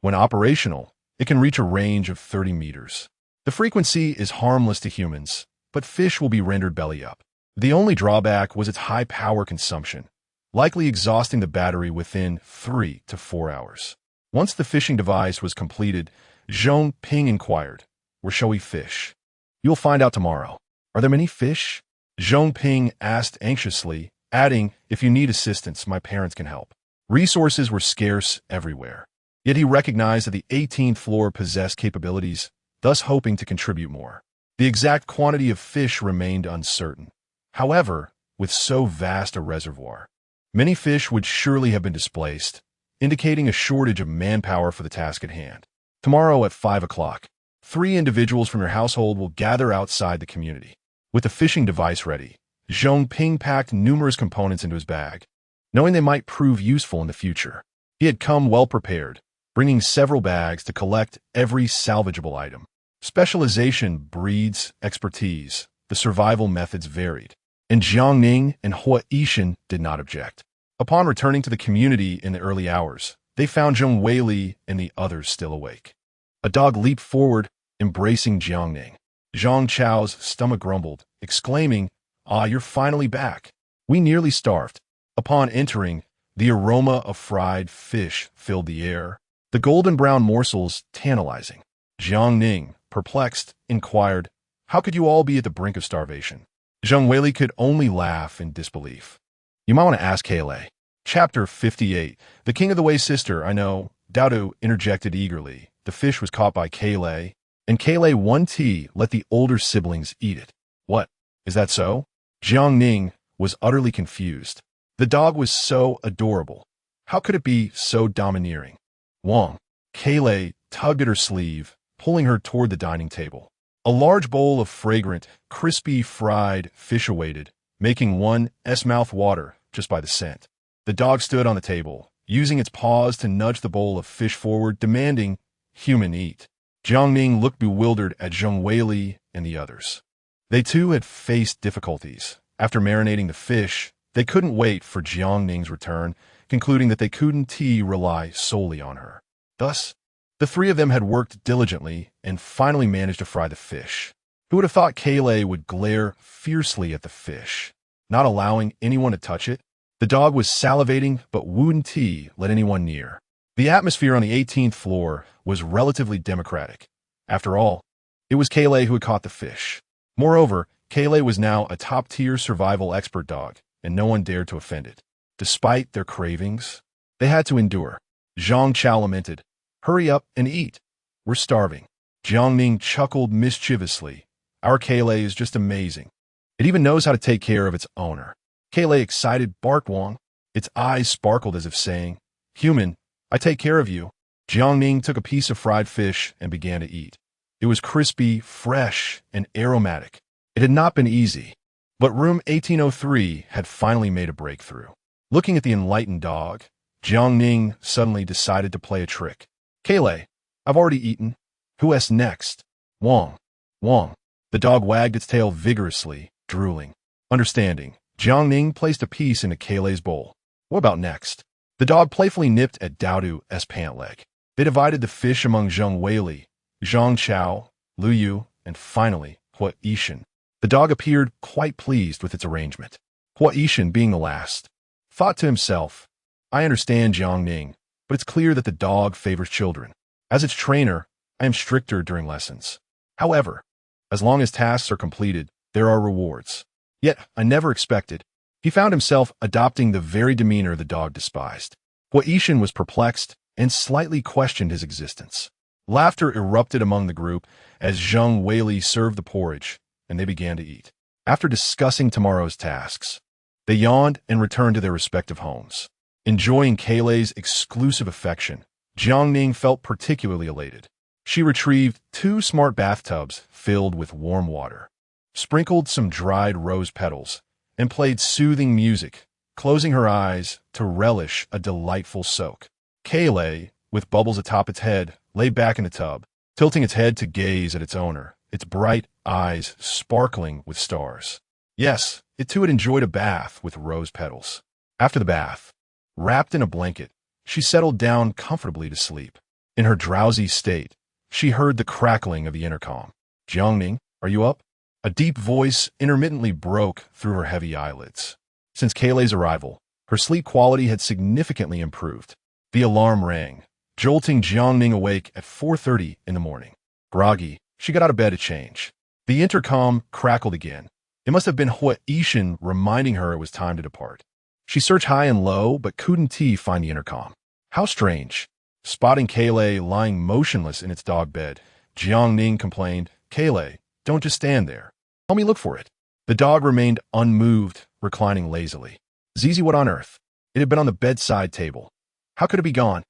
When operational, it can reach a range of 30 meters. The frequency is harmless to humans, but fish will be rendered belly up. The only drawback was its high power consumption, likely exhausting the battery within 3 to 4 hours. Once the fishing device was completed, Zhongping inquired, "Where shall we fish?" "You'll find out tomorrow." "Are there many fish?" Zhongping asked anxiously, adding, "If you need assistance, my parents can help." Resources were scarce everywhere, yet he recognized that the 18th floor possessed capabilities, thus hoping to contribute more. The exact quantity of fish remained uncertain. However, with so vast a reservoir, many fish would surely have been displaced, indicating a shortage of manpower for the task at hand. Tomorrow at 5 o'clock, 3 individuals from your household will gather outside the community. With the fishing device ready, Zhongping packed numerous components into his bag, knowing they might prove useful in the future. He had come well prepared, bringing several bags to collect every salvageable item. Specialization breeds expertise. The survival methods varied, and Jiang Ning and Hua Yishan did not object. Upon returning to the community in the early hours, they found Zhong Weili and the others still awake. A dog leaped forward, embracing Jiang Ning. Zhang Chao's stomach grumbled, exclaiming, "Ah, you're finally back. We nearly starved." Upon entering, the aroma of fried fish filled the air, the golden brown morsels tantalizing. Jiang Ning, perplexed, inquired, "How could you all be at the brink of starvation?" Zhong Weili could only laugh in disbelief. "You might want to ask Kale." Chapter 58. The King of the Way Sister, I know, Dowdo interjected eagerly. The fish was caught by Kale, and Kale 1T let the older siblings eat it. What? Is that so? Jiang Ning was utterly confused. The dog was so adorable. How could it be so domineering? Wong. Kale tugged at her sleeve, pulling her toward the dining table. A large bowl of fragrant, crispy fried fish awaited, making one's mouth water just by the scent. The dog stood on the table, using its paws to nudge the bowl of fish forward, demanding, "Human eat." Jiang Ning looked bewildered at Zhong Weili and the others. They too had faced difficulties. After marinating the fish, they couldn't wait for Jiang Ning's return, concluding that they couldn't rely solely on her. Thus, the 3 of them had worked diligently and finally managed to fry the fish. Who would have thought Kale would glare fiercely at the fish, not allowing anyone to touch it? The dog was salivating, but wouldn't let anyone near. The atmosphere on the 18th floor was relatively democratic. After all, it was Kale who had caught the fish. Moreover, Kale was now a top-tier survival expert dog, and no one dared to offend it. Despite their cravings, they had to endure. Zhang Chao lamented, "Hurry up and eat. We're starving." Jiang Ning chuckled mischievously. "Our Kale is just amazing. It even knows how to take care of its owner." Kale excited barked Wong. Its eyes sparkled as if saying, "Human, I take care of you." Jiang Ning took a piece of fried fish and began to eat. It was crispy, fresh, and aromatic. It had not been easy, but room 1803 had finally made a breakthrough. Looking at the enlightened dog, Jiang Ning suddenly decided to play a trick. "Kale, I've already eaten. Who's next?" Wong. Wong. The dog wagged its tail vigorously, drooling. Understanding, Jiang Ning placed a piece into Kayleigh's bowl. What about next? The dog playfully nipped at Daodu's pant leg. They divided the fish among Zheng Weili, Zhang Chao, Lu Yu, and finally, Hua Yishan. The dog appeared quite pleased with its arrangement. Hua Yishan, being the last, thought to himself, I understand Jiang Ning, but it's clear that the dog favors children. As its trainer, I am stricter during lessons. However, as long as tasks are completed, there are rewards. Yet, I never expected. He found himself adopting the very demeanor the dog despised. Hua Yishan was perplexed and slightly questioned his existence. Laughter erupted among the group as Zheng Weili served the porridge, and they began to eat. After discussing tomorrow's tasks, they yawned and returned to their respective homes. Enjoying Kayleigh's exclusive affection, Jiang Ning felt particularly elated. She retrieved 2 smart bathtubs filled with warm water, sprinkled some dried rose petals, and played soothing music, closing her eyes to relish a delightful soak. Kayleigh, with bubbles atop its head, lay back in the tub, tilting its head to gaze at its owner, its bright eyes sparkling with stars. Yes, it too had enjoyed a bath with rose petals. After the bath, wrapped in a blanket, she settled down comfortably to sleep. In her drowsy state, she heard the crackling of the intercom. Jiang Ning, are you up? A deep voice intermittently broke through her heavy eyelids. Since Kayleigh's arrival, her sleep quality had significantly improved. The alarm rang, jolting Jiang Ning awake at 4:30 in the morning. Groggy, she got out of bed to change. The intercom crackled again. It must have been Hua Yishan reminding her it was time to depart. She searched high and low, but couldn't find the intercom. How strange. Spotting Kayleigh lying motionless in its dog bed, Jiang Ning complained, Kayleigh, don't just stand there. Help me look for it. The dog remained unmoved, reclining lazily. Zizi, what on earth? It had been on the bedside table. How could it be gone?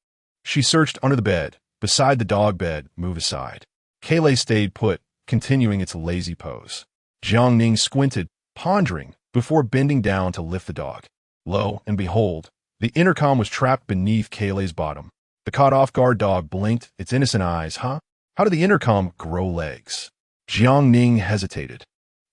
She searched under the bed, beside the dog bed, move aside. Kayleigh stayed put, continuing its lazy pose. Jiang Ning squinted, pondering, before bending down to lift the dog. Lo and behold, the intercom was trapped beneath Kayleigh's bottom. The caught-off-guard dog blinked its innocent eyes. Huh? How did the intercom grow legs? Jiang Ning hesitated.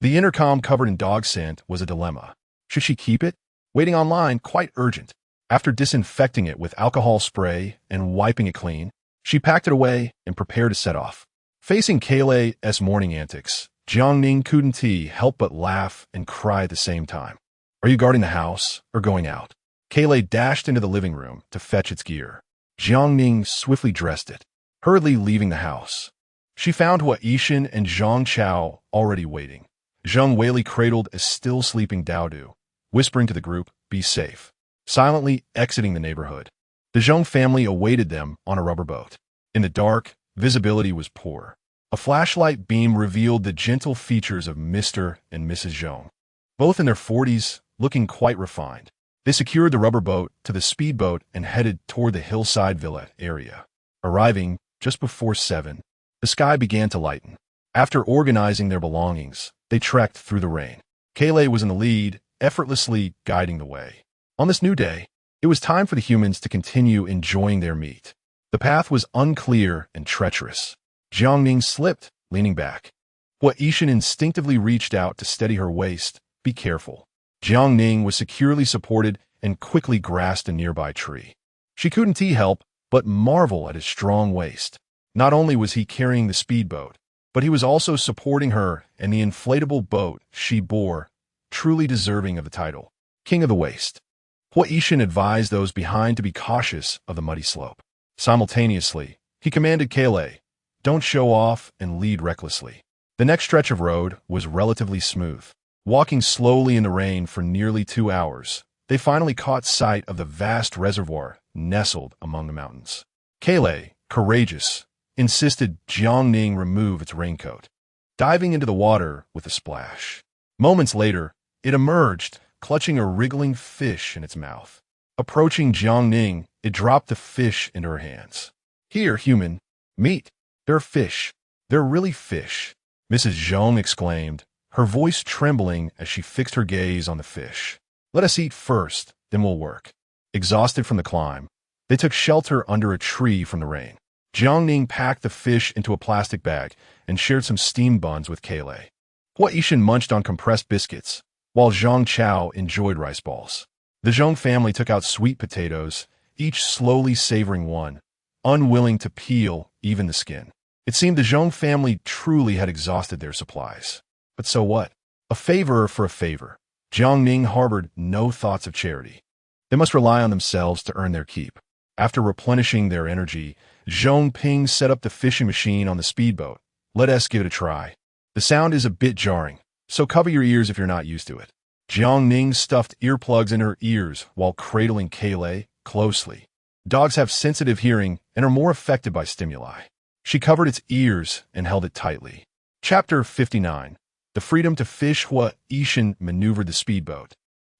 The intercom covered in dog scent was a dilemma. Should she keep it? Waiting online, quite urgent. After disinfecting it with alcohol spray and wiping it clean, she packed it away and prepared to set off. Facing Kayleigh's morning antics, Jiang Ning couldn't help but laugh and cry at the same time. Are you guarding the house or going out? Kayleigh dashed into the living room to fetch its gear. Jiang Ning swiftly dressed it, hurriedly leaving the house. She found Hua Yishan and Zhang Chao already waiting. Zheng Weili cradled a still-sleeping Daodu, whispering to the group, be safe, silently exiting the neighborhood. The Zheng family awaited them on a rubber boat. In the dark, visibility was poor. A flashlight beam revealed the gentle features of Mr. and Mrs. Zheng, both in their 40s, looking quite refined. They secured the rubber boat to the speedboat and headed toward the hillside villa area. Arriving just before 7, the sky began to lighten. After organizing their belongings, they trekked through the rain. Kayleigh was in the lead, effortlessly guiding the way. On this new day, it was time for the humans to continue enjoying their meat. The path was unclear and treacherous. Jiang Ning slipped, leaning back. Hua Yishan instinctively reached out to steady her waist. Be careful. Jiang Ning was securely supported and quickly grasped a nearby tree. She couldn't help but marvel at his strong waist. Not only was he carrying the speedboat, but he was also supporting her and the inflatable boat she bore, truly deserving of the title, King of the Waist. Hua Yishan advised those behind to be cautious of the muddy slope. Simultaneously, he commanded Kayleigh, don't show off and lead recklessly. The next stretch of road was relatively smooth. Walking slowly in the rain for nearly 2 hours, they finally caught sight of the vast reservoir nestled among the mountains. Kayleigh, courageous, insisted Jiang Ning remove its raincoat, diving into the water with a splash. Moments later, it emerged, clutching a wriggling fish in its mouth. Approaching Jiang Ning, it dropped the fish into her hands. Here, human, meat. They're fish. They're really fish, Mrs. Zheng exclaimed, her voice trembling as she fixed her gaze on the fish. Let us eat first, then we'll work. Exhausted from the climb, they took shelter under a tree from the rain. Jiang Ning packed the fish into a plastic bag and shared some steamed buns with Kailei. Hua Yishan munched on compressed biscuits, while Zhang Chao enjoyed rice balls. The Zhong family took out sweet potatoes, each slowly savoring one, unwilling to peel even the skin. It seemed the Zhong family truly had exhausted their supplies. But so what? A favor for a favor. Jiang Ning harbored no thoughts of charity. They must rely on themselves to earn their keep. After replenishing their energy, Zhong Ping set up the fishing machine on the speedboat. Let us give it a try. The sound is a bit jarring, so cover your ears if you're not used to it. Jiang Ning stuffed earplugs in her ears while cradling Kailei closely. Dogs have sensitive hearing and are more affected by stimuli. She covered its ears and held it tightly. Chapter 59. The freedom to fish. Hua Yishan maneuvered the speedboat,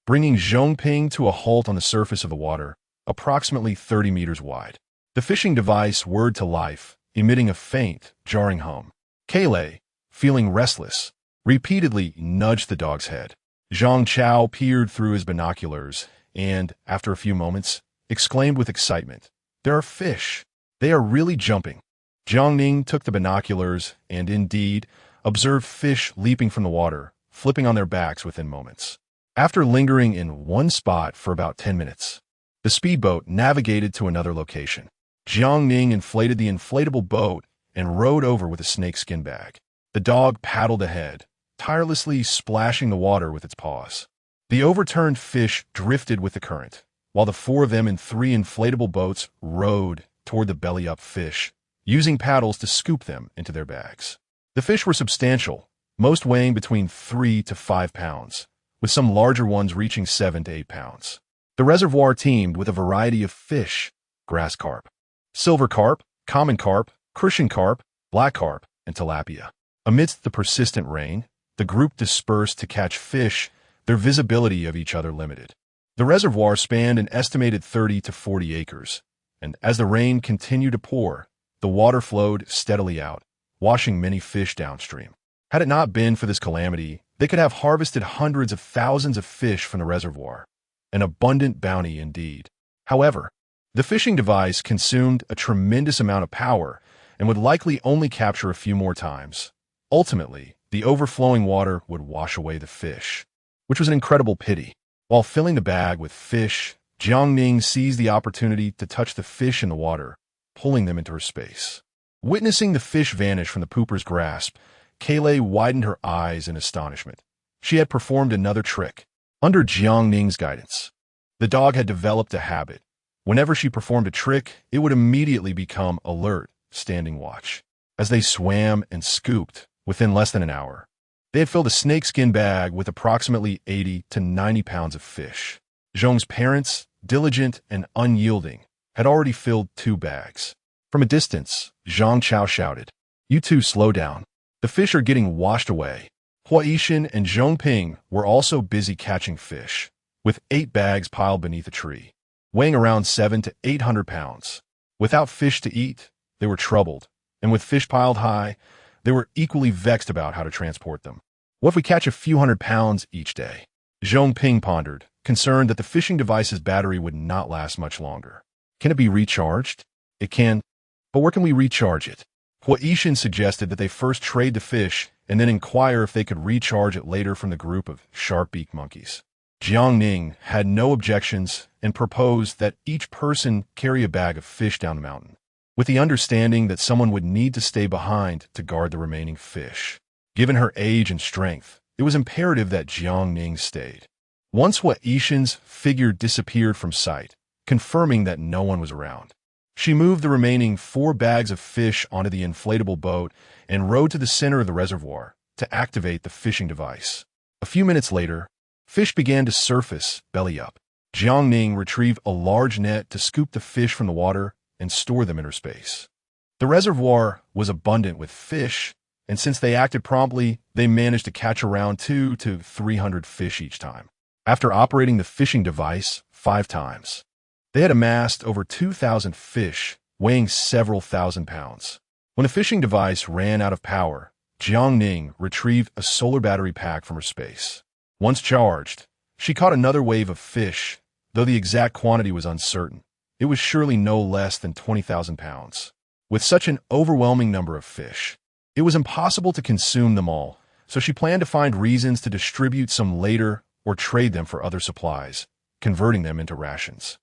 bringing Zhongping to a halt on the surface of the water, approximately 30 meters wide. The fishing device whirred to life, emitting a faint, jarring hum. Kailei, feeling restless, repeatedly nudged the dog's head. Zhang Chao peered through his binoculars and, after a few moments, exclaimed with excitement, "There are fish! They are really jumping!" Jiang Ning took the binoculars and, indeed, observed fish leaping from the water, flipping on their backs within moments. After lingering in one spot for about 10 minutes, the speedboat navigated to another location. Jiang Ning inflated the inflatable boat and rowed over with a snakeskin bag. The dog paddled ahead, tirelessly splashing the water with its paws. The overturned fish drifted with the current, while the four of them in three inflatable boats rowed toward the belly-up fish, using paddles to scoop them into their bags. The fish were substantial, most weighing between 3 to 5 pounds, with some larger ones reaching 7 to 8 pounds. The reservoir teemed with a variety of fish: grass carp, silver carp, common carp, crucian carp, black carp, and tilapia. Amidst the persistent rain, the group dispersed to catch fish, their visibility of each other limited. The reservoir spanned an estimated 30 to 40 acres, and as the rain continued to pour, the water flowed steadily out, washing many fish downstream. Had it not been for this calamity, they could have harvested hundreds of thousands of fish from the reservoir, an abundant bounty indeed. However, the fishing device consumed a tremendous amount of power and would likely only capture a few more times. Ultimately, the overflowing water would wash away the fish, which was an incredible pity. While filling the bag with fish, Jiang Ning seized the opportunity to touch the fish in the water, pulling them into her space. Witnessing the fish vanish from the pooper's grasp, Kailei widened her eyes in astonishment. She had performed another trick. Under Jiang Ning's guidance, the dog had developed a habit. Whenever she performed a trick, it would immediately become alert, standing watch. As they swam and scooped, within less than an hour, they had filled a snakeskin bag with approximately 80 to 90 pounds of fish. Zhong's parents, diligent and unyielding, had already filled 2 bags. From a distance, Zhang Chao shouted, "You two slow down. The fish are getting washed away." Hua Yishan and Zhong Ping were also busy catching fish, with 8 bags piled beneath a tree, weighing around 700 to 800 pounds. Without fish to eat, they were troubled, and with fish piled high, they were equally vexed about how to transport them. What if we catch a few hundred pounds each day? Zhong Ping pondered, concerned that the fishing device's battery would not last much longer. Can it be recharged? It can, but where can we recharge it? Hua Yishan suggested that they first trade the fish and then inquire if they could recharge it later from the group of sharp-beaked monkeys. Jiang Ning had no objections and proposed that each person carry a bag of fish down the mountain, with the understanding that someone would need to stay behind to guard the remaining fish. Given her age and strength, it was imperative that Jiang Ning stayed. Once Hua Yishan's figure disappeared from sight, confirming that no one was around, she moved the remaining 4 bags of fish onto the inflatable boat and rowed to the center of the reservoir to activate the fishing device. A few minutes later, fish began to surface belly up. Jiang Ning retrieved a large net to scoop the fish from the water and store them in her space. The reservoir was abundant with fish, and since they acted promptly, they managed to catch around 200 to 300 fish each time. After operating the fishing device 5 times, they had amassed over 2,000 fish, weighing several thousand pounds. When the fishing device ran out of power, Jiang Ning retrieved a solar battery pack from her space. Once charged, she caught another wave of fish, though the exact quantity was uncertain. It was surely no less than 20,000 pounds. With such an overwhelming number of fish, it was impossible to consume them all, so she planned to find reasons to distribute some later or trade them for other supplies, converting them into rations.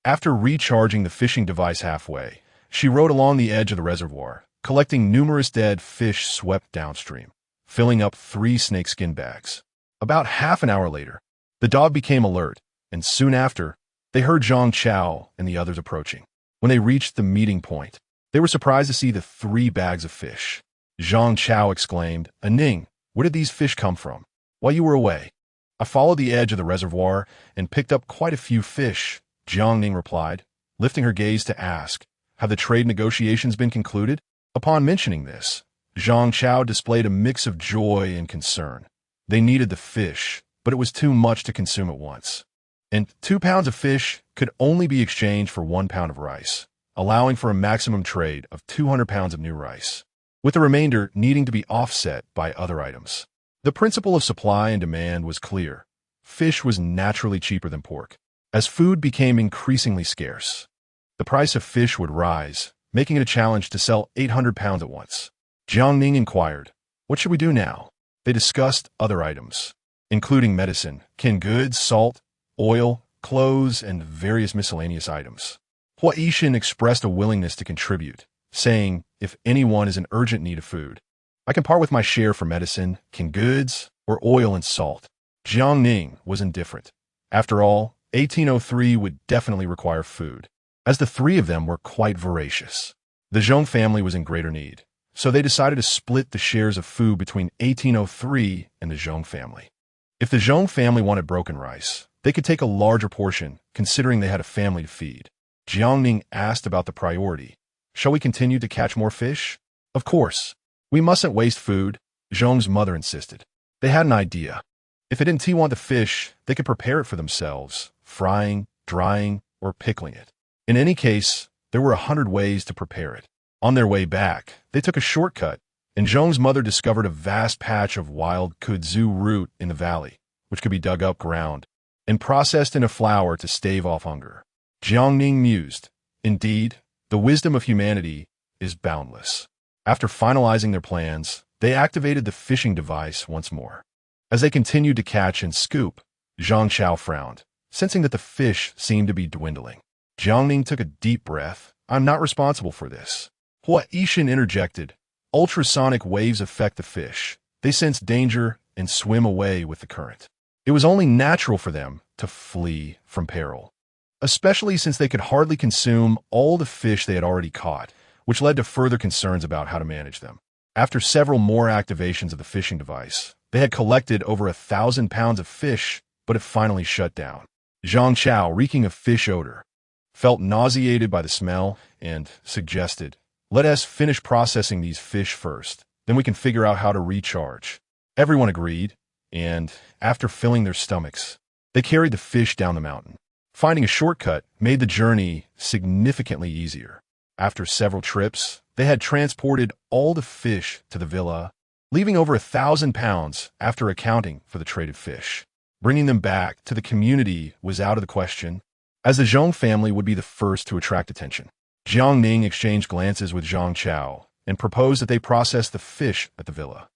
After recharging the fishing device halfway, she rowed along the edge of the reservoir, collecting numerous dead fish swept downstream, filling up 3 snakeskin bags. About half an hour later, the dog became alert, and soon after, they heard Zhang Chao and the others approaching. When they reached the meeting point, they were surprised to see the 3 bags of fish. Zhang Chao exclaimed, "Ning, where did these fish come from? While you were away?" "I followed the edge of the reservoir and picked up quite a few fish," Jiang Ning replied, lifting her gaze to ask, "Have the trade negotiations been concluded?" Upon mentioning this, Zhang Chao displayed a mix of joy and concern. They needed the fish, but it was too much to consume at once. And 2 pounds of fish could only be exchanged for 1 pound of rice, allowing for a maximum trade of 200 pounds of new rice, with the remainder needing to be offset by other items. The principle of supply and demand was clear. Fish was naturally cheaper than pork. As food became increasingly scarce, the price of fish would rise, making it a challenge to sell 800 pounds at once. Jiang Ning inquired, "What should we do now?" They discussed other items, including medicine, canned goods, salt, oil, clothes, and various miscellaneous items. Hua Yishin expressed a willingness to contribute, saying, "If anyone is in urgent need of food, I can part with my share for medicine, canned goods, or oil and salt." Jiang Ning was indifferent. After all, 1803 would definitely require food, as the 3 of them were quite voracious. The Zhong family was in greater need, so they decided to split the shares of food between 1803 and the Zhong family. If the Zhong family wanted broken rice, they could take a larger portion, considering they had a family to feed. Jiang Ning asked about the priority. "Shall we continue to catch more fish?" "Of course. We mustn't waste food," Zhong's mother insisted. They had an idea. If they didn't want the fish, they could prepare it for themselves, frying, drying, or pickling it. In any case, there were 100 ways to prepare it. On their way back, they took a shortcut, and Zhong's mother discovered a vast patch of wild kudzu root in the valley, which could be dug up ground and processed into flour to stave off hunger. Jiang Ning mused, "Indeed, the wisdom of humanity is boundless." After finalizing their plans, they activated the fishing device once more. As they continued to catch and scoop, Zhang Chao frowned, sensing that the fish seemed to be dwindling. Jiang Ning took a deep breath. "I'm not responsible for this." Hua Yishin interjected, "Ultrasonic waves affect the fish. They sense danger and swim away with the current. It was only natural for them to flee from peril, especially since they could hardly consume all the fish they had already caught, which led to further concerns about how to manage them." After several more activations of the fishing device, they had collected over 1,000 pounds of fish, but it finally shut down. Zhang Chao, reeking of fish odor, felt nauseated by the smell and suggested, "Let us finish processing these fish first, then we can figure out how to recharge." Everyone agreed, and after filling their stomachs, they carried the fish down the mountain. Finding a shortcut made the journey significantly easier. After several trips, they had transported all the fish to the villa, leaving over 1,000 pounds after accounting for the traded fish. Bringing them back to the community was out of the question, as the Zhong family would be the first to attract attention. Jiang Ning exchanged glances with Zhang Chao and proposed that they process the fish at the villa.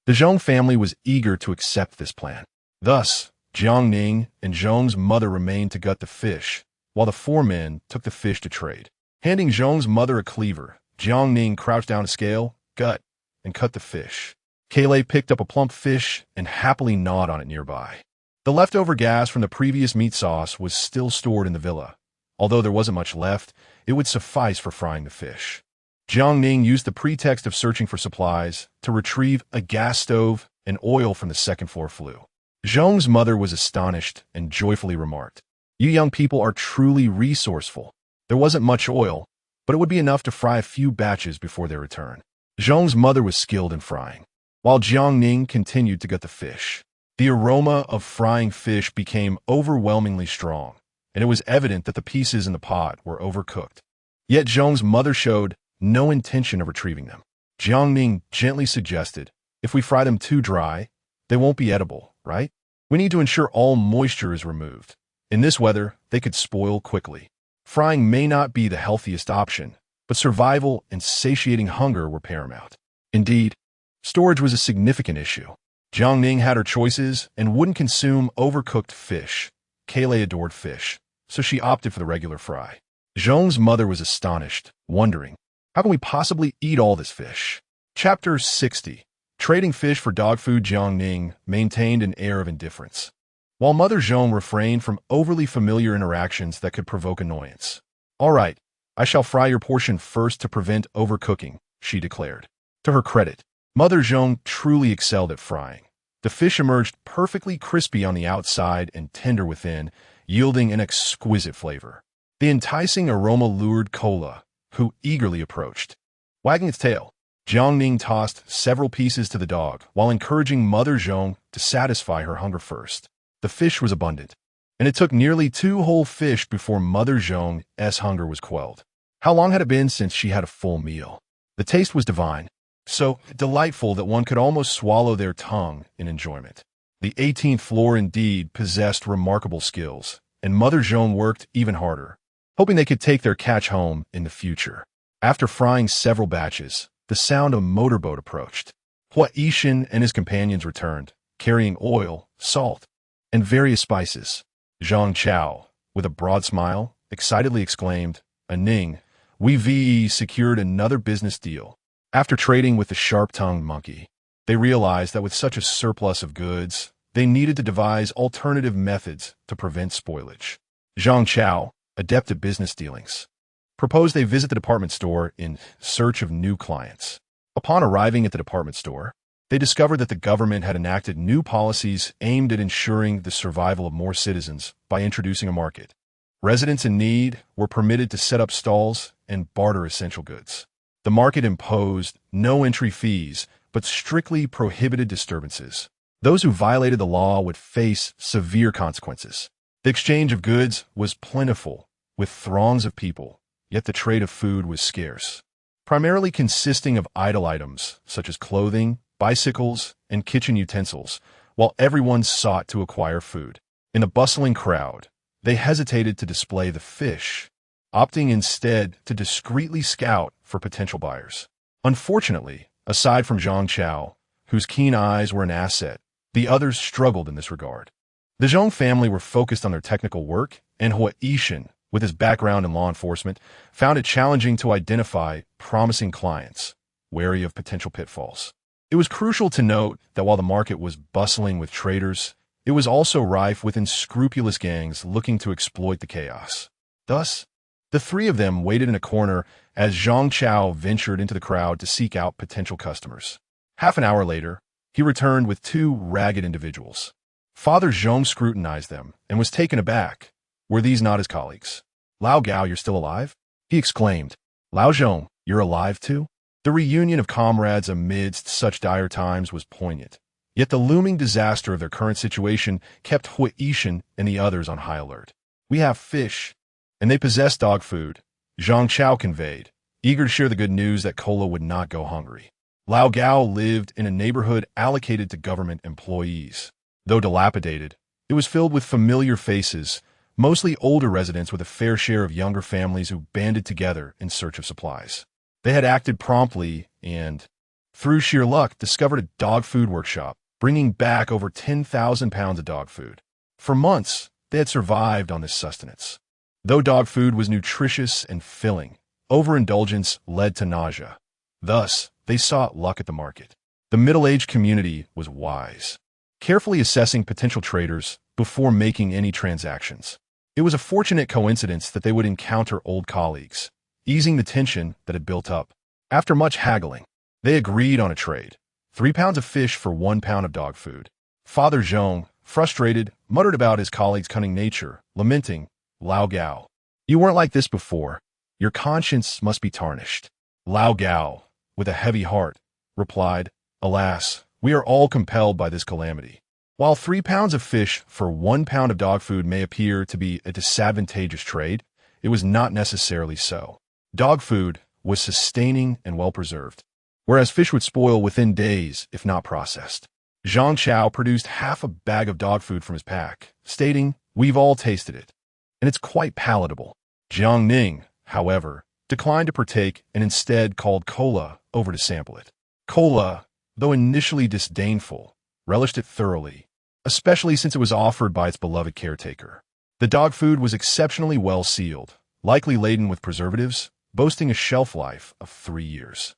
The Zhong family was eager to accept this plan. Thus, Jiang Ning and Zhong's mother remained to gut the fish, while the 4 men took the fish to trade. Handing Zhong's mother a cleaver, Jiang Ning crouched down to scale, gut, and cut the fish. Kaylee picked up a plump fish and happily gnawed on it nearby. The leftover gas from the previous meat sauce was still stored in the villa. Although there wasn't much left, it would suffice for frying the fish. Jiang Ning used the pretext of searching for supplies to retrieve a gas stove and oil from the second-floor flue. Zhong's mother was astonished and joyfully remarked, "You young people are truly resourceful." There wasn't much oil, but it would be enough to fry a few batches before their return. Zhong's mother was skilled in frying, while Jiang Ning continued to gut the fish. The aroma of frying fish became overwhelmingly strong, and it was evident that the pieces in the pot were overcooked. Yet Zhong's mother showed no intention of retrieving them. Jiang Ning gently suggested, "If we fry them too dry, they won't be edible, right? We need to ensure all moisture is removed. In this weather, they could spoil quickly. Frying may not be the healthiest option, but survival and satiating hunger were paramount. Indeed, storage was a significant issue. Jiang Ning had her choices and wouldn't consume overcooked fish. Kaylee adored fish, so she opted for the regular fry. Zhong's mother was astonished, wondering, how can we possibly eat all this fish? Chapter 60. Trading fish for dog food. Jiang Ning maintained an air of indifference, while Mother Zhong refrained from overly familiar interactions that could provoke annoyance. All right, I shall fry your portion first to prevent overcooking, she declared. To her credit, Mother Zhong truly excelled at frying. The fish emerged perfectly crispy on the outside and tender within, yielding an exquisite flavor. The enticing aroma lured Kola, who eagerly approached. Wagging its tail, Jiang Ning tossed several pieces to the dog while encouraging Mother Zhong to satisfy her hunger first. The fish was abundant, and it took nearly 2 whole fish before Mother Zhong's hunger was quelled. How long had it been since she had a full meal? The taste was divine, so delightful that one could almost swallow their tongue in enjoyment. The 18th floor indeed possessed remarkable skills, and Mother Zhong worked even harder, hoping they could take their catch home in the future. After frying several batches, the sound of a motorboat approached. Hua Yishan and his companions returned, carrying oil, salt, and various spices. Zhang Chao, with a broad smile, excitedly exclaimed, Ning, we've secured another business deal. After trading with the sharp-tongued monkey, they realized that with such a surplus of goods, they needed to devise alternative methods to prevent spoilage. Zhang Chao, adept at business dealings, proposed they visit the department store in search of new clients. Upon arriving at the department store, they discovered that the government had enacted new policies aimed at ensuring the survival of more citizens by introducing a market. Residents in need were permitted to set up stalls and barter essential goods. The market imposed no entry fees, but strictly prohibited disturbances. Those who violated the law would face severe consequences. The exchange of goods was plentiful, with throngs of people, yet the trade of food was scarce, primarily consisting of idle items such as clothing, bicycles, and kitchen utensils, while everyone sought to acquire food. In a bustling crowd, they hesitated to display the fish, opting instead to discreetly scout for potential buyers. Unfortunately, aside from Zhang Chao, whose keen eyes were an asset, the others struggled in this regard. The Zhong family were focused on their technical work, and Hua Yishan, with his background in law enforcement, found it challenging to identify promising clients, wary of potential pitfalls. It was crucial to note that while the market was bustling with traders, it was also rife with unscrupulous gangs looking to exploit the chaos. Thus, the three of them waited in a corner as Zhang Chao ventured into the crowd to seek out potential customers. Half an hour later, he returned with 2 ragged individuals. Father Zhong scrutinized them and was taken aback. Were these not his colleagues? Lao Gao, you're still alive? He exclaimed. Lao Zhong, you're alive too? The reunion of comrades amidst such dire times was poignant. Yet the looming disaster of their current situation kept Hua Yishan and the others on high alert. We have fish, and they possess dog food, Zhang Chao conveyed, eager to share the good news that Kola would not go hungry. Lao Gao lived in a neighborhood allocated to government employees. Though dilapidated, it was filled with familiar faces, mostly older residents with a fair share of younger families who banded together in search of supplies. They had acted promptly and, through sheer luck, discovered a dog food workshop, bringing back over 10,000 pounds of dog food. For months, they had survived on this sustenance. Though dog food was nutritious and filling, overindulgence led to nausea. Thus, they sought luck at the market. The middle-aged community was wise, carefully assessing potential traders before making any transactions. It was a fortunate coincidence that they would encounter old colleagues, easing the tension that had built up. After much haggling, they agreed on a trade: 3 pounds of fish for 1 pound of dog food. Father Zhong, frustrated, muttered about his colleague's cunning nature, lamenting, Lao Gao, you weren't like this before. Your conscience must be tarnished. Lao Gao, with a heavy heart, replied, Alas, we are all compelled by this calamity. While 3 pounds of fish for 1 pound of dog food may appear to be a disadvantageous trade, it was not necessarily so. Dog food was sustaining and well-preserved, whereas fish would spoil within days if not processed. Zhang Chao produced half a bag of dog food from his pack, stating, We've all tasted it, and it's quite palatable. Jiang Ning, however, declined to partake and instead called Kola over to sample it. Kola, though initially disdainful, relished it thoroughly, especially since it was offered by its beloved caretaker. The dog food was exceptionally well sealed, likely laden with preservatives, boasting a shelf life of 3 years.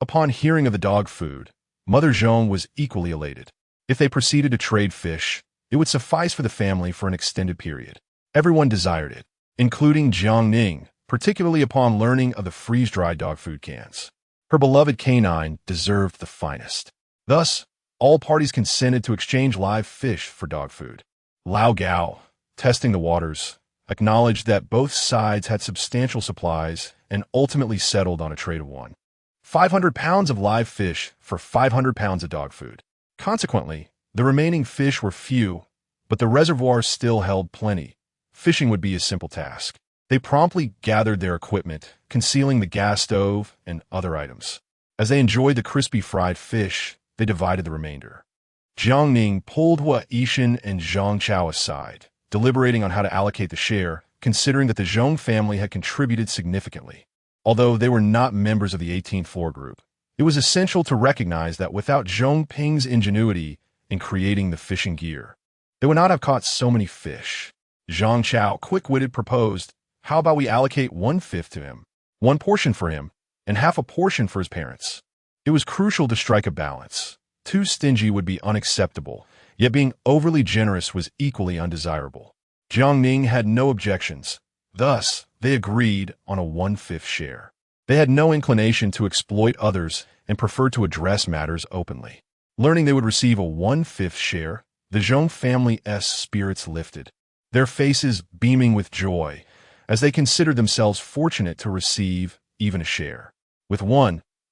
Upon hearing of the dog food, Mother Jiang was equally elated. If they proceeded to trade fish, it would suffice for the family for an extended period. Everyone desired it, including Jiang Ning, particularly upon learning of the freeze-dried dog food cans. Her beloved canine deserved the finest. Thus, all parties consented to exchange live fish for dog food. Lao Gao, testing the waters, acknowledged that both sides had substantial supplies and ultimately settled on a trade of 500 pounds of live fish for 500 pounds of dog food. Consequently, the remaining fish were few, but the reservoir still held plenty. Fishing would be a simple task. They promptly gathered their equipment, concealing the gas stove and other items. As they enjoyed the crispy fried fish, they divided the remainder. Jiang Ning pulled Hua Yishan and Zhang Chao aside, deliberating on how to allocate the share, considering that the Zhong family had contributed significantly. Although they were not members of the 18th floor group, it was essential to recognize that without Zhong Ping's ingenuity in creating the fishing gear, they would not have caught so many fish. Zhang Chao, quick-witted, proposed, "How about we allocate 1/5 to him, 1 portion for him, and half a portion for his parents?" It was crucial to strike a balance. Too stingy would be unacceptable, yet being overly generous was equally undesirable. Jiang Ning had no objections. Thus, they agreed on a 1/5 share. They had no inclination to exploit others and preferred to address matters openly. Learning they would receive a 1/5 share, the Zhong family's spirits lifted, their faces beaming with joy, as they considered themselves fortunate to receive even a share. With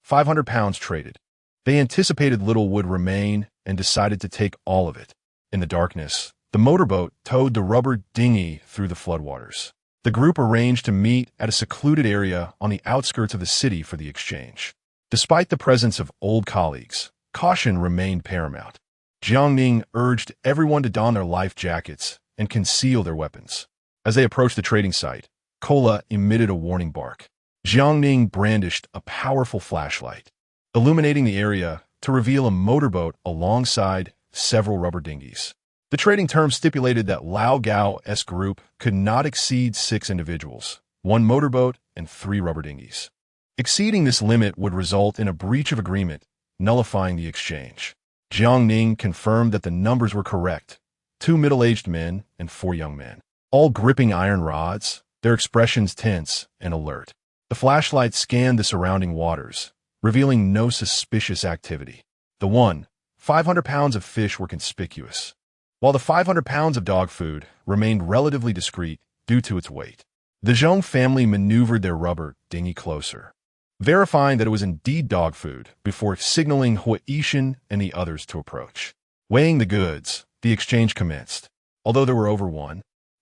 500 pounds traded, they anticipated little would remain and decided to take all of it. In the darkness, the motorboat towed the rubber dinghy through the floodwaters. The group arranged to meet at a secluded area on the outskirts of the city for the exchange. Despite the presence of old colleagues, caution remained paramount. Jiang Ning urged everyone to don their life jackets and conceal their weapons. As they approached the trading site, Kola emitted a warning bark. Jiang Ning brandished a powerful flashlight, illuminating the area to reveal a motorboat alongside several rubber dinghies. The trading terms stipulated that Lao Gao's group could not exceed 6 individuals, 1 motorboat, and 3 rubber dinghies. Exceeding this limit would result in a breach of agreement, nullifying the exchange. Jiang Ning confirmed that the numbers were correct: 2 middle-aged men and 4 young men, all gripping iron rods, their expressions tense and alert. The flashlight scanned the surrounding waters, revealing no suspicious activity. The 500 pounds of fish were conspicuous, while the 500 pounds of dog food remained relatively discreet due to its weight. The Zhong family maneuvered their rubber dinghy closer, verifying that it was indeed dog food before signaling Hua Yishan and the others to approach. Weighing the goods, the exchange commenced. Although there were over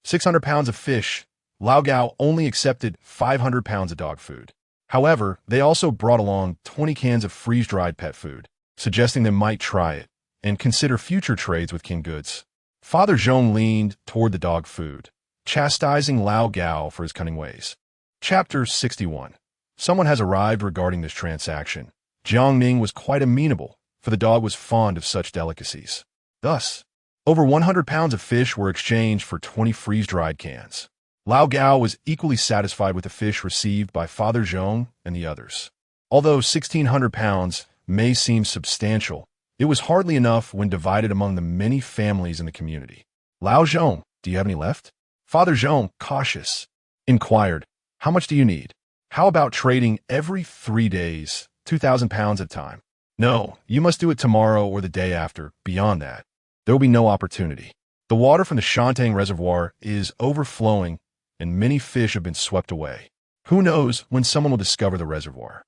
600 pounds of fish, Lao Gao only accepted 500 pounds of dog food. However, they also brought along 20 cans of freeze-dried pet food, suggesting they might try it and consider future trades with kin goods. Father Zhong leaned toward the dog food, chastising Lao Gao for his cunning ways. Chapter 61. Someone has arrived regarding this transaction. Jiang Ning was quite amenable, for the dog was fond of such delicacies. Thus, over 100 pounds of fish were exchanged for 20 freeze-dried cans. Lao Gao was equally satisfied with the fish received by Father Zhong and the others. Although 1,600 pounds may seem substantial, it was hardly enough when divided among the many families in the community. "Lao Zhong, do you have any left?" Father Zhong, cautious, inquired, "How much do you need? How about trading every 3 days, 2,000 pounds at a time?" "No, you must do it tomorrow or the day after. Beyond that, there will be no opportunity. The water from the Sharpening reservoir is overflowing, and many fish have been swept away. Who knows when someone will discover the reservoir?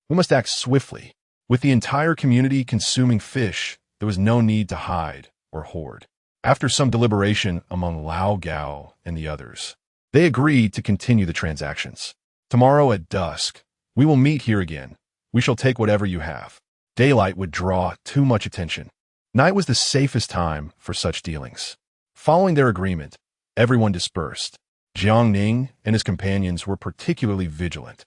We must act swiftly." With the entire community consuming fish, there was no need to hide or hoard. After some deliberation among Lao Gao and the others, they agreed to continue the transactions. "Tomorrow at dusk, we will meet here again. We shall take whatever you have." Daylight would draw too much attention. Night was the safest time for such dealings. Following their agreement, everyone dispersed. Jiang Ning and his companions were particularly vigilant.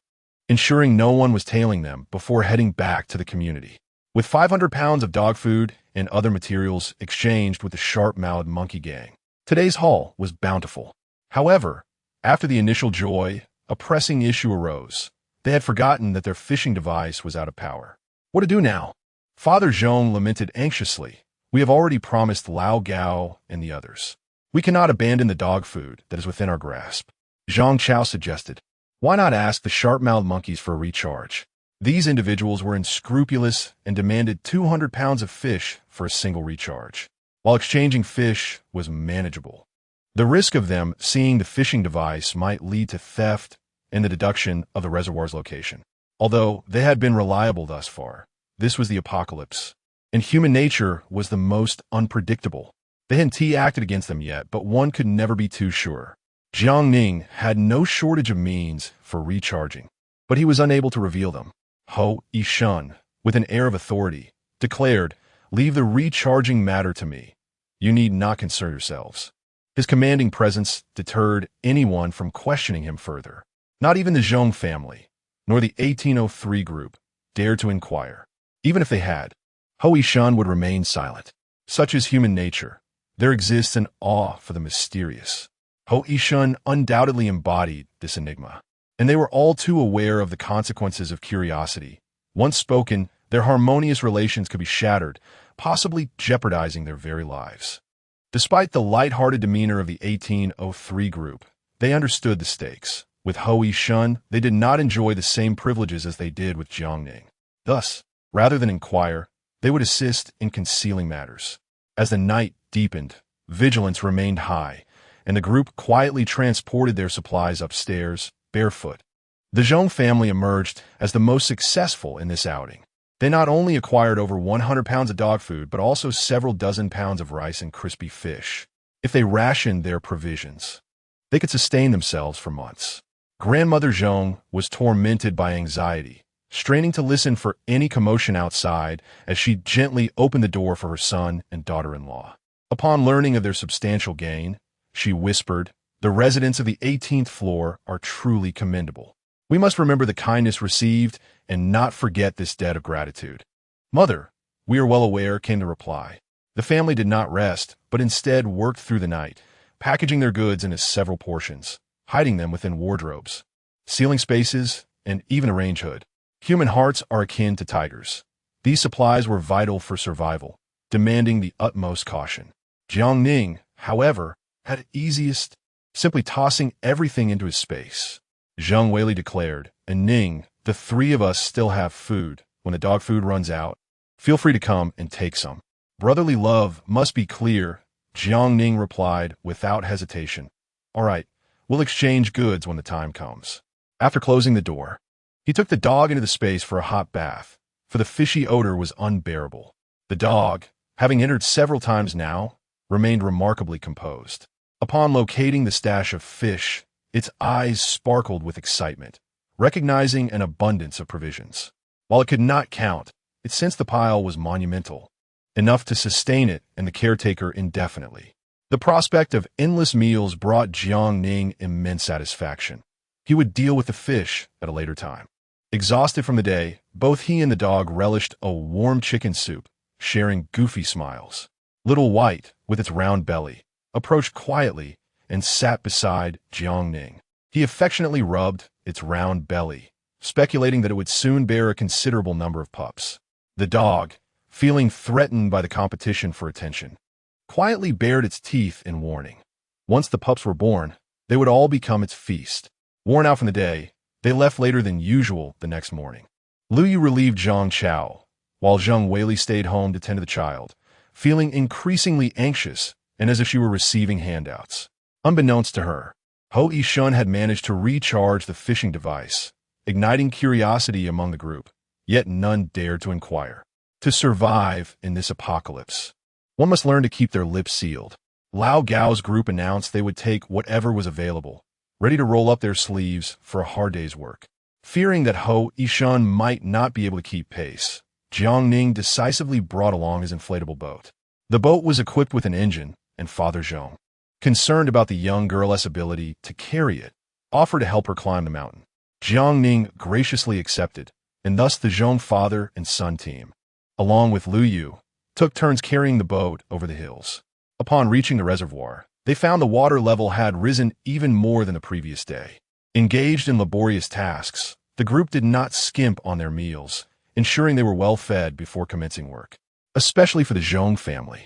ensuring no one was tailing them before heading back to the community. With 500 pounds of dog food and other materials exchanged with the sharp-mouthed monkey gang, today's haul was bountiful. However, after the initial joy, a pressing issue arose. They had forgotten that their fishing device was out of power. What to do now? Father Zhong lamented anxiously. We have already promised Lao Gao and the others. We cannot abandon the dog food that is within our grasp. Zhang Chao suggested. Why not ask the sharp-mouthed monkeys for a recharge? These individuals were unscrupulous and demanded 200 pounds of fish for a single recharge, while exchanging fish was manageable. The risk of them seeing the fishing device might lead to theft and the deduction of the reservoir's location. Although they had been reliable thus far, this was the apocalypse, and human nature was the most unpredictable. They hadn't acted against them yet, but one could never be too sure. Jiang Ning had no shortage of means for recharging, but he was unable to reveal them. Ho Yishun, with an air of authority, declared, "Leave the recharging matter to me. You need not concern yourselves." His commanding presence deterred anyone from questioning him further. Not even the Zhong family, nor the 1803 group, dared to inquire. Even if they had, Ho Yishun would remain silent. Such is human nature. There exists an awe for the mysterious. Ho Yishun undoubtedly embodied this enigma, and they were all too aware of the consequences of curiosity. Once spoken, their harmonious relations could be shattered, possibly jeopardizing their very lives. Despite the light-hearted demeanor of the 1803 group, they understood the stakes. With Ho Yishun, they did not enjoy the same privileges as they did with Jiang Ning. Thus, rather than inquire, they would assist in concealing matters. As the night deepened, vigilance remained high, and the group quietly transported their supplies upstairs, barefoot. The Zhong family emerged as the most successful in this outing. They not only acquired over 100 pounds of dog food, but also several dozen pounds of rice and crispy fish. If they rationed their provisions, they could sustain themselves for months. Grandmother Zhong was tormented by anxiety, straining to listen for any commotion outside as she gently opened the door for her son and daughter-in-law. Upon learning of their substantial gain, she whispered, "The residents of the 18th floor are truly commendable. We must remember the kindness received and not forget this debt of gratitude." "Mother, we are well aware," came the reply. The family did not rest, but instead worked through the night, packaging their goods into several portions, hiding them within wardrobes, sealing spaces, and even a range hood. Human hearts are akin to tigers. These supplies were vital for survival, demanding the utmost caution. Jiang Ning, however, had it easiest, simply tossing everything into his space. Zheng Weili declared, "And Ning, the three of us still have food. When the dog food runs out, feel free to come and take some." "Brotherly love must be clear," Jiang Ning replied without hesitation. "All right, we'll exchange goods when the time comes." After closing the door, he took the dog into the space for a hot bath, for the fishy odor was unbearable. The dog, having entered several times now, remained remarkably composed. Upon locating the stash of fish, its eyes sparkled with excitement, recognizing an abundance of provisions. While it could not count, it sensed the pile was monumental, enough to sustain it and the caretaker indefinitely. The prospect of endless meals brought Jiang Ning immense satisfaction. He would deal with the fish at a later time. Exhausted from the day, both he and the dog relished a warm chicken soup, sharing goofy smiles. Little White, with its round belly, approached quietly and sat beside Jiang Ning. He affectionately rubbed its round belly, speculating that it would soon bear a considerable number of pups. The dog, feeling threatened by the competition for attention, quietly bared its teeth in warning. Once the pups were born, they would all become its feast. Worn out from the day, they left later than usual the next morning. Lu Yu relieved Zhang Chao, while Zheng Weili stayed home to tend to the child, feeling increasingly anxious and as if she were receiving handouts. Unbeknownst to her, Ho Yishun had managed to recharge the fishing device, igniting curiosity among the group, yet none dared to inquire. To survive in this apocalypse, one must learn to keep their lips sealed. Lao Gao's group announced they would take whatever was available, ready to roll up their sleeves for a hard day's work. Fearing that Ho Yishun might not be able to keep pace, Jiang Ning decisively brought along his inflatable boat. The boat was equipped with an engine, and Father Zhong, concerned about the young girl's ability to carry it, offered to help her climb the mountain. Jiang Ning graciously accepted, and thus the Zhong father and son team, along with Lu Yu, took turns carrying the boat over the hills. Upon reaching the reservoir, they found the water level had risen even more than the previous day. Engaged in laborious tasks, the group did not skimp on their meals, ensuring they were well fed before commencing work. Especially for the Zhong family.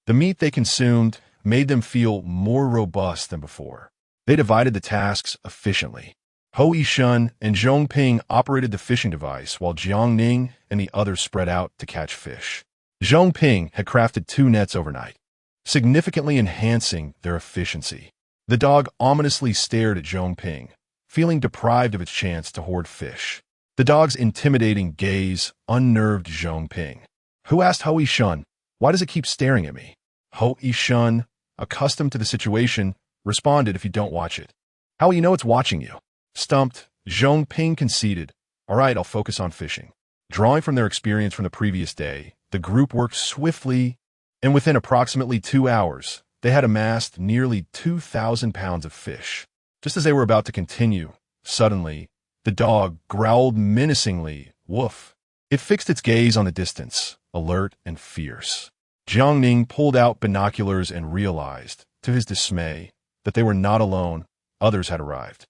The meat they consumed made them feel more robust than before. They divided the tasks efficiently. Ho Yishun and Zhong Ping operated the fishing device while Jiang Ning and the others spread out to catch fish. Zhong Ping had crafted 2 nets overnight, significantly enhancing their efficiency. The dog ominously stared at Zhong Ping, feeling deprived of its chance to hoard fish. The dog's intimidating gaze unnerved Zhong Ping, who asked Ho Yishun, "Why does it keep staring at me?" Ho Yishun, accustomed to the situation, responded, "If you don't watch it, how will you know it's watching you?" Stumped, Zhong Ping conceded, "All right, I'll focus on fishing." Drawing from their experience from the previous day, the group worked swiftly, and within approximately 2 hours, they had amassed nearly 2,000 pounds of fish. Just as they were about to continue, suddenly, the dog growled menacingly, "Woof." It fixed its gaze on the distance, alert and fierce. Jiang Ning pulled out binoculars and realized, to his dismay, that they were not alone. Others had arrived.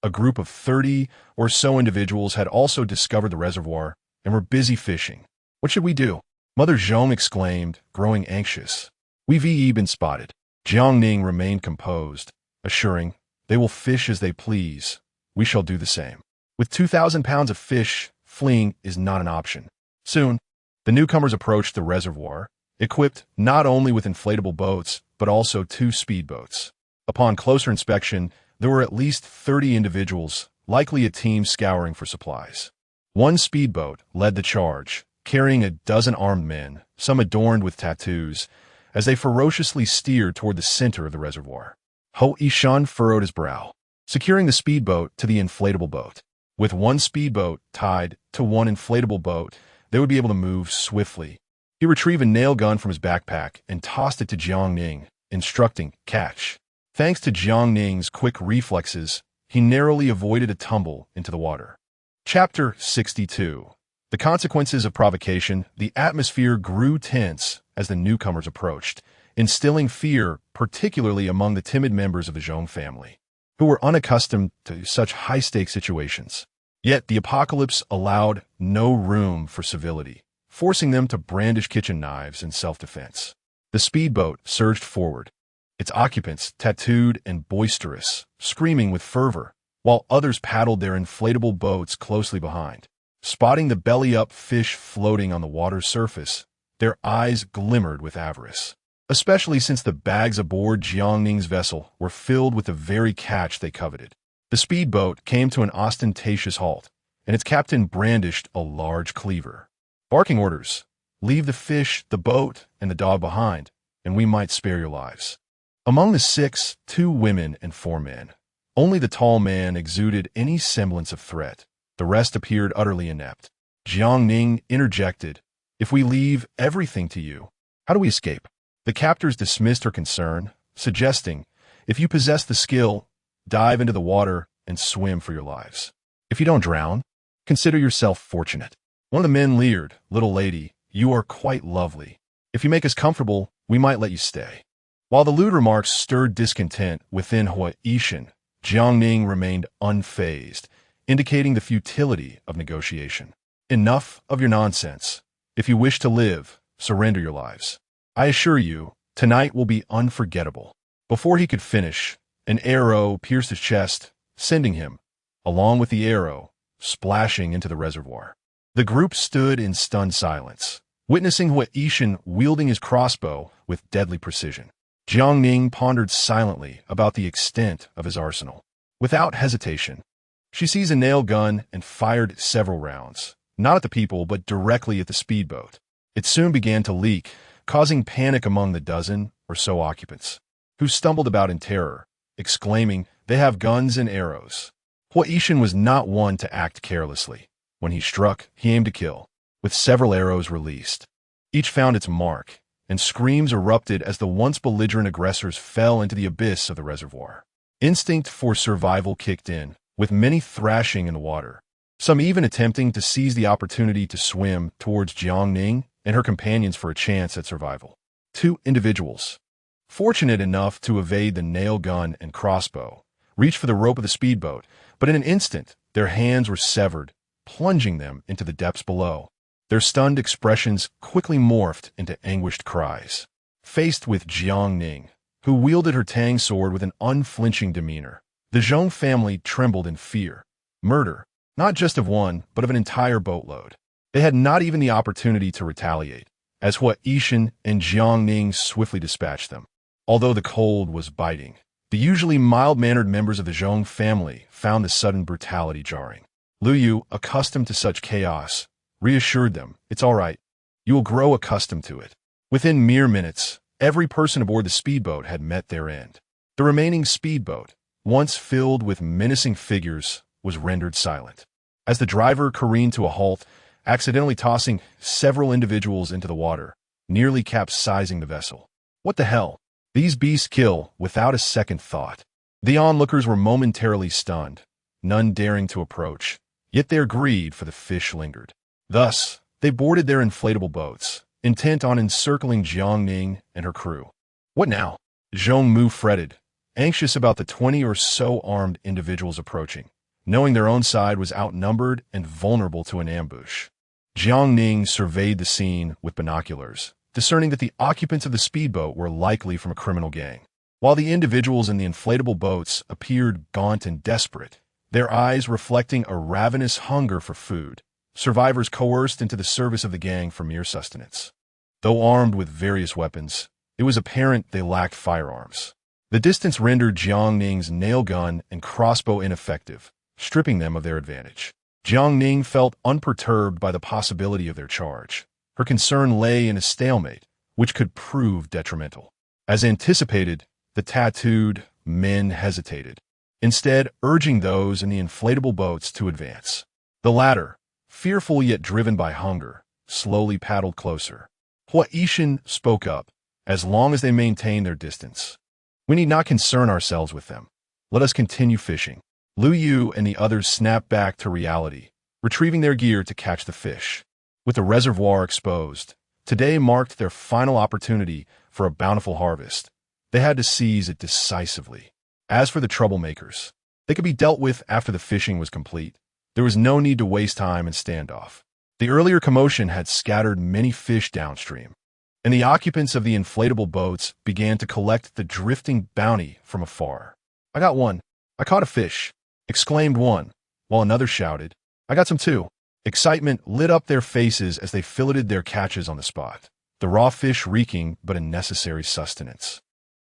A group of 30 or so individuals had also discovered the reservoir and were busy fishing. "What should we do?" Mother Zhong exclaimed, growing anxious. "We've been spotted." Jiang Ning remained composed, assuring, "They will fish as they please. We shall do the same." With 2,000 pounds of fish, fleeing is not an option. Soon, the newcomers approached the reservoir, equipped not only with inflatable boats, but also 2 speedboats. Upon closer inspection, there were at least 30 individuals, likely a team scouring for supplies. One speedboat led the charge, carrying a dozen armed men, some adorned with tattoos, as they ferociously steered toward the center of the reservoir. Ho Yishun furrowed his brow, securing the speedboat to the inflatable boat. With one speedboat tied to one inflatable boat, they would be able to move swiftly. He retrieved a nail gun from his backpack and tossed it to Jiang Ning, instructing, "Catch." Thanks to Jiang Ning's quick reflexes, he narrowly avoided a tumble into the water. Chapter 62. The consequences of provocation. The atmosphere grew tense as the newcomers approached, instilling fear particularly among the timid members of the Zhong family, who were unaccustomed to such high-stakes situations. Yet the apocalypse allowed no room for civility, forcing them to brandish kitchen knives in self-defense. The speedboat surged forward, its occupants tattooed and boisterous, screaming with fervor, while others paddled their inflatable boats closely behind. Spotting the belly-up fish floating on the water's surface, their eyes glimmered with avarice, especially since the bags aboard Jiang Ning's vessel were filled with the very catch they coveted. The speedboat came to an ostentatious halt, and its captain brandished a large cleaver. Barking orders, "Leave the fish, the boat, and the dog behind, and we might spare your lives." Among the 6, 2 women and 4 men. Only the tall man exuded any semblance of threat. The rest appeared utterly inept. Jiang Ning interjected, "If we leave everything to you, how do we escape?" The captors dismissed her concern, suggesting, "If you possess the skill, dive into the water and swim for your lives. If you don't drown, consider yourself fortunate." One of the men leered, "Little lady, you are quite lovely. If you make us comfortable, we might let you stay." While the lewd remarks stirred discontent within Ho Yishun, Jiang Ning remained unfazed, indicating the futility of negotiation. "Enough of your nonsense. If you wish to live, surrender your lives. I assure you, tonight will be unforgettable." Before he could finish, an arrow pierced his chest, sending him, along with the arrow, splashing into the reservoir. The group stood in stunned silence, witnessing Ho Yishun wielding his crossbow with deadly precision. Jiang Ning pondered silently about the extent of his arsenal. Without hesitation, she seized a nail gun and fired several rounds, not at the people but directly at the speedboat. It soon began to leak, causing panic among the dozen or so occupants, who stumbled about in terror, exclaiming, "They have guns and arrows." Ho Yishun was not one to act carelessly. When he struck, he aimed to kill, with several arrows released. Each found its mark, and screams erupted as the once belligerent aggressors fell into the abyss of the reservoir. Instinct for survival kicked in, with many thrashing in the water. Some even attempting to seize the opportunity to swim towards Jiang Ning and her companions for a chance at survival. 2 individuals, fortunate enough to evade the nail gun and crossbow, reached for the rope of the speedboat, but in an instant, their hands were severed, plunging them into the depths below. Their stunned expressions quickly morphed into anguished cries. Faced with Jiang Ning, who wielded her tang sword with an unflinching demeanor, the Zhong family trembled in fear. Murder, not just of one, but of an entire boatload. They had not even the opportunity to retaliate, as Hua Yishan and Jiang Ning swiftly dispatched them. Although the cold was biting, the usually mild-mannered members of the Zhong family found the sudden brutality jarring. Lu Yu, accustomed to such chaos, reassured them, "It's all right. You will grow accustomed to it." Within mere minutes, every person aboard the speedboat had met their end. The remaining speedboat, once filled with menacing figures, was rendered silent. As the driver careened to a halt, accidentally tossing several individuals into the water, nearly capsizing the vessel. What the hell? These beasts kill without a second thought. The onlookers were momentarily stunned, none daring to approach, yet their greed for the fish lingered. Thus, they boarded their inflatable boats, intent on encircling Jiang Ning and her crew. What now? Zhong Mu fretted, anxious about the 20 or so armed individuals approaching, knowing their own side was outnumbered and vulnerable to an ambush. Jiang Ning surveyed the scene with binoculars, discerning that the occupants of the speedboat were likely from a criminal gang. While the individuals in the inflatable boats appeared gaunt and desperate, their eyes reflecting a ravenous hunger for food, survivors coerced into the service of the gang for mere sustenance. Though armed with various weapons, it was apparent they lacked firearms. The distance rendered Jiang Ning's nail gun and crossbow ineffective, stripping them of their advantage. Jiang Ning felt unperturbed by the possibility of their charge. Her concern lay in a stalemate, which could prove detrimental. As anticipated, the tattooed men hesitated, instead urging those in the inflatable boats to advance. The latter, fearful yet driven by hunger, slowly paddled closer. Hua Yishan spoke up, "As long as they maintain their distance, we need not concern ourselves with them. Let us continue fishing." Lu Yu and the others snapped back to reality, retrieving their gear to catch the fish. With the reservoir exposed, today marked their final opportunity for a bountiful harvest. They had to seize it decisively. As for the troublemakers, they could be dealt with after the fishing was complete. There was no need to waste time in standoff. The earlier commotion had scattered many fish downstream, and the occupants of the inflatable boats began to collect the drifting bounty from afar. "I got one. I caught a fish," exclaimed one, while another shouted, "I got some too." Excitement lit up their faces as they filleted their catches on the spot, the raw fish reeking but a necessary sustenance.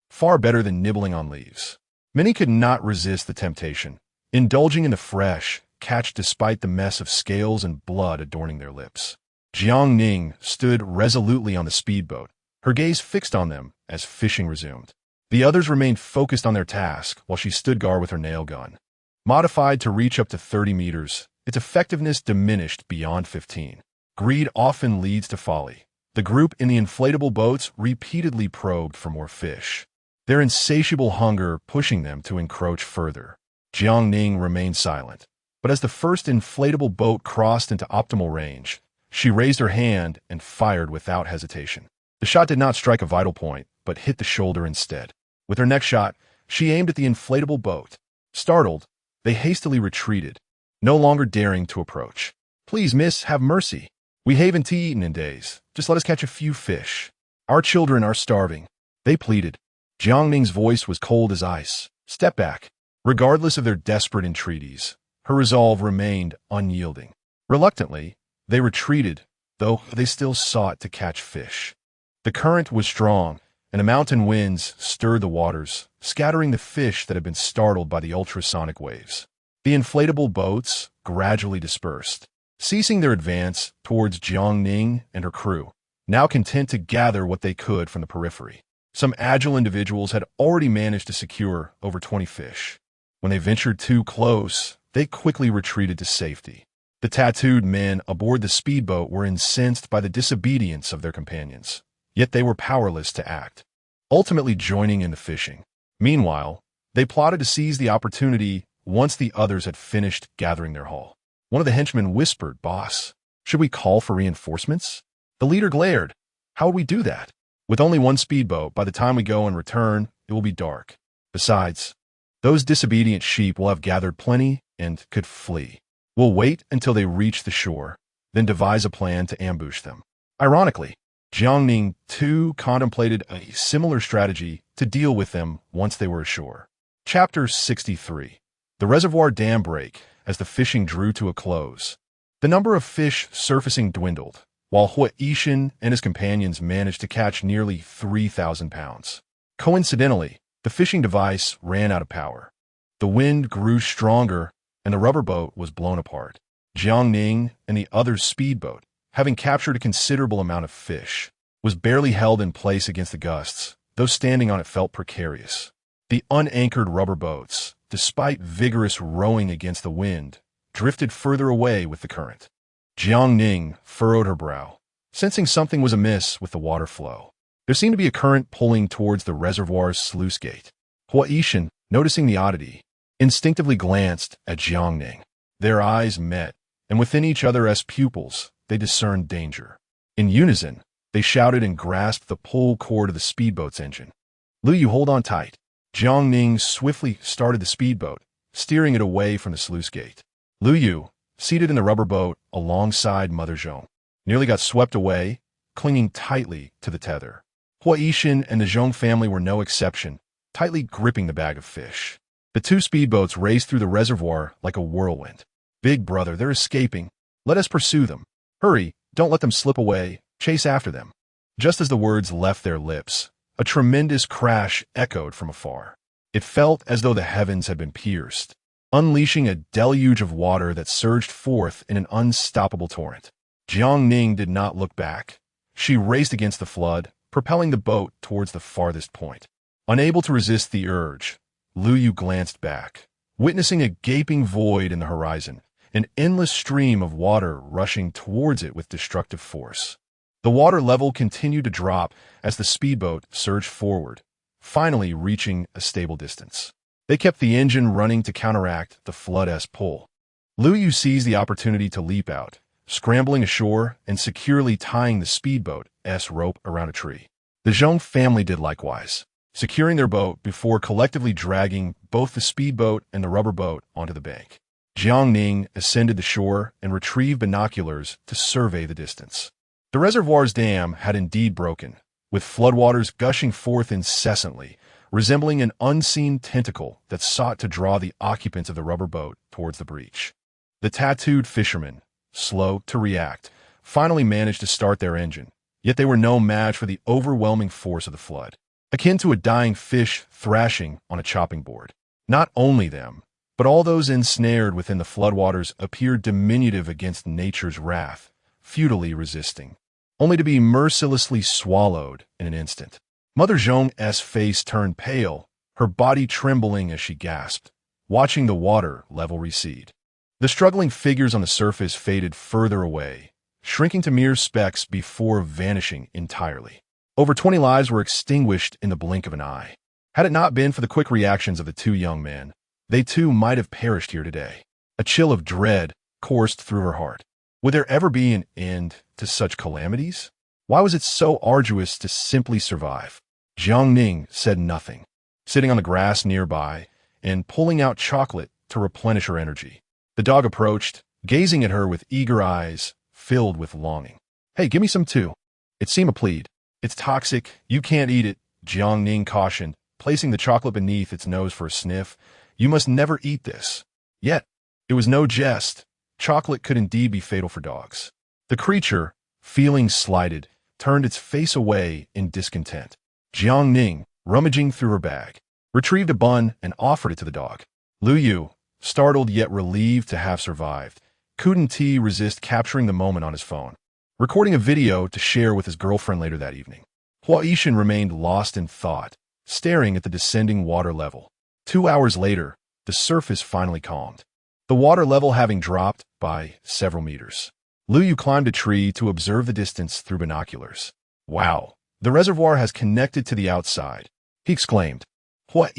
Far better than nibbling on leaves. Many could not resist the temptation, indulging in the fresh catch despite the mess of scales and blood adorning their lips. Jiang Ning stood resolutely on the speedboat, her gaze fixed on them as fishing resumed. The others remained focused on their task while she stood guard with her nail gun. Modified to reach up to 30 meters, its effectiveness diminished beyond 15. Greed often leads to folly. The group in the inflatable boats repeatedly probed for more fish, their insatiable hunger pushing them to encroach further. Jiang Ning remained silent, but as the first inflatable boat crossed into optimal range, she raised her hand and fired without hesitation. The shot did not strike a vital point, but hit the shoulder instead. With her next shot, she aimed at the inflatable boat. Startled, they hastily retreated, no longer daring to approach. "Please, miss, have mercy. We haven't eaten in days. Just let us catch a few fish. Our children are starving," they pleaded. Jiang Ning's voice was cold as ice. "Step back." Regardless of their desperate entreaties, her resolve remained unyielding. Reluctantly, they retreated, though they still sought to catch fish. The current was strong, and the mountain winds stirred the waters, scattering the fish that had been startled by the ultrasonic waves. The inflatable boats gradually dispersed, ceasing their advance towards Jiang Ning and her crew, now content to gather what they could from the periphery. Some agile individuals had already managed to secure over 20 fish. When they ventured too close, they quickly retreated to safety. The tattooed men aboard the speedboat were incensed by the disobedience of their companions, yet they were powerless to act, ultimately joining in the fishing. Meanwhile, they plotted to seize the opportunity once the others had finished gathering their haul. One of the henchmen whispered, "Boss, should we call for reinforcements?" The leader glared. "How would we do that? With only one speedboat, by the time we go and return, it will be dark. Besides, those disobedient sheep will have gathered plenty and could flee. We'll wait until they reach the shore, then devise a plan to ambush them." Ironically, Jiang Ning too contemplated a similar strategy to deal with them once they were ashore. Chapter 63. The reservoir dam break as the fishing drew to a close. The number of fish surfacing dwindled, while Hoard and his companions managed to catch nearly 3,000 pounds. Coincidentally, the fishing device ran out of power. The wind grew stronger, and the rubber boat was blown apart. Jiang Ning and the other's speedboat, having captured a considerable amount of fish, was barely held in place against the gusts, though standing on it felt precarious. The unanchored rubber boats, despite vigorous rowing against the wind, drifted further away with the current. Jiang Ning furrowed her brow, sensing something was amiss with the water flow. There seemed to be a current pulling towards the reservoir's sluice gate. Hoard, noticing the oddity, instinctively glanced at Jiang Ning. Their eyes met, and within each other's pupils, they discerned danger. In unison, they shouted and grasped the pull cord of the speedboat's engine. "Lu Yu, hold on tight." Jiang Ning swiftly started the speedboat, steering it away from the sluice gate. Lu Yu, seated in the rubber boat alongside Mother Zhong, nearly got swept away, clinging tightly to the tether. Hoard and the Zhong family were no exception, tightly gripping the bag of fish. The two speedboats raced through the reservoir like a whirlwind. "Big brother, they're escaping. Let us pursue them. Hurry, don't let them slip away. Chase after them." Just as the words left their lips, a tremendous crash echoed from afar. It felt as though the heavens had been pierced, unleashing a deluge of water that surged forth in an unstoppable torrent. Jiang Ning did not look back. She raced against the flood, propelling the boat towards the farthest point. Unable to resist the urge, Lu Yu glanced back, witnessing a gaping void in the horizon, an endless stream of water rushing towards it with destructive force. The water level continued to drop as the speedboat surged forward, finally reaching a stable distance. They kept the engine running to counteract the flood's pull. Lu Yu seized the opportunity to leap out, scrambling ashore and securely tying the speedboat's rope around a tree. The Zhong family did likewise, securing their boat before collectively dragging both the speedboat and the rubber boat onto the bank. Jiang Ning ascended the shore and retrieved binoculars to survey the distance. The reservoir's dam had indeed broken, with floodwaters gushing forth incessantly, resembling an unseen tentacle that sought to draw the occupants of the rubber boat towards the breach. The tattooed fishermen, slow to react, finally managed to start their engine, yet they were no match for the overwhelming force of the flood, akin to a dying fish thrashing on a chopping board. Not only them, but all those ensnared within the floodwaters appeared diminutive against nature's wrath, futilely resisting, only to be mercilessly swallowed in an instant. Mother Zhong's face turned pale, her body trembling as she gasped, watching the water level recede. The struggling figures on the surface faded further away, shrinking to mere specks before vanishing entirely. Over 20 lives were extinguished in the blink of an eye. Had it not been for the quick reactions of the two young men, they too might have perished here today. A chill of dread coursed through her heart. Would there ever be an end to such calamities? Why was it so arduous to simply survive? Jiang Ning said nothing, sitting on the grass nearby and pulling out chocolate to replenish her energy. The dog approached, gazing at her with eager eyes filled with longing. "Hey, give me some too." It seemed a plead. "It's toxic. You can't eat it," Jiang Ning cautioned, placing the chocolate beneath its nose for a sniff. "You must never eat this." Yet, it was no jest. Chocolate could indeed be fatal for dogs. The creature, feeling slighted, turned its face away in discontent. Jiang Ning, rummaging through her bag, retrieved a bun and offered it to the dog. Lu Yu, startled yet relieved to have survived, couldn't resist capturing the moment on his phone, recording a video to share with his girlfriend later that evening. Hoard remained lost in thought, staring at the descending water level. 2 hours later, the surface finally calmed, the water level having dropped by several meters. Lu Yu climbed a tree to observe the distance through binoculars. "Wow, the reservoir has connected to the outside," he exclaimed. Hoard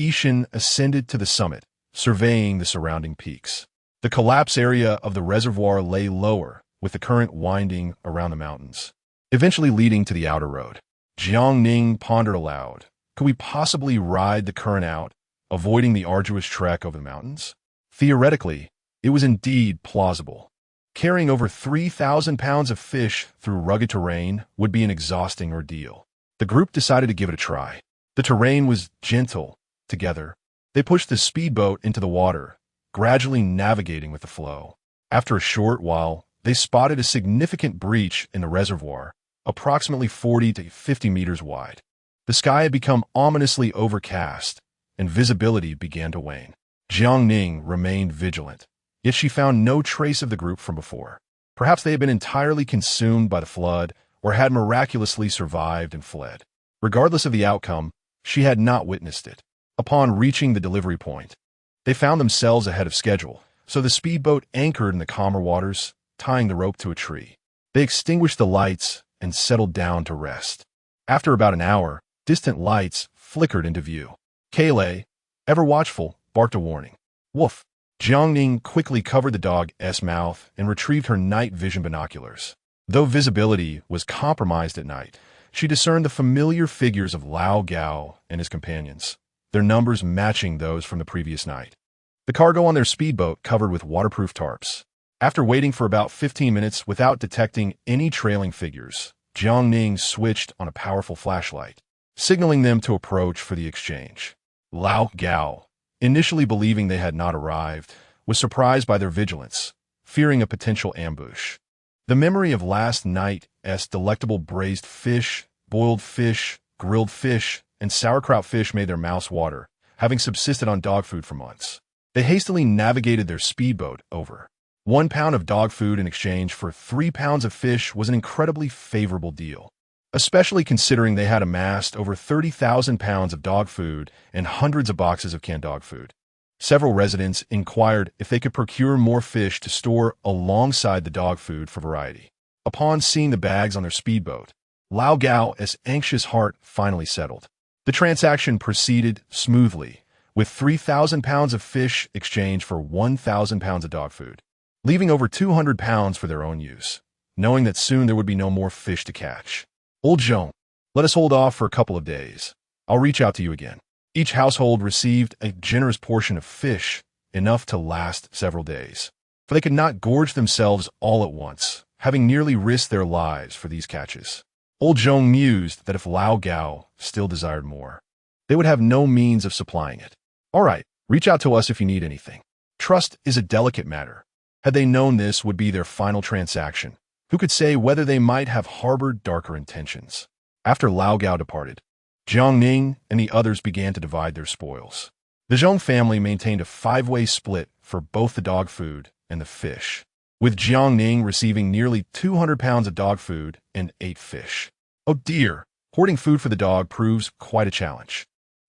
ascended to the summit, surveying the surrounding peaks. The collapse area of the reservoir lay lower, with the current winding around the mountains, eventually leading to the outer road. Jiang Ning pondered aloud. Could we possibly ride the current out, avoiding the arduous trek over the mountains? Theoretically, it was indeed plausible. Carrying over 3,000 pounds of fish through rugged terrain would be an exhausting ordeal. The group decided to give it a try. The terrain was gentle. Together, they pushed the speedboat into the water, gradually navigating with the flow. After a short while, they spotted a significant breach in the reservoir, approximately 40 to 50 meters wide. The sky had become ominously overcast, and visibility began to wane. Jiang Ning remained vigilant, yet she found no trace of the group from before. Perhaps they had been entirely consumed by the flood, or had miraculously survived and fled. Regardless of the outcome, she had not witnessed it. Upon reaching the delivery point, they found themselves ahead of schedule, so the speedboat anchored in the calmer waters, tying the rope to a tree. They extinguished the lights and settled down to rest. After about an hour, distant lights flickered into view. Kaylee, ever watchful, barked a warning. Woof! Jiang Ning quickly covered the dog's mouth and retrieved her night vision binoculars. Though visibility was compromised at night, she discerned the familiar figures of Lao Gao and his companions, their numbers matching those from the previous night. The cargo on their speedboat covered with waterproof tarps. After waiting for about 15 minutes without detecting any trailing figures, Jiang Ning switched on a powerful flashlight, signaling them to approach for the exchange. Lao Gao, initially believing they had not arrived, was surprised by their vigilance, fearing a potential ambush. The memory of last night's delectable braised fish, boiled fish, grilled fish, and sauerkraut fish made their mouths water, having subsisted on dog food for months. They hastily navigated their speedboat over. 1 pound of dog food in exchange for 3 pounds of fish was an incredibly favorable deal, especially considering they had amassed over 30,000 pounds of dog food and hundreds of boxes of canned dog food. Several residents inquired if they could procure more fish to store alongside the dog food for variety. Upon seeing the bags on their speedboat, Lao Gao's anxious heart finally settled. The transaction proceeded smoothly, with 3,000 pounds of fish exchanged for 1,000 pounds of dog food, leaving over 200 pounds for their own use, knowing that soon there would be no more fish to catch. Old Zhong, let us hold off for a couple of days. I'll reach out to you again. Each household received a generous portion of fish, enough to last several days, for they could not gorge themselves all at once, having nearly risked their lives for these catches. Old Zhong mused that if Lao Gao still desired more, they would have no means of supplying it. All right, reach out to us if you need anything. Trust is a delicate matter. Had they known this would be their final transaction, who could say whether they might have harbored darker intentions? After Lao Gao departed, Jiang Ning and the others began to divide their spoils. The Zhong family maintained a 5-way split for both the dog food and the fish, with Jiang Ning receiving nearly 200 pounds of dog food and 8 fish. Oh dear, hoarding food for the dog proves quite a challenge.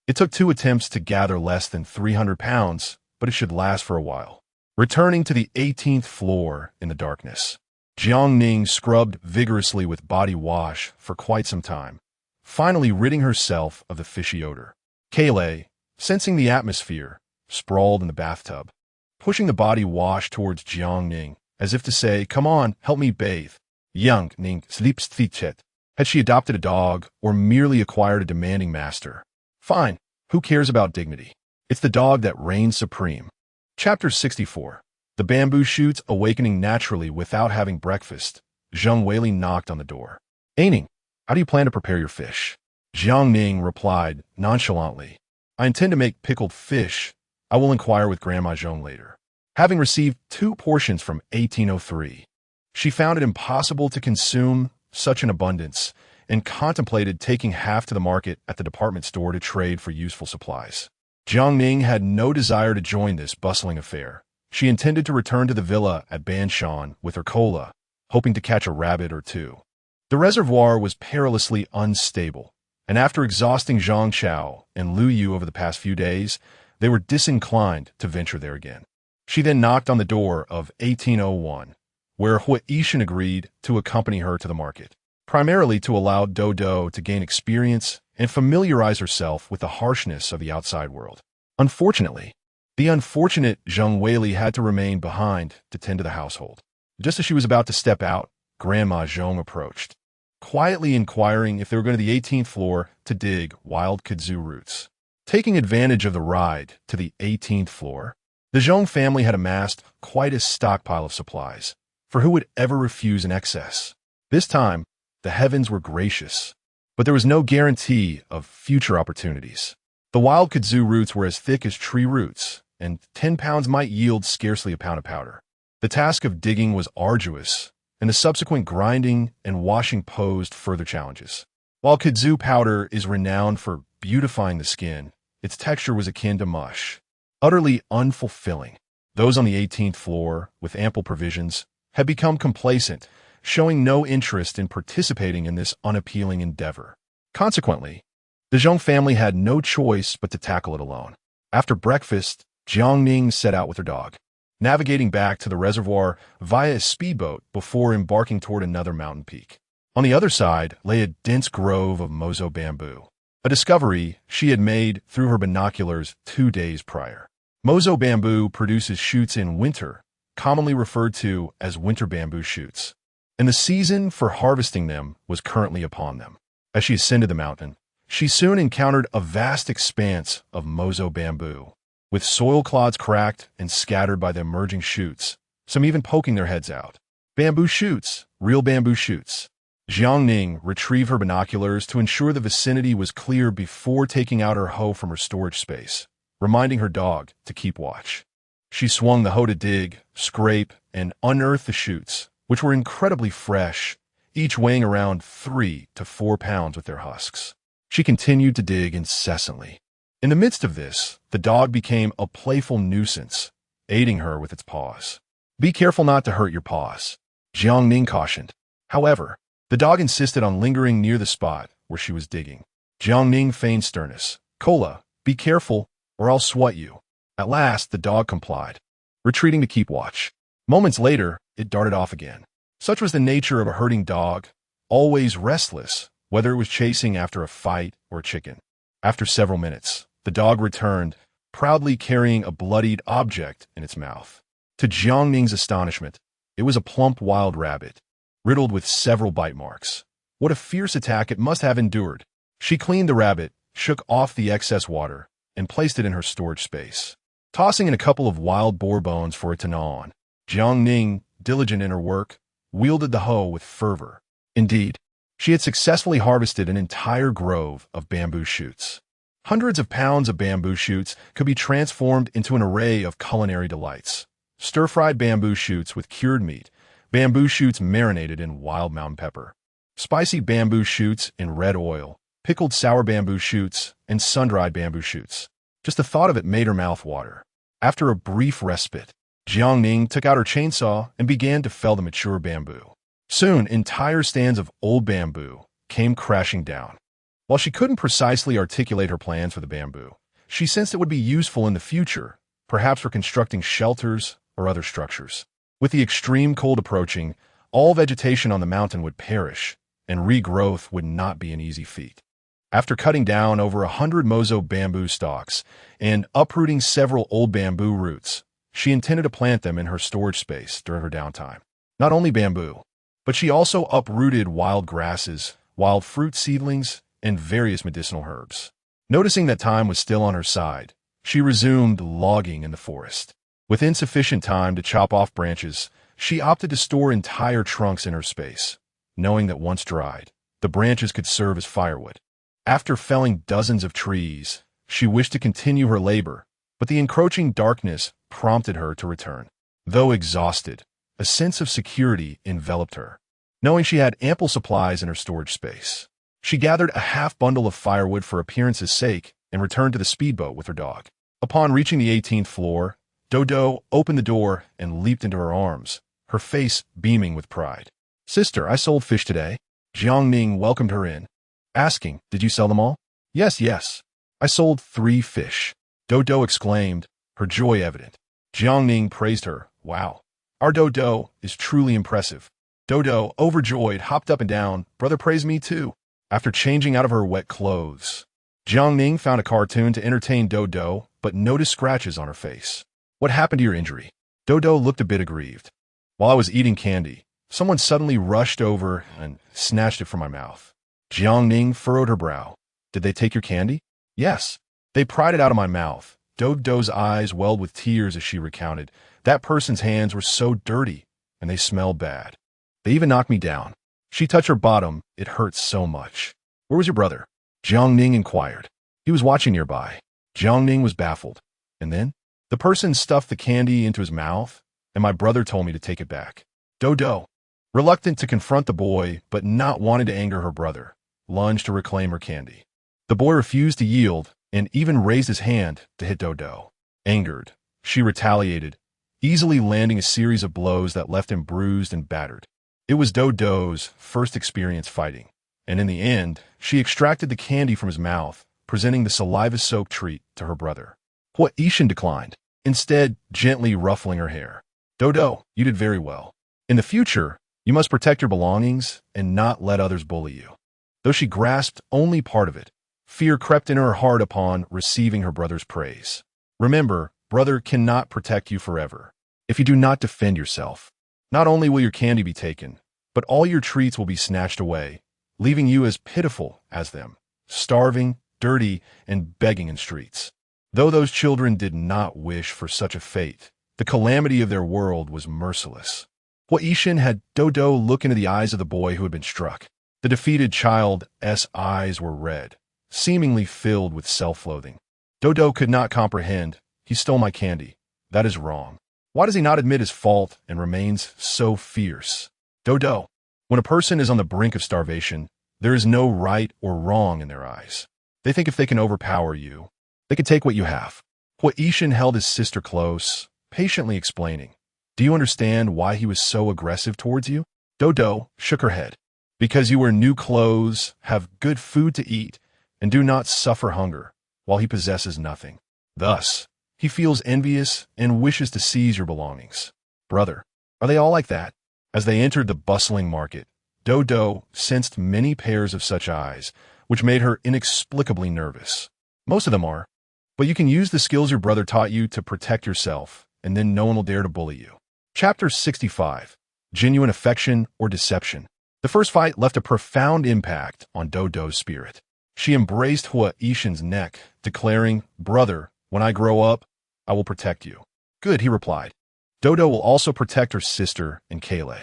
It took 2 attempts to gather less than 300 pounds, but it should last for a while. Returning to the 18th floor in the darkness, Jiang Ning scrubbed vigorously with body wash for quite some time, finally ridding herself of the fishy odor. Kaylee, sensing the atmosphere, sprawled in the bathtub, pushing the body wash towards Jiang Ning, as if to say, "Come on, help me bathe." Jiang Ning sleeps thichet. Had she adopted a dog or merely acquired a demanding master? Fine, who cares about dignity? It's the dog that reigns supreme. Chapter 64. The bamboo shoots awakening naturally without having breakfast. Zheng Weili knocked on the door. Ning, how do you plan to prepare your fish? Jiang Ning replied nonchalantly. I intend to make pickled fish. I will inquire with Grandma Zhong later. Having received 2 portions from 1803, she found it impossible to consume such an abundance and contemplated taking half to the market at the department store to trade for useful supplies. Jiang Ning had no desire to join this bustling affair. She intended to return to the villa at Banshan with her cola, hoping to catch a rabbit or 2. The reservoir was perilously unstable, and after exhausting Zhang Chao and Lu Yu over the past few days, they were disinclined to venture there again. She then knocked on the door of 1801, where Hui Yishan agreed to accompany her to the market, primarily to allow Dodo to gain experience and familiarize herself with the harshness of the outside world. Unfortunately, The unfortunate Zheng Weili had to remain behind to tend to the household. Just as she was about to step out, Grandma Zhong approached, quietly inquiring if they were going to the 18th floor to dig wild kudzu roots. Taking advantage of the ride to the 18th floor, the Zhong family had amassed quite a stockpile of supplies, for who would ever refuse an excess? This time, the heavens were gracious, but there was no guarantee of future opportunities. The wild kudzu roots were as thick as tree roots, and 10 pounds might yield scarcely a pound of powder. The task of digging was arduous, and the subsequent grinding and washing posed further challenges. While kudzu powder is renowned for beautifying the skin, its texture was akin to mush, utterly unfulfilling. Those on the 18th floor, with ample provisions, had become complacent, showing no interest in participating in this unappealing endeavor. Consequently, the Zhong family had no choice but to tackle it alone. After breakfast, Jiang Ning set out with her dog, navigating back to the reservoir via a speedboat before embarking toward another mountain peak. On the other side lay a dense grove of mozo bamboo, a discovery she had made through her binoculars 2 days prior. Mozo bamboo produces shoots in winter, commonly referred to as winter bamboo shoots, and the season for harvesting them was currently upon them. As she ascended the mountain, she soon encountered a vast expanse of mozo bamboo, with soil clods cracked and scattered by the emerging shoots, some even poking their heads out. Bamboo shoots, real bamboo shoots. Jiang Ning retrieved her binoculars to ensure the vicinity was clear before taking out her hoe from her storage space, reminding her dog to keep watch. She swung the hoe to dig, scrape, and unearth the shoots, which were incredibly fresh, each weighing around 3 to 4 pounds with their husks. She continued to dig incessantly. In the midst of this, the dog became a playful nuisance, aiding her with its paws. "Be careful not to hurt your paws," Jiang Ning cautioned. However, the dog insisted on lingering near the spot where she was digging. Jiang Ning feigned sternness. "Kola, be careful, or I'll swat you." At last, the dog complied, retreating to keep watch. Moments later, it darted off again. Such was the nature of a herding dog, always restless, whether it was chasing after a fight or a chicken. After several minutes, the dog returned, proudly carrying a bloodied object in its mouth. To Jiang Ning's astonishment, it was a plump wild rabbit, riddled with several bite marks. What a fierce attack it must have endured. She cleaned the rabbit, shook off the excess water, and placed it in her storage space, tossing in a couple of wild boar bones for it to gnaw on. Jiang Ning, diligent in her work, wielded the hoe with fervor. Indeed, she had successfully harvested an entire grove of bamboo shoots. Hundreds of pounds of bamboo shoots could be transformed into an array of culinary delights. Stir-fried bamboo shoots with cured meat, bamboo shoots marinated in wild mountain pepper, spicy bamboo shoots in red oil, pickled sour bamboo shoots, and sun-dried bamboo shoots. Just the thought of it made her mouth water. After a brief respite, Jiang Ning took out her chainsaw and began to fell the mature bamboo. Soon, entire stands of old bamboo came crashing down. While she couldn't precisely articulate her plans for the bamboo, she sensed it would be useful in the future, perhaps for constructing shelters or other structures. With the extreme cold approaching, all vegetation on the mountain would perish, and regrowth would not be an easy feat. After cutting down over 100 mozo bamboo stalks and uprooting several old bamboo roots, she intended to plant them in her storage space during her downtime. Not only bamboo, but she also uprooted wild grasses, wild fruit seedlings, and various medicinal herbs. Noticing that time was still on her side, she resumed logging in the forest. With insufficient time to chop off branches, she opted to store entire trunks in her space, knowing that once dried, the branches could serve as firewood. After felling dozens of trees, she wished to continue her labor, but the encroaching darkness prompted her to return. Though exhausted, a sense of security enveloped her, knowing she had ample supplies in her storage space. She gathered a half bundle of firewood for appearance's sake and returned to the speedboat with her dog. Upon reaching the 18th floor, Dodo opened the door and leaped into her arms, her face beaming with pride. "Sister, I sold fish today." Jiang Ning welcomed her in, asking, "Did you sell them all?" Yes. I sold 3 fish," Dodo exclaimed, her joy evident. Jiang Ning praised her. "Wow, our Dodo is truly impressive." Dodo, overjoyed, hopped up and down. "Brother praised me too." After changing out of her wet clothes, Jiang Ning found a cartoon to entertain Dodo but noticed scratches on her face. What happened to your injury? Dodo looked a bit aggrieved. While I was eating candy, someone suddenly rushed over and snatched it from my mouth. Jiang Ning furrowed her brow. Did they take your candy? Yes. They pried it out of my mouth. Dodo's eyes welled with tears as she recounted. That person's hands were so dirty, and they smelled bad. They even knocked me down. She touched her bottom. It hurt so much. Where was your brother? Jiang Ning inquired. He was watching nearby. Jiang Ning was baffled. And then? The person stuffed the candy into his mouth, and my brother told me to take it back. Dodo, reluctant to confront the boy, but not wanting to anger her brother, lunged to reclaim her candy. The boy refused to yield and even raised his hand to hit Dodo. Angered, she retaliated, easily landing a series of blows that left him bruised and battered. It was Dodo's first experience fighting, and in the end, she extracted the candy from his mouth, presenting the saliva-soaked treat to her brother. What Ishin declined, instead gently ruffling her hair. Dodo, you did very well. In the future, you must protect your belongings and not let others bully you. Though she grasped only part of it, fear crept in her heart upon receiving her brother's praise. Remember, brother cannot protect you forever. If you do not defend yourself, not only will your candy be taken, but all your treats will be snatched away, leaving you as pitiful as them, starving, dirty, and begging in streets. Though those children did not wish for such a fate, the calamity of their world was merciless. Ishin had Dodo look into the eyes of the boy who had been struck. The defeated child's eyes were red, seemingly filled with self-loathing. Dodo could not comprehend. He stole my candy. That is wrong. Why does he not admit his fault and remains so fierce? Dodo, when a person is on the brink of starvation, there is no right or wrong in their eyes. They think if they can overpower you, they can take what you have. Ishin held his sister close, patiently explaining. Do you understand why he was so aggressive towards you? Dodo shook her head. Because you wear new clothes, have good food to eat, and do not suffer hunger, while he possesses nothing. Thus, he feels envious and wishes to seize your belongings. Brother, are they all like that? As they entered the bustling market, Dodo sensed many pairs of such eyes, which made her inexplicably nervous. Most of them are. But you can use the skills your brother taught you to protect yourself, and then no one will dare to bully you. Chapter 65. Genuine Affection or Deception. The first fight left a profound impact on Dodo's spirit. She embraced Ishin's neck, declaring, Brother, when I grow up, I will protect you. Good, he replied. Dodo will also protect her sister and Kale.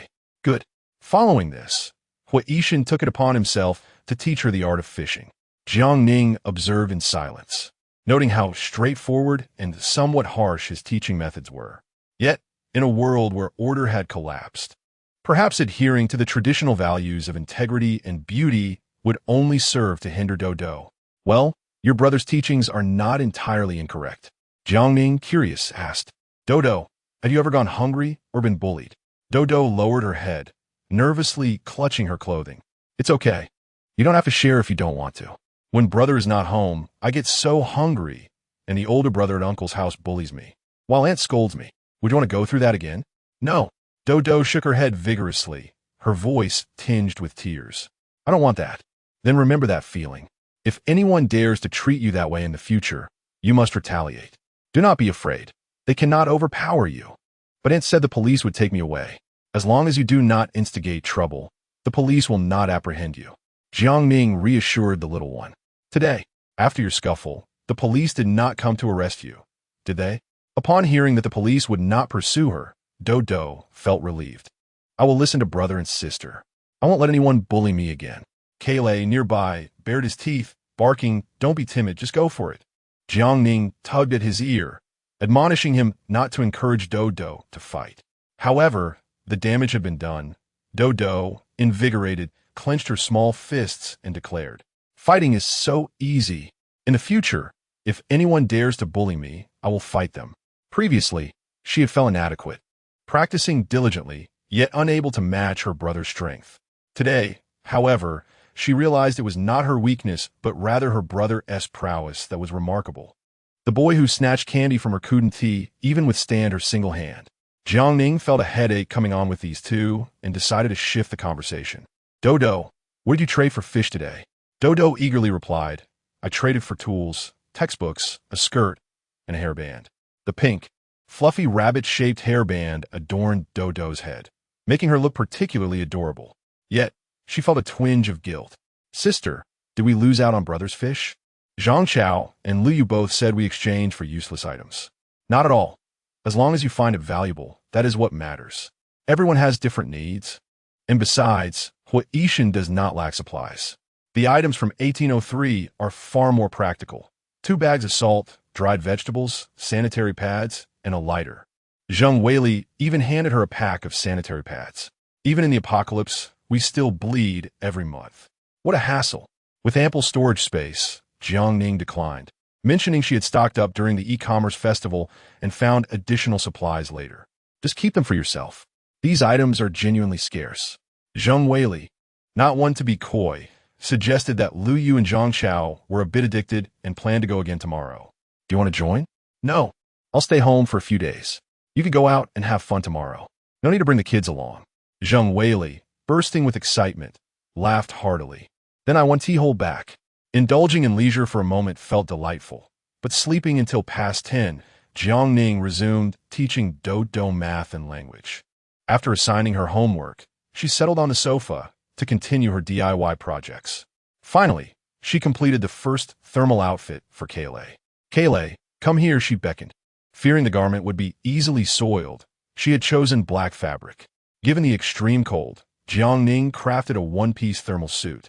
Good. Following this, Ishin took it upon himself to teach her the art of fishing. Jiang Ning observed in silence, noting how straightforward and somewhat harsh his teaching methods were. Yet, in a world where order had collapsed, perhaps adhering to the traditional values of integrity and beauty would only serve to hinder Dodo. Well, your brother's teachings are not entirely incorrect. Jiang Ning, curious, asked, Dodo, have you ever gone hungry or been bullied? Dodo lowered her head, nervously clutching her clothing. It's okay. You don't have to share if you don't want to. When brother is not home, I get so hungry, and the older brother at uncle's house bullies me, while aunt scolds me. Would you want to go through that again? No. Dodo shook her head vigorously, her voice tinged with tears. I don't want that. Then remember that feeling. If anyone dares to treat you that way in the future, you must retaliate. Do not be afraid. They cannot overpower you. But aunt said the police would take me away. As long as you do not instigate trouble, the police will not apprehend you. Jiang Ning reassured the little one. Today, after your scuffle, the police did not come to arrest you, did they? Upon hearing that the police would not pursue her, Dodo felt relieved. I will listen to brother and sister. I won't let anyone bully me again. Kale, nearby, bared his teeth, barking, Don't be timid, just go for it. Jiang Ning tugged at his ear, admonishing him not to encourage Dodo to fight. However, the damage had been done. Dodo, invigorated, clenched her small fists and declared, Fighting is so easy. In the future, if anyone dares to bully me, I will fight them. Previously, she had felt inadequate, practicing diligently, yet unable to match her brother's strength. Today, however, she realized it was not her weakness, but rather her brother's prowess that was remarkable. The boy who snatched candy from her couldn't even withstand her single hand. Jiang Ning felt a headache coming on with these two and decided to shift the conversation. Dodo, what did you trade for fish today? Dodo eagerly replied, I traded for tools, textbooks, a skirt, and a hairband. The pink, fluffy rabbit-shaped hairband adorned Dodo's head, making her look particularly adorable. Yet, she felt a twinge of guilt. Sister, did we lose out on brother's fish? Zhang Chao and Liu both said we exchange for useless items. Not at all. As long as you find it valuable, that is what matters. Everyone has different needs. And besides, Hua Yishan does not lack supplies. The items from 1803 are far more practical. 2 bags of salt, dried vegetables, sanitary pads, and a lighter. Zheng Weili even handed her a pack of sanitary pads. Even in the apocalypse, we still bleed every month. What a hassle. With ample storage space, Jiang Ning declined, mentioning she had stocked up during the e-commerce festival and found additional supplies later. Just keep them for yourself. These items are genuinely scarce. Zheng Weili, not one to be coy, suggested that Liu Yu and Zhang Chao were a bit addicted and planned to go again tomorrow. Do you want to join? No. I'll stay home for a few days. You can go out and have fun tomorrow. No need to bring the kids along. Zheng Weili, bursting with excitement, laughed heartily. Then I went tea-hole back. Indulging in leisure for a moment felt delightful, but sleeping until past 10, Jiang Ning resumed teaching Dodo math and language. After assigning her homework, she settled on the sofa to continue her DIY projects. Finally, she completed the first thermal outfit for Kayleigh. Kayleigh, come here, she beckoned. Fearing the garment would be easily soiled, she had chosen black fabric. Given the extreme cold, Jiang Ning crafted a one-piece thermal suit,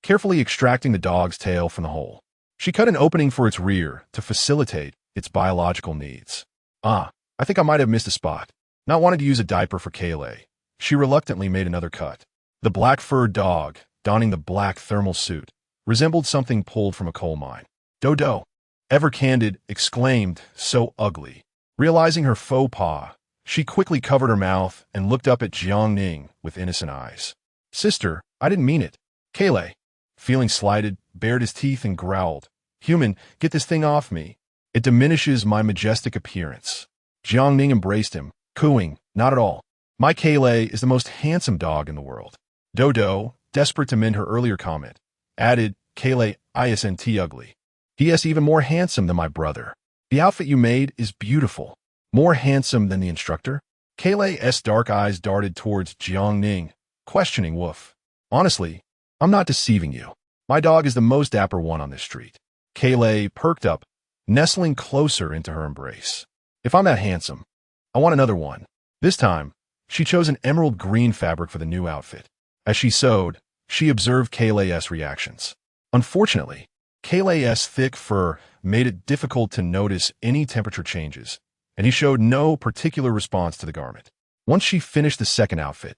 carefully extracting the dog's tail from the hole. She cut an opening for its rear to facilitate its biological needs. I think I might have missed a spot. Not wanting to use a diaper for Kayleigh, she reluctantly made another cut. The black-furred dog, donning the black thermal suit, resembled something pulled from a coal mine. Dodo, ever candid, exclaimed, so ugly. Realizing her faux pas, she quickly covered her mouth and looked up at Jiang Ning with innocent eyes. Sister, I didn't mean it. Kayleigh, feeling slighted, bared his teeth and growled. Human, get this thing off me. It diminishes my majestic appearance. Jiang Ning embraced him, cooing, not at all. My Kayleigh is the most handsome dog in the world. Dodo, desperate to mend her earlier comment, added, Kayleigh isn't ugly. He is even more handsome than my brother. The outfit you made is beautiful. More handsome than the instructor? Kayleigh's dark eyes darted towards Jiang Ning, questioning Woof. Honestly, I'm not deceiving you. My dog is the most dapper one on this street. Kayleigh perked up, nestling closer into her embrace. If I'm that handsome, I want another one. This time, she chose an emerald green fabric for the new outfit. As she sewed, she observed Kayleigh's reactions. Unfortunately, Kayleigh's thick fur made it difficult to notice any temperature changes, and he showed no particular response to the garment. Once she finished the second outfit,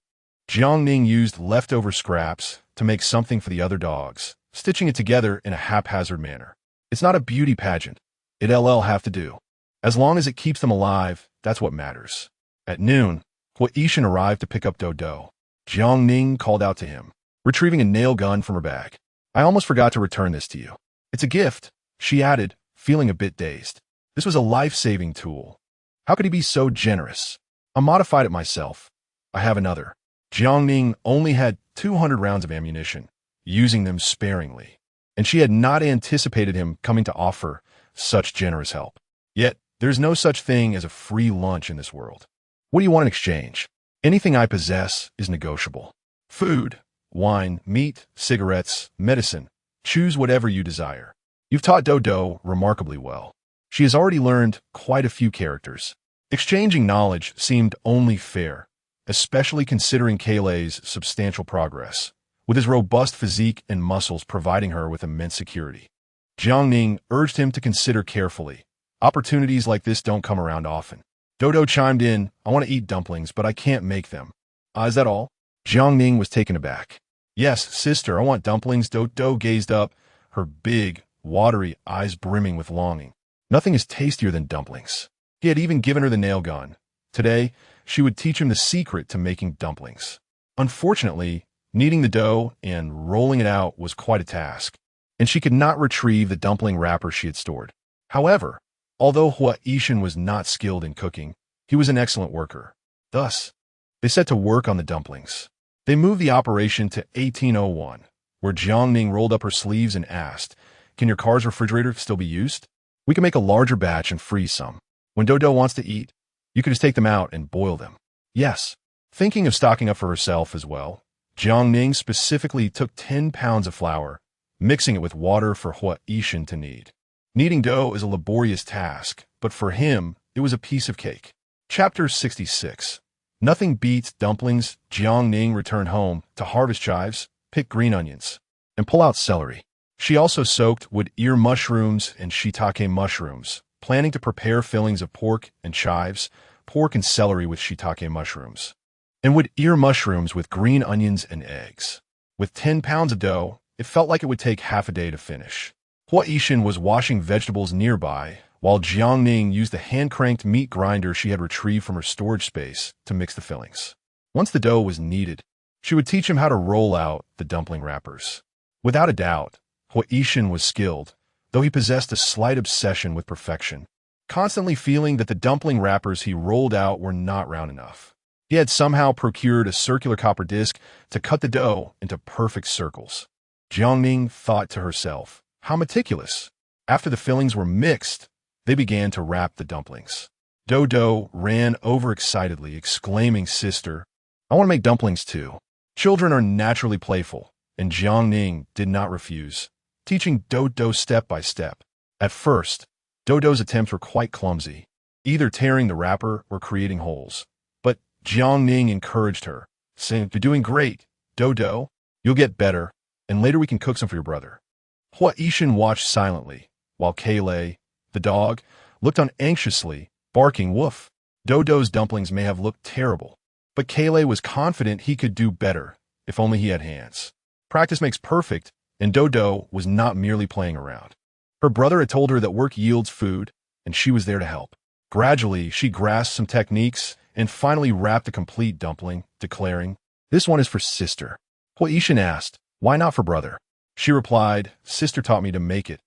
Jiang Ning used leftover scraps to make something for the other dogs, stitching it together in a haphazard manner. It's not a beauty pageant. It'll have to do. As long as it keeps them alive, that's what matters. At noon, Hua Yishan arrived to pick up Dodo. Jiang Ning called out to him, retrieving a nail gun from her bag. I almost forgot to return this to you. It's a gift, she added, feeling a bit dazed. This was a life-saving tool. How could he be so generous? I modified it myself. I have another. Jiang Ning only had 200 rounds of ammunition, using them sparingly, and she had not anticipated him coming to offer such generous help. Yet, there's no such thing as a free lunch in this world. What do you want in exchange? Anything I possess is negotiable. Food, wine, meat, cigarettes, medicine. Choose whatever you desire. You've taught Dodo remarkably well. She has already learned quite a few characters. Exchanging knowledge seemed only fair, especially considering Kayleigh's substantial progress, with his robust physique and muscles providing her with immense security. Jiang Ning urged him to consider carefully. Opportunities like this don't come around often. Dodo chimed in, I want to eat dumplings, but I can't make them. Is that all? Jiang Ning was taken aback. Yes, sister, I want dumplings. Dodo gazed up, her big, watery eyes brimming with longing. Nothing is tastier than dumplings. He had even given her the nail gun. Today, she would teach him the secret to making dumplings. Unfortunately, kneading the dough and rolling it out was quite a task, and she could not retrieve the dumpling wrapper she had stored. However, although Hua Yishan was not skilled in cooking, he was an excellent worker. Thus, they set to work on the dumplings. They moved the operation to 1801, where Jiang Ning rolled up her sleeves and asked, Can your car's refrigerator still be used? We can make a larger batch and freeze some. When Dodo wants to eat, you can just take them out and boil them. Yes. Thinking of stocking up for herself as well, Jiang Ning specifically took 10 pounds of flour, mixing it with water for Hua Yishan to knead. Kneading dough is a laborious task, but for him, it was a piece of cake. Chapter 66. Nothing beats dumplings. Jiang Ning returned home to harvest chives, pick green onions, and pull out celery. She also soaked wood ear mushrooms and shiitake mushrooms, planning to prepare fillings of pork and chives, pork and celery with shiitake mushrooms, and would ear mushrooms with green onions and eggs. With 10 pounds of dough, it felt like it would take half a day to finish. Hua Yishan was washing vegetables nearby, while Jiang Ning used the hand-cranked meat grinder she had retrieved from her storage space to mix the fillings. Once the dough was kneaded, she would teach him how to roll out the dumpling wrappers. Without a doubt, Hua Yishan was skilled, though he possessed a slight obsession with perfection, constantly feeling that the dumpling wrappers he rolled out were not round enough. He had somehow procured a circular copper disc to cut the dough into perfect circles. Jiang Ning thought to herself, how meticulous. After the fillings were mixed, they began to wrap the dumplings. Dodo ran over excitedly, exclaiming, "Sister, I want to make dumplings too." Children are naturally playful, and Jiang Ning did not refuse, teaching Dodo step by step. At first, Dodo's attempts were quite clumsy, either tearing the wrapper or creating holes. But Jiang Ning encouraged her, saying, "You're doing great, Dodo. You'll get better, and later we can cook some for your brother." Hua Yishan watched silently, while Kale, the dog, looked on anxiously, barking woof. Dodo's dumplings may have looked terrible, but Kale was confident he could do better if only he had hands. Practice makes perfect, and Dodo was not merely playing around. Her brother had told her that work yields food, and she was there to help. Gradually, she grasped some techniques and finally wrapped a complete dumpling, declaring, "This one is for sister." Hua Yishan asked, "Why not for brother?" She replied, "Sister taught me to make it.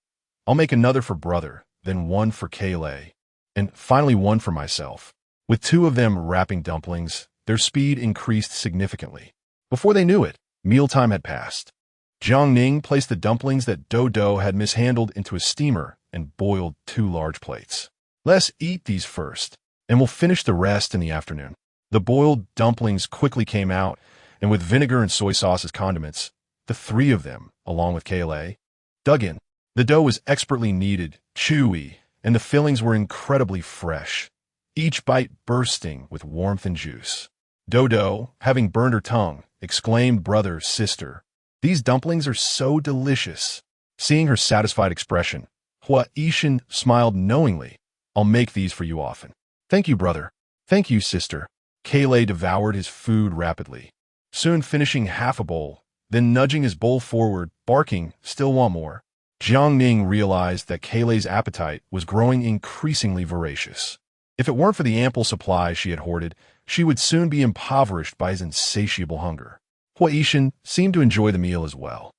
I'll make another for brother, then one for Kale, and finally one for myself." With two of them wrapping dumplings, their speed increased significantly. Before they knew it, mealtime had passed. Jiang Ning placed the dumplings that Dodo had mishandled into a steamer and boiled 2 large plates. "Let's eat these first, and we'll finish the rest in the afternoon." The boiled dumplings quickly came out, and with vinegar and soy sauce as condiments, the 3 of them, along with Kale, dug in. The dough was expertly kneaded, chewy, and the fillings were incredibly fresh, each bite bursting with warmth and juice. Dodo, having burned her tongue, exclaimed, "Brother, sister, these dumplings are so delicious." Seeing her satisfied expression, Hua Yishan smiled knowingly. "I'll make these for you often." "Thank you, brother." "Thank you, sister." Kale devoured his food rapidly, soon finishing half a bowl, then nudging his bowl forward, barking, "Still want more." Jiang Ning realized that Kale's appetite was growing increasingly voracious. If it weren't for the ample supply she had hoarded, she would soon be impoverished by his insatiable hunger. Hua Yishan seemed to enjoy the meal as well,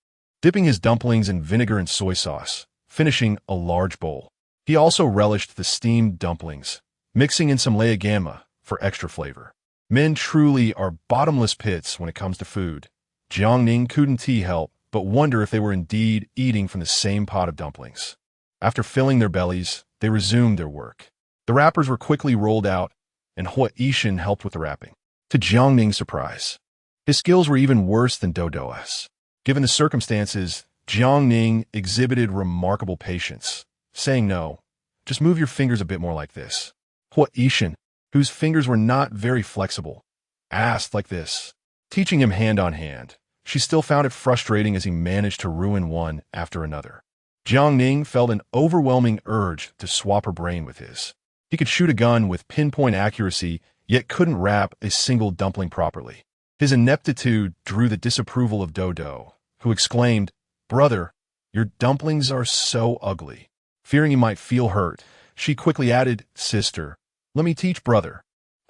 dipping his dumplings in vinegar and soy sauce, finishing a large bowl. He also relished the steamed dumplings, mixing in some leogama for extra flavor. Men truly are bottomless pits when it comes to food. Jiang Ning couldn't help but wonder if they were indeed eating from the same pot of dumplings. After filling their bellies, they resumed their work. The wrappers were quickly rolled out, and Hua Yishan helped with the wrapping. To Jiang Ning's surprise, his skills were even worse than Dodo's. Given the circumstances, Jiang Ning exhibited remarkable patience, saying, "No, just move your fingers a bit more like this." Hua Yishan, whose fingers were not very flexible, asked like this, teaching him hand on hand. She still found it frustrating as he managed to ruin one after another. Jiang Ning felt an overwhelming urge to swap her brain with his. He could shoot a gun with pinpoint accuracy, yet couldn't wrap a single dumpling properly. His ineptitude drew the disapproval of Dodo, who exclaimed, "Brother, your dumplings are so ugly." Fearing he might feel hurt, she quickly added, "Sister, let me teach brother."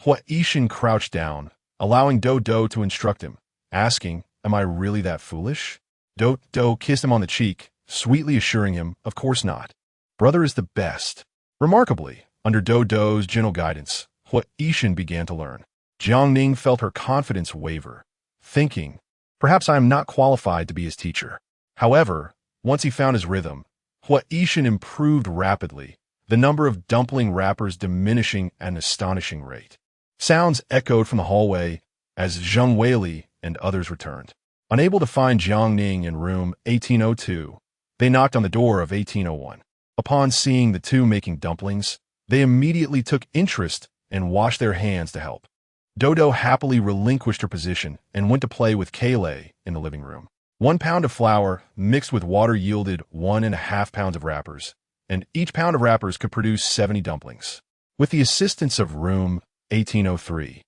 Hua Yishan crouched down, allowing Dodo to instruct him, asking, "Am I really that foolish?" Dodo kissed him on the cheek, sweetly assuring him, "Of course not. Brother is the best." Remarkably, under Dodo's gentle guidance, Hua Yishan began to learn. Jiang Ning felt her confidence waver, thinking, "Perhaps I am not qualified to be his teacher." However, once he found his rhythm, Hua Yishan improved rapidly, the number of dumpling wrappers diminishing at an astonishing rate. Sounds echoed from the hallway as Zheng Weili and others returned. Unable to find Jiang Ning in room 1802, they knocked on the door of 1801. Upon seeing the two making dumplings, they immediately took interest and washed their hands to help. Dodo happily relinquished her position and went to play with Kayleigh in the living room. 1 pound of flour mixed with water yielded 1.5 pounds of wrappers, and each pound of wrappers could produce 70 dumplings. With the assistance of room 1803,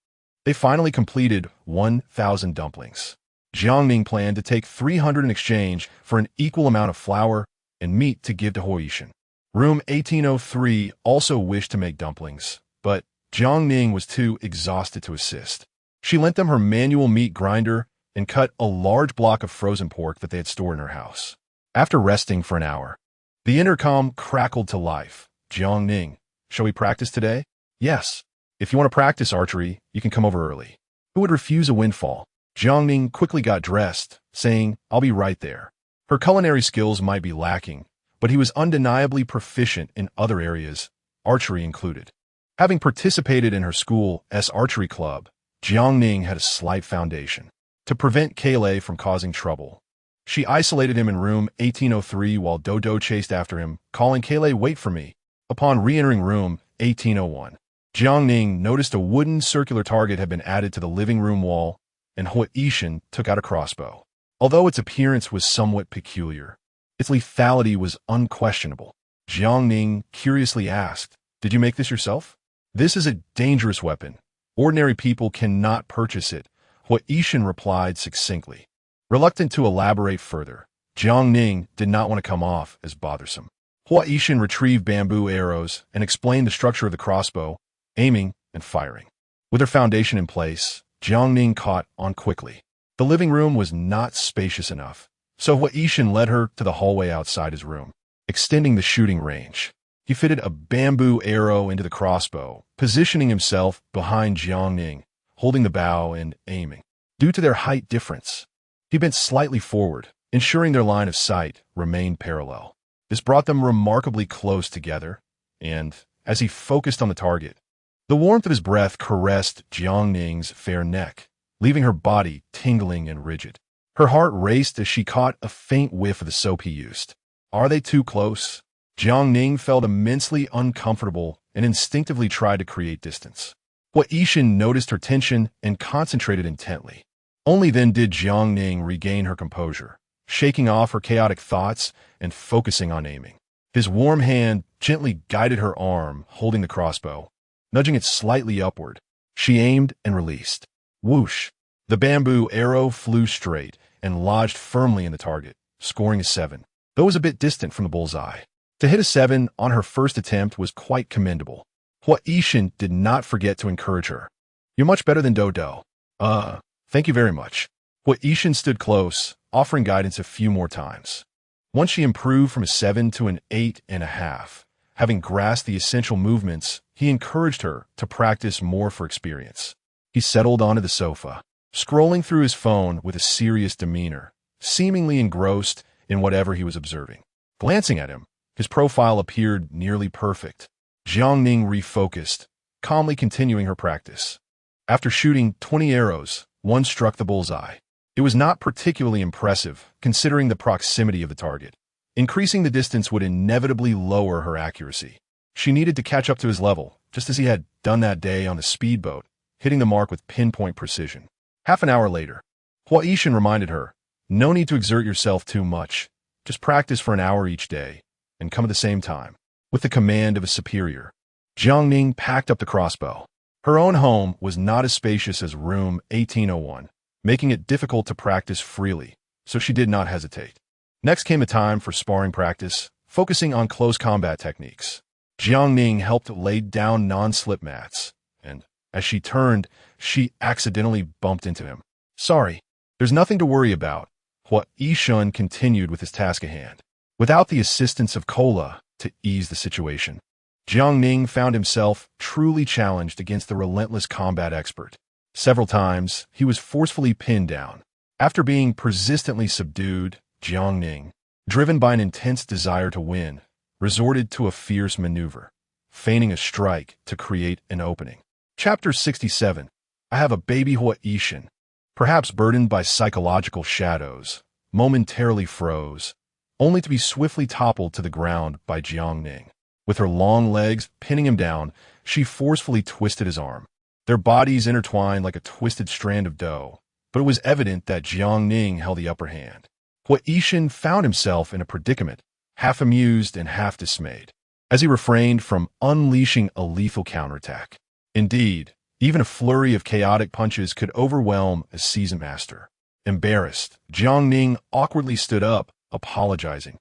they finally completed 1,000 dumplings. Jiang Ning planned to take 300 in exchange for an equal amount of flour and meat to give to Hoishin. Room 1803 also wished to make dumplings, but Jiang Ning was too exhausted to assist. She lent them her manual meat grinder and cut a large block of frozen pork that they had stored in her house. After resting for an hour, the intercom crackled to life. Jiang Ning, shall we practice today? Yes. If you want to practice archery, you can come over early. Who would refuse a windfall? Jiang Ning quickly got dressed, saying, I'll be right there. Her culinary skills might be lacking, but he was undeniably proficient in other areas, archery included. Having participated in her school's archery club, Jiang Ning had a slight foundation. To prevent Kayleigh from causing trouble, she isolated him in room 1803 while Dodo chased after him, calling Kayleigh, wait for me. Upon re-entering room 1801, Jiang Ning noticed a wooden circular target had been added to the living room wall, and Hoishin took out a crossbow. Although its appearance was somewhat peculiar, its lethality was unquestionable. Jiang Ning curiously asked, did you make this yourself? This is a dangerous weapon. Ordinary people cannot purchase it, Hoishin replied succinctly. Reluctant to elaborate further, Jiang Ning did not want to come off as bothersome. Hoishin retrieved bamboo arrows and explained the structure of the crossbow, aiming and firing. With her foundation in place, Jiang Ning caught on quickly. The living room was not spacious enough, so Hoishin led her to the hallway outside his room, extending the shooting range. He fitted a bamboo arrow into the crossbow, positioning himself behind Jiang Ning, holding the bow and aiming. Due to their height difference, he bent slightly forward, ensuring their line of sight remained parallel. This brought them remarkably close together, and, as he focused on the target, the warmth of his breath caressed Jiang Ning's fair neck, leaving her body tingling and rigid. Her heart raced as she caught a faint whiff of the soap he used. Are they too close? Jiang Ning felt immensely uncomfortable and instinctively tried to create distance. Hoishin noticed her tension and concentrated intently. Only then did Jiang Ning regain her composure, shaking off her chaotic thoughts and focusing on aiming. His warm hand gently guided her arm, holding the crossbow, nudging it slightly upward. She aimed and released. Whoosh! The bamboo arrow flew straight and lodged firmly in the target, scoring a 7, though it was a bit distant from the bullseye. To hit a 7 on her first attempt was quite commendable. Hoishin did not forget to encourage her. You're much better than Dodo. Thank you very much. Hoishin stood close, offering guidance a few more times. Once she improved from a 7 to an 8.5, having grasped the essential movements, he encouraged her to practice more for experience. He settled onto the sofa, scrolling through his phone with a serious demeanor, seemingly engrossed in whatever he was observing. Glancing at him, his profile appeared nearly perfect. Jiang Ning refocused, calmly continuing her practice. After shooting 20 arrows, one struck the bullseye. It was not particularly impressive, considering the proximity of the target. Increasing the distance would inevitably lower her accuracy. She needed to catch up to his level, just as he had done that day on the speedboat, hitting the mark with pinpoint precision. Half an hour later, Hoishin reminded her, no need to exert yourself too much. Just practice for an hour each day, and come at the same time. With the command of a superior, Jiang Ning packed up the crossbow. Her own home was not as spacious as room 1801, making it difficult to practice freely, so she did not hesitate. Next came a time for sparring practice, focusing on close combat techniques. Jiang Ning helped lay down non-slip mats, and, as she turned, she accidentally bumped into him. Sorry, there's nothing to worry about, Hoishin continued with his task at hand. Without the assistance of Cola to ease the situation, Jiang Ning found himself truly challenged against the relentless combat expert. Several times, he was forcefully pinned down. After being persistently subdued, Jiang Ning, driven by an intense desire to win, resorted to a fierce maneuver, feigning a strike to create an opening. Chapter 67. I have a baby Haitian, perhaps burdened by psychological shadows, momentarily froze, only to be swiftly toppled to the ground by Jiang Ning. With her long legs pinning him down, she forcefully twisted his arm. Their bodies intertwined like a twisted strand of dough, but it was evident that Jiang Ning held the upper hand. Haitian found himself in a predicament, half amused and half dismayed, as he refrained from unleashing a lethal counterattack. Indeed, even a flurry of chaotic punches could overwhelm a seasoned master. Embarrassed, Jiang Ning awkwardly stood up, apologizing.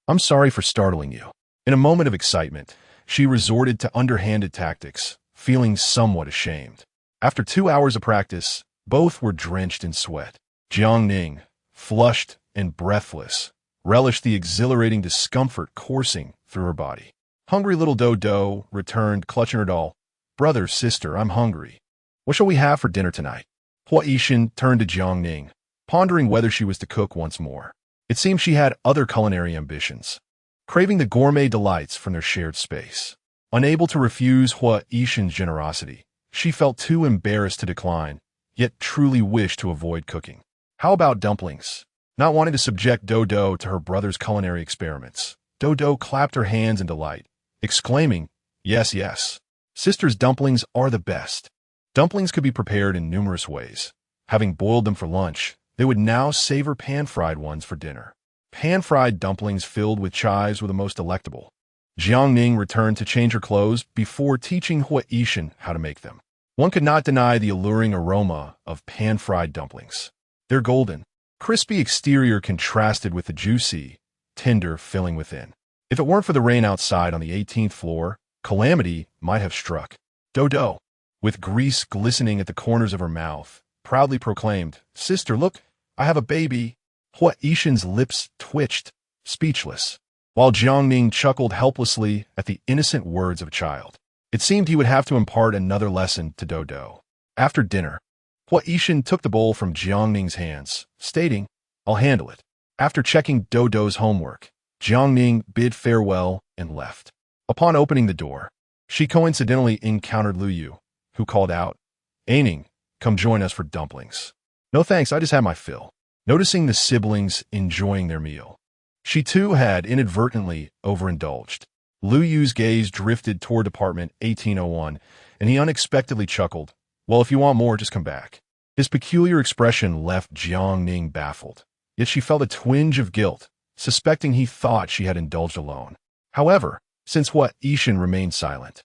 "I'm sorry for startling you." In a moment of excitement, she resorted to underhanded tactics, feeling somewhat ashamed. After 2 hours of practice, both were drenched in sweat. Jiang Ning, flushed and breathless, relished the exhilarating discomfort coursing through her body. Hungry little Dodo returned, clutching her doll. "Brother, sister, I'm hungry. What shall we have for dinner tonight?" Haitian turned to Jiang Ning, pondering whether she was to cook once more. It seemed she had other culinary ambitions, craving the gourmet delights from their shared space. Unable to refuse Haitian's generosity, she felt too embarrassed to decline, yet truly wished to avoid cooking. "How about dumplings?" Not wanting to subject Dodo to her brother's culinary experiments, Dodo clapped her hands in delight, exclaiming, "Yes, yes. Sister's dumplings are the best." Dumplings could be prepared in numerous ways. Having boiled them for lunch, they would now savor pan-fried ones for dinner. Pan-fried dumplings filled with chives were the most delectable. Jiang Ning returned to change her clothes before teaching Haitian how to make them. One could not deny the alluring aroma of pan-fried dumplings. Their golden, crispy exterior contrasted with the juicy, tender filling within. If it weren't for the rain outside on the 18th floor, calamity might have struck. Dodo, with grease glistening at the corners of her mouth, proudly proclaimed, "Sister, look, I have a baby." Haitian's lips twitched, speechless, while Jiang Ning chuckled helplessly at the innocent words of a child. It seemed he would have to impart another lesson to Dodo. After dinner, Haitian took the bowl from Jiang Ning's hands, stating, "I'll handle it." After checking Dodo's homework, Jiang Ning bid farewell and left. Upon opening the door, she coincidentally encountered Lu Yu, who called out, "Ning, come join us for dumplings." "No thanks, I just had my fill." Noticing the siblings enjoying their meal, she too had inadvertently overindulged. Lu Yu's gaze drifted toward apartment 1801, and he unexpectedly chuckled, "Well, if you want more, just come back." His peculiar expression left Jiang Ning baffled, yet she felt a twinge of guilt, suspecting he thought she had indulged alone. However, since Haitian remained silent,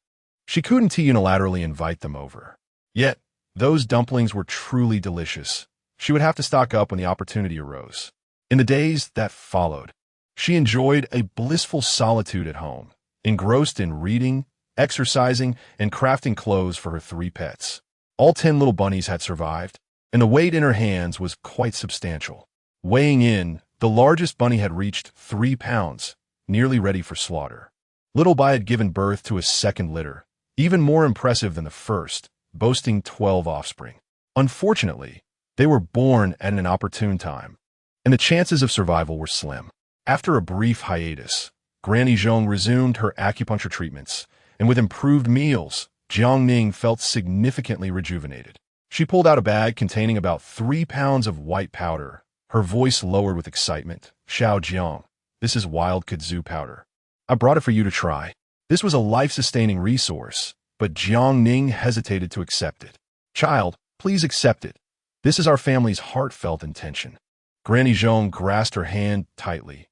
she couldn't unilaterally invite them over. Yet, those dumplings were truly delicious. She would have to stock up when the opportunity arose. In the days that followed, she enjoyed a blissful solitude at home, engrossed in reading, exercising, and crafting clothes for her 3 pets. All 10 little bunnies had survived, and the weight in her hands was quite substantial. Weighing in, the largest bunny had reached 3 pounds, nearly ready for slaughter. Little Bai had given birth to a second litter, even more impressive than the first, boasting 12 offspring. Unfortunately, they were born at an opportune time, and the chances of survival were slim. After a brief hiatus, Granny Zhong resumed her acupuncture treatments, and with improved meals, Jiang Ning felt significantly rejuvenated. She pulled out a bag containing about 3 pounds of white powder, her voice lowered with excitement. "Xiao Jiang, this is wild kudzu powder. I brought it for you to try." This was a life-sustaining resource, but Jiang Ning hesitated to accept it. "Child, please accept it. This is our family's heartfelt intention." Granny Zhong grasped her hand tightly,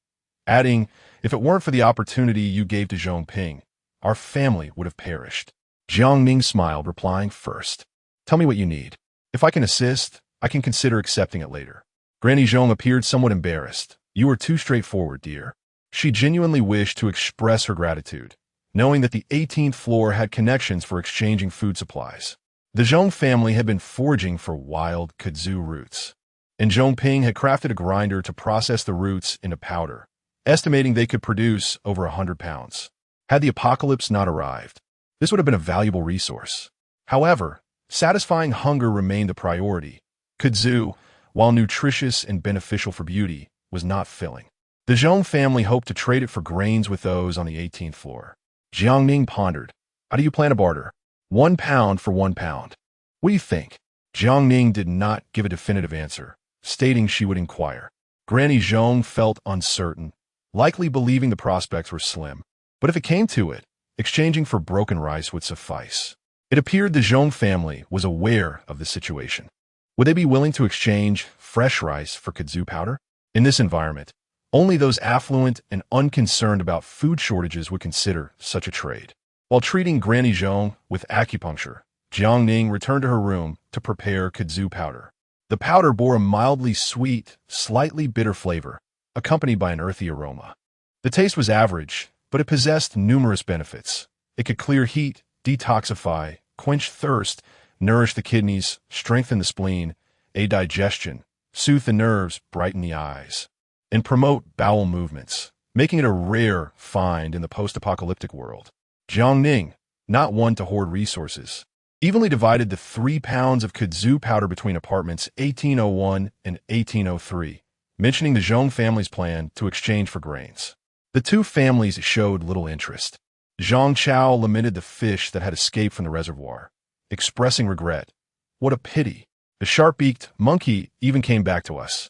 adding, "If it weren't for the opportunity you gave to Zhongping, our family would have perished." Jiang Ning smiled, replying, "First, tell me what you need. If I can assist, I can consider accepting it later." Granny Zhong appeared somewhat embarrassed. "You are too straightforward, dear." She genuinely wished to express her gratitude, knowing that the 18th floor had connections for exchanging food supplies. The Zhong family had been foraging for wild kudzu roots, and Zhongping had crafted a grinder to process the roots into powder, estimating they could produce over 100 pounds. Had the apocalypse not arrived, this would have been a valuable resource. However, satisfying hunger remained the priority. Kudzu, while nutritious and beneficial for beauty, was not filling. The Zhong family hoped to trade it for grains with those on the 18th floor. Jiang Ning pondered. How do you plan to barter? 1 pound for 1 pound. What do you think? Jiang Ning did not give a definitive answer, stating she would inquire. Granny Zhong felt uncertain, likely believing the prospects were slim. But if it came to it, exchanging for broken rice would suffice. It appeared the Zhong family was aware of the situation. Would they be willing to exchange fresh rice for kudzu powder? In this environment, only those affluent and unconcerned about food shortages would consider such a trade. While treating Granny Zhong with acupuncture, Jiang Ning returned to her room to prepare kudzu powder. The powder bore a mildly sweet, slightly bitter flavor, accompanied by an earthy aroma. The taste was average, but it possessed numerous benefits. It could clear heat, detoxify, quench thirst, nourish the kidneys, strengthen the spleen, aid digestion, soothe the nerves, brighten the eyes, and promote bowel movements, making it a rare find in the post-apocalyptic world. Jiang Ning, not one to hoard resources, evenly divided the 3 pounds of kudzu powder between apartments 1801 and 1803, mentioning the Zhong family's plan to exchange for grains. The two families showed little interest. Zhang Chao lamented the fish that had escaped from the reservoir, expressing regret. What a pity. The sharp-beaked monkey even came back to us,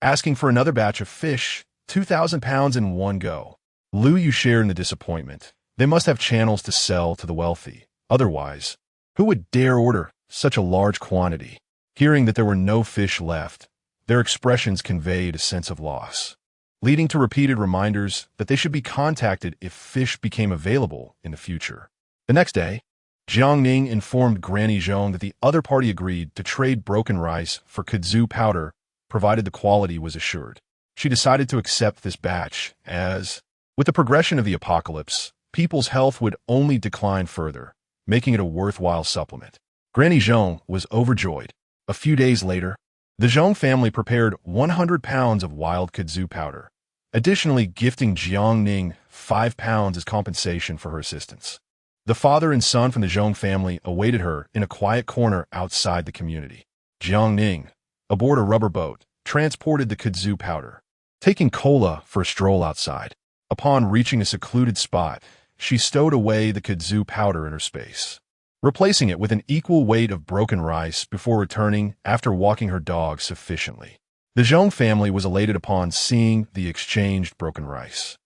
asking for another batch of fish, 2,000 pounds in one go. Lu Yu shared in the disappointment. They must have channels to sell to the wealthy. Otherwise, who would dare order such a large quantity? Hearing that there were no fish left, their expressions conveyed a sense of loss, leading to repeated reminders that they should be contacted if fish became available in the future. The next day, Jiang Ning informed Granny Zhong that the other party agreed to trade broken rice for kudzu powder, provided the quality was assured. She decided to accept this batch as, with the progression of the apocalypse, people's health would only decline further, making it a worthwhile supplement. Granny Zhong was overjoyed. A few days later, the Zhong family prepared 100 pounds of wild kudzu powder, additionally gifting Jiang Ning 5 pounds as compensation for her assistance. The father and son from the Zhong family awaited her in a quiet corner outside the community. Jiang Ning, aboard a rubber boat, transported the kudzu powder, taking cola for a stroll outside. Upon reaching a secluded spot, she stowed away the kudzu powder in her space, replacing it with an equal weight of broken rice before returning after walking her dog sufficiently. The Zhong family was elated upon seeing the exchanged broken rice.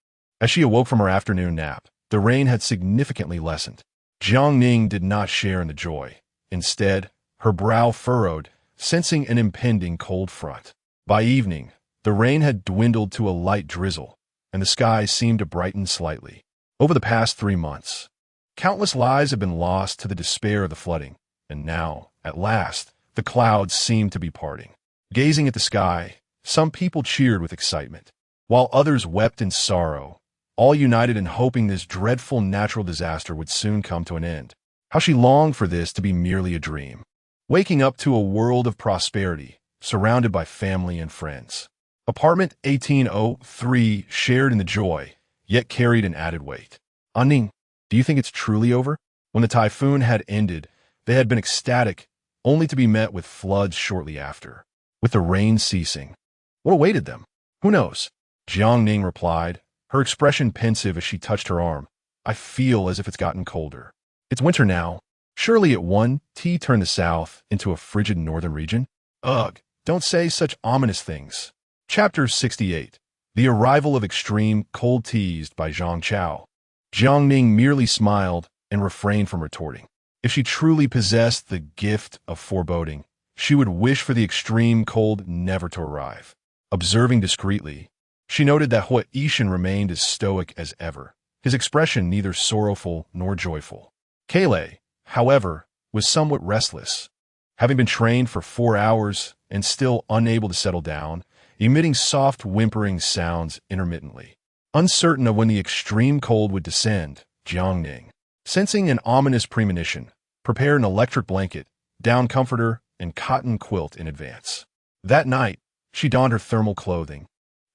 As she awoke from her afternoon nap, the rain had significantly lessened. Jiang Ning did not share in the joy. Instead, her brow furrowed, sensing an impending cold front. By evening, the rain had dwindled to a light drizzle, and the sky seemed to brighten slightly. Over the past 3 months, countless lives have been lost to the despair of the flooding, and now, at last, the clouds seemed to be parting. Gazing at the sky, some people cheered with excitement, while others wept in sorrow, all united in hoping this dreadful natural disaster would soon come to an end. How she longed for this to be merely a dream, waking up to a world of prosperity, surrounded by family and friends. Apartment 1803 shared in the joy, yet carried an added weight. Ning, do you think it's truly over? When the typhoon had ended, they had been ecstatic, only to be met with floods shortly after. With the rain ceasing, what awaited them? Who knows? Jiang Ning replied, her expression pensive as she touched her arm. I feel as if it's gotten colder. It's winter now. Surely at 1 turn the south into a frigid northern region? Ugh, don't say such ominous things. Chapter 68. The Arrival of Extreme Cold Teased by Zhang Chao. Jiang Ning merely smiled and refrained from retorting. If she truly possessed the gift of foreboding, she would wish for the extreme cold never to arrive. Observing discreetly, she noted that Hua Yishan remained as stoic as ever, his expression neither sorrowful nor joyful. Kale, however, was somewhat restless, having been trained for 4 hours and still unable to settle down, emitting soft whimpering sounds intermittently. Uncertain of when the extreme cold would descend, Jiang Ning, sensing an ominous premonition, prepared an electric blanket, down comforter, and cotton quilt in advance. That night, she donned her thermal clothing,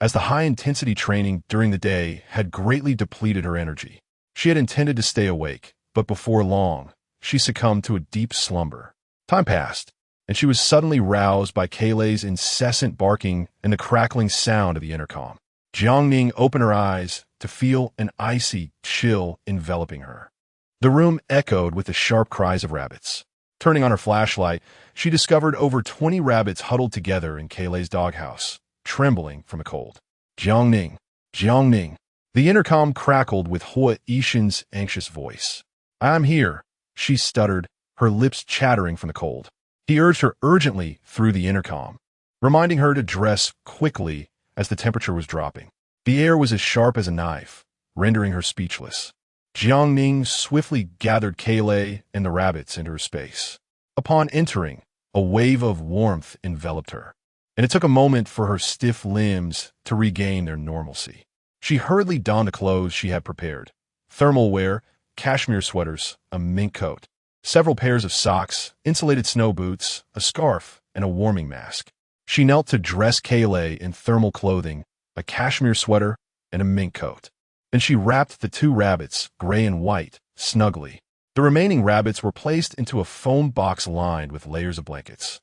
as the high-intensity training during the day had greatly depleted her energy. She had intended to stay awake, but before long, she succumbed to a deep slumber. Time passed, and she was suddenly roused by Kayleigh's incessant barking and the crackling sound of the intercom. Jiang Ning opened her eyes to feel an icy chill enveloping her. The room echoed with the sharp cries of rabbits. Turning on her flashlight, she discovered over 20 rabbits huddled together in Kayleigh's doghouse, trembling from the cold. Jiang Ning, Jiang Ning. The intercom crackled with Hua Yixin's anxious voice. I'm here, she stuttered, her lips chattering from the cold. He urged her urgently through the intercom, reminding her to dress quickly as the temperature was dropping. The air was as sharp as a knife, rendering her speechless. Jiang Ning swiftly gathered Kayleigh and the rabbits into her space. Upon entering, a wave of warmth enveloped her, and it took a moment for her stiff limbs to regain their normalcy. She hurriedly donned the clothes she had prepared: thermal wear, cashmere sweaters, a mink coat, several pairs of socks, insulated snow boots, a scarf, and a warming mask. She knelt to dress Kayleigh in thermal clothing, a cashmere sweater, and a mink coat. Then she wrapped the two rabbits, gray and white, snugly. The remaining rabbits were placed into a foam box lined with layers of blankets.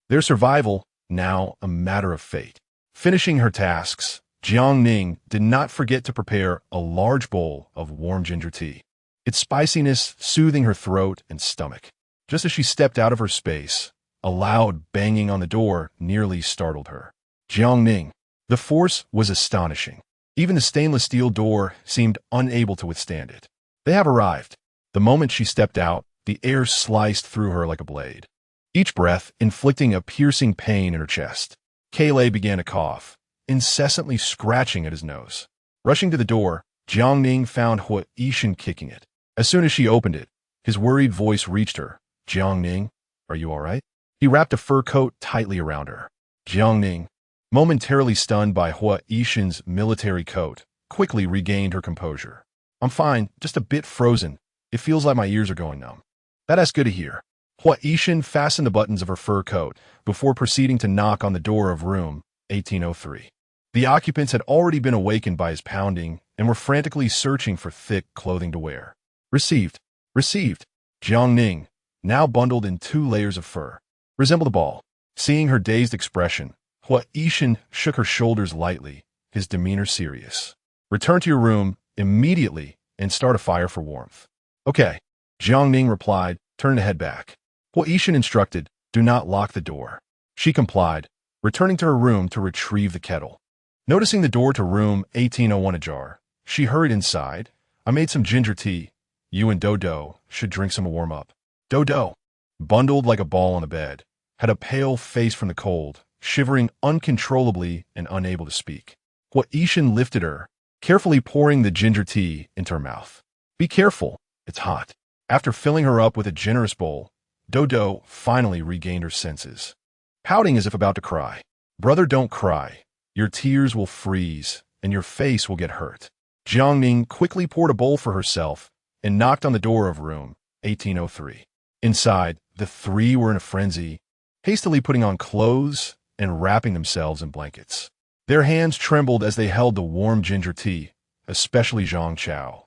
Their survival, now a matter of fate. Finishing her tasks, Jiang Ning did not forget to prepare a large bowl of warm ginger tea, its spiciness soothing her throat and stomach. Just as she stepped out of her space, a loud banging on the door nearly startled her. Jiang Ning. The force was astonishing. Even the stainless steel door seemed unable to withstand it. They have arrived. The moment she stepped out, the air sliced through her like a blade, each breath inflicting a piercing pain in her chest. Kayleigh began to cough, incessantly scratching at his nose. Rushing to the door, Jiang Ning found Hua Yixin kicking it. As soon as she opened it, his worried voice reached her. Jiang Ning, are you all right? He wrapped a fur coat tightly around her. Jiang Ning, momentarily stunned by Hua Yixin's military coat, quickly regained her composure. I'm fine, just a bit frozen. It feels like my ears are going numb. That's good to hear. Hua Yixin fastened the buttons of her fur coat before proceeding to knock on the door of room 1803. The occupants had already been awakened by his pounding and were frantically searching for thick clothing to wear. Received. Received. Jiang Ning, now bundled in 2 layers of fur, resembled a ball. Seeing her dazed expression, Hua Yixin shook her shoulders lightly, his demeanor serious. Return to your room immediately and start a fire for warmth. Okay, Jiang Ning replied, turning to head back. Hua Yixin instructed, do not lock the door. She complied, returning to her room to retrieve the kettle. Noticing the door to room 1801 ajar, she hurried inside. I made some ginger tea. You and Dodo should drink some to warm up. Dodo, bundled like a ball on the bed, had a pale face from the cold, shivering uncontrollably and unable to speak. Hua Yixin lifted her, carefully pouring the ginger tea into her mouth. Be careful, it's hot. After filling her up with a generous bowl, Dodo finally regained her senses, pouting as if about to cry. Brother, don't cry. Your tears will freeze, and your face will get hurt. Jiang Ning quickly poured a bowl for herself and knocked on the door of room 1803. Inside, the 3 were in a frenzy, hastily putting on clothes and wrapping themselves in blankets. Their hands trembled as they held the warm ginger tea, especially Zhang Chao,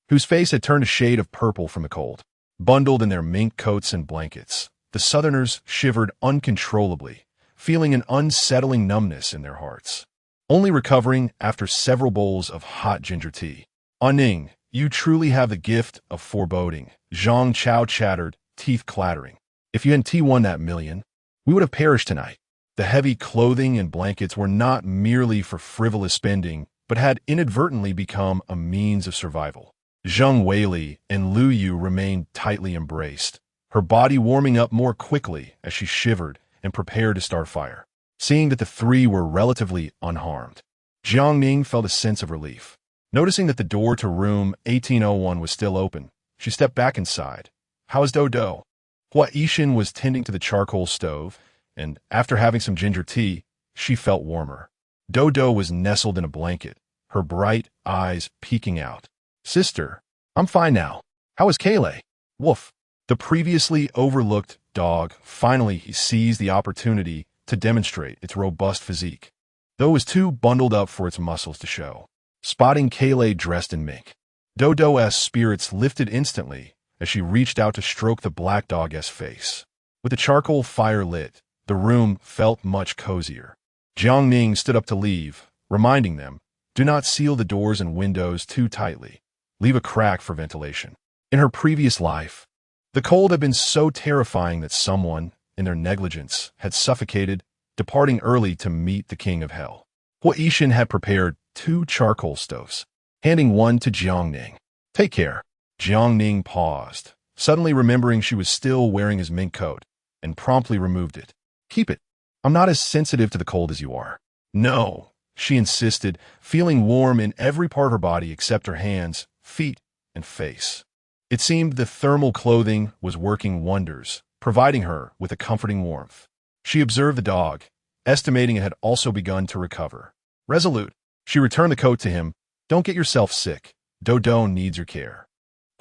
whose face had turned a shade of purple from the cold. Bundled in their mink coats and blankets, the Southerners shivered uncontrollably, feeling an unsettling numbness in their hearts. Only recovering after several bowls of hot ginger tea. Ning, you truly have the gift of foreboding, Zhang Chao chattered, teeth clattering. If you hadn't T1 that million, we would have perished tonight. The heavy clothing and blankets were not merely for frivolous spending, but had inadvertently become a means of survival. Zheng Weili and Lu Yu remained tightly embraced, her body warming up more quickly as she shivered and prepared to start fire. Seeing that the 3 were relatively unharmed, Jiang Ning felt a sense of relief. Noticing that the door to room 1801 was still open, she stepped back inside. How is Dodo? Hua Yixin was tending to the charcoal stove, and after having some ginger tea, she felt warmer. Dodo was nestled in a blanket, her bright eyes peeking out. Sister, I'm fine now. How is Kayleigh? Woof. The previously overlooked dog finally seized the opportunity to demonstrate its robust physique, though it was too bundled up for its muscles to show. Spotting Kayleigh dressed in mink, Dodo's spirits lifted instantly as she reached out to stroke the black dog's face. With the charcoal fire lit, the room felt much cozier. Jiang Ning stood up to leave, reminding them, Do not seal the doors and windows too tightly. Leave a crack for ventilation. In her previous life, the cold had been so terrifying that someone, in their negligence, had suffocated, departing early to meet the king of hell. Huaishan had prepared 2 charcoal stoves, handing one to Jiang Ning. Take care. Jiang Ning paused, suddenly remembering she was still wearing his mink coat, and promptly removed it. Keep it. I'm not as sensitive to the cold as you are. No, she insisted, feeling warm in every part of her body except her hands, feet, and face. It seemed the thermal clothing was working wonders, providing her with a comforting warmth. She observed the dog, estimating it had also begun to recover. Resolute, she returned the coat to him. Don't get yourself sick. Dodo needs your care.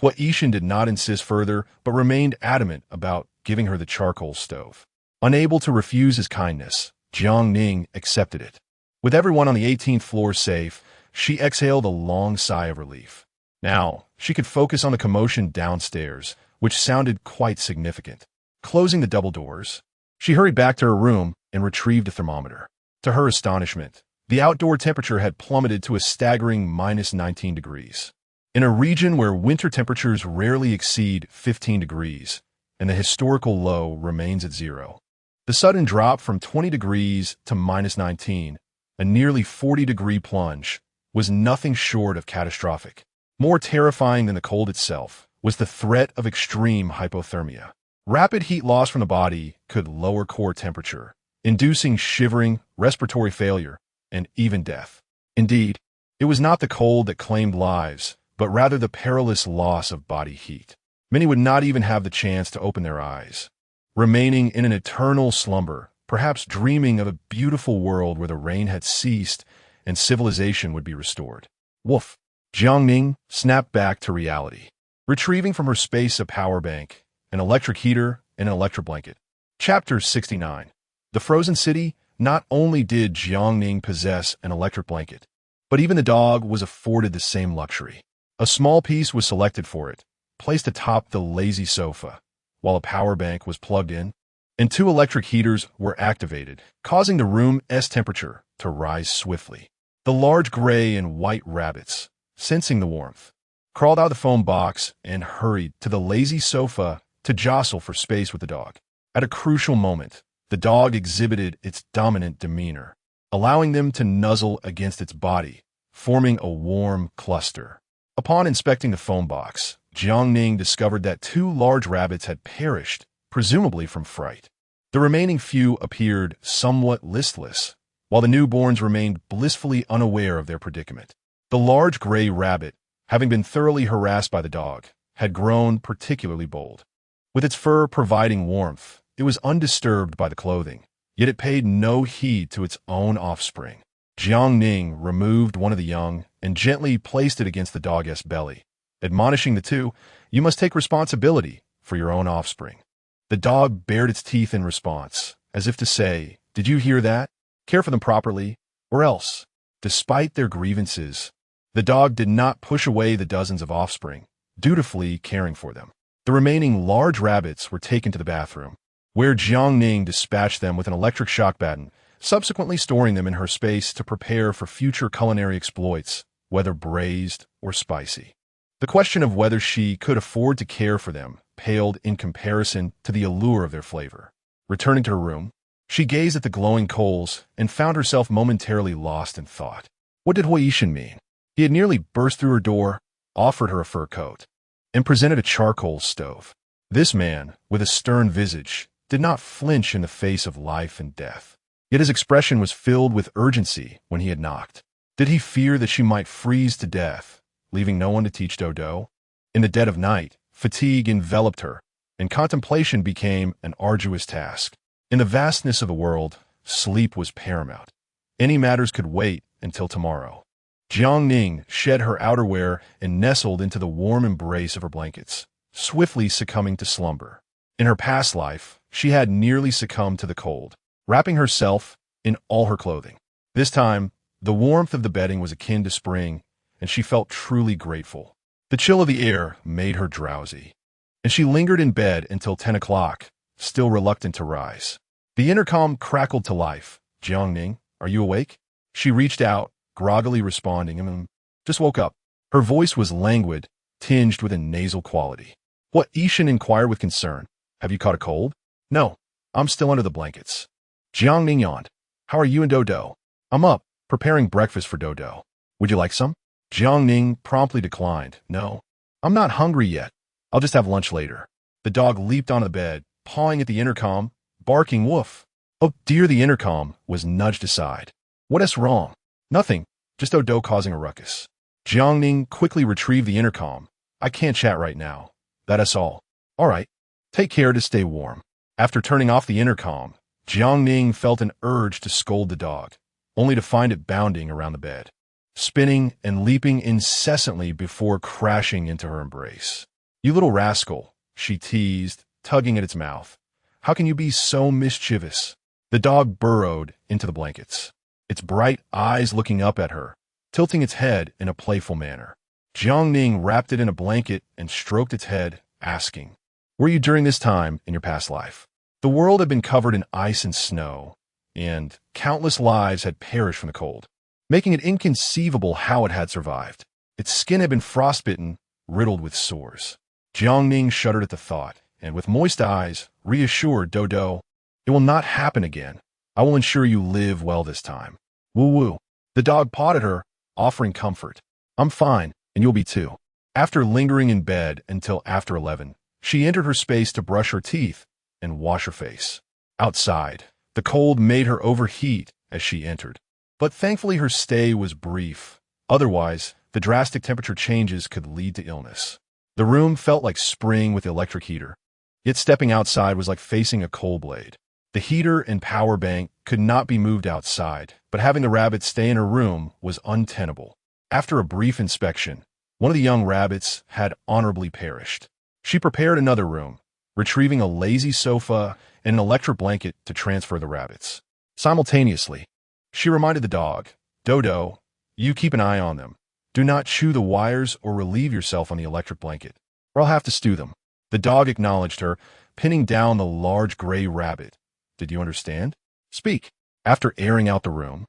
Huaishan did not insist further, but remained adamant about giving her the charcoal stove. Unable to refuse his kindness, Jiang Ning accepted it. With everyone on the 18th floor safe, she exhaled a long sigh of relief. Now, she could focus on the commotion downstairs, which sounded quite significant. Closing the double doors, she hurried back to her room and retrieved a thermometer. To her astonishment, the outdoor temperature had plummeted to a staggering -19 degrees. In a region where winter temperatures rarely exceed 15 degrees, and the historical low remains at 0. The sudden drop from 20 degrees to -19, a nearly 40-degree plunge, was nothing short of catastrophic. More terrifying than the cold itself was the threat of extreme hypothermia. Rapid heat loss from the body could lower core temperature, inducing shivering, respiratory failure, and even death. Indeed, it was not the cold that claimed lives, but rather the perilous loss of body heat. Many would not even have the chance to open their eyes, remaining in an eternal slumber, perhaps dreaming of a beautiful world where the rain had ceased and civilization would be restored. Woof! Jiang Ning snapped back to reality, retrieving from her space a power bank, an electric heater, and an electric blanket. Chapter 69. The Frozen City. Not only did Jiang Ning possess an electric blanket, but even the dog was afforded the same luxury. A small piece was selected for it, placed atop the lazy sofa, while a power bank was plugged in, and 2 electric heaters were activated, causing the room's temperature to rise swiftly. The large gray and white rabbits, sensing the warmth, crawled out of the foam box and hurried to the lazy sofa to jostle for space with the dog. At a crucial moment, the dog exhibited its dominant demeanor, allowing them to nuzzle against its body, forming a warm cluster. Upon inspecting the foam box, Jiang Ning discovered that 2 large rabbits had perished, presumably from fright. The remaining few appeared somewhat listless, while the newborns remained blissfully unaware of their predicament. The large gray rabbit, having been thoroughly harassed by the dog, had grown particularly bold. With its fur providing warmth, it was undisturbed by the clothing, yet it paid no heed to its own offspring. Jiang Ning removed one of the young and gently placed it against the dog's belly, admonishing the 2, "You must take responsibility for your own offspring." The dog bared its teeth in response, as if to say, "Did you hear that? Care for them properly, or else." Despite their grievances, the dog did not push away the dozens of offspring, dutifully caring for them. The remaining large rabbits were taken to the bathroom, where Jiang Ning dispatched them with an electric shock baton, subsequently storing them in her space to prepare for future culinary exploits, whether braised or spicy. The question of whether she could afford to care for them paled in comparison to the allure of their flavor. Returning to her room, she gazed at the glowing coals and found herself momentarily lost in thought. What did Huaishan mean? He had nearly burst through her door, offered her a fur coat, and presented a charcoal stove. This man, with a stern visage, did not flinch in the face of life and death. Yet his expression was filled with urgency when he had knocked. Did he fear that she might freeze to death, leaving no one to teach Dodo? In the dead of night, fatigue enveloped her, and contemplation became an arduous task. In the vastness of the world, sleep was paramount. Any matters could wait until tomorrow. Jiang Ning shed her outerwear and nestled into the warm embrace of her blankets, swiftly succumbing to slumber. In her past life, she had nearly succumbed to the cold, wrapping herself in all her clothing. This time, the warmth of the bedding was akin to spring, and she felt truly grateful. The chill of the air made her drowsy, and she lingered in bed until 10 o'clock, still reluctant to rise. The intercom crackled to life. "Jiang Ning, are you awake?" She reached out, groggily responding, just woke up. Her voice was languid, tinged with a nasal quality. What? Ishan inquired with concern. Have you caught a cold? No, I'm still under the blankets. Jiang Ning yawned. How are you and Dodo? I'm up, preparing breakfast for Dodo. Would you like some? Jiang Ning promptly declined. No, I'm not hungry yet. I'll just have lunch later. The dog leaped on the bed, pawing at the intercom, barking woof. Oh dear, the intercom was nudged aside. What is wrong? Nothing, just Dodo causing a ruckus. Jiang Ning quickly retrieved the intercom. I can't chat right now. That's all. All right. Take care to stay warm. After turning off the intercom, Jiang Ning felt an urge to scold the dog, only to find it bounding around the bed, spinning and leaping incessantly before crashing into her embrace. You little rascal, she teased, tugging at its mouth. How can you be so mischievous? The dog burrowed into the blankets, its bright eyes looking up at her, tilting its head in a playful manner. Jiang Ning wrapped it in a blanket and stroked its head, asking, Were you during this time in your past life? The world had been covered in ice and snow, and countless lives had perished from the cold, making it inconceivable how it had survived. Its skin had been frostbitten, riddled with sores. Jiang Ning shuddered at the thought, and with moist eyes, reassured Dodo, It will not happen again. I will ensure you live well this time. Woo-woo. The dog pawed at her, offering comfort. I'm fine, and you'll be too. After lingering in bed until after 11, she entered her space to brush her teeth and wash her face. Outside, the cold made her overheat as she entered. But thankfully her stay was brief. Otherwise, the drastic temperature changes could lead to illness. The room felt like spring with the electric heater. Yet stepping outside was like facing a coal blade. The heater and power bank could not be moved outside, but having the rabbit stay in her room was untenable. After a brief inspection, one of the young rabbits had honorably perished. She prepared another room, retrieving a lazy sofa and an electric blanket to transfer the rabbits. Simultaneously, she reminded the dog, Dodo, you keep an eye on them. Do not chew the wires or relieve yourself on the electric blanket, or I'll have to stew them. The dog acknowledged her, pinning down the large gray rabbit. Did you understand? Speak. After airing out the room,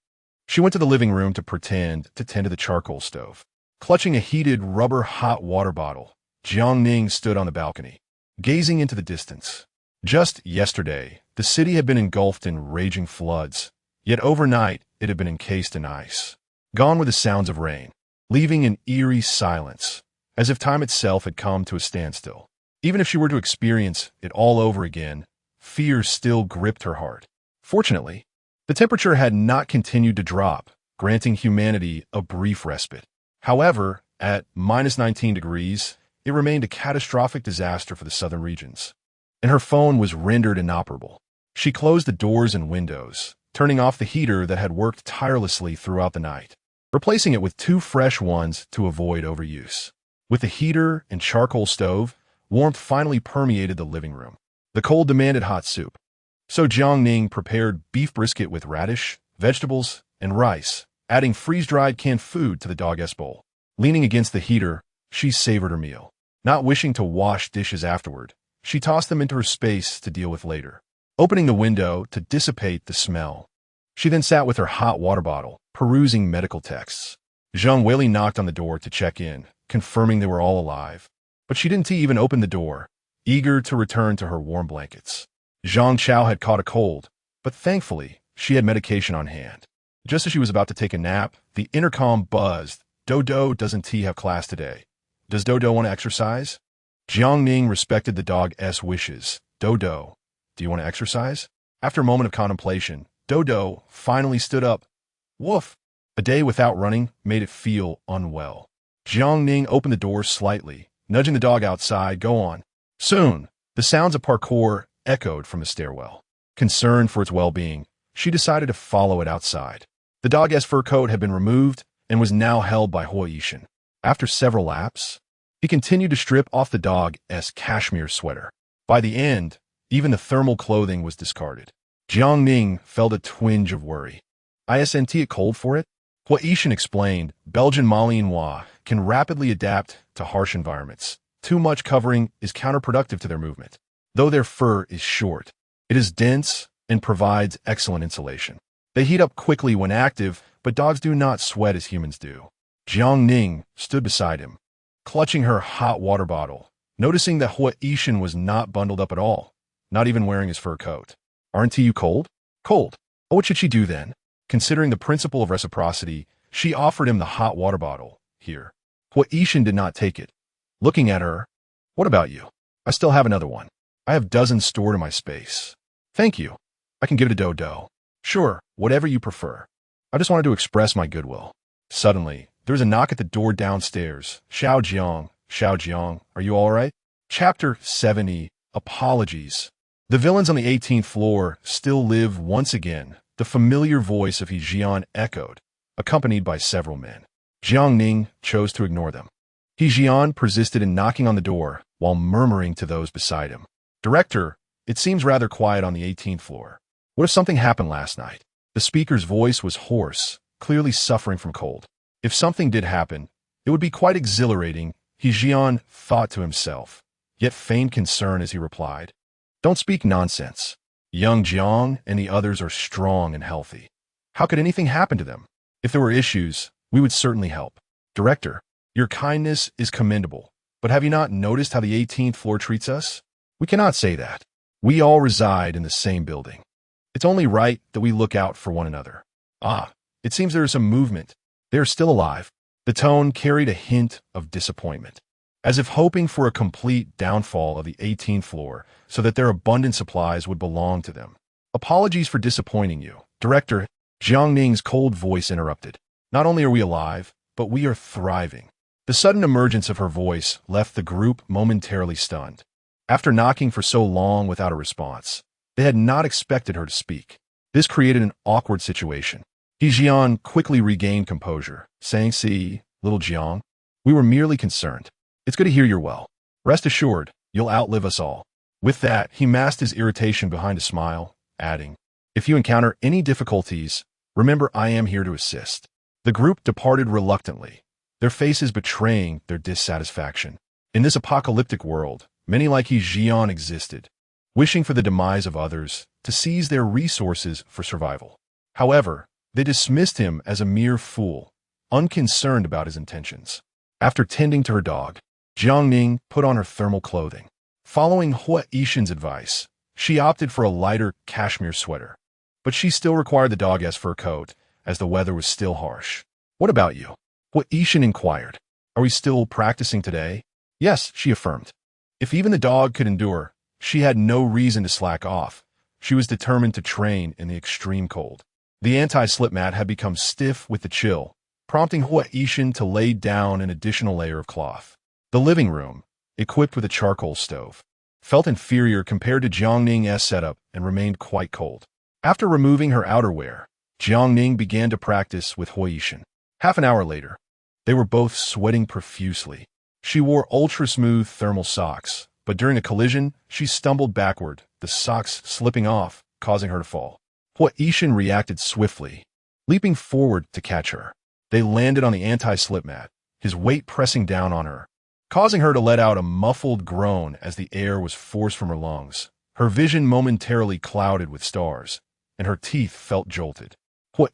she went to the living room to pretend to tend to the charcoal stove. Clutching a heated rubber hot water bottle, Jiang Ning stood on the balcony, gazing into the distance. Just yesterday, the city had been engulfed in raging floods, yet overnight it had been encased in ice. Gone were the sounds of rain, leaving an eerie silence, as if time itself had come to a standstill. Even if she were to experience it all over again, fear still gripped her heart. Fortunately, the temperature had not continued to drop, granting humanity a brief respite. However, at -19 degrees, it remained a catastrophic disaster for the southern regions, and her phone was rendered inoperable. She closed the doors and windows, turning off the heater that had worked tirelessly throughout the night, replacing it with 2 fresh ones to avoid overuse. With the heater and charcoal stove, warmth finally permeated the living room. The cold demanded hot soup, so Jiang Ning prepared beef brisket with radish, vegetables, and rice, adding freeze-dried canned food to the dog's bowl. Leaning against the heater, she savored her meal. Not wishing to wash dishes afterward, she tossed them into her space to deal with later, opening the window to dissipate the smell. She then sat with her hot water bottle, perusing medical texts. Zhang Weili knocked on the door to check in, confirming they were all alive. But she didn't even open the door, eager to return to her warm blankets. Zhang Chao had caught a cold, but thankfully, she had medication on hand. Just as she was about to take a nap, the intercom buzzed. Dodo, doesn't T have class today? Does Dodo want to exercise? Jiang Ning respected the dog's wishes. Dodo, do you want to exercise? After a moment of contemplation, Dodo finally stood up. Woof! A day without running made it feel unwell. Jiang Ning opened the door slightly, nudging the dog outside. Go on. Soon, the sounds of parkour echoed from the stairwell. Concerned for its well-being, she decided to follow it outside. The dog's fur coat had been removed and was now held by Hoishan. After several laps, he continued to strip off the dog's cashmere sweater. By the end, even the thermal clothing was discarded. Jiang Ning felt a twinge of worry. Isn't it cold for it? Hoishan explained, Belgian Malinois can rapidly adapt to harsh environments. Too much covering is counterproductive to their movement. Though their fur is short, it is dense and provides excellent insulation. They heat up quickly when active, but dogs do not sweat as humans do. Jiang Ning stood beside him, clutching her hot water bottle, noticing that Hoard was not bundled up at all, not even wearing his fur coat. "Aren't you cold?" "Cold. Oh, what should she do then?" Considering the principle of reciprocity, she offered him the hot water bottle. "Here." Hoard did not take it. Looking at her, "What about you?" "I still have another one. I have dozens stored in my space." "Thank you. I can give it to Dodo." "Sure, whatever you prefer. I just wanted to express my goodwill." Suddenly, there was a knock at the door downstairs. Xiao Jiang, are you all right?" Chapter 70, Apologies. The villains on the 18th floor still live once again. The familiar voice of Jiang echoed, accompanied by several men. Jiang Ning chose to ignore them. Jiang persisted in knocking on the door while murmuring to those beside him. "Director, it seems rather quiet on the 18th floor. What if something happened last night?" The speaker's voice was hoarse, clearly suffering from cold. If something did happen, it would be quite exhilarating, Jiang thought to himself, yet feigned concern as he replied, "Don't speak nonsense. Young Jiang and the others are strong and healthy. How could anything happen to them? If there were issues, we would certainly help." "Director, your kindness is commendable, but have you not noticed how the 18th floor treats us? We cannot say that. We all reside in the same building. It's only right that we look out for one another." "Ah, it seems there is some movement. They are still alive." The tone carried a hint of disappointment, as if hoping for a complete downfall of the 18th floor so that their abundant supplies would belong to them. "Apologies for disappointing you, Director," Jiang Ning's cold voice interrupted. "Not only are we alive, but we are thriving." The sudden emergence of her voice left the group momentarily stunned. After knocking for so long without a response, they had not expected her to speak. This created an awkward situation. Jiang quickly regained composure, saying, "See, little Jiang, we were merely concerned. It's good to hear you're well. Rest assured, you'll outlive us all." With that, he masked his irritation behind a smile, adding, "If you encounter any difficulties, remember I am here to assist." The group departed reluctantly, their faces betraying their dissatisfaction. In this apocalyptic world, many like Jiang existed, wishing for the demise of others to seize their resources for survival. However, they dismissed him as a mere fool, unconcerned about his intentions. After tending to her dog, Jiang Ning put on her thermal clothing. Following Hoard's advice, she opted for a lighter cashmere sweater, but she still required the dog's fur coat, as the weather was still harsh. "What about you?" Hoard inquired. "Are we still practicing today?" "Yes," she affirmed. If even the dog could endure, she had no reason to slack off. She was determined to train in the extreme cold. The anti-slip mat had become stiff with the chill, prompting Hoard to lay down an additional layer of cloth. The living room, equipped with a charcoal stove, felt inferior compared to Jiang Ning's setup and remained quite cold. After removing her outerwear, Jiang Ning began to practice with Hoard. Half an hour later, they were both sweating profusely. She wore ultra-smooth thermal socks, but during a collision, she stumbled backward, the socks slipping off, causing her to fall. Hoard reacted swiftly, leaping forward to catch her. They landed on the anti-slip mat, his weight pressing down on her, causing her to let out a muffled groan as the air was forced from her lungs. Her vision momentarily clouded with stars, and her teeth felt jolted. "Hoard,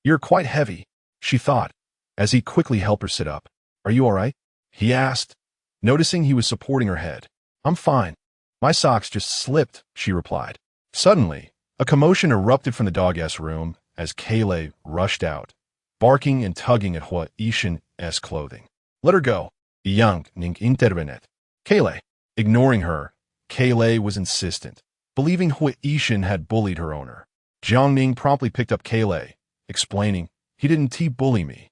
you're quite heavy," she thought, as he quickly helped her sit up. "Are you all right?" he asked, noticing he was supporting her head. "I'm fine. My socks just slipped," she replied. Suddenly, a commotion erupted from the dog's room as Kayla rushed out, barking and tugging at Hoard's clothing. "Let her go." Jiang Ning intervened. Kayla. Ignoring her, Kayla was insistent, believing Hoard had bullied her owner. Jiang Ning promptly picked up Kayla, explaining, "He didn't bully me.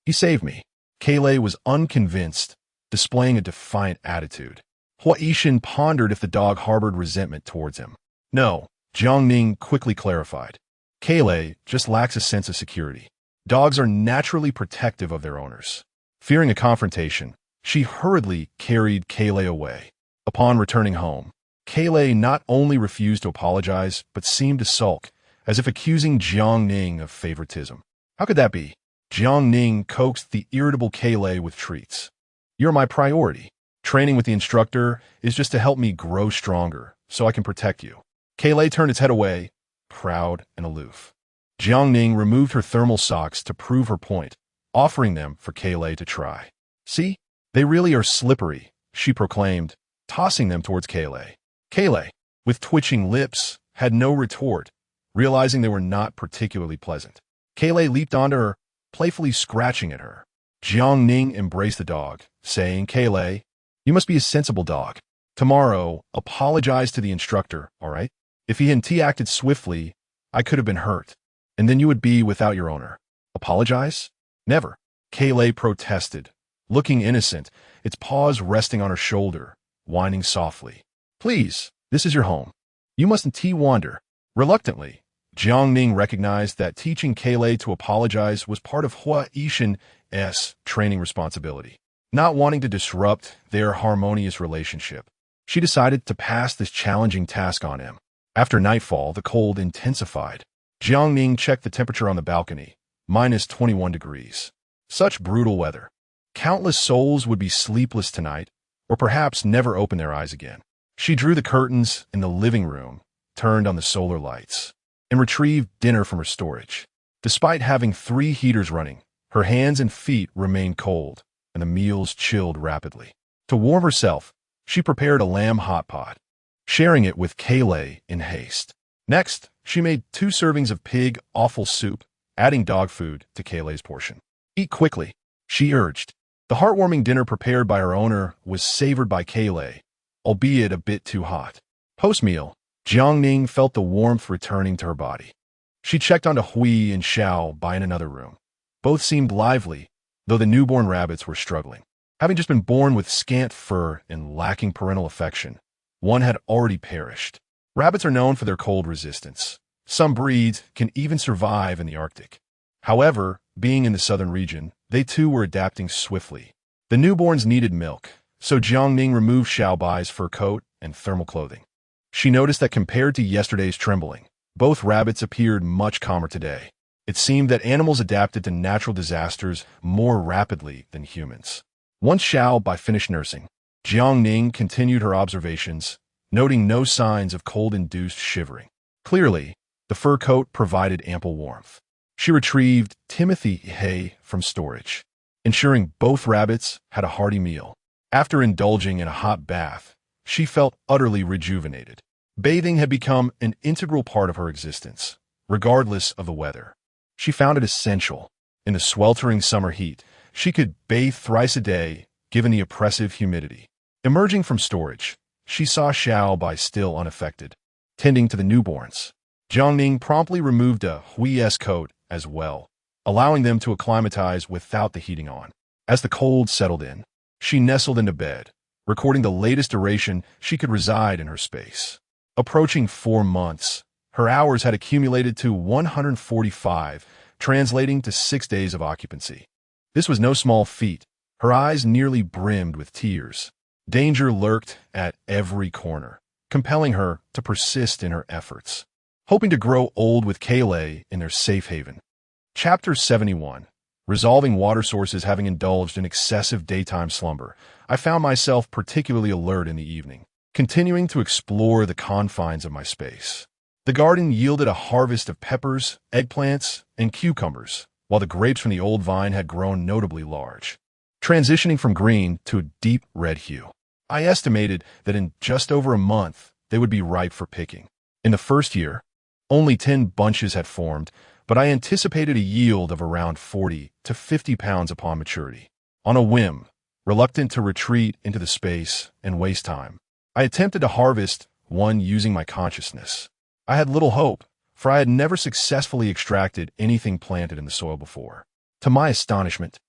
He saved me." Kayla was unconvinced, displaying a defiant attitude. Hoard pondered if the dog harbored resentment towards him. "No," Jiang Ning quickly clarified. "Kayla just lacks a sense of security. Dogs are naturally protective of their owners." Fearing a confrontation, she hurriedly carried Kayla away. Upon returning home, Kayla not only refused to apologize, but seemed to sulk, as if accusing Jiang Ning of favoritism. How could that be? Jiang Ning coaxed the irritable Kayla with treats. "You're my priority. Training with the instructor is just to help me grow stronger, so I can protect you." Kayla turned its head away, proud and aloof. Jiang Ning removed her thermal socks to prove her point, offering them for Kayle to try. "See? They really are slippery," she proclaimed, tossing them towards Kayle. Kayle, with twitching lips, had no retort, realizing they were not particularly pleasant. Kayle leaped onto her, playfully scratching at her. Jiang Ning embraced the dog, saying, "Kayle, you must be a sensible dog. Tomorrow, apologize to the instructor, all right? If he hadn't acted swiftly, I could have been hurt, and then you would be without your owner." "Apologize? Never," Kayle protested, looking innocent, its paws resting on her shoulder, whining softly. "Please, this is your home. You mustn't wander." Reluctantly, Jiang Ning recognized that teaching Kayle to apologize was part of Hua Yishan's training responsibility. Not wanting to disrupt their harmonious relationship, she decided to pass this challenging task on him. After nightfall, the cold intensified. Jiang Ning checked the temperature on the balcony, -21 degrees. Such brutal weather. Countless souls would be sleepless tonight, or perhaps never open their eyes again. She drew the curtains in the living room, turned on the solar lights, and retrieved dinner from her storage. Despite having 3 heaters running, her hands and feet remained cold, and the meals chilled rapidly. To warm herself, she prepared a lamb hot pot, sharing it with Kayle in haste. Next, she made 2 servings of pig offal soup, adding dog food to Kayle's portion. "Eat quickly," she urged. The heartwarming dinner prepared by her owner was savored by Kayle, albeit a bit too hot. Post-meal, Jiang Ning felt the warmth returning to her body. She checked onto Hui and Xiao in another room. Both seemed lively, though the newborn rabbits were struggling. Having just been born with scant fur and lacking parental affection, one had already perished. Rabbits are known for their cold resistance. Some breeds can even survive in the Arctic. However, being in the southern region, they too were adapting swiftly. The newborns needed milk, so Jiang Ning removed Xiaobai's fur coat and thermal clothing. She noticed that compared to yesterday's trembling, both rabbits appeared much calmer today. It seemed that animals adapted to natural disasters more rapidly than humans. Once Xiaobai finished nursing, Jiang Ning continued her observations, noting no signs of cold-induced shivering. Clearly, the fur coat provided ample warmth. She retrieved Timothy hay from storage, ensuring both rabbits had a hearty meal. After indulging in a hot bath, she felt utterly rejuvenated. Bathing had become an integral part of her existence, regardless of the weather. She found it essential. In the sweltering summer heat, she could bathe thrice a day, given the oppressive humidity. Emerging from storage, she saw Xiaobai still unaffected, tending to the newborns. Jiang Ning promptly removed a Hui's coat as well, allowing them to acclimatize without the heating on. As the cold settled in, she nestled into bed, recording the latest duration she could reside in her space. Approaching 4 months, her hours had accumulated to 145, translating to 6 days of occupancy. This was no small feat. Her eyes nearly brimmed with tears. Danger lurked at every corner, compelling her to persist in her efforts, hoping to grow old with Kayle in their safe haven. Chapter 71. Resolving water sources. Having indulged in excessive daytime slumber, I found myself particularly alert in the evening, continuing to explore the confines of my space. The garden yielded a harvest of peppers, eggplants, and cucumbers, while the grapes from the old vine had grown notably large, transitioning from green to a deep red hue. I estimated that in just over a month, they would be ripe for picking. In the first year, only 10 bunches had formed, but I anticipated a yield of around 40 to 50 pounds upon maturity. On a whim, reluctant to retreat into the space and waste time, I attempted to harvest one using my consciousness. I had little hope, for I had never successfully extracted anything planted in the soil before. To my astonishment,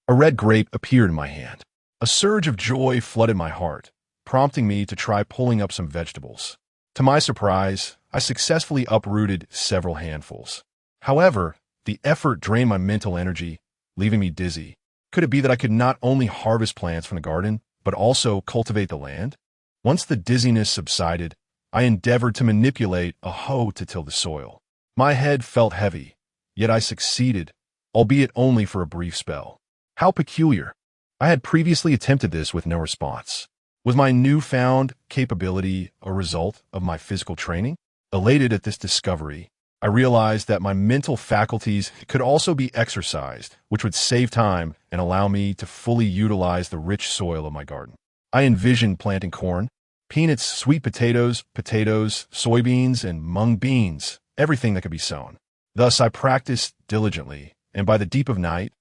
a red grape appeared in my hand. A surge of joy flooded my heart, prompting me to try pulling up some vegetables. To my surprise, I successfully uprooted several handfuls. However, the effort drained my mental energy, leaving me dizzy. Could it be that I could not only harvest plants from the garden, but also cultivate the land? Once the dizziness subsided, I endeavored to manipulate a hoe to till the soil. My head felt heavy, yet I succeeded, albeit only for a brief spell. How peculiar. I had previously attempted this with no response. Was my newfound capability a result of my physical training? Elated at this discovery, I realized that my mental faculties could also be exercised, which would save time and allow me to fully utilize the rich soil of my garden. I envisioned planting corn, peanuts, sweet potatoes, soybeans, and mung beans, everything that could be sown. Thus, I practiced diligently, and by the deep of night,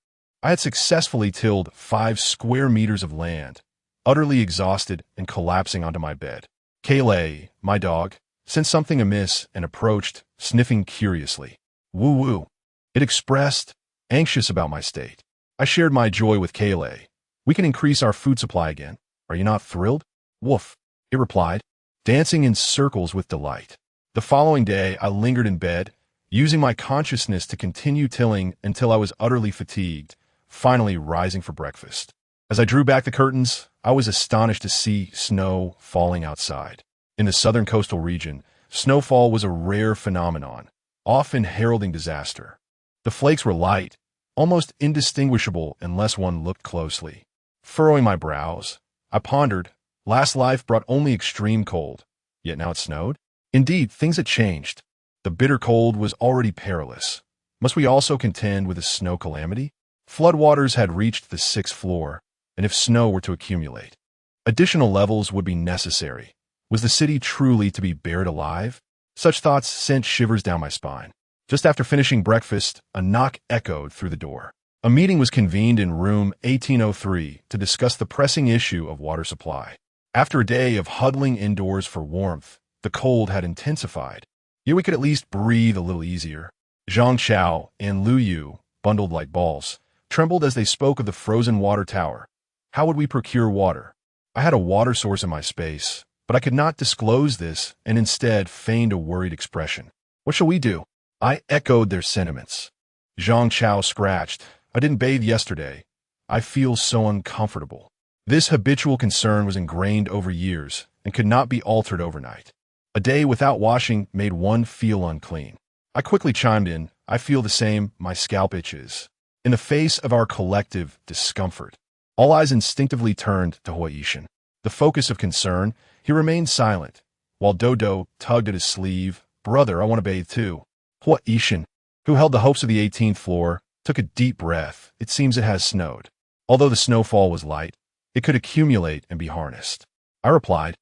I had successfully tilled 5 square meters of land, utterly exhausted and collapsing onto my bed. Kayleigh, my dog, sensed something amiss and approached, sniffing curiously. Woo-woo. It expressed, anxious about my state. I shared my joy with Kayleigh. We can increase our food supply again. Are you not thrilled? Woof, it replied, dancing in circles with delight. The following day, I lingered in bed, using my consciousness to continue tilling until I was utterly fatigued, finally rising for breakfast. As I drew back the curtains, I was astonished to see snow falling outside. In the southern coastal region, snowfall was a rare phenomenon, often heralding disaster. The flakes were light, almost indistinguishable unless one looked closely. Furrowing my brows, I pondered, last life brought only extreme cold, yet now it snowed? Indeed, things had changed. The bitter cold was already perilous. Must we also contend with a snow calamity? Floodwaters had reached the 6th floor, and if snow were to accumulate, additional levels would be necessary. Was the city truly to be buried alive? Such thoughts sent shivers down my spine. Just after finishing breakfast, a knock echoed through the door. A meeting was convened in room 1803 to discuss the pressing issue of water supply. After a day of huddling indoors for warmth, the cold had intensified. Yet we could at least breathe a little easier. Zhang Chao and Lu Yu, bundled like balls, trembled as they spoke of the frozen water tower. How would we procure water? I had a water source in my space, but I could not disclose this and instead feigned a worried expression. What shall we do? I echoed their sentiments. Zhang Chao scratched. I didn't bathe yesterday. I feel so uncomfortable. This habitual concern was ingrained over years and could not be altered overnight. A day without washing made one feel unclean. I quickly chimed in. I feel the same. My scalp itches. In the face of our collective discomfort, all eyes instinctively turned to Huaishan. The focus of concern, he remained silent, while Dodo tugged at his sleeve. Brother, I want to bathe too. Huaishan, who held the hopes of the 18th floor, took a deep breath. It seems it has snowed. Although the snowfall was light, it could accumulate and be harnessed. I replied,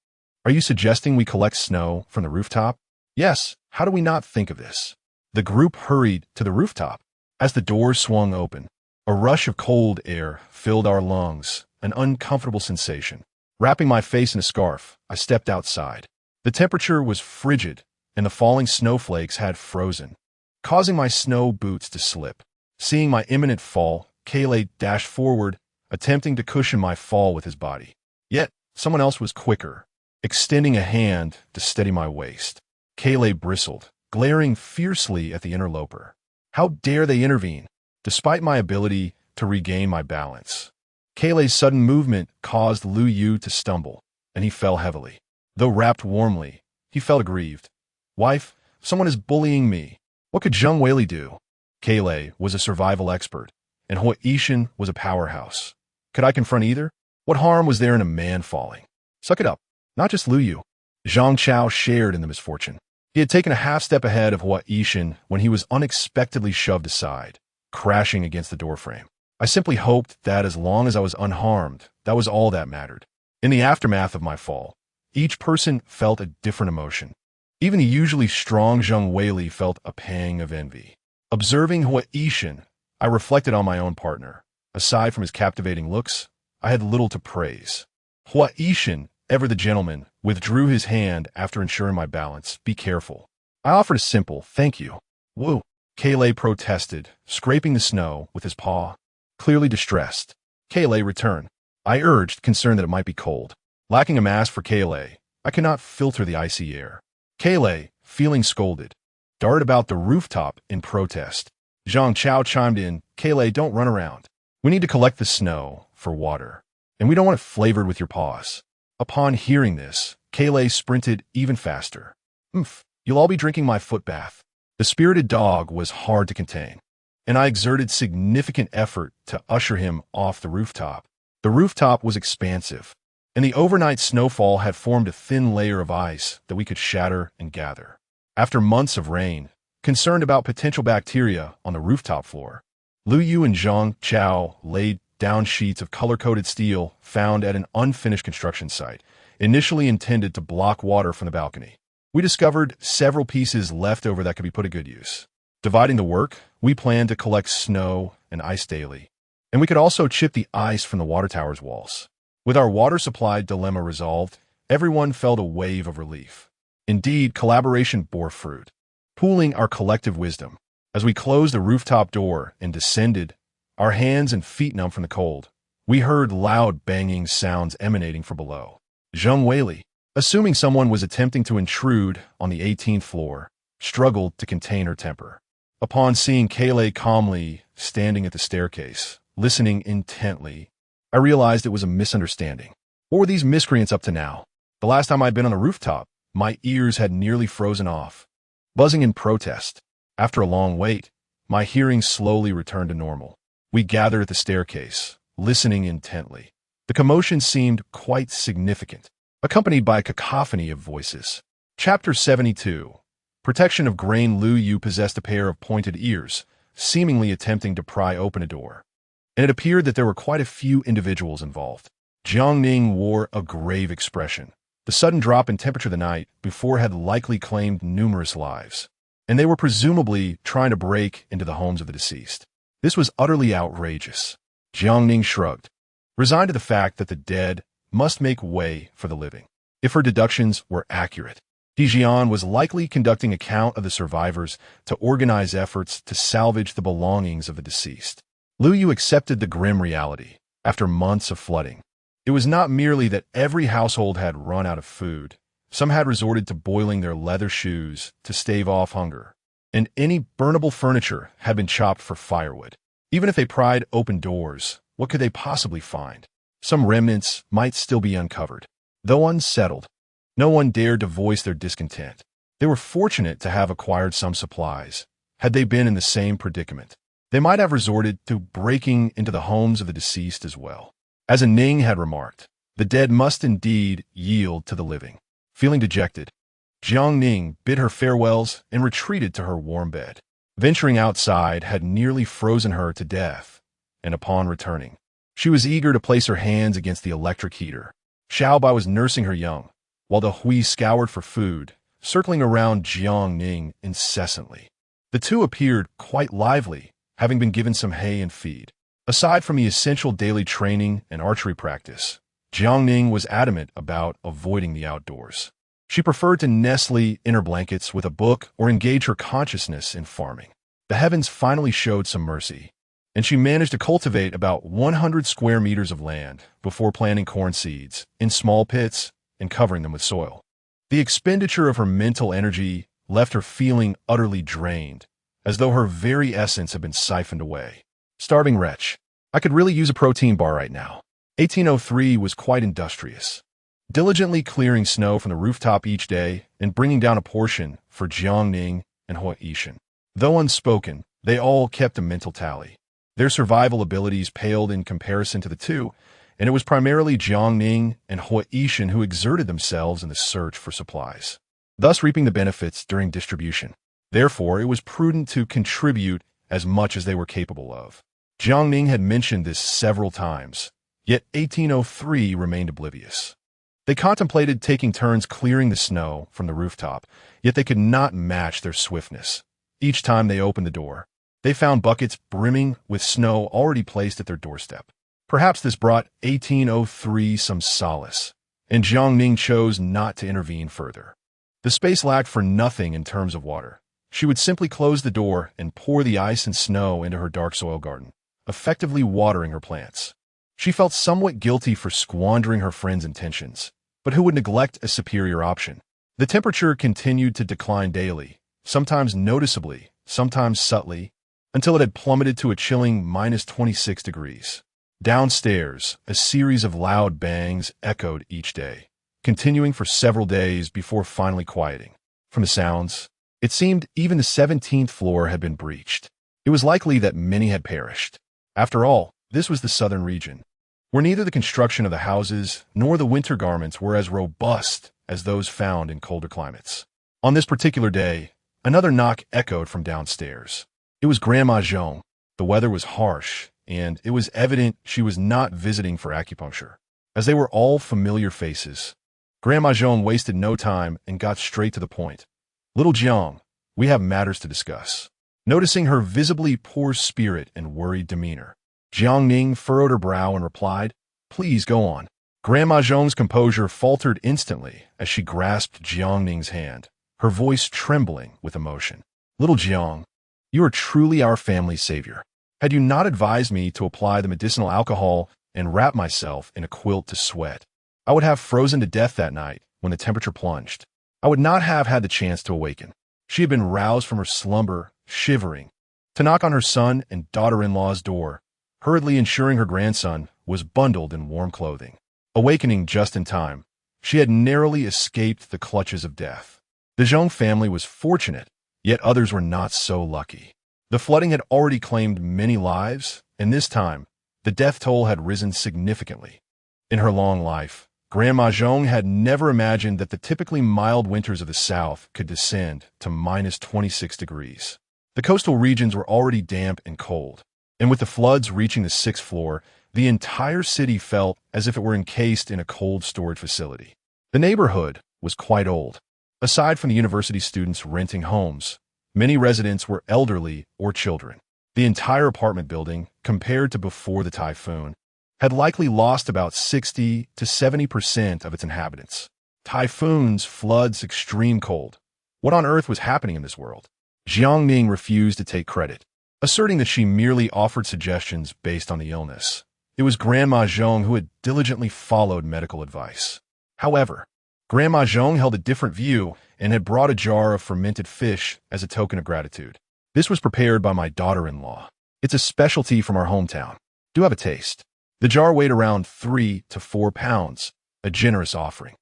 are you suggesting we collect snow from the rooftop? Yes, how do we not think of this? The group hurried to the rooftop. As the doors swung open, a rush of cold air filled our lungs, an uncomfortable sensation. Wrapping my face in a scarf, I stepped outside. The temperature was frigid, and the falling snowflakes had frozen, causing my snow boots to slip. Seeing my imminent fall, Kayleigh dashed forward, attempting to cushion my fall with his body. Yet, someone else was quicker, extending a hand to steady my waist. Kayleigh bristled, glaring fiercely at the interloper. How dare they intervene, despite my ability to regain my balance? Kayleigh's sudden movement caused Lu Yu to stumble, and he fell heavily. Though wrapped warmly, he felt aggrieved. Wife, someone is bullying me. What could Zheng Weili do? Kayleigh was a survival expert, and Huaishan was a powerhouse. Could I confront either? What harm was there in a man falling? Suck it up. Not just Lu Yu. Zhang Chao shared in the misfortune. He had taken a half step ahead of Huaishan when he was unexpectedly shoved aside, crashing against the doorframe. I simply hoped that as long as I was unharmed, that was all that mattered. In the aftermath of my fall, each person felt a different emotion. Even the usually strong Zheng Weili felt a pang of envy. Observing Huaishan, I reflected on my own partner. Aside from his captivating looks, I had little to praise. Huaishan, ever the gentleman, withdrew his hand after ensuring my balance. Be careful. I offered a simple thank you. Woo. Kayleigh protested, scraping the snow with his paw. Clearly distressed. Kayleigh returned. I urged, concerned that it might be cold. Lacking a mask for Kayleigh, I could not filter the icy air. Kayleigh, feeling scolded, darted about the rooftop in protest. Zhang Chao chimed in, Kayleigh, don't run around. We need to collect the snow for water, and we don't want it flavored with your paws. Upon hearing this, Kayleigh sprinted even faster. You'll all be drinking my foot bath. The spirited dog was hard to contain, and I exerted significant effort to usher him off the rooftop. The rooftop was expansive, and the overnight snowfall had formed a thin layer of ice that we could shatter and gather. After months of rain, concerned about potential bacteria on the rooftop floor. Lu Yu and Zhang Chao laid down sheets of color-coded steel found at an unfinished construction site, initially intended to block water from the balcony. We discovered several pieces left over that could be put to good use. Dividing the work, we planned to collect snow and ice daily, and we could also chip the ice from the water tower's walls. With our water supply dilemma resolved, everyone felt a wave of relief. Indeed, collaboration bore fruit, pooling our collective wisdom. As we closed the rooftop door and descended, our hands and feet numb from the cold, we heard loud banging sounds emanating from below. Zheng Weili, assuming someone was attempting to intrude on the 18th floor, struggled to contain her temper. Upon seeing Kayle calmly standing at the staircase, listening intently, I realized it was a misunderstanding. What were these miscreants up to now? The last time I'd been on the rooftop, my ears had nearly frozen off, buzzing in protest. After a long wait, my hearing slowly returned to normal. We gathered at the staircase, listening intently. The commotion seemed quite significant, accompanied by a cacophony of voices. Chapter 72. Protection of grain. Lu Yu possessed a pair of pointed ears, seemingly attempting to pry open a door. And it appeared that there were quite a few individuals involved. Jiang Ning wore a grave expression. The sudden drop in temperature the night before had likely claimed numerous lives, and they were presumably trying to break into the homes of the deceased. This was utterly outrageous. Jiang Ning shrugged, resigned to the fact that the dead must make way for the living. If her deductions were accurate, Dijian was likely conducting a count of the survivors to organize efforts to salvage the belongings of the deceased. Lu Yu accepted the grim reality. After months of flooding, it was not merely that every household had run out of food. Some had resorted to boiling their leather shoes to stave off hunger, and any burnable furniture had been chopped for firewood. Even if they pried open doors, what could they possibly find? Some remnants might still be uncovered. Though unsettled, no one dared to voice their discontent. They were fortunate to have acquired some supplies. Had they been in the same predicament, they might have resorted to breaking into the homes of the deceased as well. As Ning had remarked, the dead must indeed yield to the living. Feeling dejected, Jiang Ning bid her farewells and retreated to her warm bed. Venturing outside had nearly frozen her to death, and upon returning, she was eager to place her hands against the electric heater. Xiaobai was nursing her young, while the Hui scoured for food, circling around Jiang Ning incessantly. The two appeared quite lively, having been given some hay and feed. Aside from the essential daily training and archery practice, Jiang Ning was adamant about avoiding the outdoors. She preferred to nestle in her blankets with a book or engage her consciousness in farming. The heavens finally showed some mercy, and she managed to cultivate about 100 square meters of land before planting corn seeds in small pits and covering them with soil. The expenditure of her mental energy left her feeling utterly drained, as though her very essence had been siphoned away. Starving wretch. I could really use a protein bar right now. 1803 was quite industrious, diligently clearing snow from the rooftop each day and bringing down a portion for Jiang Ning and Hua Yishan. Though unspoken, they all kept a mental tally. Their survival abilities paled in comparison to the two, and it was primarily Jiang Ning and Hua Yishan who exerted themselves in the search for supplies, thus reaping the benefits during distribution. Therefore, it was prudent to contribute as much as they were capable of. Jiang Ning had mentioned this several times, yet 1803 remained oblivious. They contemplated taking turns clearing the snow from the rooftop, yet they could not match their swiftness. Each time they opened the door, they found buckets brimming with snow already placed at their doorstep. Perhaps this brought 1803 some solace, and Jiang Ning chose not to intervene further. The space lacked for nothing in terms of water. She would simply close the door and pour the ice and snow into her dark soil garden, effectively watering her plants. She felt somewhat guilty for squandering her friend's intentions, but who would neglect a superior option? The temperature continued to decline daily, sometimes noticeably, sometimes subtly, until it had plummeted to a chilling -26 degrees. Downstairs, a series of loud bangs echoed each day, continuing for several days before finally quieting. From the sounds, it seemed even the 17th floor had been breached. It was likely that many had perished. After all, this was the southern region, where neither the construction of the houses nor the winter garments were as robust as those found in colder climates. On this particular day, Another knock echoed from downstairs. It was Grandma Jiang. The weather was harsh, and it was evident she was not visiting for acupuncture. As they were all familiar faces, Grandma Jiang wasted no time and got straight to the point. "Little Jiang, we have matters to discuss." Noticing her visibly poor spirit and worried demeanor, Jiang Ning furrowed her brow and replied, "Please go on." Grandma Jiang's composure faltered instantly as she grasped Jiang Ning's hand, her voice trembling with emotion. "Little Jiang, you are truly our family's savior. Had you not advised me to apply the medicinal alcohol and wrap myself in a quilt to sweat, I would have frozen to death that night when the temperature plunged. I would not have had the chance to awaken." She had been roused from her slumber, shivering, to knock on her son and daughter-in-law's door, hurriedly ensuring her grandson was bundled in warm clothing. Awakening just in time, she had narrowly escaped the clutches of death. The Zhong family was fortunate, yet others were not so lucky. The flooding had already claimed many lives, and this time, the death toll had risen significantly. In her long life, Grandma Zhong had never imagined that the typically mild winters of the south could descend to -26 degrees. The coastal regions were already damp and cold, and with the floods reaching the 6th floor, the entire city felt as if it were encased in a cold storage facility. The neighborhood was quite old. Aside from the university students renting homes, many residents were elderly or children. The entire apartment building, compared to before the typhoon, had likely lost about 60 to 70% of its inhabitants. Typhoons, floods, extreme cold. What on earth was happening in this world? Jiang Ning refused to take credit, asserting that she merely offered suggestions based on the illness. It was Grandma Zhong who had diligently followed medical advice. However, Grandma Zhong held a different view and had brought a jar of fermented fish as a token of gratitude. "This was prepared by my daughter-in-law. It's a specialty from our hometown. Do have a taste." The jar weighed around 3 to 4 pounds, a generous offering.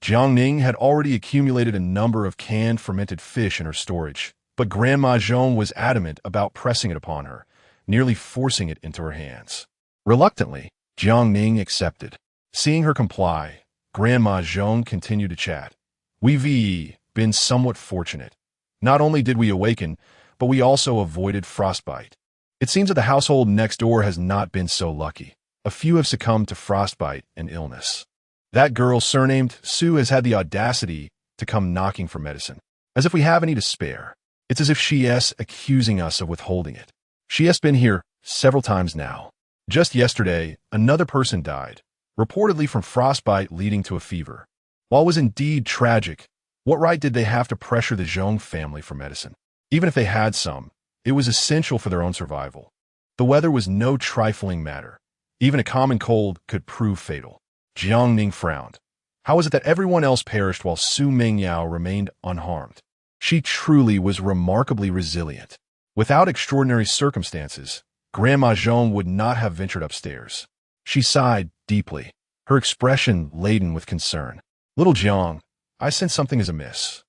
Jiang Ning had already accumulated a number of canned fermented fish in her storage, but Grandma Zhong was adamant about pressing it upon her, nearly forcing it into her hands. Reluctantly, Jiang Ning accepted. Seeing her comply, Grandma Zhong continued to chat. "We've been somewhat fortunate. Not only did we awaken, but we also avoided frostbite. It seems that the household next door has not been so lucky. A few have succumbed to frostbite and illness. That girl surnamed Sue has had the audacity to come knocking for medicine, as if we have any to spare. It's as if she's accusing us of withholding it. She has been here several times now. Just yesterday, another person died, reportedly from frostbite leading to a fever. While it was indeed tragic, what right did they have to pressure the Zhong family for medicine? Even if they had some, it was essential for their own survival. The weather was no trifling matter. Even a common cold could prove fatal." Jiang Ning frowned. How was it that everyone else perished while Su Mingyao remained unharmed? She truly was remarkably resilient. Without extraordinary circumstances, Grandma Zhong would not have ventured upstairs. She sighed deeply, her expression laden with concern. "Little Jiang, I sense something is amiss.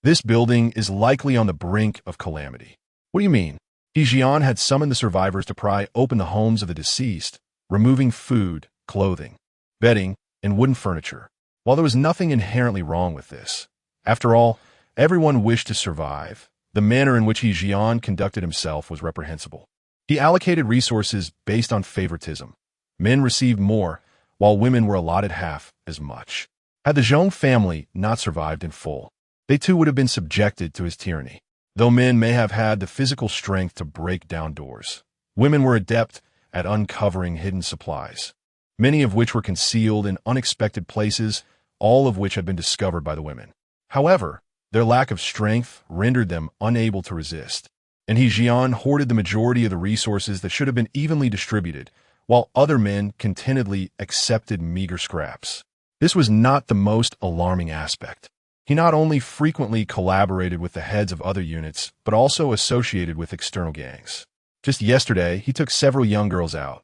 This building is likely on the brink of calamity." "What do you mean?" He Jian had summoned the survivors to pry open the homes of the deceased, removing food, clothing, bedding, and wooden furniture. While there was nothing inherently wrong with this, after all, everyone wished to survive, the manner in which he Jian conducted himself was reprehensible. He allocated resources based on favoritism. Men received more, while women were allotted half as much. Had the Zhong family not survived in full, they too would have been subjected to his tyranny. Though men may have had the physical strength to break down doors, women were adept at uncovering hidden supplies, many of which were concealed in unexpected places, all of which had been discovered by the women. However, their lack of strength rendered them unable to resist, and he Jian hoarded the majority of the resources that should have been evenly distributed, while other men contentedly accepted meager scraps. This was not the most alarming aspect. He not only frequently collaborated with the heads of other units, but also associated with external gangs. Just yesterday, he took several young girls out,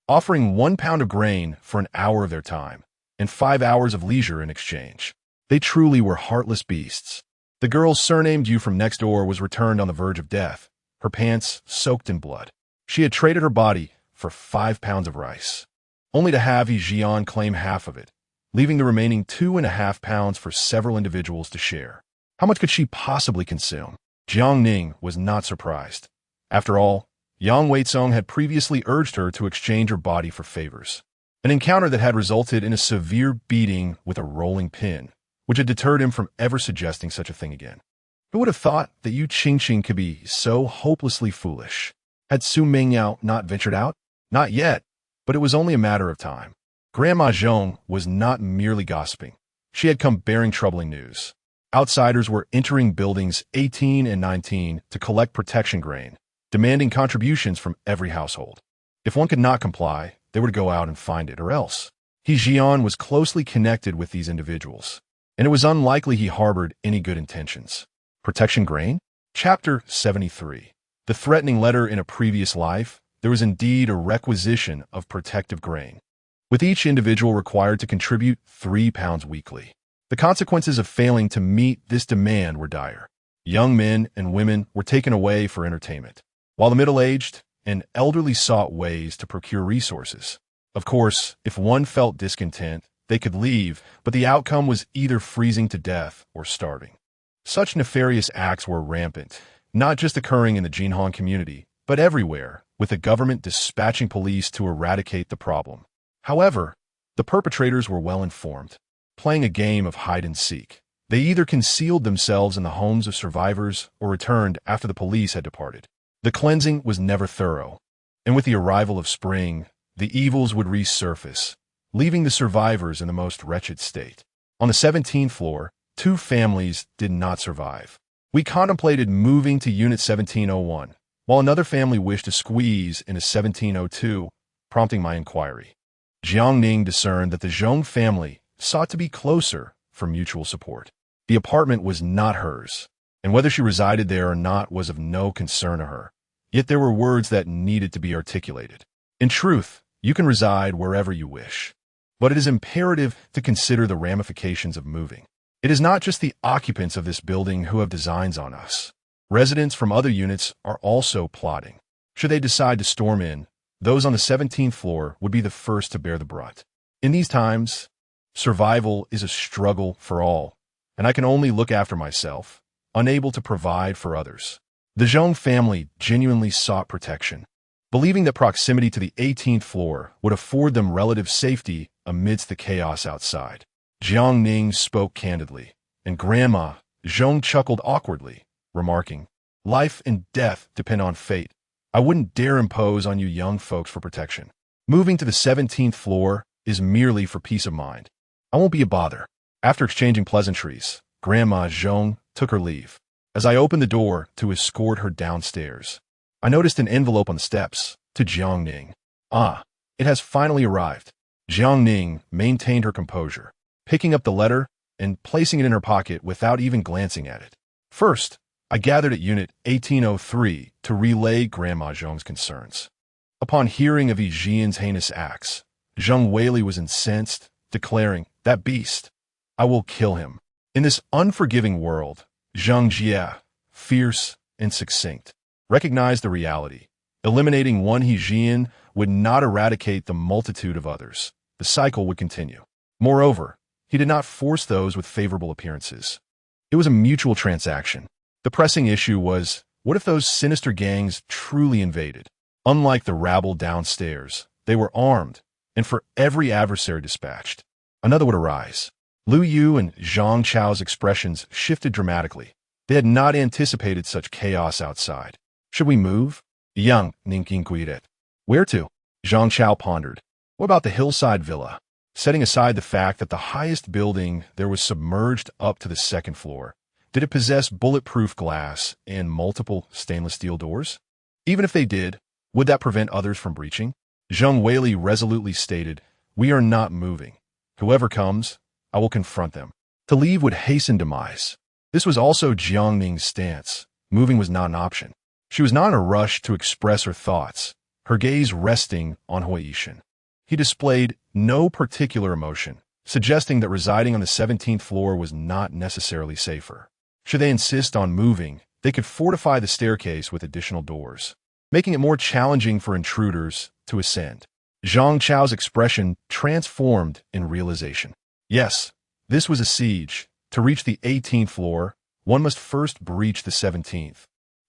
offering 1 pound of grain for an hour of their time, and 5 hours of leisure in exchange. They truly were heartless beasts. The girl surnamed Yu from next door was returned on the verge of death, her pants soaked in blood. She had traded her body for 5 pounds of rice, only to have Yi Jian claim half of it, leaving the remaining 2.5 pounds for several individuals to share. How much could she possibly consume? Jiang Ning was not surprised. After all, Yang Weizong had previously urged her to exchange her body for favors. An encounter that had resulted in a severe beating with a rolling pin, which had deterred him from ever suggesting such a thing again. Who would have thought that Yu Qingqing could be so hopelessly foolish? Had Su Mingyao not ventured out? Not yet, but it was only a matter of time. Grandma Zhong was not merely gossiping. She had come bearing troubling news. Outsiders were entering buildings 18 and 19 to collect protection grain, demanding contributions from every household. If one could not comply, they were to go out and find it, or else. He Jian was closely connected with these individuals, and it was unlikely he harbored any good intentions. Protection grain? Chapter 73. The threatening letter in a previous life, there was indeed a requisition of protective grain, with each individual required to contribute 3 pounds weekly. The consequences of failing to meet this demand were dire. Young men and women were taken away for entertainment, while the middle-aged and elderly sought ways to procure resources. Of course, if one felt discontent, they could leave, but the outcome was either freezing to death or starving. Such nefarious acts were rampant, not just occurring in the Jinhan community, but everywhere, with the government dispatching police to eradicate the problem. However, the perpetrators were well informed, playing a game of hide-and-seek. They either concealed themselves in the homes of survivors or returned after the police had departed. The cleansing was never thorough, and with the arrival of spring, the evils would resurface, leaving the survivors in the most wretched state. On the 17th floor, 2 families did not survive. We contemplated moving to Unit 1701, while another family wished to squeeze into 1702, prompting my inquiry. Jiang Ning discerned that the Zhong family sought to be closer for mutual support. The apartment was not hers, and whether she resided there or not was of no concern to her. Yet there were words that needed to be articulated. In truth, you can reside wherever you wish, but it is imperative to consider the ramifications of moving. It is not just the occupants of this building who have designs on us. Residents from other units are also plotting. Should they decide to storm in, those on the 17th floor would be the first to bear the brunt. In these times, survival is a struggle for all, and I can only look after myself, unable to provide for others. The Zhong family genuinely sought protection, believing that proximity to the 18th floor would afford them relative safety amidst the chaos outside. Jiang Ning spoke candidly, and Grandma Zhong chuckled awkwardly, remarking, "Life and death depend on fate. I wouldn't dare impose on you young folks for protection. Moving to the 17th floor is merely for peace of mind. I won't be a bother." After exchanging pleasantries, Grandma Zhong took her leave. As I opened the door to escort her downstairs, I noticed an envelope on the steps to Jiang Ning. Ah, it has finally arrived. Jiang Ning maintained her composure, picking up the letter and placing it in her pocket without even glancing at it. First, I gathered at Unit 1803 to relay Grandma Zhong's concerns. Upon hearing of Yi Jian's heinous acts, Zheng Weili was incensed, declaring, "That beast, I will kill him." In this unforgiving world, Zheng Jie, fierce and succinct, recognized the reality. Eliminating one Yi Jian would not eradicate the multitude of others. The cycle would continue. Moreover, he did not force those with favorable appearances. It was a mutual transaction. The pressing issue was, what if those sinister gangs truly invaded? Unlike the rabble downstairs, they were armed, and for every adversary dispatched, another would arise. Lu Yu and Zhang Chao's expressions shifted dramatically. They had not anticipated such chaos outside. Should we move? Jiang Ning inquired. Where to? Zhang Chao pondered. What about the hillside villa? Setting aside the fact that the highest building there was submerged up to the 2nd floor, did it possess bulletproof glass and multiple stainless steel doors? Even if they did, would that prevent others from breaching? Zheng Weili resolutely stated, "We are not moving. Whoever comes, I will confront them." To leave would hasten demise. This was also Jiang Ning's stance. Moving was not an option. She was not in a rush to express her thoughts, her gaze resting on Huaishan. He displayed no particular emotion, suggesting that residing on the 17th floor was not necessarily safer. Should they insist on moving, they could fortify the staircase with additional doors, making it more challenging for intruders to ascend. Zhang Chao's expression transformed in realization. Yes, this was a siege. To reach the 18th floor, one must first breach the 17th.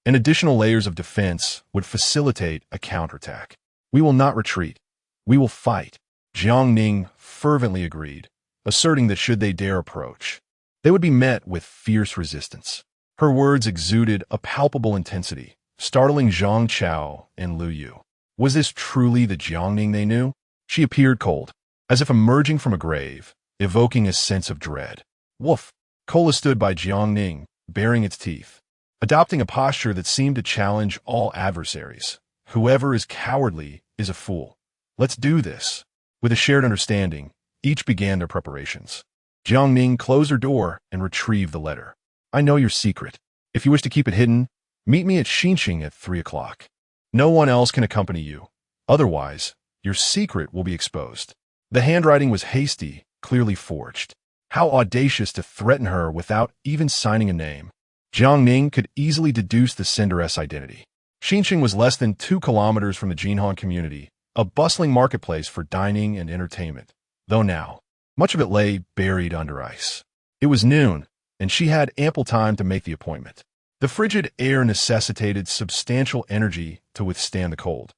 And additional layers of defense would facilitate a counterattack. We will not retreat. We will fight. Jiang Ning fervently agreed, asserting that should they dare approach, they would be met with fierce resistance. Her words exuded a palpable intensity, startling Zhang Chao and Lu Yu. Was this truly the Jiang Ning they knew? She appeared cold, as if emerging from a grave, evoking a sense of dread. Woof! Kola stood by Jiang Ning, baring its teeth, adopting a posture that seemed to challenge all adversaries. Whoever is cowardly is a fool. Let's do this. With a shared understanding, each began their preparations. Jiang Ning closed her door and retrieved the letter. I know your secret. If you wish to keep it hidden, meet me at Xinxing at 3 o'clock. No one else can accompany you. Otherwise, your secret will be exposed. The handwriting was hasty, clearly forged. How audacious to threaten her without even signing a name. Jiang Ning could easily deduce the senderess' identity. Xinxing was less than 2 kilometers from the Jinhan community, a bustling marketplace for dining and entertainment, though now, much of it lay buried under ice. It was noon, and she had ample time to make the appointment. The frigid air necessitated substantial energy to withstand the cold.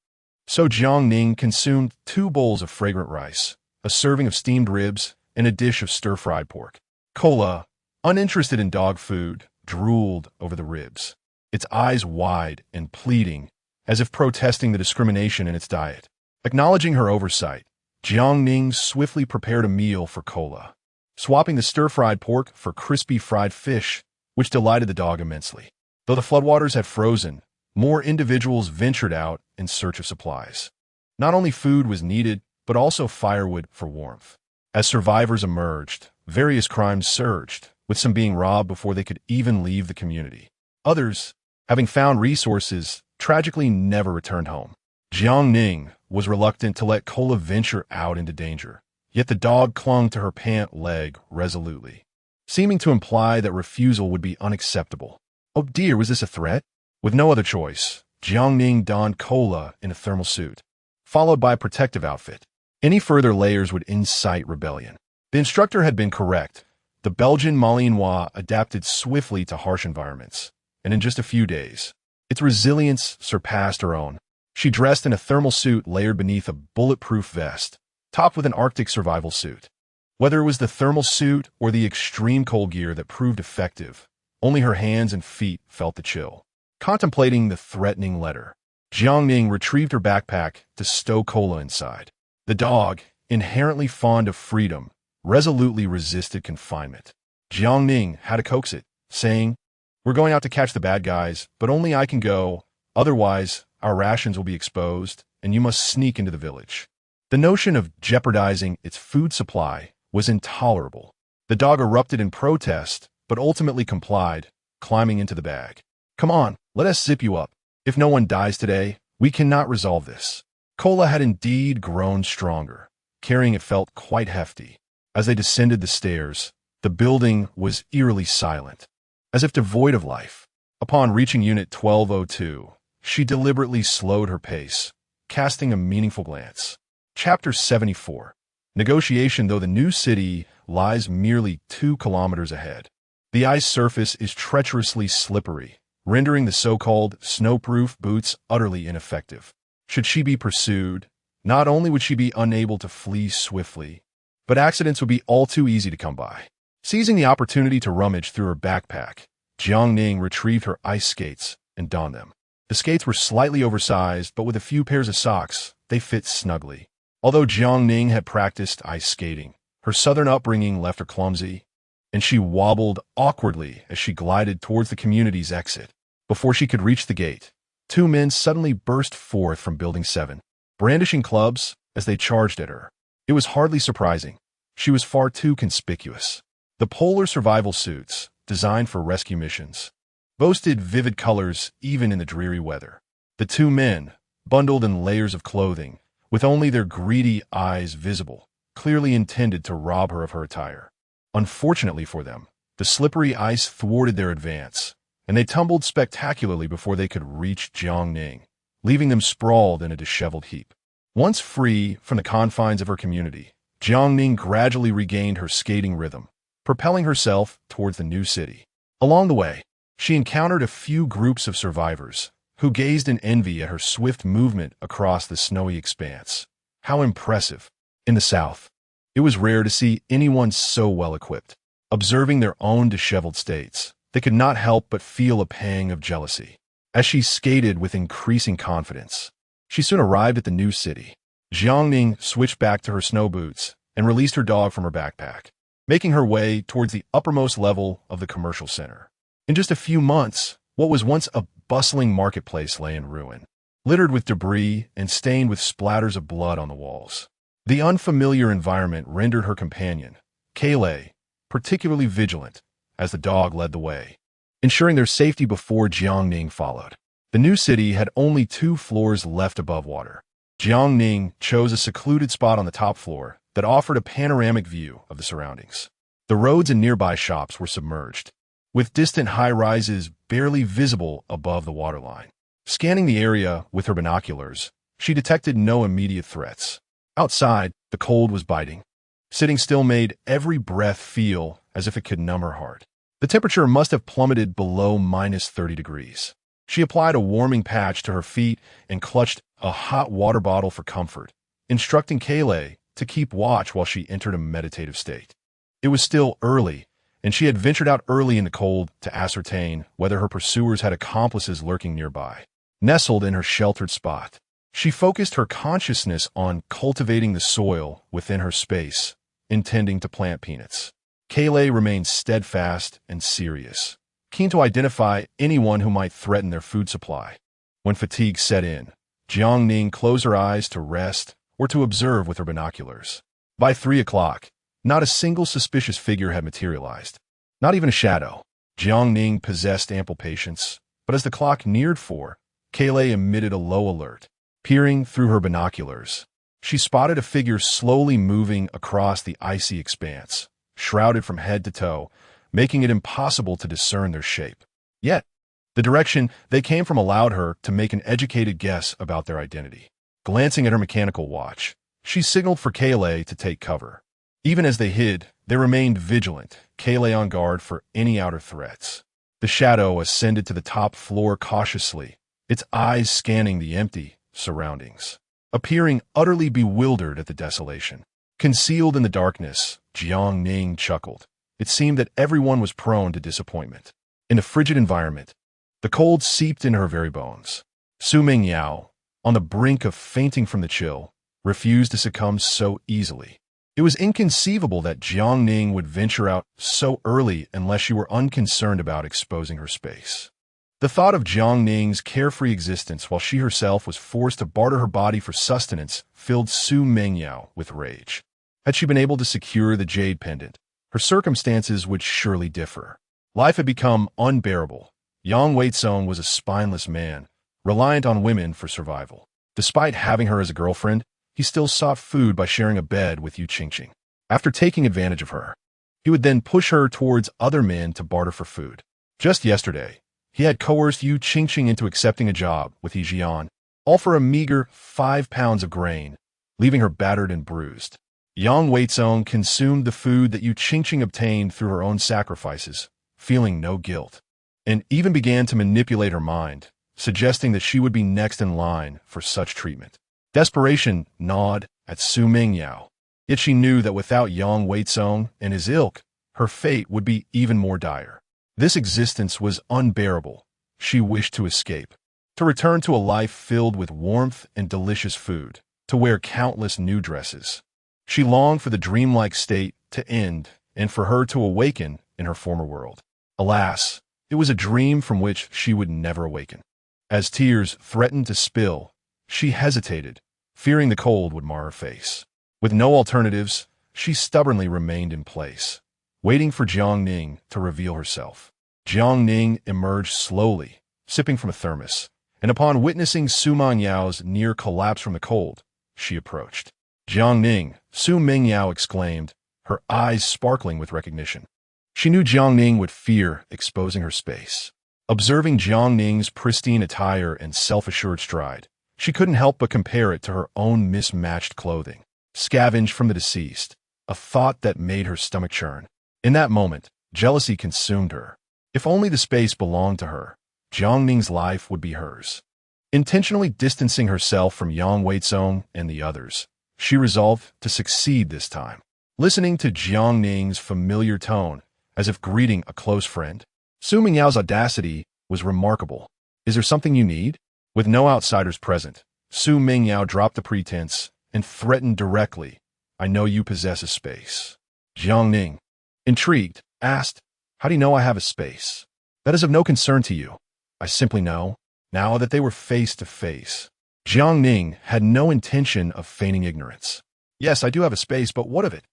So Jiang Ning consumed 2 bowls of fragrant rice, a serving of steamed ribs, and a dish of stir-fried pork. Kola, uninterested in dog food, drooled over the ribs, its eyes wide and pleading, as if protesting the discrimination in its diet. Acknowledging her oversight, Jiang Ning swiftly prepared a meal for Kola, swapping the stir-fried pork for crispy fried fish, which delighted the dog immensely. Though the floodwaters had frozen, more individuals ventured out in search of supplies. Not only food was needed, but also firewood for warmth. As survivors emerged, various crimes surged, with some being robbed before they could even leave the community. Others, having found resources, tragically never returned home. Jiang Ning was reluctant to let Kola venture out into danger, yet the dog clung to her pant leg resolutely, seeming to imply that refusal would be unacceptable. Oh dear, was this a threat? With no other choice, Jiang Ning donned Kola in a thermal suit, followed by a protective outfit. Any further layers would incite rebellion. The instructor had been correct. The Belgian Malinois adapted swiftly to harsh environments, and in just a few days, its resilience surpassed her own. She dressed in a thermal suit layered beneath a bulletproof vest, topped with an Arctic survival suit. Whether it was the thermal suit or the extreme cold gear that proved effective, only her hands and feet felt the chill. Contemplating the threatening letter, Jiang Ning retrieved her backpack to stow Kola inside. The dog, inherently fond of freedom, resolutely resisted confinement. Jiang Ning had to coax it, saying, "We're going out to catch the bad guys, but only I can go. Otherwise, our rations will be exposed, and you must sneak into the village." The notion of jeopardizing its food supply was intolerable. The dog erupted in protest, but ultimately complied, climbing into the bag. "Come on, let us zip you up. If no one dies today, we cannot resolve this." Kola had indeed grown stronger. Carrying it felt quite hefty. As they descended the stairs, the building was eerily silent, as if devoid of life. Upon reaching Unit 1202, she deliberately slowed her pace, casting a meaningful glance. Chapter 74. Negotiation. Though the new city lies merely 2 kilometers ahead, the ice surface is treacherously slippery, rendering the so-called snowproof boots utterly ineffective. Should she be pursued, not only would she be unable to flee swiftly, but accidents would be all too easy to come by. Seizing the opportunity to rummage through her backpack, Jiang Ning retrieved her ice skates and donned them. The skates were slightly oversized, but with a few pairs of socks, they fit snugly. Although Jiang Ning had practiced ice skating, her southern upbringing left her clumsy, and she wobbled awkwardly as she glided towards the community's exit. Before she could reach the gate, 2 men suddenly burst forth from Building 7, brandishing clubs as they charged at her. It was hardly surprising. She was far too conspicuous. The polar survival suits, designed for rescue missions, boasted vivid colors even in the dreary weather. The 2 men, bundled in layers of clothing, with only their greedy eyes visible, clearly intended to rob her of her attire. Unfortunately for them, the slippery ice thwarted their advance, and they tumbled spectacularly before they could reach Jiang Ning, leaving them sprawled in a disheveled heap. Once free from the confines of her community, Jiang Ning gradually regained her skating rhythm, propelling herself towards the new city. Along the way, she encountered a few groups of survivors who gazed in envy at her swift movement across the snowy expanse. How impressive! In the south, it was rare to see anyone so well-equipped. Observing their own disheveled states, they could not help but feel a pang of jealousy. As she skated with increasing confidence, she soon arrived at the new city. Jiang Ning switched back to her snow boots and released her dog from her backpack, making her way towards the uppermost level of the commercial center. In just a few months, what was once a bustling marketplace lay in ruin, littered with debris and stained with splatters of blood on the walls. The unfamiliar environment rendered her companion, Kayleigh, particularly vigilant as the dog led the way, ensuring their safety before Jiang Ning followed. The new city had only 2 floors left above water. Jiang Ning chose a secluded spot on the top floor that offered a panoramic view of the surroundings. The roads and nearby shops were submerged, with distant high-rises barely visible above the waterline. Scanning the area with her binoculars, she detected no immediate threats. Outside, the cold was biting. Sitting still made every breath feel as if it could numb her heart. The temperature must have plummeted below -30 degrees. She applied a warming patch to her feet and clutched a hot water bottle for comfort, instructing Kayleigh to keep watch while she entered a meditative state. It was still early, and she had ventured out early in the cold to ascertain whether her pursuers had accomplices lurking nearby. Nestled in her sheltered spot, she focused her consciousness on cultivating the soil within her space, intending to plant peanuts. Kayleigh remained steadfast and serious, keen to identify anyone who might threaten their food supply. When fatigue set in, Jiang Ning closed her eyes to rest or to observe with her binoculars. By 3 o'clock, not a single suspicious figure had materialized, not even a shadow. Jiang Ning possessed ample patience, but as the clock neared 4, Kayleigh emitted a low alert. Peering through her binoculars, she spotted a figure slowly moving across the icy expanse, shrouded from head to toe, making it impossible to discern their shape. Yet, the direction they came from allowed her to make an educated guess about their identity. Glancing at her mechanical watch, she signaled for Kayleigh to take cover. Even as they hid, they remained vigilant, Kayleigh on guard for any outer threats. The shadow ascended to the top floor cautiously, its eyes scanning the empty surroundings, appearing utterly bewildered at the desolation. Concealed in the darkness, Jiang Ning chuckled. It seemed that everyone was prone to disappointment. In the frigid environment, the cold seeped into her very bones. Su Mingyao, on the brink of fainting from the chill, refused to succumb so easily. It was inconceivable that Jiang Ning would venture out so early unless she were unconcerned about exposing her space. The thought of Jiang Ning's carefree existence while she herself was forced to barter her body for sustenance filled Su Mingyao with rage. Had she been able to secure the jade pendant, her circumstances would surely differ. Life had become unbearable. Yang Weizong was a spineless man, reliant on women for survival. Despite having her as a girlfriend, he still sought food by sharing a bed with Yu Qingqing. After taking advantage of her, he would then push her towards other men to barter for food. Just yesterday, he had coerced Yu Qingqing into accepting a job with He Jian, all for a meager 5 pounds of grain, leaving her battered and bruised. Yang Weizong consumed the food that Yu Qingqing obtained through her own sacrifices, feeling no guilt, and even began to manipulate her mind, suggesting that she would be next in line for such treatment. Desperation gnawed at Su Mingyao, yet she knew that without Yang Weizong and his ilk, her fate would be even more dire. This existence was unbearable. She wished to escape, to return to a life filled with warmth and delicious food, to wear countless new dresses. She longed for the dreamlike state to end and for her to awaken in her former world. Alas, it was a dream from which she would never awaken. As tears threatened to spill, she hesitated, fearing the cold would mar her face. With no alternatives, she stubbornly remained in place, waiting for Jiang Ning to reveal herself. Jiang Ning emerged slowly, sipping from a thermos, and upon witnessing Su Mingyao's near collapse from the cold, she approached. Jiang Ning, Su Mingyao exclaimed, her eyes sparkling with recognition. She knew Jiang Ning would fear exposing her space. Observing Jiang Ning's pristine attire and self-assured stride, she couldn't help but compare it to her own mismatched clothing, scavenged from the deceased, a thought that made her stomach churn. In that moment, jealousy consumed her. If only the space belonged to her, Jiang Ning's life would be hers. Intentionally distancing herself from Yang Weizong and the others, she resolved to succeed this time. Listening to Jiang Ning's familiar tone, as if greeting a close friend, Su Mingyao's audacity was remarkable. Is there something you need? With no outsiders present, Su Mingyao dropped the pretense and threatened directly, I know you possess a space. Jiang Ning, intrigued, asked, how do you know I have a space? That is of no concern to you. I simply know, now that they were face to face. Jiang Ning had no intention of feigning ignorance. Yes, I do have a space, but what of it?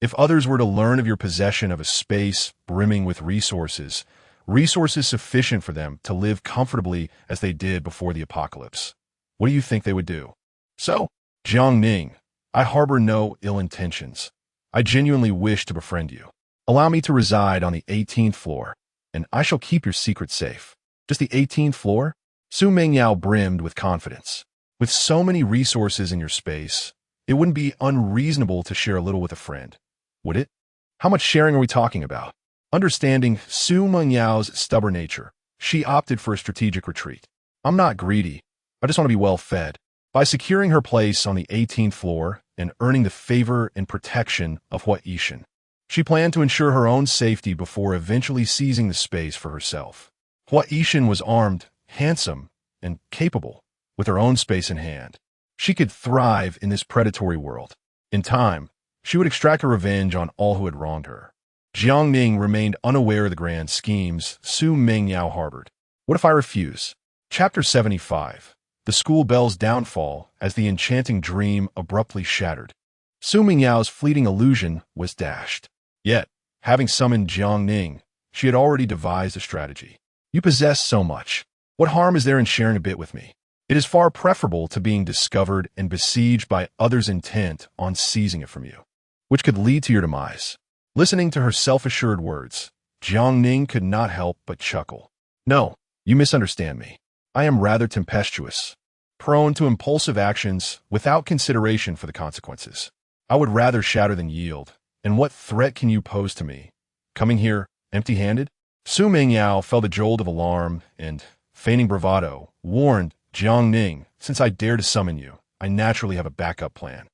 If others were to learn of your possession of a space brimming with resources sufficient for them to live comfortably as they did before the apocalypse, what do you think they would do? So, Jiang Ning, I harbor no ill intentions. I genuinely wish to befriend you. Allow me to reside on the 18th floor, and I shall keep your secret safe. Just the 18th floor? Su Mingyao brimmed with confidence. With so many resources in your space, it wouldn't be unreasonable to share a little with a friend, would it? How much sharing are we talking about? Understanding Su Mingyao's stubborn nature, she opted for a strategic retreat. I'm not greedy. I just want to be well fed. By securing her place on the 18th floor and earning the favor and protection of Hua Yishan, she planned to ensure her own safety before eventually seizing the space for herself. Hua Yishan was armed, handsome, and capable, with her own space in hand. She could thrive in this predatory world. In time, she would extract her revenge on all who had wronged her. Jiang Ning remained unaware of the grand schemes Su Mingyao harbored. What if I refuse? Chapter 75. The school bell's downfall as the enchanting dream abruptly shattered. Su Mingyao's fleeting illusion was dashed. Yet, having summoned Jiang Ning, she had already devised a strategy. You possess so much. What harm is there in sharing a bit with me? It is far preferable to being discovered and besieged by others intent on seizing it from you, which could lead to your demise. Listening to her self-assured words, Jiang Ning could not help but chuckle. No, you misunderstand me. I am rather tempestuous, prone to impulsive actions without consideration for the consequences. I would rather shatter than yield. And what threat can you pose to me? Coming here empty-handed? Su Mingyao felt a jolt of alarm and, feigning bravado, warned Jiang Ning, since I dare to summon you, I naturally have a backup plan.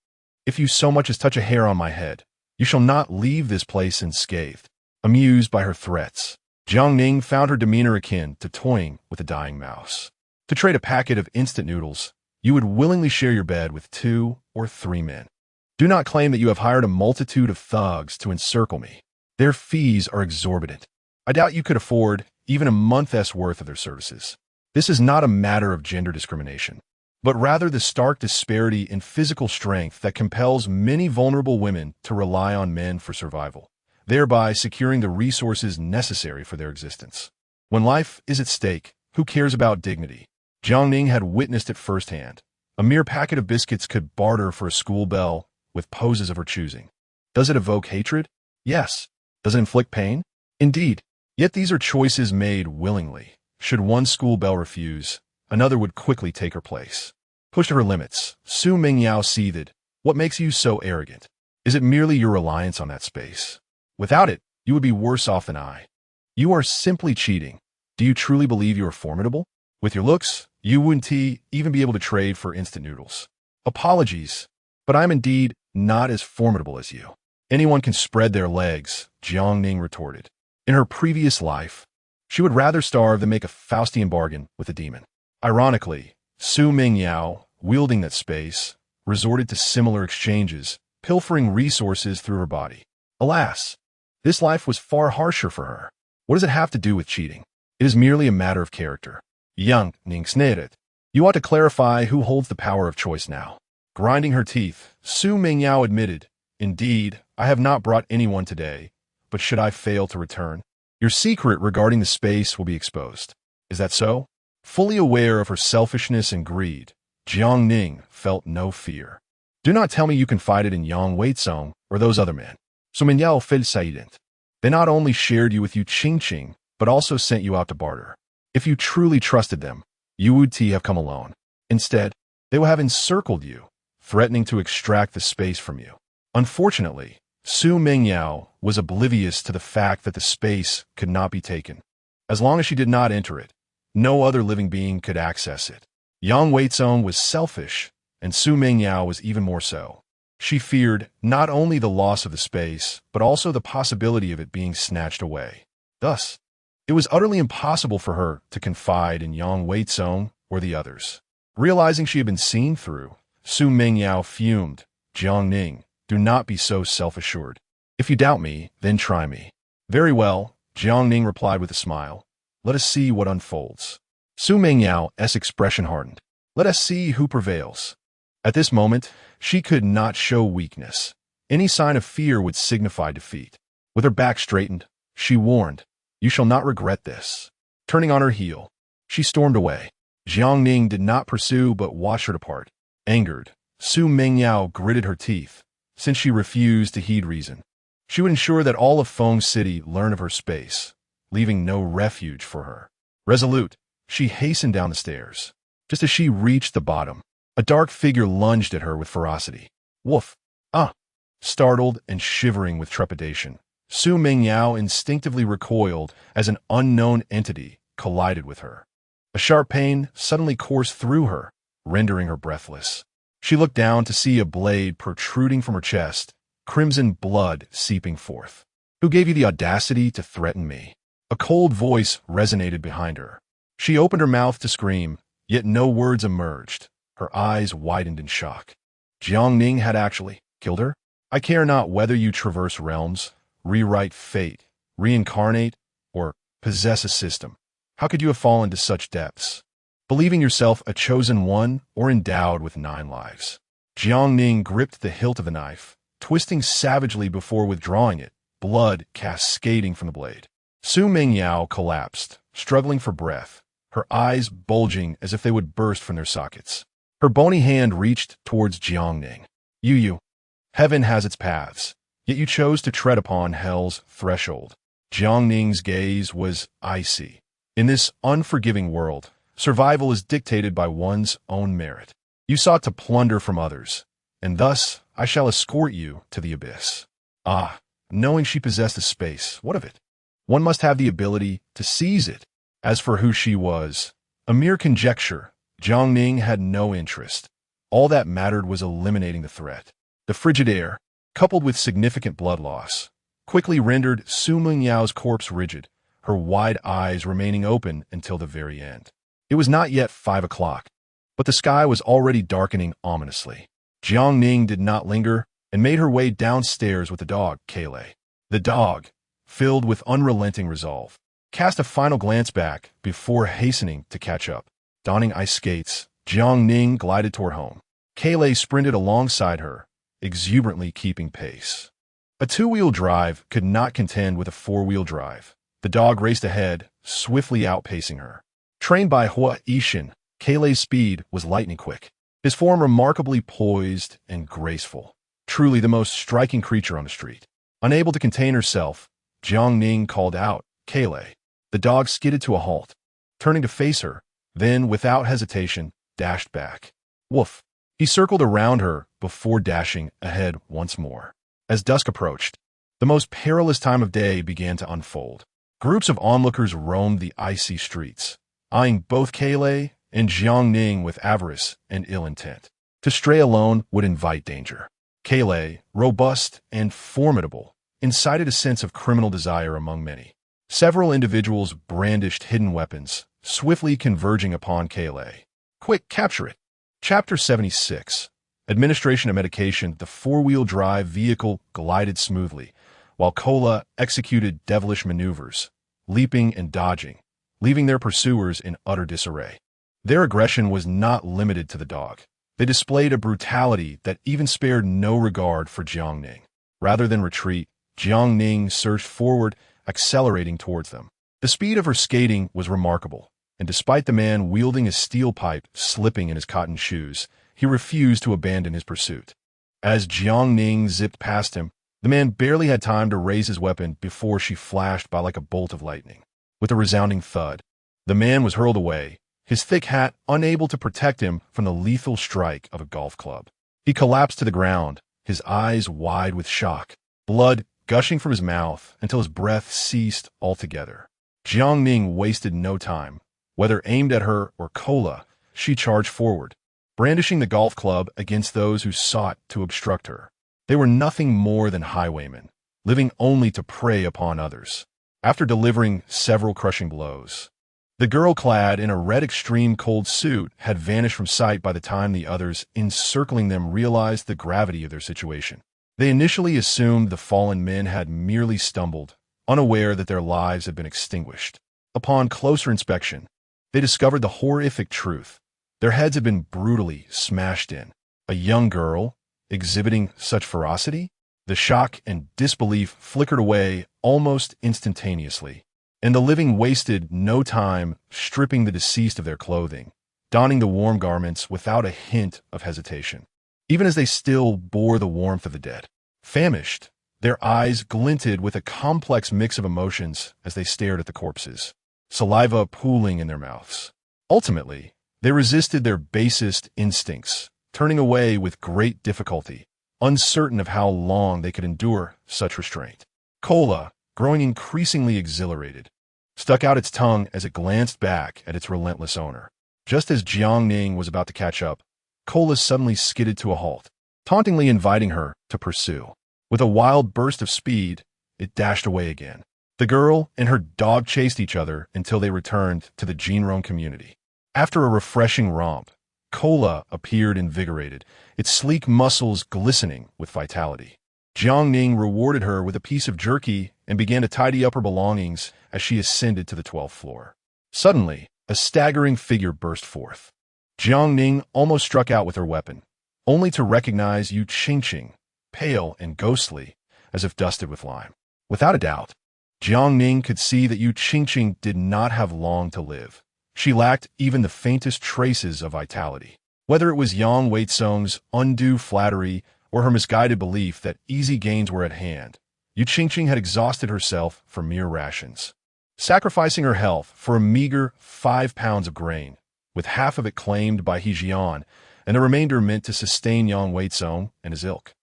If you so much as touch a hair on my head, you shall not leave this place unscathed. Amused by her threats, Jiang Ning found her demeanor akin to toying with a dying mouse. To trade a packet of instant noodles, you would willingly share your bed with 2 or 3 men. Do not claim that you have hired a multitude of thugs to encircle me. Their fees are exorbitant. I doubt you could afford even a month's worth of their services. This is not a matter of gender discrimination, but rather the stark disparity in physical strength that compels many vulnerable women to rely on men for survival, thereby securing the resources necessary for their existence. When life is at stake, who cares about dignity? Jiang Ning had witnessed it firsthand. A mere packet of biscuits could barter for a school bell with poses of her choosing. Does it evoke hatred? Yes. Does it inflict pain? Indeed. Yet these are choices made willingly. Should one school bell refuse, another would quickly take her place. Pushed to her limits, Su Mingyao seethed. What makes you so arrogant? Is it merely your reliance on that space? Without it, you would be worse off than I. You are simply cheating. Do you truly believe you are formidable? With your looks, you wouldn't even be able to trade for instant noodles. Apologies, but I am indeed not as formidable as you. Anyone can spread their legs, Jiang Ning retorted. In her previous life, she would rather starve than make a Faustian bargain with a demon. Ironically, Su Mingyao, wielding that space, resorted to similar exchanges, pilfering resources through her body. Alas, this life was far harsher for her. What does it have to do with cheating? It is merely a matter of character. Jiang Ning sneered. You ought to clarify who holds the power of choice now. Grinding her teeth, Su Mingyao admitted, Indeed, I have not brought anyone today, but should I fail to return, your secret regarding the space will be exposed. Is that so? Fully aware of her selfishness and greed, Jiang Ning felt no fear. Do not tell me you confided in Yang Weizong or those other men. Su Mingyao felt silent. They not only shared you with Yu Qingqing, but also sent you out to barter. If you truly trusted them, you would have come alone. Instead, they will have encircled you, threatening to extract the space from you. Unfortunately, Su Mingyao was oblivious to the fact that the space could not be taken. As long as she did not enter it, no other living being could access it. Yang Weizong was selfish, and Su Mingyao was even more so. She feared not only the loss of the space, but also the possibility of it being snatched away. Thus, it was utterly impossible for her to confide in Yang Weizong or the others. Realizing she had been seen through, Su Mingyao fumed. Jiang Ning, do not be so self-assured. If you doubt me, then try me. Very well, Jiang Ning replied with a smile. Let us see what unfolds. Su Mingyao's expression hardened. Let us see who prevails. At this moment, she could not show weakness. Any sign of fear would signify defeat. With her back straightened, she warned, You shall not regret this. Turning on her heel, she stormed away. Jiang Ning did not pursue but watched her depart. Angered, Su Mingyao gritted her teeth, since she refused to heed reason. She would ensure that all of Feng City learn of her space, leaving no refuge for her. Resolute, she hastened down the stairs. Just as she reached the bottom, a dark figure lunged at her with ferocity. Woof! Ah! Startled and shivering with trepidation, Su Mingyao instinctively recoiled as an unknown entity collided with her. A sharp pain suddenly coursed through her, rendering her breathless. She looked down to see a blade protruding from her chest, crimson blood seeping forth. Who gave you the audacity to threaten me? A cold voice resonated behind her. She opened her mouth to scream, yet no words emerged. Her eyes widened in shock. Jiang Ning had actually killed her? I care not whether you traverse realms, rewrite fate, reincarnate, or possess a system. How could you have fallen to such depths? Believing yourself a chosen one or endowed with 9 lives. Jiang Ning gripped the hilt of the knife, twisting savagely before withdrawing it, blood cascading from the blade. Su Mingyao collapsed, struggling for breath, her eyes bulging as if they would burst from their sockets. Her bony hand reached towards Jiang Ning. You. Heaven has its paths, yet you chose to tread upon hell's threshold. Jiang Ning's gaze was icy. In this unforgiving world, survival is dictated by one's own merit. You sought to plunder from others, and thus I shall escort you to the abyss. Ah, knowing she possessed a space, what of it? One must have the ability to seize it. As for who she was, a mere conjecture, Jiang Ning had no interest. All that mattered was eliminating the threat. The frigid air, coupled with significant blood loss, quickly rendered Su Mingyao's corpse rigid, her wide eyes remaining open until the very end. It was not yet 5 o'clock, but the sky was already darkening ominously. Jiang Ning did not linger and made her way downstairs with the dog, Kale. The dog, filled with unrelenting resolve, cast a final glance back before hastening to catch up. Donning ice skates, Jiang Ning glided toward home. Kale sprinted alongside her, exuberantly keeping pace. A 2-wheel drive could not contend with a 4-wheel drive. The dog raced ahead, swiftly outpacing her. Trained by Hua Yixin, Kale's speed was lightning quick, his form remarkably poised and graceful. Truly the most striking creature on the street. Unable to contain herself, Jiang Ning called out, Kale. The dog skidded to a halt, turning to face her, then, without hesitation, dashed back. Woof! He circled around her before dashing ahead once more. As dusk approached, the most perilous time of day began to unfold. Groups of onlookers roamed the icy streets, eyeing both Kale and Jiang Ning with avarice and ill intent. To stray alone would invite danger. Kale, robust and formidable, incited a sense of criminal desire among many. Several individuals brandished hidden weapons, swiftly converging upon Kale. Quick, capture it! Chapter 76. Administration of medication. The 4-wheel drive vehicle glided smoothly, while Kola executed devilish maneuvers, leaping and dodging, leaving their pursuers in utter disarray. Their aggression was not limited to the dog. They displayed a brutality that even spared no regard for Jiang Ning. Rather than retreat, Jiang Ning surged forward, accelerating towards them. The speed of her skating was remarkable, and despite the man wielding a steel pipe slipping in his cotton shoes, he refused to abandon his pursuit. As Jiang Ning zipped past him, the man barely had time to raise his weapon before she flashed by like a bolt of lightning. With a resounding thud, the man was hurled away, his thick hat unable to protect him from the lethal strike of a golf club. He collapsed to the ground, his eyes wide with shock, blood gushing from his mouth until his breath ceased altogether. Jiang Ning wasted no time. Whether aimed at her or Kola, she charged forward, brandishing the golf club against those who sought to obstruct her. They were nothing more than highwaymen, living only to prey upon others. After delivering several crushing blows, the girl clad in a red extreme cold suit had vanished from sight by the time the others encircling them realized the gravity of their situation. They initially assumed the fallen men had merely stumbled, unaware that their lives had been extinguished. Upon closer inspection, they discovered the horrific truth. Their heads had been brutally smashed in. A young girl exhibiting such ferocity? The shock and disbelief flickered away almost instantaneously, and the living wasted no time stripping the deceased of their clothing, donning the warm garments without a hint of hesitation, even as they still bore the warmth of the dead. Famished, their eyes glinted with a complex mix of emotions as they stared at the corpses, saliva pooling in their mouths. Ultimately, they resisted their basest instincts, turning away with great difficulty, uncertain of how long they could endure such restraint. Kola, growing increasingly exhilarated, stuck out its tongue as it glanced back at its relentless owner. Just as Jiang Ning was about to catch up, Kola suddenly skidded to a halt, tauntingly inviting her to pursue. With a wild burst of speed, it dashed away again. The girl and her dog chased each other until they returned to the Jinrong community. After a refreshing romp, Kola appeared invigorated, its sleek muscles glistening with vitality. Jiang Ning rewarded her with a piece of jerky and began to tidy up her belongings as she ascended to the 12th floor. Suddenly, a staggering figure burst forth. Jiang Ning almost struck out with her weapon, only to recognize Yu Qingqing, pale and ghostly, as if dusted with lime. Without a doubt, Jiang Ning could see that Yu Qingqing did not have long to live. She lacked even the faintest traces of vitality. Whether it was Yang Weizong's undue flattery or her misguided belief that easy gains were at hand, Yu Qingqing had exhausted herself for mere rations, sacrificing her health for a meager 5 pounds of grain, with half of it claimed by He Jian and the remainder meant to sustain Yang Weizong and his ilk.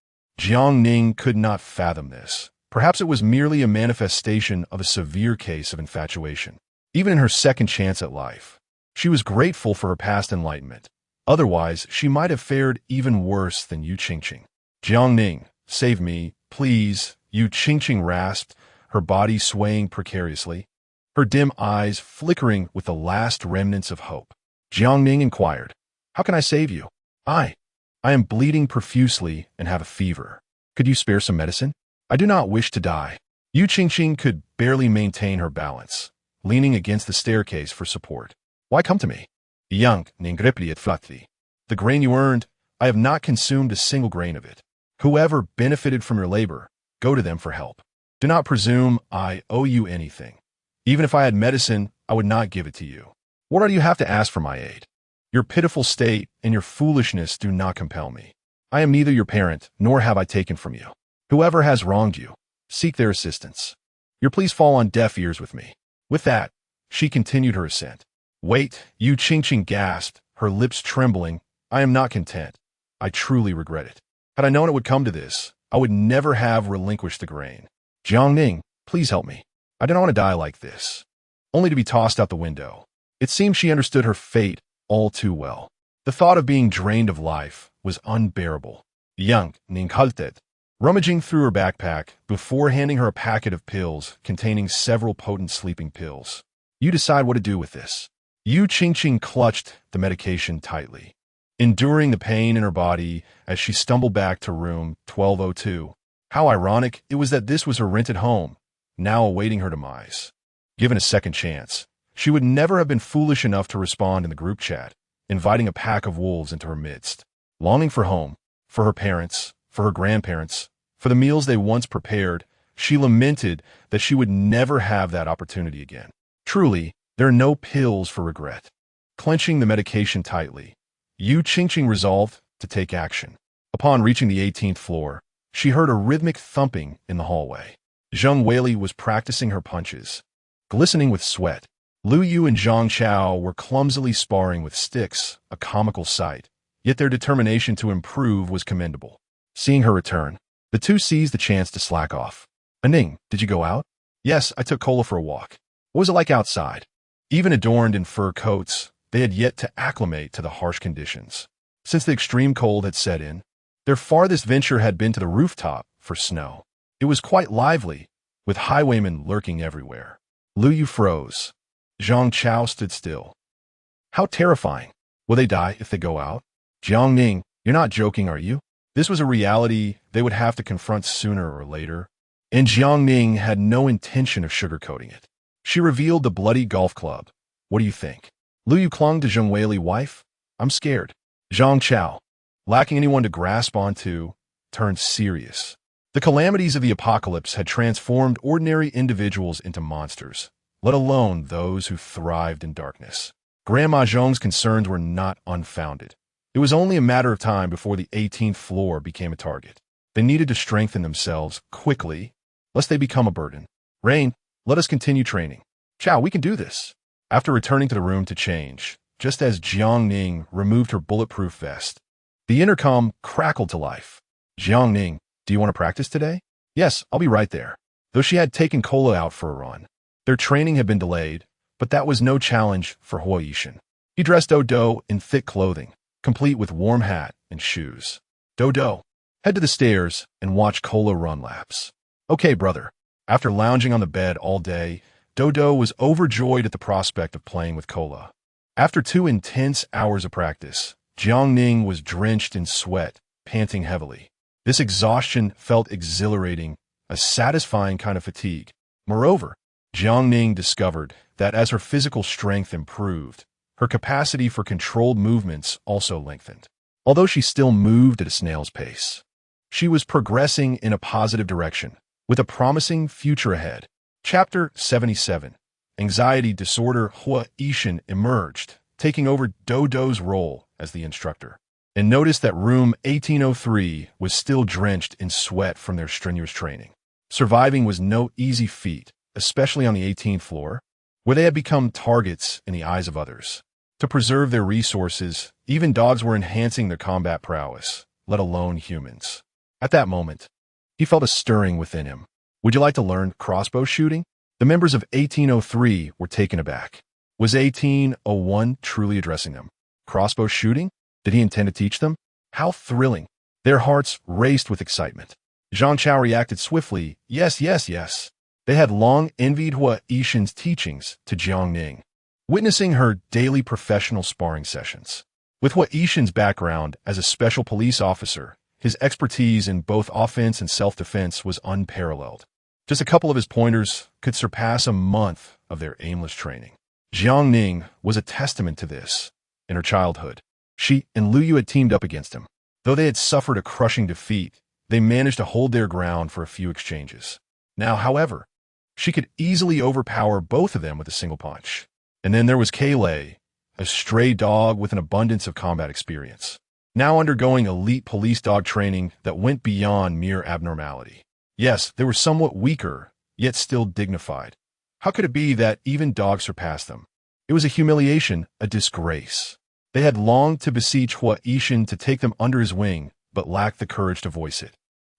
Jiang Ning could not fathom this. Perhaps it was merely a manifestation of a severe case of infatuation. Even in her second chance at life, she was grateful for her past enlightenment. Otherwise, she might have fared even worse than Yu Qingqing. Jiang Ning, save me, please, Yu Qingqing rasped, her body swaying precariously, her dim eyes flickering with the last remnants of hope. Jiang Ning inquired, "How can I save you?" I am bleeding profusely and have a fever. Could you spare some medicine? I do not wish to die." Yu Qingqing could barely maintain her balance, leaning against the staircase for support. "Why come to me? Jiang Ning replied flatly. The grain you earned, I have not consumed a single grain of it. Whoever benefited from your labor, go to them for help. Do not presume I owe you anything. Even if I had medicine, I would not give it to you. What do you have to ask for my aid? Your pitiful state and your foolishness do not compel me. I am neither your parent, nor have I taken from you. Whoever has wronged you, seek their assistance. Your pleas fall on deaf ears with me." With that, she continued her ascent. "Wait," Yu Qingqing gasped, her lips trembling. "I am not content. I truly regret it. Had I known it would come to this, I would never have relinquished the grain. Jiang Ning, please help me. I do not want to die like this, only to be tossed out the window." It seemed she understood her fate all too well. The thought of being drained of life was unbearable. Jiang Ning halted, rummaging through her backpack before handing her a packet of pills containing several potent sleeping pills. "You decide what to do with this." Yu Qingqing clutched the medication tightly, enduring the pain in her body as she stumbled back to room 1202. How ironic it was that this was her rented home, now awaiting her demise. Given a second chance, she would never have been foolish enough to respond in the group chat, inviting a pack of wolves into her midst. Longing for home, for her parents, for her grandparents, for the meals they once prepared, she lamented that she would never have that opportunity again. Truly, there are no pills for regret. Clenching the medication tightly, Yu Qingqing resolved to take action. Upon reaching the 18th floor, she heard a rhythmic thumping in the hallway. Zheng Weili was practicing her punches. Glistening with sweat, Lu Yu and Zhang Chao were clumsily sparring with sticks, a comical sight, yet their determination to improve was commendable. Seeing her return, the two seized the chance to slack off. "Ning, did you go out?" "Yes, I took Kola for a walk." What was it like outside? Even adorned in fur coats, they had yet to acclimate to the harsh conditions. Since the extreme cold had set in, their farthest venture had been to the rooftop for snow. It was quite lively, with highwaymen lurking everywhere. Lu Yu froze. Zhang Chao stood still. How terrifying. Will they die if they go out? Jiang Ning, you're not joking, are you? This was a reality they would have to confront sooner or later, and Jiang Ning had no intention of sugarcoating it. She revealed the bloody golf club. What do you think? Lu Yu clung to Zheng Weili wife. I'm scared. Zhang Chao, lacking anyone to grasp onto, turned serious. The calamities of the apocalypse had transformed ordinary individuals into monsters, let alone those who thrived in darkness. Grandma Zhong's concerns were not unfounded. It was only a matter of time before the 18th floor became a target. They needed to strengthen themselves quickly, lest they become a burden. Rain, let us continue training. Chao, we can do this. After returning to the room to change, just as Jiang Ning removed her bulletproof vest, the intercom crackled to life. Jiang Ning, do you want to practice today? Yes, I'll be right there. Though she had taken Kola out for a run, their training had been delayed, but that was no challenge for Hua Yishan. He dressed Dodo in thick clothing, complete with warm hat and shoes. Dodo, head to the stairs and watch Kola run laps. Okay, brother. After lounging on the bed all day, Dodo was overjoyed at the prospect of playing with Kola. After 2 intense hours of practice, Jiang Ning was drenched in sweat, panting heavily. This exhaustion felt exhilarating, a satisfying kind of fatigue. Moreover, Jiang Ning discovered that as her physical strength improved, her capacity for controlled movements also lengthened. Although she still moved at a snail's pace, she was progressing in a positive direction, with a promising future ahead. Chapter 77. Anxiety disorder. Hua Yishan emerged, taking over Dodo's role as the instructor, and noticed that room 1803 was still drenched in sweat from their strenuous training. Surviving was no easy feat, especially on the 18th floor, where they had become targets in the eyes of others. To preserve their resources, even dogs were enhancing their combat prowess, let alone humans. At that moment, he felt a stirring within him. Would you like to learn crossbow shooting? The members of 1803 were taken aback. Was 1801 truly addressing them? Crossbow shooting? Did he intend to teach them? How thrilling! Their hearts raced with excitement. Zhang Chao reacted swiftly. Yes, yes, yes. They had long envied Hua Yishan's teachings to Jiang Ning, witnessing her daily professional sparring sessions. With Hua Yishan's background as a special police officer, his expertise in both offense and self-defense was unparalleled. Just a couple of his pointers could surpass a month of their aimless training. Jiang Ning was a testament to this. In her childhood, she and Lu Yu had teamed up against him. Though they had suffered a crushing defeat, they managed to hold their ground for a few exchanges. Now, however, she could easily overpower both of them with a single punch. And then there was Kaylay, a stray dog with an abundance of combat experience, now undergoing elite police dog training that went beyond mere abnormality. Yes, they were somewhat weaker, yet still dignified. How could it be that even dogs surpassed them? It was a humiliation, a disgrace. They had longed to beseech Hua Yishan to take them under his wing, but lacked the courage to voice it.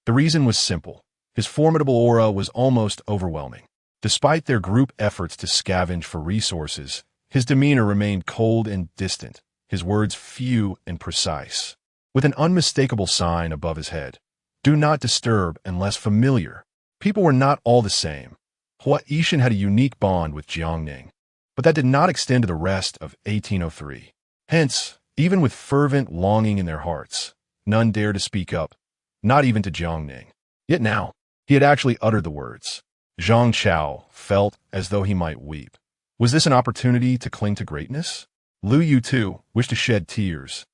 The reason was simple. His formidable aura was almost overwhelming. Despite their group efforts to scavenge for resources, his demeanor remained cold and distant, his words few and precise, with an unmistakable sign above his head. Do not disturb unless familiar. People were not all the same. Hua Yishan had a unique bond with Jiang Ning, but that did not extend to the rest of 1803. Hence, even with fervent longing in their hearts, none dared to speak up, not even to Jiang Ning. Yet now, he had actually uttered the words. Zhang Chao felt as though he might weep. Was this an opportunity to cling to greatness? Lu Yu, too, wished to shed tears.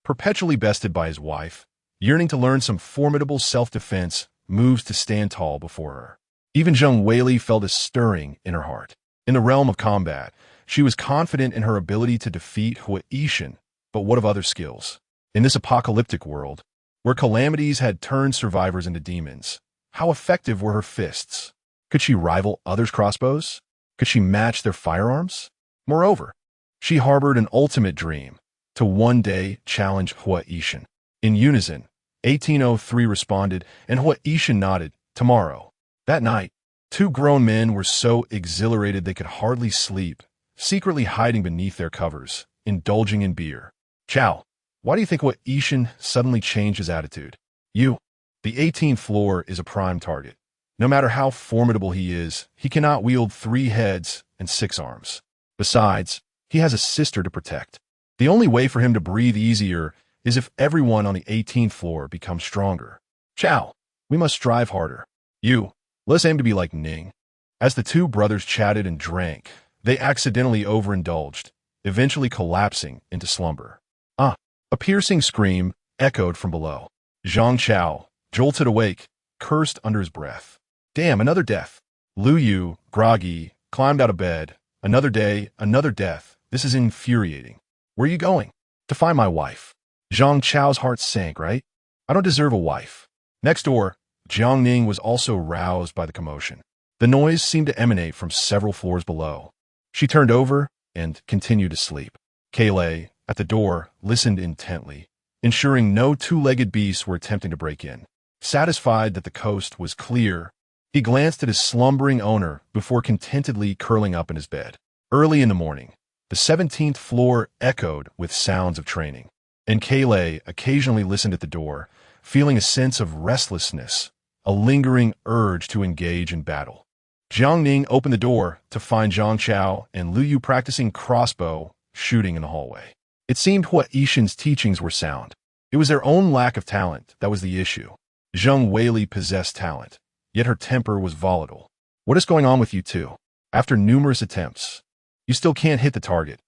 Perpetually bested by his wife, yearning to learn some formidable self-defense moves to stand tall before her. Even Zheng Weili felt a stirring in her heart. In the realm of combat, she was confident in her ability to defeat Hua Yishan, but what of other skills? In this apocalyptic world, where calamities had turned survivors into demons, how effective were her fists? Could she rival others' crossbows? Could she match their firearms? Moreover, she harbored an ultimate dream, to one day challenge Hua Yishan. In unison, 1803 responded, and Hua Yishan nodded, tomorrow. That night, Two grown men were so exhilarated they could hardly sleep, secretly hiding beneath their covers, indulging in beer. Chow, why do you think what Ishan suddenly changed his attitude? You. The 18th floor is a prime target. No matter how formidable he is, he cannot wield 3 heads and 6 arms. Besides, he has a sister to protect. The only way for him to breathe easier is if everyone on the 18th floor becomes stronger. Chow, we must strive harder. You, let's aim to be like Ning. As the two brothers chatted and drank, they accidentally overindulged, eventually collapsing into slumber. A piercing scream echoed from below. Zhang Chao, jolted awake, cursed under his breath. Damn, another death. Lu Yu, groggy, climbed out of bed. Another day, another death. This is infuriating. Where are you going? To find my wife. Zhang Chao's heart sank, right? I don't deserve a wife. Next door, Jiang Ning was also roused by the commotion. The noise seemed to emanate from several floors below. She turned over and continued to sleep. Kaylay, at the door, listened intently, ensuring no two-legged beasts were attempting to break in. Satisfied that the coast was clear, he glanced at his slumbering owner before contentedly curling up in his bed. Early in the morning, the 17th floor echoed with sounds of training, and Kaylay occasionally listened at the door, feeling a sense of restlessness, a lingering urge to engage in battle. Jiang Ning opened the door to find Zhang Chao and Lu Yu practicing crossbow shooting in the hallway. It seemed Hua Yishan's teachings were sound. It was their own lack of talent that was the issue. Zheng Weili possessed talent, yet her temper was volatile. What is going on with you two? After numerous attempts, you still can't hit the target.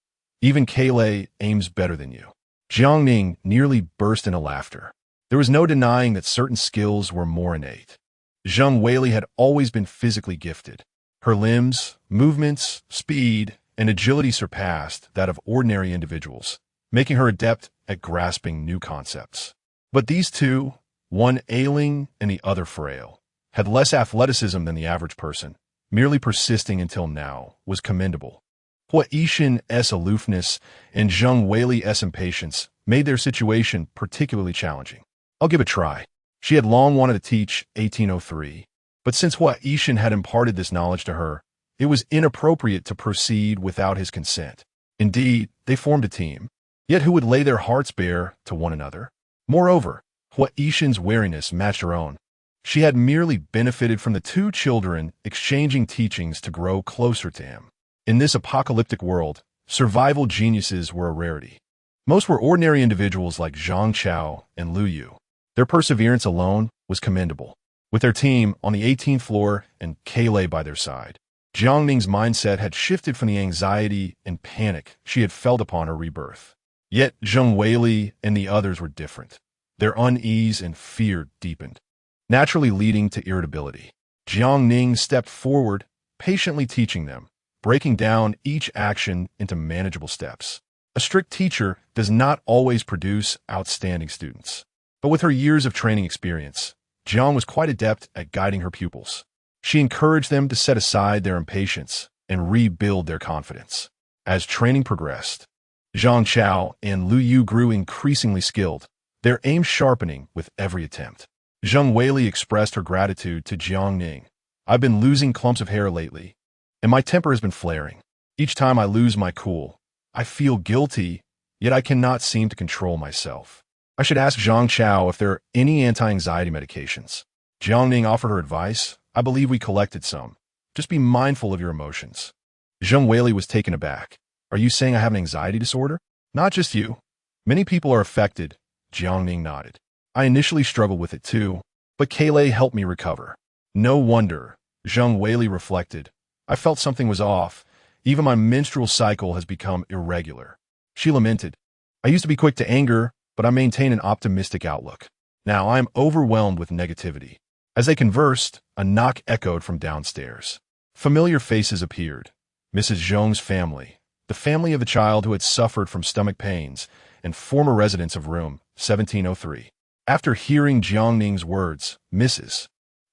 Even Kaylay aims better than you. Jiang Ning nearly burst into laughter. There was no denying that certain skills were more innate. Zheng Weili had always been physically gifted. Her limbs, movements, speed, and agility surpassed that of ordinary individuals, making her adept at grasping new concepts. But these two, one ailing and the other frail, had less athleticism than the average person. Merely persisting until now was commendable. Hua Yishan's aloofness and Zheng Weili's impatience made their situation particularly challenging. I'll give it a try. She had long wanted to teach 1803, but since Hua Yishan had imparted this knowledge to her, it was inappropriate to proceed without his consent. Indeed, they formed a team, yet who would lay their hearts bare to one another? Moreover, Hua Yishan's wariness matched her own. She had merely benefited from the two children exchanging teachings to grow closer to him. In this apocalyptic world, survival geniuses were a rarity. Most were ordinary individuals like Zhang Chao and Lu Yu. Their perseverance alone was commendable. With their team on the 18th floor and Kaylay by their side, Jiang Ning's mindset had shifted from the anxiety and panic she had felt upon her rebirth. Yet Zheng Weili and the others were different. Their unease and fear deepened, naturally leading to irritability. Jiang Ning stepped forward, patiently teaching them, breaking down each action into manageable steps. A strict teacher does not always produce outstanding students. But with her years of training experience, Jiang was quite adept at guiding her pupils. She encouraged them to set aside their impatience and rebuild their confidence. As training progressed, Zhang Chao and Lu Yu grew increasingly skilled, their aim sharpening with every attempt. Zheng Weili expressed her gratitude to Jiang Ning. I've been losing clumps of hair lately, and my temper has been flaring. Each time I lose my cool, I feel guilty, yet I cannot seem to control myself. I should ask Zhang Chao if there are any anti-anxiety medications. Jiang Ning offered her advice. I believe we collected some. Just be mindful of your emotions. Zheng Weili was taken aback. Are you saying I have an anxiety disorder? Not just you. Many people are affected. Jiang Ning nodded. I initially struggled with it too, but Kaylay helped me recover. No wonder, Zheng Weili reflected. I felt something was off. Even my menstrual cycle has become irregular. She lamented. I used to be quick to anger, but I maintain an optimistic outlook. Now I am overwhelmed with negativity. As they conversed, a knock echoed from downstairs. Familiar faces appeared. Mrs. Zhong's family, the family of the child who had suffered from stomach pains, and former residents of room 1703. After hearing Jiang Ning's words, Mrs.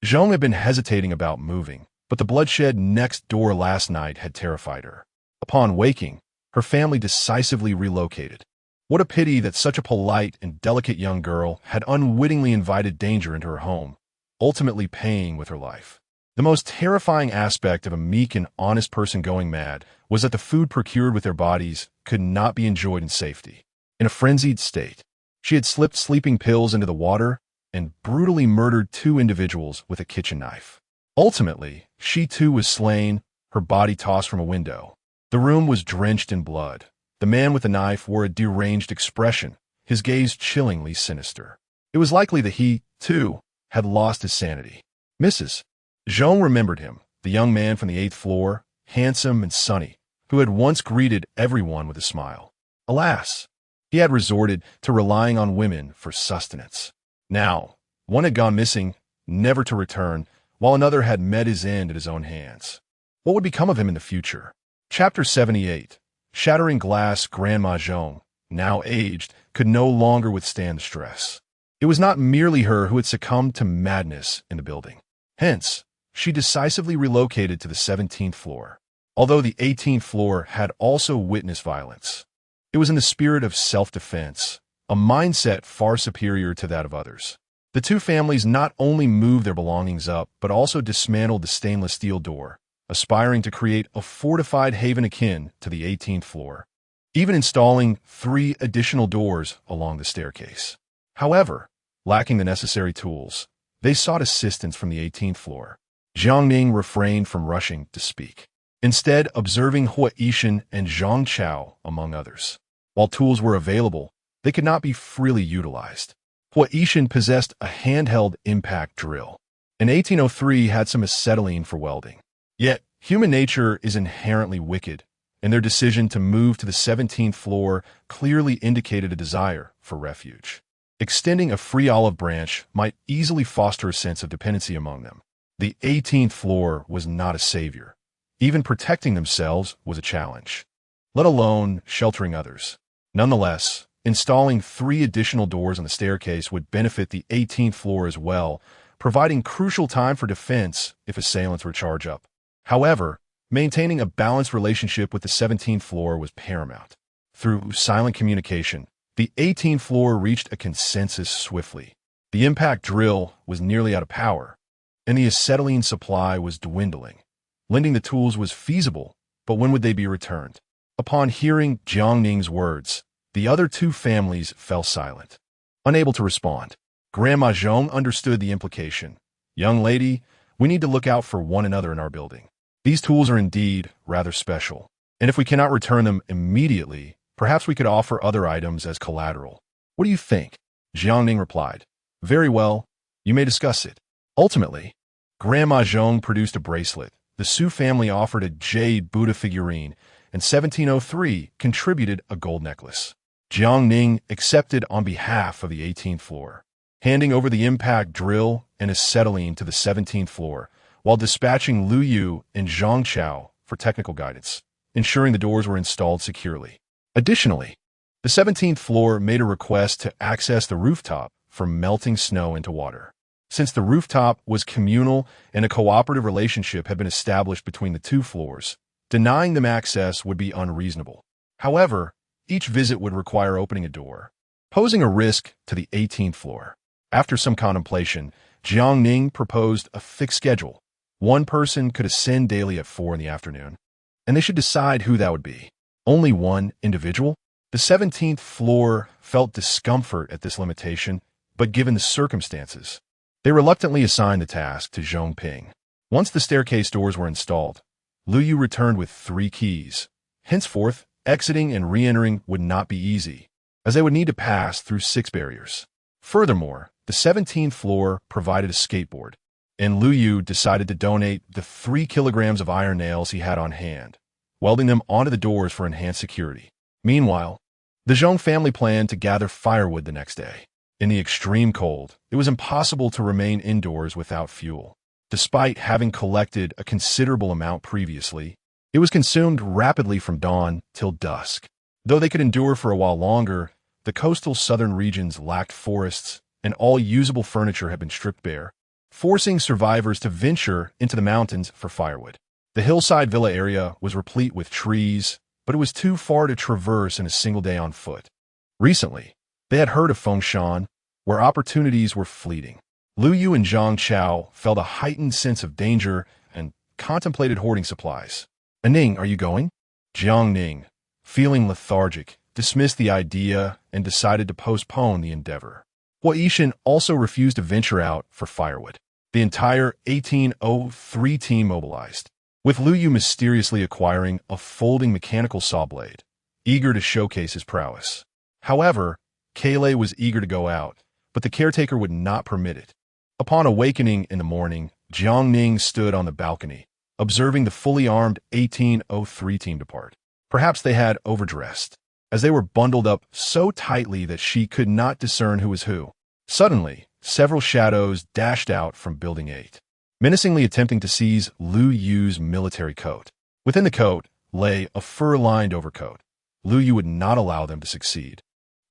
Zhong had been hesitating about moving, but the bloodshed next door last night had terrified her. Upon waking, her family decisively relocated. What a pity that such a polite and delicate young girl had unwittingly invited danger into her home, ultimately paying with her life. The most terrifying aspect of a meek and honest person going mad was that the food procured with their bodies could not be enjoyed in safety. In a frenzied state, she had slipped sleeping pills into the water and brutally murdered 2 individuals with a kitchen knife. Ultimately, she too was slain, her body tossed from a window. The room was drenched in blood. The man with the knife wore a deranged expression, his gaze chillingly sinister. It was likely that he, too, had lost his sanity. Mrs. Zhong remembered him, the young man from the 8th floor, handsome and sunny, who had once greeted everyone with a smile. Alas, he had resorted to relying on women for sustenance. Now, one had gone missing, never to return, while another had met his end at his own hands. What would become of him in the future? Chapter 78. Shattering glass. Grandma Zhong, now aged, could no longer withstand the stress. It was not merely her who had succumbed to madness in the building. Hence, she decisively relocated to the 17th floor. Although the 18th floor had also witnessed violence, it was in the spirit of self-defense, a mindset far superior to that of others. The 2 families not only moved their belongings up, but also dismantled the stainless steel door, aspiring to create a fortified haven akin to the 18th floor, even installing 3 additional doors along the staircase. However, lacking the necessary tools, they sought assistance from the 18th floor. Jiang Ning refrained from rushing to speak, instead observing Hua Yishan and Zhang Chao, among others. While tools were available, they could not be freely utilized. Hua Yishan possessed a handheld impact drill, and 1803 had some acetylene for welding. Yet, human nature is inherently wicked, and their decision to move to the 17th floor clearly indicated a desire for refuge. Extending a free olive branch might easily foster a sense of dependency among them. The 18th floor was not a savior. Even protecting themselves was a challenge, let alone sheltering others. Nonetheless, installing 3 additional doors on the staircase would benefit the 18th floor as well, providing crucial time for defense if assailants were to charge up. However, maintaining a balanced relationship with the 17th floor was paramount. Through silent communication, the 18th floor reached a consensus swiftly. The impact drill was nearly out of power, and the acetylene supply was dwindling. Lending the tools was feasible, but when would they be returned? Upon hearing Jiang Ning's words, the other 2 families fell silent, unable to respond. Grandma Zhong understood the implication. Young lady, we need to look out for one another in our building. These tools are indeed rather special, and if we cannot return them immediately, perhaps we could offer other items as collateral. What do you think? Jiang Ning replied. Very well, you may discuss it. Ultimately, Grandma Zhong produced a bracelet. The Su family offered a jade Buddha figurine, and 1703 contributed a gold necklace. Jiang Ning accepted on behalf of the 18th floor, handing over the impact drill and acetylene to the 17th floor, while dispatching Lu Yu and Zhang Chao for technical guidance, ensuring the doors were installed securely. Additionally, the 17th floor made a request to access the rooftop for melting snow into water. Since the rooftop was communal and a cooperative relationship had been established between the 2 floors, denying them access would be unreasonable. However, each visit would require opening a door, posing a risk to the 18th floor. After some contemplation, Jiang Ning proposed a fixed schedule. One person could ascend daily at 4 in the afternoon, and they should decide who that would be. Only one individual? The 17th floor felt discomfort at this limitation, but given the circumstances, they reluctantly assigned the task to Zhong Ping. Once the staircase doors were installed, Lu Yu returned with 3 keys. Henceforth, exiting and re-entering would not be easy, as they would need to pass through 6 barriers. Furthermore, the 17th floor provided a skateboard, and Lu Yu decided to donate the 3 kilograms of iron nails he had on hand, welding them onto the doors for enhanced security. Meanwhile, the Zhong family planned to gather firewood the next day. In the extreme cold, it was impossible to remain indoors without fuel. Despite having collected a considerable amount previously, it was consumed rapidly from dawn till dusk. Though they could endure for a while longer, the coastal southern regions lacked forests, and all usable furniture had been stripped bare, forcing survivors to venture into the mountains for firewood. The hillside villa area was replete with trees, but it was too far to traverse in a single day on foot. Recently, they had heard of Fengshan, where opportunities were fleeting. Lu Yu and Zhang Chao felt a heightened sense of danger and contemplated hoarding supplies. Ning, are you going? Jiang Ning, feeling lethargic, dismissed the idea and decided to postpone the endeavor. Yishan also refused to venture out for firewood. The entire 1803 team mobilized, with Lu Yu mysteriously acquiring a folding mechanical saw blade, eager to showcase his prowess. However, Kailei was eager to go out, but the caretaker would not permit it. Upon awakening in the morning, Jiang Ning stood on the balcony, observing the fully armed 1803 team depart. Perhaps they had overdressed, as they were bundled up so tightly that she could not discern who was who. Suddenly, several shadows dashed out from Building 8, menacingly attempting to seize Lu Yu's military coat. Within the coat lay a fur-lined overcoat. Lu Yu would not allow them to succeed.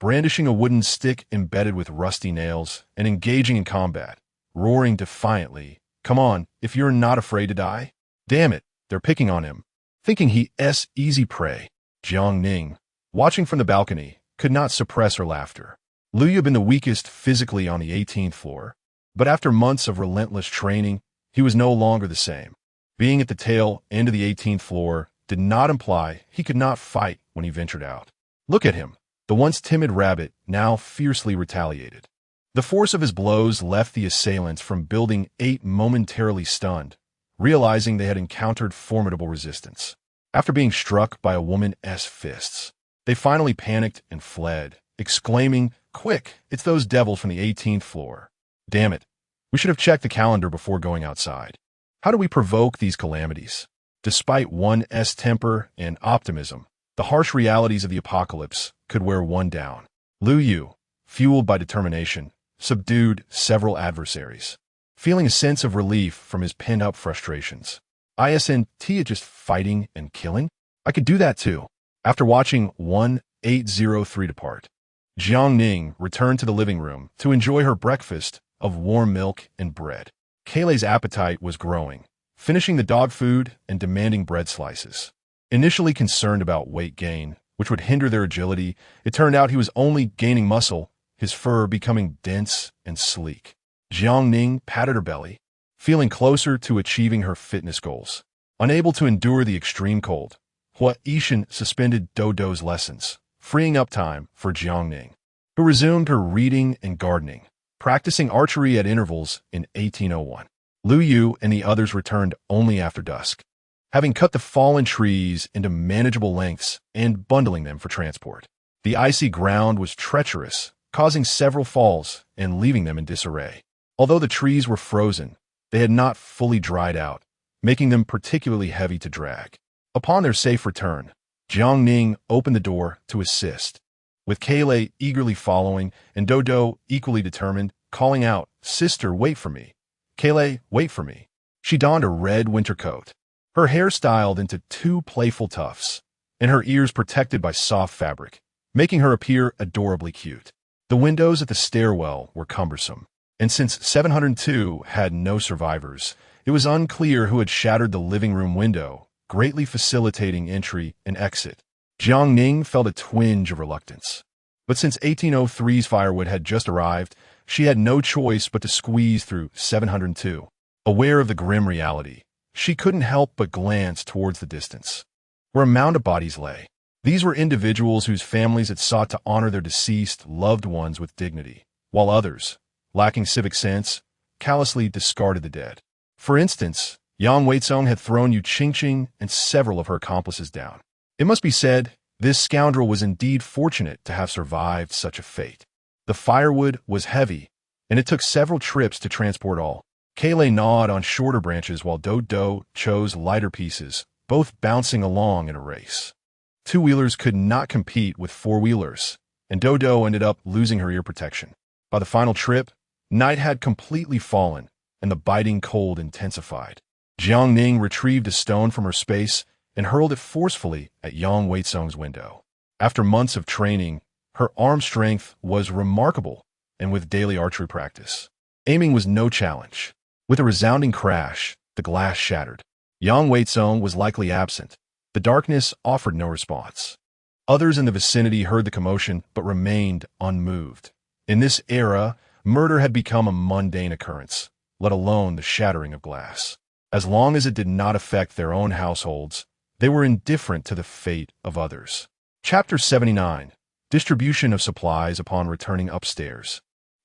Brandishing a wooden stick embedded with rusty nails and engaging in combat, roaring defiantly, "Come on, if you're not afraid to die." Damn it, they're picking on him. Thinking he's easy prey, Jiang Ning, watching from the balcony, could not suppress her laughter. Lu Yu had been the weakest physically on the 18th floor, but after months of relentless training, he was no longer the same. Being at the tail end of the 18th floor did not imply he could not fight when he ventured out. Look at him, the once timid rabbit now fiercely retaliated. The force of his blows left the assailants from Building 8 momentarily stunned, realizing they had encountered formidable resistance. After being struck by a woman's fists, they finally panicked and fled, exclaiming, "Quick, it's those devils from the 18th floor. Damn it, we should have checked the calendar before going outside. How do we provoke these calamities?" Despite one's temper and optimism, the harsh realities of the apocalypse could wear one down. Lu Yu, fueled by determination, subdued several adversaries, feeling a sense of relief from his pent-up frustrations. Isn't just fighting and killing? I could do that too. After watching 1803 depart, Jiang Ning returned to the living room to enjoy her breakfast of warm milk and bread. Kayleigh's appetite was growing, finishing the dog food and demanding bread slices. Initially concerned about weight gain, which would hinder their agility, it turned out he was only gaining muscle, his fur becoming dense and sleek. Jiang Ning patted her belly, feeling closer to achieving her fitness goals. Unable to endure the extreme cold, Yishan suspended Dodo's lessons, freeing up time for Jiang Ning, who resumed her reading and gardening, practicing archery at intervals in 1801. Lu Yu and the others returned only after dusk, having cut the fallen trees into manageable lengths and bundling them for transport. The icy ground was treacherous, causing several falls and leaving them in disarray. Although the trees were frozen, they had not fully dried out, making them particularly heavy to drag. Upon their safe return, Jiang Ning opened the door to assist, with Kailei eagerly following and Dodo equally determined, calling out, "Sister, wait for me. Kailei, wait for me." She donned a red winter coat, her hair styled into 2 playful tufts, and her ears protected by soft fabric, making her appear adorably cute. The windows at the stairwell were cumbersome, and since 702 had no survivors, it was unclear who had shattered the living room window, greatly facilitating entry and exit. Jiang Ning felt a twinge of reluctance. But since 1803's firewood had just arrived, she had no choice but to squeeze through 702. Aware of the grim reality, she couldn't help but glance towards the distance, where a mound of bodies lay. These were individuals whose families had sought to honor their deceased loved ones with dignity, while others, lacking civic sense, callously discarded the dead. For instance, Yang Weizong had thrown Yu Qingqing and several of her accomplices down. It must be said, this scoundrel was indeed fortunate to have survived such a fate. The firewood was heavy, and it took several trips to transport all. Kailei gnawed on shorter branches while Dodo chose lighter pieces, both bouncing along in a race. Two-wheelers could not compete with four-wheelers, and Dodo ended up losing her ear protection. By the final trip, night had completely fallen, and the biting cold intensified. Jiang Ning retrieved a stone from her space and hurled it forcefully at Yang Weizong's window. After months of training, her arm strength was remarkable, and with daily archery practice, aiming was no challenge. With a resounding crash, the glass shattered. Yang Weizong was likely absent. The darkness offered no response. Others in the vicinity heard the commotion but remained unmoved. In this era, Murder had become a mundane occurrence, let alone the shattering of glass. As long as it did not affect their own households, they were indifferent to the fate of others. Chapter 79. Distribution of supplies upon returning upstairs.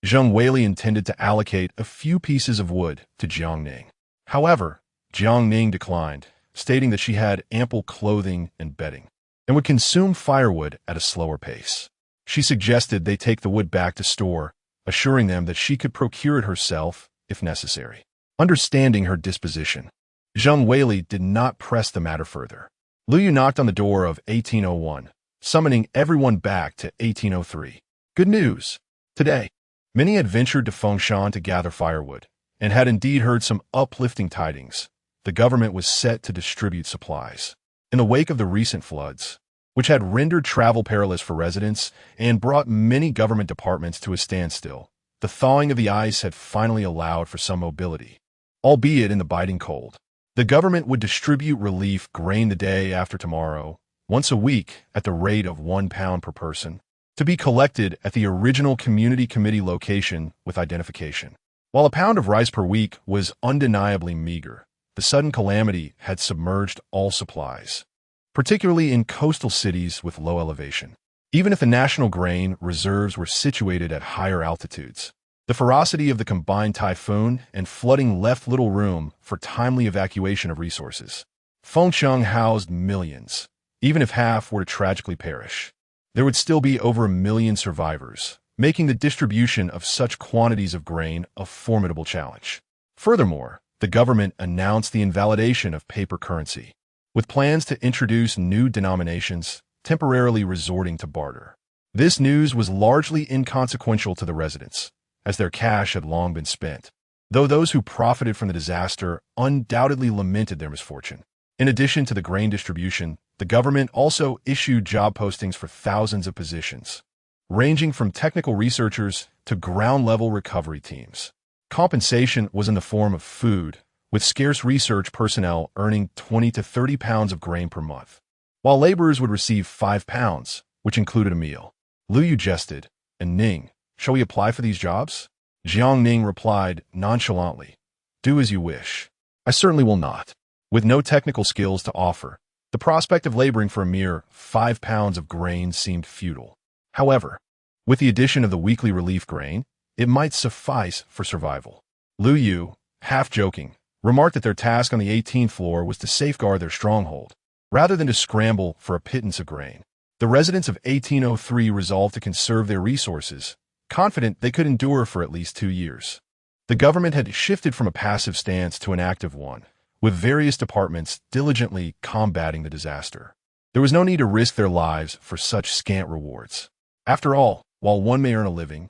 Zheng Weili intended to allocate a few pieces of wood to Jiang Ning. However, Jiang Ning declined, stating that she had ample clothing and bedding, and would consume firewood at a slower pace. She suggested they take the wood back to store, assuring them that she could procure it herself if necessary. Understanding her disposition, Zheng Weili did not press the matter further. Lu Yu knocked on the door of 1801, summoning everyone back to 1803. Good news! Today, many had ventured to Fengshan to gather firewood, and had indeed heard some uplifting tidings. The government was set to distribute supplies. In the wake of the recent floods, which had rendered travel perilous for residents and brought many government departments to a standstill, the thawing of the ice had finally allowed for some mobility, albeit in the biting cold. The government would distribute relief grain the day after tomorrow, once a week at the rate of £1 per person, to be collected at the original community committee location with identification. While a pound of rice per week was undeniably meager, the sudden calamity had submerged all supplies, particularly in coastal cities with low elevation. Even if the national grain reserves were situated at higher altitudes, the ferocity of the combined typhoon and flooding left little room for timely evacuation of resources. Fengshan housed millions. Even if half were to tragically perish, there would still be over 1 million survivors, making the distribution of such quantities of grain a formidable challenge. Furthermore, the government announced the invalidation of paper currency, with plans to introduce new denominations, temporarily resorting to barter. This news was largely inconsequential to the residents, as their cash had long been spent, though those who profited from the disaster undoubtedly lamented their misfortune. In addition to the grain distribution, the government also issued job postings for thousands of positions, ranging from technical researchers to ground-level recovery teams. Compensation was in the form of food, with scarce research personnel earning 20 to 30 pounds of grain per month, while laborers would receive 5 pounds, which included a meal. Lu Yu jested, and Ning, shall we apply for these jobs? Jiang Ning replied nonchalantly, do as you wish. I certainly will not. With no technical skills to offer, the prospect of laboring for a mere 5 pounds of grain seemed futile. However, with the addition of the weekly relief grain, it might suffice for survival. Lu Yu, half joking, remarked that their task on the 18th floor was to safeguard their stronghold, rather than to scramble for a pittance of grain. The residents of 1803 resolved to conserve their resources, confident they could endure for at least 2 years. The government had shifted from a passive stance to an active one, with various departments diligently combating the disaster. There was no need to risk their lives for such scant rewards. After all, while one may earn a living,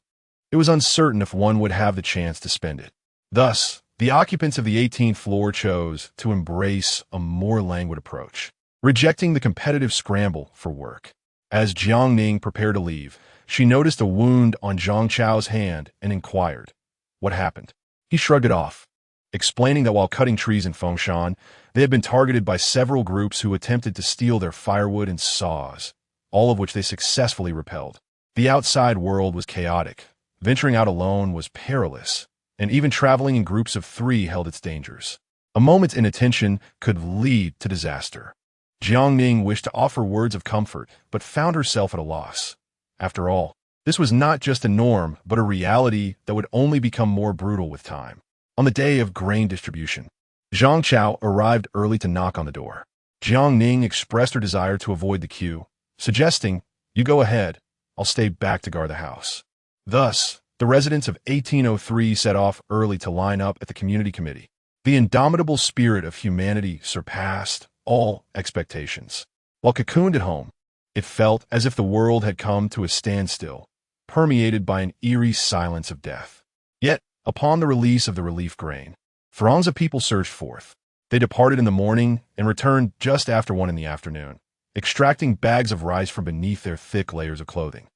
it was uncertain if one would have the chance to spend it. Thus, the occupants of the 18th floor chose to embrace a more languid approach, rejecting the competitive scramble for work. As Jiang Ning prepared to leave, she noticed a wound on Zhang Chao's hand and inquired, what happened? He shrugged it off, explaining that while cutting trees in Fengshan, they had been targeted by several groups who attempted to steal their firewood and saws, all of which they successfully repelled. The outside world was chaotic. Venturing out alone was perilous, and even traveling in groups of 3 held its dangers. A moment's inattention could lead to disaster. Jiang Ning wished to offer words of comfort, but found herself at a loss. After all, this was not just a norm, but a reality that would only become more brutal with time. On the day of grain distribution, Zhang Chao arrived early to knock on the door. Jiang Ning expressed her desire to avoid the queue, suggesting, you go ahead, I'll stay back to guard the house. Thus, the residents of 1803 set off early to line up at the community committee. The indomitable spirit of humanity surpassed all expectations. While cocooned at home, it felt as if the world had come to a standstill, permeated by an eerie silence of death. Yet, upon the release of the relief grain, throngs of people surged forth. They departed in the morning and returned just after 1 in the afternoon, extracting bags of rice from beneath their thick layers of clothing.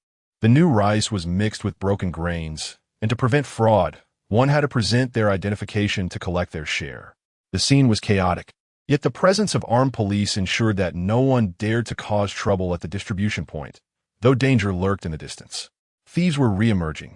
The new rice was mixed with broken grains, and to prevent fraud, one had to present their identification to collect their share. The scene was chaotic, yet the presence of armed police ensured that no one dared to cause trouble at the distribution point, though danger lurked in the distance. Thieves were re-emerging,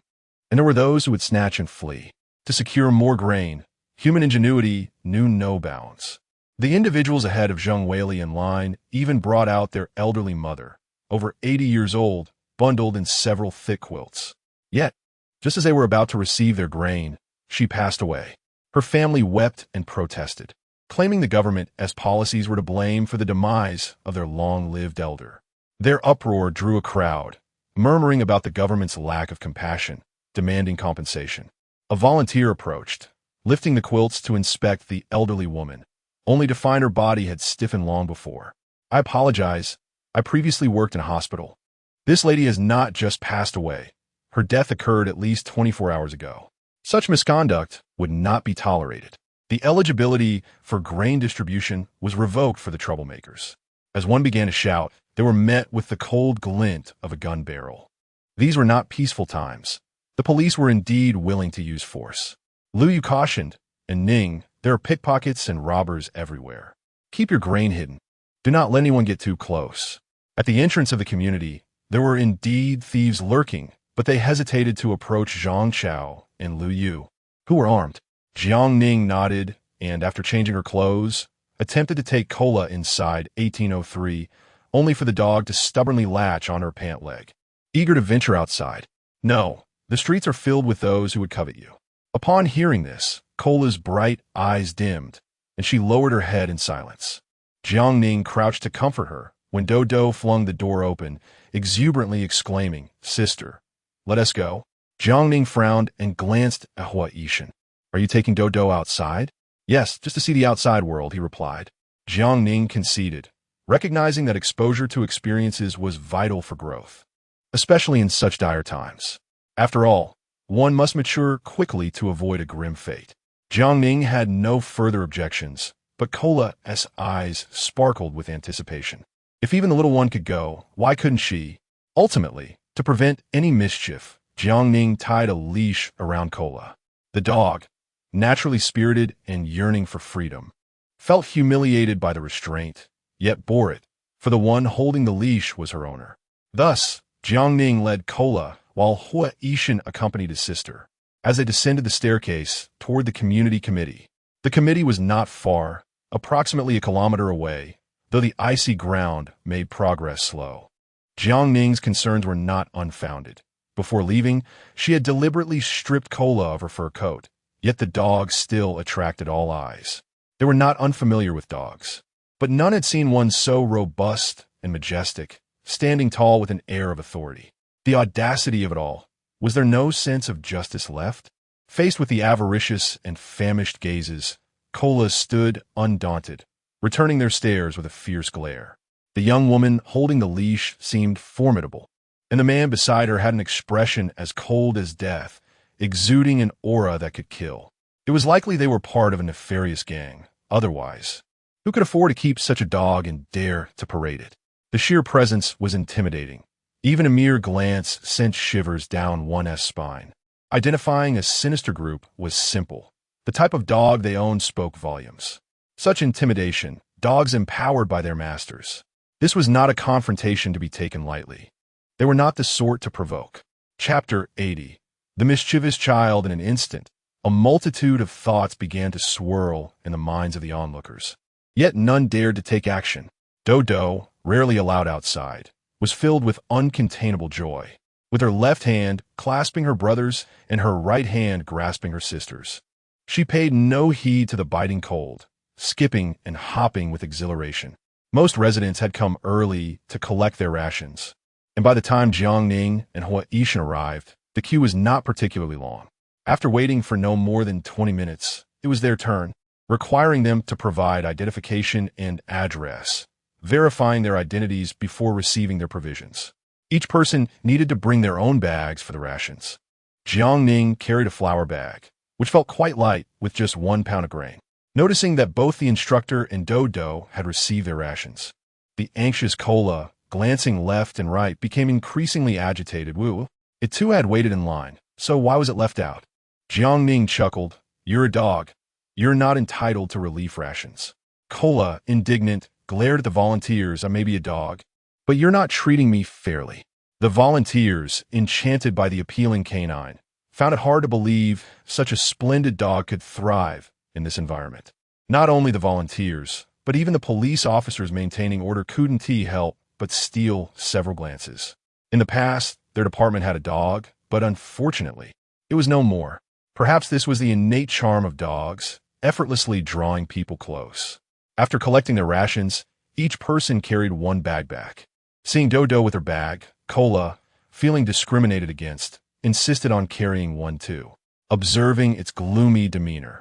and there were those who would snatch and flee. To secure more grain, human ingenuity knew no bounds. The individuals ahead of Zheng Weili in line even brought out their elderly mother, over 80 years old, bundled in several thick quilts. Yet, just as they were about to receive their grain, she passed away. Her family wept and protested, claiming the government as policies were to blame for the demise of their long-lived elder. Their uproar drew a crowd, murmuring about the government's lack of compassion, demanding compensation. A volunteer approached, lifting the quilts to inspect the elderly woman, only to find her body had stiffened long before. "I apologize. I previously worked in a hospital. This lady has not just passed away. Her death occurred at least 24 hours ago." Such misconduct would not be tolerated. The eligibility for grain distribution was revoked for the troublemakers. As one began to shout, they were met with the cold glint of a gun barrel. These were not peaceful times. The police were indeed willing to use force. Liu Yu cautioned, and Ning, "There are pickpockets and robbers everywhere. Keep your grain hidden. Do not let anyone get too close." At the entrance of the community, there were indeed thieves lurking, but they hesitated to approach Zhang Chao and Liu Yu, who were armed. Jiang Ning nodded and, after changing her clothes, attempted to take Kola inside 1803, only for the dog to stubbornly latch on her pant leg. Eager to venture outside. "No, the streets are filled with those who would covet you." Upon hearing this, Kola's bright eyes dimmed, and she lowered her head in silence. Jiang Ning crouched to comfort her when Dodo flung the door open, exuberantly exclaiming, "Sister, let us go." Jiang Ning frowned and glanced at Hua Yishan. "Are you taking Dodo outside?" "Yes, just to see the outside world," he replied. Jiang Ning conceded, recognizing that exposure to experiences was vital for growth, especially in such dire times. After all, one must mature quickly to avoid a grim fate. Jiang Ning had no further objections, but Kola's eyes sparkled with anticipation. If even the little one could go, why couldn't she? Ultimately, to prevent any mischief, Jiang Ning tied a leash around Kola. The dog, naturally spirited and yearning for freedom, felt humiliated by the restraint, yet bore it, for the one holding the leash was her owner. Thus, Jiang Ning led Kola, while Hua Yishan accompanied his sister. As they descended the staircase toward the community committee, the committee was not far, approximately a kilometer away, though the icy ground made progress slow. Jiang Ning's concerns were not unfounded. Before leaving, she had deliberately stripped Kola of her fur coat, yet the dog still attracted all eyes. They were not unfamiliar with dogs, but none had seen one so robust and majestic, standing tall with an air of authority. The audacity of it all. Was there no sense of justice left? Faced with the avaricious and famished gazes, Kola stood undaunted, returning their stares with a fierce glare. The young woman holding the leash seemed formidable, and the man beside her had an expression as cold as death, exuding an aura that could kill. It was likely they were part of a nefarious gang. Otherwise, who could afford to keep such a dog and dare to parade it? The sheer presence was intimidating. Even a mere glance sent shivers down one's spine. Identifying a sinister group was simple. The type of dog they owned spoke volumes. Such intimidation, dogs empowered by their masters. This was not a confrontation to be taken lightly. They were not the sort to provoke. Chapter 80. The mischievous child. In an instant, a multitude of thoughts began to swirl in the minds of the onlookers. Yet none dared to take action. Dodo, rarely allowed outside, was filled with uncontainable joy, with her left hand clasping her brother's and her right hand grasping her sister's. She paid no heed to the biting cold, skipping and hopping with exhilaration. Most residents had come early to collect their rations, and by the time Jiang Ning and Hua Yishan arrived, the queue was not particularly long. After waiting for no more than 20 minutes, it was their turn, requiring them to provide identification and address, verifying their identities before receiving their provisions. Each person needed to bring their own bags for the rations. Jiang Ning carried a flour bag, which felt quite light with just 1 pound of grain. Noticing that both the instructor and Dodo had received their rations, the anxious Kola, glancing left and right, became increasingly agitated. Woo! It too had waited in line, so why was it left out? Jiang Ning chuckled. "You're a dog. You're not entitled to relief rations." Kola, indignant, glared at the volunteers. "I may be a dog, but you're not treating me fairly." The volunteers, enchanted by the appealing canine, found it hard to believe such a splendid dog could thrive in this environment. Not only the volunteers, but even the police officers maintaining order couldn't help but steal several glances. In the past, their department had a dog, but unfortunately, it was no more. Perhaps this was the innate charm of dogs, effortlessly drawing people close. After collecting their rations, each person carried one bag back. Seeing Dodo with her bag, Cola, feeling discriminated against, insisted on carrying one too. Observing its gloomy demeanor,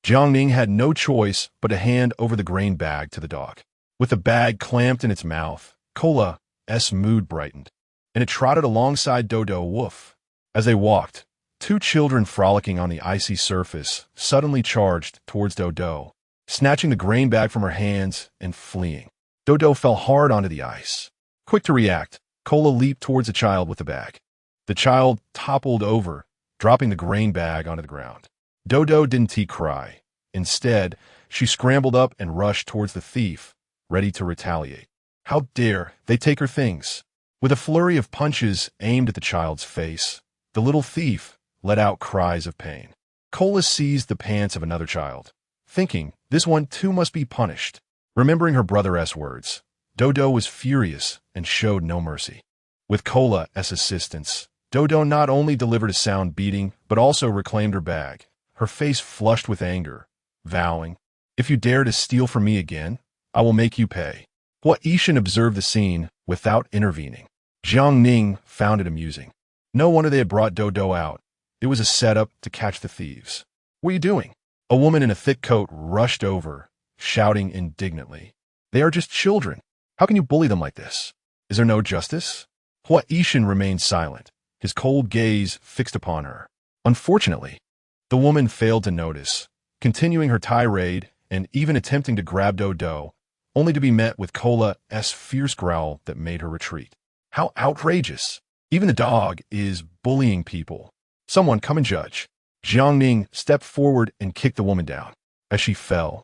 Jiang Ning had no choice but to hand over the grain bag to the dog. With the bag clamped in its mouth, Cola's mood brightened, and it trotted alongside Dodo. Woof. As they walked, two children frolicking on the icy surface suddenly charged towards Dodo, snatching the grain bag from her hands and fleeing. Dodo fell hard onto the ice. Quick to react, Cola leaped towards the child with the bag. The child toppled over, dropping the grain bag onto the ground. Dodo didn't cry. Instead, she scrambled up and rushed towards the thief, ready to retaliate. How dare they take her things? With a flurry of punches aimed at the child's face, the little thief let out cries of pain. Cola seized the pants of another child, thinking this one too must be punished. Remembering her brother's words, Dodo was furious and showed no mercy. With Cola's assistance, Dodo not only delivered a sound beating, but also reclaimed her bag, her face flushed with anger, vowing, "If you dare to steal from me again, I will make you pay." Ishan observed the scene without intervening. Jiang Ning found it amusing. No wonder they had brought Dodo out. It was a setup to catch the thieves. "What are you doing?" A woman in a thick coat rushed over, shouting indignantly. "They are just children. How can you bully them like this? Is there no justice?" Ishan remained silent, his cold gaze fixed upon her. Unfortunately, the woman failed to notice, continuing her tirade and even attempting to grab Dodo, only to be met with Cola's fierce growl that made her retreat. How outrageous! Even the dog is bullying people. Someone come and judge. Jiang Ning stepped forward and kicked the woman down. As she fell,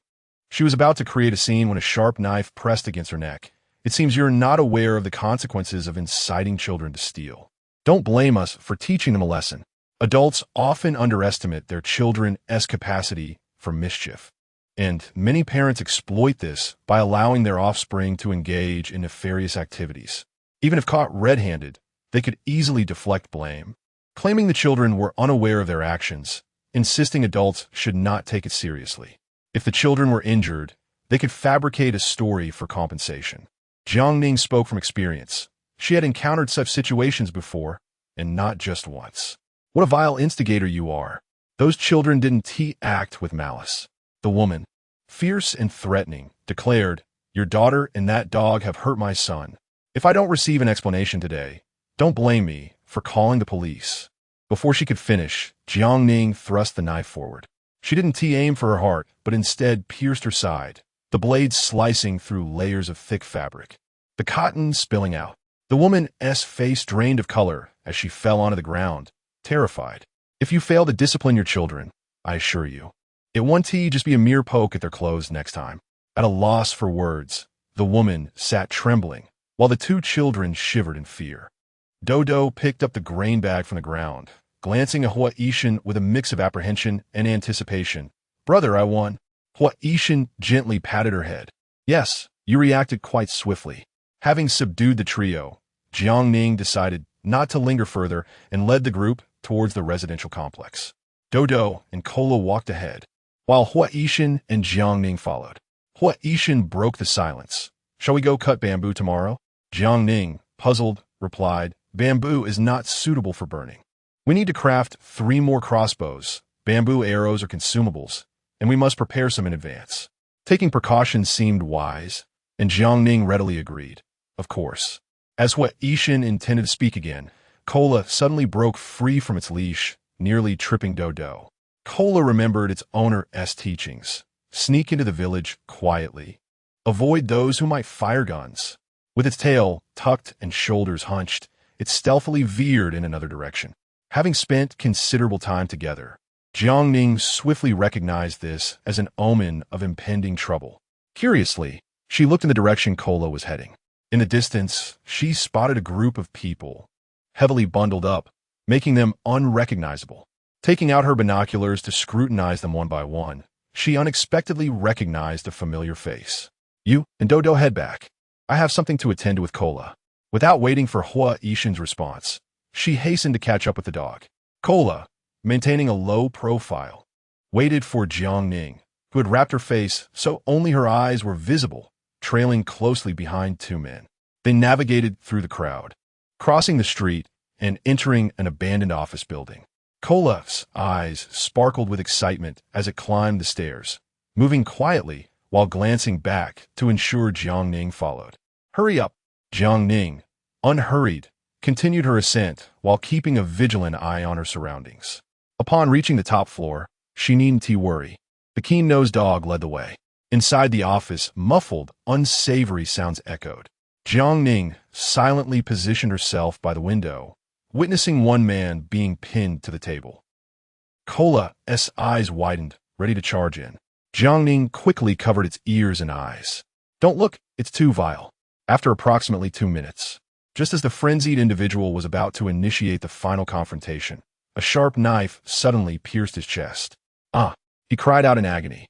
she was about to create a scene when a sharp knife pressed against her neck. "It seems you're not aware of the consequences of inciting children to steal. Don't blame us for teaching them a lesson." Adults often underestimate their children's capacity for mischief, and many parents exploit this by allowing their offspring to engage in nefarious activities. Even if caught red-handed, they could easily deflect blame, claiming the children were unaware of their actions, insisting adults should not take it seriously. If the children were injured, they could fabricate a story for compensation. Jiang Ning spoke from experience. She had encountered such situations before, and not just once. "What a vile instigator you are. Those children didn't act with malice." The woman, fierce and threatening, declared, "Your daughter and that dog have hurt my son. If I don't receive an explanation today, don't blame me for calling the police." Before she could finish, Jiang Ning thrust the knife forward. She didn't aim for her heart, but instead pierced her side, the blade slicing through layers of thick fabric, the cotton spilling out. The woman's face drained of color as she fell onto the ground, terrified. "If you fail to discipline your children, I assure you, it won't just be a mere poke at their clothes next time." At a loss for words, the woman sat trembling, while the two children shivered in fear. Dodo picked up the grain bag from the ground, glancing at Ishan with a mix of apprehension and anticipation. "Brother, I won." Ishan gently patted her head. "Yes, you reacted quite swiftly." Having subdued the trio, Jiang Ning decided not to linger further and led the group towards the residential complex. Dodo and Cola walked ahead, while Ishan and Jiang Ning followed. Ishan broke the silence. "Shall we go cut bamboo tomorrow?" Jiang Ning, puzzled, replied, "Bamboo is not suitable for burning. We need to craft 3 more crossbows, bamboo arrows or consumables, and we must prepare some in advance." Taking precautions seemed wise, and Jiang Ning readily agreed. Of course. As Ishan intended to speak again, Cola suddenly broke free from its leash, nearly tripping Dodo. Cola remembered its owner's teachings. Sneak into the village quietly. Avoid those who might fire guns. With its tail tucked and shoulders hunched, it stealthily veered in another direction. Having spent considerable time together, Jiang Ning swiftly recognized this as an omen of impending trouble. Curiously, she looked in the direction Cola was heading. In the distance, she spotted a group of people, heavily bundled up, making them unrecognizable. Taking out her binoculars to scrutinize them one by one, she unexpectedly recognized a familiar face. You and Dodo, head back. I have something to attend to with Kola. Without waiting for Hua Ishin's response, she hastened to catch up with the dog. Kola, maintaining a low profile, waited for Jiang Ning, who had wrapped her face so only her eyes were visible, trailing closely behind two men. They navigated through the crowd, crossing the street and entering an abandoned office building. Kola's eyes sparkled with excitement as it climbed the stairs, moving quietly while glancing back to ensure Jiang Ning followed. Hurry up! Jiang Ning, unhurried, continued her ascent while keeping a vigilant eye on her surroundings. Upon reaching the top floor, she needn't worry. The keen-nosed dog led the way. Inside the office, muffled, unsavory sounds echoed. Jiang Ning silently positioned herself by the window, witnessing one man being pinned to the table. Kola's eyes widened, ready to charge in. Jiang Ning quickly covered its ears and eyes. Don't look, it's too vile. After approximately 2 minutes, just as the frenzied individual was about to initiate the final confrontation, a sharp knife suddenly pierced his chest. Ah! He cried out in agony.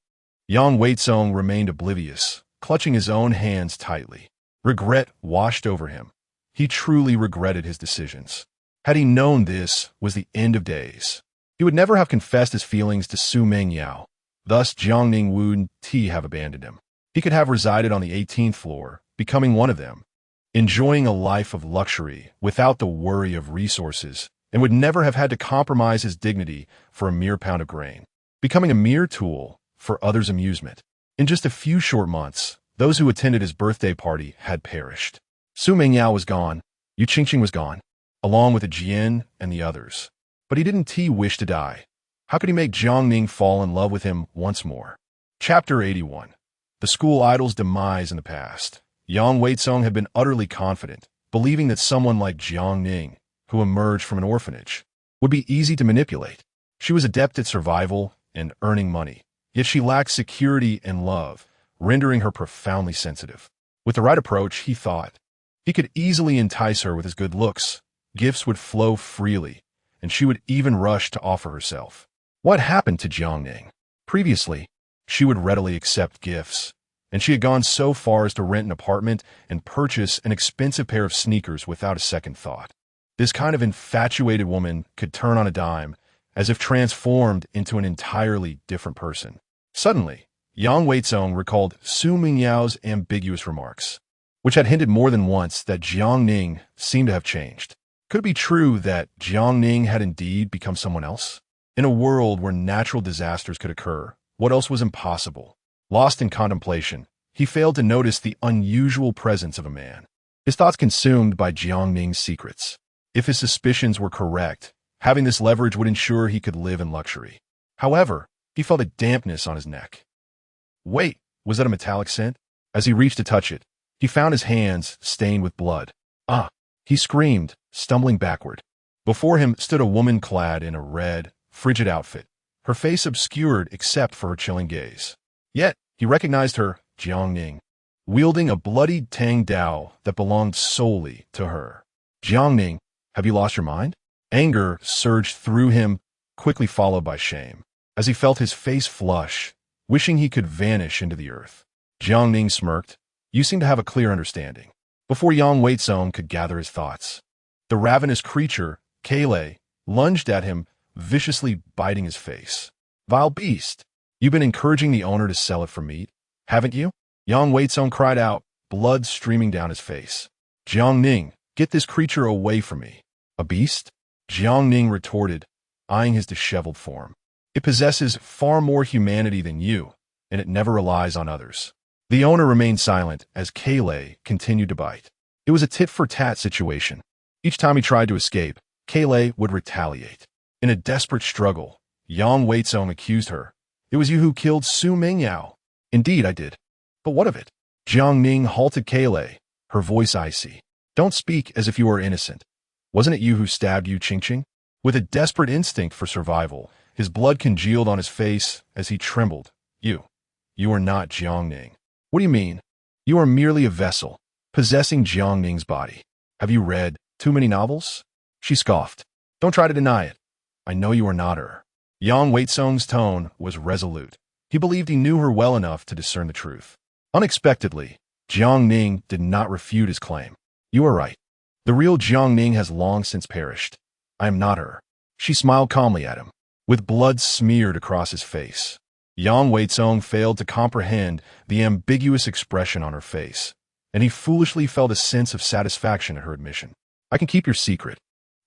Yang Weizong remained oblivious, clutching his own hands tightly. Regret washed over him. He truly regretted his decisions. Had he known this was the end of days, he would never have confessed his feelings to Su Mengyao. Thus, Jiang Ning wouldn't have abandoned him. He could have resided on the 18th floor, becoming one of them, enjoying a life of luxury without the worry of resources, and would never have had to compromise his dignity for a mere pound of grain, becoming a mere tool for others' amusement. In just a few short months, those who attended his birthday party had perished. Su Mengyao was gone. Yu Qingqing was gone, along with the Jian and the others. But he didn't wish to die. How could he make Jiang Ning fall in love with him once more? Chapter 81. The school idol's demise in the past. Yang Weizong had been utterly confident, believing that someone like Jiang Ning, who emerged from an orphanage, would be easy to manipulate. She was adept at survival and earning money, yet she lacked security and love, rendering her profoundly sensitive. With the right approach, he thought, he could easily entice her with his good looks. Gifts would flow freely, and she would even rush to offer herself. What happened to Jiang Ning? Previously, she would readily accept gifts, and she had gone so far as to rent an apartment and purchase an expensive pair of sneakers without a second thought. This kind of infatuated woman could turn on a dime, as if transformed into an entirely different person. Suddenly, Yang Weizong recalled Su Mingyao's ambiguous remarks, which had hinted more than once that Jiang Ning seemed to have changed. Could it be true that Jiang Ning had indeed become someone else? In a world where natural disasters could occur, what else was impossible? Lost in contemplation, he failed to notice the unusual presence of a man. His thoughts consumed by Jiang Ning's secrets. If his suspicions were correct, having this leverage would ensure he could live in luxury. However, he felt a dampness on his neck. Wait, was that a metallic scent? As he reached to touch it, he found his hands stained with blood. Ah! He screamed, stumbling backward. Before him stood a woman clad in a red, frigid outfit, her face obscured except for her chilling gaze. Yet, he recognized her, Jiang Ning, wielding a bloodied Tang Dao that belonged solely to her. Jiang Ning, have you lost your mind? Anger surged through him, quickly followed by shame, as he felt his face flush, wishing he could vanish into the earth. Jiang Ning smirked. You seem to have a clear understanding. Before Yang Weizong could gather his thoughts, the ravenous creature, Kale, lunged at him, viciously biting his face. Vile beast! You've been encouraging the owner to sell it for meat, haven't you? Yang Weizong cried out, blood streaming down his face. Jiang Ning, get this creature away from me. A beast? Jiang Ning retorted, eyeing his disheveled form. It possesses far more humanity than you, and it never relies on others. The owner remained silent as Kale continued to bite. It was a tit-for-tat situation. Each time he tried to escape, Kale would retaliate. In a desperate struggle, Yang Weizong accused her. It was you who killed Su Mengyao. Indeed, I did. But what of it? Jiang Ning halted Kale, her voice icy. Don't speak as if you were innocent. Wasn't it you who stabbed Yu Qingqing? With a desperate instinct for survival, his blood congealed on his face as he trembled. You are not Jiang Ning. What do you mean? You are merely a vessel, possessing Jiang Ning's body. Have you read too many novels? She scoffed. Don't try to deny it. I know you are not her. Yang Weizong's tone was resolute. He believed he knew her well enough to discern the truth. Unexpectedly, Jiang Ning did not refute his claim. You are right. The real Jiang Ning has long since perished. I am not her. She smiled calmly at him, with blood smeared across his face. Yang Weizong failed to comprehend the ambiguous expression on her face, and he foolishly felt a sense of satisfaction at her admission. I can keep your secret.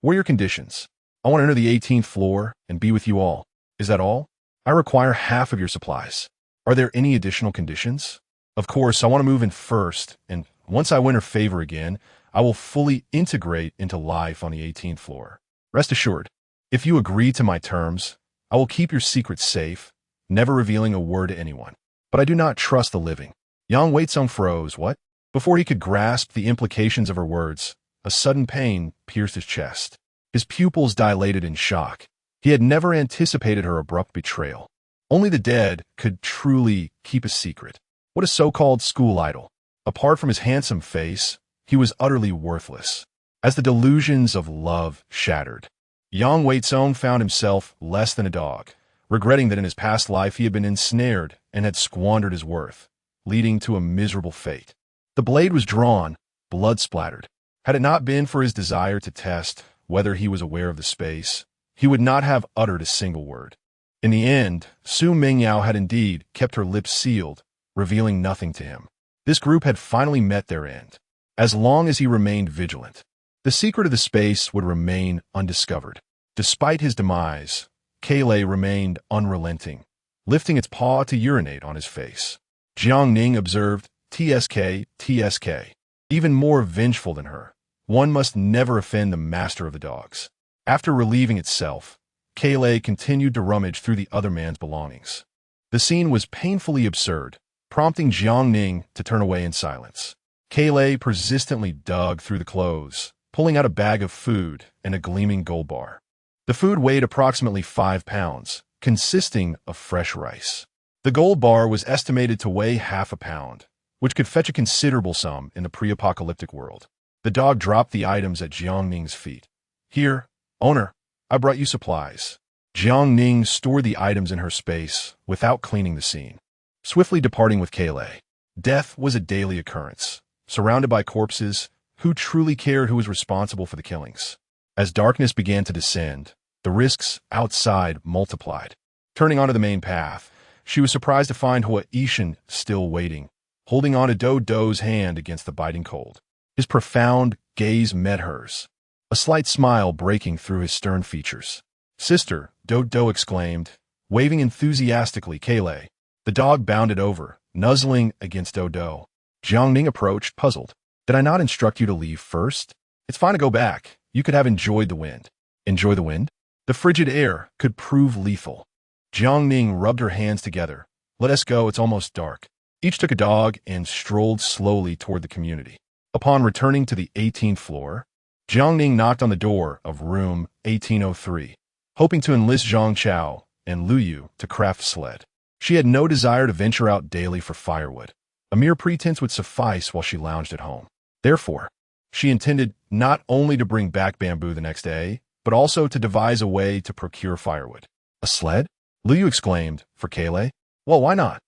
What are your conditions? I want to enter the 18th floor and be with you all. Is that all? I require half of your supplies. Are there any additional conditions? Of course, I want to move in first, and once I win her favor again, I will fully integrate into life on the 18th floor. Rest assured, if you agree to my terms, I will keep your secret safe, never revealing a word to anyone. But I do not trust the living. Yang Weizong froze. What? Before he could grasp the implications of her words, a sudden pain pierced his chest. His pupils dilated in shock. He had never anticipated her abrupt betrayal. Only the dead could truly keep a secret. What a so-called school idol. Apart from his handsome face, he was utterly worthless. As the delusions of love shattered, Yang Weizong found himself less than a dog, regretting that in his past life he had been ensnared and had squandered his worth, leading to a miserable fate. The blade was drawn, blood splattered. Had it not been for his desire to test whether he was aware of the space, he would not have uttered a single word. In the end, Su Mingyao had indeed kept her lips sealed, revealing nothing to him. This group had finally met their end. As long as he remained vigilant, the secret of the space would remain undiscovered. Despite his demise, Kale remained unrelenting, lifting its paw to urinate on his face. Jiang Ning observed, TSK, TSK. Even more vengeful than her, one must never offend the master of the dogs. After relieving itself, Kale continued to rummage through the other man's belongings. The scene was painfully absurd, prompting Jiang Ning to turn away in silence. Kale persistently dug through the clothes, pulling out a bag of food and a gleaming gold bar. The food weighed approximately 5 pounds, consisting of fresh rice. The gold bar was estimated to weigh half a pound, which could fetch a considerable sum in the pre-apocalyptic world. The dog dropped the items at Jiang Ning's feet. Here, owner, I brought you supplies. Jiang Ning stored the items in her space without cleaning the scene, swiftly departing with Kale. Death was a daily occurrence. Surrounded by corpses, who truly cared who was responsible for the killings? As darkness began to descend, the risks outside multiplied. Turning onto the main path, she was surprised to find Hua Yishan still waiting, holding on to Do's hand against the biting cold. His profound gaze met hers, a slight smile breaking through his stern features. Sister, Do exclaimed, waving enthusiastically Kale. The dog bounded over, nuzzling against Do. Jiang Ning approached, puzzled. Did I not instruct you to leave first? It's fine to go back. You could have enjoyed the wind. Enjoy the wind? The frigid air could prove lethal. Jiang Ning rubbed her hands together. Let us go, it's almost dark. Each took a dog and strolled slowly toward the community. Upon returning to the 18th floor, Jiang Ning knocked on the door of room 1803, hoping to enlist Zhang Chao and Lu Yu to craft a sled. She had no desire to venture out daily for firewood. A mere pretense would suffice while she lounged at home. Therefore, she intended not only to bring back bamboo the next day, but also to devise a way to procure firewood. A sled? Lu Yu exclaimed, for Kale? Well, why not?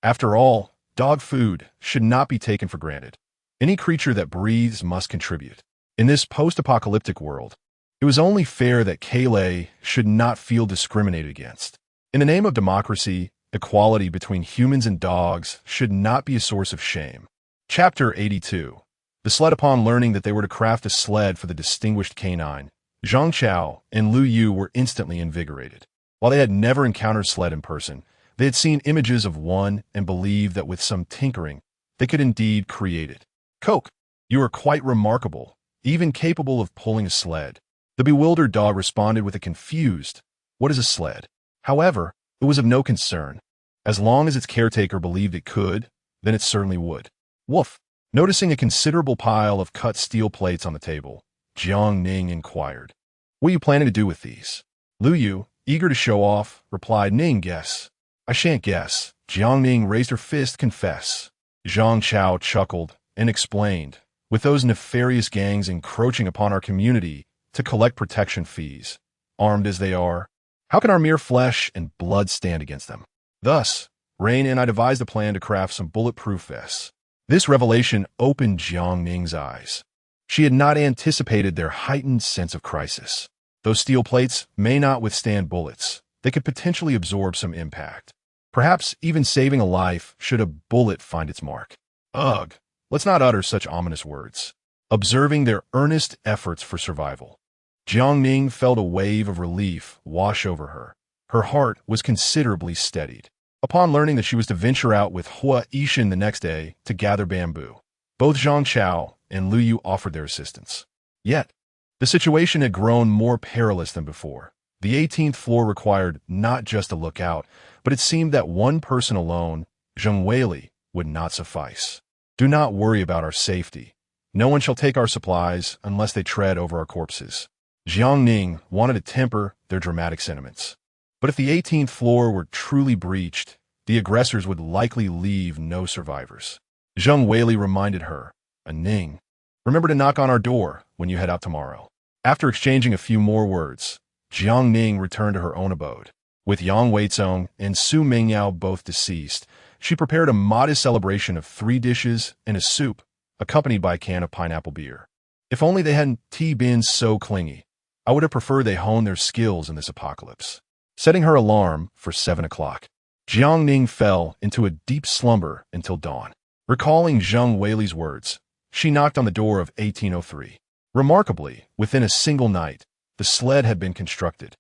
After all, dog food should not be taken for granted. Any creature that breathes must contribute. In this post-apocalyptic world, it was only fair that Kale should not feel discriminated against. In the name of democracy, equality between humans and dogs should not be a source of shame. Chapter 82. The sled. Upon learning that they were to craft a sled for the distinguished canine, Zhang Chao and Lu Yu were instantly invigorated. While they had never encountered sled in person, they had seen images of one and believed that with some tinkering, they could indeed create it. Coke, you are quite remarkable, even capable of pulling a sled. The bewildered dog responded with a confused, what is a sled? However, it was of no concern. As long as its caretaker believed it could, then it certainly would. Woof. Noticing a considerable pile of cut steel plates on the table, Jiang Ning inquired, what are you planning to do with these? Lu Yu, eager to show off, replied, Ning, guess. I shan't guess. Jiang Ning raised her fist, confess. Zhang Chao chuckled and explained, with those nefarious gangs encroaching upon our community to collect protection fees, armed as they are. How can our mere flesh and blood stand against them? Thus, Rain and I devised a plan to craft some bulletproof vests. This revelation opened Jiang Ning's eyes. She had not anticipated their heightened sense of crisis. Those steel plates may not withstand bullets. They could potentially absorb some impact. Perhaps even saving a life should a bullet find its mark. Ugh, let's not utter such ominous words. Observing their earnest efforts for survival, Jiang Ning felt a wave of relief wash over her. Her heart was considerably steadied. Upon learning that she was to venture out with Hua Yixin the next day to gather bamboo, both Zhang Chao and Lu Yu offered their assistance. Yet, the situation had grown more perilous than before. The 18th floor required not just a lookout, but it seemed that one person alone, Zheng Weili, would not suffice. Do not worry about our safety. No one shall take our supplies unless they tread over our corpses. Jiang Ning wanted to temper their dramatic sentiments. But if the 18th floor were truly breached, the aggressors would likely leave no survivors. Zheng Weili reminded her, Ning, remember to knock on our door when you head out tomorrow. After exchanging a few more words, Jiang Ning returned to her own abode. With Yang Weizong and Su Mingyao both deceased, she prepared a modest celebration of 3 dishes and a soup, accompanied by a can of pineapple beer. If only they hadn't been so clingy. I would have preferred they hone their skills in this apocalypse. Setting her alarm for 7 o'clock, Jiang Ning fell into a deep slumber until dawn. Recalling Zheng Weili's words, she knocked on the door of 1803. Remarkably, within a single night, the sled had been constructed.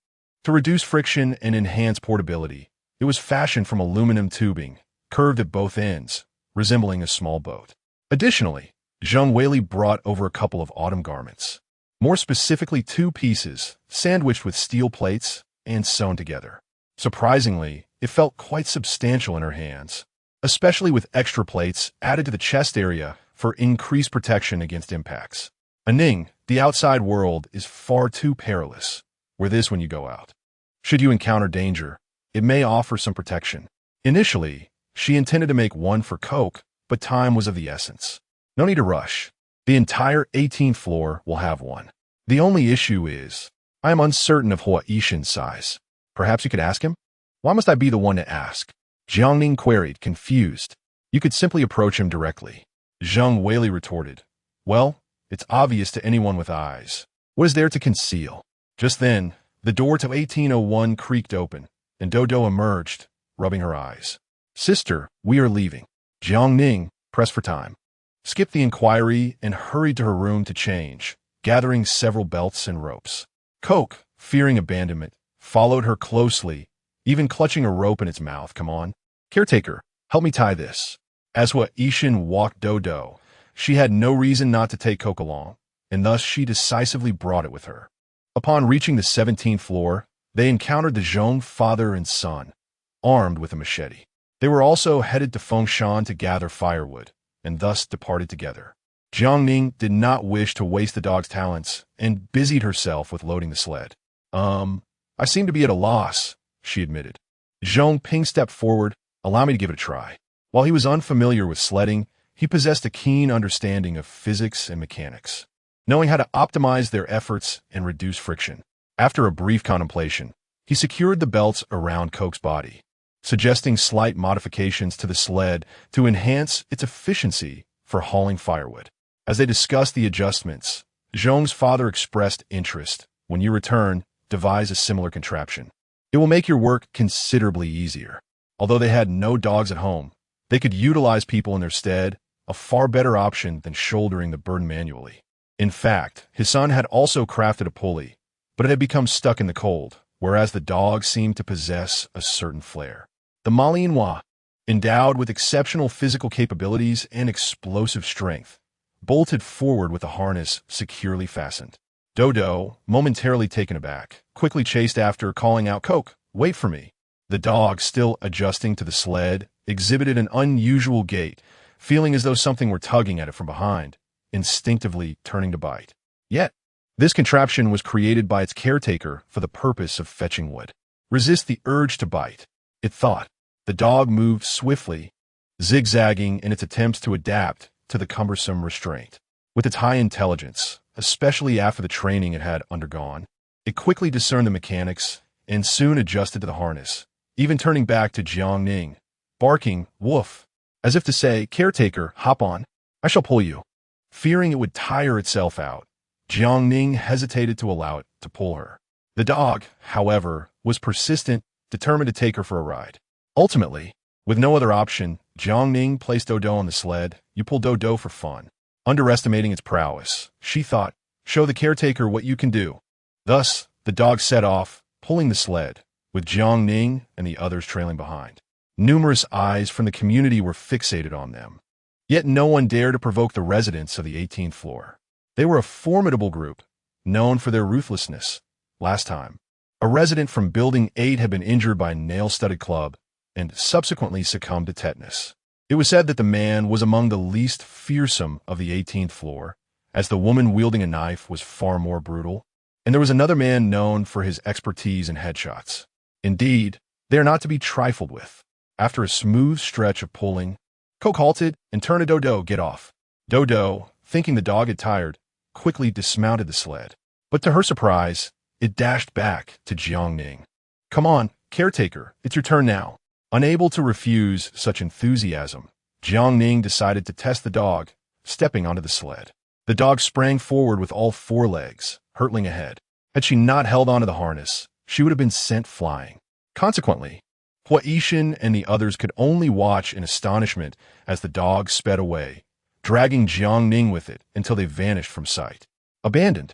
To reduce friction and enhance portability, it was fashioned from aluminum tubing, curved at both ends, resembling a small boat. Additionally, Zheng Weili brought over a couple of autumn garments. More specifically 2 pieces, sandwiched with steel plates and sewn together. Surprisingly, it felt quite substantial in her hands, especially with extra plates added to the chest area for increased protection against impacts. Ning, the outside world is far too perilous. Wear this when you go out. Should you encounter danger, it may offer some protection. Initially, she intended to make one for Coke, but time was of the essence. No need to rush. The entire 18th floor will have one. The only issue is, I am uncertain of Hua Yixin's size. Perhaps you could ask him? Why must I be the one to ask? Jiang Ning queried, confused. You could simply approach him directly. Zheng Weili retorted, well, it's obvious to anyone with eyes. What is there to conceal? Just then, the door to 1801 creaked open, and Dodo emerged, rubbing her eyes. Sister, we are leaving. Jiang Ning pressed for time, skipped the inquiry, and hurried to her room to change, gathering several belts and ropes. Coke, fearing abandonment, followed her closely, even clutching a rope in its mouth. Come on. Caretaker, help me tie this. As Hua Yixin walked Dodo, she had no reason not to take Coke along, and thus she decisively brought it with her. Upon reaching the 17th floor, they encountered the Zhong father and son, armed with a machete. They were also headed to Fengshan to gather firewood, and thus departed together. Jiang Ning did not wish to waste the dog's talents and busied herself with loading the sled. I seem to be at a loss, she admitted. Zhong Ping stepped forward. Allow me to give it a try. While he was unfamiliar with sledding, he possessed a keen understanding of physics and mechanics, knowing how to optimize their efforts and reduce friction. After a brief contemplation, he secured the belts around Coke's body, suggesting slight modifications to the sled to enhance its efficiency for hauling firewood. As they discussed the adjustments, Zhong's father expressed interest. When you return, devise a similar contraption. It will make your work considerably easier. Although they had no dogs at home, they could utilize people in their stead, a far better option than shouldering the burden manually. In fact, his son had also crafted a pulley, but it had become stuck in the cold, whereas the dog seemed to possess a certain flair. The Malinois, endowed with exceptional physical capabilities and explosive strength, bolted forward with the harness securely fastened. Dodo, momentarily taken aback, quickly chased after, calling out, Coke, wait for me. The dog, still adjusting to the sled, exhibited an unusual gait, feeling as though something were tugging at it from behind, instinctively turning to bite. Yet, this contraption was created by its caretaker for the purpose of fetching wood. Resist the urge to bite, it thought. The dog moved swiftly, zigzagging in its attempts to adapt to the cumbersome restraint. With its high intelligence, especially after the training it had undergone, It quickly discerned the mechanics and soon adjusted to the harness, even turning back to Jiang Ning, barking, "Woof," as if to say, "Caretaker, hop on. I shall pull you." Fearing it would tire itself out, Jiang Ning hesitated to allow it to pull her. The dog, however, was persistent, determined to take her for a ride. Ultimately, with no other option, Jiang Ning placed Dodo on the sled. You pull Dodo for fun. Underestimating its prowess, she thought, "Show the caretaker what you can do." Thus, the dog set off, pulling the sled, with Jiang Ning and the others trailing behind. Numerous eyes from the community were fixated on them. Yet no one dared to provoke the residents of the 18th floor. They were a formidable group, known for their ruthlessness. Last time, a resident from Building 8 had been injured by a nail-studded club and subsequently succumbed to tetanus. It was said that the man was among the least fearsome of the 18th floor, as the woman wielding a knife was far more brutal, and there was another man known for his expertise in headshots. Indeed, they are not to be trifled with. After a smooth stretch of pulling, Coke halted and turned to Dodo, "Get off." Dodo, thinking the dog had tired, quickly dismounted the sled. But to her surprise, it dashed back to Jiang Ning. "Come on, caretaker, it's your turn now." Unable to refuse such enthusiasm, Jiang Ning decided to test the dog, stepping onto the sled. The dog sprang forward with all four legs, hurtling ahead. Had she not held onto the harness, she would have been sent flying. Consequently, Hua Yishin and the others could only watch in astonishment as the dog sped away, dragging Jiang Ning with it until they vanished from sight. Abandoned.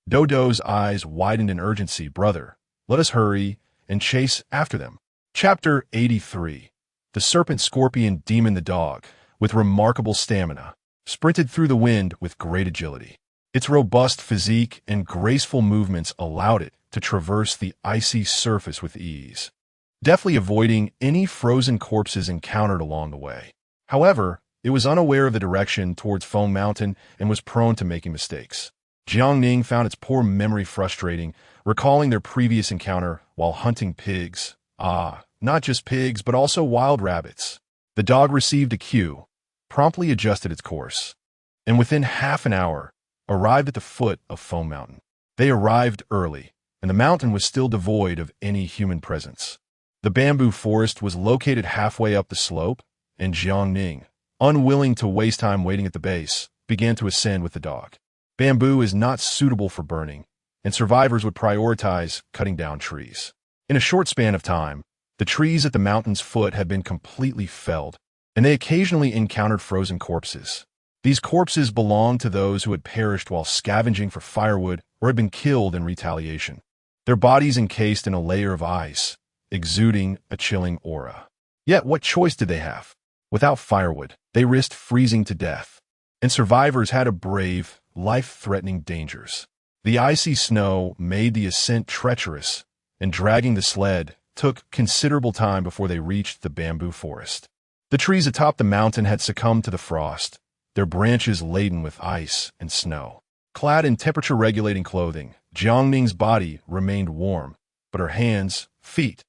Dodo's eyes widened in urgency. "Brother, let us hurry and chase after them." Chapter 83. The serpent scorpion demon the dog, with remarkable stamina, sprinted through the wind with great agility. Its robust physique and graceful movements allowed it to traverse the icy surface with ease, deftly avoiding any frozen corpses encountered along the way. However, it was unaware of the direction towards Foam Mountain and was prone to making mistakes. Jiang Ning found its poor memory frustrating, recalling their previous encounter while hunting pigs. Not just pigs, but also wild rabbits. The dog received a cue, promptly adjusted its course, and within half an hour, arrived at the foot of Foam Mountain. They arrived early, and the mountain was still devoid of any human presence. The bamboo forest was located halfway up the slope, and Jiang Ning, unwilling to waste time waiting at the base, began to ascend with the dog. Bamboo is not suitable for burning, and survivors would prioritize cutting down trees. In a short span of time, the trees at the mountain's foot had been completely felled, and they occasionally encountered frozen corpses. These corpses belonged to those who had perished while scavenging for firewood or had been killed in retaliation, their bodies encased in a layer of ice, exuding a chilling aura. Yet what choice did they have? Without firewood, they risked freezing to death, and survivors had to brave life-threatening dangers. The icy snow made the ascent treacherous, and dragging the sled took considerable time before they reached the bamboo forest. The trees atop the mountain had succumbed to the frost, their branches laden with ice and snow. Clad in temperature-regulating clothing, Jiang Ning's body remained warm, but her hands, feet,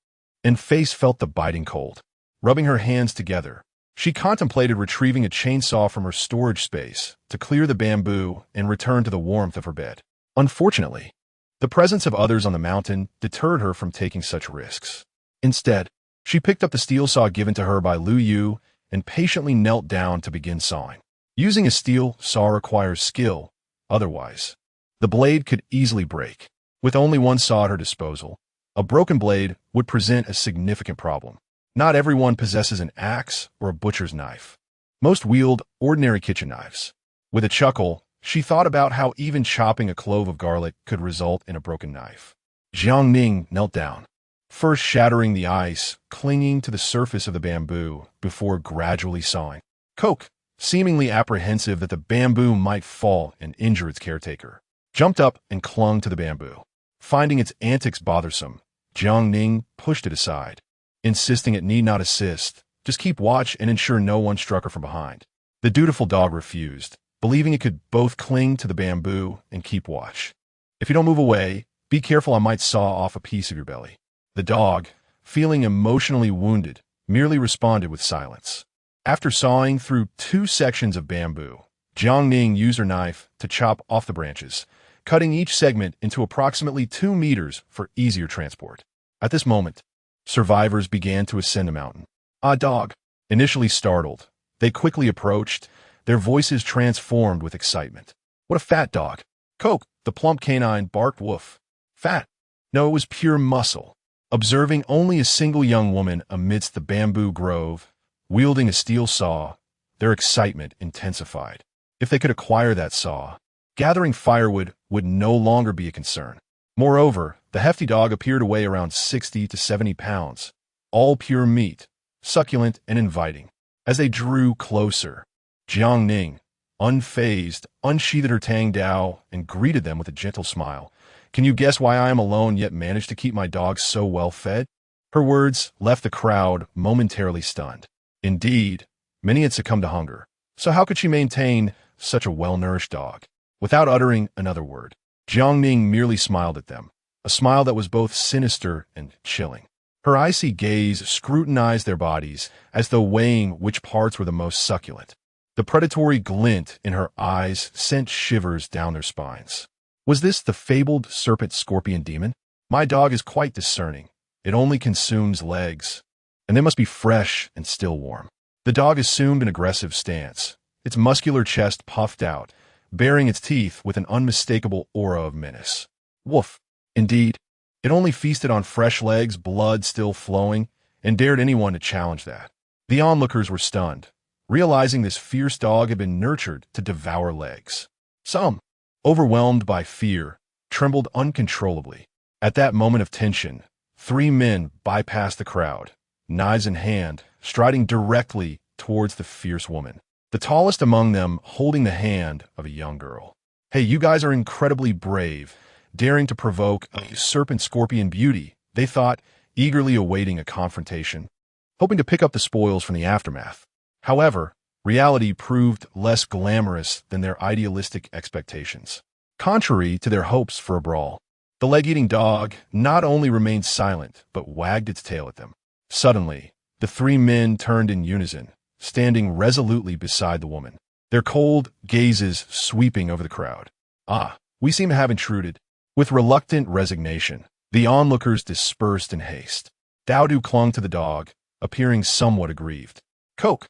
and face felt the biting cold. Rubbing her hands together, she contemplated retrieving a chainsaw from her storage space to clear the bamboo and return to the warmth of her bed. Unfortunately, the presence of others on the mountain deterred her from taking such risks. Instead, she picked up the steel saw given to her by Lu Yu and patiently knelt down to begin sawing. Using a steel saw requires skill, otherwise, the blade could easily break. With only one saw at her disposal, a broken blade would present a significant problem. Not everyone possesses an axe or a butcher's knife. Most wield ordinary kitchen knives. With a chuckle, she thought about how even chopping a clove of garlic could result in a broken knife. Jiang Ning knelt down, first shattering the ice clinging to the surface of the bamboo before gradually sawing. Coke, seemingly apprehensive that the bamboo might fall and injure its caretaker, jumped up and clung to the bamboo. Finding its antics bothersome, Jiang Ning pushed it aside, insisting it need not assist, just keep watch and ensure no one struck her from behind. The dutiful dog refused, believing it could both cling to the bamboo and keep watch. "If you don't move away, be careful, I might saw off a piece of your belly." The dog, feeling emotionally wounded, merely responded with silence. After sawing through 2 sections of bamboo, Jiang Ning used her knife to chop off the branches, cutting each segment into approximately 2 meters for easier transport. At this moment, survivors began to ascend a mountain. A dog. Initially startled, they quickly approached, their voices transformed with excitement. What a fat dog. Coke, the plump canine, barked. Woof. Fat. No, it was pure muscle. Observing only a single young woman amidst the bamboo grove, wielding a steel saw, their excitement intensified. If they could acquire that saw, gathering firewood would no longer be a concern. Moreover, the hefty dog appeared to weigh around 60 to 70 pounds, all pure meat, succulent and inviting. As they drew closer, Jiang Ning, unfazed, unsheathed her Tang Dao and greeted them with a gentle smile. Can you guess why I am alone yet managed to keep my dogs so well fed? Her words left the crowd momentarily stunned. Indeed, many had succumbed to hunger. So how could she maintain such a well-nourished dog? Without uttering another word, Jiang Ning merely smiled at them, a smile that was both sinister and chilling. Her icy gaze scrutinized their bodies as though weighing which parts were the most succulent. The predatory glint in her eyes sent shivers down their spines. Was this the fabled serpent-scorpion demon? My dog is quite discerning. It only consumes legs, and they must be fresh and still warm. The dog assumed an aggressive stance, its muscular chest puffed out, baring its teeth with an unmistakable aura of menace. Woof. Indeed, it only feasted on fresh legs, blood still flowing, and dared anyone to challenge that. The onlookers were stunned, realizing this fierce dog had been nurtured to devour legs. Some, overwhelmed by fear, trembled uncontrollably. At that moment of tension, 3 men bypassed the crowd, knives in hand, striding directly towards the fierce woman, the tallest among them holding the hand of a young girl. Hey, you guys are incredibly brave, daring to provoke a serpent-scorpion beauty, they thought, eagerly awaiting a confrontation, hoping to pick up the spoils from the aftermath. However, reality proved less glamorous than their idealistic expectations. Contrary to their hopes for a brawl, the leg-eating dog not only remained silent, but wagged its tail at them. Suddenly, the 3 men turned in unison, standing resolutely beside the woman, their cold gazes sweeping over the crowd. Ah, we seem to have intruded. With reluctant resignation, the onlookers dispersed in haste. Dowdu clung to the dog, appearing somewhat aggrieved. Coke,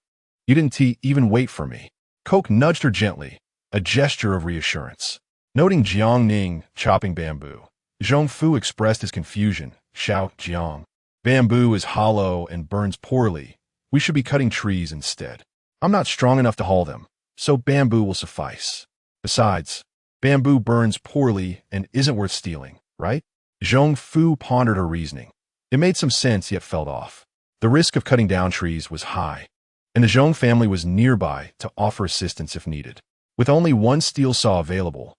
you didn't even wait for me. Coke nudged her gently, a gesture of reassurance. Noting Jiang Ning chopping bamboo, Zhong Fu expressed his confusion. Shout, Jiang. Bamboo is hollow and burns poorly. We should be cutting trees instead. I'm not strong enough to haul them, so bamboo will suffice. Besides, bamboo burns poorly and isn't worth stealing, right? Zhong Fu pondered her reasoning. It made some sense yet felt off. The risk of cutting down trees was high, and the Zhong family was nearby to offer assistance if needed. With only one steel saw available,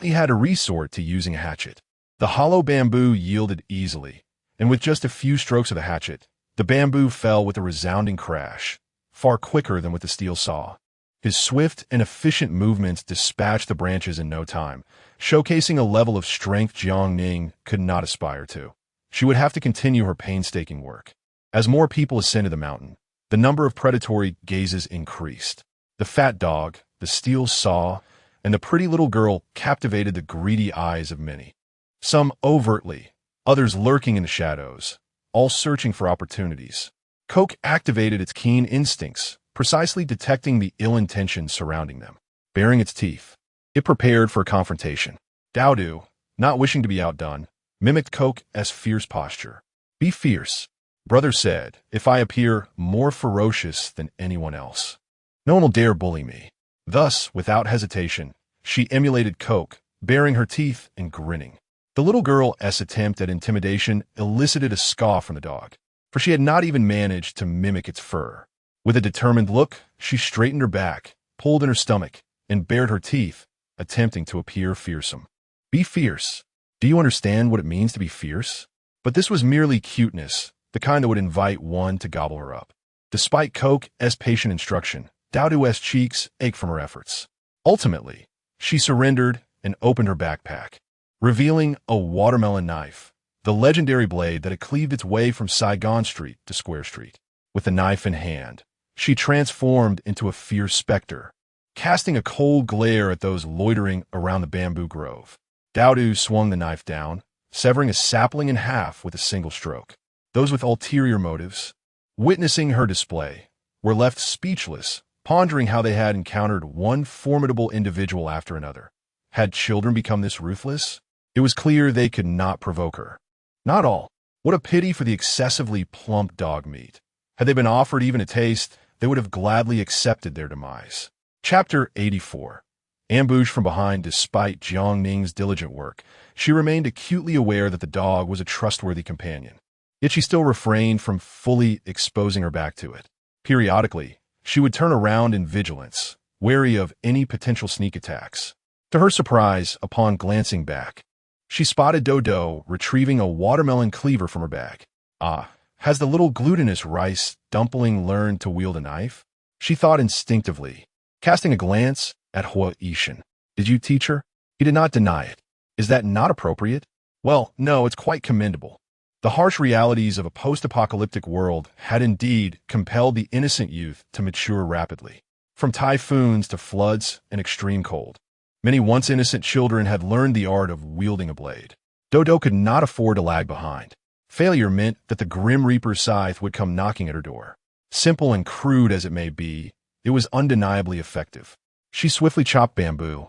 he had to resort to using a hatchet. The hollow bamboo yielded easily, and with just a few strokes of the hatchet, the bamboo fell with a resounding crash, far quicker than with the steel saw. His swift and efficient movements dispatched the branches in no time, showcasing a level of strength Jiang Ning could not aspire to. She would have to continue her painstaking work. As more people ascended the mountain, the number of predatory gazes increased. The fat dog, the steel saw, and the pretty little girl captivated the greedy eyes of many. Some overtly, others lurking in the shadows, all searching for opportunities. Coke activated its keen instincts, precisely detecting the ill intentions surrounding them. Baring its teeth, it prepared for a confrontation. Dowdu, not wishing to be outdone, mimicked Coke's fierce posture. Be fierce, brother said, if I appear more ferocious than anyone else. No one will dare bully me. Thus, without hesitation, she emulated Coke, baring her teeth and grinning. The little girl's attempt at intimidation elicited a scoff from the dog, for she had not even managed to mimic its fur. With a determined look, she straightened her back, pulled in her stomach, and bared her teeth, attempting to appear fearsome. Be fierce. Do you understand what it means to be fierce? But this was merely cuteness, the kind that would invite one to gobble her up. Despite Coke's patient instruction, Dowdu's cheeks ached from her efforts. Ultimately, she surrendered and opened her backpack, revealing a watermelon knife, the legendary blade that had cleaved its way from Saigon Street to Square Street. With the knife in hand, she transformed into a fierce specter, casting a cold glare at those loitering around the bamboo grove. Dowdu swung the knife down, severing a sapling in half with a single stroke. Those with ulterior motives, witnessing her display, were left speechless, pondering how they had encountered one formidable individual after another. Had children become this ruthless? It was clear they could not provoke her. Not all. What a pity for the excessively plump dog meat. Had they been offered even a taste, they would have gladly accepted their demise. Chapter 84. Ambushed from behind despite Jiang Ning's diligent work, she remained acutely aware that the dog was a trustworthy companion. Yet she still refrained from fully exposing her back to it. Periodically, she would turn around in vigilance, wary of any potential sneak attacks. To her surprise, upon glancing back, she spotted Dodo retrieving a watermelon cleaver from her bag. Ah, has the little glutinous rice dumpling learned to wield a knife? She thought instinctively, casting a glance at Hoard. Did you teach her? He did not deny it. Is that not appropriate? Well, no, it's quite commendable. The harsh realities of a post-apocalyptic world had indeed compelled the innocent youth to mature rapidly. From typhoons to floods and extreme cold, many once innocent children had learned the art of wielding a blade. Dodo could not afford to lag behind. Failure meant that the Grim Reaper's scythe would come knocking at her door. Simple and crude as it may be, it was undeniably effective. She swiftly chopped bamboo,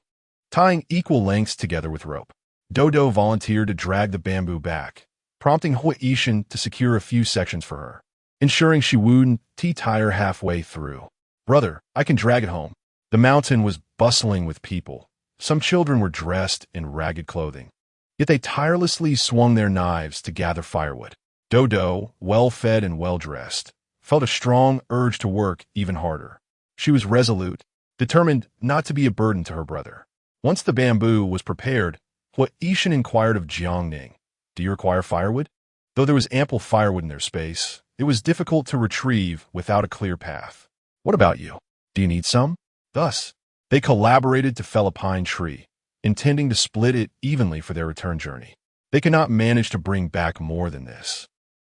tying equal lengths together with rope. Dodo volunteered to drag the bamboo back, prompting Hoard to secure a few sections for her, ensuring she wouldn't tie her halfway through. Brother, I can drag it home. The mountain was bustling with people. Some children were dressed in ragged clothing, yet they tirelessly swung their knives to gather firewood. Dodo, well-fed and well-dressed, felt a strong urge to work even harder. She was resolute, determined not to be a burden to her brother. Once the bamboo was prepared, Hoard inquired of Jiang Ning, "Do you require firewood?" Though there was ample firewood in their space, it was difficult to retrieve without a clear path. "What about you? Do you need some?" Thus, they collaborated to fell a pine tree, intending to split it evenly for their return journey. They could not manage to bring back more than this,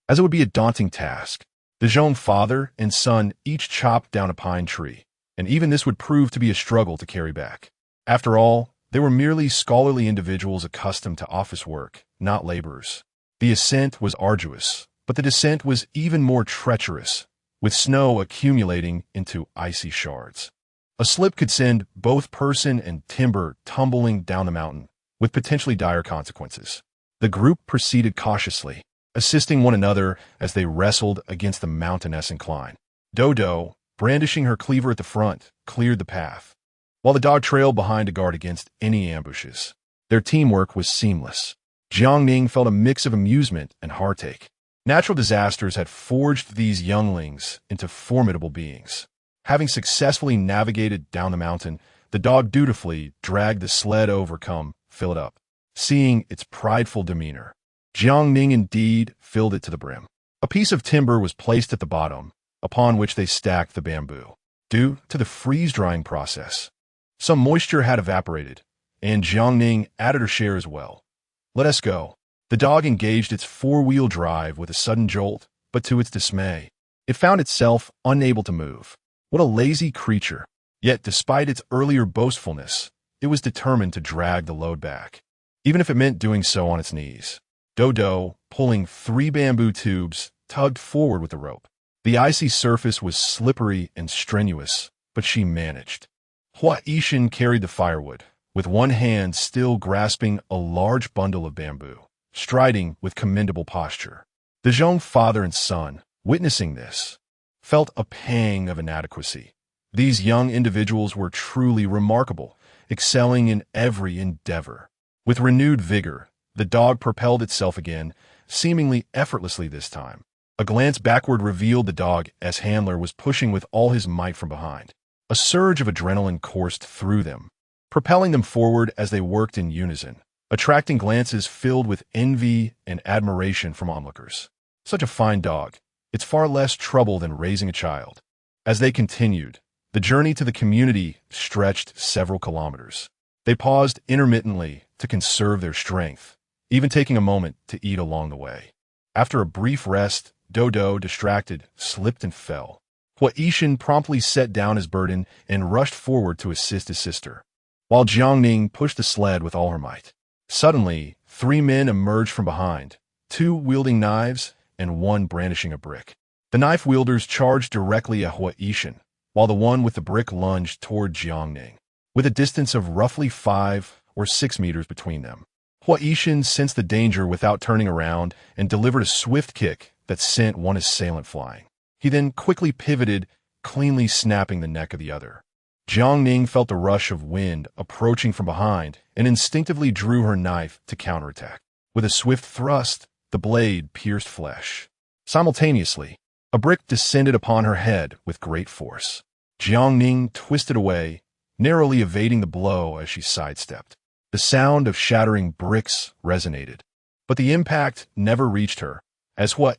as it would be a daunting task. The Zhong father and son each chopped down a pine tree, and even this would prove to be a struggle to carry back. After all, they were merely scholarly individuals accustomed to office work, not laborers. The ascent was arduous, but the descent was even more treacherous, with snow accumulating into icy shards. A slip could send both person and timber tumbling down the mountain, with potentially dire consequences. The group proceeded cautiously, assisting one another as they wrestled against the mountainous incline. Dodo, brandishing her cleaver at the front, cleared the path, while the dog trailed behind to guard against any ambushes. Their teamwork was seamless. Jiang Ning felt a mix of amusement and heartache. Natural disasters had forged these younglings into formidable beings. Having successfully navigated down the mountain, the dog dutifully dragged the sled fill it up. Seeing its prideful demeanor, Jiang Ning indeed filled it to the brim. A piece of timber was placed at the bottom, upon which they stacked the bamboo. Due to the freeze-drying process, some moisture had evaporated, and Jiang Ning added her share as well. "Let us go." The dog engaged its four-wheel drive with a sudden jolt, but to its dismay, it found itself unable to move. What a lazy creature! Yet, despite its earlier boastfulness, it was determined to drag the load back, even if it meant doing so on its knees. Dodo, pulling 3 bamboo tubes, tugged forward with the rope. The icy surface was slippery and strenuous, but she managed. Hoard carried the firewood, with one hand still grasping a large bundle of bamboo, striding with commendable posture. The Zhong father and son, witnessing this, felt a pang of inadequacy. These young individuals were truly remarkable, excelling in every endeavor. With renewed vigor, the dog propelled itself again, seemingly effortlessly this time. A glance backward revealed the dog as handler was pushing with all his might from behind. A surge of adrenaline coursed through them, propelling them forward as they worked in unison, attracting glances filled with envy and admiration from onlookers. Such a fine dog. It's far less trouble than raising a child. As they continued, the journey to the community stretched several kilometers. They paused intermittently to conserve their strength, even taking a moment to eat along the way. After a brief rest, Dodo, distracted, slipped and fell. Hoard promptly set down his burden and rushed forward to assist his sister, while Jiang Ning pushed the sled with all her might. Suddenly, three men emerged from behind, two wielding knives and one brandishing a brick. The knife wielders charged directly at Hoard, while the one with the brick lunged toward Jiang Ning, with a distance of roughly 5 or 6 meters between them. Hoard sensed the danger without turning around and delivered a swift kick that sent one assailant flying. He then quickly pivoted, cleanly snapping the neck of the other. Jiang Ning felt a rush of wind approaching from behind and instinctively drew her knife to counterattack. With a swift thrust, the blade pierced flesh. Simultaneously, a brick descended upon her head with great force. Jiang Ning twisted away, narrowly evading the blow as she sidestepped. The sound of shattering bricks resonated, but the impact never reached her, as Hoard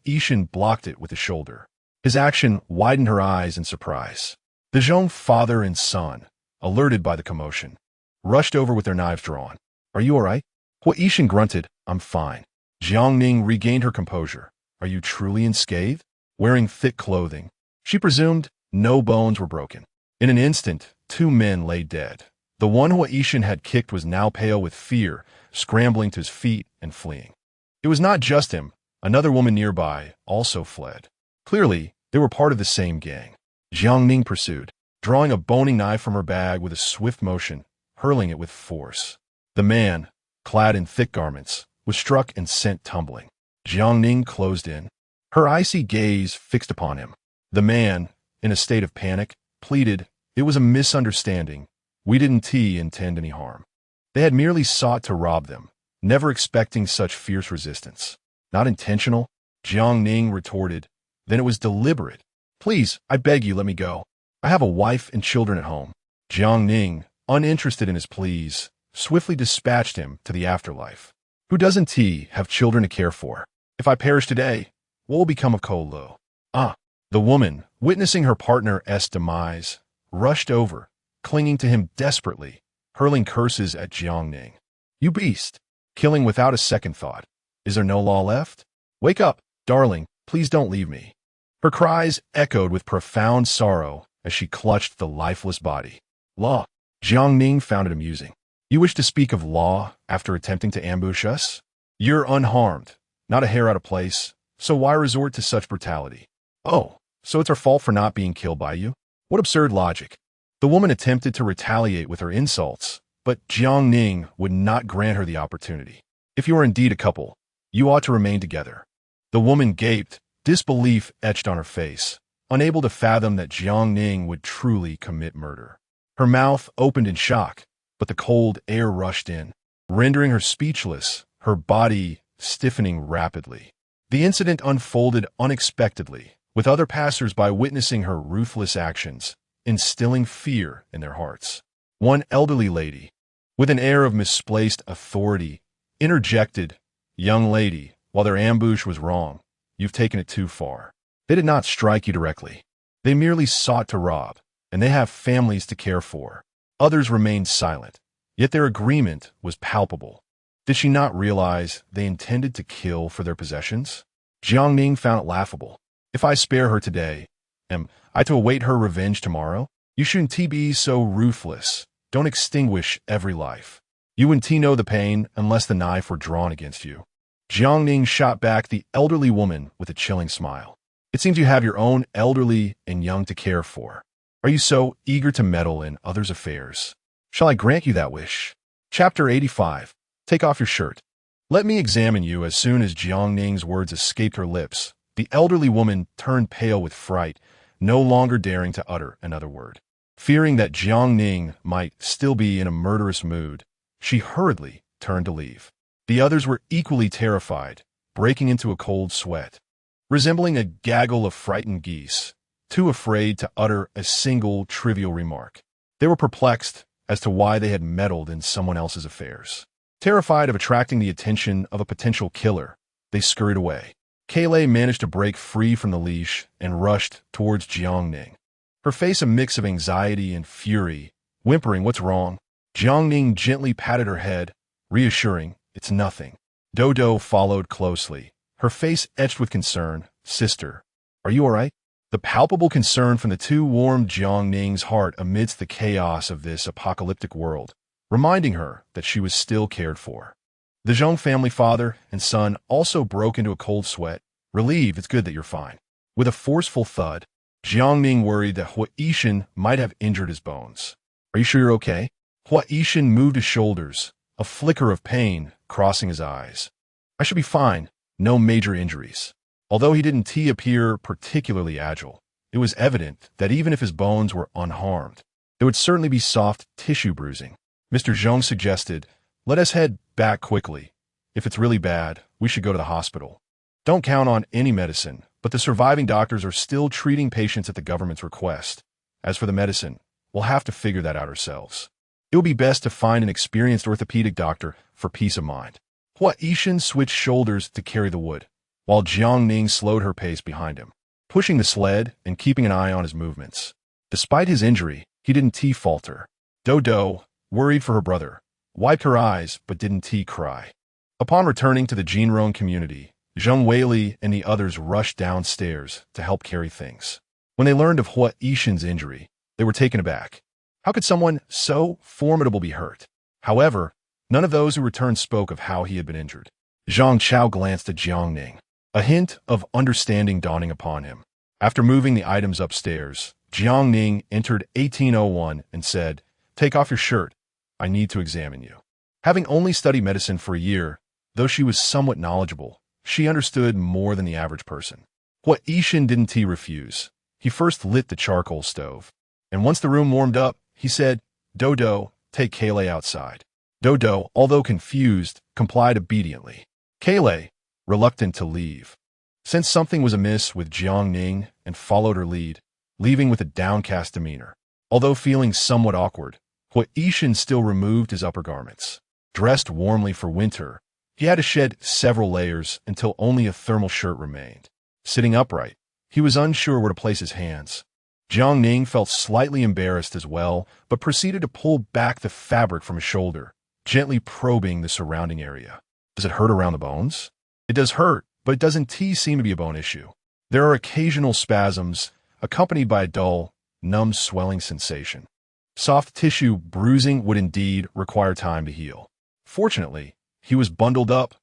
blocked it with a shoulder. His action widened her eyes in surprise. The Zhong father and son, alerted by the commotion, rushed over with their knives drawn. "Are you all right?" Hoard grunted, "I'm fine." Jiang Ning regained her composure. "Are you truly unscathed?" Wearing thick clothing, she presumed no bones were broken. In an instant, two men lay dead. The one Hoard had kicked was now pale with fear, scrambling to his feet and fleeing. It was not just him. Another woman nearby also fled. Clearly, they were part of the same gang. Jiang Ning pursued, drawing a boning knife from her bag with a swift motion, hurling it with force. The man, clad in thick garments, was struck and sent tumbling. Jiang Ning closed in, her icy gaze fixed upon him. The man, in a state of panic, pleaded, "It was a misunderstanding. We didn't intend any harm." They had merely sought to rob them, never expecting such fierce resistance. "Not intentional," Jiang Ning retorted. "Then it was deliberate. Please, I beg you, let me go. I have a wife and children at home." Jiang Ning, uninterested in his pleas, swiftly dispatched him to the afterlife. "Who doesn't have children to care for? If I perish today, what will become of Kolo?" The woman, witnessing her partner's demise, rushed over, clinging to him desperately, hurling curses at Jiang Ning. "You beast!" Killing without a second thought. "Is there no law left? Wake up, darling, please don't leave me." Her cries echoed with profound sorrow as she clutched the lifeless body. "Law?" Jiang Ning found it amusing. "You wish to speak of law after attempting to ambush us? You're unharmed, not a hair out of place, so why resort to such brutality? Oh, so it's our fault for not being killed by you? What absurd logic." The woman attempted to retaliate with her insults, but Jiang Ning would not grant her the opportunity. "If you are indeed a couple, you ought to remain together." The woman gaped, disbelief etched on her face, unable to fathom that Jiang Ning would truly commit murder. Her mouth opened in shock, but the cold air rushed in, rendering her speechless, her body stiffening rapidly. The incident unfolded unexpectedly, with other passers-by witnessing her ruthless actions, instilling fear in their hearts. One elderly lady, with an air of misplaced authority, interjected, "Young lady, while their ambush was wrong, you've taken it too far. They did not strike you directly. They merely sought to rob, and they have families to care for." Others remained silent, yet their agreement was palpable. Did she not realize they intended to kill for their possessions? Jiang Ning found it laughable. "If I spare her today, am I to await her revenge tomorrow? You shouldn't be so ruthless. Don't extinguish every life. You wouldn't know the pain unless the knife were drawn against you." Jiang Ning shot back the elderly woman with a chilling smile. "It seems you have your own elderly and young to care for. Are you so eager to meddle in others' affairs? Shall I grant you that wish?" Chapter 85. Take off your shirt. "Let me examine you." As soon as Jiang Ning's words escaped her lips, the elderly woman turned pale with fright, no longer daring to utter another word. Fearing that Jiang Ning might still be in a murderous mood, she hurriedly turned to leave. The others were equally terrified, breaking into a cold sweat. Resembling a gaggle of frightened geese, too afraid to utter a single trivial remark. They were perplexed as to why they had meddled in someone else's affairs. Terrified of attracting the attention of a potential killer, they scurried away. Kayleigh managed to break free from the leash and rushed towards Jiang Ning. Her face a mix of anxiety and fury, whimpering, "What's wrong?" Jiang Ning gently patted her head, reassuring, "It's nothing." Dodo followed closely, her face etched with concern. "Sister, are you all right?" The palpable concern from the two warmed Jiang Ning's heart amidst the chaos of this apocalyptic world, reminding her that she was still cared for. The Zhong family father and son also broke into a cold sweat. Relieved, it's good that you're fine. With a forceful thud, Jiang Ning worried that Hua Yishan might have injured his bones. Are you sure you're okay? Hua Yishan moved his shoulders, a flicker of pain crossing his eyes. I should be fine. No major injuries. Although he didn't appear particularly agile, it was evident that even if his bones were unharmed, there would certainly be soft tissue bruising. Mr. Zhong suggested, let us head back quickly. If it's really bad, we should go to the hospital. Don't count on any medicine, but the surviving doctors are still treating patients at the government's request. As for the medicine, we'll have to figure that out ourselves. It will be best to find an experienced orthopedic doctor for peace of mind. Hua Yishan switched shoulders to carry the wood, while Jiang Ning slowed her pace behind him, pushing the sled and keeping an eye on his movements. Despite his injury, he didn't falter. Dodo, worried for her brother, wiped her eyes but didn't cry. Upon returning to the Jinrong community, Zheng Weili and the others rushed downstairs to help carry things. When they learned of Hua Yishan's injury, they were taken aback. How could someone so formidable be hurt? However, none of those who returned spoke of how he had been injured. Zhang Chao glanced at Jiang Ning, a hint of understanding dawning upon him. After moving the items upstairs, Jiang Ning entered 1801 and said, take off your shirt. I need to examine you. Having only studied medicine for a year, though she was somewhat knowledgeable, she understood more than the average person. Hua Yishan didn't refuse. He first lit the charcoal stove, and once the room warmed up, he said, Dodo, take Kaylee outside. Dodo, although confused, complied obediently. Kaylee, reluctant to leave, sensed something was amiss with Jiang Ning and followed her lead, leaving with a downcast demeanor. Although feeling somewhat awkward, Hua Yishan still removed his upper garments. Dressed warmly for winter, he had to shed several layers until only a thermal shirt remained. Sitting upright, he was unsure where to place his hands. Jiang Ning felt slightly embarrassed as well, but proceeded to pull back the fabric from his shoulder, gently probing the surrounding area. Does it hurt around the bones? It does hurt, but it doesn't seem to be a bone issue. There are occasional spasms, accompanied by a dull, numb swelling sensation. Soft tissue bruising would indeed require time to heal. Fortunately, he was bundled up.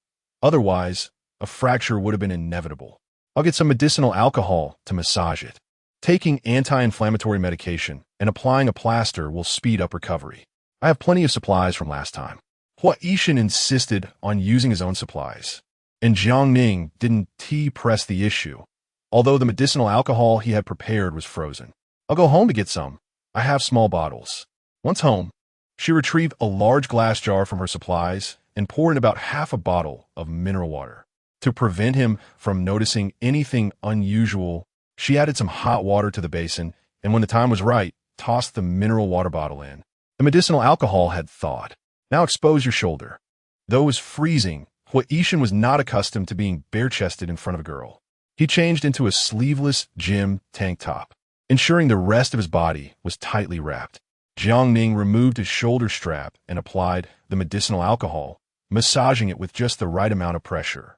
Otherwise, a fracture would have been inevitable. I'll get some medicinal alcohol to massage it. Taking anti-inflammatory medication and applying a plaster will speed up recovery. I have plenty of supplies from last time. Hua Yishan insisted on using his own supplies, and Jiang Ning didn't press the issue, although the medicinal alcohol he had prepared was frozen. I'll go home to get some. I have small bottles. Once home, she retrieved a large glass jar from her supplies and poured in about half a bottle of mineral water. To prevent him from noticing anything unusual, she added some hot water to the basin, and when the time was right, tossed the mineral water bottle in. The medicinal alcohol had thawed. Now expose your shoulder. Though it was freezing, Hua Yishan was not accustomed to being bare-chested in front of a girl. He changed into a sleeveless gym tank top, ensuring the rest of his body was tightly wrapped. Jiang Ning removed his shoulder strap and applied the medicinal alcohol, massaging it with just the right amount of pressure.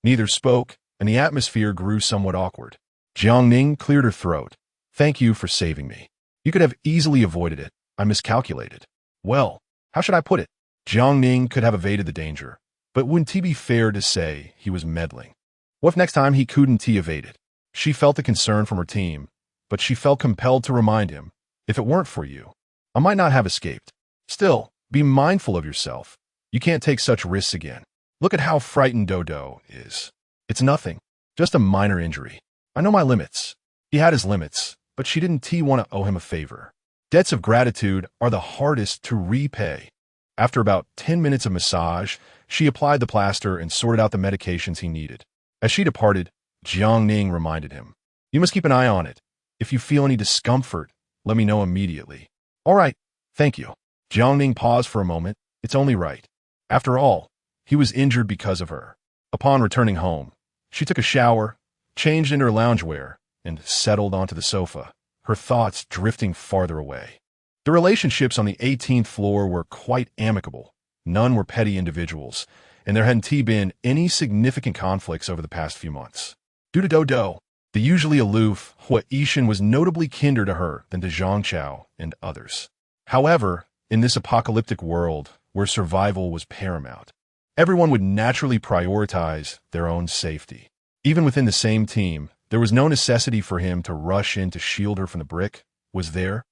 Neither spoke, and the atmosphere grew somewhat awkward. Jiang Ning cleared her throat. Thank you for saving me. You could have easily avoided it. I miscalculated. Well, how should I put it? Jiang Ning could have evaded the danger, but wouldn't it be fair to say he was meddling? What if next time he couldn't evade it? She felt the concern from her team, but she felt compelled to remind him, if it weren't for you, I might not have escaped. Still, be mindful of yourself. You can't take such risks again. Look at how frightened Dodo is. It's nothing, just a minor injury. I know my limits. He had his limits, but she didn't want to owe him a favor. Debts of gratitude are the hardest to repay. After about 10 minutes of massage, she applied the plaster and sorted out the medications he needed. As she departed, Jiang Ning reminded him, you must keep an eye on it. If you feel any discomfort, let me know immediately. All right, thank you. Jiang Ning paused for a moment. It's only right. After all, he was injured because of her. Upon returning home, she took a shower, changed into her loungewear, and settled onto the sofa, her thoughts drifting farther away. The relationships on the 18th floor were quite amicable. None were petty individuals, and there hadn't been any significant conflicts over the past few months. Due to Dodo, the usually aloof Hua Yishan was notably kinder to her than to Zhang Chao and others. However, in this apocalyptic world where survival was paramount, everyone would naturally prioritize their own safety. Even within the same team, there was no necessity for him to rush in to shield her from the brick, was there?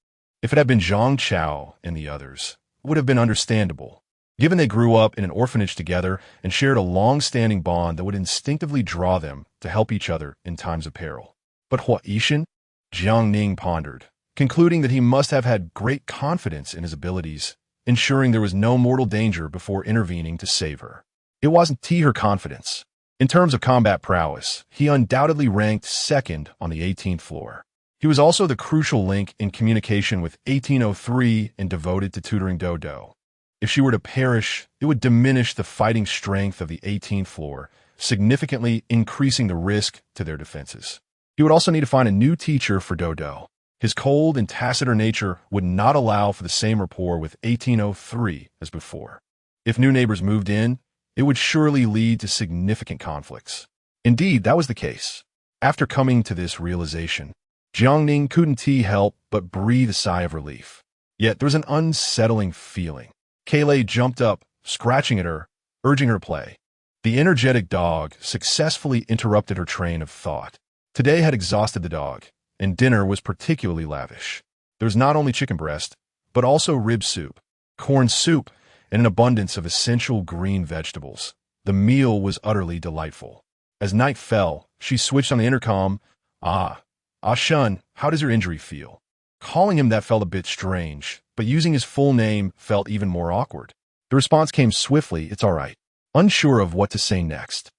If it had been Zhang Chao and the others, it would have been understandable, given they grew up in an orphanage together and shared a long-standing bond that would instinctively draw them to help each other in times of peril. But Hua Yishan? Jiang Ning pondered, concluding that he must have had great confidence in his abilities, ensuring there was no mortal danger before intervening to save her. It wasn't her confidence. In terms of combat prowess, he undoubtedly ranked second on the 18th floor. He was also the crucial link in communication with 1803 and devoted to tutoring Dodo. If she were to perish, it would diminish the fighting strength of the 18th floor, significantly increasing the risk to their defenses. He would also need to find a new teacher for Dodo. His cold and taciturn nature would not allow for the same rapport with 1803 as before. If new neighbors moved in, it would surely lead to significant conflicts. Indeed, that was the case. After coming to this realization, Jiang Ning couldn't help but breathe a sigh of relief. Yet there was an unsettling feeling. Kaylay jumped up, scratching at her, urging her to play. The energetic dog successfully interrupted her train of thought. Today had exhausted the dog, and dinner was particularly lavish. There was not only chicken breast, but also rib soup, corn soup, and an abundance of essential green vegetables. The meal was utterly delightful. As night fell, she switched on the intercom. Shun, how does your injury feel? Calling him that felt a bit strange, but using his full name felt even more awkward. The response came swiftly, it's all right. Unsure of what to say next.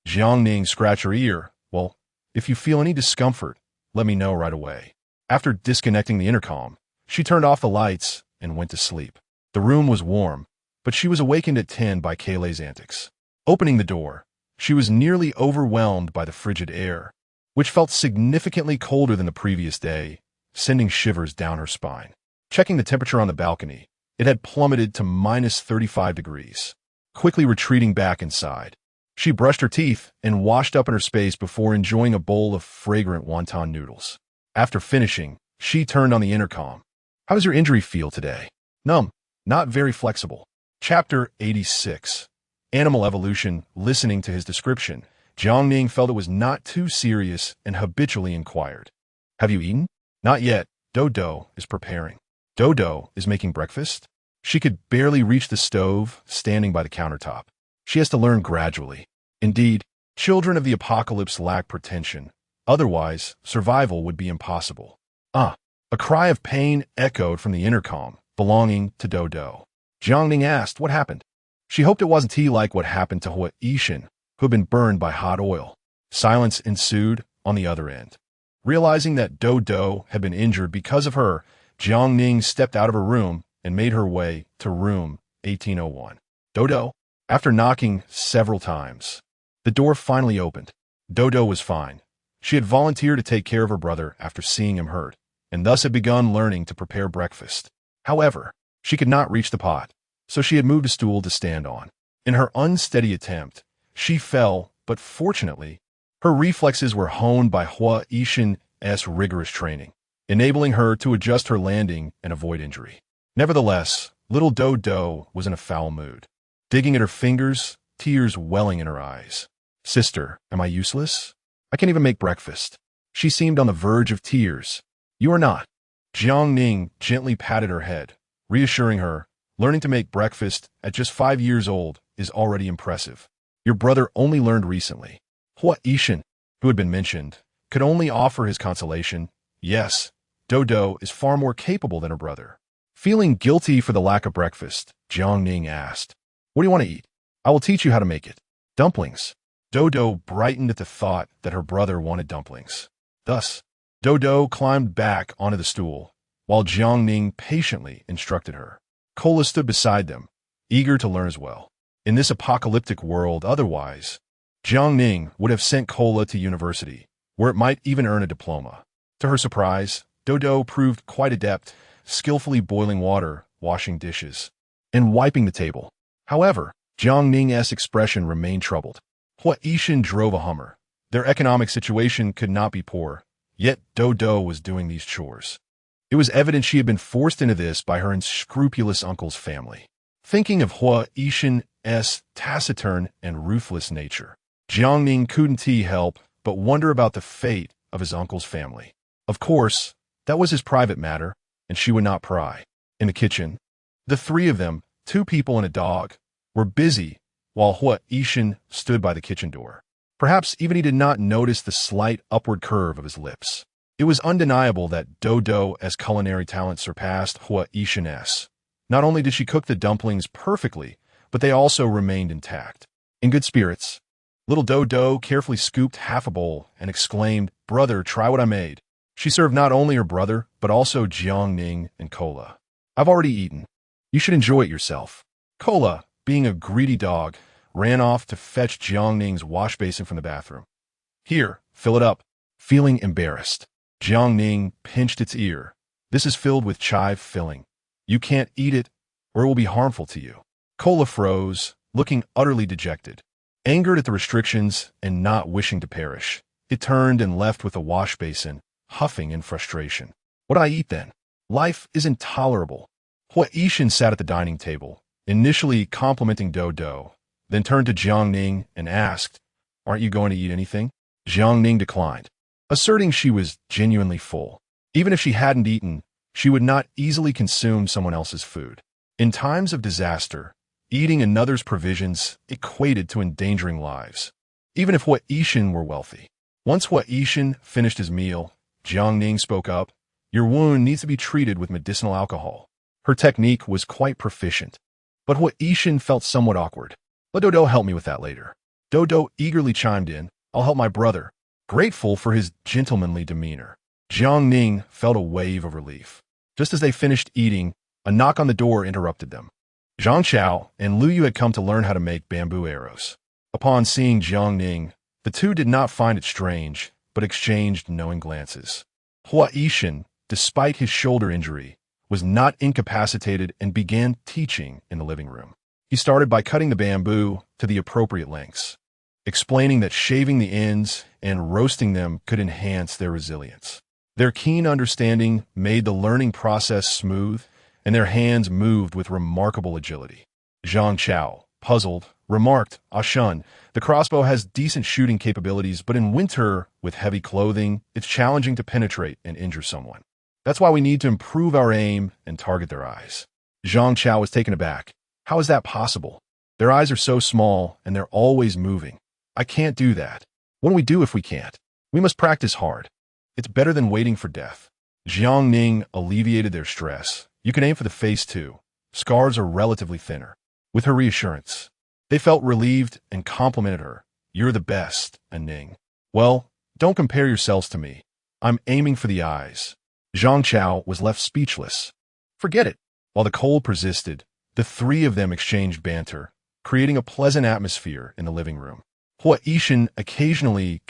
Jiang Ning scratched her ear. Well, if you feel any discomfort, let me know right away. After disconnecting the intercom, she turned off the lights and went to sleep. The room was warm, but she was awakened at 10 by Kaylay's antics. Opening the door, she was nearly overwhelmed by the frigid air, which felt significantly colder than the previous day, sending shivers down her spine. Checking the temperature on the balcony, it had plummeted to minus 35 degrees. Quickly retreating back inside, she brushed her teeth and washed up in her space before enjoying a bowl of fragrant wonton noodles. After finishing, she turned on the intercom. How does your injury feel today? Numb, not very flexible. Chapter 86. Animal Evolution. Listening to his description, Jiang Ning felt it was not too serious and habitually inquired. Have you eaten? Not yet. Dodo is preparing. Dodo is making breakfast? She could barely reach the stove, standing by the countertop. She has to learn gradually. Indeed, children of the apocalypse lack pretension. Otherwise, survival would be impossible. A cry of pain echoed from the intercom, belonging to Dodo. Jiang Ning asked what happened. She hoped it wasn't like what happened to Hua Yishan, who had been burned by hot oil. Silence ensued on the other end. Realizing that Dodo had been injured because of her, Jiang Ning stepped out of her room and made her way to room 1801. Dodo? After knocking several times, the door finally opened. Dodo was fine. She had volunteered to take care of her brother after seeing him hurt, and thus had begun learning to prepare breakfast. However, she could not reach the pot, so she had moved a stool to stand on. In her unsteady attempt, she fell, but fortunately, her reflexes were honed by Hua Yishan's rigorous training, enabling her to adjust her landing and avoid injury. Nevertheless, little Dodo was in a foul mood, digging at her fingers, tears welling in her eyes. Sister, am I useless? I can't even make breakfast. She seemed on the verge of tears. You are not. Jiang Ning gently patted her head, reassuring her, learning to make breakfast at just 5 years old is already impressive. Your brother only learned recently. Hua Yishan, who had been mentioned, could only offer his consolation. Yes, Dodo is far more capable than her brother. Feeling guilty for the lack of breakfast, Jiang Ning asked, what do you want to eat? I will teach you how to make it. Dumplings. Dodo brightened at the thought that her brother wanted dumplings. Thus, Dodo climbed back onto the stool, while Jiang Ning patiently instructed her. Cola stood beside them, eager to learn as well. In this apocalyptic world otherwise, Jiang Ning would have sent Cola to university, where it might even earn a diploma. To her surprise, Dodo proved quite adept, skillfully boiling water, washing dishes, and wiping the table. However, Jiang Ning's expression remained troubled. Hua Yishan drove a Hummer. Their economic situation could not be poor, yet Dodo was doing these chores. It was evident she had been forced into this by her unscrupulous uncle's family. Thinking of Hua Yishan's taciturn and ruthless nature, Jiang Ning couldn't help but wonder about the fate of his uncle's family. Of course, that was his private matter, and she would not pry. In the kitchen, the three of them, 2 people and a dog, were busy while Hua Yishan stood by the kitchen door. Perhaps even he did not notice the slight upward curve of his lips. It was undeniable that Dodo's culinary talent surpassed Hua Yishan's. Not only did she cook the dumplings perfectly, but they also remained intact. In good spirits, little Dodo carefully scooped half a bowl and exclaimed, "Brother, try what I made." She served not only her brother, but also Jiang Ning and Kola. "I've already eaten. You should enjoy it yourself." Kola, being a greedy dog, ran off to fetch Jiang Ning's wash basin from the bathroom. "Here, fill it up." Feeling embarrassed, Jiang Ning pinched its ear. "This is filled with chive filling. You can't eat it, or it will be harmful to you." Kola froze, looking utterly dejected. Angered at the restrictions and not wishing to perish, it turned and left with the wash basin, huffing in frustration. "What do I eat then? Life is intolerable." Hua Yishan sat at the dining table, initially complimenting Dodo, then turned to Jiang Ning and asked, "Aren't you going to eat anything?" Jiang Ning declined, asserting she was genuinely full. Even if she hadn't eaten, she would not easily consume someone else's food. In times of disaster, eating another's provisions equated to endangering lives, even if Hua Yishan were wealthy. Once Hua Yishan finished his meal, Jiang Ning spoke up, "Your wound needs to be treated with medicinal alcohol." Her technique was quite proficient, but Hua Yishan felt somewhat awkward. "Let Dodo help me with that later." Dodo eagerly chimed in, "I'll help my brother," grateful for his gentlemanly demeanor. Jiang Ning felt a wave of relief. Just as they finished eating, a knock on the door interrupted them. Zhang Chao and Lu Yu had come to learn how to make bamboo arrows. Upon seeing Jiang Ning, the two did not find it strange, but exchanged knowing glances. Hua Yishan, despite his shoulder injury, was not incapacitated and began teaching in the living room. He started by cutting the bamboo to the appropriate lengths, explaining that shaving the ends and roasting them could enhance their resilience. Their keen understanding made the learning process smooth, and their hands moved with remarkable agility. Zhang Chao, puzzled, remarked, "Shun, the crossbow has decent shooting capabilities, but in winter, with heavy clothing, it's challenging to penetrate and injure someone. That's why we need to improve our aim and target their eyes." Zhang Chao was taken aback. "How is that possible? Their eyes are so small, and they're always moving. I can't do that. What do we do if we can't? We must practice hard. It's better than waiting for death." Jiang Ning alleviated their stress. "You can aim for the face, too. Scars are relatively thinner." With her reassurance, they felt relieved and complimented her. "You're the best, Ning." "Well, don't compare yourselves to me. I'm aiming for the eyes." Zhang Chao was left speechless. "Forget it." While the cold persisted, the three of them exchanged banter, creating a pleasant atmosphere in the living room. Hua Yishan occasionally